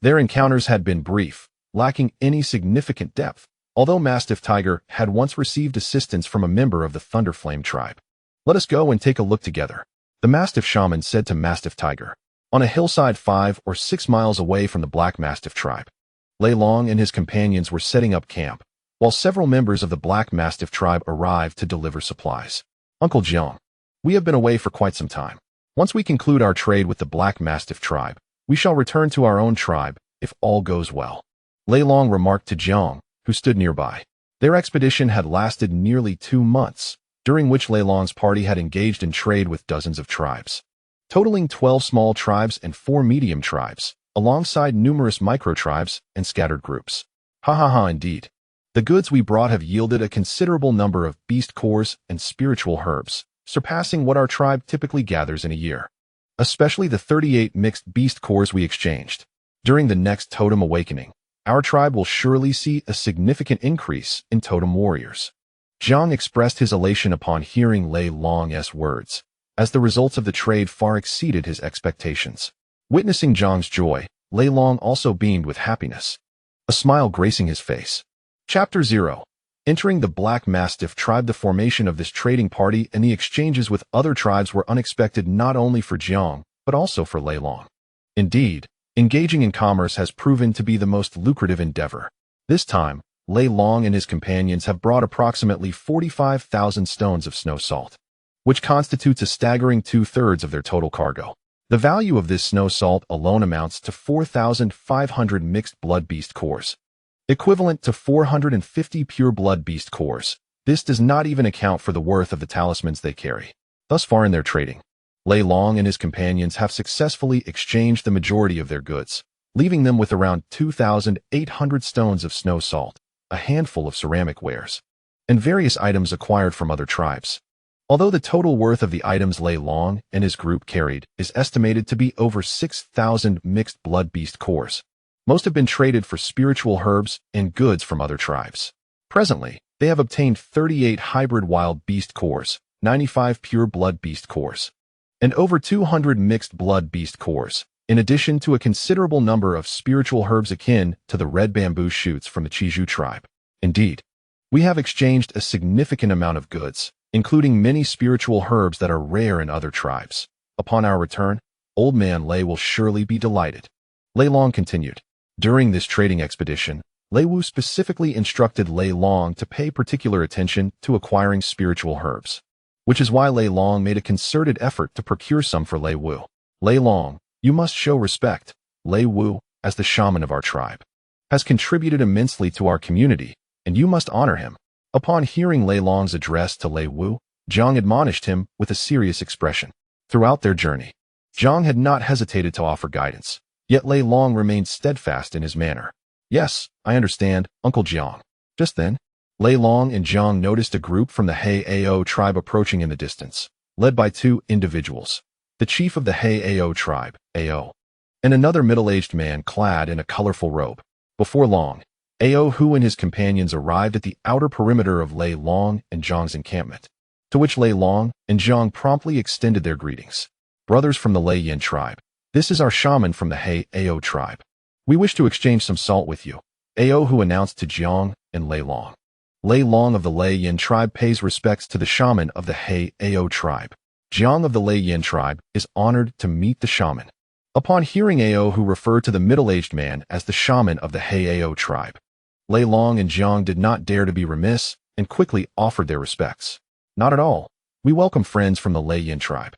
A: Their encounters had been brief, lacking any significant depth, although Mastiff Tiger had once received assistance from a member of the Thunderflame tribe. Let us go and take a look together, the Mastiff Shaman said to Mastiff Tiger. On a hillside 5 or 6 miles away from the Black Mastiff tribe, Lei Long and his companions were setting up camp, while several members of the Black Mastiff tribe arrived to deliver supplies. Uncle Jiang, we have been away for quite some time. Once we conclude our trade with the Black Mastiff tribe, we shall return to our own tribe, if all goes well, Lei Long remarked to Jiang, who stood nearby. Their expedition had lasted nearly 2 months, during which Lei Long's party had engaged in trade with dozens of tribes, totaling 12 small tribes and 4 medium tribes, alongside numerous micro-tribes and scattered groups. Indeed. The goods we brought have yielded a considerable number of beast cores and spiritual herbs, surpassing what our tribe typically gathers in a year. Especially the 38 mixed beast cores we exchanged. During the next totem awakening, our tribe will surely see a significant increase in totem warriors. Jiang expressed his elation upon hearing Lei Long's words, as the results of the trade far exceeded his expectations. Witnessing Jiang's joy, Lei Long also beamed with happiness, a smile gracing his face. Chapter 0. Entering the Black Mastiff tribe. The formation of this trading party and the exchanges with other tribes were unexpected not only for Jiang, but also for Lei Long. Indeed, engaging in commerce has proven to be the most lucrative endeavor. This time, Lei Long and his companions have brought approximately 45,000 stones of snow salt, which constitutes a staggering 2/3 of their total cargo. The value of this snow salt alone amounts to 4,500 mixed blood beast cores, equivalent to 450 pure blood beast cores. This does not even account for the worth of the talismans they carry. Thus far in their trading, Lei Long and his companions have successfully exchanged the majority of their goods, leaving them with around 2,800 stones of snow salt, a handful of ceramic wares, and various items acquired from other tribes. Although the total worth of the items Lei Long and his group carried is estimated to be over 6,000 mixed blood beast cores, most have been traded for spiritual herbs and goods from other tribes. Presently, they have obtained 38 hybrid wild beast cores, 95 pure blood beast cores, and over 200 mixed blood beast cores, in addition to a considerable number of spiritual herbs akin to the red bamboo shoots from the Chiju tribe. Indeed, we have exchanged a significant amount of goods, including many spiritual herbs that are rare in other tribes. Upon our return, Old Man Lei will surely be delighted. Lei Long continued. During this trading expedition, Lei Wu specifically instructed Lei Long to pay particular attention to acquiring spiritual herbs, which is why Lei Long made a concerted effort to procure some for Lei Wu. Lei Long, you must show respect. Lei Wu, as the shaman of our tribe, has contributed immensely to our community, and you must honor him. Upon hearing Lei Long's address to Lei Wu, Jiang admonished him with a serious expression. Throughout their journey, Jiang had not hesitated to offer guidance, yet Lei Long remained steadfast in his manner. Yes, I understand, Uncle Jiang. Just then, Lei Long and Jiang noticed a group from the Anew tribe approaching in the distance, led by two individuals, the chief of the Anew tribe, Anew, and another middle-aged man clad in a colorful robe. Before long, Anew and his companions arrived at the outer perimeter of Lei Long and Jiang's encampment, to which Lei Long and Jiang promptly extended their greetings. Brothers from the Lei Yin tribe, this is our shaman from the Anew tribe. We wish to exchange some salt with you, Anew announced to Jiang and Lei Long. Lei Long of the Lei Yin tribe pays respects to the shaman of the Anew tribe. Jiang of the Lei Yin tribe is honored to meet the shaman. Upon hearing Anew refer to the middle-aged man as the shaman of the Anew tribe, Lei Long and Jiang did not dare to be remiss and quickly offered their respects. Not at all. We welcome friends from the Lei Yin tribe.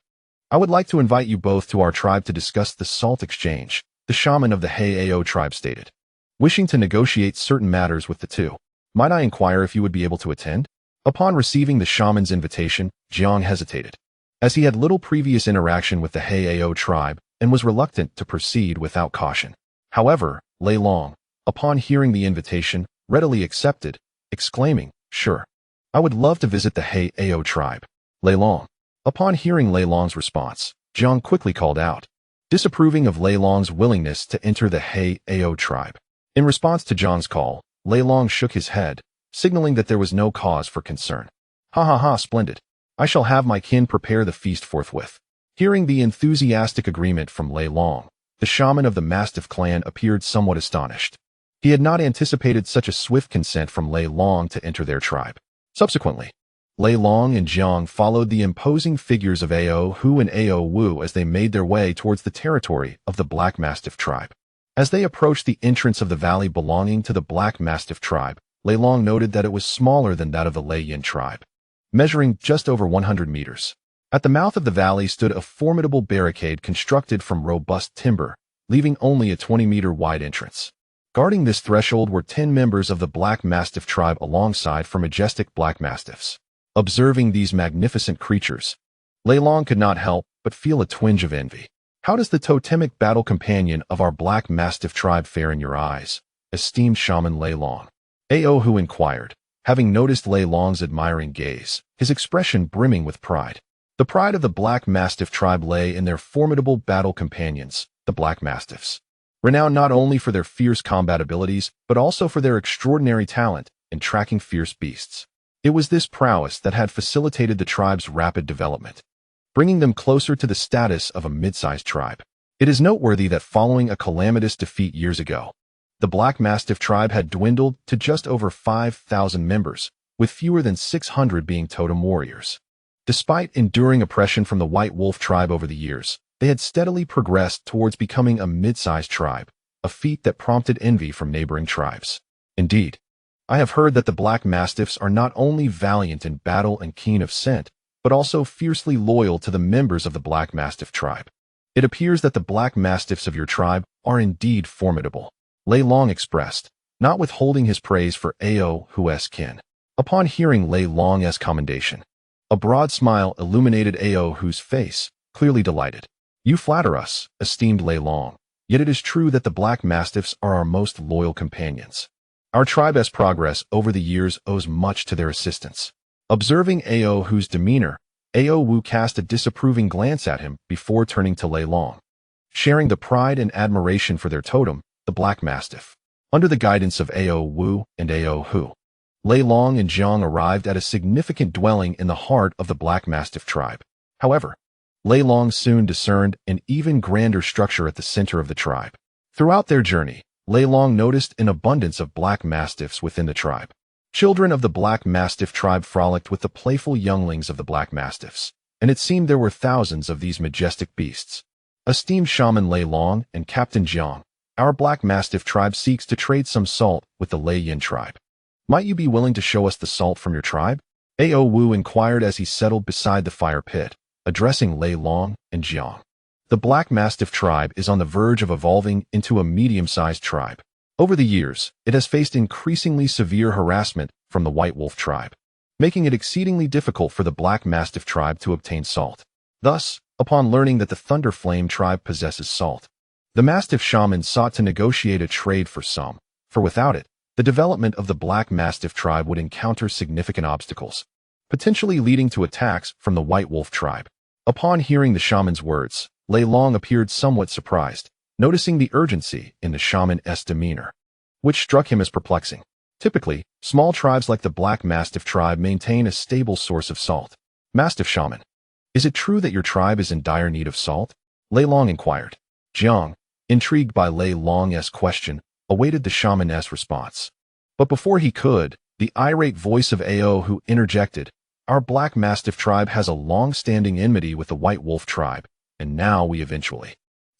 A: I would like to invite you both to our tribe to discuss the salt exchange, the shaman of the Anew tribe stated, wishing to negotiate certain matters with the two. Might I inquire if you would be able to attend? Upon receiving the shaman's invitation, Jiang hesitated, as he had little previous interaction with the Anew tribe and was reluctant to proceed without caution. However, Lei Long, upon hearing the invitation, readily accepted, exclaiming, "Sure. I would love to visit the Anew tribe." Lei Long. Upon hearing Lei Long's response, Jiang quickly called out, disapproving of Lei Long's willingness to enter the Anew tribe. In response to Jiang's call, Lei Long shook his head, signaling that there was no cause for concern. Ha ha ha, splendid. I shall have my kin prepare the feast forthwith. Hearing the enthusiastic agreement from Lei Long, the shaman of the Mastiff clan appeared somewhat astonished. He had not anticipated such a swift consent from Lei Long to enter their tribe. Subsequently, Lei Long and Jiang followed the imposing figures of Anew and Anew as they made their way towards the territory of the Black Mastiff tribe. As they approached the entrance of the valley belonging to the Black Mastiff tribe, Lei Long noted that it was smaller than that of the Lei Yin tribe, measuring just over 100 meters. At the mouth of the valley stood a formidable barricade constructed from robust timber, leaving only a 20-meter wide entrance. Guarding this threshold were 10 members of the Black Mastiff tribe alongside 4 majestic Black Mastiffs. Observing these magnificent creatures, Lei Long could not help but feel a twinge of envy. How does the totemic battle companion of our Black Mastiff tribe fare in your eyes, esteemed shaman Lei Long? Anew inquired, having noticed Lei Long's admiring gaze, his expression brimming with pride. The pride of the Black Mastiff tribe lay in their formidable battle companions, the Black Mastiffs. renowned not only for their fierce combat abilities, but also for their extraordinary talent in tracking fierce beasts. It was this prowess that had facilitated the tribe's rapid development, bringing them closer to the status of a mid-sized tribe. It is noteworthy that following a calamitous defeat years ago, the Black Mastiff tribe had dwindled to just over 5,000 members, with fewer than 600 being totem warriors. Despite enduring oppression from the White Wolf tribe over the years, they had steadily progressed towards becoming a mid-sized tribe, a feat that prompted envy from neighboring tribes. Indeed, I have heard that the Black Mastiffs are not only valiant in battle and keen of scent, but also fiercely loyal to the members of the Black Mastiff tribe. It appears that the Black Mastiffs of your tribe are indeed formidable, Lei Long expressed, not withholding his praise for Ao Hu's kin. Upon hearing Lei Long's commendation, a broad smile illuminated Ao Hu's face, clearly delighted. You flatter us, esteemed Lei Long, yet it is true that the Black Mastiffs are our most loyal companions. Our tribe's progress over the years owes much to their assistance. Observing Ao Hu's demeanor, Ao Wu cast a disapproving glance at him before turning to Lei Long, sharing the pride and admiration for their totem, the Black Mastiff. Under the guidance of Ao Wu and Ao Hu, Lei Long and Jiang arrived at a significant dwelling in the heart of the Black Mastiff tribe. However, Lei Long soon discerned an even grander structure at the center of the tribe. Throughout their journey, Lei Long noticed an abundance of Black Mastiffs within the tribe. Children of the Black Mastiff tribe frolicked with the playful younglings of the Black Mastiffs, and it seemed there were thousands of these majestic beasts. Esteemed Shaman Lei Long and Captain Jiang, our Black Mastiff tribe seeks to trade some salt with the Lei Yin tribe. Might you be willing to show us the salt from your tribe? Ao Wu inquired as he settled beside the fire pit, addressing Lei Long and Jiang. The Black Mastiff tribe is on the verge of evolving into a medium-sized tribe. Over the years, it has faced increasingly severe harassment from the White Wolf tribe, making it exceedingly difficult for the Black Mastiff tribe to obtain salt. Thus, upon learning that the Thunderflame tribe possesses salt, the Mastiff shaman sought to negotiate a trade for some, for without it, the development of the Black Mastiff tribe would encounter significant obstacles, potentially leading to attacks from the White Wolf tribe. Upon hearing the shaman's words, Lei Long appeared somewhat surprised, noticing the urgency in the shaman's demeanor, which struck him as perplexing. Typically, small tribes like the Black Mastiff tribe maintain a stable source of salt. Mastiff shaman, is it true that your tribe is in dire need of salt? Lei Long inquired. Jiang, intrigued by Lei Long's question, awaited the shaman's response. But before he could, the irate voice of Ao Hu interjected, our Black Mastiff tribe has a long-standing enmity with the White Wolf tribe, and now we eventually.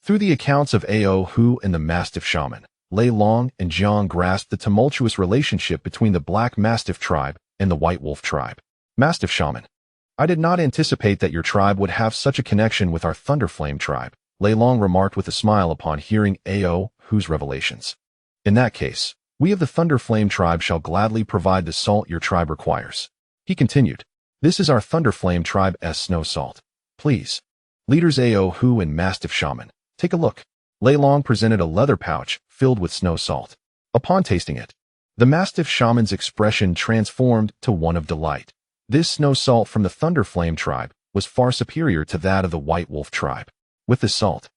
A: Through the accounts of Ao Hu and the Mastiff shaman, Lei Long and Jiang grasped the tumultuous relationship between the Black Mastiff tribe and the White Wolf tribe. Mastiff shaman, I did not anticipate that your tribe would have such a connection with our Thunderflame tribe, Lei Long remarked with a smile upon hearing Ao Hu's revelations. In that case, we of the Thunderflame tribe shall gladly provide the salt your tribe requires. He continued, this is our Thunderflame tribe's snow salt. Please. Leaders Ao Hu and Mastiff shaman, take a look. Lei Long presented a leather pouch filled with snow salt. Upon tasting it, the Mastiff shaman's expression transformed to one of delight. This snow salt from the Thunderflame tribe was far superior to that of the White Wolf tribe. With this salt,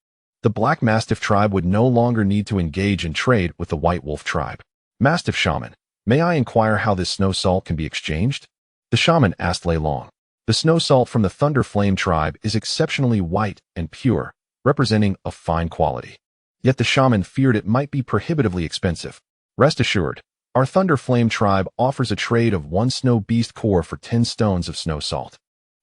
A: the Black Mastiff tribe would no longer need to engage in trade with the White Wolf tribe. Mastiff shaman, may I inquire how this snow salt can be exchanged? The shaman asked Lei Long. The snow salt from the Thunderflame tribe is exceptionally white and pure, representing a fine quality. Yet the shaman feared it might be prohibitively expensive. Rest assured, our Thunderflame tribe offers a trade of 1 snow beast core for 10 stones of snow salt.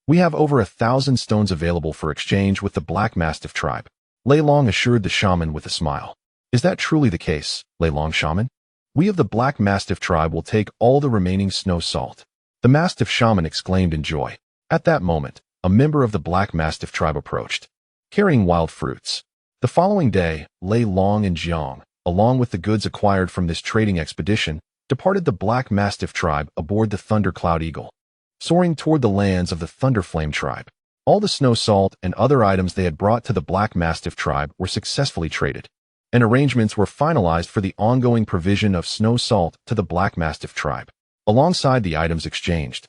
A: We have over 1,000 stones available for exchange with the Black Mastiff tribe. Lei Long assured the shaman with a smile. Is that truly the case, Lei Long shaman? We of the Black Mastiff tribe will take all the remaining snow salt. The Mastiff shaman exclaimed in joy. At that moment, a member of the Black Mastiff tribe approached, carrying wild fruits. The following day, Lei Long and Jiang, along with the goods acquired from this trading expedition, departed the Black Mastiff tribe aboard the Thundercloud Eagle, soaring toward the lands of the Thunderflame tribe. All the snow salt and other items they had brought to the Black Mastiff tribe were successfully traded, and arrangements were finalized for the ongoing provision of snow salt to the Black Mastiff tribe. Alongside the items exchanged,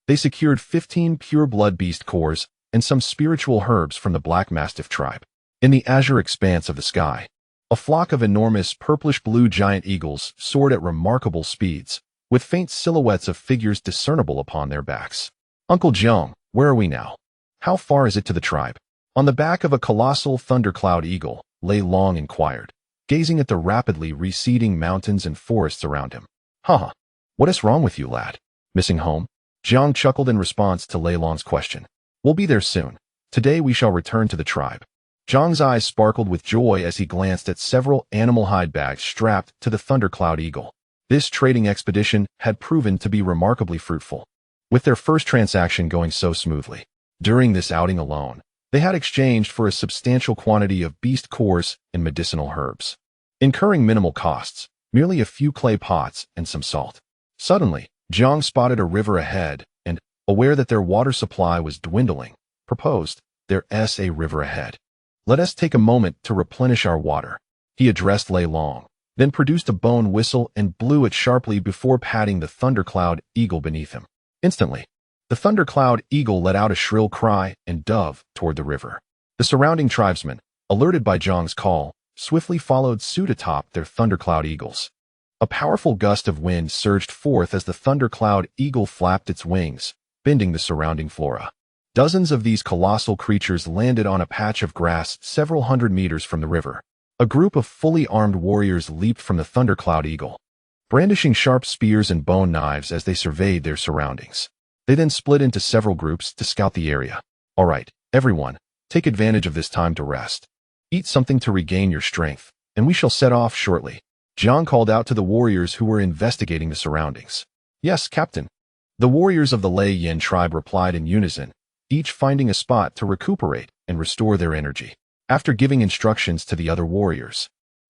A: they secured 15 pure blood beast cores and some spiritual herbs from the Black Mastiff tribe. In the azure expanse of the sky, A flock of enormous purplish-blue giant eagles soared at remarkable speeds, with faint silhouettes of figures discernible upon their backs. Uncle Jiang, where are we now? How far is it to the tribe? On the back of a colossal thundercloud eagle, Lei Long inquired, gazing at the rapidly receding mountains and forests around him. Haha, what is wrong with you, lad? Missing home? Jiang chuckled in response to Lei Long's question. We'll be there soon. Today we shall return to the tribe. Jiang's eyes sparkled with joy as he glanced at several animal hide bags strapped to the thundercloud eagle. This trading expedition had proven to be remarkably fruitful, with their first transaction going so smoothly. During this outing alone, they had exchanged for a substantial quantity of beast cores and medicinal herbs, incurring minimal costs, merely a few clay pots and some salt. Suddenly, Jiang spotted a river ahead and, aware that their water supply was dwindling, proposed, "There's a river ahead. Let us take a moment to replenish our water." He addressed Lei Long, then produced a bone whistle and blew it sharply before patting the thundercloud eagle beneath him. Instantly, the thundercloud eagle let out a shrill cry and dove toward the river. The surrounding tribesmen, alerted by Jiang's call, swiftly followed suit atop their thundercloud eagles. A powerful gust of wind surged forth as the thundercloud eagle flapped its wings, bending the surrounding flora. Dozens of these colossal creatures landed on a patch of grass several hundred meters from the river. A group of fully armed warriors leaped from the thundercloud eagle, brandishing sharp spears and bone knives as they surveyed their surroundings. They then split into several groups to scout the area. All right, everyone, take advantage of this time to rest. Eat something to regain your strength, and we shall set off shortly. Jiang called out to the warriors who were investigating the surroundings. Yes, Captain. The warriors of the Lei Yin tribe replied in unison, each finding a spot to recuperate and restore their energy. After giving instructions to the other warriors,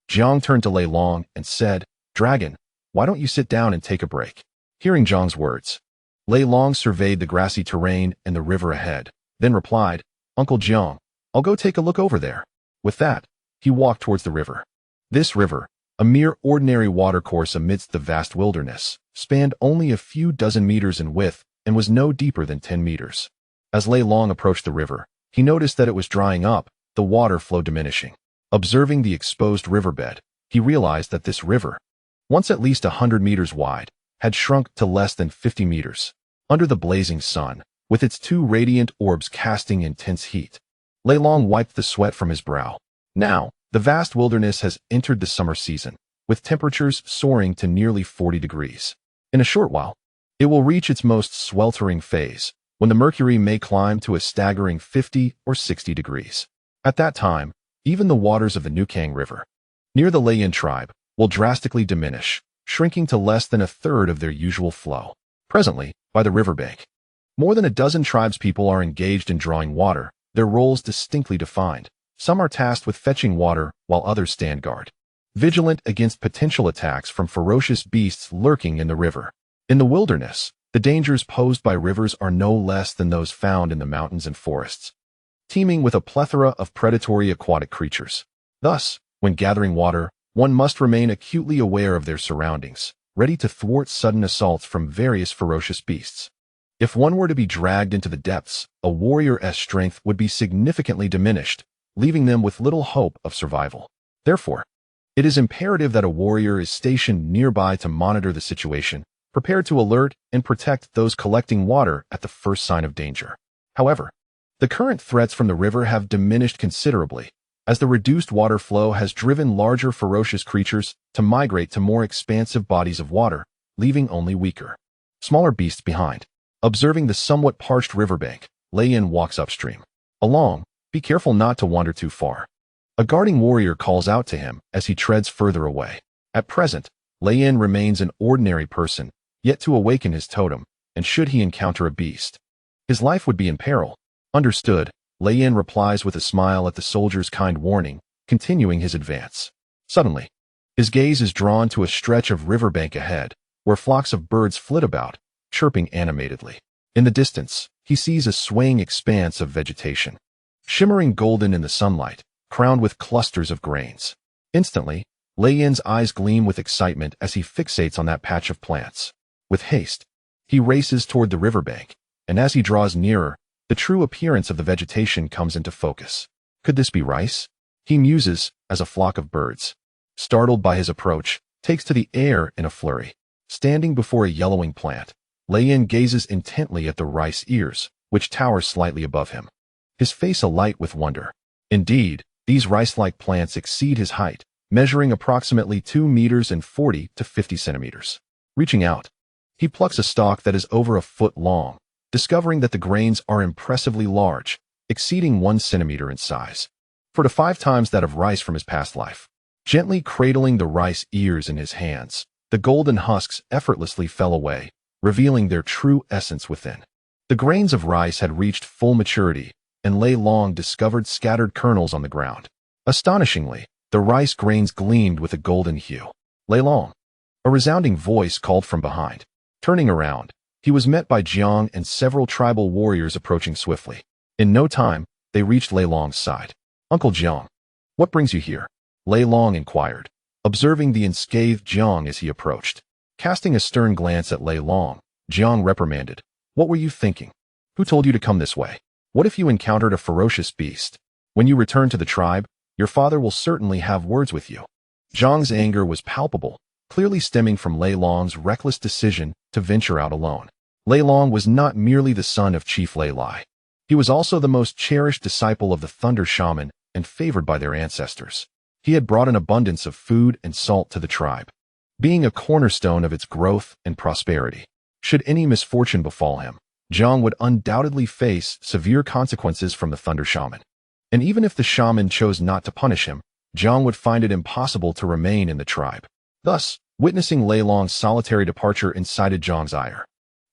A: Jiang turned to Lei Long and said, "Dragon, why don't you sit down and take a break?" Hearing Jiang's words, Lei Long surveyed the grassy terrain and the river ahead, then replied, "Uncle Jiang, I'll go take a look over there." With that, he walked towards the river. This river, a mere ordinary watercourse amidst the vast wilderness, spanned only a few dozen meters in width and was no deeper than 10 meters. As Lei Long approached the river, he noticed that it was drying up, the water flow diminishing. Observing the exposed riverbed, he realized that this river, once at least 100 meters wide, had shrunk to less than 50 meters. Under the blazing sun, with its two radiant orbs casting intense heat, Lei Long wiped the sweat from his brow. Now, the vast wilderness has entered the summer season, with temperatures soaring to nearly 40 degrees. In a short while, it will reach its most sweltering phase, when the mercury may climb to a staggering 50 or 60 degrees. At that time, even the waters of the Nukang River, near the Lei Yin tribe, will drastically diminish, shrinking to less than a third of their usual flow. Presently, by the riverbank, more than a dozen tribespeople are engaged in drawing water, their roles distinctly defined. Some are tasked with fetching water, while others stand guard, vigilant against potential attacks from ferocious beasts lurking in the river. In the wilderness, the dangers posed by rivers are no less than those found in the mountains and forests, teeming with a plethora of predatory aquatic creatures. Thus, when gathering water, one must remain acutely aware of their surroundings, ready to thwart sudden assaults from various ferocious beasts. If one were to be dragged into the depths, a warrior's strength would be significantly diminished, leaving them with little hope of survival. Therefore, it is imperative that a warrior is stationed nearby to monitor the situation, prepared to alert and protect those collecting water at the first sign of danger. However, the current threats from the river have diminished considerably, as the reduced water flow has driven larger ferocious creatures to migrate to more expansive bodies of water, leaving only weaker, smaller beasts behind. Observing the somewhat parched riverbank, Lei Yin walks upstream. Along, be careful not to wander too far. A guarding warrior calls out to him as he treads further away. At present, Lei Yin remains an ordinary person, yet to awaken his totem, and should he encounter a beast, his life would be in peril. Understood, Lei Yin replies with a smile at the soldier's kind warning, continuing his advance. Suddenly, his gaze is drawn to a stretch of riverbank ahead, where flocks of birds flit about, chirping animatedly. In the distance, he sees a swaying expanse of vegetation, shimmering golden in the sunlight, crowned with clusters of grains. Instantly, Lei Yin's eyes gleam with excitement as he fixates on that patch of plants. With haste, he races toward the riverbank, and as he draws nearer, the true appearance of the vegetation comes into focus. Could this be rice? He muses, as a flock of birds. Startled by his approach, takes to the air in a flurry. Standing before a yellowing plant, Lei gazes intently at the rice ears, which tower slightly above him. His face alight with wonder. Indeed, these rice-like plants exceed his height, measuring approximately 2 meters and 40 to 50 centimeters. Reaching out, he plucks a stalk that is over a foot long, discovering that the grains are impressively large, exceeding 1 centimeter in size, 4 to 5 times that of rice from his past life. Gently cradling the rice ears in his hands, the golden husks effortlessly fell away, revealing their true essence within. The grains of rice had reached full maturity, and Lei Long discovered scattered kernels on the ground. Astonishingly, the rice grains gleamed with a golden hue. Lei Long! A resounding voice called from behind. Turning around, he was met by Jiang and several tribal warriors approaching swiftly. In no time, they reached Lei Long's side. "Uncle Jiang, what brings you here?" Lei Long inquired, observing the unscathed Jiang as he approached. Casting a stern glance at Lei Long, Jiang reprimanded, "What were you thinking? Who told you to come this way? What if you encountered a ferocious beast? When you return to the tribe, your father will certainly have words with you." Jiang's anger was palpable, clearly stemming from Lei Long's reckless decision to venture out alone. Lei Long was not merely the son of Chief Lei Lai. He was also the most cherished disciple of the Thunder Shaman and favored by their ancestors. He had brought an abundance of food and salt to the tribe, being a cornerstone of its growth and prosperity. Should any misfortune befall him, Jiang would undoubtedly face severe consequences from the Thunder Shaman. And even if the shaman chose not to punish him, Jiang would find it impossible to remain in the tribe. Thus, witnessing Lei Long's solitary departure incited Jiang's ire.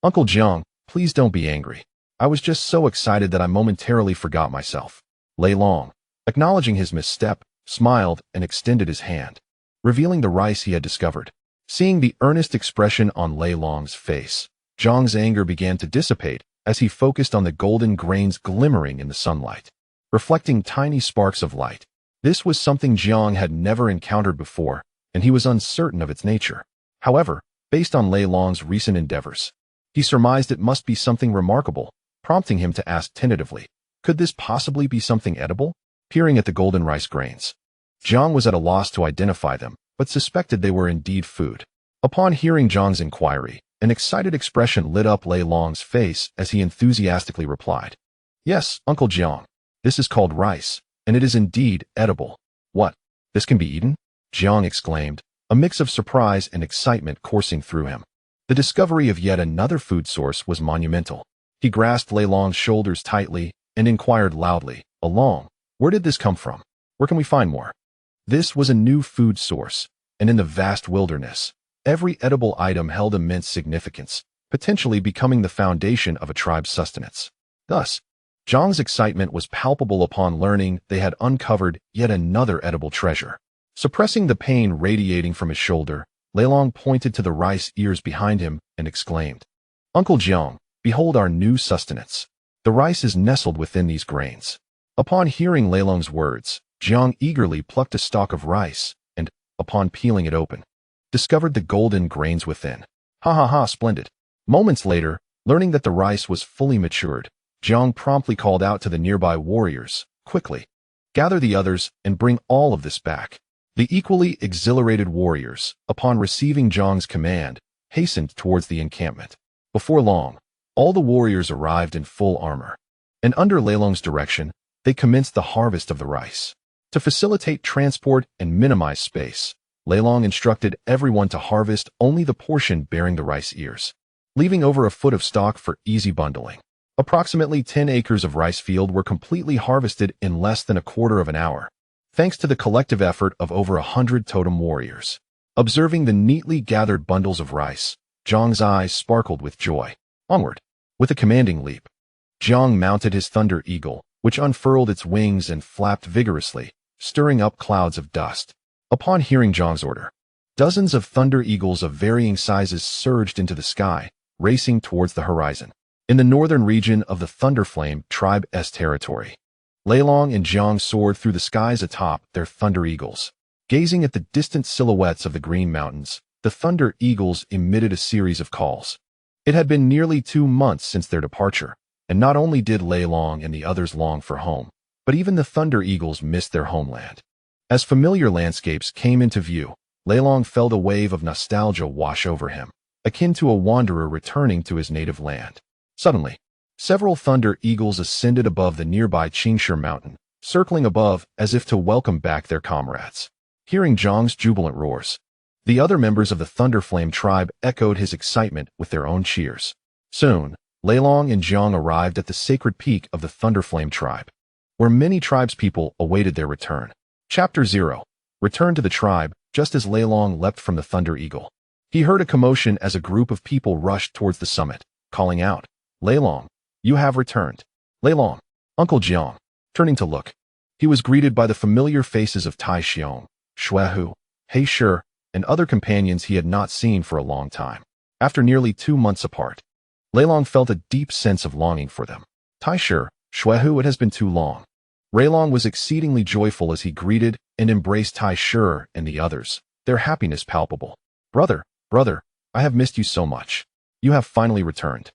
A: "Uncle Jiang, please don't be angry. I was just so excited that I momentarily forgot myself." Lei Long, acknowledging his misstep, smiled and extended his hand, revealing the rice he had discovered. Seeing the earnest expression on Lei Long's face, Jiang's anger began to dissipate as he focused on the golden grains glimmering in the sunlight, reflecting tiny sparks of light. This was something Jiang had never encountered before, and he was uncertain of its nature. However, based on Lei Long's recent endeavors, he surmised it must be something remarkable, prompting him to ask tentatively, "Could this possibly be something edible?" Peering at the golden rice grains, Jiang was at a loss to identify them, but suspected they were indeed food. Upon hearing Jiang's inquiry, an excited expression lit up Lei Long's face as he enthusiastically replied, "Yes, Uncle Jiang, this is called rice, and it is indeed edible." "What? This can be eaten?" Jiang exclaimed, a mix of surprise and excitement coursing through him. The discovery of yet another food source was monumental. He grasped Lei Long's shoulders tightly and inquired loudly, "Along, where did this come from? Where can we find more?" This was a new food source, and in the vast wilderness, every edible item held immense significance, potentially becoming the foundation of a tribe's sustenance. Thus, Jiang's excitement was palpable upon learning they had uncovered yet another edible treasure. Suppressing the pain radiating from his shoulder, Lei Long pointed to the rice ears behind him and exclaimed, "Uncle Jiang, behold our new sustenance. The rice is nestled within these grains." Upon hearing Lei Long's words, Jiang eagerly plucked a stalk of rice and, upon peeling it open, discovered the golden grains within. "Ha ha ha, splendid." Moments later, learning that the rice was fully matured, Jiang promptly called out to the nearby warriors, "Quickly, gather the others and bring all of this back." The equally exhilarated warriors, upon receiving Jiang's command, hastened towards the encampment. Before long, all the warriors arrived in full armor, and under Lei Long's direction, they commenced the harvest of the rice. To facilitate transport and minimize space, Lei Long instructed everyone to harvest only the portion bearing the rice ears, leaving over a foot of stalk for easy bundling. Approximately 10 acres of rice field were completely harvested in less than a quarter of an hour, thanks to the collective effort of over 100 totem warriors. Observing the neatly gathered bundles of rice, Jiang's eyes sparkled with joy. Onward! With a commanding leap, Jiang mounted his thunder eagle, which unfurled its wings and flapped vigorously, stirring up clouds of dust. Upon hearing Jiang's order, dozens of thunder eagles of varying sizes surged into the sky, racing towards the horizon. In the northern region of the Thunderflame tribe's territory, Lei Long and Jiang soared through the skies atop their thunder eagles. Gazing at the distant silhouettes of the Green Mountains, the thunder eagles emitted a series of calls. It had been nearly 2 months since their departure, and not only did Lei Long and the others long for home, but even the thunder eagles missed their homeland. As familiar landscapes came into view, Leilong felt a wave of nostalgia wash over him, akin to a wanderer returning to his native land. Suddenly, several thunder eagles ascended above the nearby Qingshi mountain, circling above as if to welcome back their comrades. Hearing Zhang's jubilant roars, the other members of the Thunderflame tribe echoed his excitement with their own cheers. Soon, Leilong and Zhang arrived at the sacred peak of the Thunderflame tribe, where many tribespeople awaited their return. Chapter 0. Return to the tribe. Just as Leilong leapt from the Thunder Eagle, he heard a commotion as a group of people rushed towards the summit, calling out, "Leilong, you have returned." "Leilong, Uncle Jiang." Turning to look, he was greeted by the familiar faces of Tai Xiong, Shuehu, He Shi, and other companions he had not seen for a long time. After nearly 2 months apart, Leilong felt a deep sense of longing for them. Tai Shi, Shuehu, it has been too long. Leilong was exceedingly joyful as he greeted and embraced Tai Shi and the others, their happiness palpable. Brother, I have missed you so much. You have finally returned."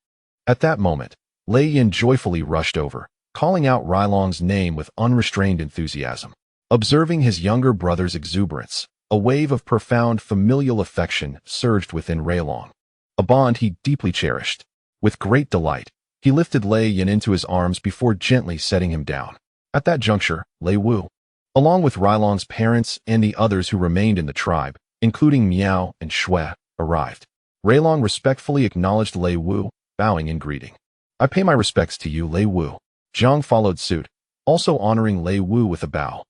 A: At that moment, Lei Yin joyfully rushed over, calling out Leilong's name with unrestrained enthusiasm. Observing his younger brother's exuberance, a wave of profound familial affection surged within Leilong, a bond he deeply cherished. With great delight, he lifted Lei Yin into his arms before gently setting him down. At that juncture, Lei Wu, along with Leilong's parents and the others who remained in the tribe, including Miao and Shui, arrived. Leilong respectfully acknowledged Lei Wu, bowing in greeting. "I pay my respects to you, Lei Wu." Zhang followed suit, also honoring Lei Wu with a bow.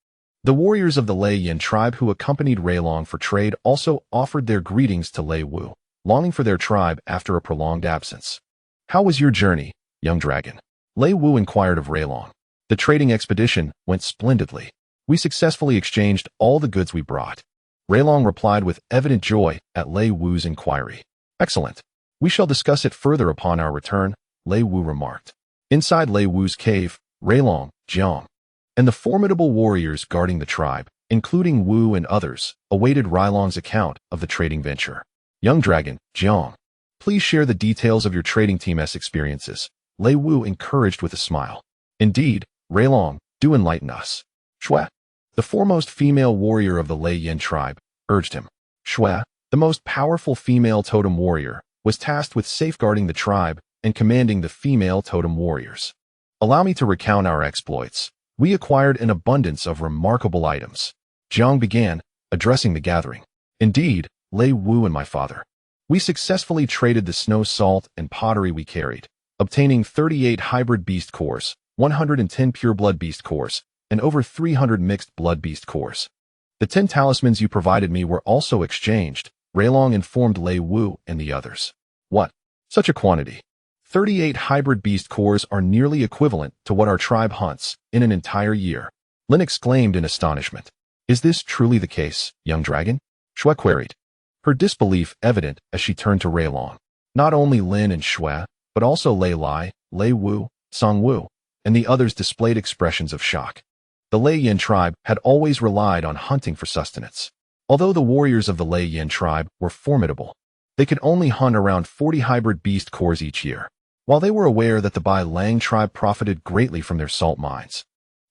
A: The warriors of the Lei Yin tribe who accompanied Leilong for trade also offered their greetings to Lei Wu, longing for their tribe after a prolonged absence. "How was your journey, young dragon?" Lei Wu inquired of Leilong. "The trading expedition went splendidly. We successfully exchanged all the goods we brought." Leilong replied with evident joy at Lei Wu's inquiry. "Excellent. We shall discuss it further upon our return," Lei Wu remarked. Inside Lei Wu's cave, Leilong, Jiang, and the formidable warriors guarding the tribe, including Wu and others, awaited Leilong's account of the trading venture. "Young dragon, Jiang, please share the details of your trading team's experiences," Lei Wu encouraged with a smile. "Indeed, Leilong, do enlighten us." Shui, the foremost female warrior of the Lei Yin tribe, urged him. Shui, the most powerful female totem warrior, was tasked with safeguarding the tribe and commanding the female totem warriors. "Allow me to recount our exploits. We acquired an abundance of remarkable items," Jiang began, addressing the gathering. "Indeed, Lei Wu and my father. We successfully traded the snow salt and pottery we carried, obtaining 38 hybrid beast cores, 110 pure-blood beast cores, and over 300 mixed blood beast cores. The 10 talismans you provided me were also exchanged," Leilong informed Lei Wu and the others. "What? Such a quantity? 38 hybrid beast cores are nearly equivalent to what our tribe hunts in an entire year," Lin exclaimed in astonishment. "Is this truly the case, young dragon?" Shui queried, her disbelief evident as she turned to Leilong. Not only Lin and Shui, but also Lei Lai, Lei Wu, Song Wu, and the others displayed expressions of shock. The Lei Yin tribe had always relied on hunting for sustenance. Although the warriors of the Lei Yin tribe were formidable, they could only hunt around 40 hybrid beast cores each year. While they were aware that the Bai Lang tribe profited greatly from their salt mines,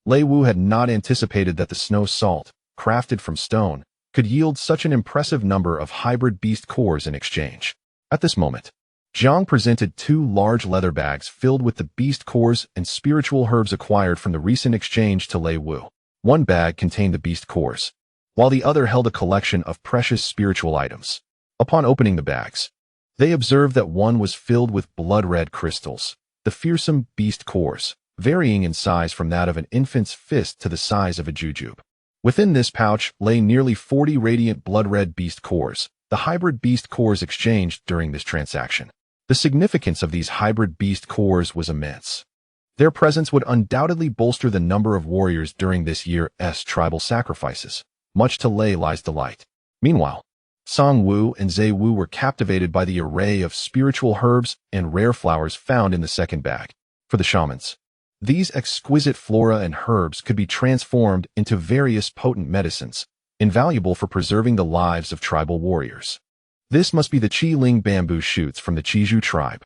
A: Lei Wu had not anticipated that the snow salt, crafted from stone, could yield such an impressive number of hybrid beast cores in exchange. At this moment, Jiang presented 2 large leather bags filled with the beast cores and spiritual herbs acquired from the recent exchange to Lei Wu. One bag contained the beast cores, while the other held a collection of precious spiritual items. Upon opening the bags, they observed that one was filled with blood-red crystals, the fearsome beast cores, varying in size from that of an infant's fist to the size of a jujube. Within this pouch lay nearly 40 radiant blood-red beast cores, the hybrid beast cores exchanged during this transaction. The significance of these hybrid beast cores was immense. Their presence would undoubtedly bolster the number of warriors during this year's tribal sacrifices, much to Lei Lai's delight. Meanwhile, Song Wu and Zhe Wu were captivated by the array of spiritual herbs and rare flowers found in the second bag. For the shamans, these exquisite flora and herbs could be transformed into various potent medicines, invaluable for preserving the lives of tribal warriors. This must be the Qi Ling bamboo shoots from the Qizhu tribe.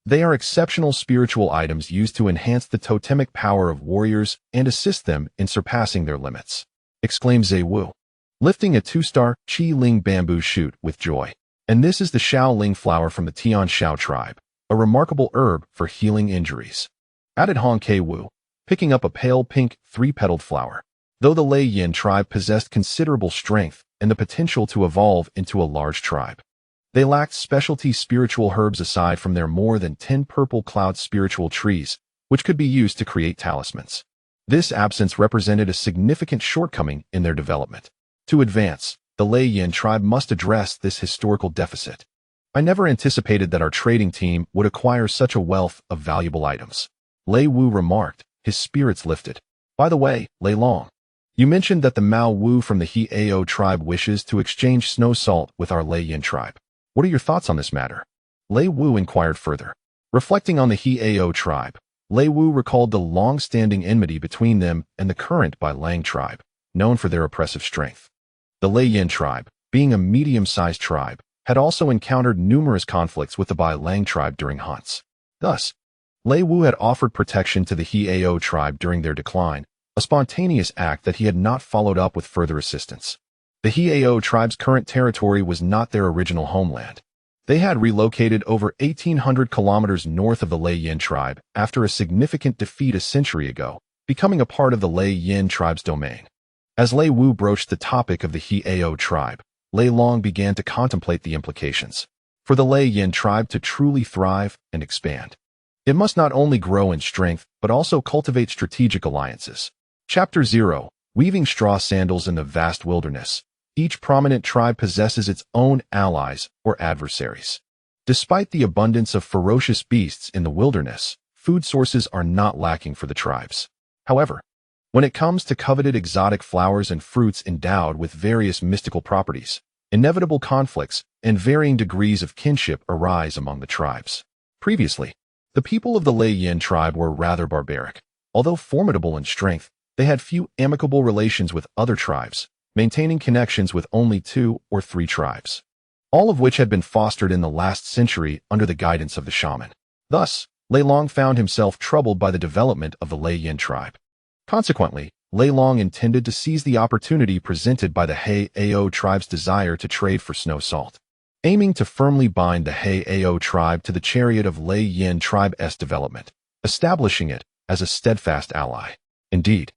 A: They are exceptional spiritual items used to enhance the totemic power of warriors and assist them in surpassing their limits. exclaimed Zhe-Wu, lifting a 2-star Qi-Ling bamboo shoot with joy. And this is the Xiao-Ling flower from the Tian Xiao tribe, a remarkable herb for healing injuries, added Hong Ke-Wu, picking up a pale pink 3-petaled flower. Though the Lei Yin tribe possessed considerable strength and the potential to evolve into a large tribe, they lacked specialty spiritual herbs aside from their more than 10 purple cloud spiritual trees, which could be used to create talismans. This absence represented a significant shortcoming in their development. To advance, the Lei Yin tribe must address this historical deficit. I never anticipated that our trading team would acquire such a wealth of valuable items, Lei Wu remarked, his spirits lifted. By the way, Lei Long, you mentioned that the Mao Wu from the He-Ao tribe wishes to exchange snow salt with our Lei Yin tribe. What are your thoughts on this matter? Lei Wu inquired further. Reflecting on the He-Ao tribe, Lei Wu recalled the long-standing enmity between them and the current Bai Lang tribe, known for their oppressive strength. The Lei Yin tribe, being a medium-sized tribe, had also encountered numerous conflicts with the Bai Lang tribe during hunts. Thus, Lei Wu had offered protection to the He-Ao tribe during their decline, a spontaneous act that he had not followed up with further assistance. The He-Ao tribe's current territory was not their original homeland. They had relocated over 1,800 kilometers north of the Lei Yin tribe after a significant defeat a century ago, becoming a part of the Lei Yin tribe's domain. As Lei Wu broached the topic of the He-Ao tribe, Lei Long began to contemplate the implications. For the Lei Yin tribe to truly thrive and expand, it must not only grow in strength, but also cultivate strategic alliances. Chapter 0. Weaving straw sandals in the vast wilderness. Each prominent tribe possesses its own allies or adversaries. Despite the abundance of ferocious beasts in the wilderness, food sources are not lacking for the tribes. However, when it comes to coveted exotic flowers and fruits endowed with various mystical properties, inevitable conflicts and varying degrees of kinship arise among the tribes. Previously, the people of the Lei Yin tribe were rather barbaric. Although formidable in strength, they had few amicable relations with other tribes, maintaining connections with only 2 or 3 tribes, all of which had been fostered in the last century under the guidance of the shaman. Thus, Lei Long found himself troubled by the development of the Lei Yin tribe. Consequently, Lei Long intended to seize the opportunity presented by the He-Ao tribe's desire to trade for snow salt, aiming to firmly bind the He-Ao tribe to the chariot of Lei Yin tribe's development, establishing it as a steadfast ally. Indeed,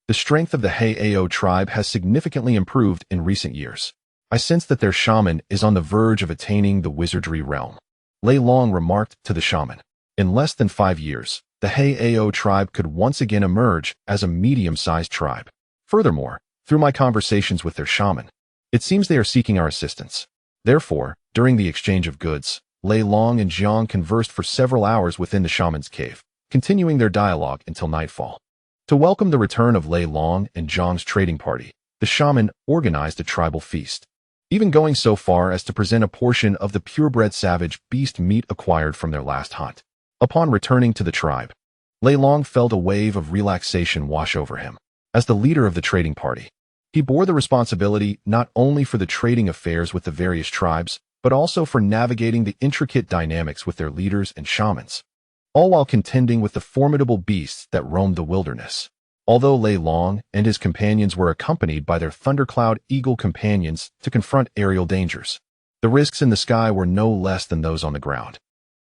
A: the strength of the He-Ao tribe has significantly improved in recent years. I sense that their shaman is on the verge of attaining the wizardry realm, Lei Long remarked to the shaman. In less than 5 years, the He-Ao tribe could once again emerge as a medium-sized tribe. Furthermore, through my conversations with their shaman, it seems they are seeking our assistance. Therefore, during the exchange of goods, Lei Long and Jiang conversed for several hours within the shaman's cave, continuing their dialogue until nightfall. To welcome the return of Lei Long and Jiang's trading party, the shaman organized a tribal feast, even going so far as to present a portion of the purebred savage beast meat acquired from their last hunt. Upon returning to the tribe, Lei Long felt a wave of relaxation wash over him. As the leader of the trading party, he bore the responsibility not only for the trading affairs with the various tribes, but also for navigating the intricate dynamics with their leaders and shamans, all while contending with the formidable beasts that roamed the wilderness. Although Lei Long and his companions were accompanied by their thundercloud eagle companions to confront aerial dangers, the risks in the sky were no less than those on the ground.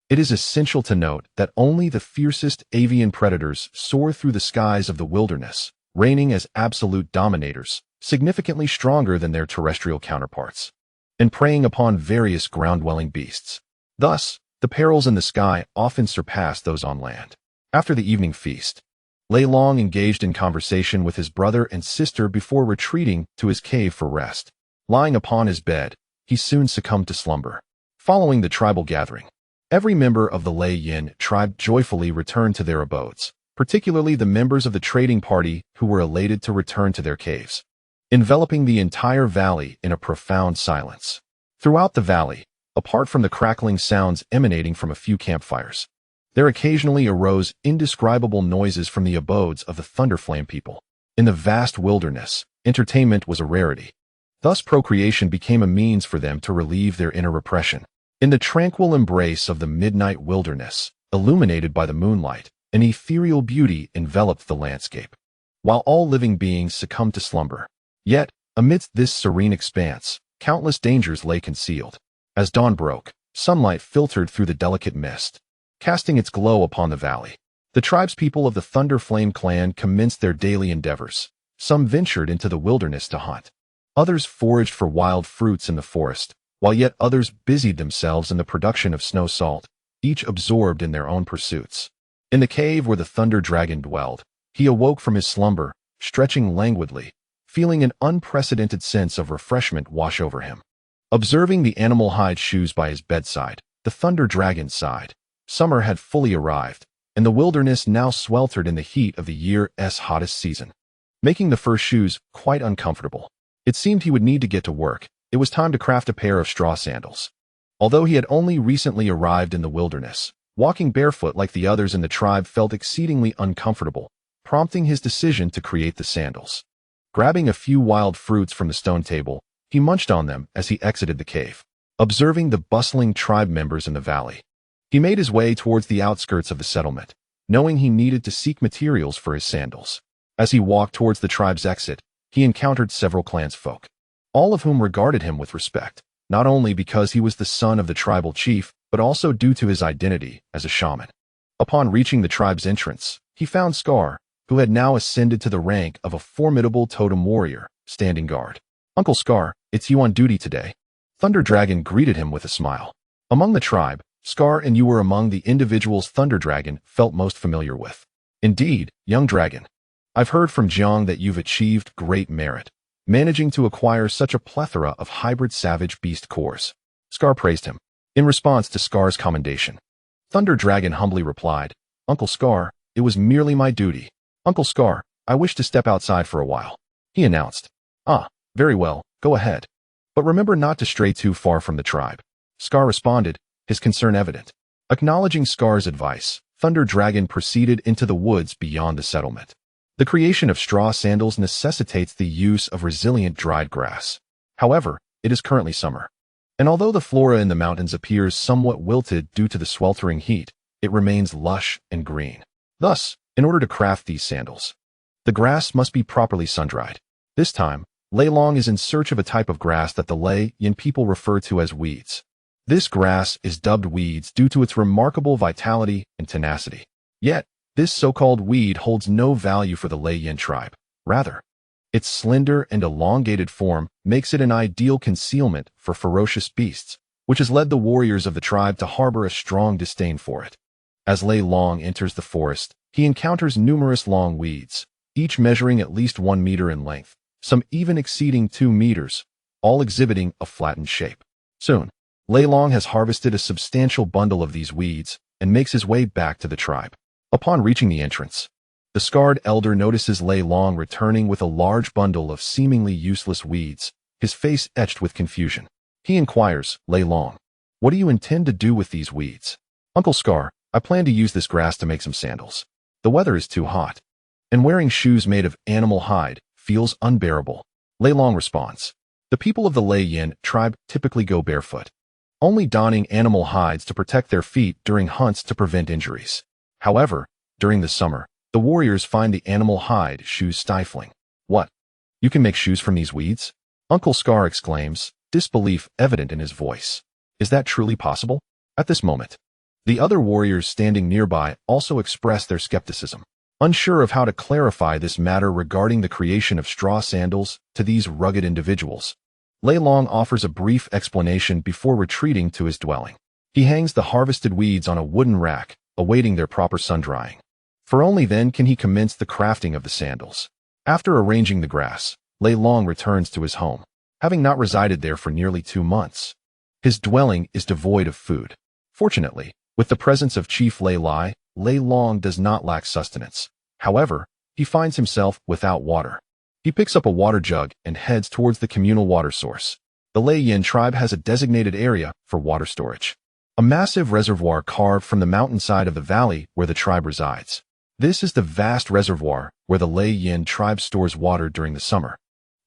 A: It is essential to note that only the fiercest avian predators soar through the skies of the wilderness, reigning as absolute dominators, significantly stronger than their terrestrial counterparts, and preying upon various ground-dwelling beasts. Thus, the perils in the sky often surpass those on land. After the evening feast, Lei Long engaged in conversation with his brother and sister before retreating to his cave for rest. Lying upon his bed, he soon succumbed to slumber. Following the tribal gathering, every member of the Lei Yin tribe joyfully returned to their abodes, particularly the members of the trading party who were elated to return to their caves, enveloping the entire valley in a profound silence. Throughout the valley, apart from the crackling sounds emanating from a few campfires, there occasionally arose indescribable noises from the abodes of the Thunderflame people. In the vast wilderness, entertainment was a rarity. Thus procreation became a means for them to relieve their inner repression. In the tranquil embrace of the midnight wilderness, illuminated by the moonlight, an ethereal beauty enveloped the landscape. While all living beings succumbed to slumber, Yet, amidst this serene expanse, countless dangers lay concealed. As dawn broke, sunlight filtered through the delicate mist, casting its glow upon the valley. The tribespeople of the Thunder Flame clan commenced their daily endeavors. Some ventured into the wilderness to hunt. Others foraged for wild fruits in the forest, while yet others busied themselves in the production of snow salt, each absorbed in their own pursuits. In the cave where the Thunder Dragon dwelled, he awoke from his slumber, stretching languidly, feeling an unprecedented sense of refreshment wash over him. Observing the animal hide shoes by his bedside, the Thunder Dragon sighed. Summer had fully arrived, and the wilderness now sweltered in the heat of the year's hottest season, making the fur shoes quite uncomfortable. It seemed he would need to get to work. It was time to craft a pair of straw sandals. Although he had only recently arrived in the wilderness, walking barefoot like the others in the tribe felt exceedingly uncomfortable, prompting his decision to create the sandals. Grabbing a few wild fruits from the stone table, he munched on them as he exited the cave. Observing the bustling tribe members in the valley, he made his way towards the outskirts of the settlement, knowing he needed to seek materials for his sandals. As he walked towards the tribe's exit, he encountered several clansfolk, all of whom regarded him with respect, not only because he was the son of the tribal chief, but also due to his identity as a shaman. Upon reaching the tribe's entrance, he found Scar, who had now ascended to the rank of a formidable totem warrior, standing guard. "Uncle Scar, it's you on duty today." Thunder Dragon greeted him with a smile. Among the tribe, Scar and you were among the individuals Thunder Dragon felt most familiar with. "Indeed, young dragon. I've heard from Jiang that you've achieved great merit, managing to acquire such a plethora of hybrid savage beast cores." Scar praised him. In response to Scar's commendation, Thunder Dragon humbly replied, "Uncle Scar, it was merely my duty." "Uncle Scar, I wish to step outside for a while," he announced. "Ah, very well, go ahead. But remember not to stray too far from the tribe." Scar responded, his concern evident. Acknowledging Scar's advice, Thunder Dragon proceeded into the woods beyond the settlement. The creation of straw sandals necessitates the use of resilient dried grass. However, it is currently summer, and although the flora in the mountains appears somewhat wilted due to the sweltering heat, it remains lush and green. Thus, in order to craft these sandals, the grass must be properly sun-dried. This time, Lei Long is in search of a type of grass that the Lei Yin people refer to as weeds. This grass is dubbed weeds due to its remarkable vitality and tenacity. Yet, this so-called weed holds no value for the Lei Yin tribe. Rather, its slender and elongated form makes it an ideal concealment for ferocious beasts, which has led the warriors of the tribe to harbor a strong disdain for it. As Lei Long enters the forest, he encounters numerous long weeds, each measuring at least 1 meter in length, some even exceeding 2 meters, all exhibiting a flattened shape. Soon, Lei Long has harvested a substantial bundle of these weeds and makes his way back to the tribe. Upon reaching the entrance, the scarred elder notices Lei Long returning with a large bundle of seemingly useless weeds, his face etched with confusion. He inquires, "Lei Long, what do you intend to do with these weeds?" "Uncle Scar, I plan to use this grass to make some sandals. The weather is too hot, and wearing shoes made of animal hide feels unbearable." Lei Long responds, "The people of the Lei Yin tribe typically go barefoot, only donning animal hides to protect their feet during hunts to prevent injuries. However, during the summer, the warriors find the animal hide shoes stifling." "What? You can make shoes from these weeds?" Uncle Scar exclaims, disbelief evident in his voice. "Is that truly possible?" At this moment, the other warriors standing nearby also express their skepticism, unsure of how to clarify this matter regarding the creation of straw sandals to these rugged individuals. Lei Long offers a brief explanation before retreating to his dwelling. He hangs the harvested weeds on a wooden rack, awaiting their proper sun-drying. For only then can he commence the crafting of the sandals. After arranging the grass, Lei Long returns to his home, having not resided there for nearly 2 months. His dwelling is devoid of food. Fortunately, with the presence of Chief Lei Lai, Lei Long does not lack sustenance. However, he finds himself without water. He picks up a water jug and heads towards the communal water source. The Lei Yin tribe has a designated area for water storage, a massive reservoir carved from the mountainside of the valley where the tribe resides. This is the vast reservoir where the Lei Yin tribe stores water during the summer,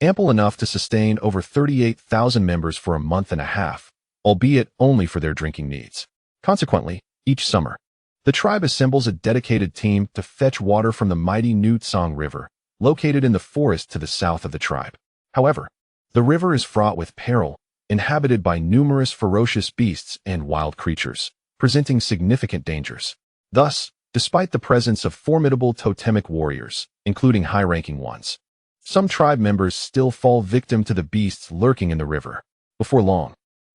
A: ample enough to sustain over 38,000 members for a month and a half, albeit only for their drinking needs. Consequently, each summer, the tribe assembles a dedicated team to fetch water from the mighty New Tsang River, located in the forest to the south of the tribe. However, the river is fraught with peril, inhabited by numerous ferocious beasts and wild creatures, presenting significant dangers. Thus, despite the presence of formidable totemic warriors, including high-ranking ones, some tribe members still fall victim to the beasts lurking in the river. Before long,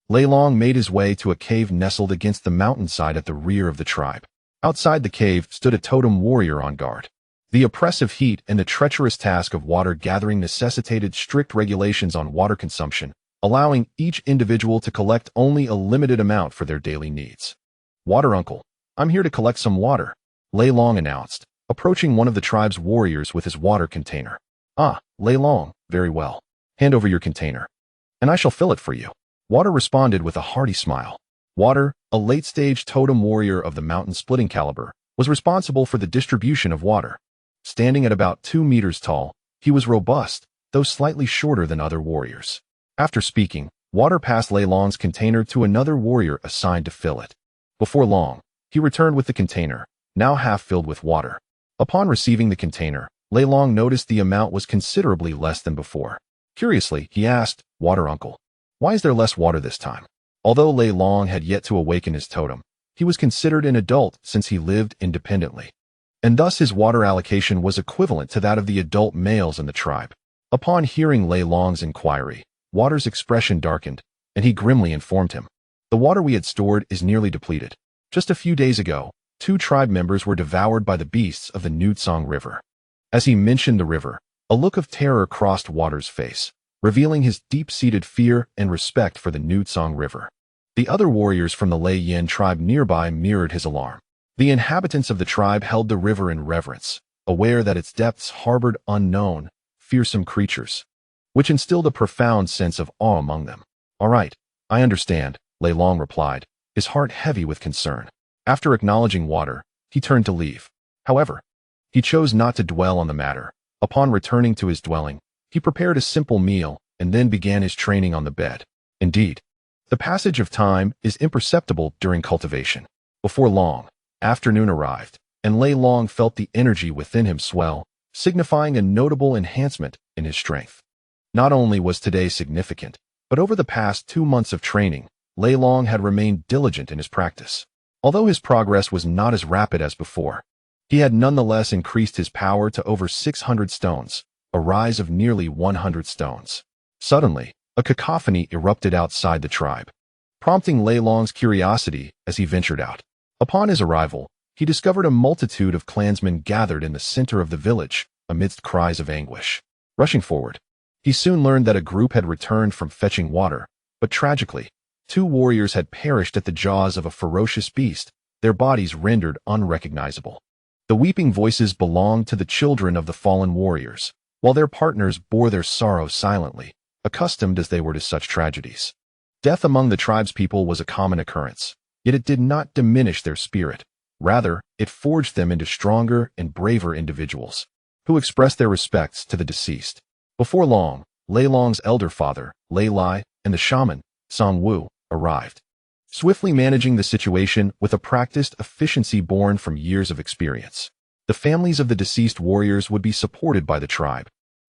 A: Lei Long made his way to a cave nestled against the mountainside at the rear of the tribe. Outside the cave stood a totem warrior on guard. The oppressive heat and the treacherous task of water gathering necessitated strict regulations on water consumption, allowing each individual to collect only a limited amount for their daily needs. "Water uncle, I'm here to collect some water," Lei Long announced, approaching one of the tribe's warriors with his water container. "Ah, Lei Long, very well. Hand over your container, and I shall fill it for you." Water responded with a hearty smile. Water, a late-stage totem warrior of the mountain-splitting caliber, was responsible for the distribution of water. Standing at about 2 meters tall, he was robust, though slightly shorter than other warriors. After speaking, Water passed Lei Long's container to another warrior assigned to fill it. Before long, he returned with the container, now half filled with water. Upon receiving the container, Lei Long noticed the amount was considerably less than before. Curiously, he asked, "Water uncle, why is there less water this time?" Although Lei Long had yet to awaken his totem, he was considered an adult since he lived independently, and thus his water allocation was equivalent to that of the adult males in the tribe. Upon hearing Lei Long's inquiry, Water's expression darkened, and he grimly informed him, "The water we had stored is nearly depleted. Just a few days ago, 2 tribe members were devoured by the beasts of the Newtsong River." As he mentioned the river, a look of terror crossed Water's face, revealing his deep-seated fear and respect for the Newtsong River. The other warriors from the Lei Yin tribe nearby mirrored his alarm. The inhabitants of the tribe held the river in reverence, aware that its depths harbored unknown, fearsome creatures, which instilled a profound sense of awe among them. "All right, I understand," Lei Long replied, his heart heavy with concern. After acknowledging Water, he turned to leave. However, he chose not to dwell on the matter. Upon returning to his dwelling, he prepared a simple meal and then began his training on the bed. Indeed, the passage of time is imperceptible during cultivation. Before long, afternoon arrived, and Lei Long felt the energy within him swell, signifying a notable enhancement in his strength. Not only was today significant, but over the past 2 months of training, Lei Long had remained diligent in his practice. Although his progress was not as rapid as before, he had nonetheless increased his power to over 600 stones, a rise of nearly 100 stones. Suddenly, a cacophony erupted outside the tribe, prompting Lei Long's curiosity as he ventured out. Upon his arrival, he discovered a multitude of clansmen gathered in the center of the village, amidst cries of anguish. Rushing forward, he soon learned that a group had returned from fetching water, but tragically, 2 warriors had perished at the jaws of a ferocious beast, their bodies rendered unrecognizable. The weeping voices belonged to the children of the fallen warriors, while their partners bore their sorrow silently, accustomed as they were to such tragedies. Death among the tribe's people was a common occurrence, yet it did not diminish their spirit. Rather, it forged them into stronger and braver individuals, who expressed their respects to the deceased. Before long, Lei Long's elder father, Lei Lai, and the shaman, Song Wu, arrived, swiftly managing the situation with a practiced efficiency born from years of experience. The families of the deceased warriors would be supported by the tribe,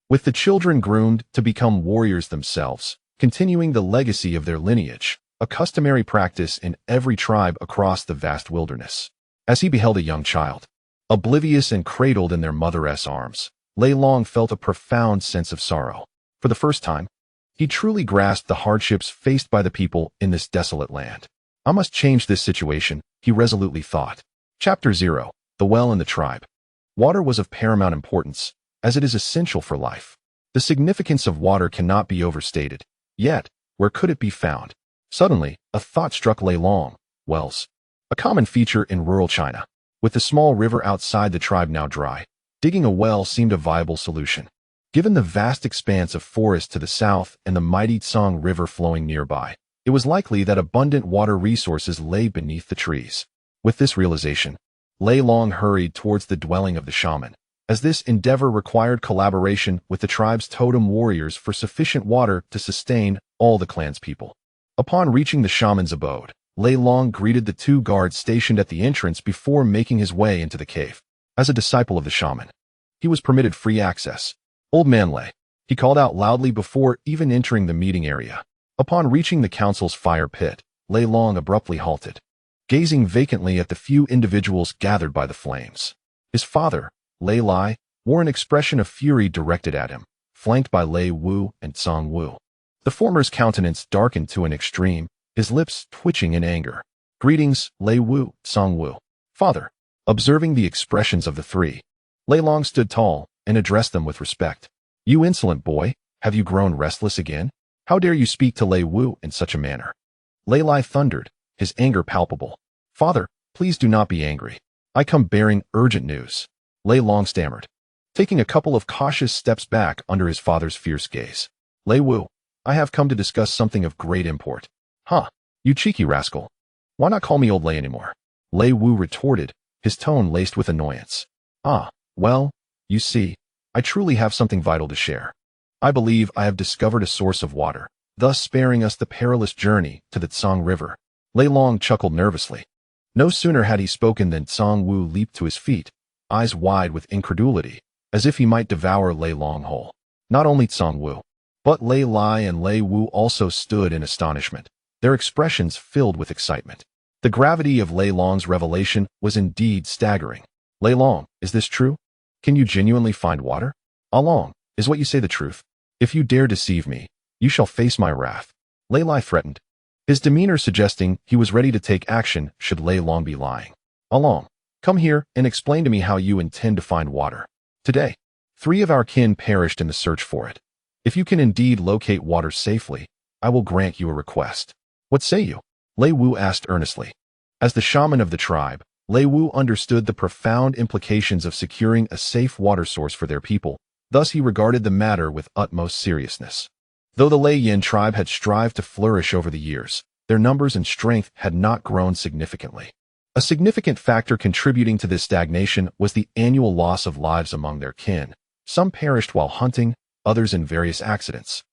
A: with the children groomed to become warriors themselves, continuing the legacy of their lineage, a customary practice in every tribe across the vast wilderness. As he beheld a young child, oblivious and cradled in their mother's arms, Lei Long felt a profound sense of sorrow. For the first time, he truly grasped the hardships faced by the people in this desolate land. "I must change this situation," he resolutely thought. Chapter 0. The Well in the Tribe. Water was of paramount importance, as it is essential for life. The significance of water cannot be overstated. Yet, where could it be found? Suddenly, a thought struck Lei Long. Wells. A common feature in rural China. With the small river outside the tribe now dry, digging a well seemed a viable solution. Given the vast expanse of forest to the south and the mighty Tsong River flowing nearby, it was likely that abundant water resources lay beneath the trees. With this realization, Lei Long hurried towards the dwelling of the shaman, as this endeavor required collaboration with the tribe's totem warriors for sufficient water to sustain all the clan's people. Upon reaching the shaman's abode, Lei Long greeted the 2 guards stationed at the entrance before making his way into the cave. As a disciple of the shaman, he was permitted free access. "Old man Lei," he called out loudly before even entering the meeting area. Upon reaching the council's fire pit, Lei Long abruptly halted, gazing vacantly at the few individuals gathered by the flames. His father, Lei Lai, wore an expression of fury directed at him, flanked by Lei Wu and Song Wu. The former's countenance darkened to an extreme, his lips twitching in anger. "Greetings, Lei Wu, Song Wu." "Father." Observing the expressions of the three, Lei Long stood tall and addressed them with respect. "You insolent boy, have you grown restless again? How dare you speak to Lei Wu in such a manner?" Lei Lai thundered, his anger palpable. "Father, please do not be angry. I come bearing urgent news." Lei Long stammered, taking a couple of cautious steps back under his father's fierce gaze. "Lei Wu, I have come to discuss something of great import." "Huh, you cheeky rascal. Why not call me Old Lei anymore?" Lei Wu retorted, his tone laced with annoyance. "Ah, well, you see, I truly have something vital to share. I believe I have discovered a source of water, thus sparing us the perilous journey to the Tsang River." Lei Long chuckled nervously. No sooner had he spoken than Song Wu leaped to his feet, eyes wide with incredulity, as if he might devour Lei Long whole. Not only Song Wu, but Lei Lai and Lei Wu also stood in astonishment, their expressions filled with excitement. The gravity of Lei Long's revelation was indeed staggering. "Lei Long, is this true? Can you genuinely find water? Long, is what you say the truth? If you dare deceive me, you shall face my wrath." Lei Lai threatened, his demeanor suggesting he was ready to take action should Lei Long be lying. "Long, come here and explain to me how you intend to find water. Today, 3 of our kin perished in the search for it. If you can indeed locate water safely, I will grant you a request." "What say you?" Lei Wu asked earnestly. As the shaman of the tribe, Lei Wu understood the profound implications of securing a safe water source for their people, thus he regarded the matter with utmost seriousness. Though the Lei Yin tribe had strived to flourish over the years, their numbers and strength had not grown significantly. A significant factor contributing to this stagnation was the annual loss of lives among their kin. Some perished while hunting, others in various accidents,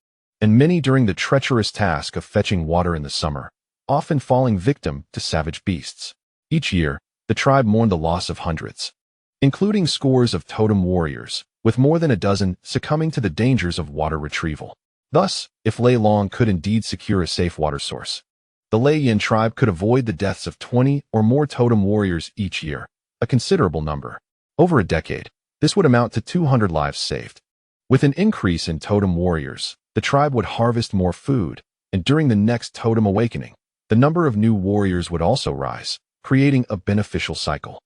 A: and many during the treacherous task of fetching water in the summer, often falling victim to savage beasts. Each year, the tribe mourned the loss of hundreds, including scores of totem warriors, with more than a dozen succumbing to the dangers of water retrieval. Thus, if Lei Long could indeed secure a safe water source, the Lei Yin tribe could avoid the deaths of 20 or more totem warriors each year, a considerable number. Over a decade, this would amount to 200 lives saved. With an increase in totem warriors, the tribe would harvest more food, and during the next totem awakening, the number of new warriors would also rise, creating a beneficial cycle.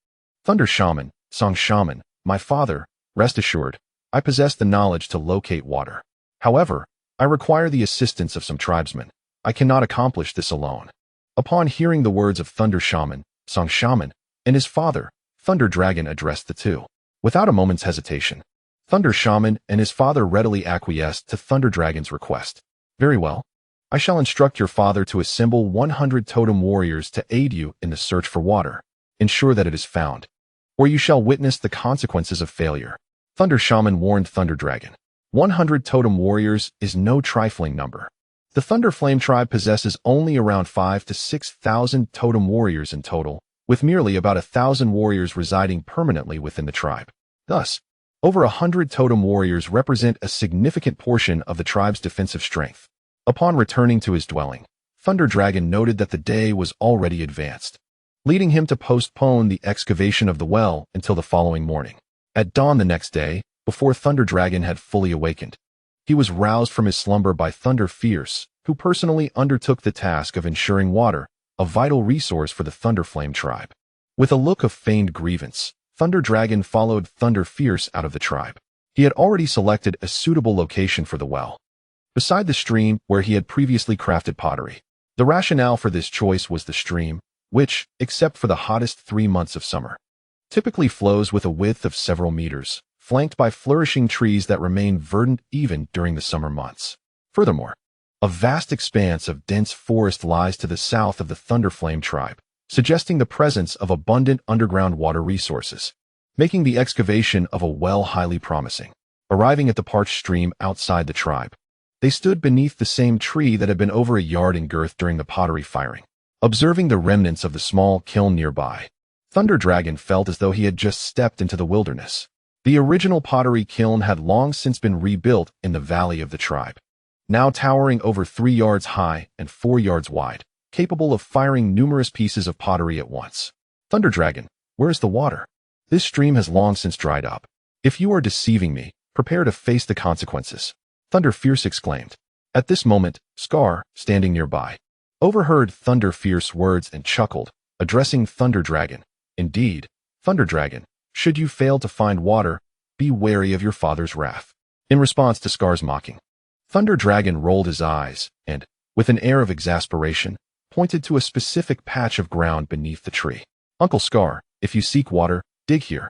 A: "Thunder Shaman, Song Shaman, my father, rest assured, I possess the knowledge to locate water. However, I require the assistance of some tribesmen. I cannot accomplish this alone." Upon hearing the words of Thunder Shaman, Song Shaman, and his father, Thunder Dragon addressed the two. Without a moment's hesitation, Thunder Shaman and his father readily acquiesced to Thunder Dragon's request. "Very well. I shall instruct your father to assemble 100 totem warriors to aid you in the search for water. Ensure that it is found, or you shall witness the consequences of failure." Thunder Shaman warned Thunder Dragon. 100 totem warriors is no trifling number. The Thunder Flame tribe possesses only around 5,000 to 6,000 totem warriors in total, with merely about 1,000 warriors residing permanently within the tribe. Thus, over 100 totem warriors represent a significant portion of the tribe's defensive strength. Upon returning to his dwelling, Thunder Dragon noted that the day was already advanced, leading him to postpone the excavation of the well until the following morning. At dawn the next day, before Thunder Dragon had fully awakened, he was roused from his slumber by Thunder Fierce, who personally undertook the task of ensuring water, a vital resource for the Thunder Flame tribe. With a look of feigned grievance, Thunder Dragon followed Thunder Fierce out of the tribe. He had already selected a suitable location for the well, beside the stream where he had previously crafted pottery. The rationale for this choice was the stream, which, except for the hottest 3 months of summer, typically flows with a width of several meters, flanked by flourishing trees that remain verdant even during the summer months. Furthermore, a vast expanse of dense forest lies to the south of the Thunder Flame tribe, suggesting the presence of abundant underground water resources, making the excavation of a well highly promising. Arriving at the parched stream outside the tribe, they stood beneath the same tree that had been over a yard in girth during the pottery firing. Observing the remnants of the small kiln nearby, Thunder Dragon felt as though he had just stepped into the wilderness. The original pottery kiln had long since been rebuilt in the valley of the tribe, now towering over 3 yards high and 4 yards wide, capable of firing numerous pieces of pottery at once. Thunder Dragon, where is the water? This stream has long since dried up. If you are deceiving me, prepare to face the consequences. Thunder Fierce exclaimed. At this moment, Scar, standing nearby, overheard Thunder Fierce words and chuckled, addressing Thunder Dragon. Indeed, Thunder Dragon, should you fail to find water, be wary of your father's wrath. In response to Scar's mocking, Thunder Dragon rolled his eyes and, with an air of exasperation, pointed to a specific patch of ground beneath the tree. Uncle Scar, if you seek water, dig here.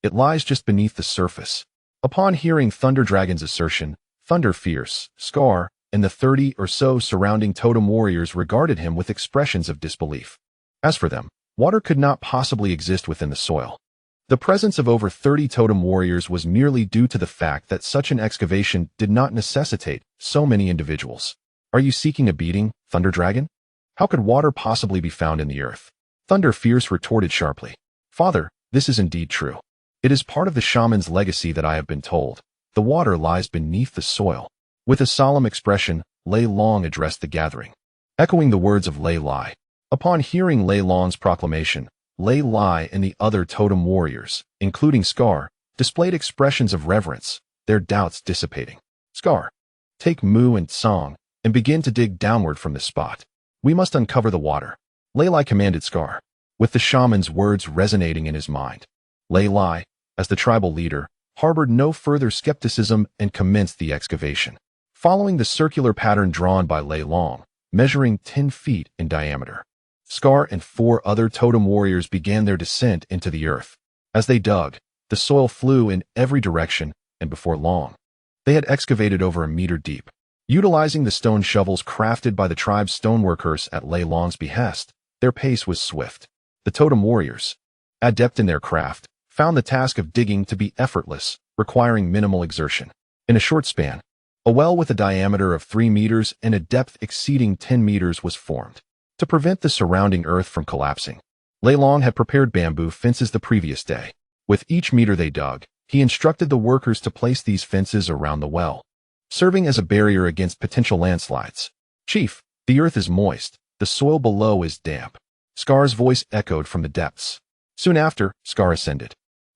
A: It lies just beneath the surface. Upon hearing Thunder Dragon's assertion, Thunder Fierce, Scar, and the 30 or so surrounding totem warriors regarded him with expressions of disbelief. As for them, water could not possibly exist within the soil. The presence of over 30 totem warriors was merely due to the fact that such an excavation did not necessitate so many individuals. Are you seeking a beating, Thunder Dragon? How could water possibly be found in the earth? Thunder Fierce retorted sharply. Father, this is indeed true. It is part of the shaman's legacy that I have been told. The water lies beneath the soil. With a solemn expression, Lei Long addressed the gathering, echoing the words of Lei Lai. Upon hearing Lei Long's proclamation, Lei Lai and the other totem warriors, including Scar, displayed expressions of reverence, their doubts dissipating. Scar, take Mu and Song and begin to dig downward from this spot. We must uncover the water. Lei Lai commanded Scar, with the shaman's words resonating in his mind. Lei Lai, as the tribal leader, harbored no further skepticism and commenced the excavation, following the circular pattern drawn by Lei Long, measuring 10 feet in diameter. Scar and 4 other totem warriors began their descent into the earth. As they dug, the soil flew in every direction, and before long, they had excavated over 1 meter deep. Utilizing the stone shovels crafted by the tribe's stoneworkers at Lei Long's behest, their pace was swift. The totem warriors, adept in their craft, found the task of digging to be effortless, requiring minimal exertion. In a short span, a well with a diameter of 3 meters and a depth exceeding 10 meters was formed. To prevent the surrounding earth from collapsing, Lei Long had prepared bamboo fences the previous day. With each meter they dug, he instructed the workers to place these fences around the well, serving as a barrier against potential landslides. Chief, the earth is moist, the soil below is damp. Scar's voice echoed from the depths. Soon after, Scar ascended,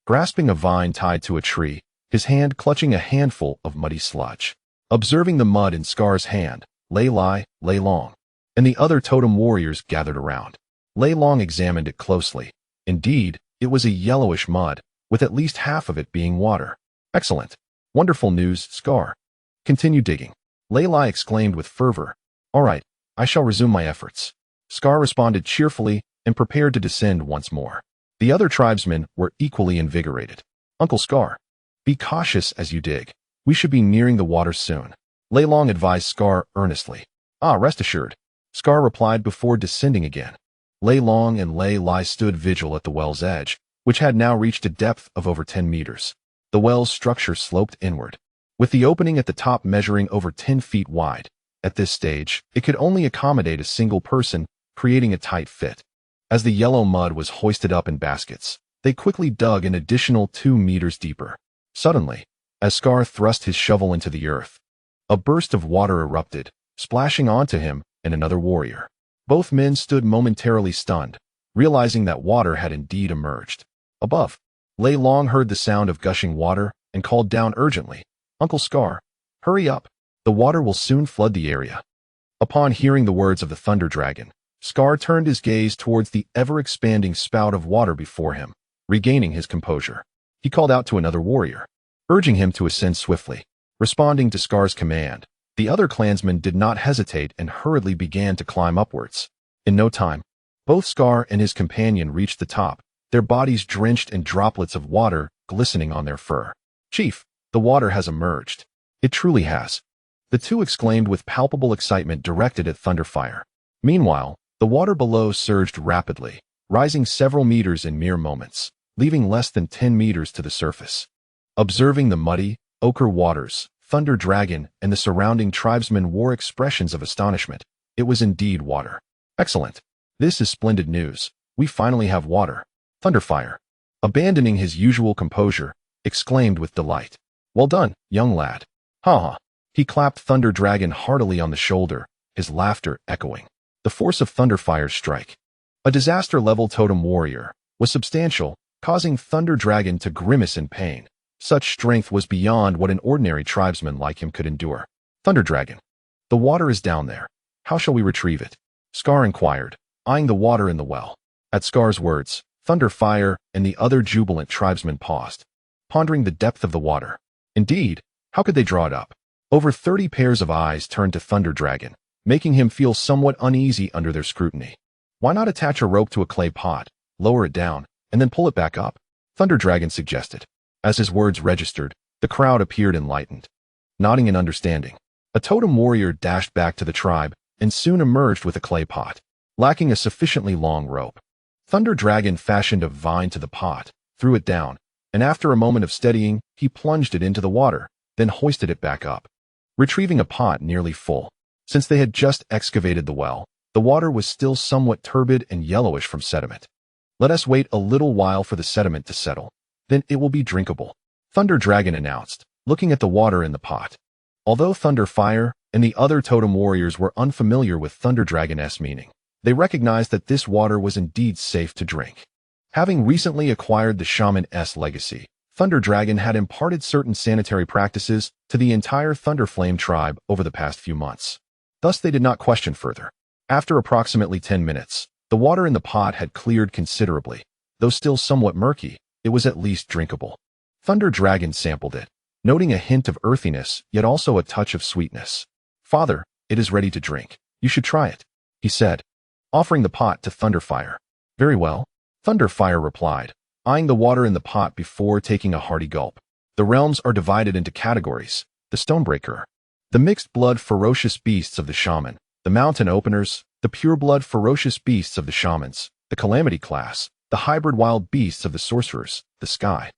A: grasping a vine tied to a tree, his hand clutching a handful of muddy sludge. Observing the mud in Scar's hand, Lei Lai, Lei Long, and the other totem warriors gathered around. Lei Long examined it closely. Indeed, it was a yellowish mud, with at least half of it being water. Excellent. Wonderful news, Scar. Continue digging. Lei Lai exclaimed with fervor. All right, I shall resume my efforts. Scar responded cheerfully and prepared to descend once more. The other tribesmen were equally invigorated. Uncle Scar, be cautious as you dig. We should be nearing the water soon. Lei Long advised Scar earnestly. Rest assured. Scar replied before descending again. Lei Long and Lei Lai stood vigil at the well's edge, which had now reached a depth of over 10 meters. The well's structure sloped inward, with the opening at the top measuring over 10 feet wide. At this stage, it could only accommodate a single person, creating a tight fit. As the yellow mud was hoisted up in baskets, they quickly dug an additional 2 meters deeper. Suddenly, as Scar thrust his shovel into the earth, a burst of water erupted, splashing onto him and another warrior. Both men stood momentarily stunned, realizing that water had indeed emerged. Above, Lei Long heard the sound of gushing water and called down urgently, Uncle Scar, hurry up. The water will soon flood the area. Upon hearing the words of the Thunder Dragon, Scar turned his gaze towards the ever-expanding spout of water before him. Regaining his composure, he called out to another warrior, urging him to ascend swiftly. Responding to Scar's command, the other clansmen did not hesitate and hurriedly began to climb upwards. In no time, both Scar and his companion reached the top, their bodies drenched in droplets of water glistening on their fur. Chief, the water has emerged. It truly has. The two exclaimed with palpable excitement directed at Thunderfire. Meanwhile, the water below surged rapidly, rising several meters in mere moments, leaving less than 10 meters to the surface. Observing the muddy, ochre waters, Thunder Dragon and the surrounding tribesmen wore expressions of astonishment. It was indeed water. Excellent. This is splendid news. We finally have water. Thunderfire, abandoning his usual composure, exclaimed with delight. Well done, young lad. Ha ha. He clapped Thunder Dragon heartily on the shoulder, his laughter echoing. The force of Thunderfire's strike. A disaster-level totem warrior was substantial, causing Thunder Dragon to grimace in pain. Such strength was beyond what an ordinary tribesman like him could endure. Thunder Dragon. The water is down there. How shall we retrieve it? Scar inquired, eyeing the water in the well. At Scar's words, Thunderfire and the other jubilant tribesmen paused, pondering the depth of the water. Indeed, how could they draw it up? Over 30 pairs of eyes turned to Thunder Dragon, making him feel somewhat uneasy under their scrutiny. Why not attach a rope to a clay pot, lower it down, and then pull it back up? Thunder Dragon suggested. As his words registered, the crowd appeared enlightened. Nodding in understanding, a totem warrior dashed back to the tribe and soon emerged with a clay pot, lacking a sufficiently long rope. Thunder Dragon fashioned a vine to the pot, threw it down, and after a moment of steadying, he plunged it into the water, then hoisted it back up, retrieving a pot nearly full. Since they had just excavated the well, the water was still somewhat turbid and yellowish from sediment. Let us wait a little while for the sediment to settle. Then it will be drinkable, Thunder Dragon announced, looking at the water in the pot. Although Thunderfire and the other totem warriors were unfamiliar with Thunder Dragon's meaning, they recognized that this water was indeed safe to drink. Having recently acquired the shaman's legacy, Thunder Dragon had imparted certain sanitary practices to the entire Thunderflame tribe over the past few months. Thus they did not question further. After approximately 10 minutes, the water in the pot had cleared considerably. Though still somewhat murky, it was at least drinkable. Thunder Dragon sampled it, noting a hint of earthiness, yet also a touch of sweetness. Father, it is ready to drink. You should try it, he said, offering the pot to Thunderfire. Very well, Thunderfire replied, eyeing the water in the pot before taking a hearty gulp. The realms are divided into categories: the Stonebreaker, the mixed-blood ferocious beasts of the shaman, the mountain openers, the pure-blood ferocious beasts of the shamans, the calamity class, the hybrid wild beasts of the sorcerers, the sky,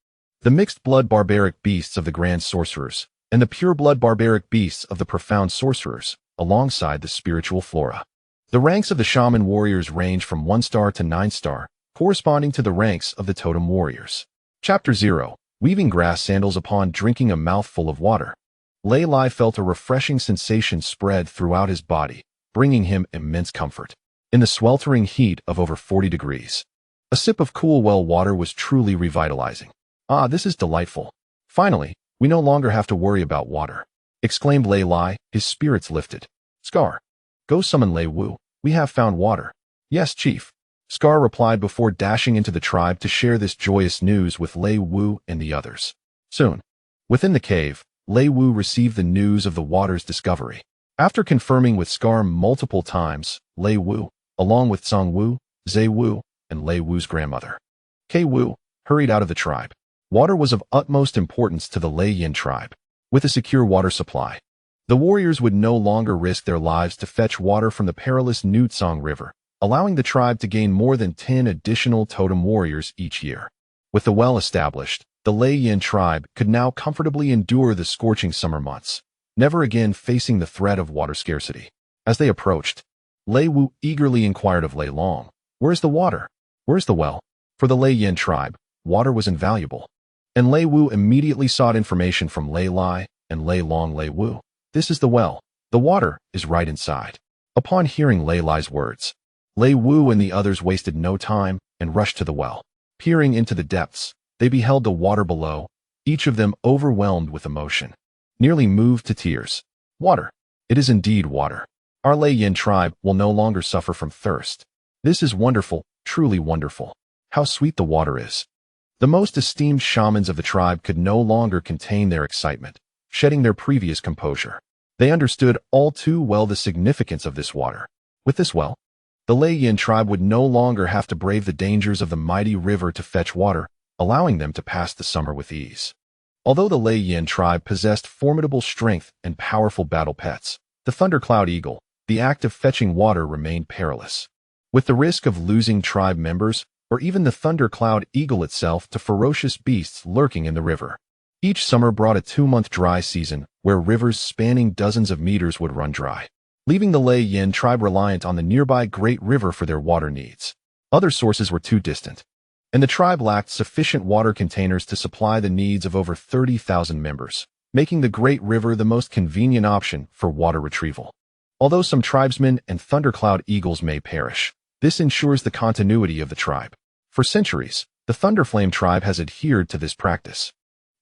A: the mixed-blood barbaric beasts of the grand sorcerers, and the pure-blood barbaric beasts of the profound sorcerers, alongside the spiritual flora. The ranks of the shaman warriors range from 1-star to 9-star, corresponding to the ranks of the totem warriors. Chapter 0. Weaving grass sandals upon drinking a mouthful of water. Lei Lai felt a refreshing sensation spread throughout his body, bringing him immense comfort. In the sweltering heat of over 40 degrees, a sip of cool well water was truly revitalizing. Ah, this is delightful. Finally, we no longer have to worry about water, exclaimed Lei Lai, his spirits lifted. Scar, go summon Lei Wu. We have found water. Yes, Chief, Scar replied before dashing into the tribe to share this joyous news with Lei Wu and the others. Soon, within the cave, Lei Wu received the news of the water's discovery. After confirming with Scar multiple times, Lei Wu, along with Song Wu, Zhe Wu, and Lei Wu's grandmother, Kei Wu, hurried out of the tribe. Water was of utmost importance to the Lei Yin tribe. With a secure water supply, the warriors would no longer risk their lives to fetch water from the perilous Nutsong River, allowing the tribe to gain more than 10 additional totem warriors each year. With the well established, the Lei Yin tribe could now comfortably endure the scorching summer months, never again facing the threat of water scarcity. As they approached, Lei Wu eagerly inquired of Lei Long, "Where's the water? Where's the well?" For the Lei Yin tribe, water was invaluable, and Lei Wu immediately sought information from Lei Lai and Lei Long. Lei Wu, "This is the well. The water is right inside." Upon hearing Lei Lai's words, Lei Wu and the others wasted no time and rushed to the well. Peering into the depths, they beheld the water below, each of them overwhelmed with emotion, nearly moved to tears. Water. It is indeed water. Our Lei Yin tribe will no longer suffer from thirst. This is wonderful, truly wonderful. How sweet the water is. The most esteemed shamans of the tribe could no longer contain their excitement, shedding their previous composure. They understood all too well the significance of this water. With this well, the Lei Yin tribe would no longer have to brave the dangers of the mighty river to fetch water, allowing them to pass the summer with ease. Although the Lei Yin tribe possessed formidable strength and powerful battle pets, the thundercloud eagle, the act of fetching water remained perilous. With the risk of losing tribe members, or even the thundercloud eagle itself, to ferocious beasts lurking in the river. Each summer brought a 2-month dry season, where rivers spanning dozens of meters would run dry, leaving the Lei Yin tribe reliant on the nearby Great River for their water needs. Other sources were too distant. and the tribe lacked sufficient water containers to supply the needs of over 30,000 members, making the Great River the most convenient option for water retrieval. Although some tribesmen and thundercloud eagles may perish, this ensures the continuity of the tribe. For centuries, the Thunderflame tribe has adhered to this practice.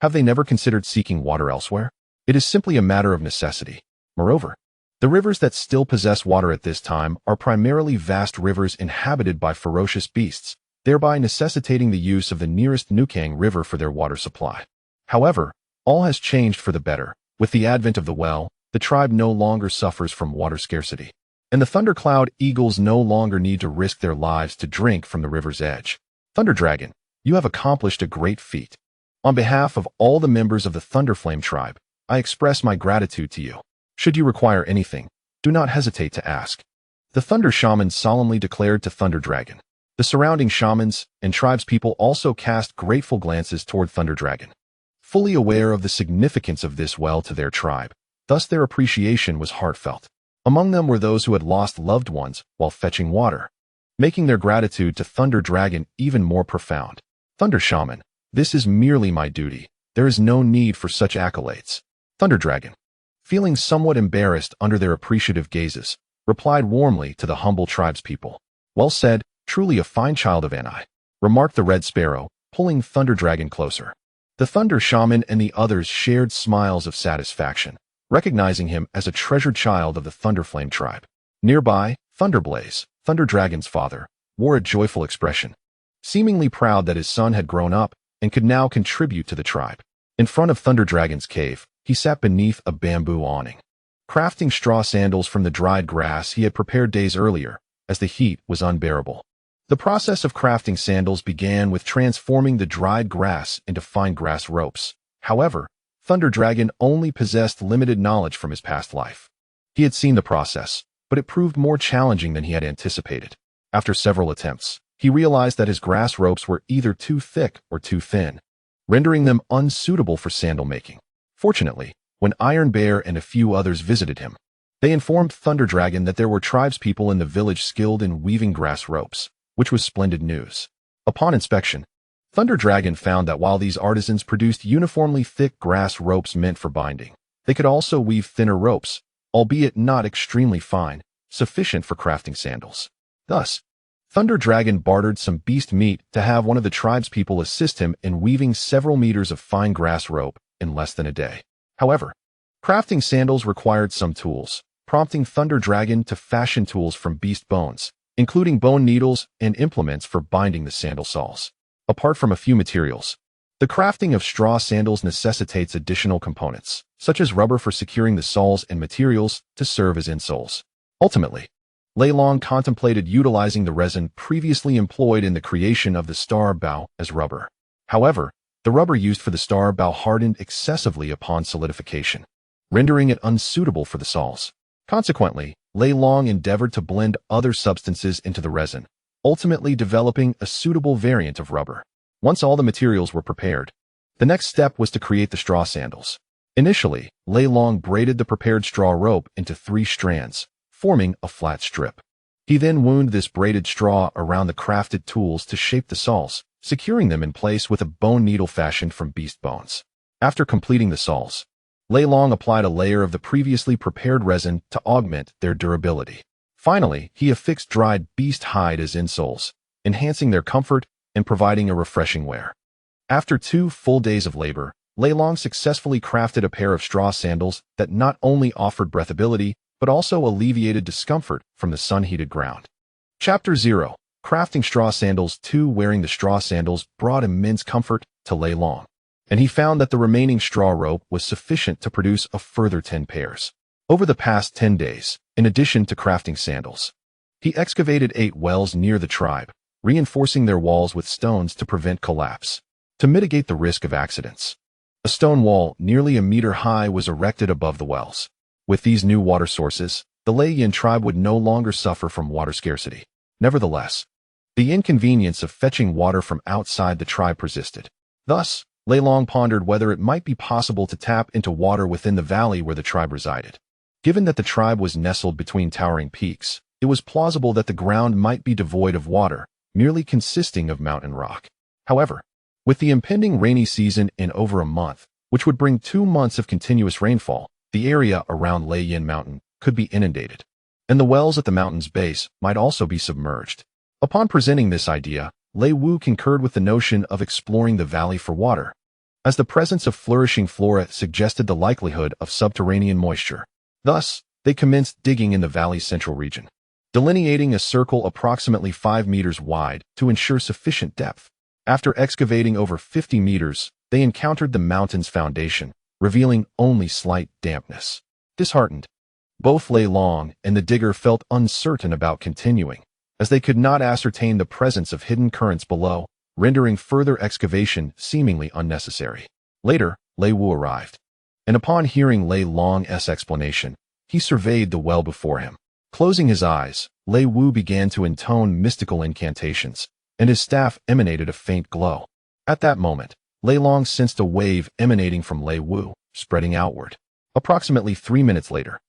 A: Have they never considered seeking water elsewhere? It is simply a matter of necessity. Moreover, the rivers that still possess water at this time are primarily vast rivers inhabited by ferocious beasts, thereby necessitating the use of the nearest Nukang River for their water supply. However, all has changed for the better. With the advent of the well, the tribe no longer suffers from water scarcity, and the Thundercloud eagles no longer need to risk their lives to drink from the river's edge. Thunder Dragon, you have accomplished a great feat. On behalf of all the members of the Thunderflame tribe, I express my gratitude to you. Should you require anything, do not hesitate to ask. The Thunder Shaman solemnly declared to Thunder Dragon. The surrounding shamans and tribespeople also cast grateful glances toward Thunder Dragon, fully aware of the significance of this well to their tribe. Thus their appreciation was heartfelt. Among them were those who had lost loved ones while fetching water, making their gratitude to Thunder Dragon even more profound. Thunder Shaman, this is merely my duty. There is no need for such accolades. Thunder Dragon, feeling somewhat embarrassed under their appreciative gazes, replied warmly to the humble tribespeople. Well said, truly a fine child of Anew, remarked the Red Sparrow, pulling Thunder Dragon closer. The Thunder Shaman and the others shared smiles of satisfaction, recognizing him as a treasured child of the Thunderflame tribe. Nearby, Thunderblaze, Thunder Dragon's father, wore a joyful expression, seemingly proud that his son had grown up and could now contribute to the tribe. In front of Thunder Dragon's cave, he sat beneath a bamboo awning, crafting straw sandals from the dried grass he had prepared days earlier, as the heat was unbearable. The process of crafting sandals began with transforming the dried grass into fine grass ropes. However, Thunder Dragon only possessed limited knowledge from his past life. He had seen the process, but it proved more challenging than he had anticipated. After several attempts, he realized that his grass ropes were either too thick or too thin, rendering them unsuitable for sandal making. Fortunately, when Iron Bear and a few others visited him, they informed Thunder Dragon that there were tribespeople in the village skilled in weaving grass ropes, which was splendid news. Upon inspection, Thunder Dragon found that while these artisans produced uniformly thick grass ropes meant for binding, they could also weave thinner ropes, albeit not extremely fine, sufficient for crafting sandals. Thus, Thunder Dragon bartered some beast meat to have one of the tribespeople assist him in weaving several meters of fine grass rope in less than a day. However, crafting sandals required some tools, prompting Thunder Dragon to fashion tools from beast bones, including bone needles and implements for binding the sandal soles. Apart from a few materials, the crafting of straw sandals necessitates additional components, such as rubber for securing the soles and materials to serve as insoles. Ultimately, Lei Long contemplated utilizing the resin previously employed in the creation of the star bow as rubber. However, the rubber used for the star bow hardened excessively upon solidification, rendering it unsuitable for the soles. Consequently, Lei Long endeavored to blend other substances into the resin, ultimately developing a suitable variant of rubber. Once all the materials were prepared, the next step was to create the straw sandals. Initially, Lei Long braided the prepared straw rope into 3 strands, forming a flat strip. He then wound this braided straw around the crafted tools to shape the soles, securing them in place with a bone needle fashioned from beast bones. After completing the soles, Lei Long applied a layer of the previously prepared resin to augment their durability. Finally, he affixed dried beast hide as insoles, enhancing their comfort and providing a refreshing wear. After 2 full days of labor, Lei Long successfully crafted a pair of straw sandals that not only offered breathability, but also alleviated discomfort from the sun-heated ground. Chapter 0. Crafting Straw Sandals 2. Wearing the straw sandals brought immense comfort to Lei Long, and he found that the remaining straw rope was sufficient to produce a further 10 pairs. Over the past 10 days, in addition to crafting sandals, he excavated 8 wells near the tribe, reinforcing their walls with stones to prevent collapse. To mitigate the risk of accidents, a stone wall nearly a meter high was erected above the wells. With these new water sources, the Lei Yin tribe would no longer suffer from water scarcity. Nevertheless, the inconvenience of fetching water from outside the tribe persisted. Thus, Lei Long pondered whether it might be possible to tap into water within the valley where the tribe resided. Given that the tribe was nestled between towering peaks, it was plausible that the ground might be devoid of water, merely consisting of mountain rock. However, with the impending rainy season in over a month, which would bring 2 months of continuous rainfall, the area around Lei Yin Mountain could be inundated, and the wells at the mountain's base might also be submerged. Upon presenting this idea, Lei Wu concurred with the notion of exploring the valley for water, as the presence of flourishing flora suggested the likelihood of subterranean moisture. Thus, they commenced digging in the valley's central region, delineating a circle approximately 5 meters wide to ensure sufficient depth. After excavating over 50 meters, they encountered the mountain's foundation, revealing only slight dampness. Disheartened, both Lei Long and the digger felt uncertain about continuing, as they could not ascertain the presence of hidden currents below, rendering further excavation seemingly unnecessary. Later, Lei Wu arrived, and upon hearing Lei Long's explanation, he surveyed the well before him. Closing his eyes, Lei Wu began to intone mystical incantations, and his staff emanated a faint glow. At that moment, Lei Long sensed a wave emanating from Lei Wu, spreading outward. Approximately 3 minutes later,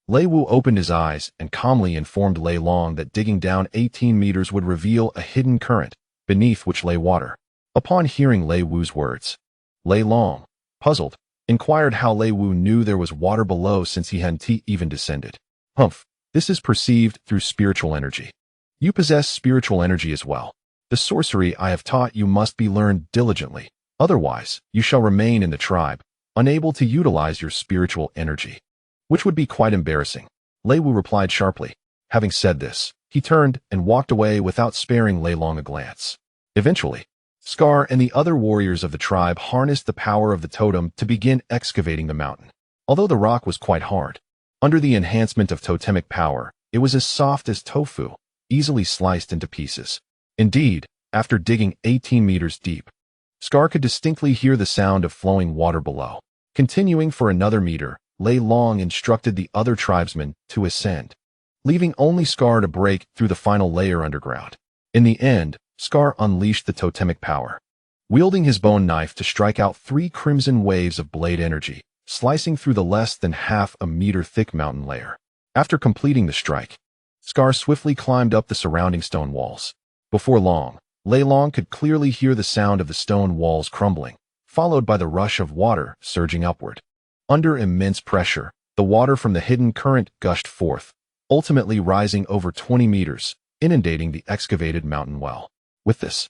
A: Lei Wu opened his eyes and calmly informed Lei Long that digging down 18 meters would reveal a hidden current, beneath which lay water. Upon hearing Lei Wu's words, Lei Long, puzzled, inquired how Lei Wu knew there was water below since he hadn't even descended. Humph, this is perceived through spiritual energy. You possess spiritual energy as well. The sorcery I have taught you must be learned diligently. Otherwise, you shall remain in the tribe, unable to utilize your spiritual energy, which would be quite embarrassing. Lei Wu replied sharply. Having said this, he turned and walked away without sparing Lei Long a glance. Eventually, Scar and the other warriors of the tribe harnessed the power of the totem to begin excavating the mountain. Although the rock was quite hard, under the enhancement of totemic power, it was as soft as tofu, easily sliced into pieces. Indeed, after digging 18 meters deep, Scar could distinctly hear the sound of flowing water below. Continuing for another meter, Lei Long instructed the other tribesmen to ascend, leaving only Scar to break through the final layer underground. In the end, Scar unleashed the totemic power, wielding his bone knife to strike out 3 crimson waves of blade energy, slicing through the less than half a meter thick mountain layer. After completing the strike, Scar swiftly climbed up the surrounding stone walls. Before long, Lei Long could clearly hear the sound of the stone walls crumbling, followed by the rush of water surging upward. Under immense pressure, the water from the hidden current gushed forth, ultimately rising over 20 meters, inundating the excavated mountain well. With this,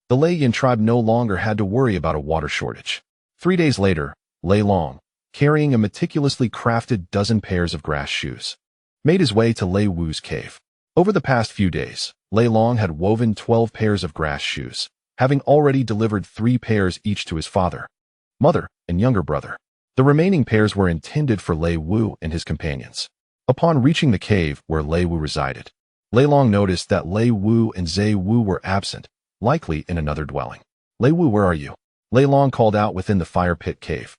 A: the Lei Yin tribe no longer had to worry about a water shortage. 3 days later, Lei Long, carrying a meticulously crafted dozen pairs of grass shoes, made his way to Lei Wu's cave. Over the past few days, Lei Long had woven 12 pairs of grass shoes, having already delivered 3 pairs each to his father, mother, and younger brother. The remaining pairs were intended for Lei Wu and his companions. Upon reaching the cave where Lei Wu resided, Lei Long noticed that Lei Wu and Zai Wu were absent, likely in another dwelling. Lei Wu, where are you? Lei Long called out within the fire pit cave.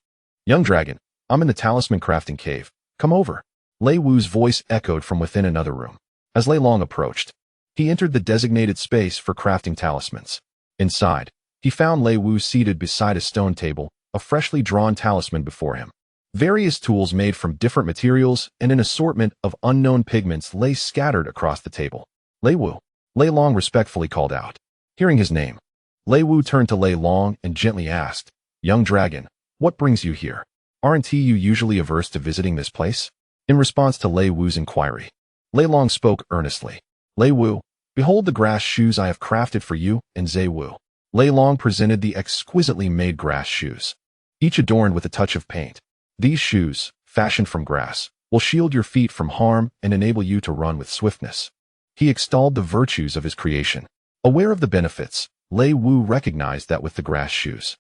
A: Young dragon, I'm in the talisman crafting cave. Come over. Lei Wu's voice echoed from within another room. As Lei Long approached, he entered the designated space for crafting talismans. Inside, he found Lei Wu seated beside a stone table, a freshly drawn talisman before him. Various tools made from different materials and an assortment of unknown pigments lay scattered across the table. Lei Wu, Lei Long respectfully called out. Hearing his name, Lei Wu turned to Lei Long and gently asked, Young dragon, what brings you here? Aren't you usually averse to visiting this place? In response to Lei Wu's inquiry, Lei Long spoke earnestly. Lei Wu, behold the grass shoes I have crafted for you and Zai Wu. Lei Long presented the exquisitely made grass shoes, each adorned with a touch of paint. These shoes, fashioned from grass, will shield your feet from harm and enable you to run with swiftness. He extolled the virtues of his creation. Aware of the benefits, Lei Wu recognized that with the grass shoes,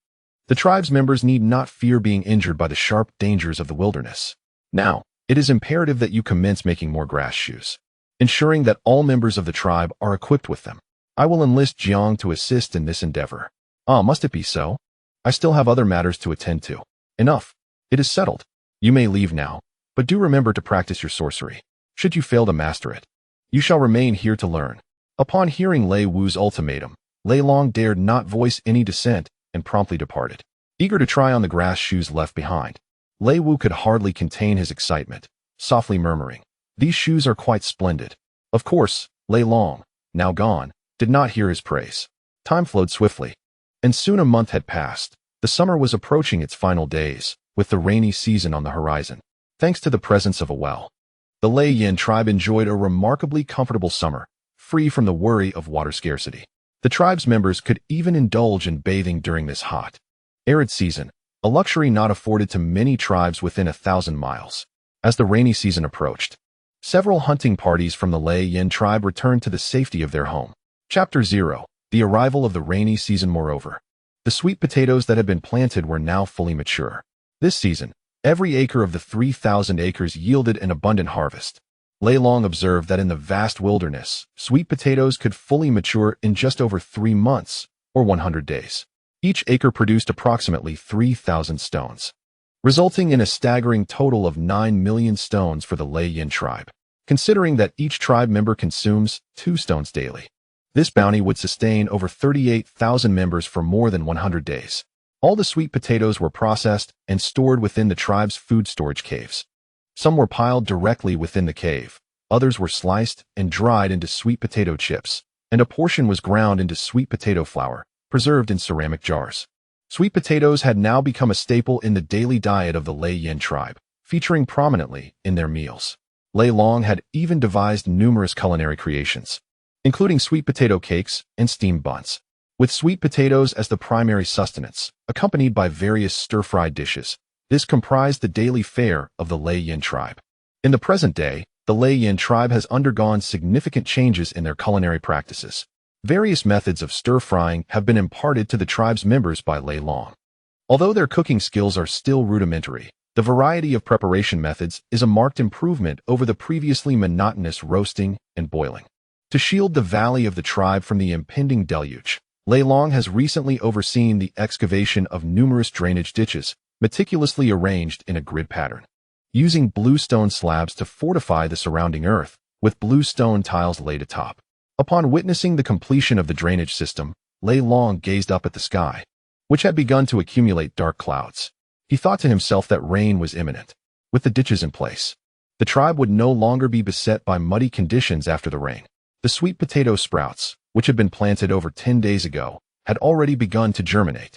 A: the tribe's members need not fear being injured by the sharp dangers of the wilderness. Now, it is imperative that you commence making more grass shoes, ensuring that all members of the tribe are equipped with them. I will enlist Jiang to assist in this endeavor. Ah, must it be so? I still have other matters to attend to. Enough. It is settled. You may leave now, but do remember to practice your sorcery. Should you fail to master it, you shall remain here to learn. Upon hearing Lei Wu's ultimatum, Lei Long dared not voice any dissent and promptly departed. Eager to try on the grass shoes left behind, Lei Wu could hardly contain his excitement, softly murmuring, These shoes are quite splendid. Of course, Lei Long, now gone, did not hear his praise. Time flowed swiftly, and soon a month had passed. The summer was approaching its final days, with the rainy season on the horizon. Thanks to the presence of a well, the Lei Yin tribe enjoyed a remarkably comfortable summer, free from the worry of water scarcity. The tribe's members could even indulge in bathing during this hot, arid season, a luxury not afforded to many tribes within 1,000 miles. As the rainy season approached, several hunting parties from the Lei Yin tribe returned to the safety of their home. Chapter 0. The arrival of the rainy season. Moreover, the sweet potatoes that had been planted were now fully mature. This season, every acre of the 3,000 acres yielded an abundant harvest. Lei Long observed that in the vast wilderness, sweet potatoes could fully mature in just over 3 months, or 100 days. Each acre produced approximately 3,000 stones, resulting in a staggering total of 9 million stones for the Lei Yin tribe. Considering that each tribe member consumes 2 stones daily, this bounty would sustain over 38,000 members for more than 100 days. All the sweet potatoes were processed and stored within the tribe's food storage caves. Some were piled directly within the cave, others were sliced and dried into sweet potato chips, and a portion was ground into sweet potato flour, preserved in ceramic jars. Sweet potatoes had now become a staple in the daily diet of the Lei Yin tribe, featuring prominently in their meals. Lei Long had even devised numerous culinary creations, including sweet potato cakes and steamed buns, with sweet potatoes as the primary sustenance, accompanied by various stir-fried dishes. This comprised the daily fare of the Lei Yin tribe. In the present day, the Lei Yin tribe has undergone significant changes in their culinary practices. Various methods of stir-frying have been imparted to the tribe's members by Lei Long. Although their cooking skills are still rudimentary, the variety of preparation methods is a marked improvement over the previously monotonous roasting and boiling. To shield the valley of the tribe from the impending deluge, Lei Long has recently overseen the excavation of numerous drainage ditches, meticulously arranged in a grid pattern, using bluestone slabs to fortify the surrounding earth, with bluestone tiles laid atop. Upon witnessing the completion of the drainage system, Lei Long gazed up at the sky, which had begun to accumulate dark clouds. He thought to himself that rain was imminent. With the ditches in place, the tribe would no longer be beset by muddy conditions after the rain. The sweet potato sprouts, which had been planted over 10 days ago, had already begun to germinate.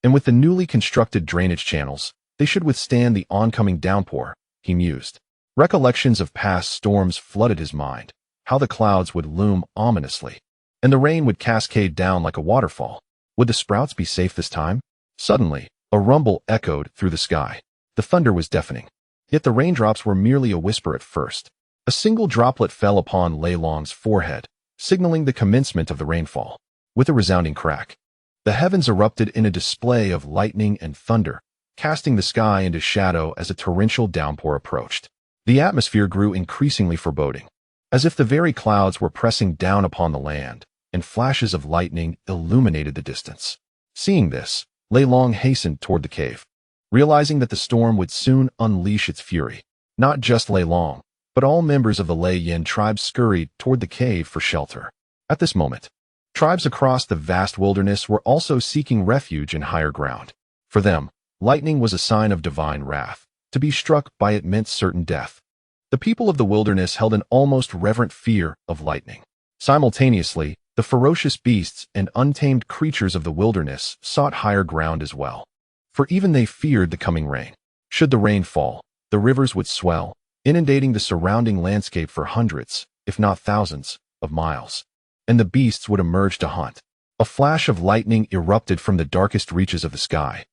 A: And with the newly constructed drainage channels, they should withstand the oncoming downpour, he mused. Recollections of past storms flooded his mind, how the clouds would loom ominously, and the rain would cascade down like a waterfall. Would the sprouts be safe this time? Suddenly, a rumble echoed through the sky. The thunder was deafening. Yet the raindrops were merely a whisper at first. A single droplet fell upon Lei Long's forehead, signaling the commencement of the rainfall. With a resounding crack, the heavens erupted in a display of lightning and thunder, casting the sky into shadow as a torrential downpour approached. The atmosphere grew increasingly foreboding, as if the very clouds were pressing down upon the land, and flashes of lightning illuminated the distance. Seeing this, Lei Long hastened toward the cave, realizing that the storm would soon unleash its fury. Not just Lei Long, but all members of the Lei Yin tribe scurried toward the cave for shelter. At this moment, tribes across the vast wilderness were also seeking refuge in higher ground. For them, lightning was a sign of divine wrath. To be struck by it meant certain death. The people of the wilderness held an almost reverent fear of lightning. Simultaneously, the ferocious beasts and untamed creatures of the wilderness sought higher ground as well. For even they feared the coming rain. Should the rain fall, the rivers would swell, inundating the surrounding landscape for hundreds, if not thousands, of miles, and the beasts would emerge to hunt. A flash of lightning erupted from the darkest reaches of the sky,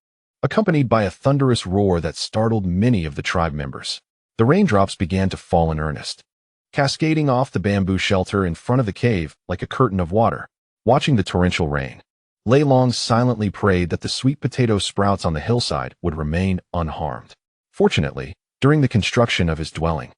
A: accompanied by a thunderous roar that startled many of the tribe members. The raindrops began to fall in earnest, cascading off the bamboo shelter in front of the cave like a curtain of water. Watching the torrential rain, Lei Long silently prayed that the sweet potato sprouts on the hillside would remain unharmed. Fortunately, during the construction of his dwelling,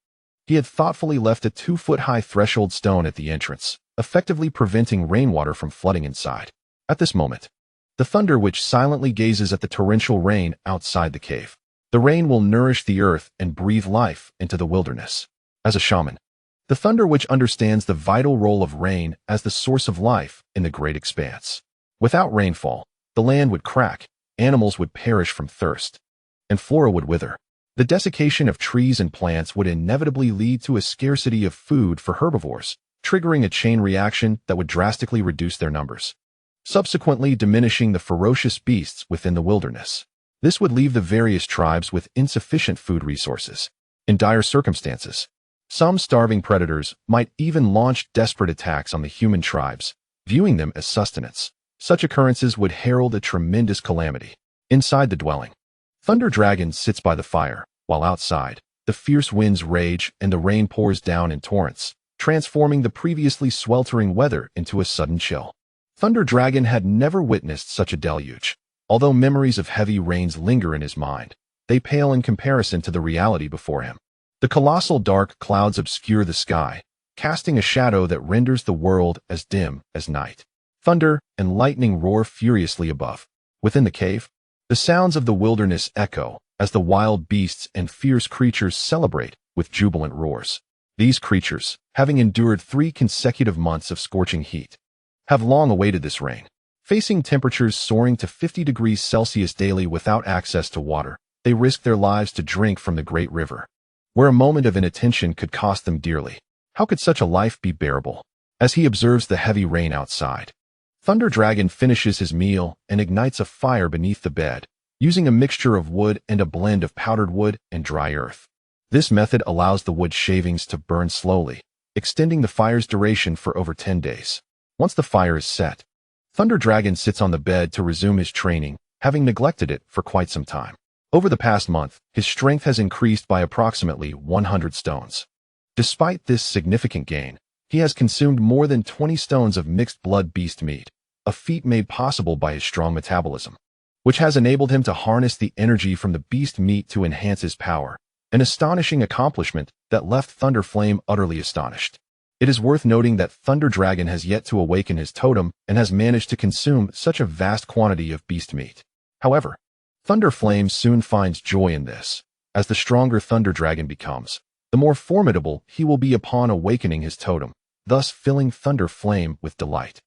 A: he had thoughtfully left a 2-foot-high threshold stone at the entrance, effectively preventing rainwater from flooding inside. At this moment, the thunder which silently gazes at the torrential rain outside the cave. The rain will nourish the earth and breathe life into the wilderness. As a shaman, the thunder which understands the vital role of rain as the source of life in the great expanse. Without rainfall, the land would crack, animals would perish from thirst, and flora would wither. The desiccation of trees and plants would inevitably lead to a scarcity of food for herbivores, triggering a chain reaction that would drastically reduce their numbers, subsequently diminishing the ferocious beasts within the wilderness. This would leave the various tribes with insufficient food resources. In dire circumstances, some starving predators might even launch desperate attacks on the human tribes, viewing them as sustenance. Such occurrences would herald a tremendous calamity. Inside the dwelling, Thunder Dragon sits by the fire, while outside, the fierce winds rage and the rain pours down in torrents, transforming the previously sweltering weather into a sudden chill. Thunder Dragon had never witnessed such a deluge. Although memories of heavy rains linger in his mind, they pale in comparison to the reality before him. The colossal dark clouds obscure the sky, casting a shadow that renders the world as dim as night. Thunder and lightning roar furiously above. Within the cave, the sounds of the wilderness echo as the wild beasts and fierce creatures celebrate with jubilant roars. These creatures, having endured 3 consecutive months of scorching heat, have long awaited this rain. Facing temperatures soaring to 50 degrees Celsius daily without access to water, they risk their lives to drink from the great river, where a moment of inattention could cost them dearly. How could such a life be bearable? As he observes the heavy rain outside, Thunder Dragon finishes his meal and ignites a fire beneath the bed, using a mixture of wood and a blend of powdered wood and dry earth. This method allows the wood shavings to burn slowly, extending the fire's duration for over 10 days. Once the fire is set, Thunder Dragon sits on the bed to resume his training, having neglected it for quite some time. Over the past month, his strength has increased by approximately 100 stones. Despite this significant gain, he has consumed more than 20 stones of mixed blood beast meat, a feat made possible by his strong metabolism, which has enabled him to harness the energy from the beast meat to enhance his power, an astonishing accomplishment that left Thunder Flame utterly astonished. It is worth noting that Thunder Dragon has yet to awaken his totem and has managed to consume such a vast quantity of beast meat. However, Thunder Flame soon finds joy in this. As the stronger Thunder Dragon becomes, the more formidable he will be upon awakening his totem, thus filling Thunder Flame with delight.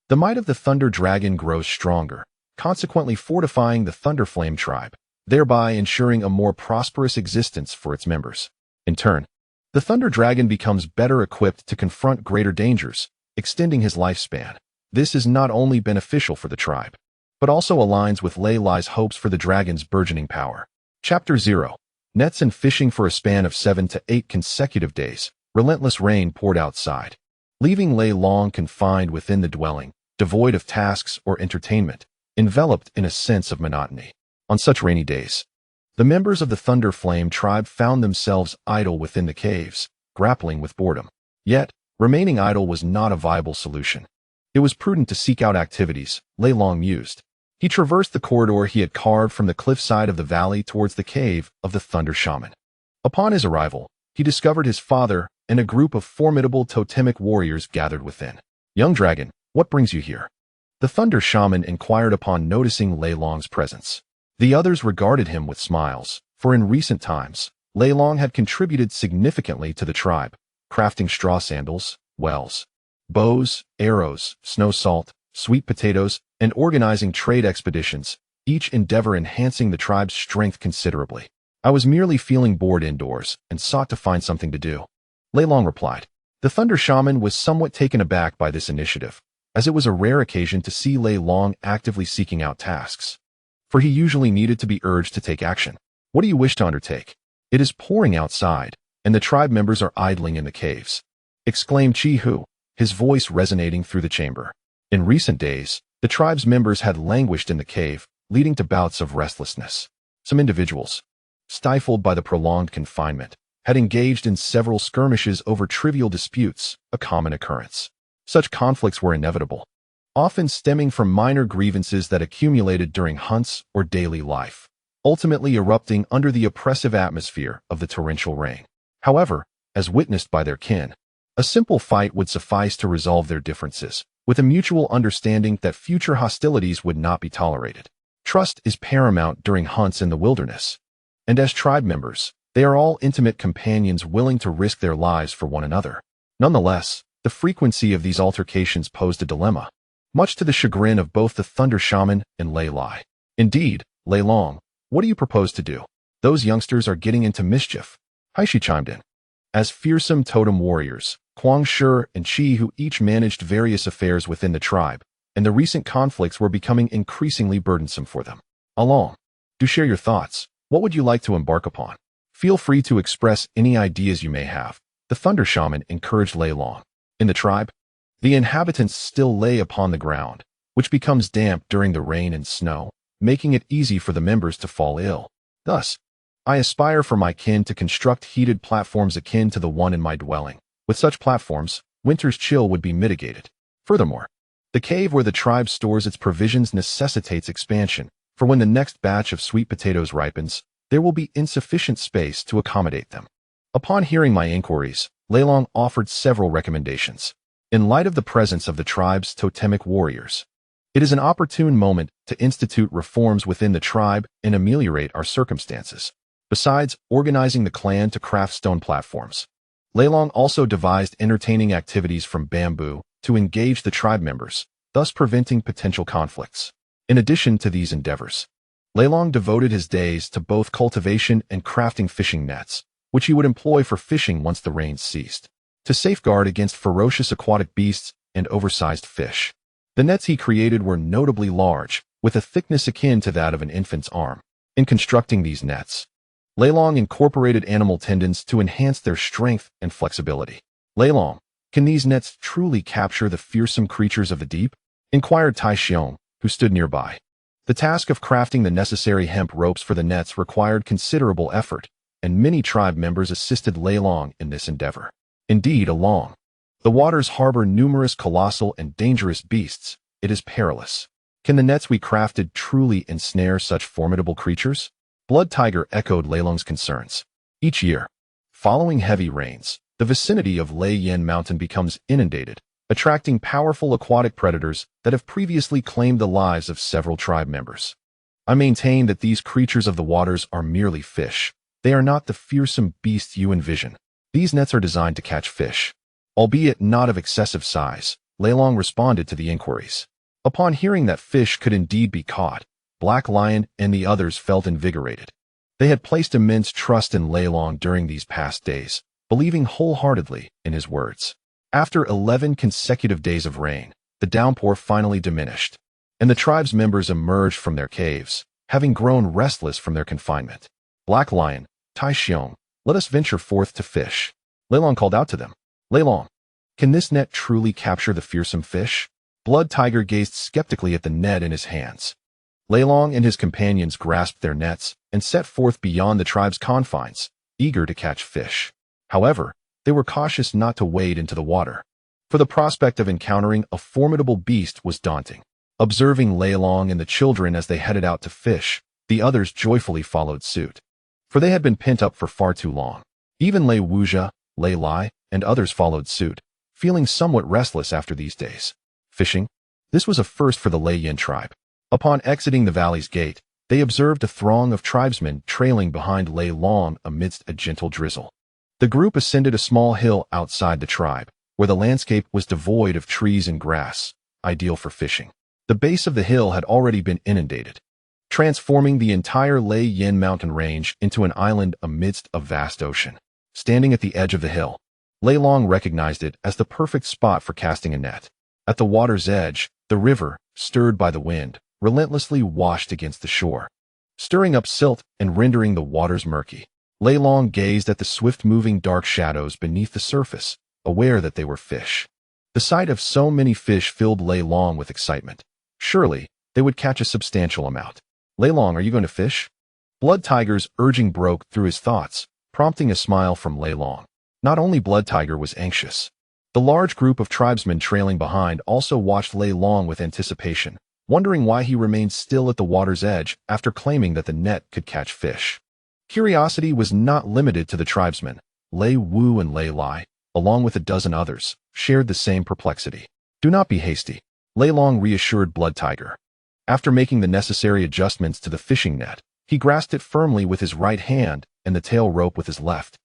A: The might of the Thunder Dragon grows stronger, consequently fortifying the Thunder Flame tribe, thereby ensuring a more prosperous existence for its members. In turn, the Thunder Dragon becomes better equipped to confront greater dangers, extending his lifespan. This is not only beneficial for the tribe, but also aligns with Lei Lai's hopes for the dragon's burgeoning power. Chapter 0. Nets and fishing. For a span of 7 to 8 consecutive days, relentless rain poured outside, leaving Lei Long confined within the dwelling, devoid of tasks or entertainment, enveloped in a sense of monotony. On such rainy days, the members of the Thunder Flame tribe found themselves idle within the caves, grappling with boredom. Yet, remaining idle was not a viable solution. It was prudent to seek out activities, Lei Long mused. He traversed the corridor he had carved from the cliffside of the valley towards the cave of the Thunder Shaman. Upon his arrival, he discovered his father and a group of formidable totemic warriors gathered within. "Young dragon, what brings you here?" The Thunder Shaman inquired upon noticing Lei Long's presence. The others regarded him with smiles, for in recent times, Lei Long had contributed significantly to the tribe, crafting straw sandals, wells, bows, arrows, snow salt, sweet potatoes, and organizing trade expeditions, each endeavor enhancing the tribe's strength considerably. "I was merely feeling bored indoors and sought to find something to do," Lei Long replied. The Thunder Shaman was somewhat taken aback by this initiative, as it was a rare occasion to see Lei Long actively seeking out tasks, for he usually needed to be urged to take action. "What do you wish to undertake?" "It is pouring outside, and the tribe members are idling in the caves," exclaimed Chi Hu, his voice resonating through the chamber. In recent days, the tribe's members had languished in the cave, leading to bouts of restlessness. Some individuals, stifled by the prolonged confinement, had engaged in several skirmishes over trivial disputes, a common occurrence. Such conflicts were inevitable, often stemming from minor grievances that accumulated during hunts or daily life, ultimately erupting under the oppressive atmosphere of the torrential rain. However, as witnessed by their kin, a simple fight would suffice to resolve their differences, with a mutual understanding that future hostilities would not be tolerated. Trust is paramount during hunts in the wilderness, and as tribe members, they are all intimate companions willing to risk their lives for one another. Nonetheless, the frequency of these altercations posed a dilemma, much to the chagrin of both the Thunder Shaman and Lei Lai. "Indeed, Lei Long, what do you propose to do? Those youngsters are getting into mischief," Haishi chimed in. As fearsome totem warriors, Kwang Shi and Qi, who each managed various affairs within the tribe, and the recent conflicts were becoming increasingly burdensome for them. Along, do share your thoughts. What would you like to embark upon? Feel free to express any ideas you may have. The Thunder Shaman encouraged Lei Long. In the tribe, the inhabitants still lay upon the ground, which becomes damp during the rain and snow, making it easy for the members to fall ill. Thus, I aspire for my kin to construct heated platforms akin to the one in my dwelling. With such platforms, winter's chill would be mitigated. Furthermore, the cave where the tribe stores its provisions necessitates expansion, for when the next batch of sweet potatoes ripens, there will be insufficient space to accommodate them. Upon hearing my inquiries, Lei Long offered several recommendations. In light of the presence of the tribe's totemic warriors, it is an opportune moment to institute reforms within the tribe and ameliorate our circumstances. Besides organizing the clan to craft stone platforms, Lei Long also devised entertaining activities from bamboo to engage the tribe members, thus preventing potential conflicts. In addition to these endeavors, Lei Long devoted his days to both cultivation and crafting fishing nets, which he would employ for fishing once the rains ceased, to safeguard against ferocious aquatic beasts and oversized fish. The nets he created were notably large, with a thickness akin to that of an infant's arm. In constructing these nets, Lei Long incorporated animal tendons to enhance their strength and flexibility. Lei Long, can these nets truly capture the fearsome creatures of the deep? Inquired Tai Xiong, who stood nearby. The task of crafting the necessary hemp ropes for the nets required considerable effort, and many tribe members assisted Lei Long in this endeavor. Indeed, along the waters harbor numerous colossal and dangerous beasts. It is perilous. Can the nets we crafted truly ensnare such formidable creatures? Blood Tiger echoed Lei Long's concerns. Each year, following heavy rains, the vicinity of Lei Yin Mountain becomes inundated, attracting powerful aquatic predators that have previously claimed the lives of several tribe members. I maintain that these creatures of the waters are merely fish. They are not the fearsome beasts you envision. These nets are designed to catch fish, albeit not of excessive size. Lei Long responded to the inquiries. Upon hearing that fish could indeed be caught, Black Lion and the others felt invigorated. They had placed immense trust in Lei Long during these past days, believing wholeheartedly in his words. After 11 consecutive days of rain, the downpour finally diminished, and the tribe's members emerged from their caves, having grown restless from their confinement. Black Lion, Tai Xiong, let us venture forth to fish. Lei Long called out to them. Lei Long, can this net truly capture the fearsome fish? Blood Tiger gazed skeptically at the net in his hands. Lei Long and his companions grasped their nets and set forth beyond the tribe's confines, eager to catch fish. However, they were cautious not to wade into the water, for the prospect of encountering a formidable beast was daunting. Observing Lei Long and the children as they headed out to fish, the others joyfully followed suit, for they had been pent up for far too long. Even Lei Wuxia, Lei Lai, and others followed suit, feeling somewhat restless after these days. Fishing? This was a first for the Lei Yin tribe. Upon exiting the valley's gate, they observed a throng of tribesmen trailing behind Lei Long amidst a gentle drizzle. The group ascended a small hill outside the tribe, where the landscape was devoid of trees and grass, ideal for fishing. The base of the hill had already been inundated, transforming the entire Lei Yin mountain range into an island amidst a vast ocean. Standing at the edge of the hill, Lei Long recognized it as the perfect spot for casting a net. At the water's edge, the river, stirred by the wind, relentlessly washed against the shore, stirring up silt and rendering the waters murky. Lei Long gazed at the swift-moving dark shadows beneath the surface, aware that they were fish. The sight of so many fish filled Lei Long with excitement. Surely, they would catch a substantial amount. Lei Long, are you going to fish? Blood Tiger's urging broke through his thoughts, prompting a smile from Lei Long. Not only Blood Tiger was anxious. The large group of tribesmen trailing behind also watched Lei Long with anticipation, wondering why he remained still at the water's edge after claiming that the net could catch fish. Curiosity was not limited to the tribesmen. Lei Wu and Lei Lai, along with a dozen others, shared the same perplexity. Do not be hasty, Lei Long reassured Blood Tiger. After making the necessary adjustments to the fishing net, he grasped it firmly with his right hand and the tail rope with his left,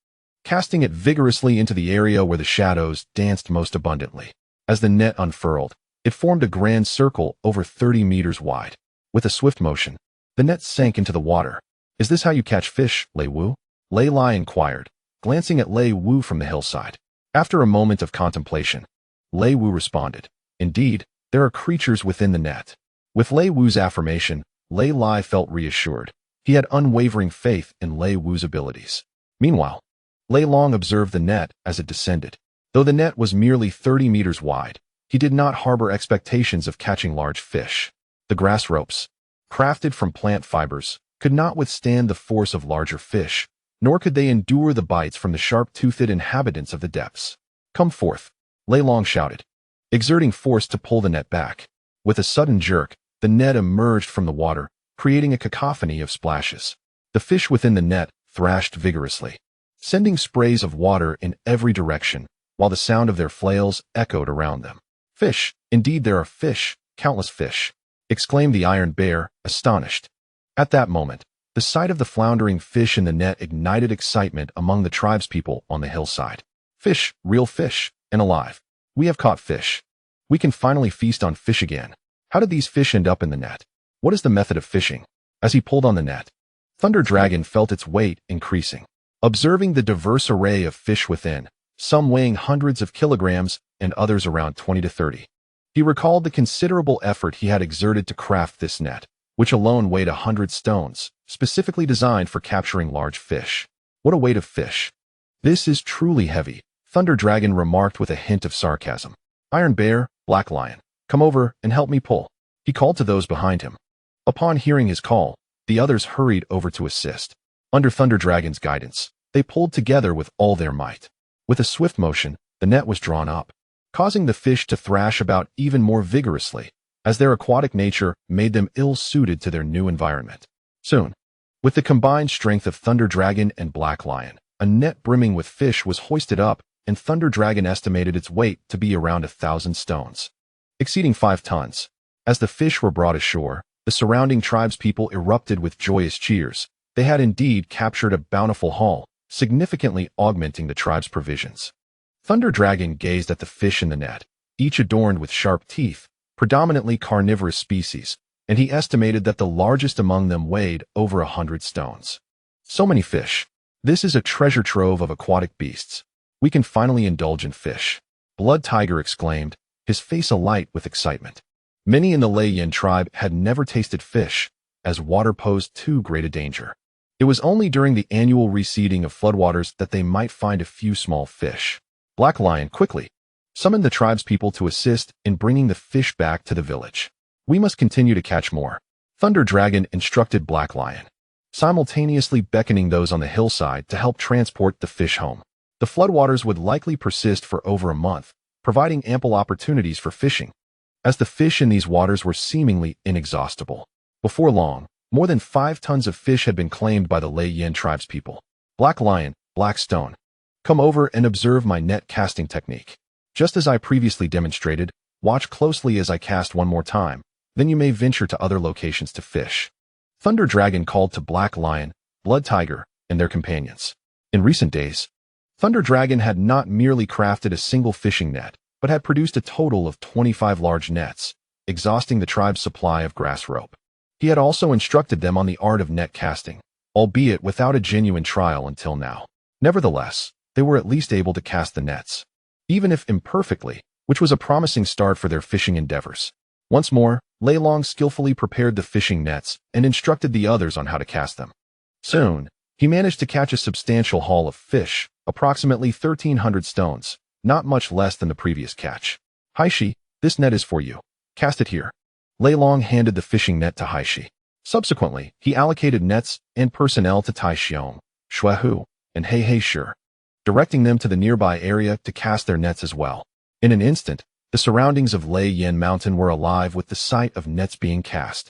A: casting it vigorously into the area where the shadows danced most abundantly. As the net unfurled, it formed a grand circle over 30 meters wide. With a swift motion, the net sank into the water. Is this how you catch fish, Lei Wu? Lei Lai inquired, glancing at Lei Wu from the hillside. After a moment of contemplation, Lei Wu responded, "Indeed, there are creatures within the net." With Lei Wu's affirmation, Lei Lai felt reassured. He had unwavering faith in Lei Wu's abilities. Meanwhile, Lei Long observed the net as it descended. Though the net was merely 30 meters wide, he did not harbor expectations of catching large fish. The grass ropes, crafted from plant fibers, could not withstand the force of larger fish, nor could they endure the bites from the sharp-toothed inhabitants of the depths. "Come forth," Lei Long shouted, exerting force to pull the net back. With a sudden jerk, the net emerged from the water, creating a cacophony of splashes. The fish within the net thrashed vigorously, sending sprays of water in every direction, while the sound of their flails echoed around them. "Fish! Indeed there are fish, countless fish!" exclaimed the Iron Bear, astonished. At that moment, the sight of the floundering fish in the net ignited excitement among the tribespeople on the hillside. "Fish, real fish, and alive. We have caught fish. We can finally feast on fish again. How did these fish end up in the net? What is the method of fishing?" As he pulled on the net, Thunder Dragon felt its weight increasing. Observing the diverse array of fish within, some weighing hundreds of kilograms and others around 20 to 30, he recalled the considerable effort he had exerted to craft this net, which alone weighed 100 stones, specifically designed for capturing large fish. "What a weight of fish! This is truly heavy," Thunder Dragon remarked with a hint of sarcasm. "Iron Bear, Black Lion, come over and help me pull," he called to those behind him. Upon hearing his call, the others hurried over to assist. Under Thunder Dragon's guidance, they pulled together with all their might. With a swift motion, the net was drawn up, causing the fish to thrash about even more vigorously, as their aquatic nature made them ill-suited to their new environment. Soon, with the combined strength of Thunder Dragon and Black Lion, a net brimming with fish was hoisted up, and Thunder Dragon estimated its weight to be around 1,000 stones, exceeding 5 tons. As the fish were brought ashore, the surrounding tribespeople erupted with joyous cheers. They had indeed captured a bountiful haul, significantly augmenting the tribe's provisions. Thunder Dragon gazed at the fish in the net, each adorned with sharp teeth, predominantly carnivorous species, and he estimated that the largest among them weighed over 100 stones. "So many fish. This is a treasure trove of aquatic beasts. We can finally indulge in fish," Blood Tiger exclaimed, his face alight with excitement. Many in the Lei Yin tribe had never tasted fish, as water posed too great a danger. It was only during the annual reseeding of floodwaters that they might find a few small fish. Black Lion quickly summoned the tribespeople to assist in bringing the fish back to the village. "We must continue to catch more," Thunder Dragon instructed Black Lion, simultaneously beckoning those on the hillside to help transport the fish home. The floodwaters would likely persist for over a month, providing ample opportunities for fishing, as the fish in these waters were seemingly inexhaustible. Before long, more than 5 tons of fish had been claimed by the Lei Yin tribespeople. "Black Lion, Black Stone, come over and observe my net casting technique. Just as I previously demonstrated, watch closely as I cast one more time, then you may venture to other locations to fish." Thunder Dragon called to Black Lion, Blood Tiger, and their companions. In recent days, Thunder Dragon had not merely crafted a single fishing net, but had produced a total of 25 large nets, exhausting the tribe's supply of grass rope. He had also instructed them on the art of net casting, albeit without a genuine trial until now. Nevertheless, they were at least able to cast the nets, even if imperfectly, which was a promising start for their fishing endeavors. Once more, Lei Long skillfully prepared the fishing nets and instructed the others on how to cast them. Soon, he managed to catch a substantial haul of fish, approximately 1,300 stones, not much less than the previous catch. "Haishi, this net is for you. Cast it here." Lei Long handed the fishing net to Haishi. Subsequently, he allocated nets and personnel to Tai Xiong, Shuehu, and Hei Hei Shi, directing them to the nearby area to cast their nets as well. In an instant, the surroundings of Lei Yin Mountain were alive with the sight of nets being cast.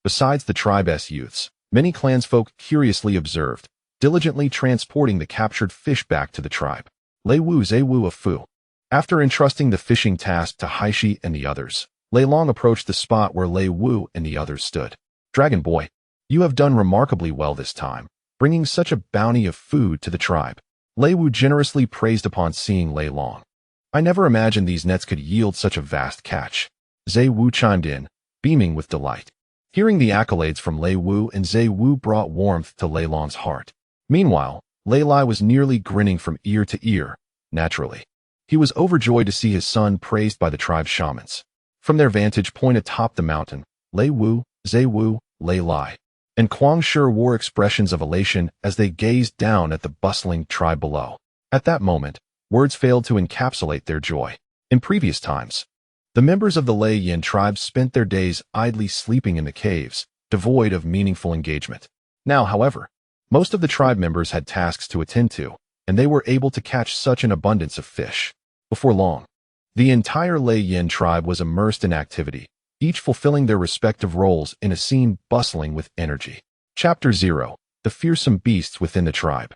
A: Besides the tribe's youths, many clansfolk curiously observed, diligently transporting the captured fish back to the tribe. Lei Wu Zhe Wu of Fu. After entrusting the fishing task to Haishi and the others, Lei Long approached the spot where Lei Wu and the others stood. "Dragon Boy, you have done remarkably well this time, bringing such a bounty of food to the tribe." Lei Wu generously praised upon seeing Lei Long. "I never imagined these nets could yield such a vast catch." Zhe Wu chimed in, beaming with delight. Hearing the accolades from Lei Wu and Zhe Wu brought warmth to Lei Long's heart. Meanwhile, Lei Lai was nearly grinning from ear to ear, naturally. He was overjoyed to see his son praised by the tribe's shamans. From their vantage point atop the mountain, Lei Wu, Zai Wu, Lei Lai, and Kuang Shi wore expressions of elation as they gazed down at the bustling tribe below. At that moment, words failed to encapsulate their joy. In previous times, the members of the Lei Yin tribe spent their days idly sleeping in the caves, devoid of meaningful engagement. Now, however, most of the tribe members had tasks to attend to, and they were able to catch such an abundance of fish. Before long, the entire Lei Yin tribe was immersed in activity, each fulfilling their respective roles in a scene bustling with energy. Chapter 0. The Fearsome Beasts Within the Tribe.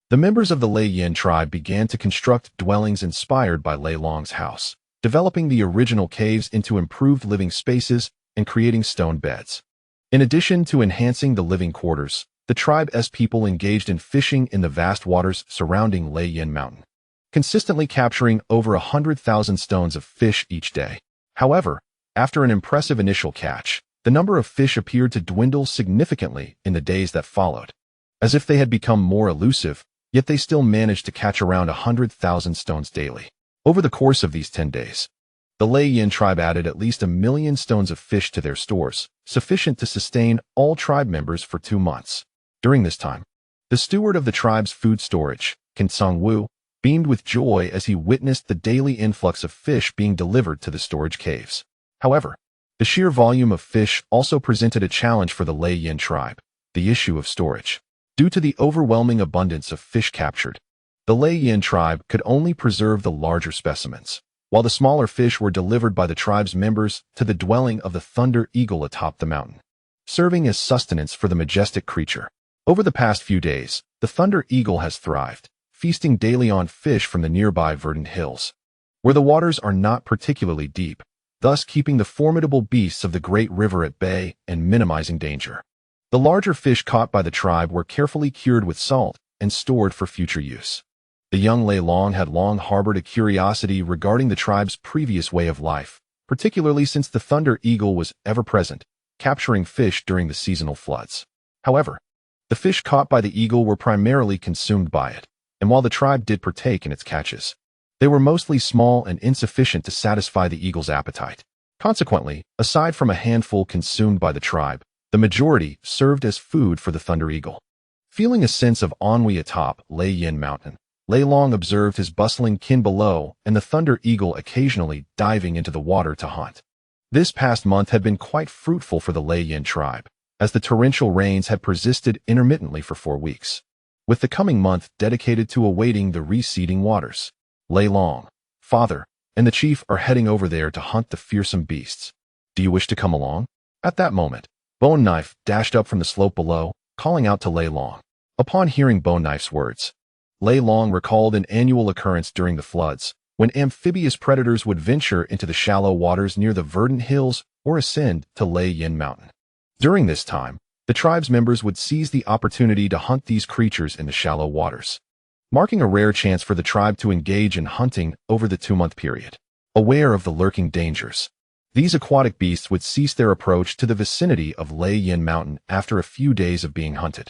A: The members of the Lei Yin tribe began to construct dwellings inspired by Lei Long's house, developing the original caves into improved living spaces and creating stone beds. In addition to enhancing the living quarters, the tribe's people engaged in fishing in the vast waters surrounding Lei Yin Mountain, consistently capturing over 100,000 stones of fish each day. However, after an impressive initial catch, the number of fish appeared to dwindle significantly in the days that followed. As if they had become more elusive, yet they still managed to catch around 100,000 stones daily. Over the course of these 10 days, the Lei Yin tribe added at least 1 million stones of fish to their stores, sufficient to sustain all tribe members for 2 months. During this time, the steward of the tribe's food storage, Kinsong Wu, beamed with joy as he witnessed the daily influx of fish being delivered to the storage caves. However, the sheer volume of fish also presented a challenge for the Lei Yin tribe: the issue of storage. Due to the overwhelming abundance of fish captured, the Lei Yin tribe could only preserve the larger specimens, while the smaller fish were delivered by the tribe's members to the dwelling of the thunder eagle atop the mountain, serving as sustenance for the majestic creature. Over the past few days, the thunder eagle has thrived, feasting daily on fish from the nearby verdant hills, where the waters are not particularly deep, thus keeping the formidable beasts of the great river at bay and minimizing danger. The larger fish caught by the tribe were carefully cured with salt and stored for future use. The young Lei Long had long harbored a curiosity regarding the tribe's previous way of life, particularly since the thunder eagle was ever present, capturing fish during the seasonal floods. However, the fish caught by the eagle were primarily consumed by it, and while the tribe did partake in its catches, they were mostly small and insufficient to satisfy the eagle's appetite. Consequently, aside from a handful consumed by the tribe, the majority served as food for the thunder eagle. Feeling a sense of ennui atop Lei Yin Mountain, Lei Long observed his bustling kin below and the thunder eagle occasionally diving into the water to hunt. This past month had been quite fruitful for the Lei Yin tribe, as the torrential rains had persisted intermittently for 4 weeks. With the coming month dedicated to awaiting the receding waters, Lei Long, father, and the chief are heading over there to hunt the fearsome beasts. Do you wish to come along? At that moment, Bone Knife dashed up from the slope below, calling out to Lei Long. Upon hearing Bone Knife's words, Lei Long recalled an annual occurrence during the floods, when amphibious predators would venture into the shallow waters near the verdant hills or ascend to Lei Yin Mountain. During this time, the tribe's members would seize the opportunity to hunt these creatures in the shallow waters, marking a rare chance for the tribe to engage in hunting over the 2-month period. Aware of the lurking dangers, these aquatic beasts would cease their approach to the vicinity of Lei Yin Mountain after a few days of being hunted.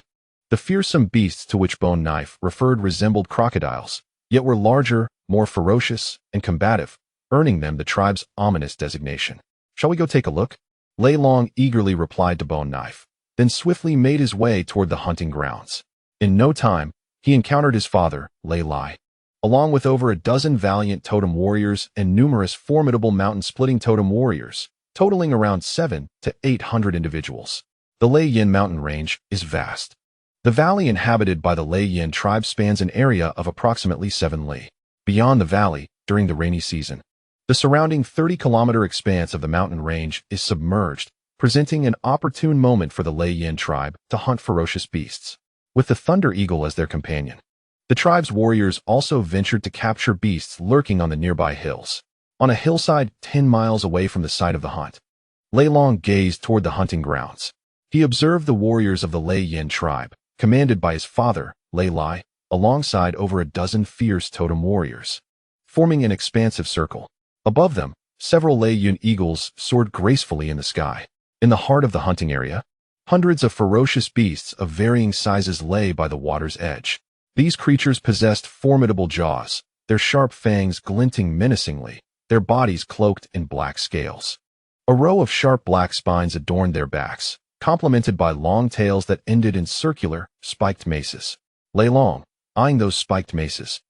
A: The fearsome beasts to which Bone Knife referred resembled crocodiles, yet were larger, more ferocious, and combative, earning them the tribe's ominous designation. Shall we go take a look? Lei Long eagerly replied to Bone Knife, then swiftly made his way toward the hunting grounds. In no time, he encountered his father, Lei Lai, along with over a dozen valiant totem warriors and numerous formidable mountain-splitting totem warriors, totaling around 700 to 800 individuals. The Lei Yin mountain range is vast. The valley inhabited by the Lei Yin tribe spans an area of approximately 7 li. Beyond the valley, during the rainy season, the surrounding 30-kilometer expanse of the mountain range is submerged, presenting an opportune moment for the Lei Yin tribe to hunt ferocious beasts. With the thunder eagle as their companion, the tribe's warriors also ventured to capture beasts lurking on the nearby hills. On a hillside 10 miles away from the site of the hunt, Lei Long gazed toward the hunting grounds. He observed the warriors of the Lei Yin tribe, commanded by his father, Lei Lai, alongside over a dozen fierce totem warriors, forming an expansive circle. Above them, several Lei Yin eagles soared gracefully in the sky. In the heart of the hunting area, hundreds of ferocious beasts of varying sizes lay by the water's edge. These creatures possessed formidable jaws, their sharp fangs glinting menacingly, their bodies cloaked in black scales. A row of sharp black spines adorned their backs, complemented by long tails that ended in circular, spiked maces. Lei Long, eyeing those spiked maces,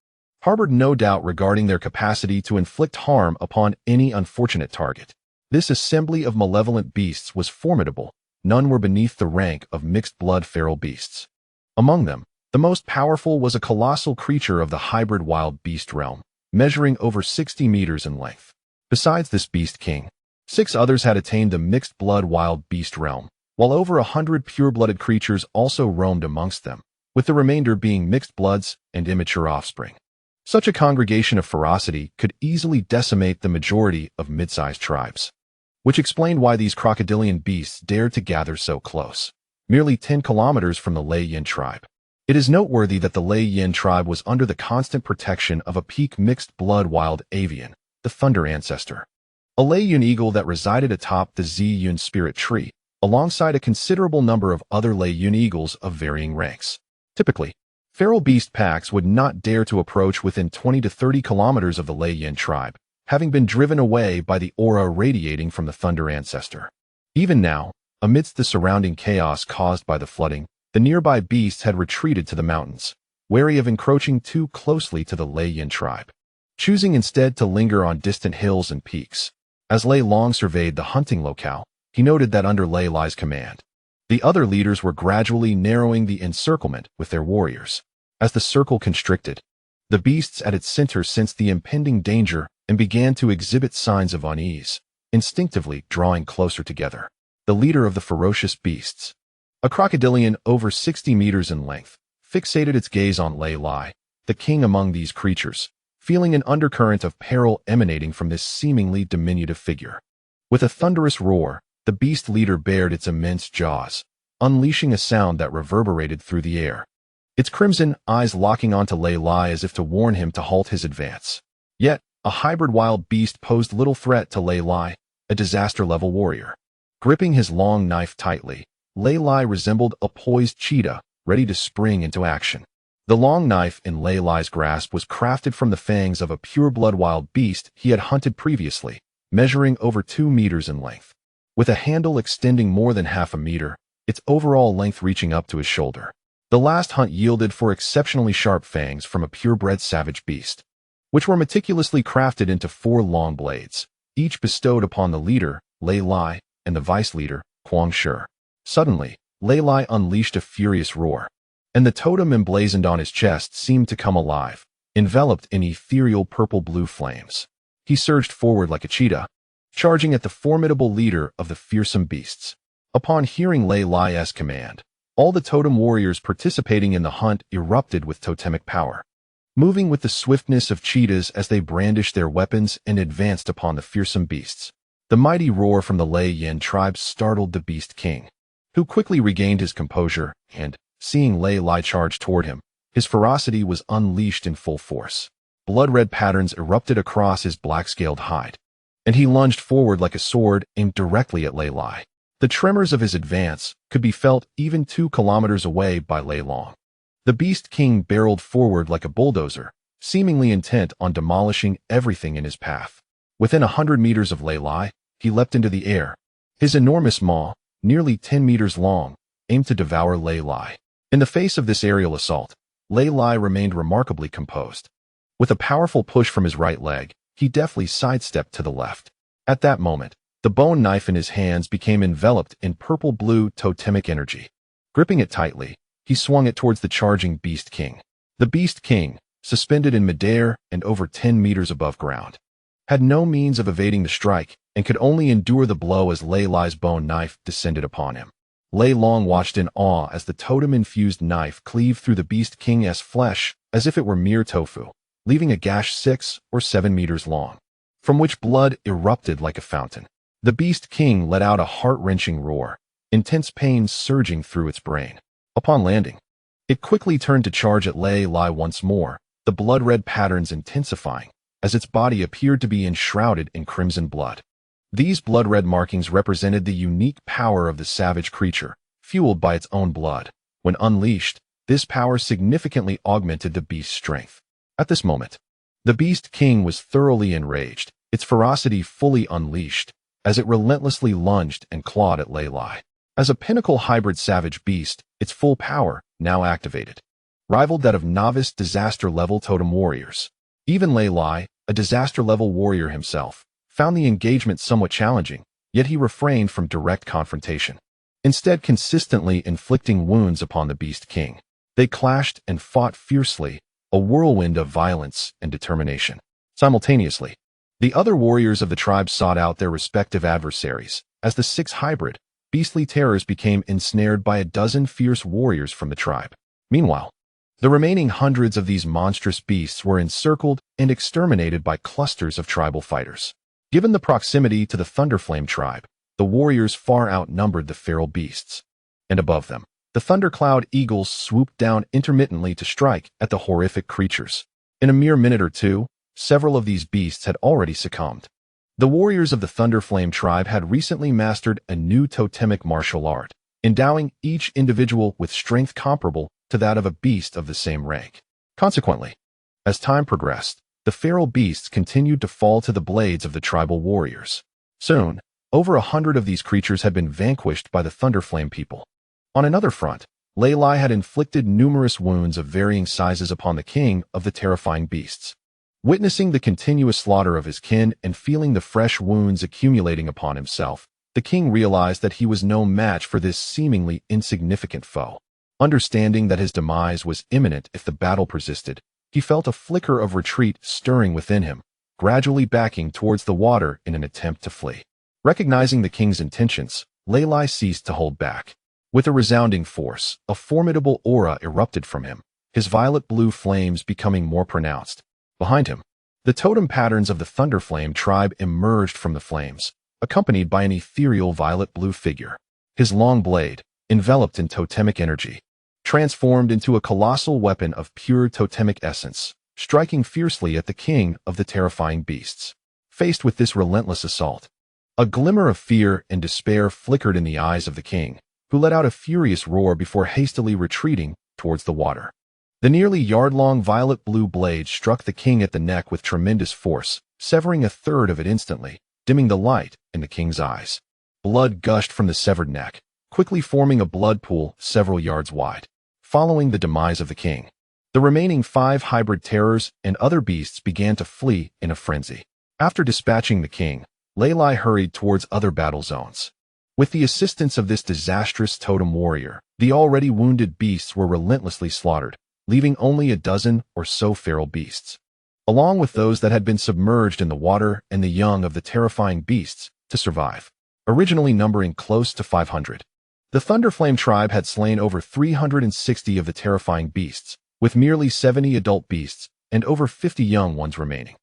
A: harbored no doubt regarding their capacity to inflict harm upon any unfortunate target. This assembly of malevolent beasts was formidable. None were beneath the rank of mixed-blood feral beasts. Among them, the most powerful was a colossal creature of the hybrid wild beast realm, measuring over 60 meters in length. Besides this beast king, 6 others had attained the mixed-blood wild beast realm, while over 100 pure-blooded creatures also roamed amongst them, with the remainder being mixed bloods and immature offspring. Such a congregation of ferocity could easily decimate the majority of mid-sized tribes, which explained why these crocodilian beasts dared to gather so close, merely 10 kilometers from the Lei Yin tribe. It is noteworthy that the Lei Yin tribe was under the constant protection of a peak mixed-blood wild avian, the thunder ancestor, a Lei Yun eagle that resided atop the Zi Yun spirit tree, alongside a considerable number of other Lei Yun eagles of varying ranks. Typically, feral beast packs would not dare to approach within 20 to 30 kilometers of the Lei Yin tribe, having been driven away by the aura radiating from the thunder ancestor. Even now, amidst the surrounding chaos caused by the flooding, the nearby beasts had retreated to the mountains, wary of encroaching too closely to the Lei Yin tribe, choosing instead to linger on distant hills and peaks. As Lei Long surveyed the hunting locale, he noted that under Lei Lai's command, the other leaders were gradually narrowing the encirclement with their warriors. As the circle constricted, the beasts at its center sensed the impending danger and began to exhibit signs of unease, instinctively drawing closer together. The leader of the ferocious beasts, a crocodilian over 60 meters in length, fixated its gaze on Lei Lai, the king among these creatures, feeling an undercurrent of peril emanating from this seemingly diminutive figure. With a thunderous roar, the beast leader bared its immense jaws, unleashing a sound that reverberated through the air, its crimson eyes locking onto Lei Lai as if to warn him to halt his advance. Yet, a hybrid wild beast posed little threat to Lei Lai, a disaster-level warrior. Gripping his long knife tightly, Lei Lai resembled a poised cheetah, ready to spring into action. The long knife in Lei Lai's grasp was crafted from the fangs of a pure-blood wild beast he had hunted previously, measuring over 2 meters in length. With a handle extending more than half a meter, its overall length reaching up to his shoulder. The last hunt yielded for exceptionally sharp fangs from a purebred savage beast, which were meticulously crafted into 4 long blades, each bestowed upon the leader, Lei Lai, and the vice leader, Kuang Shi. Suddenly, Lei Lai unleashed a furious roar, and the totem emblazoned on his chest seemed to come alive, enveloped in ethereal purple-blue flames. He surged forward like a cheetah, charging at the formidable leader of the fearsome beasts. Upon hearing Lei Lai's command, all the totem warriors participating in the hunt erupted with totemic power, moving with the swiftness of cheetahs as they brandished their weapons and advanced upon the fearsome beasts. The mighty roar from the Lei Yin tribe startled the beast king, who quickly regained his composure and, seeing Lei Lai charge toward him, his ferocity was unleashed in full force. Blood-red patterns erupted across his black-scaled hide, and he lunged forward like a sword aimed directly at Lei Lai. The tremors of his advance could be felt even 2 kilometers away by Lei Long. The beast king barreled forward like a bulldozer, seemingly intent on demolishing everything in his path. Within 100 meters of Lei Lai, he leapt into the air. His enormous maw, nearly 10 meters long, aimed to devour Lei Lai. In the face of this aerial assault, Lei Lai remained remarkably composed. With a powerful push from his right leg, he deftly sidestepped to the left. At that moment, the bone knife in his hands became enveloped in purple-blue totemic energy. Gripping it tightly, he swung it towards the charging Beast King. The Beast King, suspended in midair and over 10 meters above ground, had no means of evading the strike and could only endure the blow as Lei Lai's bone knife descended upon him. Lei Long watched in awe as the totem-infused knife cleaved through the Beast King's flesh as if it were mere tofu, leaving a gash 6 or 7 meters long, from which blood erupted like a fountain. The Beast King let out a heart-wrenching roar, intense pain surging through its brain. Upon landing, it quickly turned to charge at Lei Lai once more, the blood-red patterns intensifying, as its body appeared to be enshrouded in crimson blood. These blood-red markings represented the unique power of the savage creature, fueled by its own blood. When unleashed, this power significantly augmented the beast's strength. At this moment, The Beast King was thoroughly enraged, its ferocity fully unleashed, as it relentlessly lunged and clawed at Lei Lai. As a pinnacle hybrid savage beast, its full power, now activated, rivaled that of novice disaster-level totem warriors. Even Lei Lai, a disaster-level warrior himself, found the engagement somewhat challenging, yet he refrained from direct confrontation, instead consistently inflicting wounds upon the Beast King. They clashed and fought fiercely, a whirlwind of violence and determination. Simultaneously, the other warriors of the tribe sought out their respective adversaries, as the 6 hybrid, beastly terrors became ensnared by a dozen fierce warriors from the tribe. Meanwhile, the remaining hundreds of these monstrous beasts were encircled and exterminated by clusters of tribal fighters. Given the proximity to the Thunderflame tribe, the warriors far outnumbered the feral beasts. And above them, the thundercloud eagles swooped down intermittently to strike at the horrific creatures. In a mere minute or two, several of these beasts had already succumbed. The warriors of the Thunderflame tribe had recently mastered a new totemic martial art, endowing each individual with strength comparable to that of a beast of the same rank. Consequently, as time progressed, the feral beasts continued to fall to the blades of the tribal warriors. Soon, over 100 of these creatures had been vanquished by the Thunderflame people. On another front, Lei Lai had inflicted numerous wounds of varying sizes upon the king of the terrifying beasts. Witnessing the continuous slaughter of his kin and feeling the fresh wounds accumulating upon himself, the king realized that he was no match for this seemingly insignificant foe. Understanding that his demise was imminent if the battle persisted, he felt a flicker of retreat stirring within him, gradually backing towards the water in an attempt to flee. Recognizing the king's intentions, Lei Lai ceased to hold back. With a resounding force, a formidable aura erupted from him, his violet-blue flames becoming more pronounced. Behind him, the totem patterns of the Thunderflame tribe emerged from the flames, accompanied by an ethereal violet-blue figure. His long blade, enveloped in totemic energy, transformed into a colossal weapon of pure totemic essence, striking fiercely at the king of the terrifying beasts. Faced with this relentless assault, a glimmer of fear and despair flickered in the eyes of the king, who let out a furious roar before hastily retreating towards the water. The nearly yard-long violet-blue blade struck the king at the neck with tremendous force, severing a third of it instantly, dimming the light in the king's eyes. Blood gushed from the severed neck, quickly forming a blood pool several yards wide. Following the demise of the king, the remaining 5 hybrid terrors and other beasts began to flee in a frenzy. After dispatching the king, Lei Lai hurried towards other battle zones. With the assistance of this disastrous totem warrior, the already wounded beasts were relentlessly slaughtered, leaving only a dozen or so feral beasts, along with those that had been submerged in the water and the young of the terrifying beasts, to survive, originally numbering close to 500. The Thunderflame tribe had slain over 360 of the terrifying beasts, with merely 70 adult beasts and over 50 young ones remaining.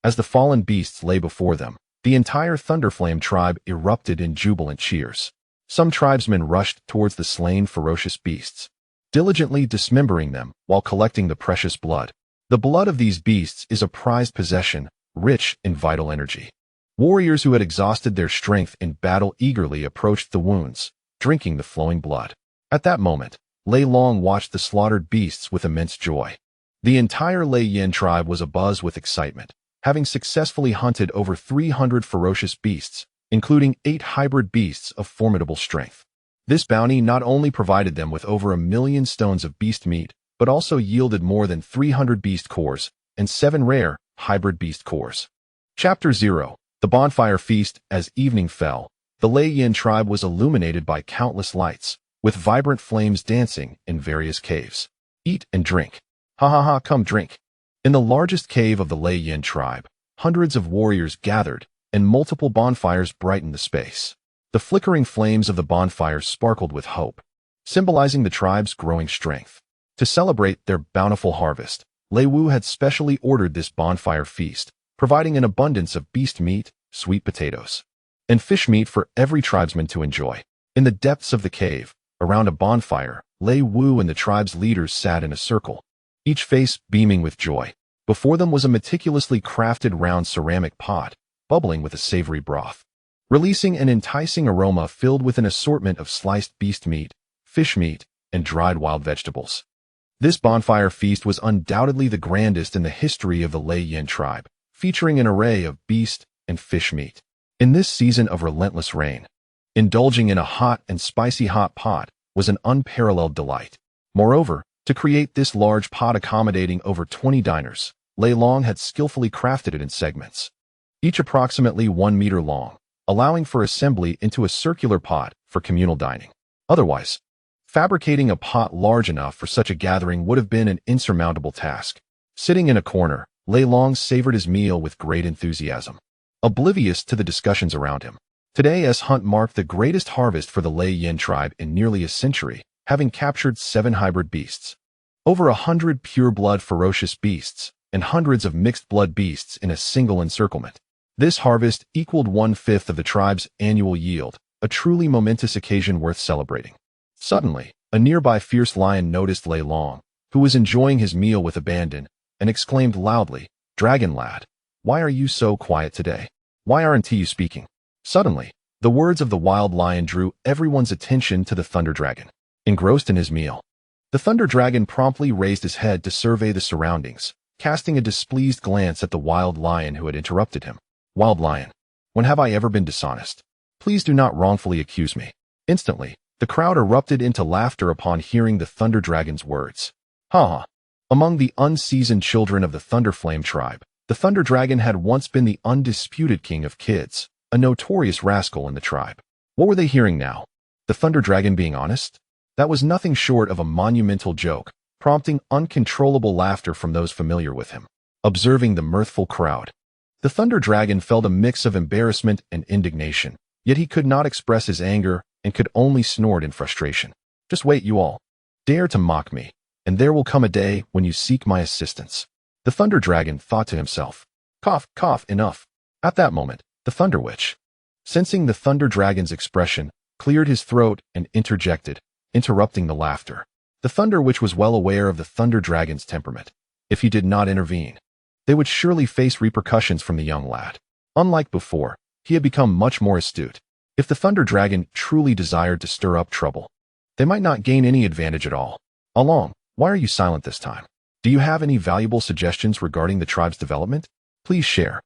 A: As the fallen beasts lay before them, the entire Thunderflame tribe erupted in jubilant cheers. Some tribesmen rushed towards the slain ferocious beasts, diligently dismembering them while collecting the precious blood. The blood of these beasts is a prized possession, rich in vital energy. Warriors who had exhausted their strength in battle eagerly approached the wounds, drinking the flowing blood. At that moment, Lei Long watched the slaughtered beasts with immense joy. The entire Lei Yin tribe was abuzz with excitement, having successfully hunted over 300 ferocious beasts, including 8 hybrid beasts of formidable strength. This bounty not only provided them with over 1 million stones of beast meat, but also yielded more than 300 beast cores and 7 rare hybrid beast cores. Chapter 0. The Bonfire Feast. As evening fell, the Lei Yin tribe was illuminated by countless lights, with vibrant flames dancing in various caves. Eat and drink. Ha ha ha, come drink. In the largest cave of the Lei Yin tribe, hundreds of warriors gathered, and multiple bonfires brightened the space. The flickering flames of the bonfires sparkled with hope, symbolizing the tribe's growing strength. To celebrate their bountiful harvest, Lei Wu had specially ordered this bonfire feast, providing an abundance of beast meat, sweet potatoes, and fish meat for every tribesman to enjoy. In the depths of the cave, around a bonfire, Lei Wu and the tribe's leaders sat in a circle, each face beaming with joy. Before them was a meticulously crafted round ceramic pot, bubbling with a savory broth, releasing an enticing aroma filled with an assortment of sliced beast meat, fish meat, and dried wild vegetables. This bonfire feast was undoubtedly the grandest in the history of the Lei Yin tribe, featuring an array of beast and fish meat. In this season of relentless rain, indulging in a hot and spicy hot pot was an unparalleled delight. Moreover, to create this large pot accommodating over 20 diners, Lei Long had skillfully crafted it in segments, each approximately 1 meter long, allowing for assembly into a circular pot for communal dining. Otherwise, fabricating a pot large enough for such a gathering would have been an insurmountable task. Sitting in a corner, Lei Long savored his meal with great enthusiasm, oblivious to the discussions around him. Today's hunt marked the greatest harvest for the Lei Yin tribe in nearly a century, having captured 7 hybrid beasts, over 100 pure-blood ferocious beasts, and hundreds of mixed-blood beasts in a single encirclement. This harvest equaled 1/5 of the tribe's annual yield, a truly momentous occasion worth celebrating. Suddenly, a nearby fierce lion noticed Lei Long, who was enjoying his meal with abandon, and exclaimed loudly, "Dragon lad, why are you so quiet today? Why aren't you speaking?" Suddenly, the words of the wild lion drew everyone's attention to the thunder dragon. Engrossed in his meal, the thunder dragon promptly raised his head to survey the surroundings, casting a displeased glance at the wild lion who had interrupted him. "Wild lion, when have I ever been dishonest? Please do not wrongfully accuse me." Instantly, the crowd erupted into laughter upon hearing the thunder dragon's words. Ha ha! Among the unseasoned children of the Thunderflame tribe, the thunder dragon had once been the undisputed king of kids, a notorious rascal in the tribe. What were they hearing now? The thunder dragon being honest? That was nothing short of a monumental joke, prompting uncontrollable laughter from those familiar with him. Observing the mirthful crowd, the thunder dragon felt a mix of embarrassment and indignation, yet he could not express his anger and could only snort in frustration. "Just wait, you all. Dare to mock me, and there will come a day when you seek my assistance." The thunder dragon thought to himself. Cough, cough, enough. At that moment, the thunder witch, sensing the thunder dragon's expression, cleared his throat and interjected, interrupting the laughter. The thunder witch was well aware of the thunder dragon's temperament. If he did not intervene, they would surely face repercussions from the young lad. Unlike before, he had become much more astute. If the thunder dragon truly desired to stir up trouble, they might not gain any advantage at all. Along, why are you silent this time? Do you have any valuable suggestions regarding the tribe's development? Please share.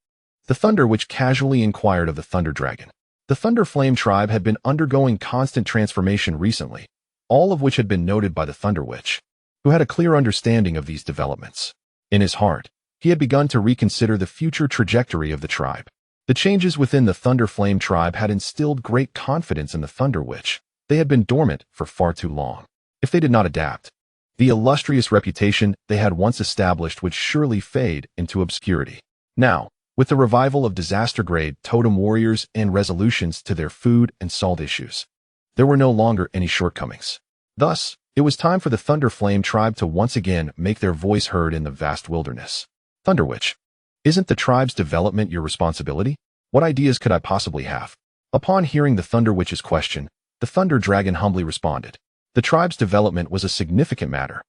A: The thunder witch casually inquired of the thunder dragon. The Thunderflame tribe had been undergoing constant transformation recently, all of which had been noted by the thunder witch, who had a clear understanding of these developments. In his heart, he had begun to reconsider the future trajectory of the tribe. The changes within the Thunderflame tribe had instilled great confidence in the Thunder Witch. They had been dormant for far too long. If they did not adapt, the illustrious reputation they had once established would surely fade into obscurity. Now, with the revival of disaster-grade totem warriors and resolutions to their food and salt issues, there were no longer any shortcomings. Thus, it was time for the Thunderflame tribe to once again make their voice heard in the vast wilderness. Thunder Witch, isn't the tribe's development your responsibility? What ideas could I possibly have? Upon hearing the Thunder Witch's question, the Thunder Dragon humbly responded. The tribe's development was a significant matter,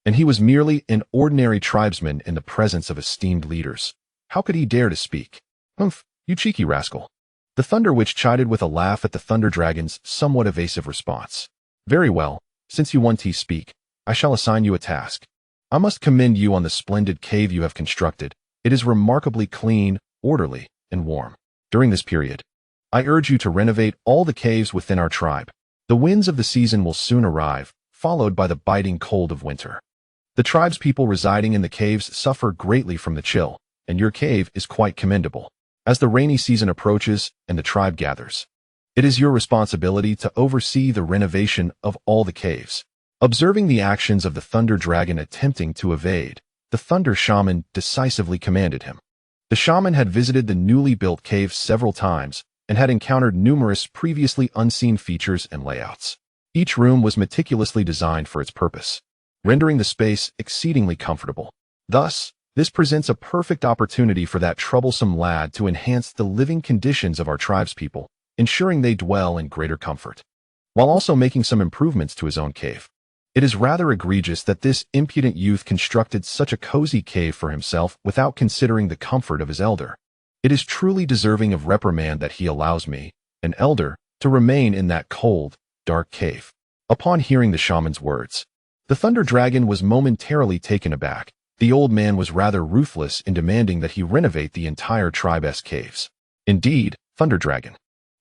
A: and he was merely an ordinary tribesman in the presence of esteemed leaders. How could he dare to speak? "Humph, you cheeky rascal." The Thunder Witch chided with a laugh at the Thunder Dragon's somewhat evasive response. "Very well, since you want to speak, I shall assign you a task. I must commend you on the splendid cave you have constructed. It is remarkably clean, orderly, and warm. During this period, I urge you to renovate all the caves within our tribe. The winds of the season will soon arrive, followed by the biting cold of winter. The tribe's people residing in the caves suffer greatly from the chill, and your cave is quite commendable. As the rainy season approaches and the tribe gathers, it is your responsibility to oversee the renovation of all the caves." Observing the actions of the Thunder Dragon attempting to evade, the Thunder Shaman decisively commanded him. The shaman had visited the newly built cave several times and had encountered numerous previously unseen features and layouts. Each room was meticulously designed for its purpose, rendering the space exceedingly comfortable. Thus, this presents a perfect opportunity for that troublesome lad to enhance the living conditions of our tribespeople, ensuring they dwell in greater comfort, while also making some improvements to his own cave. It is rather egregious that this impudent youth constructed such a cozy cave for himself without considering the comfort of his elder. It is truly deserving of reprimand that he allows me, an elder, to remain in that cold, dark cave. Upon hearing the shaman's words, The Thunder Dragon was momentarily taken aback. The old man was rather ruthless in demanding that he renovate the entire tribe's caves. Indeed, Thunder Dragon.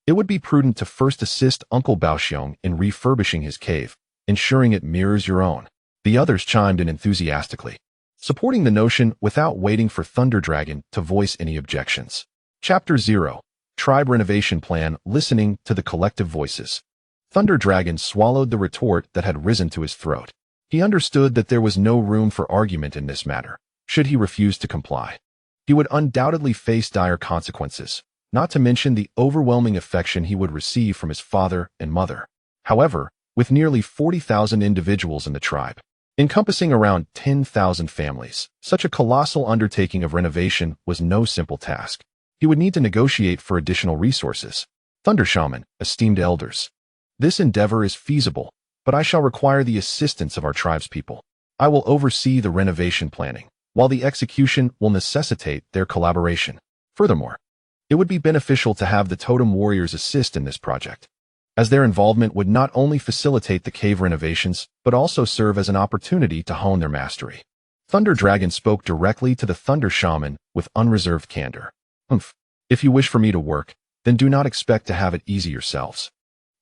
A: It would be prudent to first assist Uncle Baoxiong in refurbishing his cave, ensuring it mirrors your own. The others chimed in enthusiastically, supporting the notion without waiting for Thunder Dragon to voice any objections. Chapter 0. Tribe Renovation Plan. Listening to the collective voices. Thunder Dragon swallowed the retort that had risen to his throat. He understood that there was no room for argument in this matter. Should he refuse to comply, he would undoubtedly face dire consequences, not to mention the overwhelming affection he would receive from his father and mother. However, with nearly 40,000 individuals in the tribe, encompassing around 10,000 families, such a colossal undertaking of renovation was no simple task. He would need to negotiate for additional resources. Thunder Shaman, esteemed elders, this endeavor is feasible, but I shall require the assistance of our tribespeople. I will oversee the renovation planning, while the execution will necessitate their collaboration. Furthermore, it would be beneficial to have the totem warriors assist in this project, as their involvement would not only facilitate the cave renovations, but also serve as an opportunity to hone their mastery. Thunder Dragon spoke directly to the Thunder Shaman with unreserved candor. If you wish for me to work, then do not expect to have it easy yourselves.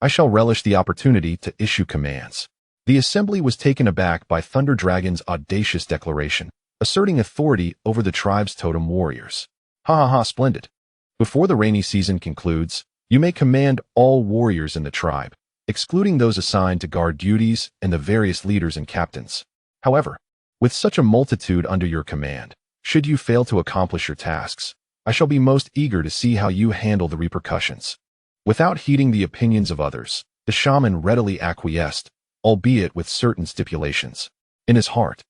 A: I shall relish the opportunity to issue commands. The assembly was taken aback by Thunder Dragon's audacious declaration, asserting authority over the tribe's totem warriors. Splendid. Before the rainy season concludes, you may command all warriors in the tribe, excluding those assigned to guard duties and the various leaders and captains. However, with such a multitude under your command, should you fail to accomplish your tasks, I shall be most eager to see how you handle the repercussions. Without heeding the opinions of others, the shaman readily acquiesced, albeit with certain stipulations. In his heart,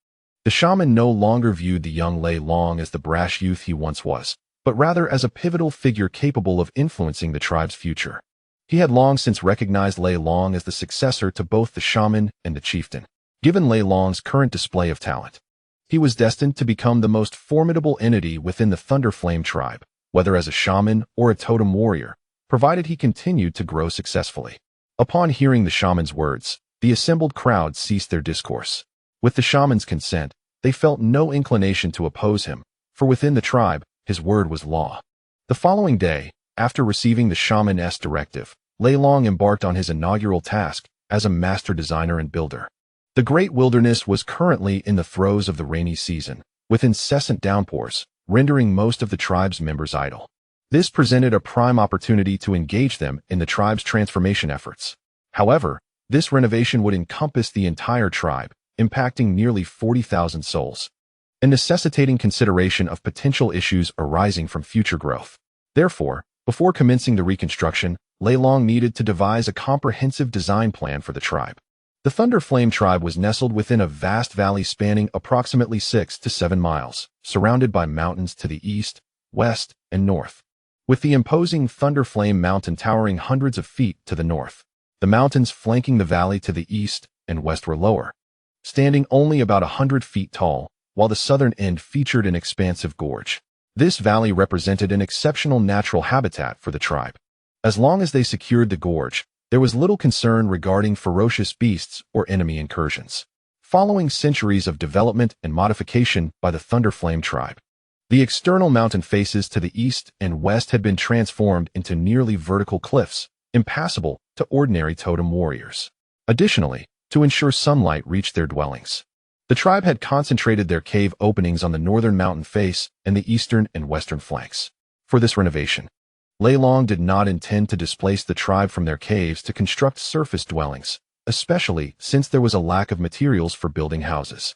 A: the shaman no longer viewed the young Lei Long as the brash youth he once was, but rather as a pivotal figure capable of influencing the tribe's future. He had long since recognized Lei Long as the successor to both the shaman and the chieftain. Given Lei Long's current display of talent, he was destined to become the most formidable entity within the Thunderflame tribe, whether as a shaman or a totem warrior, provided he continued to grow successfully. Upon hearing the shaman's words, the assembled crowd ceased their discourse. With the shaman's consent, they felt no inclination to oppose him, for within the tribe, his word was law. The following day, after receiving the shaman's directive, Lei Long embarked on his inaugural task as a master designer and builder. The great wilderness was currently in the throes of the rainy season, with incessant downpours, rendering most of the tribe's members idle. This presented a prime opportunity to engage them in the tribe's transformation efforts. However, this renovation would encompass the entire tribe, impacting nearly 40,000 souls, and necessitating consideration of potential issues arising from future growth. Therefore, before commencing the reconstruction, Lei Long needed to devise a comprehensive design plan for the tribe. The Thunderflame tribe was nestled within a vast valley spanning approximately 6 to 7 miles, surrounded by mountains to the east, west, and north, with the imposing Thunderflame Mountain towering hundreds of feet to the north. The mountains flanking the valley to the east and west were lower, standing only about 100 feet tall, while the southern end featured an expansive gorge. This valley represented an exceptional natural habitat for the tribe. As long as they secured the gorge, there was little concern regarding ferocious beasts or enemy incursions. Following centuries of development and modification by the Thunderflame tribe, the external mountain faces to the east and west had been transformed into nearly vertical cliffs, impassable to ordinary totem warriors. Additionally, to ensure sunlight reached their dwellings, the tribe had concentrated their cave openings on the northern mountain face and the eastern and western flanks. For this renovation, Lei Long did not intend to displace the tribe from their caves to construct surface dwellings, especially since there was a lack of materials for building houses.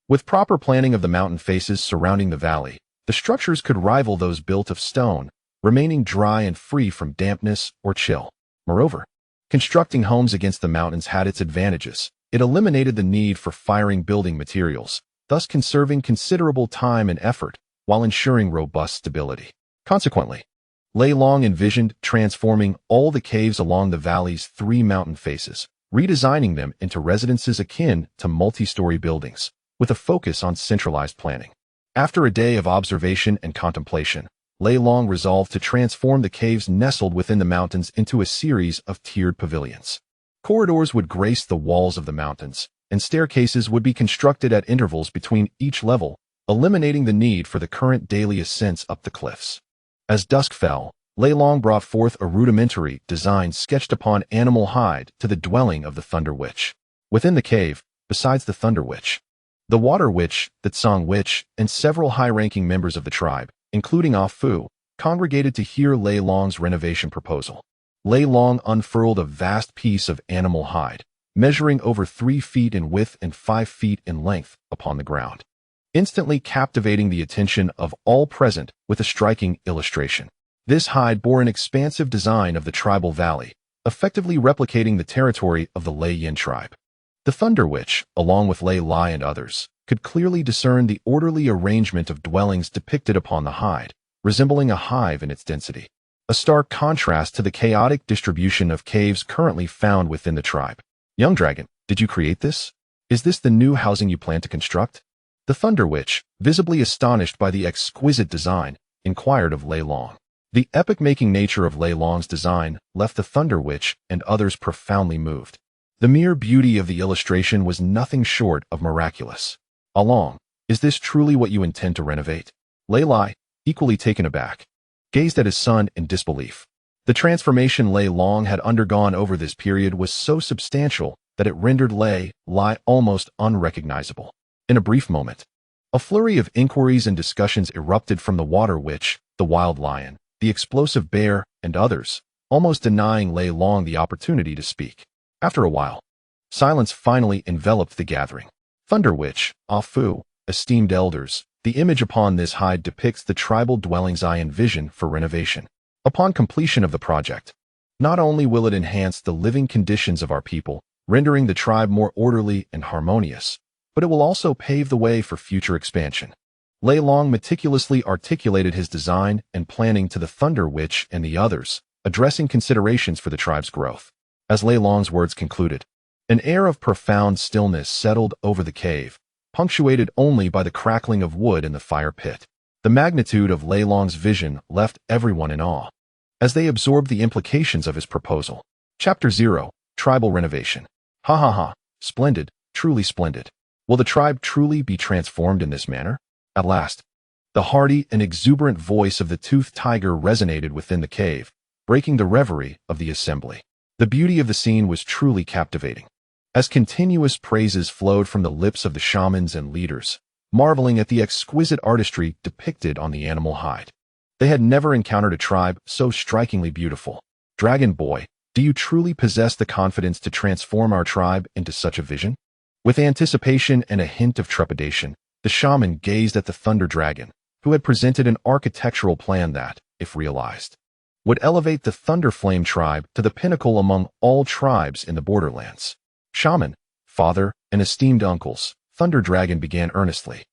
A: With proper planning of the mountain faces surrounding the valley, the structures could rival those built of stone, remaining dry and free from dampness or chill. Moreover, constructing homes against the mountains had its advantages. It eliminated the need for firing building materials, thus conserving considerable time and effort while ensuring robust stability. Consequently, Lei Long envisioned transforming all the caves along the valley's 3 mountain faces, redesigning them into residences akin to multi-story buildings, with a focus on centralized planning. After a day of observation and contemplation, Lei Long resolved to transform the caves nestled within the mountains into a series of tiered pavilions. Corridors would grace the walls of the mountains, and staircases would be constructed at intervals between each level, eliminating the need for the current daily ascents up the cliffs. As dusk fell, Lei Long brought forth a rudimentary design sketched upon animal hide to the dwelling of the Thunder Witch. Within the cave, besides the Thunder Witch, the Water Witch, the Song Witch, and several high-ranking members of the tribe, including Ah Fu, congregated to hear Lei Long's renovation proposal. Lei Long unfurled a vast piece of animal hide, measuring over 3 feet in width and 5 feet in length, upon the ground, instantly captivating the attention of all present with a striking illustration. This hide bore an expansive design of the tribal valley, effectively replicating the territory of the Lei Yin tribe. The Thunder Witch, along with Lei Lai and others, could clearly discern the orderly arrangement of dwellings depicted upon the hide, resembling a hive in its density, a stark contrast to the chaotic distribution of caves currently found within the tribe. Young Dragon, did you create this? Is this the new housing you plan to construct? The Thunder Witch, visibly astonished by the exquisite design, inquired of Lei Long. The epic-making nature of Lei Long's design left the Thunder Witch and others profoundly moved. The mere beauty of the illustration was nothing short of miraculous. Ah Long, is this truly what you intend to renovate? Lei Lai, equally taken aback, gazed at his son in disbelief. The transformation Lei Long had undergone over this period was so substantial that it rendered Lei Lai almost unrecognizable. In a brief moment, a flurry of inquiries and discussions erupted from the Water Witch, the Wild Lion, the Explosive Bear, and others, almost denying Lei Long the opportunity to speak. After a while, silence finally enveloped the gathering. Thunder Witch, Ah Fu, esteemed elders, the image upon this hide depicts the tribal dwellings I envision for renovation. Upon completion of the project, not only will it enhance the living conditions of our people, rendering the tribe more orderly and harmonious, but it will also pave the way for future expansion. Lei Long meticulously articulated his design and planning to the Thunder Witch and the others, addressing considerations for the tribe's growth. As Lei Long's words concluded, an air of profound stillness settled over the cave, punctuated only by the crackling of wood in the fire pit. The magnitude of Lei Long's vision left everyone in awe, as they absorbed the implications of his proposal. Chapter 0, Tribal Renovation. Ha ha ha, splendid, truly splendid. Will the tribe truly be transformed in this manner? At last, the hearty and exuberant voice of the toothed tiger resonated within the cave, breaking the reverie of the assembly. The beauty of the scene was truly captivating, as continuous praises flowed from the lips of the shamans and leaders, marveling at the exquisite artistry depicted on the animal hide. They had never encountered a tribe so strikingly beautiful. Dragon Boy, do you truly possess the confidence to transform our tribe into such a vision? With anticipation and a hint of trepidation, the shaman gazed at the Thunder Dragon, who had presented an architectural plan that, if realized, would elevate the Thunder Flame tribe to the pinnacle among all tribes in the borderlands. Shaman, father, and esteemed uncles, Thunder Dragon began earnestly.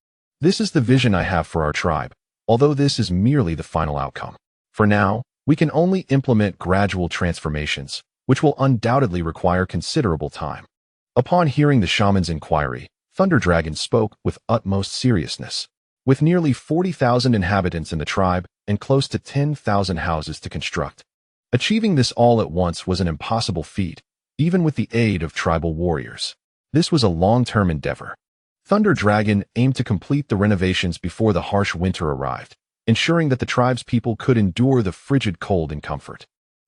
A: This is the vision I have for our tribe, although this is merely the final outcome. For now, we can only implement gradual transformations, which will undoubtedly require considerable time. Upon hearing the shaman's inquiry, Thunder Dragon spoke with utmost seriousness. With nearly 40,000 inhabitants in the tribe and close to 10,000 houses to construct, achieving this all at once was an impossible feat, even with the aid of tribal warriors. This was a long-term endeavor. Thunder Dragon aimed to complete the renovations before the harsh winter arrived, ensuring that the tribe's people could endure the frigid cold in comfort.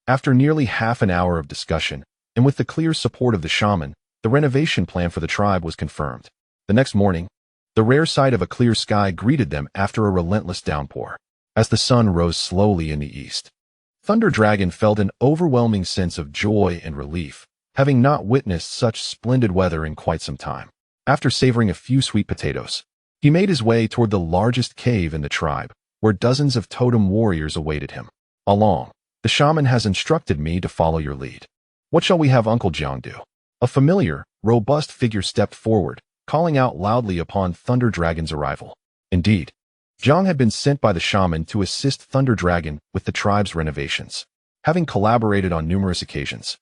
A: After nearly half an hour of discussion, and with the clear support of the shaman, the renovation plan for the tribe was confirmed. The next morning, the rare sight of a clear sky greeted them after a relentless downpour. As the sun rose slowly in the east, Thunder Dragon felt an overwhelming sense of joy and relief, having not witnessed such splendid weather in quite some time. After savoring a few sweet potatoes, he made his way toward the largest cave in the tribe, where dozens of totem warriors awaited him. Ah Long, the shaman has instructed me to follow your lead. What shall we have Uncle Jiang do? A familiar, robust figure stepped forward, calling out loudly upon Thunder Dragon's arrival. Indeed, Jiang had been sent by the shaman to assist Thunder Dragon with the tribe's renovations. Having collaborated on numerous occasions,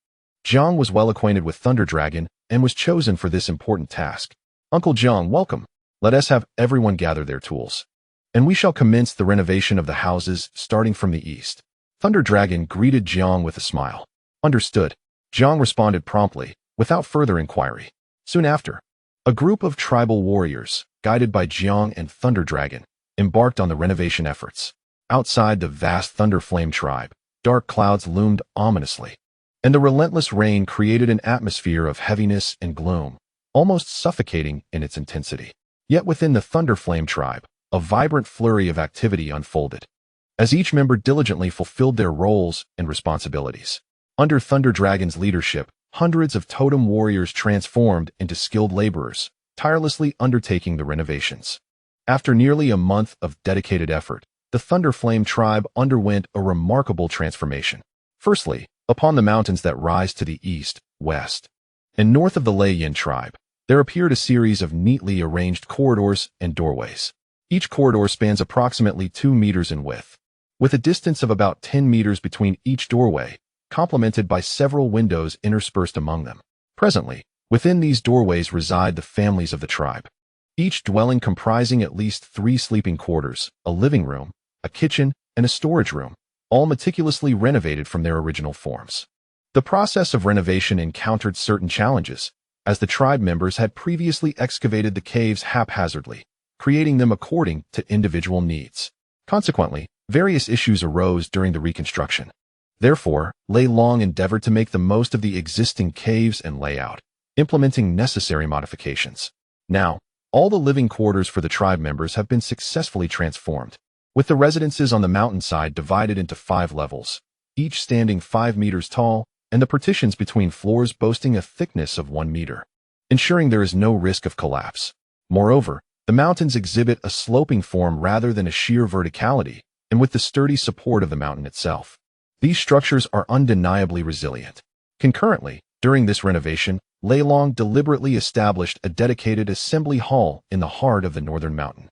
A: Jiang was well acquainted with Thunder Dragon and was chosen for this important task. Uncle Jiang, welcome. Let us have everyone gather their tools, and we shall commence the renovation of the houses starting from the east. Thunder Dragon greeted Jiang with a smile. Understood. Jiang responded promptly, without further inquiry. Soon after, A group of tribal warriors, guided by Jiang and Thunder Dragon, embarked on the renovation efforts. Outside the vast Thunderflame tribe, dark clouds loomed ominously, and the relentless rain created an atmosphere of heaviness and gloom, almost suffocating in its intensity. Yet within the Thunderflame tribe, a vibrant flurry of activity unfolded, as each member diligently fulfilled their roles and responsibilities. Under Thunder Dragon's leadership, hundreds of totem warriors transformed into skilled laborers, tirelessly undertaking the renovations. After nearly a month of dedicated effort, the Thunderflame tribe underwent a remarkable transformation. Firstly, upon the mountains that rise to the east, west, and north of the Lei tribe, there appeared a series of neatly arranged corridors and doorways. Each corridor spans approximately 2 meters in width, with a distance of about 10 meters between each doorway, complemented by several windows interspersed among them. Presently, within these doorways reside the families of the tribe, each dwelling comprising at least 3 sleeping quarters, a living room, a kitchen, and a storage room, all meticulously renovated from their original forms. The process of renovation encountered certain challenges, as the tribe members had previously excavated the caves haphazardly, creating them according to individual needs. Consequently, various issues arose during the reconstruction. Therefore, Lei Long endeavored to make the most of the existing caves and layout, implementing necessary modifications. Now, all the living quarters for the tribe members have been successfully transformed, with the residences on the mountainside divided into 5 levels, each standing 5 meters tall, and the partitions between floors boasting a thickness of 1 meter, ensuring there is no risk of collapse. Moreover, the mountains exhibit a sloping form rather than a sheer verticality, and with the sturdy support of the mountain itself. These structures are undeniably resilient. Concurrently, during this renovation, Lei Long deliberately established a dedicated assembly hall in the heart of the northern mountain,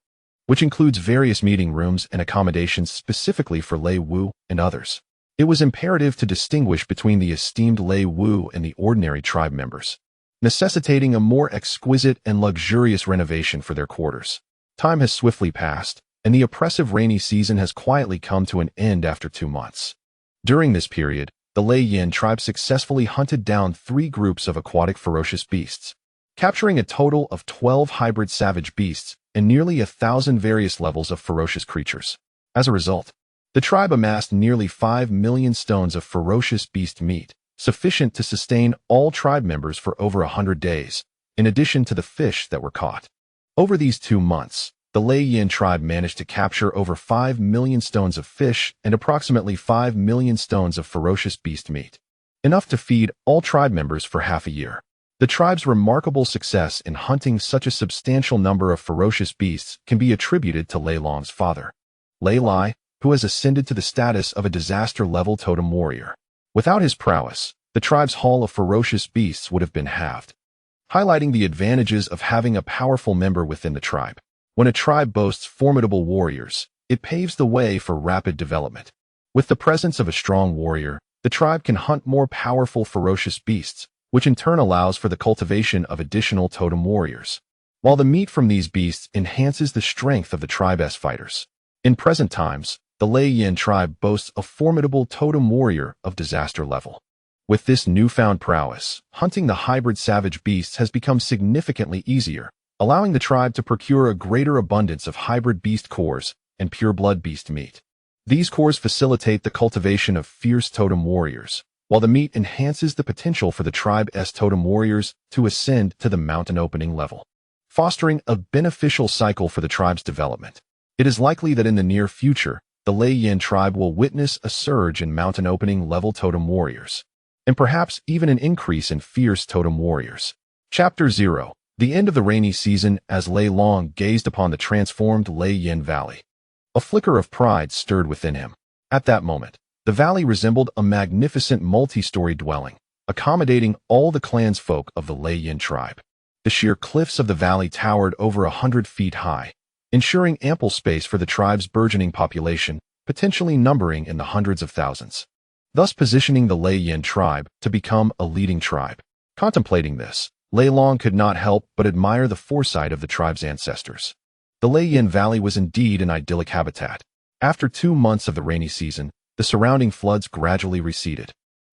A: which includes various meeting rooms and accommodations specifically for Lei Wu and others. It was imperative to distinguish between the esteemed Lei Wu and the ordinary tribe members, necessitating a more exquisite and luxurious renovation for their quarters. Time has swiftly passed, and the oppressive rainy season has quietly come to an end after 2 months. During this period, the Lei tribe successfully hunted down 3 groups of aquatic ferocious beasts, capturing a total of 12 hybrid savage beasts and nearly 1,000 various levels of ferocious creatures. As a result, the tribe amassed nearly 5 million stones of ferocious beast meat, sufficient to sustain all tribe members for over 100 days, in addition to the fish that were caught. Over these 2 months, the Lei tribe managed to capture over 5 million stones of fish and approximately 5 million stones of ferocious beast meat, enough to feed all tribe members for half a year. The tribe's remarkable success in hunting such a substantial number of ferocious beasts can be attributed to Lei Long's father, Lei Lai, who has ascended to the status of a disaster-level totem warrior. Without his prowess, the tribe's haul of ferocious beasts would have been halved, highlighting the advantages of having a powerful member within the tribe. When a tribe boasts formidable warriors, it paves the way for rapid development. With the presence of a strong warrior, the tribe can hunt more powerful ferocious beasts, which in turn allows for the cultivation of additional totem warriors, while the meat from these beasts enhances the strength of the tribe's fighters. In present times, the Lei tribe boasts a formidable totem warrior of disaster level. With this newfound prowess, hunting the hybrid savage beasts has become significantly easier, allowing the tribe to procure a greater abundance of hybrid beast cores and pure-blood beast meat. These cores facilitate the cultivation of fierce totem warriors, while the meat enhances the potential for the tribe's totem warriors to ascend to the mountain opening level, fostering a beneficial cycle for the tribe's development. It is likely that in the near future, the Lei tribe will witness a surge in mountain opening level totem warriors, and perhaps even an increase in fierce totem warriors. Chapter 0. The end of the rainy season as Lei Long gazed upon the transformed Lei Valley. A flicker of pride stirred within him. At that moment, the valley resembled a magnificent multi-story dwelling, accommodating all the clansfolk of the Lei tribe. The sheer cliffs of the valley towered over 100 feet high, ensuring ample space for the tribe's burgeoning population, potentially numbering in the hundreds of thousands, thus positioning the Lei tribe to become a leading tribe. Contemplating this, Lei Long could not help but admire the foresight of the tribe's ancestors. The Lei Valley was indeed an idyllic habitat. After 2 months of the rainy season, the surrounding floods gradually receded,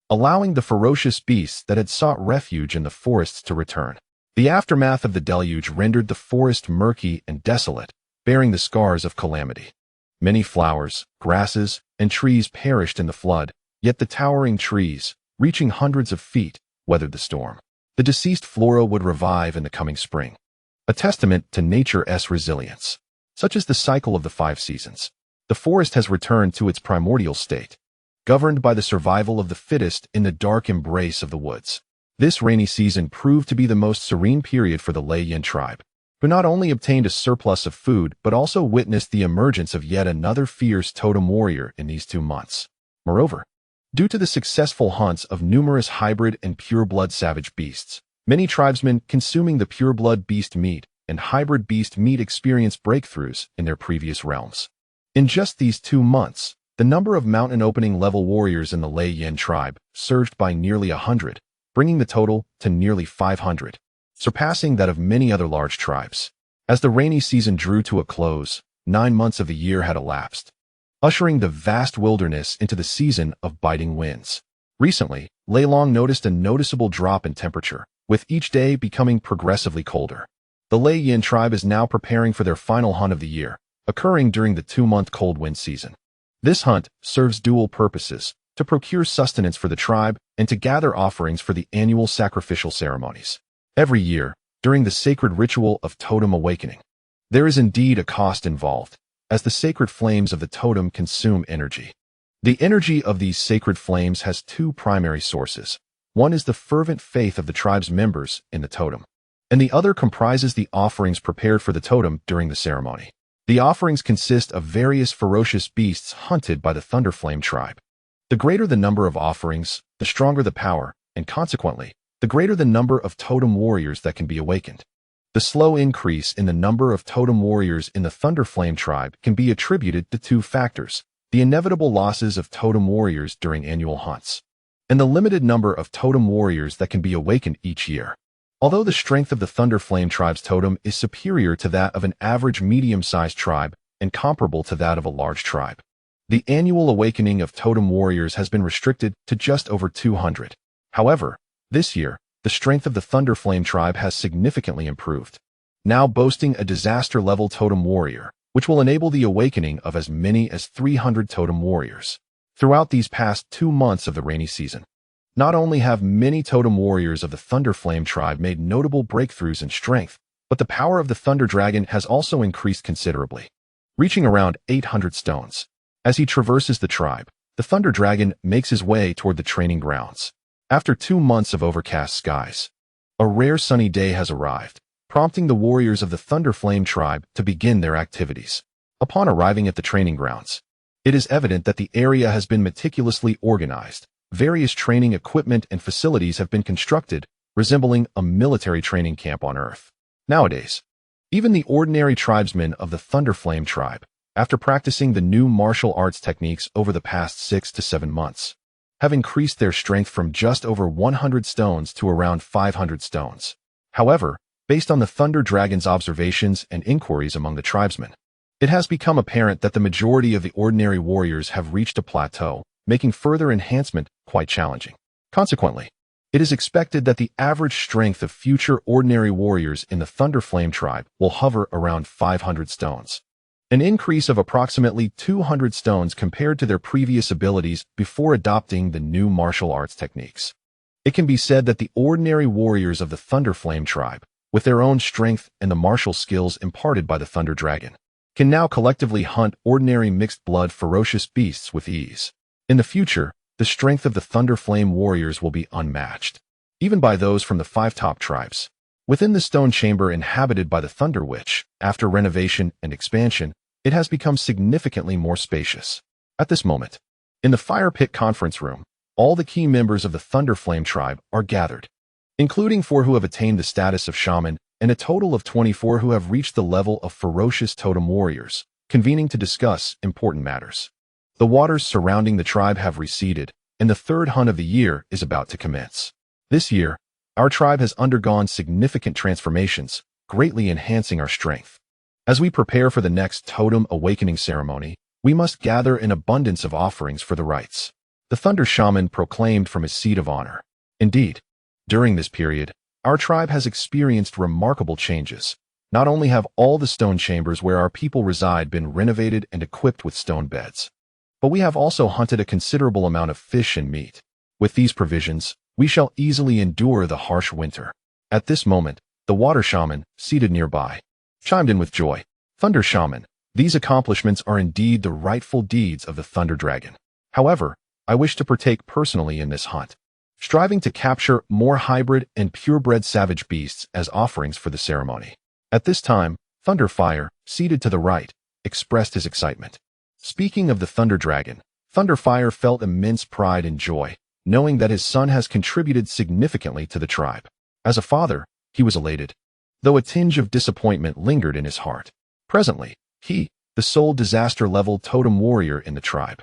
A: allowing the ferocious beasts that had sought refuge in the forests to return. The aftermath of the deluge rendered the forest murky and desolate, bearing the scars of calamity. Many flowers, grasses, and trees perished in the flood, yet the towering trees, reaching hundreds of feet, weathered the storm. The deceased flora would revive in the coming spring, a testament to nature's resilience. Such is the cycle of the 5 seasons. The forest has returned to its primordial state, governed by the survival of the fittest in the dark embrace of the woods. This rainy season proved to be the most serene period for the Lei tribe, who not only obtained a surplus of food but also witnessed the emergence of yet another fierce totem warrior in these 2 months. Moreover, due to the successful hunts of numerous hybrid and pureblood savage beasts, many tribesmen consuming the pureblood beast meat and hybrid beast meat experienced breakthroughs in their previous realms. In just these 2 months, the number of mountain opening level warriors in the Lei tribe surged by nearly 100, bringing the total to nearly 500, surpassing that of many other large tribes. As the rainy season drew to a close, 9 months of the year had elapsed, ushering the vast wilderness into the season of biting winds. Recently, Lei Long noticed a noticeable drop in temperature, with each day becoming progressively colder. The Lei tribe is now preparing for their final hunt of the year, occurring during the 2-month cold wind season. This hunt serves dual purposes: to procure sustenance for the tribe and to gather offerings for the annual sacrificial ceremonies. Every year, during the sacred ritual of totem awakening, there is indeed a cost involved, as the sacred flames of the totem consume energy. The energy of these sacred flames has 2 primary sources. One is the fervent faith of the tribe's members in the totem, and the other comprises the offerings prepared for the totem during the ceremony. The offerings consist of various ferocious beasts hunted by the Thunderflame tribe. The greater the number of offerings, the stronger the power, and consequently, the greater the number of totem warriors that can be awakened. The slow increase in the number of totem warriors in the Thunderflame tribe can be attributed to 2 factors: the inevitable losses of totem warriors during annual hunts, and the limited number of totem warriors that can be awakened each year. Although the strength of the Thunderflame tribe's totem is superior to that of an average medium-sized tribe and comparable to that of a large tribe, the annual awakening of totem warriors has been restricted to just over 200. However, this year, the strength of the Thunderflame tribe has significantly improved, now boasting a disaster-level totem warrior, which will enable the awakening of as many as 300 totem warriors. Throughout these past 2 months of the rainy season, not only have many totem warriors of the Thunderflame tribe made notable breakthroughs in strength, but the power of the Thunder Dragon has also increased considerably, reaching around 800 stones. As he traverses the tribe, the Thunder Dragon makes his way toward the training grounds. After 2 months of overcast skies, a rare sunny day has arrived, prompting the warriors of the Thunderflame tribe to begin their activities. Upon arriving at the training grounds, it is evident that the area has been meticulously organized. Various training equipment and facilities have been constructed, resembling a military training camp on Earth. Nowadays, even the ordinary tribesmen of the Thunderflame tribe, after practicing the new martial arts techniques over the past 6 to 7 months, have increased their strength from just over 100 stones to around 500 stones. However, based on the Thunder Dragon's observations and inquiries among the tribesmen, it has become apparent that the majority of the ordinary warriors have reached a plateau, making further enhancement quite challenging. Consequently, it is expected that the average strength of future ordinary warriors in the Thunderflame tribe will hover around 500 stones, an increase of approximately 200 stones compared to their previous abilities before adopting the new martial arts techniques. It can be said that the ordinary warriors of the Thunderflame tribe, with their own strength and the martial skills imparted by the Thunder Dragon, can now collectively hunt ordinary mixed-blood ferocious beasts with ease. In the future, the strength of the Thunderflame warriors will be unmatched, even by those from the 5 top tribes. Within the stone chamber inhabited by the Thunder Witch, after renovation and expansion, it has become significantly more spacious. At this moment, in the Fire Pit conference room, all the key members of the Thunderflame tribe are gathered, including 4 who have attained the status of shaman and a total of 24 who have reached the level of ferocious totem warriors, convening to discuss important matters. The waters surrounding the tribe have receded, and the 3rd hunt of the year is about to commence. This year, our tribe has undergone significant transformations, greatly enhancing our strength. As we prepare for the next totem awakening ceremony, we must gather an abundance of offerings for the rites. The Thunder Shaman proclaimed from his seat of honor. Indeed, during this period, Our tribe has experienced remarkable changes. Not only have all the stone chambers where our people reside been renovated and equipped with stone beds, but we have also hunted a considerable amount of fish and meat. With these provisions, we shall easily endure the harsh winter. At this moment, the water shaman, seated nearby, chimed in with joy. Thunder shaman, these accomplishments are indeed the rightful deeds of the Thunder Dragon. However, I wish to partake personally in this hunt, striving to capture more hybrid and purebred savage beasts as offerings for the ceremony. At this time, Thunderfire, seated to the right, expressed his excitement. Speaking of the Thunder Dragon, Thunderfire felt immense pride and joy, knowing that his son has contributed significantly to the tribe. As a father, he was elated, though a tinge of disappointment lingered in his heart. Presently, he, the sole disaster-level totem warrior in the tribe,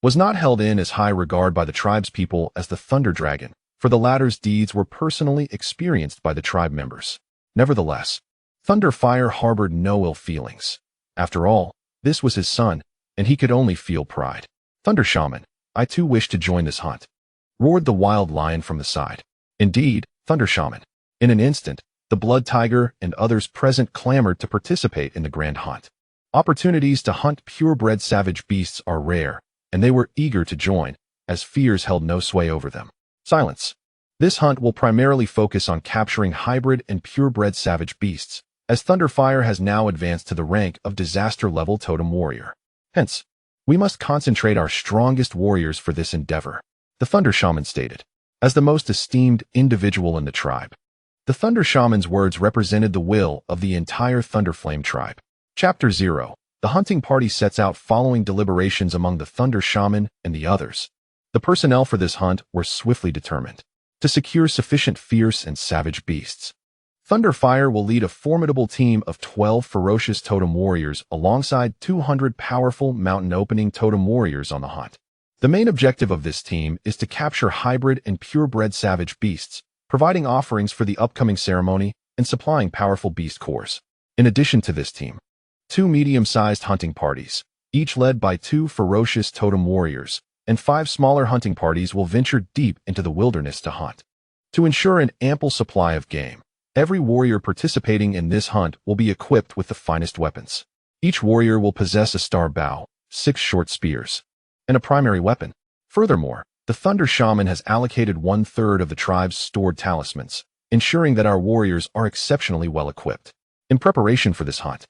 A: was not held in as high regard by the tribe's people as the Thunder Dragon, for the latter's deeds were personally experienced by the tribe members. Nevertheless, Thunderfire harbored no ill feelings. After all, this was his son, and he could only feel pride. Thunder Shaman, I too wish to join this hunt, roared the wild lion from the side. Indeed, Thunder Shaman. In an instant, the Blood Tiger and others present clamored to participate in the grand hunt. Opportunities to hunt purebred savage beasts are rare, and they were eager to join, as fears held no sway over them. Silence. This hunt will primarily focus on capturing hybrid and purebred savage beasts, as Thunderfire has now advanced to the rank of disaster-level totem warrior. Hence, we must concentrate our strongest warriors for this endeavor, the Thunder Shaman stated. As the most esteemed individual in the tribe, the Thunder Shaman's words represented the will of the entire Thunderflame tribe. Chapter 0. The hunting party sets out following deliberations among the Thunder Shaman and the others. The personnel for this hunt were swiftly determined to secure sufficient fierce and savage beasts. Thunderfire will lead a formidable team of 12 ferocious totem warriors alongside 200 powerful mountain-opening totem warriors on the hunt. The main objective of this team is to capture hybrid and purebred savage beasts, providing offerings for the upcoming ceremony and supplying powerful beast cores. In addition to this team, 2 medium-sized hunting parties, each led by 2 ferocious totem warriors, and 5 smaller hunting parties will venture deep into the wilderness to hunt. To ensure an ample supply of game, every warrior participating in this hunt will be equipped with the finest weapons. Each warrior will possess a star bow, 6 short spears, and a primary weapon. Furthermore, the Thunder Shaman has allocated 1/3 of the tribe's stored talismans, ensuring that our warriors are exceptionally well equipped. In preparation for this hunt,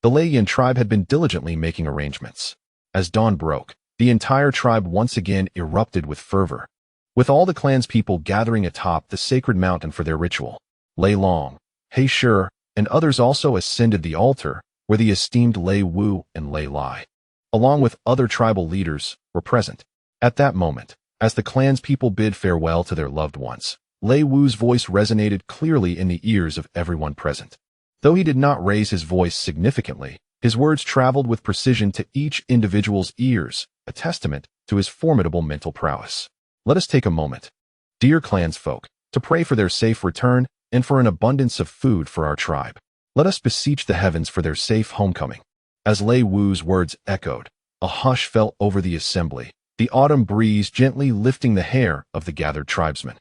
A: the Lei tribe had been diligently making arrangements. As dawn broke, the entire tribe once again erupted with fervor, with all the clan's people gathering atop the sacred mountain for their ritual. Lei Long, He Shi, and others also ascended the altar, where the esteemed Lei Wu and Lei Lai, along with other tribal leaders, were present. At that moment, as the clan's people bid farewell to their loved ones, Lei Wu's voice resonated clearly in the ears of everyone present. Though he did not raise his voice significantly, his words traveled with precision to each individual's ears, a testament to his formidable mental prowess. Let us take a moment, dear clansfolk, to pray for their safe return and for an abundance of food for our tribe. Let us beseech the heavens for their safe homecoming. As Lei Wu's words echoed, a hush fell over the assembly, the autumn breeze gently lifting the hair of the gathered tribesmen.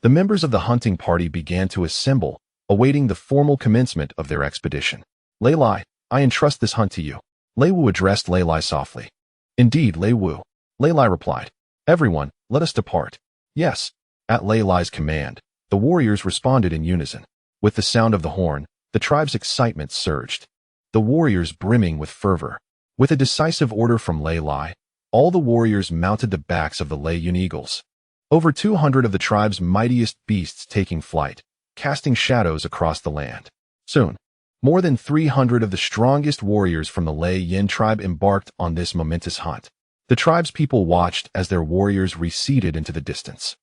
A: The members of the hunting party began to assemble, awaiting the formal commencement of their expedition. Lei Lai, I entrust this hunt to you. Lei Wu addressed Lei Lai softly. Indeed, Lei Wu. Lei Lai replied. Everyone, let us depart. Yes. At Lei Lai's command, the warriors responded in unison. With the sound of the horn, the tribe's excitement surged, the warriors brimming with fervor. With a decisive order from Lei Lai, all the warriors mounted the backs of the Lei Eagles. Over 200 of the tribe's mightiest beasts taking flight, casting shadows across the land. Soon, more than 300 of the strongest warriors from the Lei Yin tribe embarked on this momentous hunt. The tribe's people watched as their warriors receded into the distance,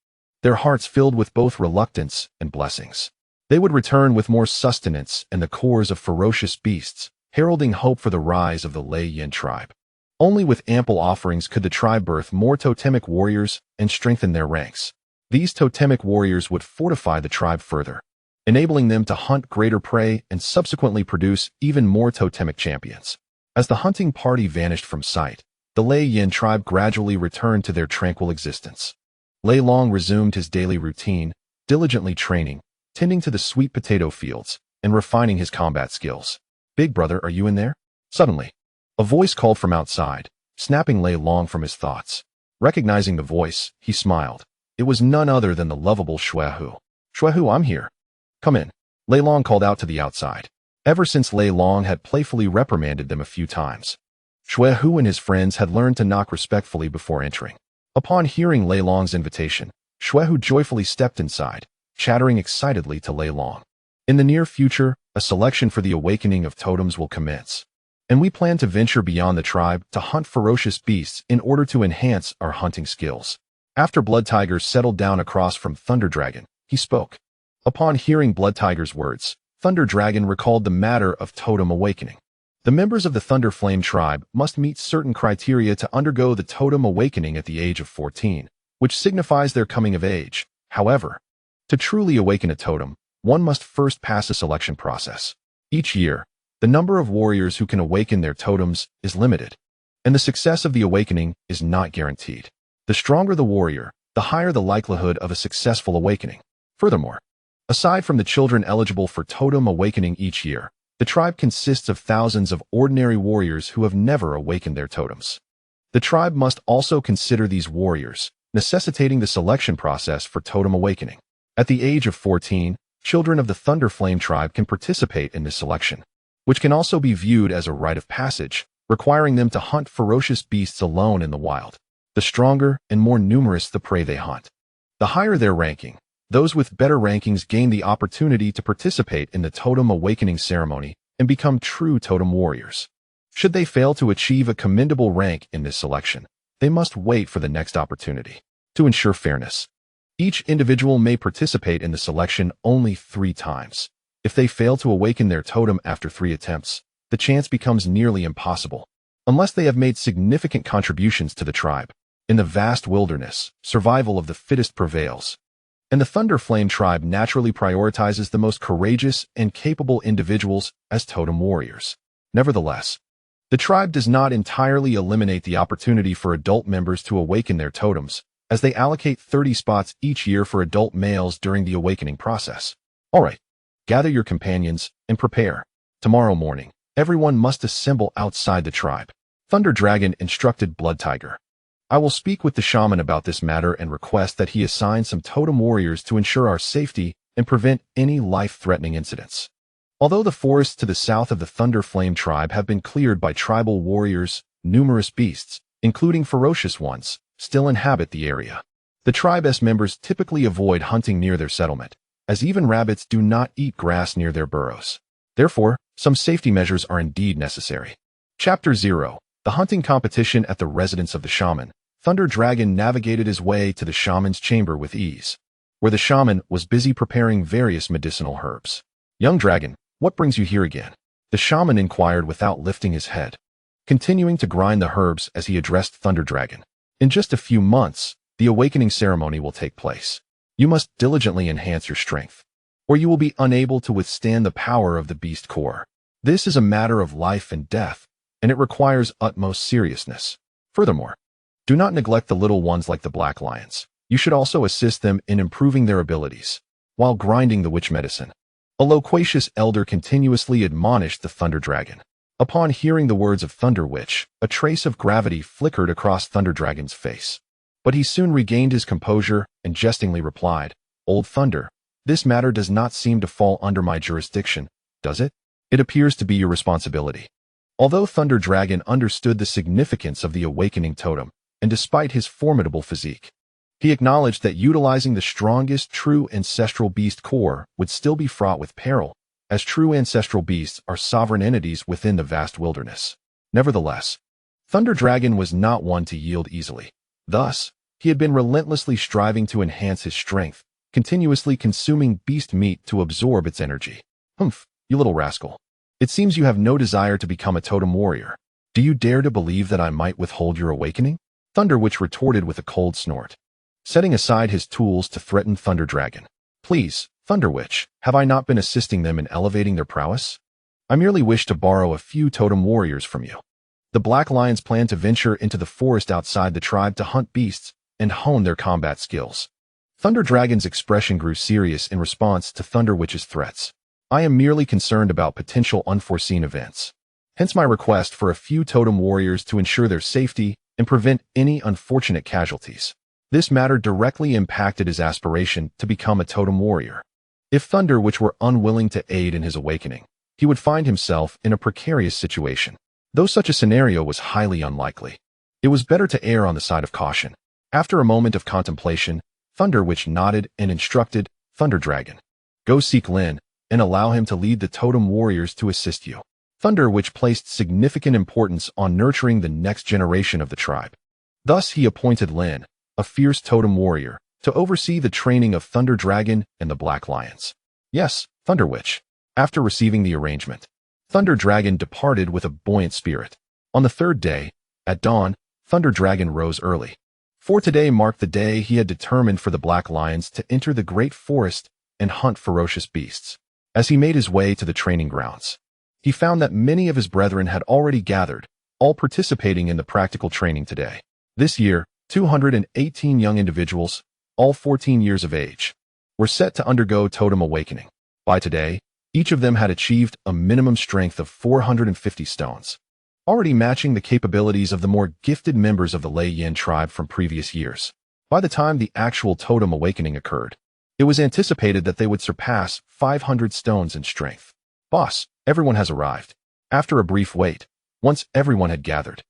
A: their hearts filled with both reluctance and blessings. They would return with more sustenance and the cores of ferocious beasts, heralding hope for the rise of the Lei Yin tribe. Only with ample offerings could the tribe birth more totemic warriors and strengthen their ranks. These totemic warriors would fortify the tribe further, enabling them to hunt greater prey and subsequently produce even more totemic champions. As the hunting party vanished from sight, the Lei Yin tribe gradually returned to their tranquil existence. Lei Long resumed his daily routine, diligently training, tending to the sweet potato fields and refining his combat skills. "Big brother, are you in there?" Suddenly, a voice called from outside, snapping Lei Long from his thoughts. Recognizing the voice, he smiled. It was none other than the lovable Xuehu. "Xuehu, I'm here. Come in," Lei Long called out to the outside. Ever since Lei Long had playfully reprimanded them a few times, Xuehu and his friends had learned to knock respectfully before entering. Upon hearing Lei Long's invitation, Xuehu joyfully stepped inside, chattering excitedly to Lei Long. "In the near future, a selection for the awakening of totems will commence, and we plan to venture beyond the tribe to hunt ferocious beasts in order to enhance our hunting skills." After Blood Tiger settled down across from Thunder Dragon, he spoke. Upon hearing Blood Tiger's words, Thunder Dragon recalled the matter of totem awakening. The members of the Thunder Flame tribe must meet certain criteria to undergo the totem awakening at the age of 14, which signifies their coming of age. However, to truly awaken a totem, one must first pass a selection process. Each year, the number of warriors who can awaken their totems is limited, and the success of the awakening is not guaranteed. The stronger the warrior, the higher the likelihood of a successful awakening. Furthermore, aside from the children eligible for totem awakening each year, the tribe consists of thousands of ordinary warriors who have never awakened their totems. The tribe must also consider these warriors, necessitating the selection process for totem awakening. At the age of 14, children of the Thunder Flame tribe can participate in this selection, which can also be viewed as a rite of passage, requiring them to hunt ferocious beasts alone in the wild. The stronger and more numerous the prey they hunt, the higher their ranking. Those with better rankings gain the opportunity to participate in the totem awakening ceremony and become true totem warriors. Should they fail to achieve a commendable rank in this selection, they must wait for the next opportunity. To ensure fairness, each individual may participate in the selection only 3 times. If they fail to awaken their totem after 3 attempts, the chance becomes nearly impossible, unless they have made significant contributions to the tribe. In the vast wilderness, survival of the fittest prevails, and the Thunder Flame tribe naturally prioritizes the most courageous and capable individuals as totem warriors. Nevertheless, the tribe does not entirely eliminate the opportunity for adult members to awaken their totems, as they allocate 30 spots each year for adult males during the awakening process. Alright, gather your companions and prepare. Tomorrow morning, everyone must assemble outside the tribe. Thunder Dragon instructed Blood Tiger. "I will speak with the shaman about this matter and request that he assign some totem warriors to ensure our safety and prevent any life-threatening incidents." Although the forests to the south of the Thunder Flame tribe have been cleared by tribal warriors, numerous beasts, including ferocious ones, still inhabit the area. The tribe's members typically avoid hunting near their settlement, as even rabbits do not eat grass near their burrows. Therefore, some safety measures are indeed necessary. Chapter 0. The hunting competition at the residence of the shaman. Thunder Dragon navigated his way to the shaman's chamber with ease, where the shaman was busy preparing various medicinal herbs. "Young dragon, what brings you here again?" the shaman inquired without lifting his head, continuing to grind the herbs as he addressed Thunder Dragon. "In just a few months, the awakening ceremony will take place. You must diligently enhance your strength, or you will be unable to withstand the power of the beast core. This is a matter of life and death, and it requires utmost seriousness. Furthermore, do not neglect the little ones like the black lions. You should also assist them in improving their abilities, while grinding the witch medicine." A loquacious elder continuously admonished the Thunder Dragon. Upon hearing the words of Thunder Witch, a trace of gravity flickered across Thunder Dragon's face. But he soon regained his composure and jestingly replied, "Old Thunder, this matter does not seem to fall under my jurisdiction, does it? It appears to be your responsibility." Although Thunder Dragon understood the significance of the awakening totem, and despite his formidable physique, he acknowledged that utilizing the strongest true ancestral beast core would still be fraught with peril, as true ancestral beasts are sovereign entities within the vast wilderness. Nevertheless, Thunder Dragon was not one to yield easily. Thus, he had been relentlessly striving to enhance his strength, continuously consuming beast meat to absorb its energy. "Humph, you little rascal. It seems you have no desire to become a totem warrior. Do you dare to believe that I might withhold your awakening?" Thunder Witch retorted with a cold snort, setting aside his tools to threaten Thunder Dragon. "Please, Thunder Witch, have I not been assisting them in elevating their prowess? I merely wish to borrow a few totem warriors from you." The Black Lions plan to venture into the forest outside the tribe to hunt beasts and hone their combat skills. Thunder Dragon's expression grew serious in response to Thunder Witch's threats. I am merely concerned about potential unforeseen events. Hence my request for a few totem warriors to ensure their safety and prevent any unfortunate casualties. This matter directly impacted his aspiration to become a totem warrior. If Thunder Witch were unwilling to aid in his awakening, he would find himself in a precarious situation. Though such a scenario was highly unlikely, it was better to err on the side of caution. After a moment of contemplation, Thunder Witch nodded and instructed Thunder Dragon, "Go seek Lin and allow him to lead the totem warriors to assist you." Thunder Witch placed significant importance on nurturing the next generation of the tribe. Thus he appointed Lin, a fierce totem warrior, to oversee the training of Thunder Dragon and the Black Lions. Yes, Thunder Witch. After receiving the arrangement, Thunder Dragon departed with a buoyant spirit. On the third day, at dawn, Thunder Dragon rose early. For today marked the day he had determined for the Black Lions to enter the great forest and hunt ferocious beasts. As he made his way to the training grounds, he found that many of his brethren had already gathered, all participating in the practical training today. This year, 218 young individuals, all 14 years of age, were set to undergo totem awakening. By today, each of them had achieved a minimum strength of 450 stones, already matching the capabilities of the more gifted members of the Lei Yin tribe from previous years. By the time the actual totem awakening occurred, it was anticipated that they would surpass 500 stones in strength. "Boss, everyone has arrived." After a brief wait, once everyone had gathered,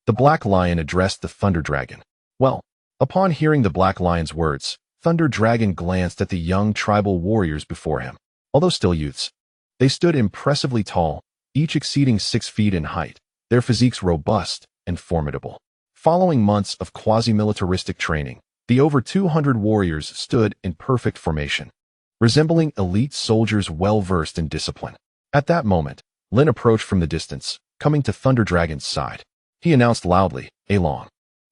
A: the Black Lion addressed the Thunder Dragon. Well, upon hearing the Black Lion's words, Thunder Dragon glanced at the young tribal warriors before him. Although still youths, they stood impressively tall, each exceeding 6 feet in height, their physiques robust and formidable. Following months of quasi-militaristic training, the over 200 warriors stood in perfect formation, resembling elite soldiers well-versed in discipline. At that moment, Lin approached from the distance, coming to Thunder Dragon's side. He announced loudly, "Along.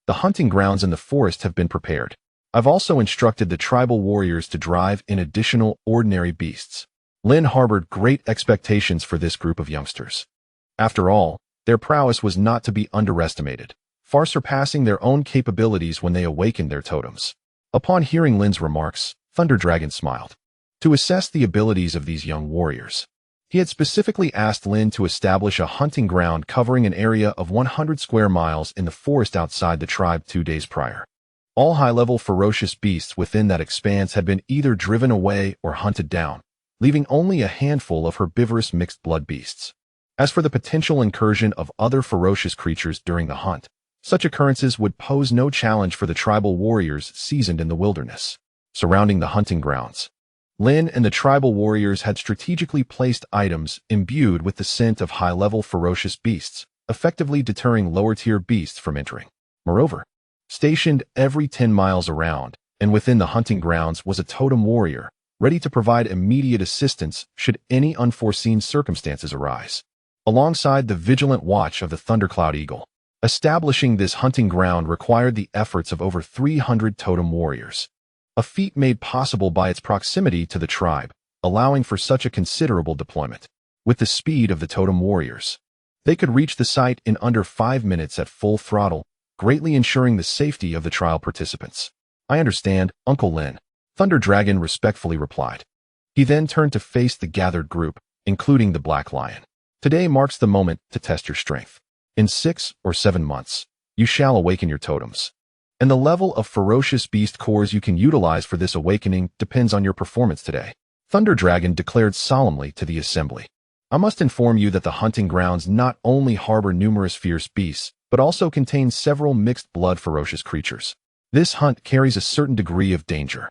A: The hunting grounds in the forest have been prepared. I've also instructed the tribal warriors to drive in additional ordinary beasts." Lin harbored great expectations for this group of youngsters. After all, their prowess was not to be underestimated, far surpassing their own capabilities when they awakened their totems. Upon hearing Lin's remarks, Thunder Dragon smiled. To assess the abilities of these young warriors, he had specifically asked Lin to establish a hunting ground covering an area of 100 square miles in the forest outside the tribe 2 days prior. All high-level ferocious beasts within that expanse had been either driven away or hunted down, leaving only a handful of herbivorous mixed-blood beasts. As for the potential incursion of other ferocious creatures during the hunt, such occurrences would pose no challenge for the tribal warriors seasoned in the wilderness. Surrounding the hunting grounds, Lin and the tribal warriors had strategically placed items imbued with the scent of high-level ferocious beasts, effectively deterring lower-tier beasts from entering. Moreover, stationed every 10 miles around and within the hunting grounds was a totem warrior, ready to provide immediate assistance should any unforeseen circumstances arise. Alongside the vigilant watch of the Thundercloud Eagle, establishing this hunting ground required the efforts of over 300 totem warriors, a feat made possible by its proximity to the tribe, allowing for such a considerable deployment. With the speed of the totem warriors, they could reach the site in under 5 minutes at full throttle, greatly ensuring the safety of the trial participants. "I understand, Uncle Lin," Thunder Dragon respectfully replied. He then turned to face the gathered group, including the Black Lion. "Today marks the moment to test your strength. In 6 or 7 months, you shall awaken your totems. And the level of ferocious beast cores you can utilize for this awakening depends on your performance today." Thunder Dragon declared solemnly to the assembly. "I must inform you that the hunting grounds not only harbor numerous fierce beasts, but also contain several mixed-blood ferocious creatures. This hunt carries a certain degree of danger.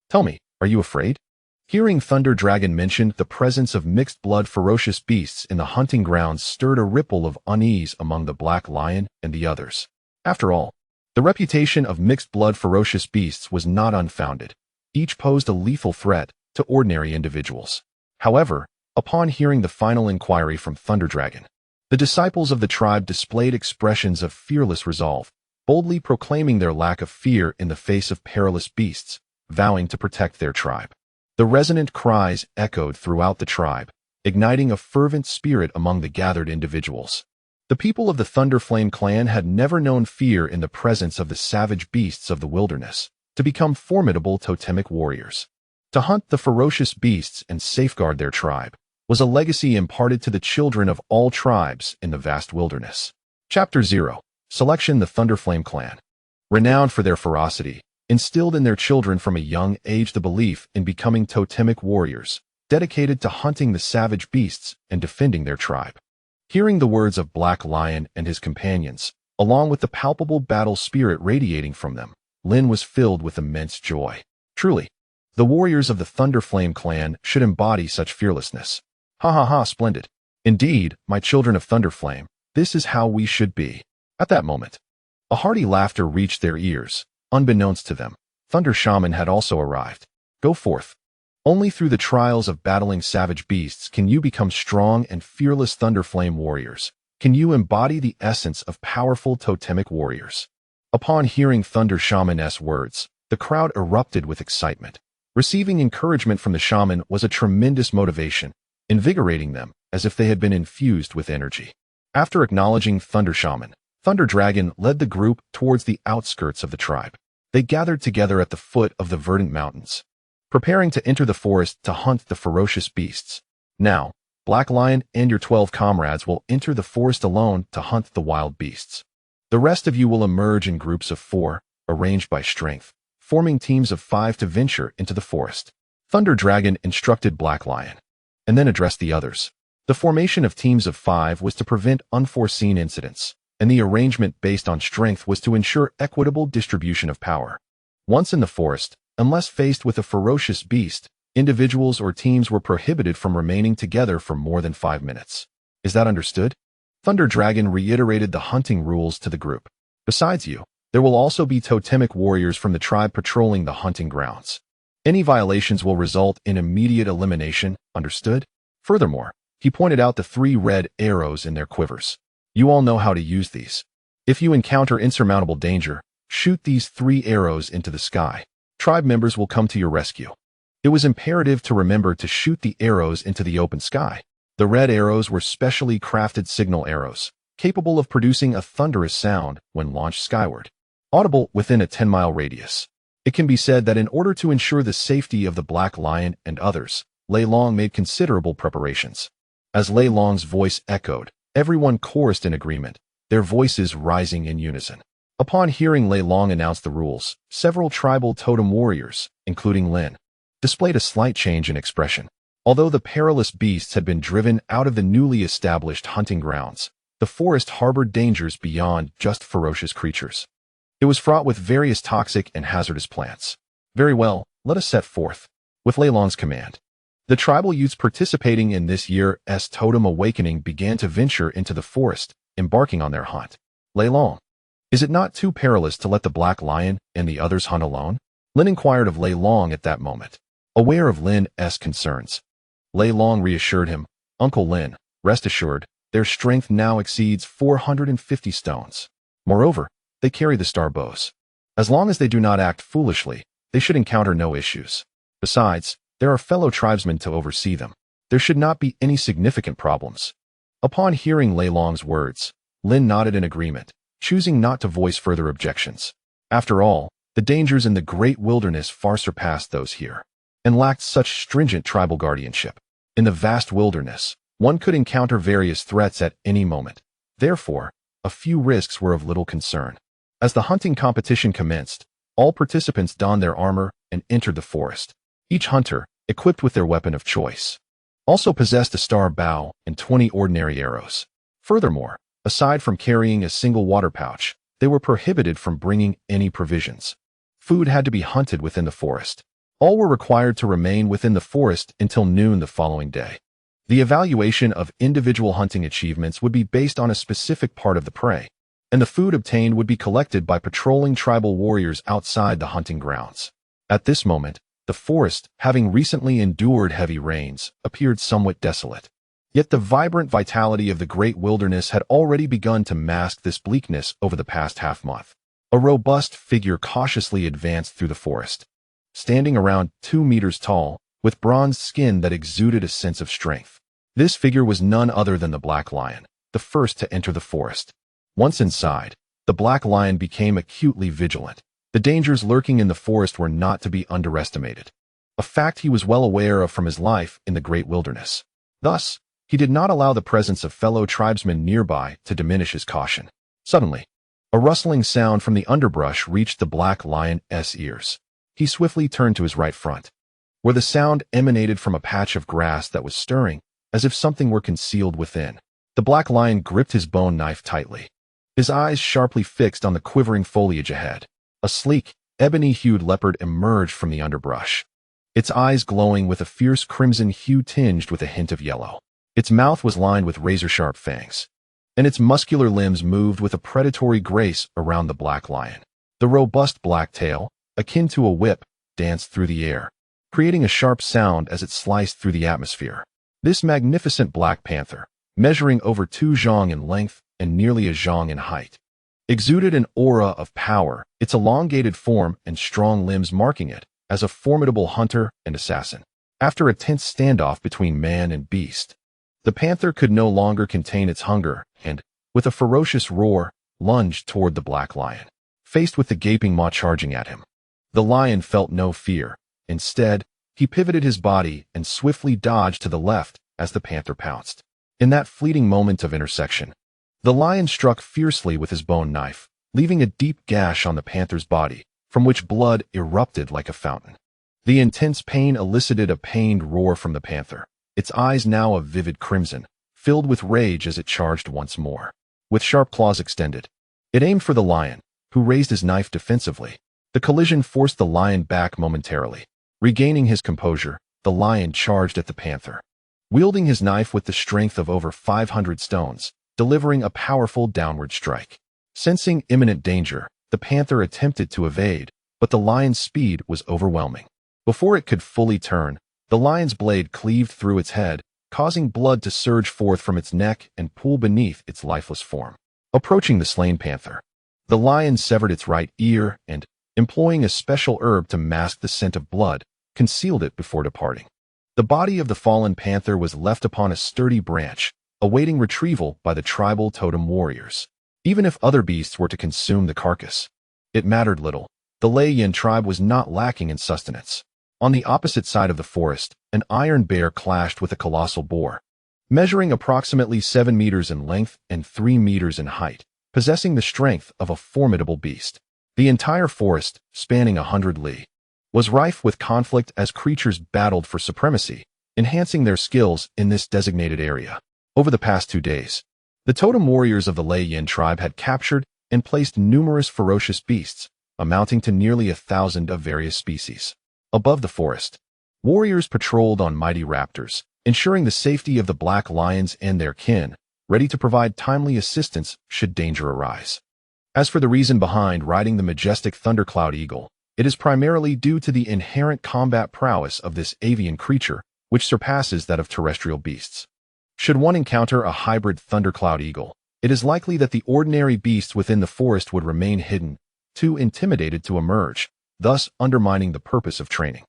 A: Tell me, are you afraid?" Hearing Thunder Dragon mention the presence of mixed-blood ferocious beasts in the hunting grounds stirred a ripple of unease among the Black Lion and the others. After all, the reputation of mixed-blood ferocious beasts was not unfounded. Each posed a lethal threat to ordinary individuals. However, upon hearing the final inquiry from Thunder Dragon, the disciples of the tribe displayed expressions of fearless resolve, boldly proclaiming their lack of fear in the face of perilous beasts, vowing to protect their tribe. The resonant cries echoed throughout the tribe, igniting a fervent spirit among the gathered individuals. The people of the Thunderflame clan had never known fear in the presence of the savage beasts of the wilderness. to become formidable totemic warriors. To hunt the ferocious beasts and safeguard their tribe was a legacy imparted to the children of all tribes in the vast wilderness. Chapter 0. Selection: The Thunderflame Clan. Renowned for their ferocity, instilled in their children from a young age the belief in becoming totemic warriors, dedicated to hunting the savage beasts and defending their tribe. Hearing the words of Black Lion and his companions, along with the palpable battle spirit radiating from them, Lin was filled with immense joy. Truly, the warriors of the Thunderflame clan should embody such fearlessness. Ha ha ha, splendid. Indeed, my children of Thunderflame, this is how we should be. At that moment, a hearty laughter reached their ears. Unbeknownst to them, Thunder Shaman had also arrived. Go forth. Only through the trials of battling savage beasts can you become strong and fearless Thunderflame warriors. Can you embody the essence of powerful totemic warriors? Upon hearing Thunder Shaman's words, the crowd erupted with excitement. Receiving encouragement from the shaman was a tremendous motivation, invigorating them as if they had been infused with energy. After acknowledging Thunder Shaman, Thunder Dragon led the group towards the outskirts of the tribe. They gathered together at the foot of the verdant mountains, preparing to enter the forest to hunt the ferocious beasts. Now, Black Lion and your 12 comrades will enter the forest alone to hunt the wild beasts. The rest of you will emerge in groups of 4, arranged by strength, forming teams of 5 to venture into the forest. Thunder Dragon instructed Black Lion, and then addressed the others. The formation of teams of 5 was to prevent unforeseen incidents, and the arrangement based on strength was to ensure equitable distribution of power. Once in the forest, unless faced with a ferocious beast, individuals or teams were prohibited from remaining together for more than 5 minutes. Is that understood? Thunder Dragon reiterated the hunting rules to the group. Besides you, there will also be totemic warriors from the tribe patrolling the hunting grounds. Any violations will result in immediate elimination, understood? Furthermore, he pointed out the 3 red arrows in their quivers. You all know how to use these. If you encounter insurmountable danger, shoot these 3 arrows into the sky. Tribe members will come to your rescue. It was imperative to remember to shoot the arrows into the open sky. The red arrows were specially crafted signal arrows, capable of producing a thunderous sound when launched skyward, audible within a 10-mile radius. It can be said that in order to ensure the safety of the Black Lion and others, Lei Long made considerable preparations. As Lei Long's voice echoed, everyone chorused in agreement, their voices rising in unison. Upon hearing Lei Long announce the rules, several tribal totem warriors, including Lin, displayed a slight change in expression. Although the perilous beasts had been driven out of the newly established hunting grounds, the forest harbored dangers beyond just ferocious creatures. It was fraught with various toxic and hazardous plants. Very well, let us set forth. With Lei Long's command, the tribal youths participating in this year's Totem Awakening began to venture into the forest, embarking on their hunt. Lei Long, is it not too perilous to let the Black Lion and the others hunt alone? Lin inquired of Lei Long at that moment. Aware of Lin's concerns, Lei Long reassured him, Uncle Lin, rest assured, their strength now exceeds 450 stones. Moreover, they carry the star bows. As long as they do not act foolishly, they should encounter no issues. Besides, there are fellow tribesmen to oversee them. There should not be any significant problems. Upon hearing Lei Long's words, Lin nodded in agreement, choosing not to voice further objections. After all, the dangers in the great wilderness far surpassed those here, and lacked such stringent tribal guardianship. In the vast wilderness, one could encounter various threats at any moment. Therefore, a few risks were of little concern. As the hunting competition commenced, all participants donned their armor and entered the forest. Each hunter, equipped with their weapon of choice, also possessed a star bow and 20 ordinary arrows. Furthermore, aside from carrying a single water pouch, they were prohibited from bringing any provisions. Food had to be hunted within the forest. All were required to remain within the forest until noon the following day. The evaluation of individual hunting achievements would be based on a specific part of the prey, and the food obtained would be collected by patrolling tribal warriors outside the hunting grounds. At this moment, the forest, having recently endured heavy rains, appeared somewhat desolate. Yet the vibrant vitality of the great wilderness had already begun to mask this bleakness over the past half-month. A robust figure cautiously advanced through the forest, standing around 2 meters tall, with bronzed skin that exuded a sense of strength. This figure was none other than the Black Lion, the first to enter the forest. Once inside, the Black Lion became acutely vigilant. The dangers lurking in the forest were not to be underestimated, a fact he was well aware of from his life in the great wilderness. Thus, he did not allow the presence of fellow tribesmen nearby to diminish his caution. Suddenly, a rustling sound from the underbrush reached the black lion's ears. He swiftly turned to his right front, where the sound emanated from a patch of grass that was stirring, as if something were concealed within. The black lion gripped his bone knife tightly, his eyes sharply fixed on the quivering foliage ahead. A sleek, ebony-hued leopard emerged from the underbrush, its eyes glowing with a fierce crimson hue tinged with a hint of yellow. Its mouth was lined with razor-sharp fangs, and its muscular limbs moved with a predatory grace around the black lion. The robust black tail, akin to a whip, danced through the air, creating a sharp sound as it sliced through the atmosphere. This magnificent black panther, measuring over 2 zhang in length and nearly a zhang in height, exuded an aura of power, its elongated form and strong limbs marking it as a formidable hunter and assassin. After a tense standoff between man and beast, the panther could no longer contain its hunger and, with a ferocious roar, lunged toward the black lion. Faced with the gaping maw charging at him, the lion felt no fear. Instead, he pivoted his body and swiftly dodged to the left as the panther pounced. In that fleeting moment of intersection, the lion struck fiercely with his bone knife, leaving a deep gash on the panther's body, from which blood erupted like a fountain. The intense pain elicited a pained roar from the panther, its eyes now a vivid crimson, filled with rage as it charged once more. With sharp claws extended, it aimed for the lion, who raised his knife defensively. The collision forced the lion back momentarily. Regaining his composure, the lion charged at the panther, wielding his knife with the strength of over 500 stones, delivering a powerful downward strike. Sensing imminent danger, the panther attempted to evade, but the lion's speed was overwhelming. Before it could fully turn, the lion's blade cleaved through its head, causing blood to surge forth from its neck and pool beneath its lifeless form. Approaching the slain panther, the lion severed its right ear and, employing a special herb to mask the scent of blood, concealed it before departing. The body of the fallen panther was left upon a sturdy branch, awaiting retrieval by the tribal totem warriors. Even if other beasts were to consume the carcass, it mattered little. The Lei-Yin tribe was not lacking in sustenance. On the opposite side of the forest, an iron bear clashed with a colossal boar, measuring approximately 7 meters in length and 3 meters in height, possessing the strength of a formidable beast. The entire forest, spanning 100 li, was rife with conflict as creatures battled for supremacy, enhancing their skills in this designated area. Over the past 2 days, the totem warriors of the Lei-Yin tribe had captured and placed numerous ferocious beasts, amounting to nearly 1,000 of various species. Above the forest, warriors patrolled on mighty raptors, ensuring the safety of the black lions and their kin, ready to provide timely assistance should danger arise. As for the reason behind riding the majestic thundercloud eagle, it is primarily due to the inherent combat prowess of this avian creature, which surpasses that of terrestrial beasts. Should one encounter a hybrid thundercloud eagle, it is likely that the ordinary beasts within the forest would remain hidden, too intimidated to emerge, thus undermining the purpose of training.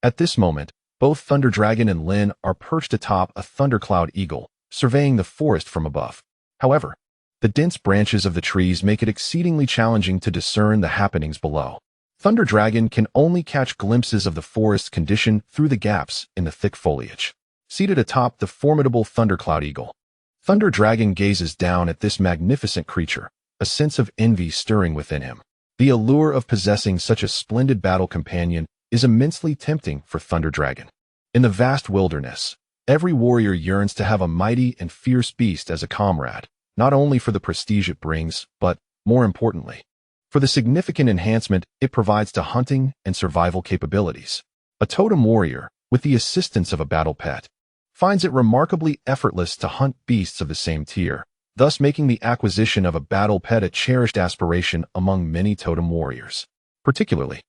A: At this moment, both Thunder Dragon and Lin are perched atop a thundercloud eagle, surveying the forest from above. However, the dense branches of the trees make it exceedingly challenging to discern the happenings below. Thunder Dragon can only catch glimpses of the forest's condition through the gaps in the thick foliage. Seated atop the formidable thundercloud eagle, Thunder Dragon gazes down at this magnificent creature, a sense of envy stirring within him. The allure of possessing such a splendid battle companion is immensely tempting for Thunder Dragon. In the vast wilderness, every warrior yearns to have a mighty and fierce beast as a comrade, not only for the prestige it brings, but, more importantly, for the significant enhancement it provides to hunting and survival capabilities. A totem warrior, with the assistance of a battle pet, finds it remarkably effortless to hunt beasts of the same tier, thus making the acquisition of a battle pet a cherished aspiration among many totem warriors. Particularly,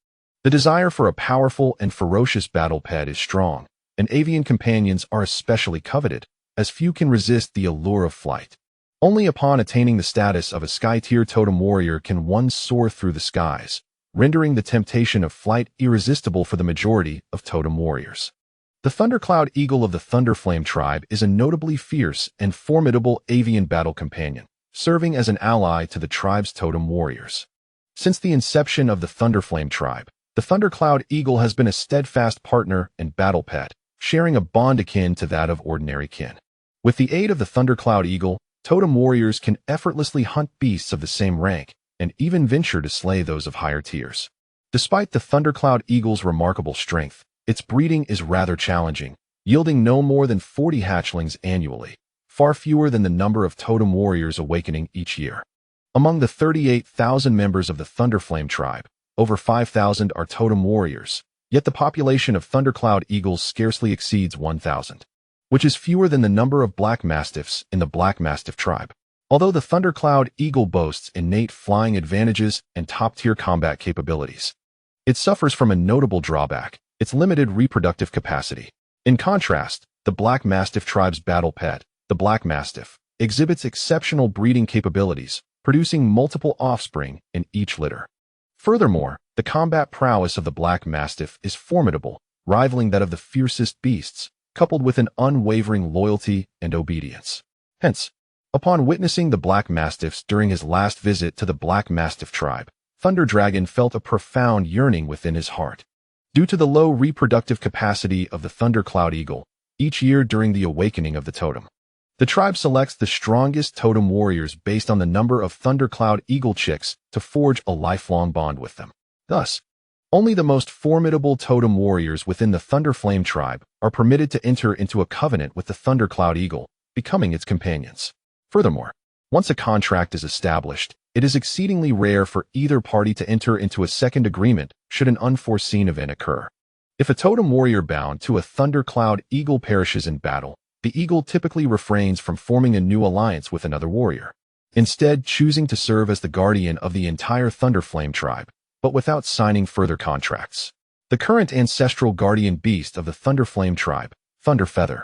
A: the desire for a powerful and ferocious battle pet is strong, and avian companions are especially coveted, as few can resist the allure of flight. Only upon attaining the status of a sky-tier totem warrior can one soar through the skies, rendering the temptation of flight irresistible for the majority of totem warriors. The Thundercloud Eagle of the Thunderflame tribe is a notably fierce and formidable avian battle companion, serving as an ally to the tribe's totem warriors. Since the inception of the Thunderflame tribe, the Thundercloud Eagle has been a steadfast partner and battle pet, sharing a bond akin to that of ordinary kin. With the aid of the Thundercloud Eagle, totem warriors can effortlessly hunt beasts of the same rank and even venture to slay those of higher tiers. Despite the Thundercloud Eagle's remarkable strength, its breeding is rather challenging, yielding no more than 40 hatchlings annually, far fewer than the number of totem warriors awakening each year. Among the 38,000 members of the Thunderflame tribe, over 5,000 are totem warriors, yet the population of Thundercloud Eagles scarcely exceeds 1,000, which is fewer than the number of Black Mastiffs in the Black Mastiff tribe. Although the Thundercloud Eagle boasts innate flying advantages and top-tier combat capabilities, it suffers from a notable drawback: its limited reproductive capacity. In contrast, the Black Mastiff tribe's battle pet, the Black Mastiff, exhibits exceptional breeding capabilities, producing multiple offspring in each litter. Furthermore, the combat prowess of the Black Mastiff is formidable, rivaling that of the fiercest beasts, coupled with an unwavering loyalty and obedience. Hence, upon witnessing the Black Mastiffs during his last visit to the Black Mastiff tribe, Thunder Dragon felt a profound yearning within his heart. Due to the low reproductive capacity of the Thundercloud Eagle, each year during the awakening of the totem, the tribe selects the strongest totem warriors based on the number of Thundercloud Eagle chicks to forge a lifelong bond with them. Thus, only the most formidable totem warriors within the Thunderflame tribe are permitted to enter into a covenant with the Thundercloud Eagle, becoming its companions. Furthermore, once a contract is established, it is exceedingly rare for either party to enter into a second agreement should an unforeseen event occur. If a totem warrior bound to a Thundercloud Eagle perishes in battle, the eagle typically refrains from forming a new alliance with another warrior, instead choosing to serve as the guardian of the entire Thunderflame tribe, but without signing further contracts. The current ancestral guardian beast of the Thunderflame tribe, Thunderfeather,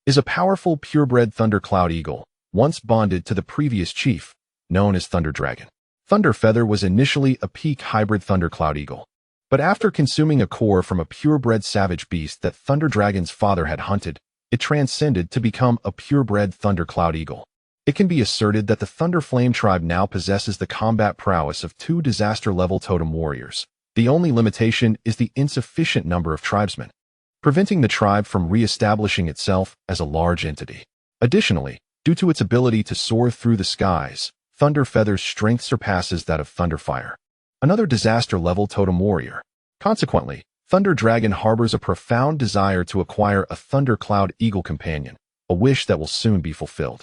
A: is a powerful purebred Thundercloud Eagle, once bonded to the previous chief, known as Thunder Dragon. Thunderfeather was initially a peak hybrid Thundercloud Eagle, but after consuming a core from a purebred savage beast that Thunder Dragon's father had hunted, it transcended to become a purebred Thundercloud Eagle. It can be asserted that the Thunderflame tribe now possesses the combat prowess of 2 disaster-level totem warriors. The only limitation is the insufficient number of tribesmen, preventing the tribe from re-establishing itself as a large entity. Additionally, due to its ability to soar through the skies, Thunderfeather's strength surpasses that of Thunderfire, another disaster-level totem warrior. Consequently, Thunder Dragon harbors a profound desire to acquire a Thundercloud Eagle companion, a wish that will soon be fulfilled.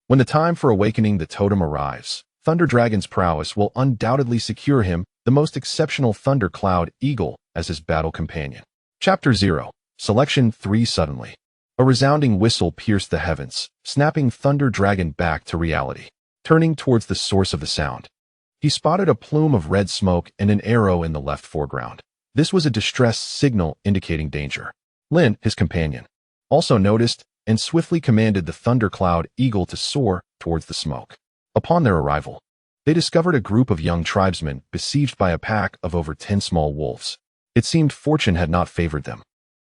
A: When the time for awakening the totem arrives, Thunder Dragon's prowess will undoubtedly secure him the most exceptional Thundercloud Eagle as his battle companion. Chapter 0. Selection 3. Suddenly, a resounding whistle pierced the heavens, snapping Thunder Dragon back to reality. Turning towards the source of the sound, he spotted a plume of red smoke and an arrow in the left foreground. This was a distress signal indicating danger. Lin, his companion, also noticed and swiftly commanded the Thundercloud Eagle to soar towards the smoke. Upon their arrival, they discovered a group of young tribesmen besieged by a pack of over 10 small wolves. It seemed fortune had not favored them,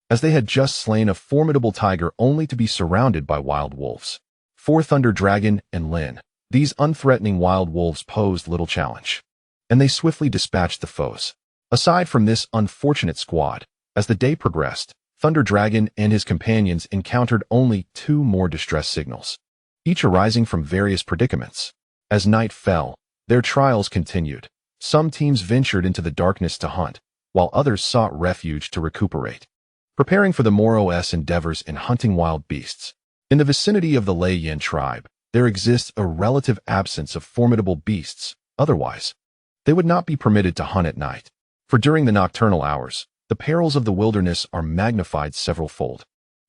A: as they had just slain a formidable tiger only to be surrounded by wild wolves. For Thunder Dragon and Lin, these unthreatening wild wolves posed little challenge, and they swiftly dispatched the foes. Aside from this unfortunate squad, as the day progressed, Thunder Dragon and his companions encountered only 2 more distress signals, each arising from various predicaments. As night fell, their trials continued. Some teams ventured into the darkness to hunt, while others sought refuge to recuperate, preparing for the morrow's endeavors in hunting wild beasts. In the vicinity of the Lei Yin tribe, there exists a relative absence of formidable beasts. Otherwise, they would not be permitted to hunt at night. For during the nocturnal hours, the perils of the wilderness are magnified several-fold,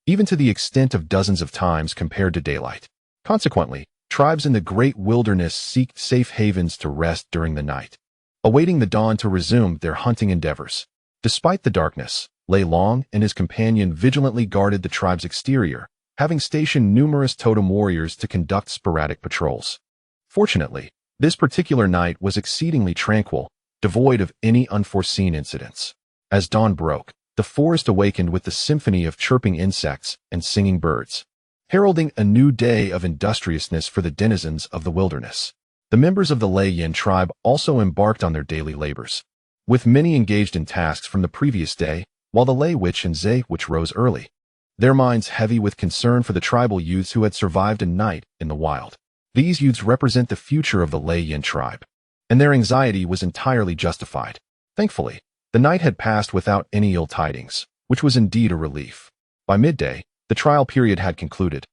A: even to the extent of dozens of times compared to daylight. Consequently, tribes in the great wilderness seek safe havens to rest during the night, awaiting the dawn to resume their hunting endeavors. Despite the darkness, Lei Long and his companion vigilantly guarded the tribe's exterior, having stationed numerous totem warriors to conduct sporadic patrols. Fortunately, this particular night was exceedingly tranquil, devoid of any unforeseen incidents. As dawn broke, the forest awakened with the symphony of chirping insects and singing birds, heralding a new day of industriousness for the denizens of the wilderness. The members of the Lei Yin tribe also embarked on their daily labors, with many engaged in tasks from the previous day, while the Lei Witch and Zhe Witch rose early, their minds heavy with concern for the tribal youths who had survived a night in the wild. These youths represent the future of the Lei Yin tribe, and their anxiety was entirely justified. Thankfully, the night had passed without any ill tidings, which was indeed a relief. By midday, the trial period had concluded,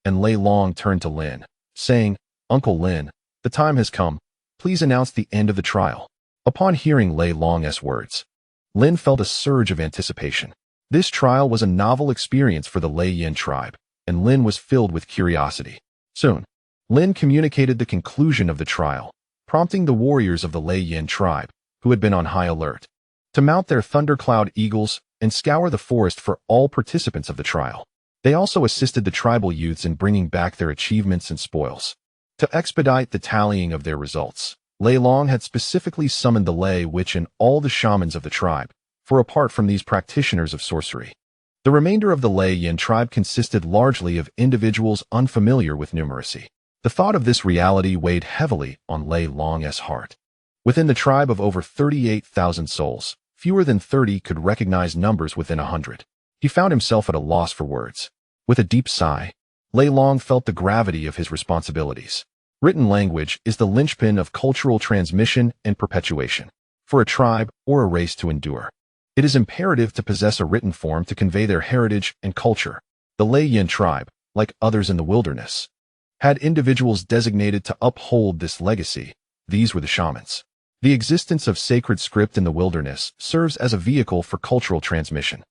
A: and Lei Long turned to Lin, saying, "Uncle Lin, the time has come. Please announce the end of the trial." Upon hearing Lei Long's words, Lin felt a surge of anticipation. This trial was a novel experience for the Lei Yin tribe, and Lin was filled with curiosity. Soon, Lin communicated the conclusion of the trial, prompting the warriors of the Lei Yin tribe, who had been on high alert, to mount their thundercloud eagles and scour the forest for all participants of the trial. They also assisted the tribal youths in bringing back their achievements and spoils. To expedite the tallying of their results, Lei Long had specifically summoned the Lei Witch and all the shamans of the tribe, for apart from these practitioners of sorcery, the remainder of the Lei Yin tribe consisted largely of individuals unfamiliar with numeracy. The thought of this reality weighed heavily on Lei Long's heart. Within the tribe of over 38,000 souls, fewer than 30 could recognize numbers within 100. He found himself at a loss for words. With a deep sigh, Lei Long felt the gravity of his responsibilities. Written language is the linchpin of cultural transmission and perpetuation. For a tribe or a race to endure, it is imperative to possess a written form to convey their heritage and culture. The Lei Yin tribe, like others in the wilderness, had individuals designated to uphold this legacy. These were the shamans. The existence of sacred script in the wilderness serves as a vehicle for cultural transmission.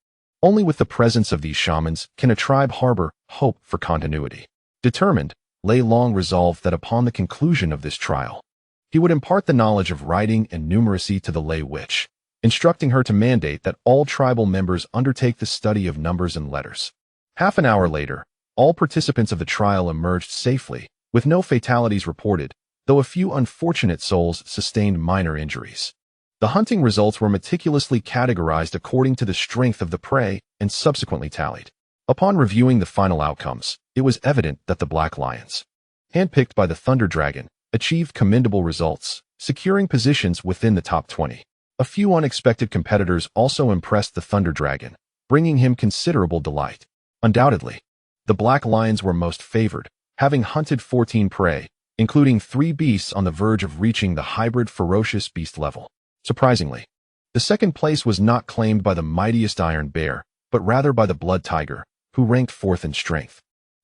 A: Only with the presence of these shamans can a tribe harbor hope for continuity. Determined, Lei Long resolved that upon the conclusion of this trial, he would impart the knowledge of writing and numeracy to the Lei Witch, instructing her to mandate that all tribal members undertake the study of numbers and letters. Half an hour later, all participants of the trial emerged safely, with no fatalities reported, though a few unfortunate souls sustained minor injuries. The hunting results were meticulously categorized according to the strength of the prey and subsequently tallied. Upon reviewing the final outcomes, it was evident that the black lions, handpicked by the Thunder Dragon, achieved commendable results, securing positions within the top 20. A few unexpected competitors also impressed the Thunder Dragon, bringing him considerable delight. Undoubtedly, the black lions were most favored, having hunted 14 prey, including 3 beasts on the verge of reaching the hybrid ferocious beast level. Surprisingly, the second place was not claimed by the mightiest Iron Bear, but rather by the Blood Tiger, who ranked 4th in strength.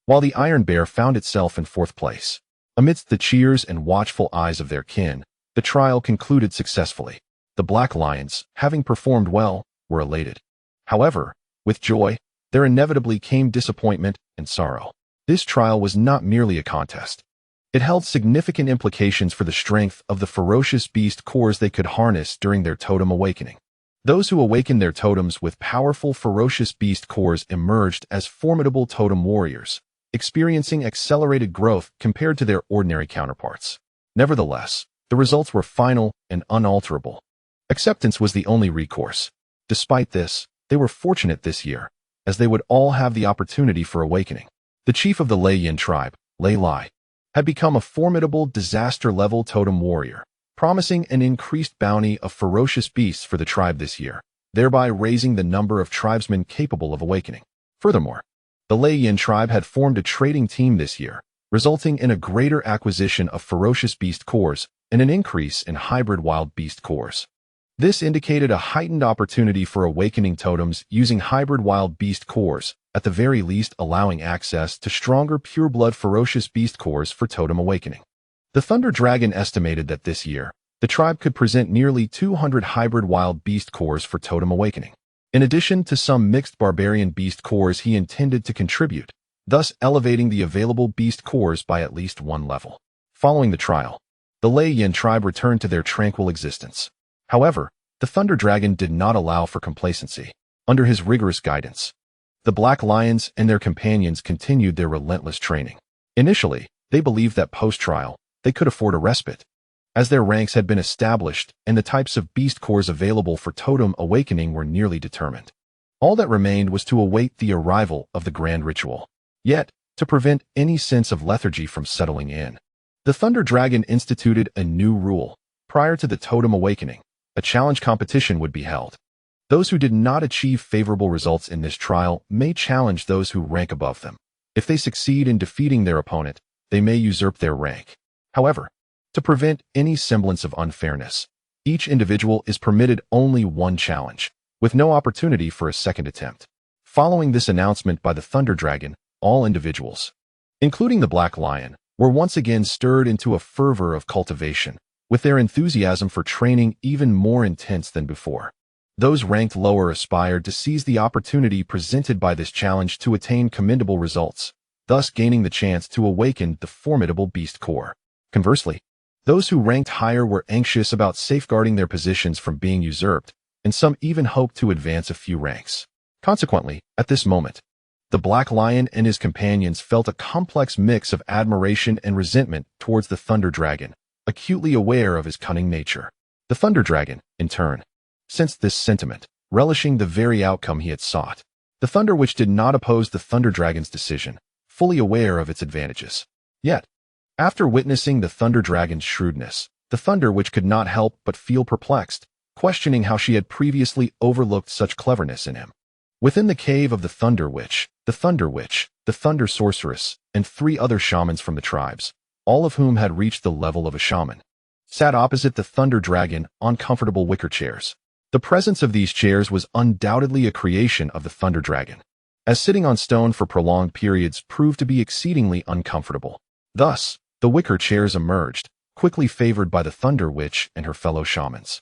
A: While the Iron Bear found itself in 4th place, amidst the cheers and watchful eyes of their kin, the trial concluded successfully. The black lions, having performed well, were elated. However, with joy, there inevitably came disappointment and sorrow. This trial was not merely a contest. It held significant implications for the strength of the ferocious beast cores they could harness during their totem awakening. Those who awakened their totems with powerful ferocious beast cores emerged as formidable totem warriors, experiencing accelerated growth compared to their ordinary counterparts. Nevertheless, the results were final and unalterable. Acceptance was the only recourse. Despite this, they were fortunate this year, as they would all have the opportunity for awakening. The chief of the Lei Yin tribe, Lei Lai, had become a formidable disaster-level totem warrior, promising an increased bounty of ferocious beasts for the tribe this year, thereby raising the number of tribesmen capable of awakening. Furthermore, the Lei Yin tribe had formed a trading team this year, resulting in a greater acquisition of ferocious beast cores and an increase in hybrid wild beast cores. This indicated a heightened opportunity for awakening totems using hybrid wild beast cores, at the very least allowing access to stronger pureblood ferocious beast cores for totem awakening. The Thunder Dragon estimated that this year, the tribe could present nearly 200 hybrid wild beast cores for totem awakening, in addition to some mixed barbarian beast cores he intended to contribute, thus elevating the available beast cores by at least 1 level. Following the trial, the Lei Yin tribe returned to their tranquil existence. However, the Thunder Dragon did not allow for complacency. Under his rigorous guidance, the Black Lions and their companions continued their relentless training. Initially, they believed that post-trial, they could afford a respite, as their ranks had been established and the types of beast cores available for totem awakening were nearly determined. All that remained was to await the arrival of the grand ritual. Yet, to prevent any sense of lethargy from settling in, The Thunder Dragon instituted a new rule. Prior to the totem awakening, a challenge competition would be held. Those who did not achieve favorable results in this trial may challenge those who rank above them. If they succeed in defeating their opponent, they may usurp their rank. However, to prevent any semblance of unfairness, each individual is permitted only one challenge, with no opportunity for a second attempt. Following this announcement by the Thunder Dragon, all individuals, including the Black Lion, were once again stirred into a fervor of cultivation, with their enthusiasm for training even more intense than before. Those ranked lower aspired to seize the opportunity presented by this challenge to attain commendable results, thus gaining the chance to awaken the formidable beast core. Conversely, those who ranked higher were anxious about safeguarding their positions from being usurped, and some even hoped to advance a few ranks. Consequently, at this moment, the Black Lion and his companions felt a complex mix of admiration and resentment towards the Thunder Dragon, acutely aware of his cunning nature. The Thunder Dragon, in turn, sensed this sentiment, relishing the very outcome he had sought. The Thunder Witch did not oppose the Thunder Dragon's decision, fully aware of its advantages. Yet, after witnessing the Thunder Dragon's shrewdness, the Thunder Witch could not help but feel perplexed, questioning how she had previously overlooked such cleverness in him. Within the cave of the Thunder Witch, the Thunder Sorceress, and 3 other shamans from the tribes, all of whom had reached the level of a shaman, sat opposite the Thunder Dragon on comfortable wicker chairs. The presence of these chairs was undoubtedly a creation of the Thunder Dragon, as sitting on stone for prolonged periods proved to be exceedingly uncomfortable. Thus, the wicker chairs emerged, quickly favored by the Thunder Witch and her fellow shamans,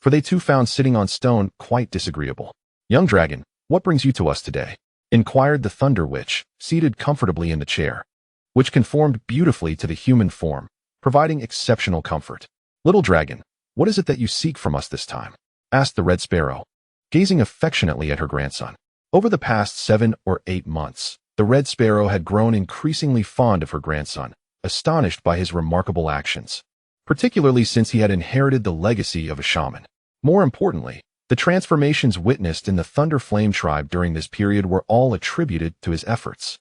A: for they too found sitting on stone quite disagreeable. "Young dragon, what brings you to us today?" inquired the Thunder Witch, seated comfortably in the chair, which conformed beautifully to the human form, providing exceptional comfort. "Little dragon, what is it that you seek from us this time?" asked the Red Sparrow, gazing affectionately at her grandson. Over the past 7 or 8 months, the Red Sparrow had grown increasingly fond of her grandson, astonished by his remarkable actions, particularly since he had inherited the legacy of a shaman. More importantly, the transformations witnessed in the Thunder Flame tribe during this period were all attributed to his efforts.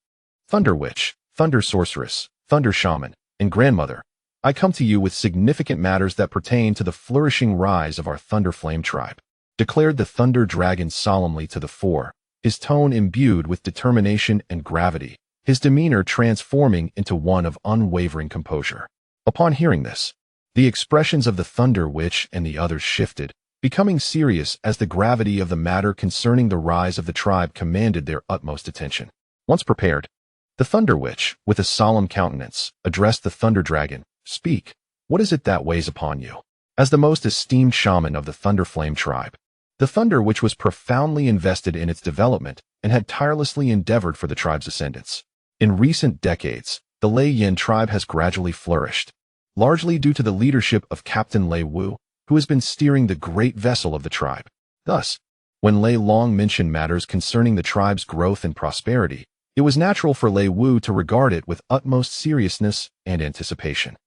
A: "Thunder Witch, Thunder Sorceress, Thunder Shaman, and Grandmother, I come to you with significant matters that pertain to the flourishing rise of our Thunder Flame tribe," declared the Thunder Dragon solemnly to the 4, his tone imbued with determination and gravity, his demeanor transforming into one of unwavering composure. Upon hearing this, the expressions of the Thunder Witch and the others shifted, becoming serious as the gravity of the matter concerning the rise of the tribe commanded their utmost attention. Once prepared, the Thunder Witch, with a solemn countenance, addressed the Thunder Dragon. "Speak, what is it that weighs upon you?" As the most esteemed shaman of the Thunder Flame tribe, the Thunder Witch was profoundly invested in its development and had tirelessly endeavored for the tribe's ascendance. In recent decades, the Lei Yin tribe has gradually flourished, largely due to the leadership of Captain Lei Wu, who has been steering the great vessel of the tribe. Thus, when Lei Long mentioned matters concerning the tribe's growth and prosperity, it was natural for Lei Wu to regard it with utmost seriousness and anticipation.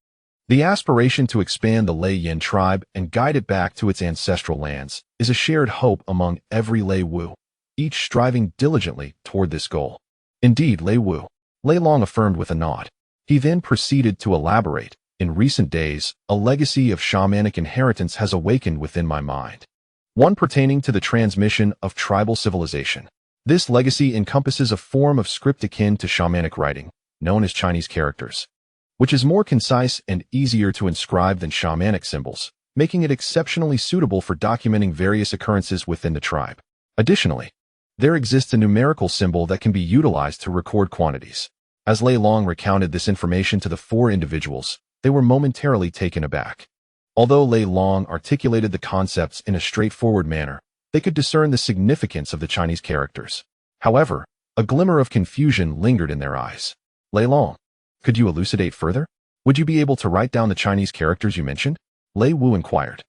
A: The aspiration to expand the Lei Yin tribe and guide it back to its ancestral lands is a shared hope among every Lei Wu, each striving diligently toward this goal. "Indeed, Lei Wu," Lei Long affirmed with a nod. He then proceeded to elaborate. "In recent days, a legacy of shamanic inheritance has awakened within my mind, one pertaining to the transmission of tribal civilization. This legacy encompasses a form of script akin to shamanic writing, known as Chinese characters, which is more concise and easier to inscribe than shamanic symbols, making it exceptionally suitable for documenting various occurrences within the tribe. Additionally, there exists a numerical symbol that can be utilized to record quantities." As Lei Long recounted this information to the 4 individuals, they were momentarily taken aback. Although Lei Long articulated the concepts in a straightforward manner, they could discern the significance of the Chinese characters. However, a glimmer of confusion lingered in their eyes. "Lei Long, could you elucidate further? Would you be able to write down the Chinese characters you mentioned?" Lei Wu inquired.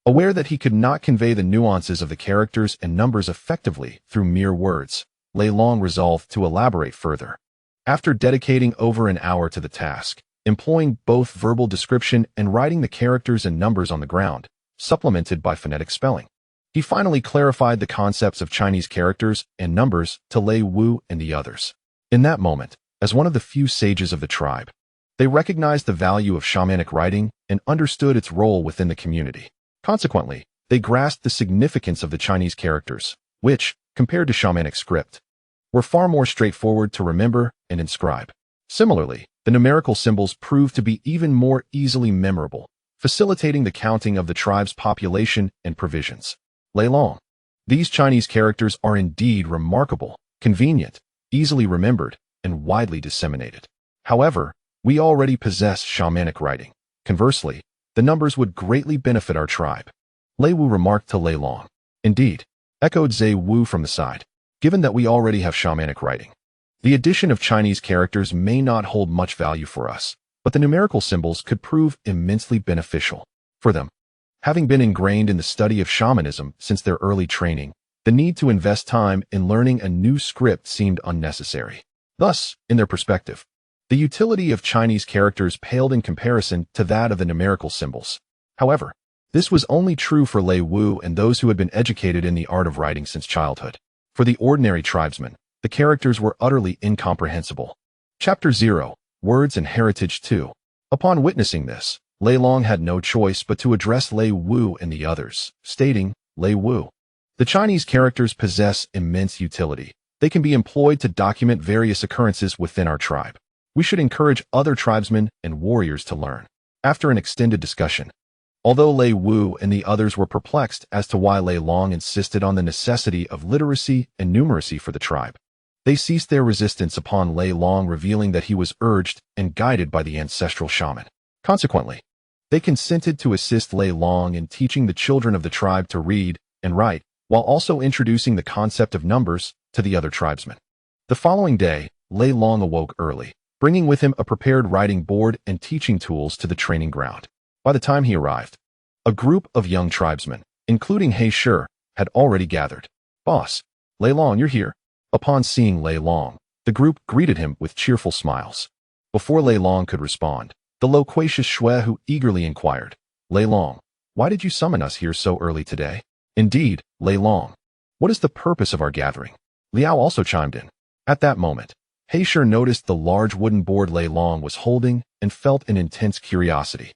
A: Aware that he could not convey the nuances of the characters and numbers effectively through mere words, Lei Long resolved to elaborate further. After dedicating over an hour to the task, employing both verbal description and writing the characters and numbers on the ground, supplemented by phonetic spelling, he finally clarified the concepts of Chinese characters and numbers to Lei Wu and the others. In that moment, as one of the few sages of the tribe, They recognized the value of shamanic writing and understood its role within the community. Consequently, they grasped the significance of the Chinese characters, which, compared to shamanic script, were far more straightforward to remember and inscribe. Similarly, the numerical symbols proved to be even more easily memorable, facilitating the counting of the tribe's population and provisions. Lei Long. These Chinese characters are indeed remarkable, convenient, easily remembered, and widely disseminated. However, we already possess shamanic writing. Conversely, the numbers would greatly benefit our tribe. Lei Wu remarked to Lei Long. Indeed, echoed Zhe Wu from the side. Given that we already have shamanic writing, the addition of Chinese characters may not hold much value for us, but the numerical symbols could prove immensely beneficial for them. Having been ingrained in the study of shamanism since their early training, the need to invest time in learning a new script seemed unnecessary. Thus, in their perspective, the utility of Chinese characters paled in comparison to that of the numerical symbols. However, this was only true for Lei Wu and those who had been educated in the art of writing since childhood. For the ordinary tribesmen, the characters were utterly incomprehensible. Chapter 0, Words and Heritage 2. Upon witnessing this, Lei Long had no choice but to address Lei Wu and the others, stating, Lei Wu. The Chinese characters possess immense utility. They can be employed to document various occurrences within our tribe. We should encourage other tribesmen and warriors to learn. After an extended discussion, although Lei Wu and the others were perplexed as to why Lei Long insisted on the necessity of literacy and numeracy for the tribe, they ceased their resistance upon Lei Long revealing that he was urged and guided by the ancestral shaman. Consequently, they consented to assist Lei Long in teaching the children of the tribe to read and write, while also introducing the concept of numbers to the other tribesmen. The following day, Lei Long awoke early, bringing with him a prepared writing board and teaching tools to the training ground. By the time he arrived, a group of young tribesmen, including He Shi, had already gathered. Boss, Lei Long, you're here. Upon seeing Lei Long, the group greeted him with cheerful smiles. Before Lei Long could respond, the loquacious Xuehu eagerly inquired, Lei Long, why did you summon us here so early today? Indeed, Lei Long, what is the purpose of our gathering? Liao also chimed in. At that moment, He Shi noticed the large wooden board Lei Long was holding and felt an intense curiosity.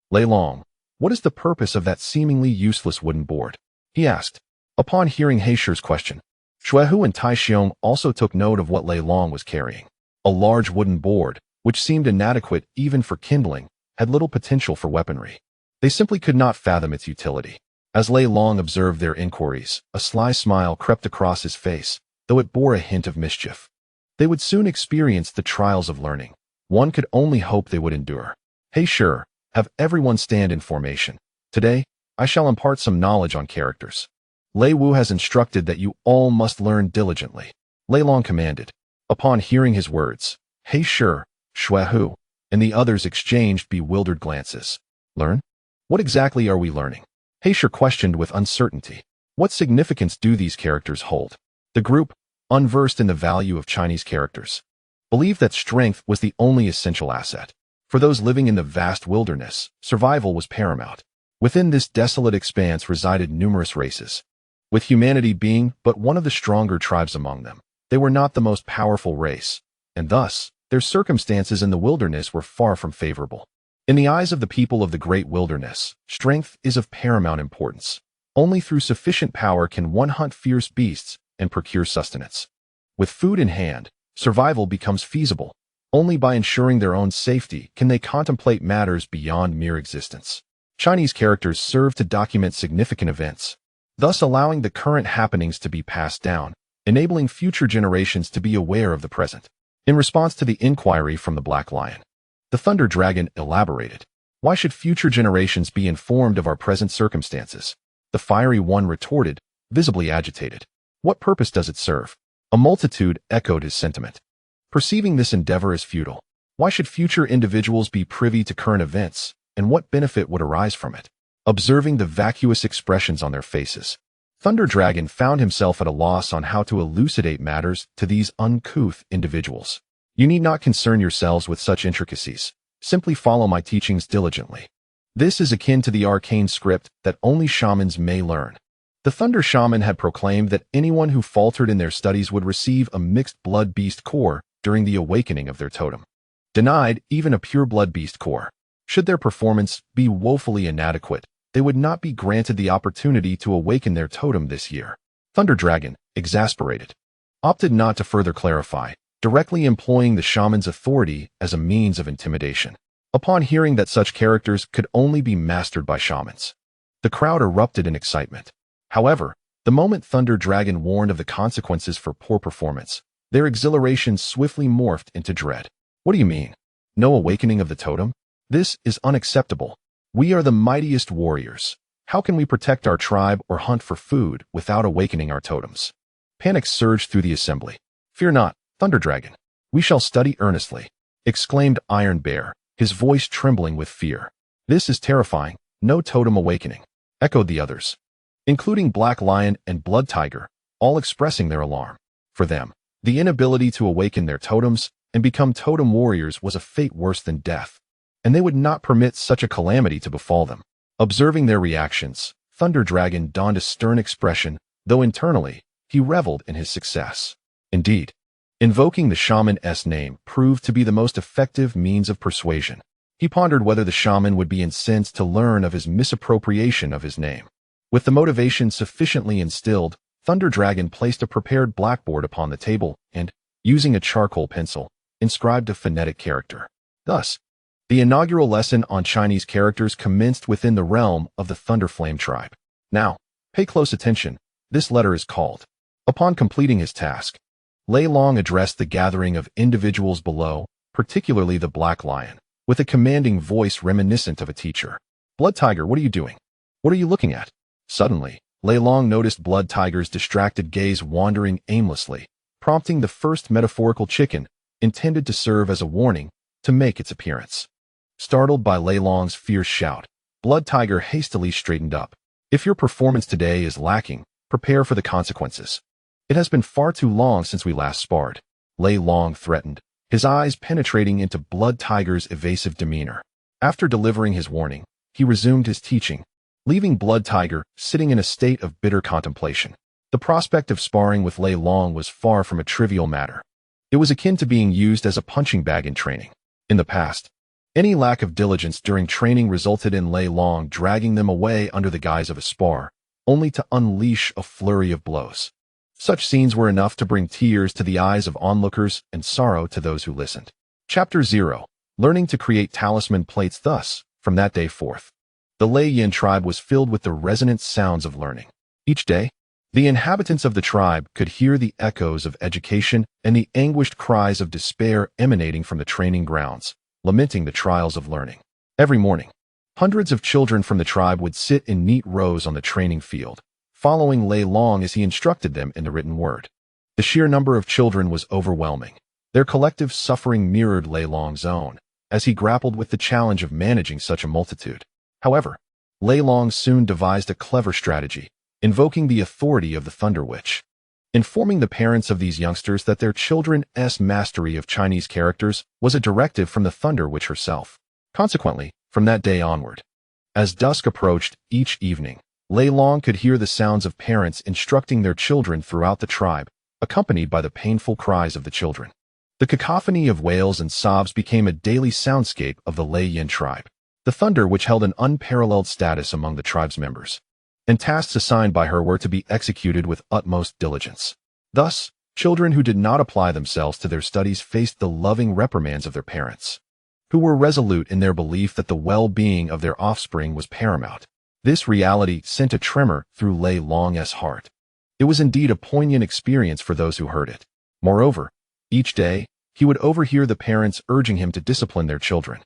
A: Lei Long, what is the purpose of that seemingly useless wooden board? He asked. Upon hearing He Shi's question, Xuehu and Tai Xiong also took note of what Lei Long was carrying. A large wooden board, which seemed inadequate even for kindling, had little potential for weaponry. They simply could not fathom its utility. As Lei Long observed their inquiries, a sly smile crept across his face, though it bore a hint of mischief. They would soon experience the trials of learning. One could only hope they would endure. He Shi, have everyone stand in formation. Today, I shall impart some knowledge on characters. Lei Wu has instructed that you all must learn diligently. Lei Long commanded. Upon hearing his words, He Shi, Xuehu, and the others exchanged bewildered glances. Learn? What exactly are we learning? He Shi questioned with uncertainty. What significance do these characters hold? The group, unversed in the value of Chinese characters, believed that strength was the only essential asset. For those living in the vast wilderness, survival was paramount. Within this desolate expanse resided numerous races, with humanity being but one of the stronger tribes among them. They were not the most powerful race, and thus, their circumstances in the wilderness were far from favorable. In the eyes of the people of the great wilderness, strength is of paramount importance. Only through sufficient power can one hunt fierce beasts and procure sustenance. With food in hand, survival becomes feasible. Only by ensuring their own safety can they contemplate matters beyond mere existence. Chinese characters serve to document significant events, thus allowing the current happenings to be passed down, enabling future generations to be aware of the present. In response to the inquiry from the Black Lion, the Thunder Dragon elaborated. Why should future generations be informed of our present circumstances? The Fiery One retorted, visibly agitated. What purpose does it serve? A multitude echoed his sentiment. Perceiving this endeavor as futile, why should future individuals be privy to current events, and what benefit would arise from it? Observing the vacuous expressions on their faces, Thunder Dragon found himself at a loss on how to elucidate matters to these uncouth individuals. You need not concern yourselves with such intricacies. Simply follow my teachings diligently. This is akin to the arcane script that only shamans may learn. The Thunder Shaman had proclaimed that anyone who faltered in their studies would receive a mixed blood beast core during the awakening of their totem. denied even a pure-blood beast core. Should their performance be woefully inadequate, they would not be granted the opportunity to awaken their totem this year. Thunder Dragon, exasperated, opted not to further clarify, directly employing the shaman's authority as a means of intimidation. Upon hearing that such characters could only be mastered by shamans, the crowd erupted in excitement. However, the moment Thunder Dragon warned of the consequences for poor performance, their exhilaration swiftly morphed into dread. What do you mean? No awakening of the totem? This is unacceptable. We are the mightiest warriors. How can we protect our tribe or hunt for food without awakening our totems? Panic surged through the assembly. Fear not, Thunder Dragon. We shall study earnestly, exclaimed Iron Bear, his voice trembling with fear. This is terrifying. No totem awakening, echoed the others, including Black Lion and Blood Tiger, all expressing their alarm. For them, the inability to awaken their totems and become totem warriors was a fate worse than death, and they would not permit such a calamity to befall them. Observing their reactions, Thunder Dragon donned a stern expression, though internally, he reveled in his success. Indeed, invoking the shaman's name proved to be the most effective means of persuasion. He pondered whether the shaman would be incensed to learn of his misappropriation of his name. With the motivation sufficiently instilled, Thunder Dragon placed a prepared blackboard upon the table and, using a charcoal pencil, inscribed a phonetic character. Thus, the inaugural lesson on Chinese characters commenced within the realm of the Thunderflame tribe. Now, pay close attention. This letter is called. Upon completing his task, Lei Long addressed the gathering of individuals below, particularly the Black Lion, with a commanding voice reminiscent of a teacher. Blood Tiger, what are you doing? What are you looking at? Suddenly, Lei Long noticed Blood Tiger's distracted gaze wandering aimlessly, prompting the first metaphorical chicken, intended to serve as a warning, to make its appearance. Startled by Lei Long's fierce shout, Blood Tiger hastily straightened up. If your performance today is lacking, prepare for the consequences. It has been far too long since we last sparred, Lei Long threatened, his eyes penetrating into Blood Tiger's evasive demeanor. After delivering his warning, he resumed his teaching, leaving Blood Tiger sitting in a state of bitter contemplation. The prospect of sparring with Lei Long was far from a trivial matter. It was akin to being used as a punching bag in training. In the past, any lack of diligence during training resulted in Lei Long dragging them away under the guise of a spar, only to unleash a flurry of blows. Such scenes were enough to bring tears to the eyes of onlookers and sorrow to those who listened. Chapter 0. Learning to create talisman plates. Thus, from that day forth, the Lei Yin tribe was filled with the resonant sounds of learning. Each day, the inhabitants of the tribe could hear the echoes of education and the anguished cries of despair emanating from the training grounds, lamenting the trials of learning. Every morning, hundreds of children from the tribe would sit in neat rows on the training field, following Lei Long as he instructed them in the written word. The sheer number of children was overwhelming. Their collective suffering mirrored Lei Long's own, as he grappled with the challenge of managing such a multitude. However, Lei Long soon devised a clever strategy, invoking the authority of the Thunder Witch, informing the parents of these youngsters that their children's mastery of Chinese characters was a directive from the Thunder Witch herself. Consequently, from that day onward, as dusk approached each evening, Lei Long could hear the sounds of parents instructing their children throughout the tribe, accompanied by the painful cries of the children. The cacophony of wails and sobs became a daily soundscape of the Lei Yin tribe. The Thunder Witch held an unparalleled status among the tribe's members, and tasks assigned by her were to be executed with utmost diligence. Thus, children who did not apply themselves to their studies faced the loving reprimands of their parents, who were resolute in their belief that the well-being of their offspring was paramount. This reality sent a tremor through Lei Long's heart. It was indeed a poignant experience for those who heard it. Moreover, each day, he would overhear the parents urging him to discipline their children,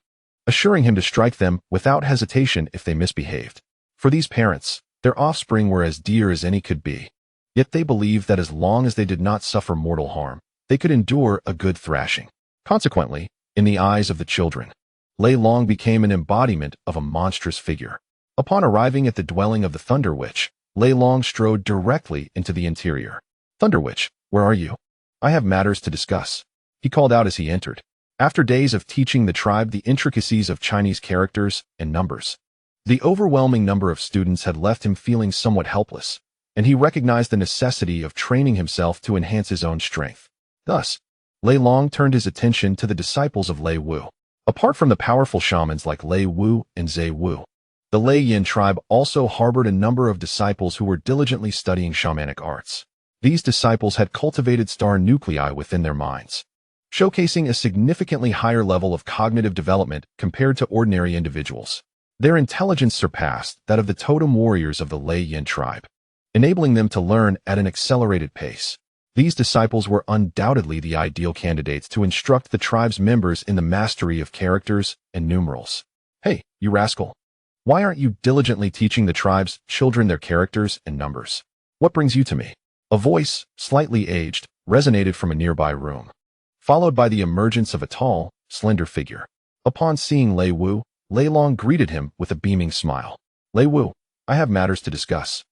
A: assuring him to strike them without hesitation if they misbehaved. For these parents, their offspring were as dear as any could be. Yet they believed that as long as they did not suffer mortal harm, they could endure a good thrashing. Consequently, in the eyes of the children, Lei Long became an embodiment of a monstrous figure. Upon arriving at the dwelling of the Thunder Witch, Lei Long strode directly into the interior. Thunder Witch, where are you? I have matters to discuss, he called out as he entered. After days of teaching the tribe the intricacies of Chinese characters and numbers, the overwhelming number of students had left him feeling somewhat helpless, and he recognized the necessity of training himself to enhance his own strength. Thus, Lei Long turned his attention to the disciples of Lei Wu. Apart from the powerful shamans like Lei Wu and Zhe Wu, the Lei Yin tribe also harbored a number of disciples who were diligently studying shamanic arts. These disciples had cultivated star nuclei within their minds, showcasing a significantly higher level of cognitive development compared to ordinary individuals. Their intelligence surpassed that of the totem warriors of the Lei Yin tribe, enabling them to learn at an accelerated pace. These disciples were undoubtedly the ideal candidates to instruct the tribe's members in the mastery of characters and numerals. Hey, you rascal! Why aren't you diligently teaching the tribe's children their characters and numbers? What brings you to me? A voice, slightly aged, resonated from a nearby room, followed by the emergence of a tall, slender figure. Upon seeing Lei Wu, Lei Long greeted him with a beaming smile. Lei Wu, I have matters to discuss.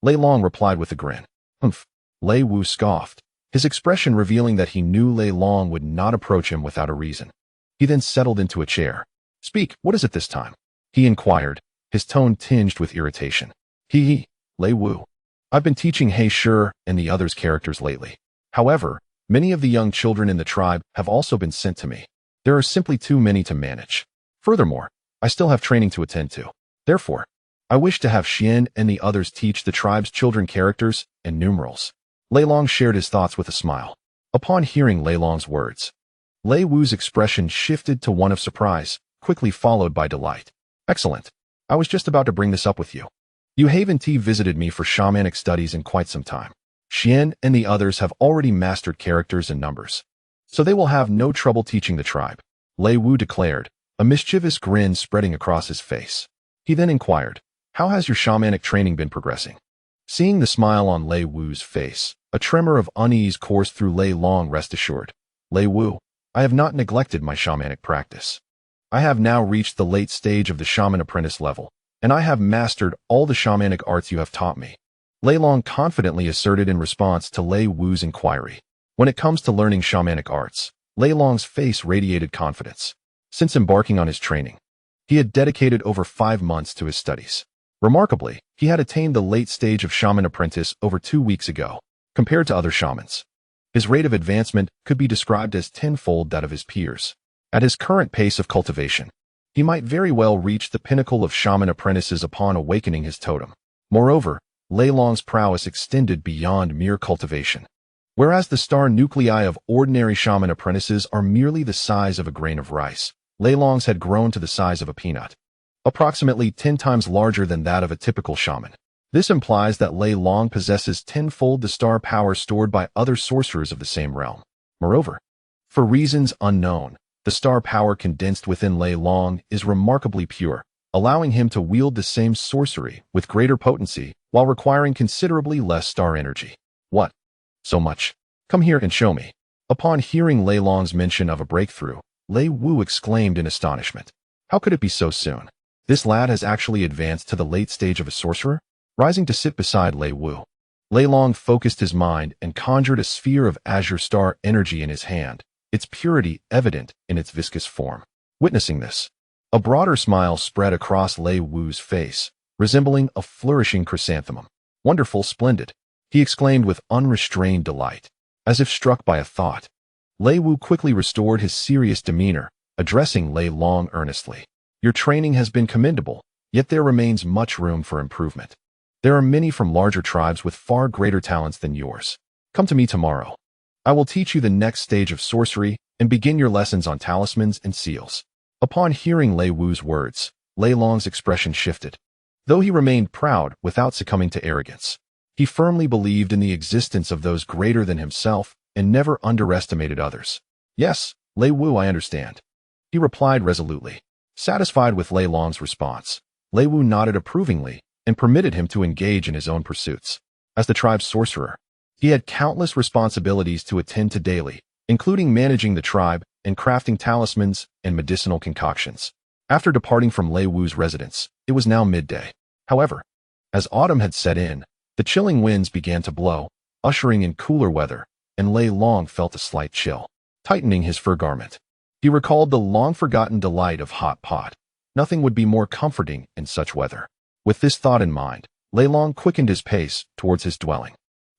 A: Lei Long replied with a grin. Humph. Lei Wu scoffed, his expression revealing that he knew Lei Long would not approach him without a reason. He then settled into a chair. Speak, what is it this time? He inquired, his tone tinged with irritation. Lei Wu. I've been teaching He Shi and the others characters lately. However, many of the young children in the tribe have also been sent to me. There are simply too many to manage. Furthermore, I still have training to attend to. Therefore, I wish to have Xian and the others teach the tribe's children characters and numerals. Lei Long shared his thoughts with a smile. Upon hearing Lei Long's words, Lei Wu's expression shifted to one of surprise, quickly followed by delight. Excellent. I was just about to bring this up with you. You haven't visited me for shamanic studies in quite some time. Xian and the others have already mastered characters and numbers, so they will have no trouble teaching the tribe, Lei Wu declared, a mischievous grin spreading across his face. He then inquired, how has your shamanic training been progressing? Seeing the smile on Lei Wu's face, a tremor of unease coursed through Lei Long. Rest assured, Lei Wu, I have not neglected my shamanic practice. I have now reached the late stage of the shaman apprentice level, and I have mastered all the shamanic arts you have taught me. Lei Long confidently asserted in response to Lei Wu's inquiry. When it comes to learning shamanic arts, Lei Long's face radiated confidence. Since embarking on his training, he had dedicated over 5 months to his studies. Remarkably, he had attained the late stage of shaman apprentice over 2 weeks ago. Compared to other shamans, his rate of advancement could be described as tenfold that of his peers. At his current pace of cultivation, he might very well reach the pinnacle of shaman apprentices upon awakening his totem. Moreover, Lei Long's prowess extended beyond mere cultivation. Whereas the star nuclei of ordinary shaman apprentices are merely the size of a grain of rice, Lei Long's had grown to the size of a peanut, approximately 10 times larger than that of a typical shaman. This implies that Lei Long possesses tenfold the star power stored by other sorcerers of the same realm. Moreover, for reasons unknown, the star power condensed within Lei Long is remarkably pure, allowing him to wield the same sorcery with greater potency while requiring considerably less star energy. What? So much? Come here and show me. Upon hearing Lei Long's mention of a breakthrough, Lei Wu exclaimed in astonishment. How could it be so soon? This lad has actually advanced to the late stage of a sorcerer? Rising to sit beside Lei Wu, Lei Long focused his mind and conjured a sphere of azure star energy in his hand, its purity evident in its viscous form. Witnessing this, a broader smile spread across Lei Wu's face, resembling a flourishing chrysanthemum. Wonderful, splendid, he exclaimed with unrestrained delight. As if struck by a thought, Lei Wu quickly restored his serious demeanor, addressing Lei Long earnestly. Your training has been commendable, yet there remains much room for improvement. There are many from larger tribes with far greater talents than yours. Come to me tomorrow. I will teach you the next stage of sorcery and begin your lessons on talismans and seals. Upon hearing Lei Wu's words, Lei Long's expression shifted. Though he remained proud without succumbing to arrogance, he firmly believed in the existence of those greater than himself and never underestimated others. Yes, Lei Wu, I understand, he replied resolutely. Satisfied with Lei Long's response, Lei Wu nodded approvingly and permitted him to engage in his own pursuits. As the tribe's sorcerer, he had countless responsibilities to attend to daily, including managing the tribe and crafting talismans and medicinal concoctions. After departing from Lei Wu's residence, it was now midday. However, as autumn had set in, the chilling winds began to blow, ushering in cooler weather, and Lei Long felt a slight chill, tightening his fur garment. He recalled the long-forgotten delight of hot pot. Nothing would be more comforting in such weather. With this thought in mind, Lei Long quickened his pace towards his dwelling.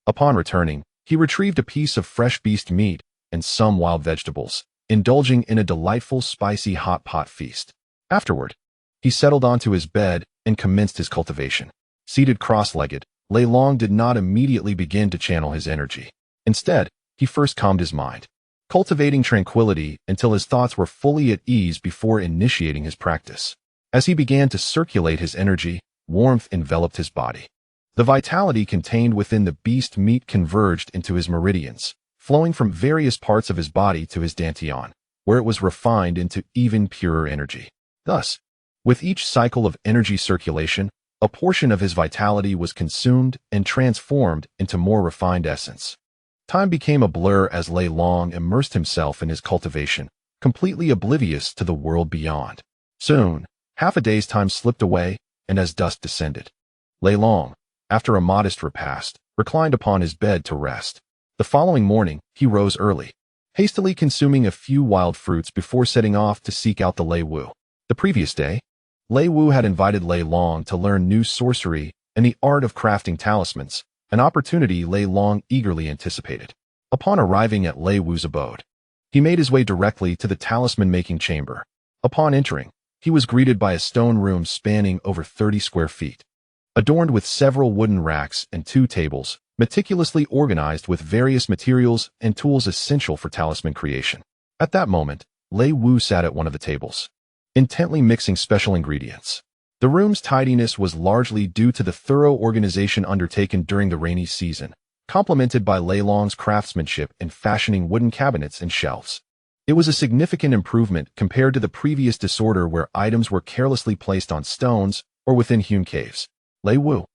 A: Upon returning, he retrieved a piece of fresh beast meat and some wild vegetables, indulging in a delightful spicy hot pot feast. Afterward, he settled onto his bed and commenced his cultivation. Seated cross-legged, Lei Long did not immediately begin to channel his energy. Instead, he first calmed his mind, cultivating tranquility until his thoughts were fully at ease before initiating his practice. As he began to circulate his energy, warmth enveloped his body. The vitality contained within the beast meat converged into his meridians, flowing from various parts of his body to his dantian, where it was refined into even purer energy. Thus, with each cycle of energy circulation, a portion of his vitality was consumed and transformed into more refined essence. Time became a blur as Lei Long immersed himself in his cultivation, completely oblivious to the world beyond. Soon, half a day's time slipped away, and as dusk descended, Lei Long, after a modest repast, reclined upon his bed to rest. The following morning, he rose early, hastily consuming a few wild fruits before setting off to seek out the Lei Wu. The previous day, Lei Wu had invited Lei Long to learn new sorcery and the art of crafting talismans, an opportunity Lei Long eagerly anticipated. Upon arriving at Lei Wu's abode, he made his way directly to the talisman-making chamber. Upon entering, he was greeted by a stone room spanning over 30 square feet, adorned with several wooden racks and 2 tables, meticulously organized with various materials and tools essential for talisman creation. At that moment, Lei Wu sat at one of the tables, intently mixing special ingredients. The room's tidiness was largely due to the thorough organization undertaken during the rainy season, complemented by Lei Long's craftsmanship in fashioning wooden cabinets and shelves. It was a significant improvement compared to the previous disorder where items were carelessly placed on stones or within hewn caves. Lei Wu,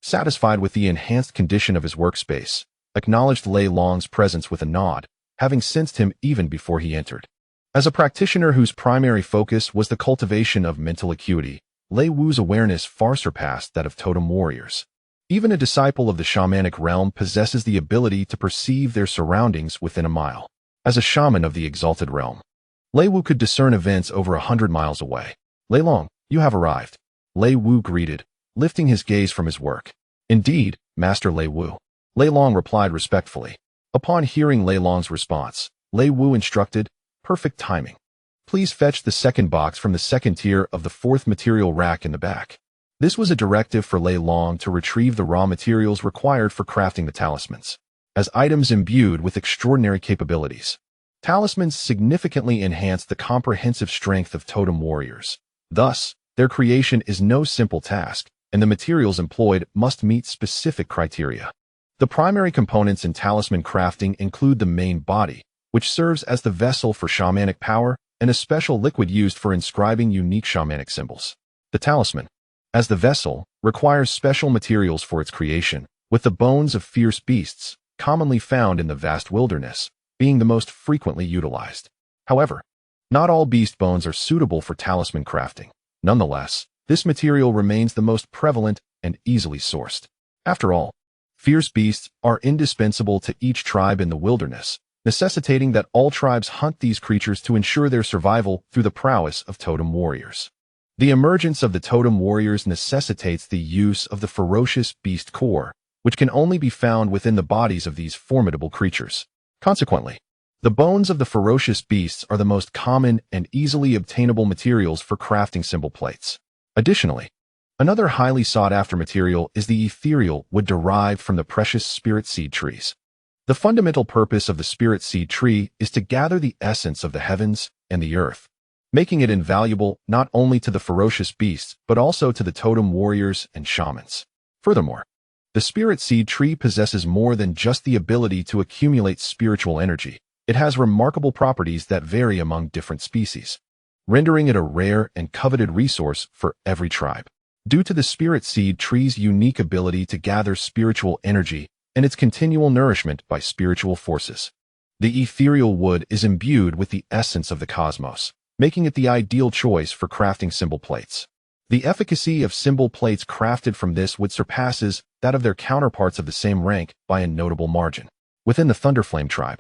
A: satisfied with the enhanced condition of his workspace, acknowledged Lei Long's presence with a nod, having sensed him even before he entered. As a practitioner whose primary focus was the cultivation of mental acuity, Lei Wu's awareness far surpassed that of totem warriors. Even a disciple of the shamanic realm possesses the ability to perceive their surroundings within a mile. As a shaman of the exalted realm, Lei Wu could discern events over 100 miles away. Lei Long, you have arrived, Lei Wu greeted, lifting his gaze from his work. Indeed, Master Lei Wu, Lei Long replied respectfully. Upon hearing Lei Long's response, Lei Wu instructed, perfect timing. Please fetch the second box from the second tier of the 4th material rack in the back. This was a directive for Lei Long to retrieve the raw materials required for crafting the talismans, as items imbued with extraordinary capabilities. Talismans significantly enhance the comprehensive strength of totem warriors. Thus, their creation is no simple task, and the materials employed must meet specific criteria. The primary components in talisman crafting include the main body, which serves as the vessel for shamanic power, and a special liquid used for inscribing unique shamanic symbols. The talisman, as the vessel, requires special materials for its creation, with the bones of fierce beasts, commonly found in the vast wilderness, being the most frequently utilized. However, not all beast bones are suitable for talisman crafting. Nonetheless, this material remains the most prevalent and easily sourced. After all, fierce beasts are indispensable to each tribe in the wilderness, necessitating that all tribes hunt these creatures to ensure their survival through the prowess of totem warriors. The emergence of the totem warriors necessitates the use of the ferocious beast core, which can only be found within the bodies of these formidable creatures. Consequently, the bones of the ferocious beasts are the most common and easily obtainable materials for crafting symbol plates. Additionally, another highly sought-after material is the ethereal wood derived from the precious spirit seed trees. The fundamental purpose of the spirit seed tree is to gather the essence of the heavens and the earth, making it invaluable not only to the ferocious beasts but also to the totem warriors and shamans. Furthermore, the spirit seed tree possesses more than just the ability to accumulate spiritual energy. It has remarkable properties that vary among different species, rendering it a rare and coveted resource for every tribe. Due to the spirit seed tree's unique ability to gather spiritual energy and its continual nourishment by spiritual forces, the ethereal wood is imbued with the essence of the cosmos, making it the ideal choice for crafting symbol plates. The efficacy of symbol plates crafted from this wood surpasses that of their counterparts of the same rank by a notable margin. Within the Thunderflame tribe,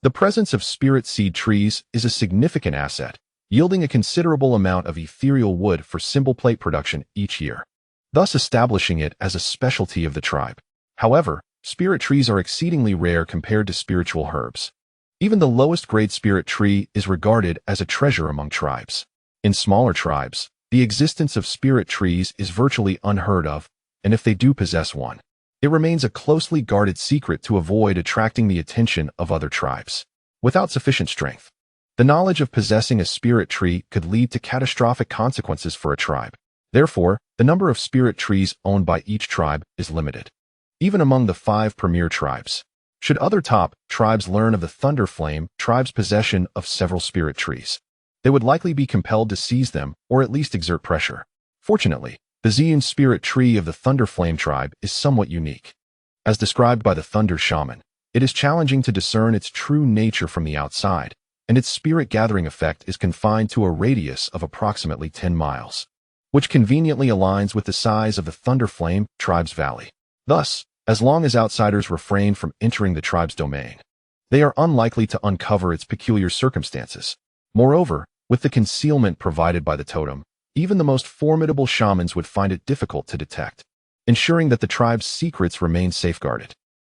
A: the presence of spirit seed trees is a significant asset, yielding a considerable amount of ethereal wood for symbol plate production each year, thus establishing it as a specialty of the tribe. However, spirit trees are exceedingly rare compared to spiritual herbs. Even the lowest grade spirit tree is regarded as a treasure among tribes. In smaller tribes, the existence of spirit trees is virtually unheard of, and if they do possess one, it remains a closely guarded secret to avoid attracting the attention of other tribes. Without sufficient strength, the knowledge of possessing a spirit tree could lead to catastrophic consequences for a tribe. Therefore, the number of spirit trees owned by each tribe is limited. Even among the 5 premier tribes, should other top tribes learn of the Thunder Flame tribe's possession of several spirit trees, they would likely be compelled to seize them or at least exert pressure. Fortunately, the Zeon spirit tree of the Thunder Flame tribe is somewhat unique. As described by the Thunder Shaman, it is challenging to discern its true nature from the outside, and its spirit gathering effect is confined to a radius of approximately 10 miles, which conveniently aligns with the size of the Thunder Flame tribe's valley. Thus, as long as outsiders refrain from entering the tribe's domain, they are unlikely to uncover its peculiar circumstances. Moreover, with the concealment provided by the totem, even the most formidable shamans would find it difficult to detect, ensuring that the tribe's secrets remain safeguarded.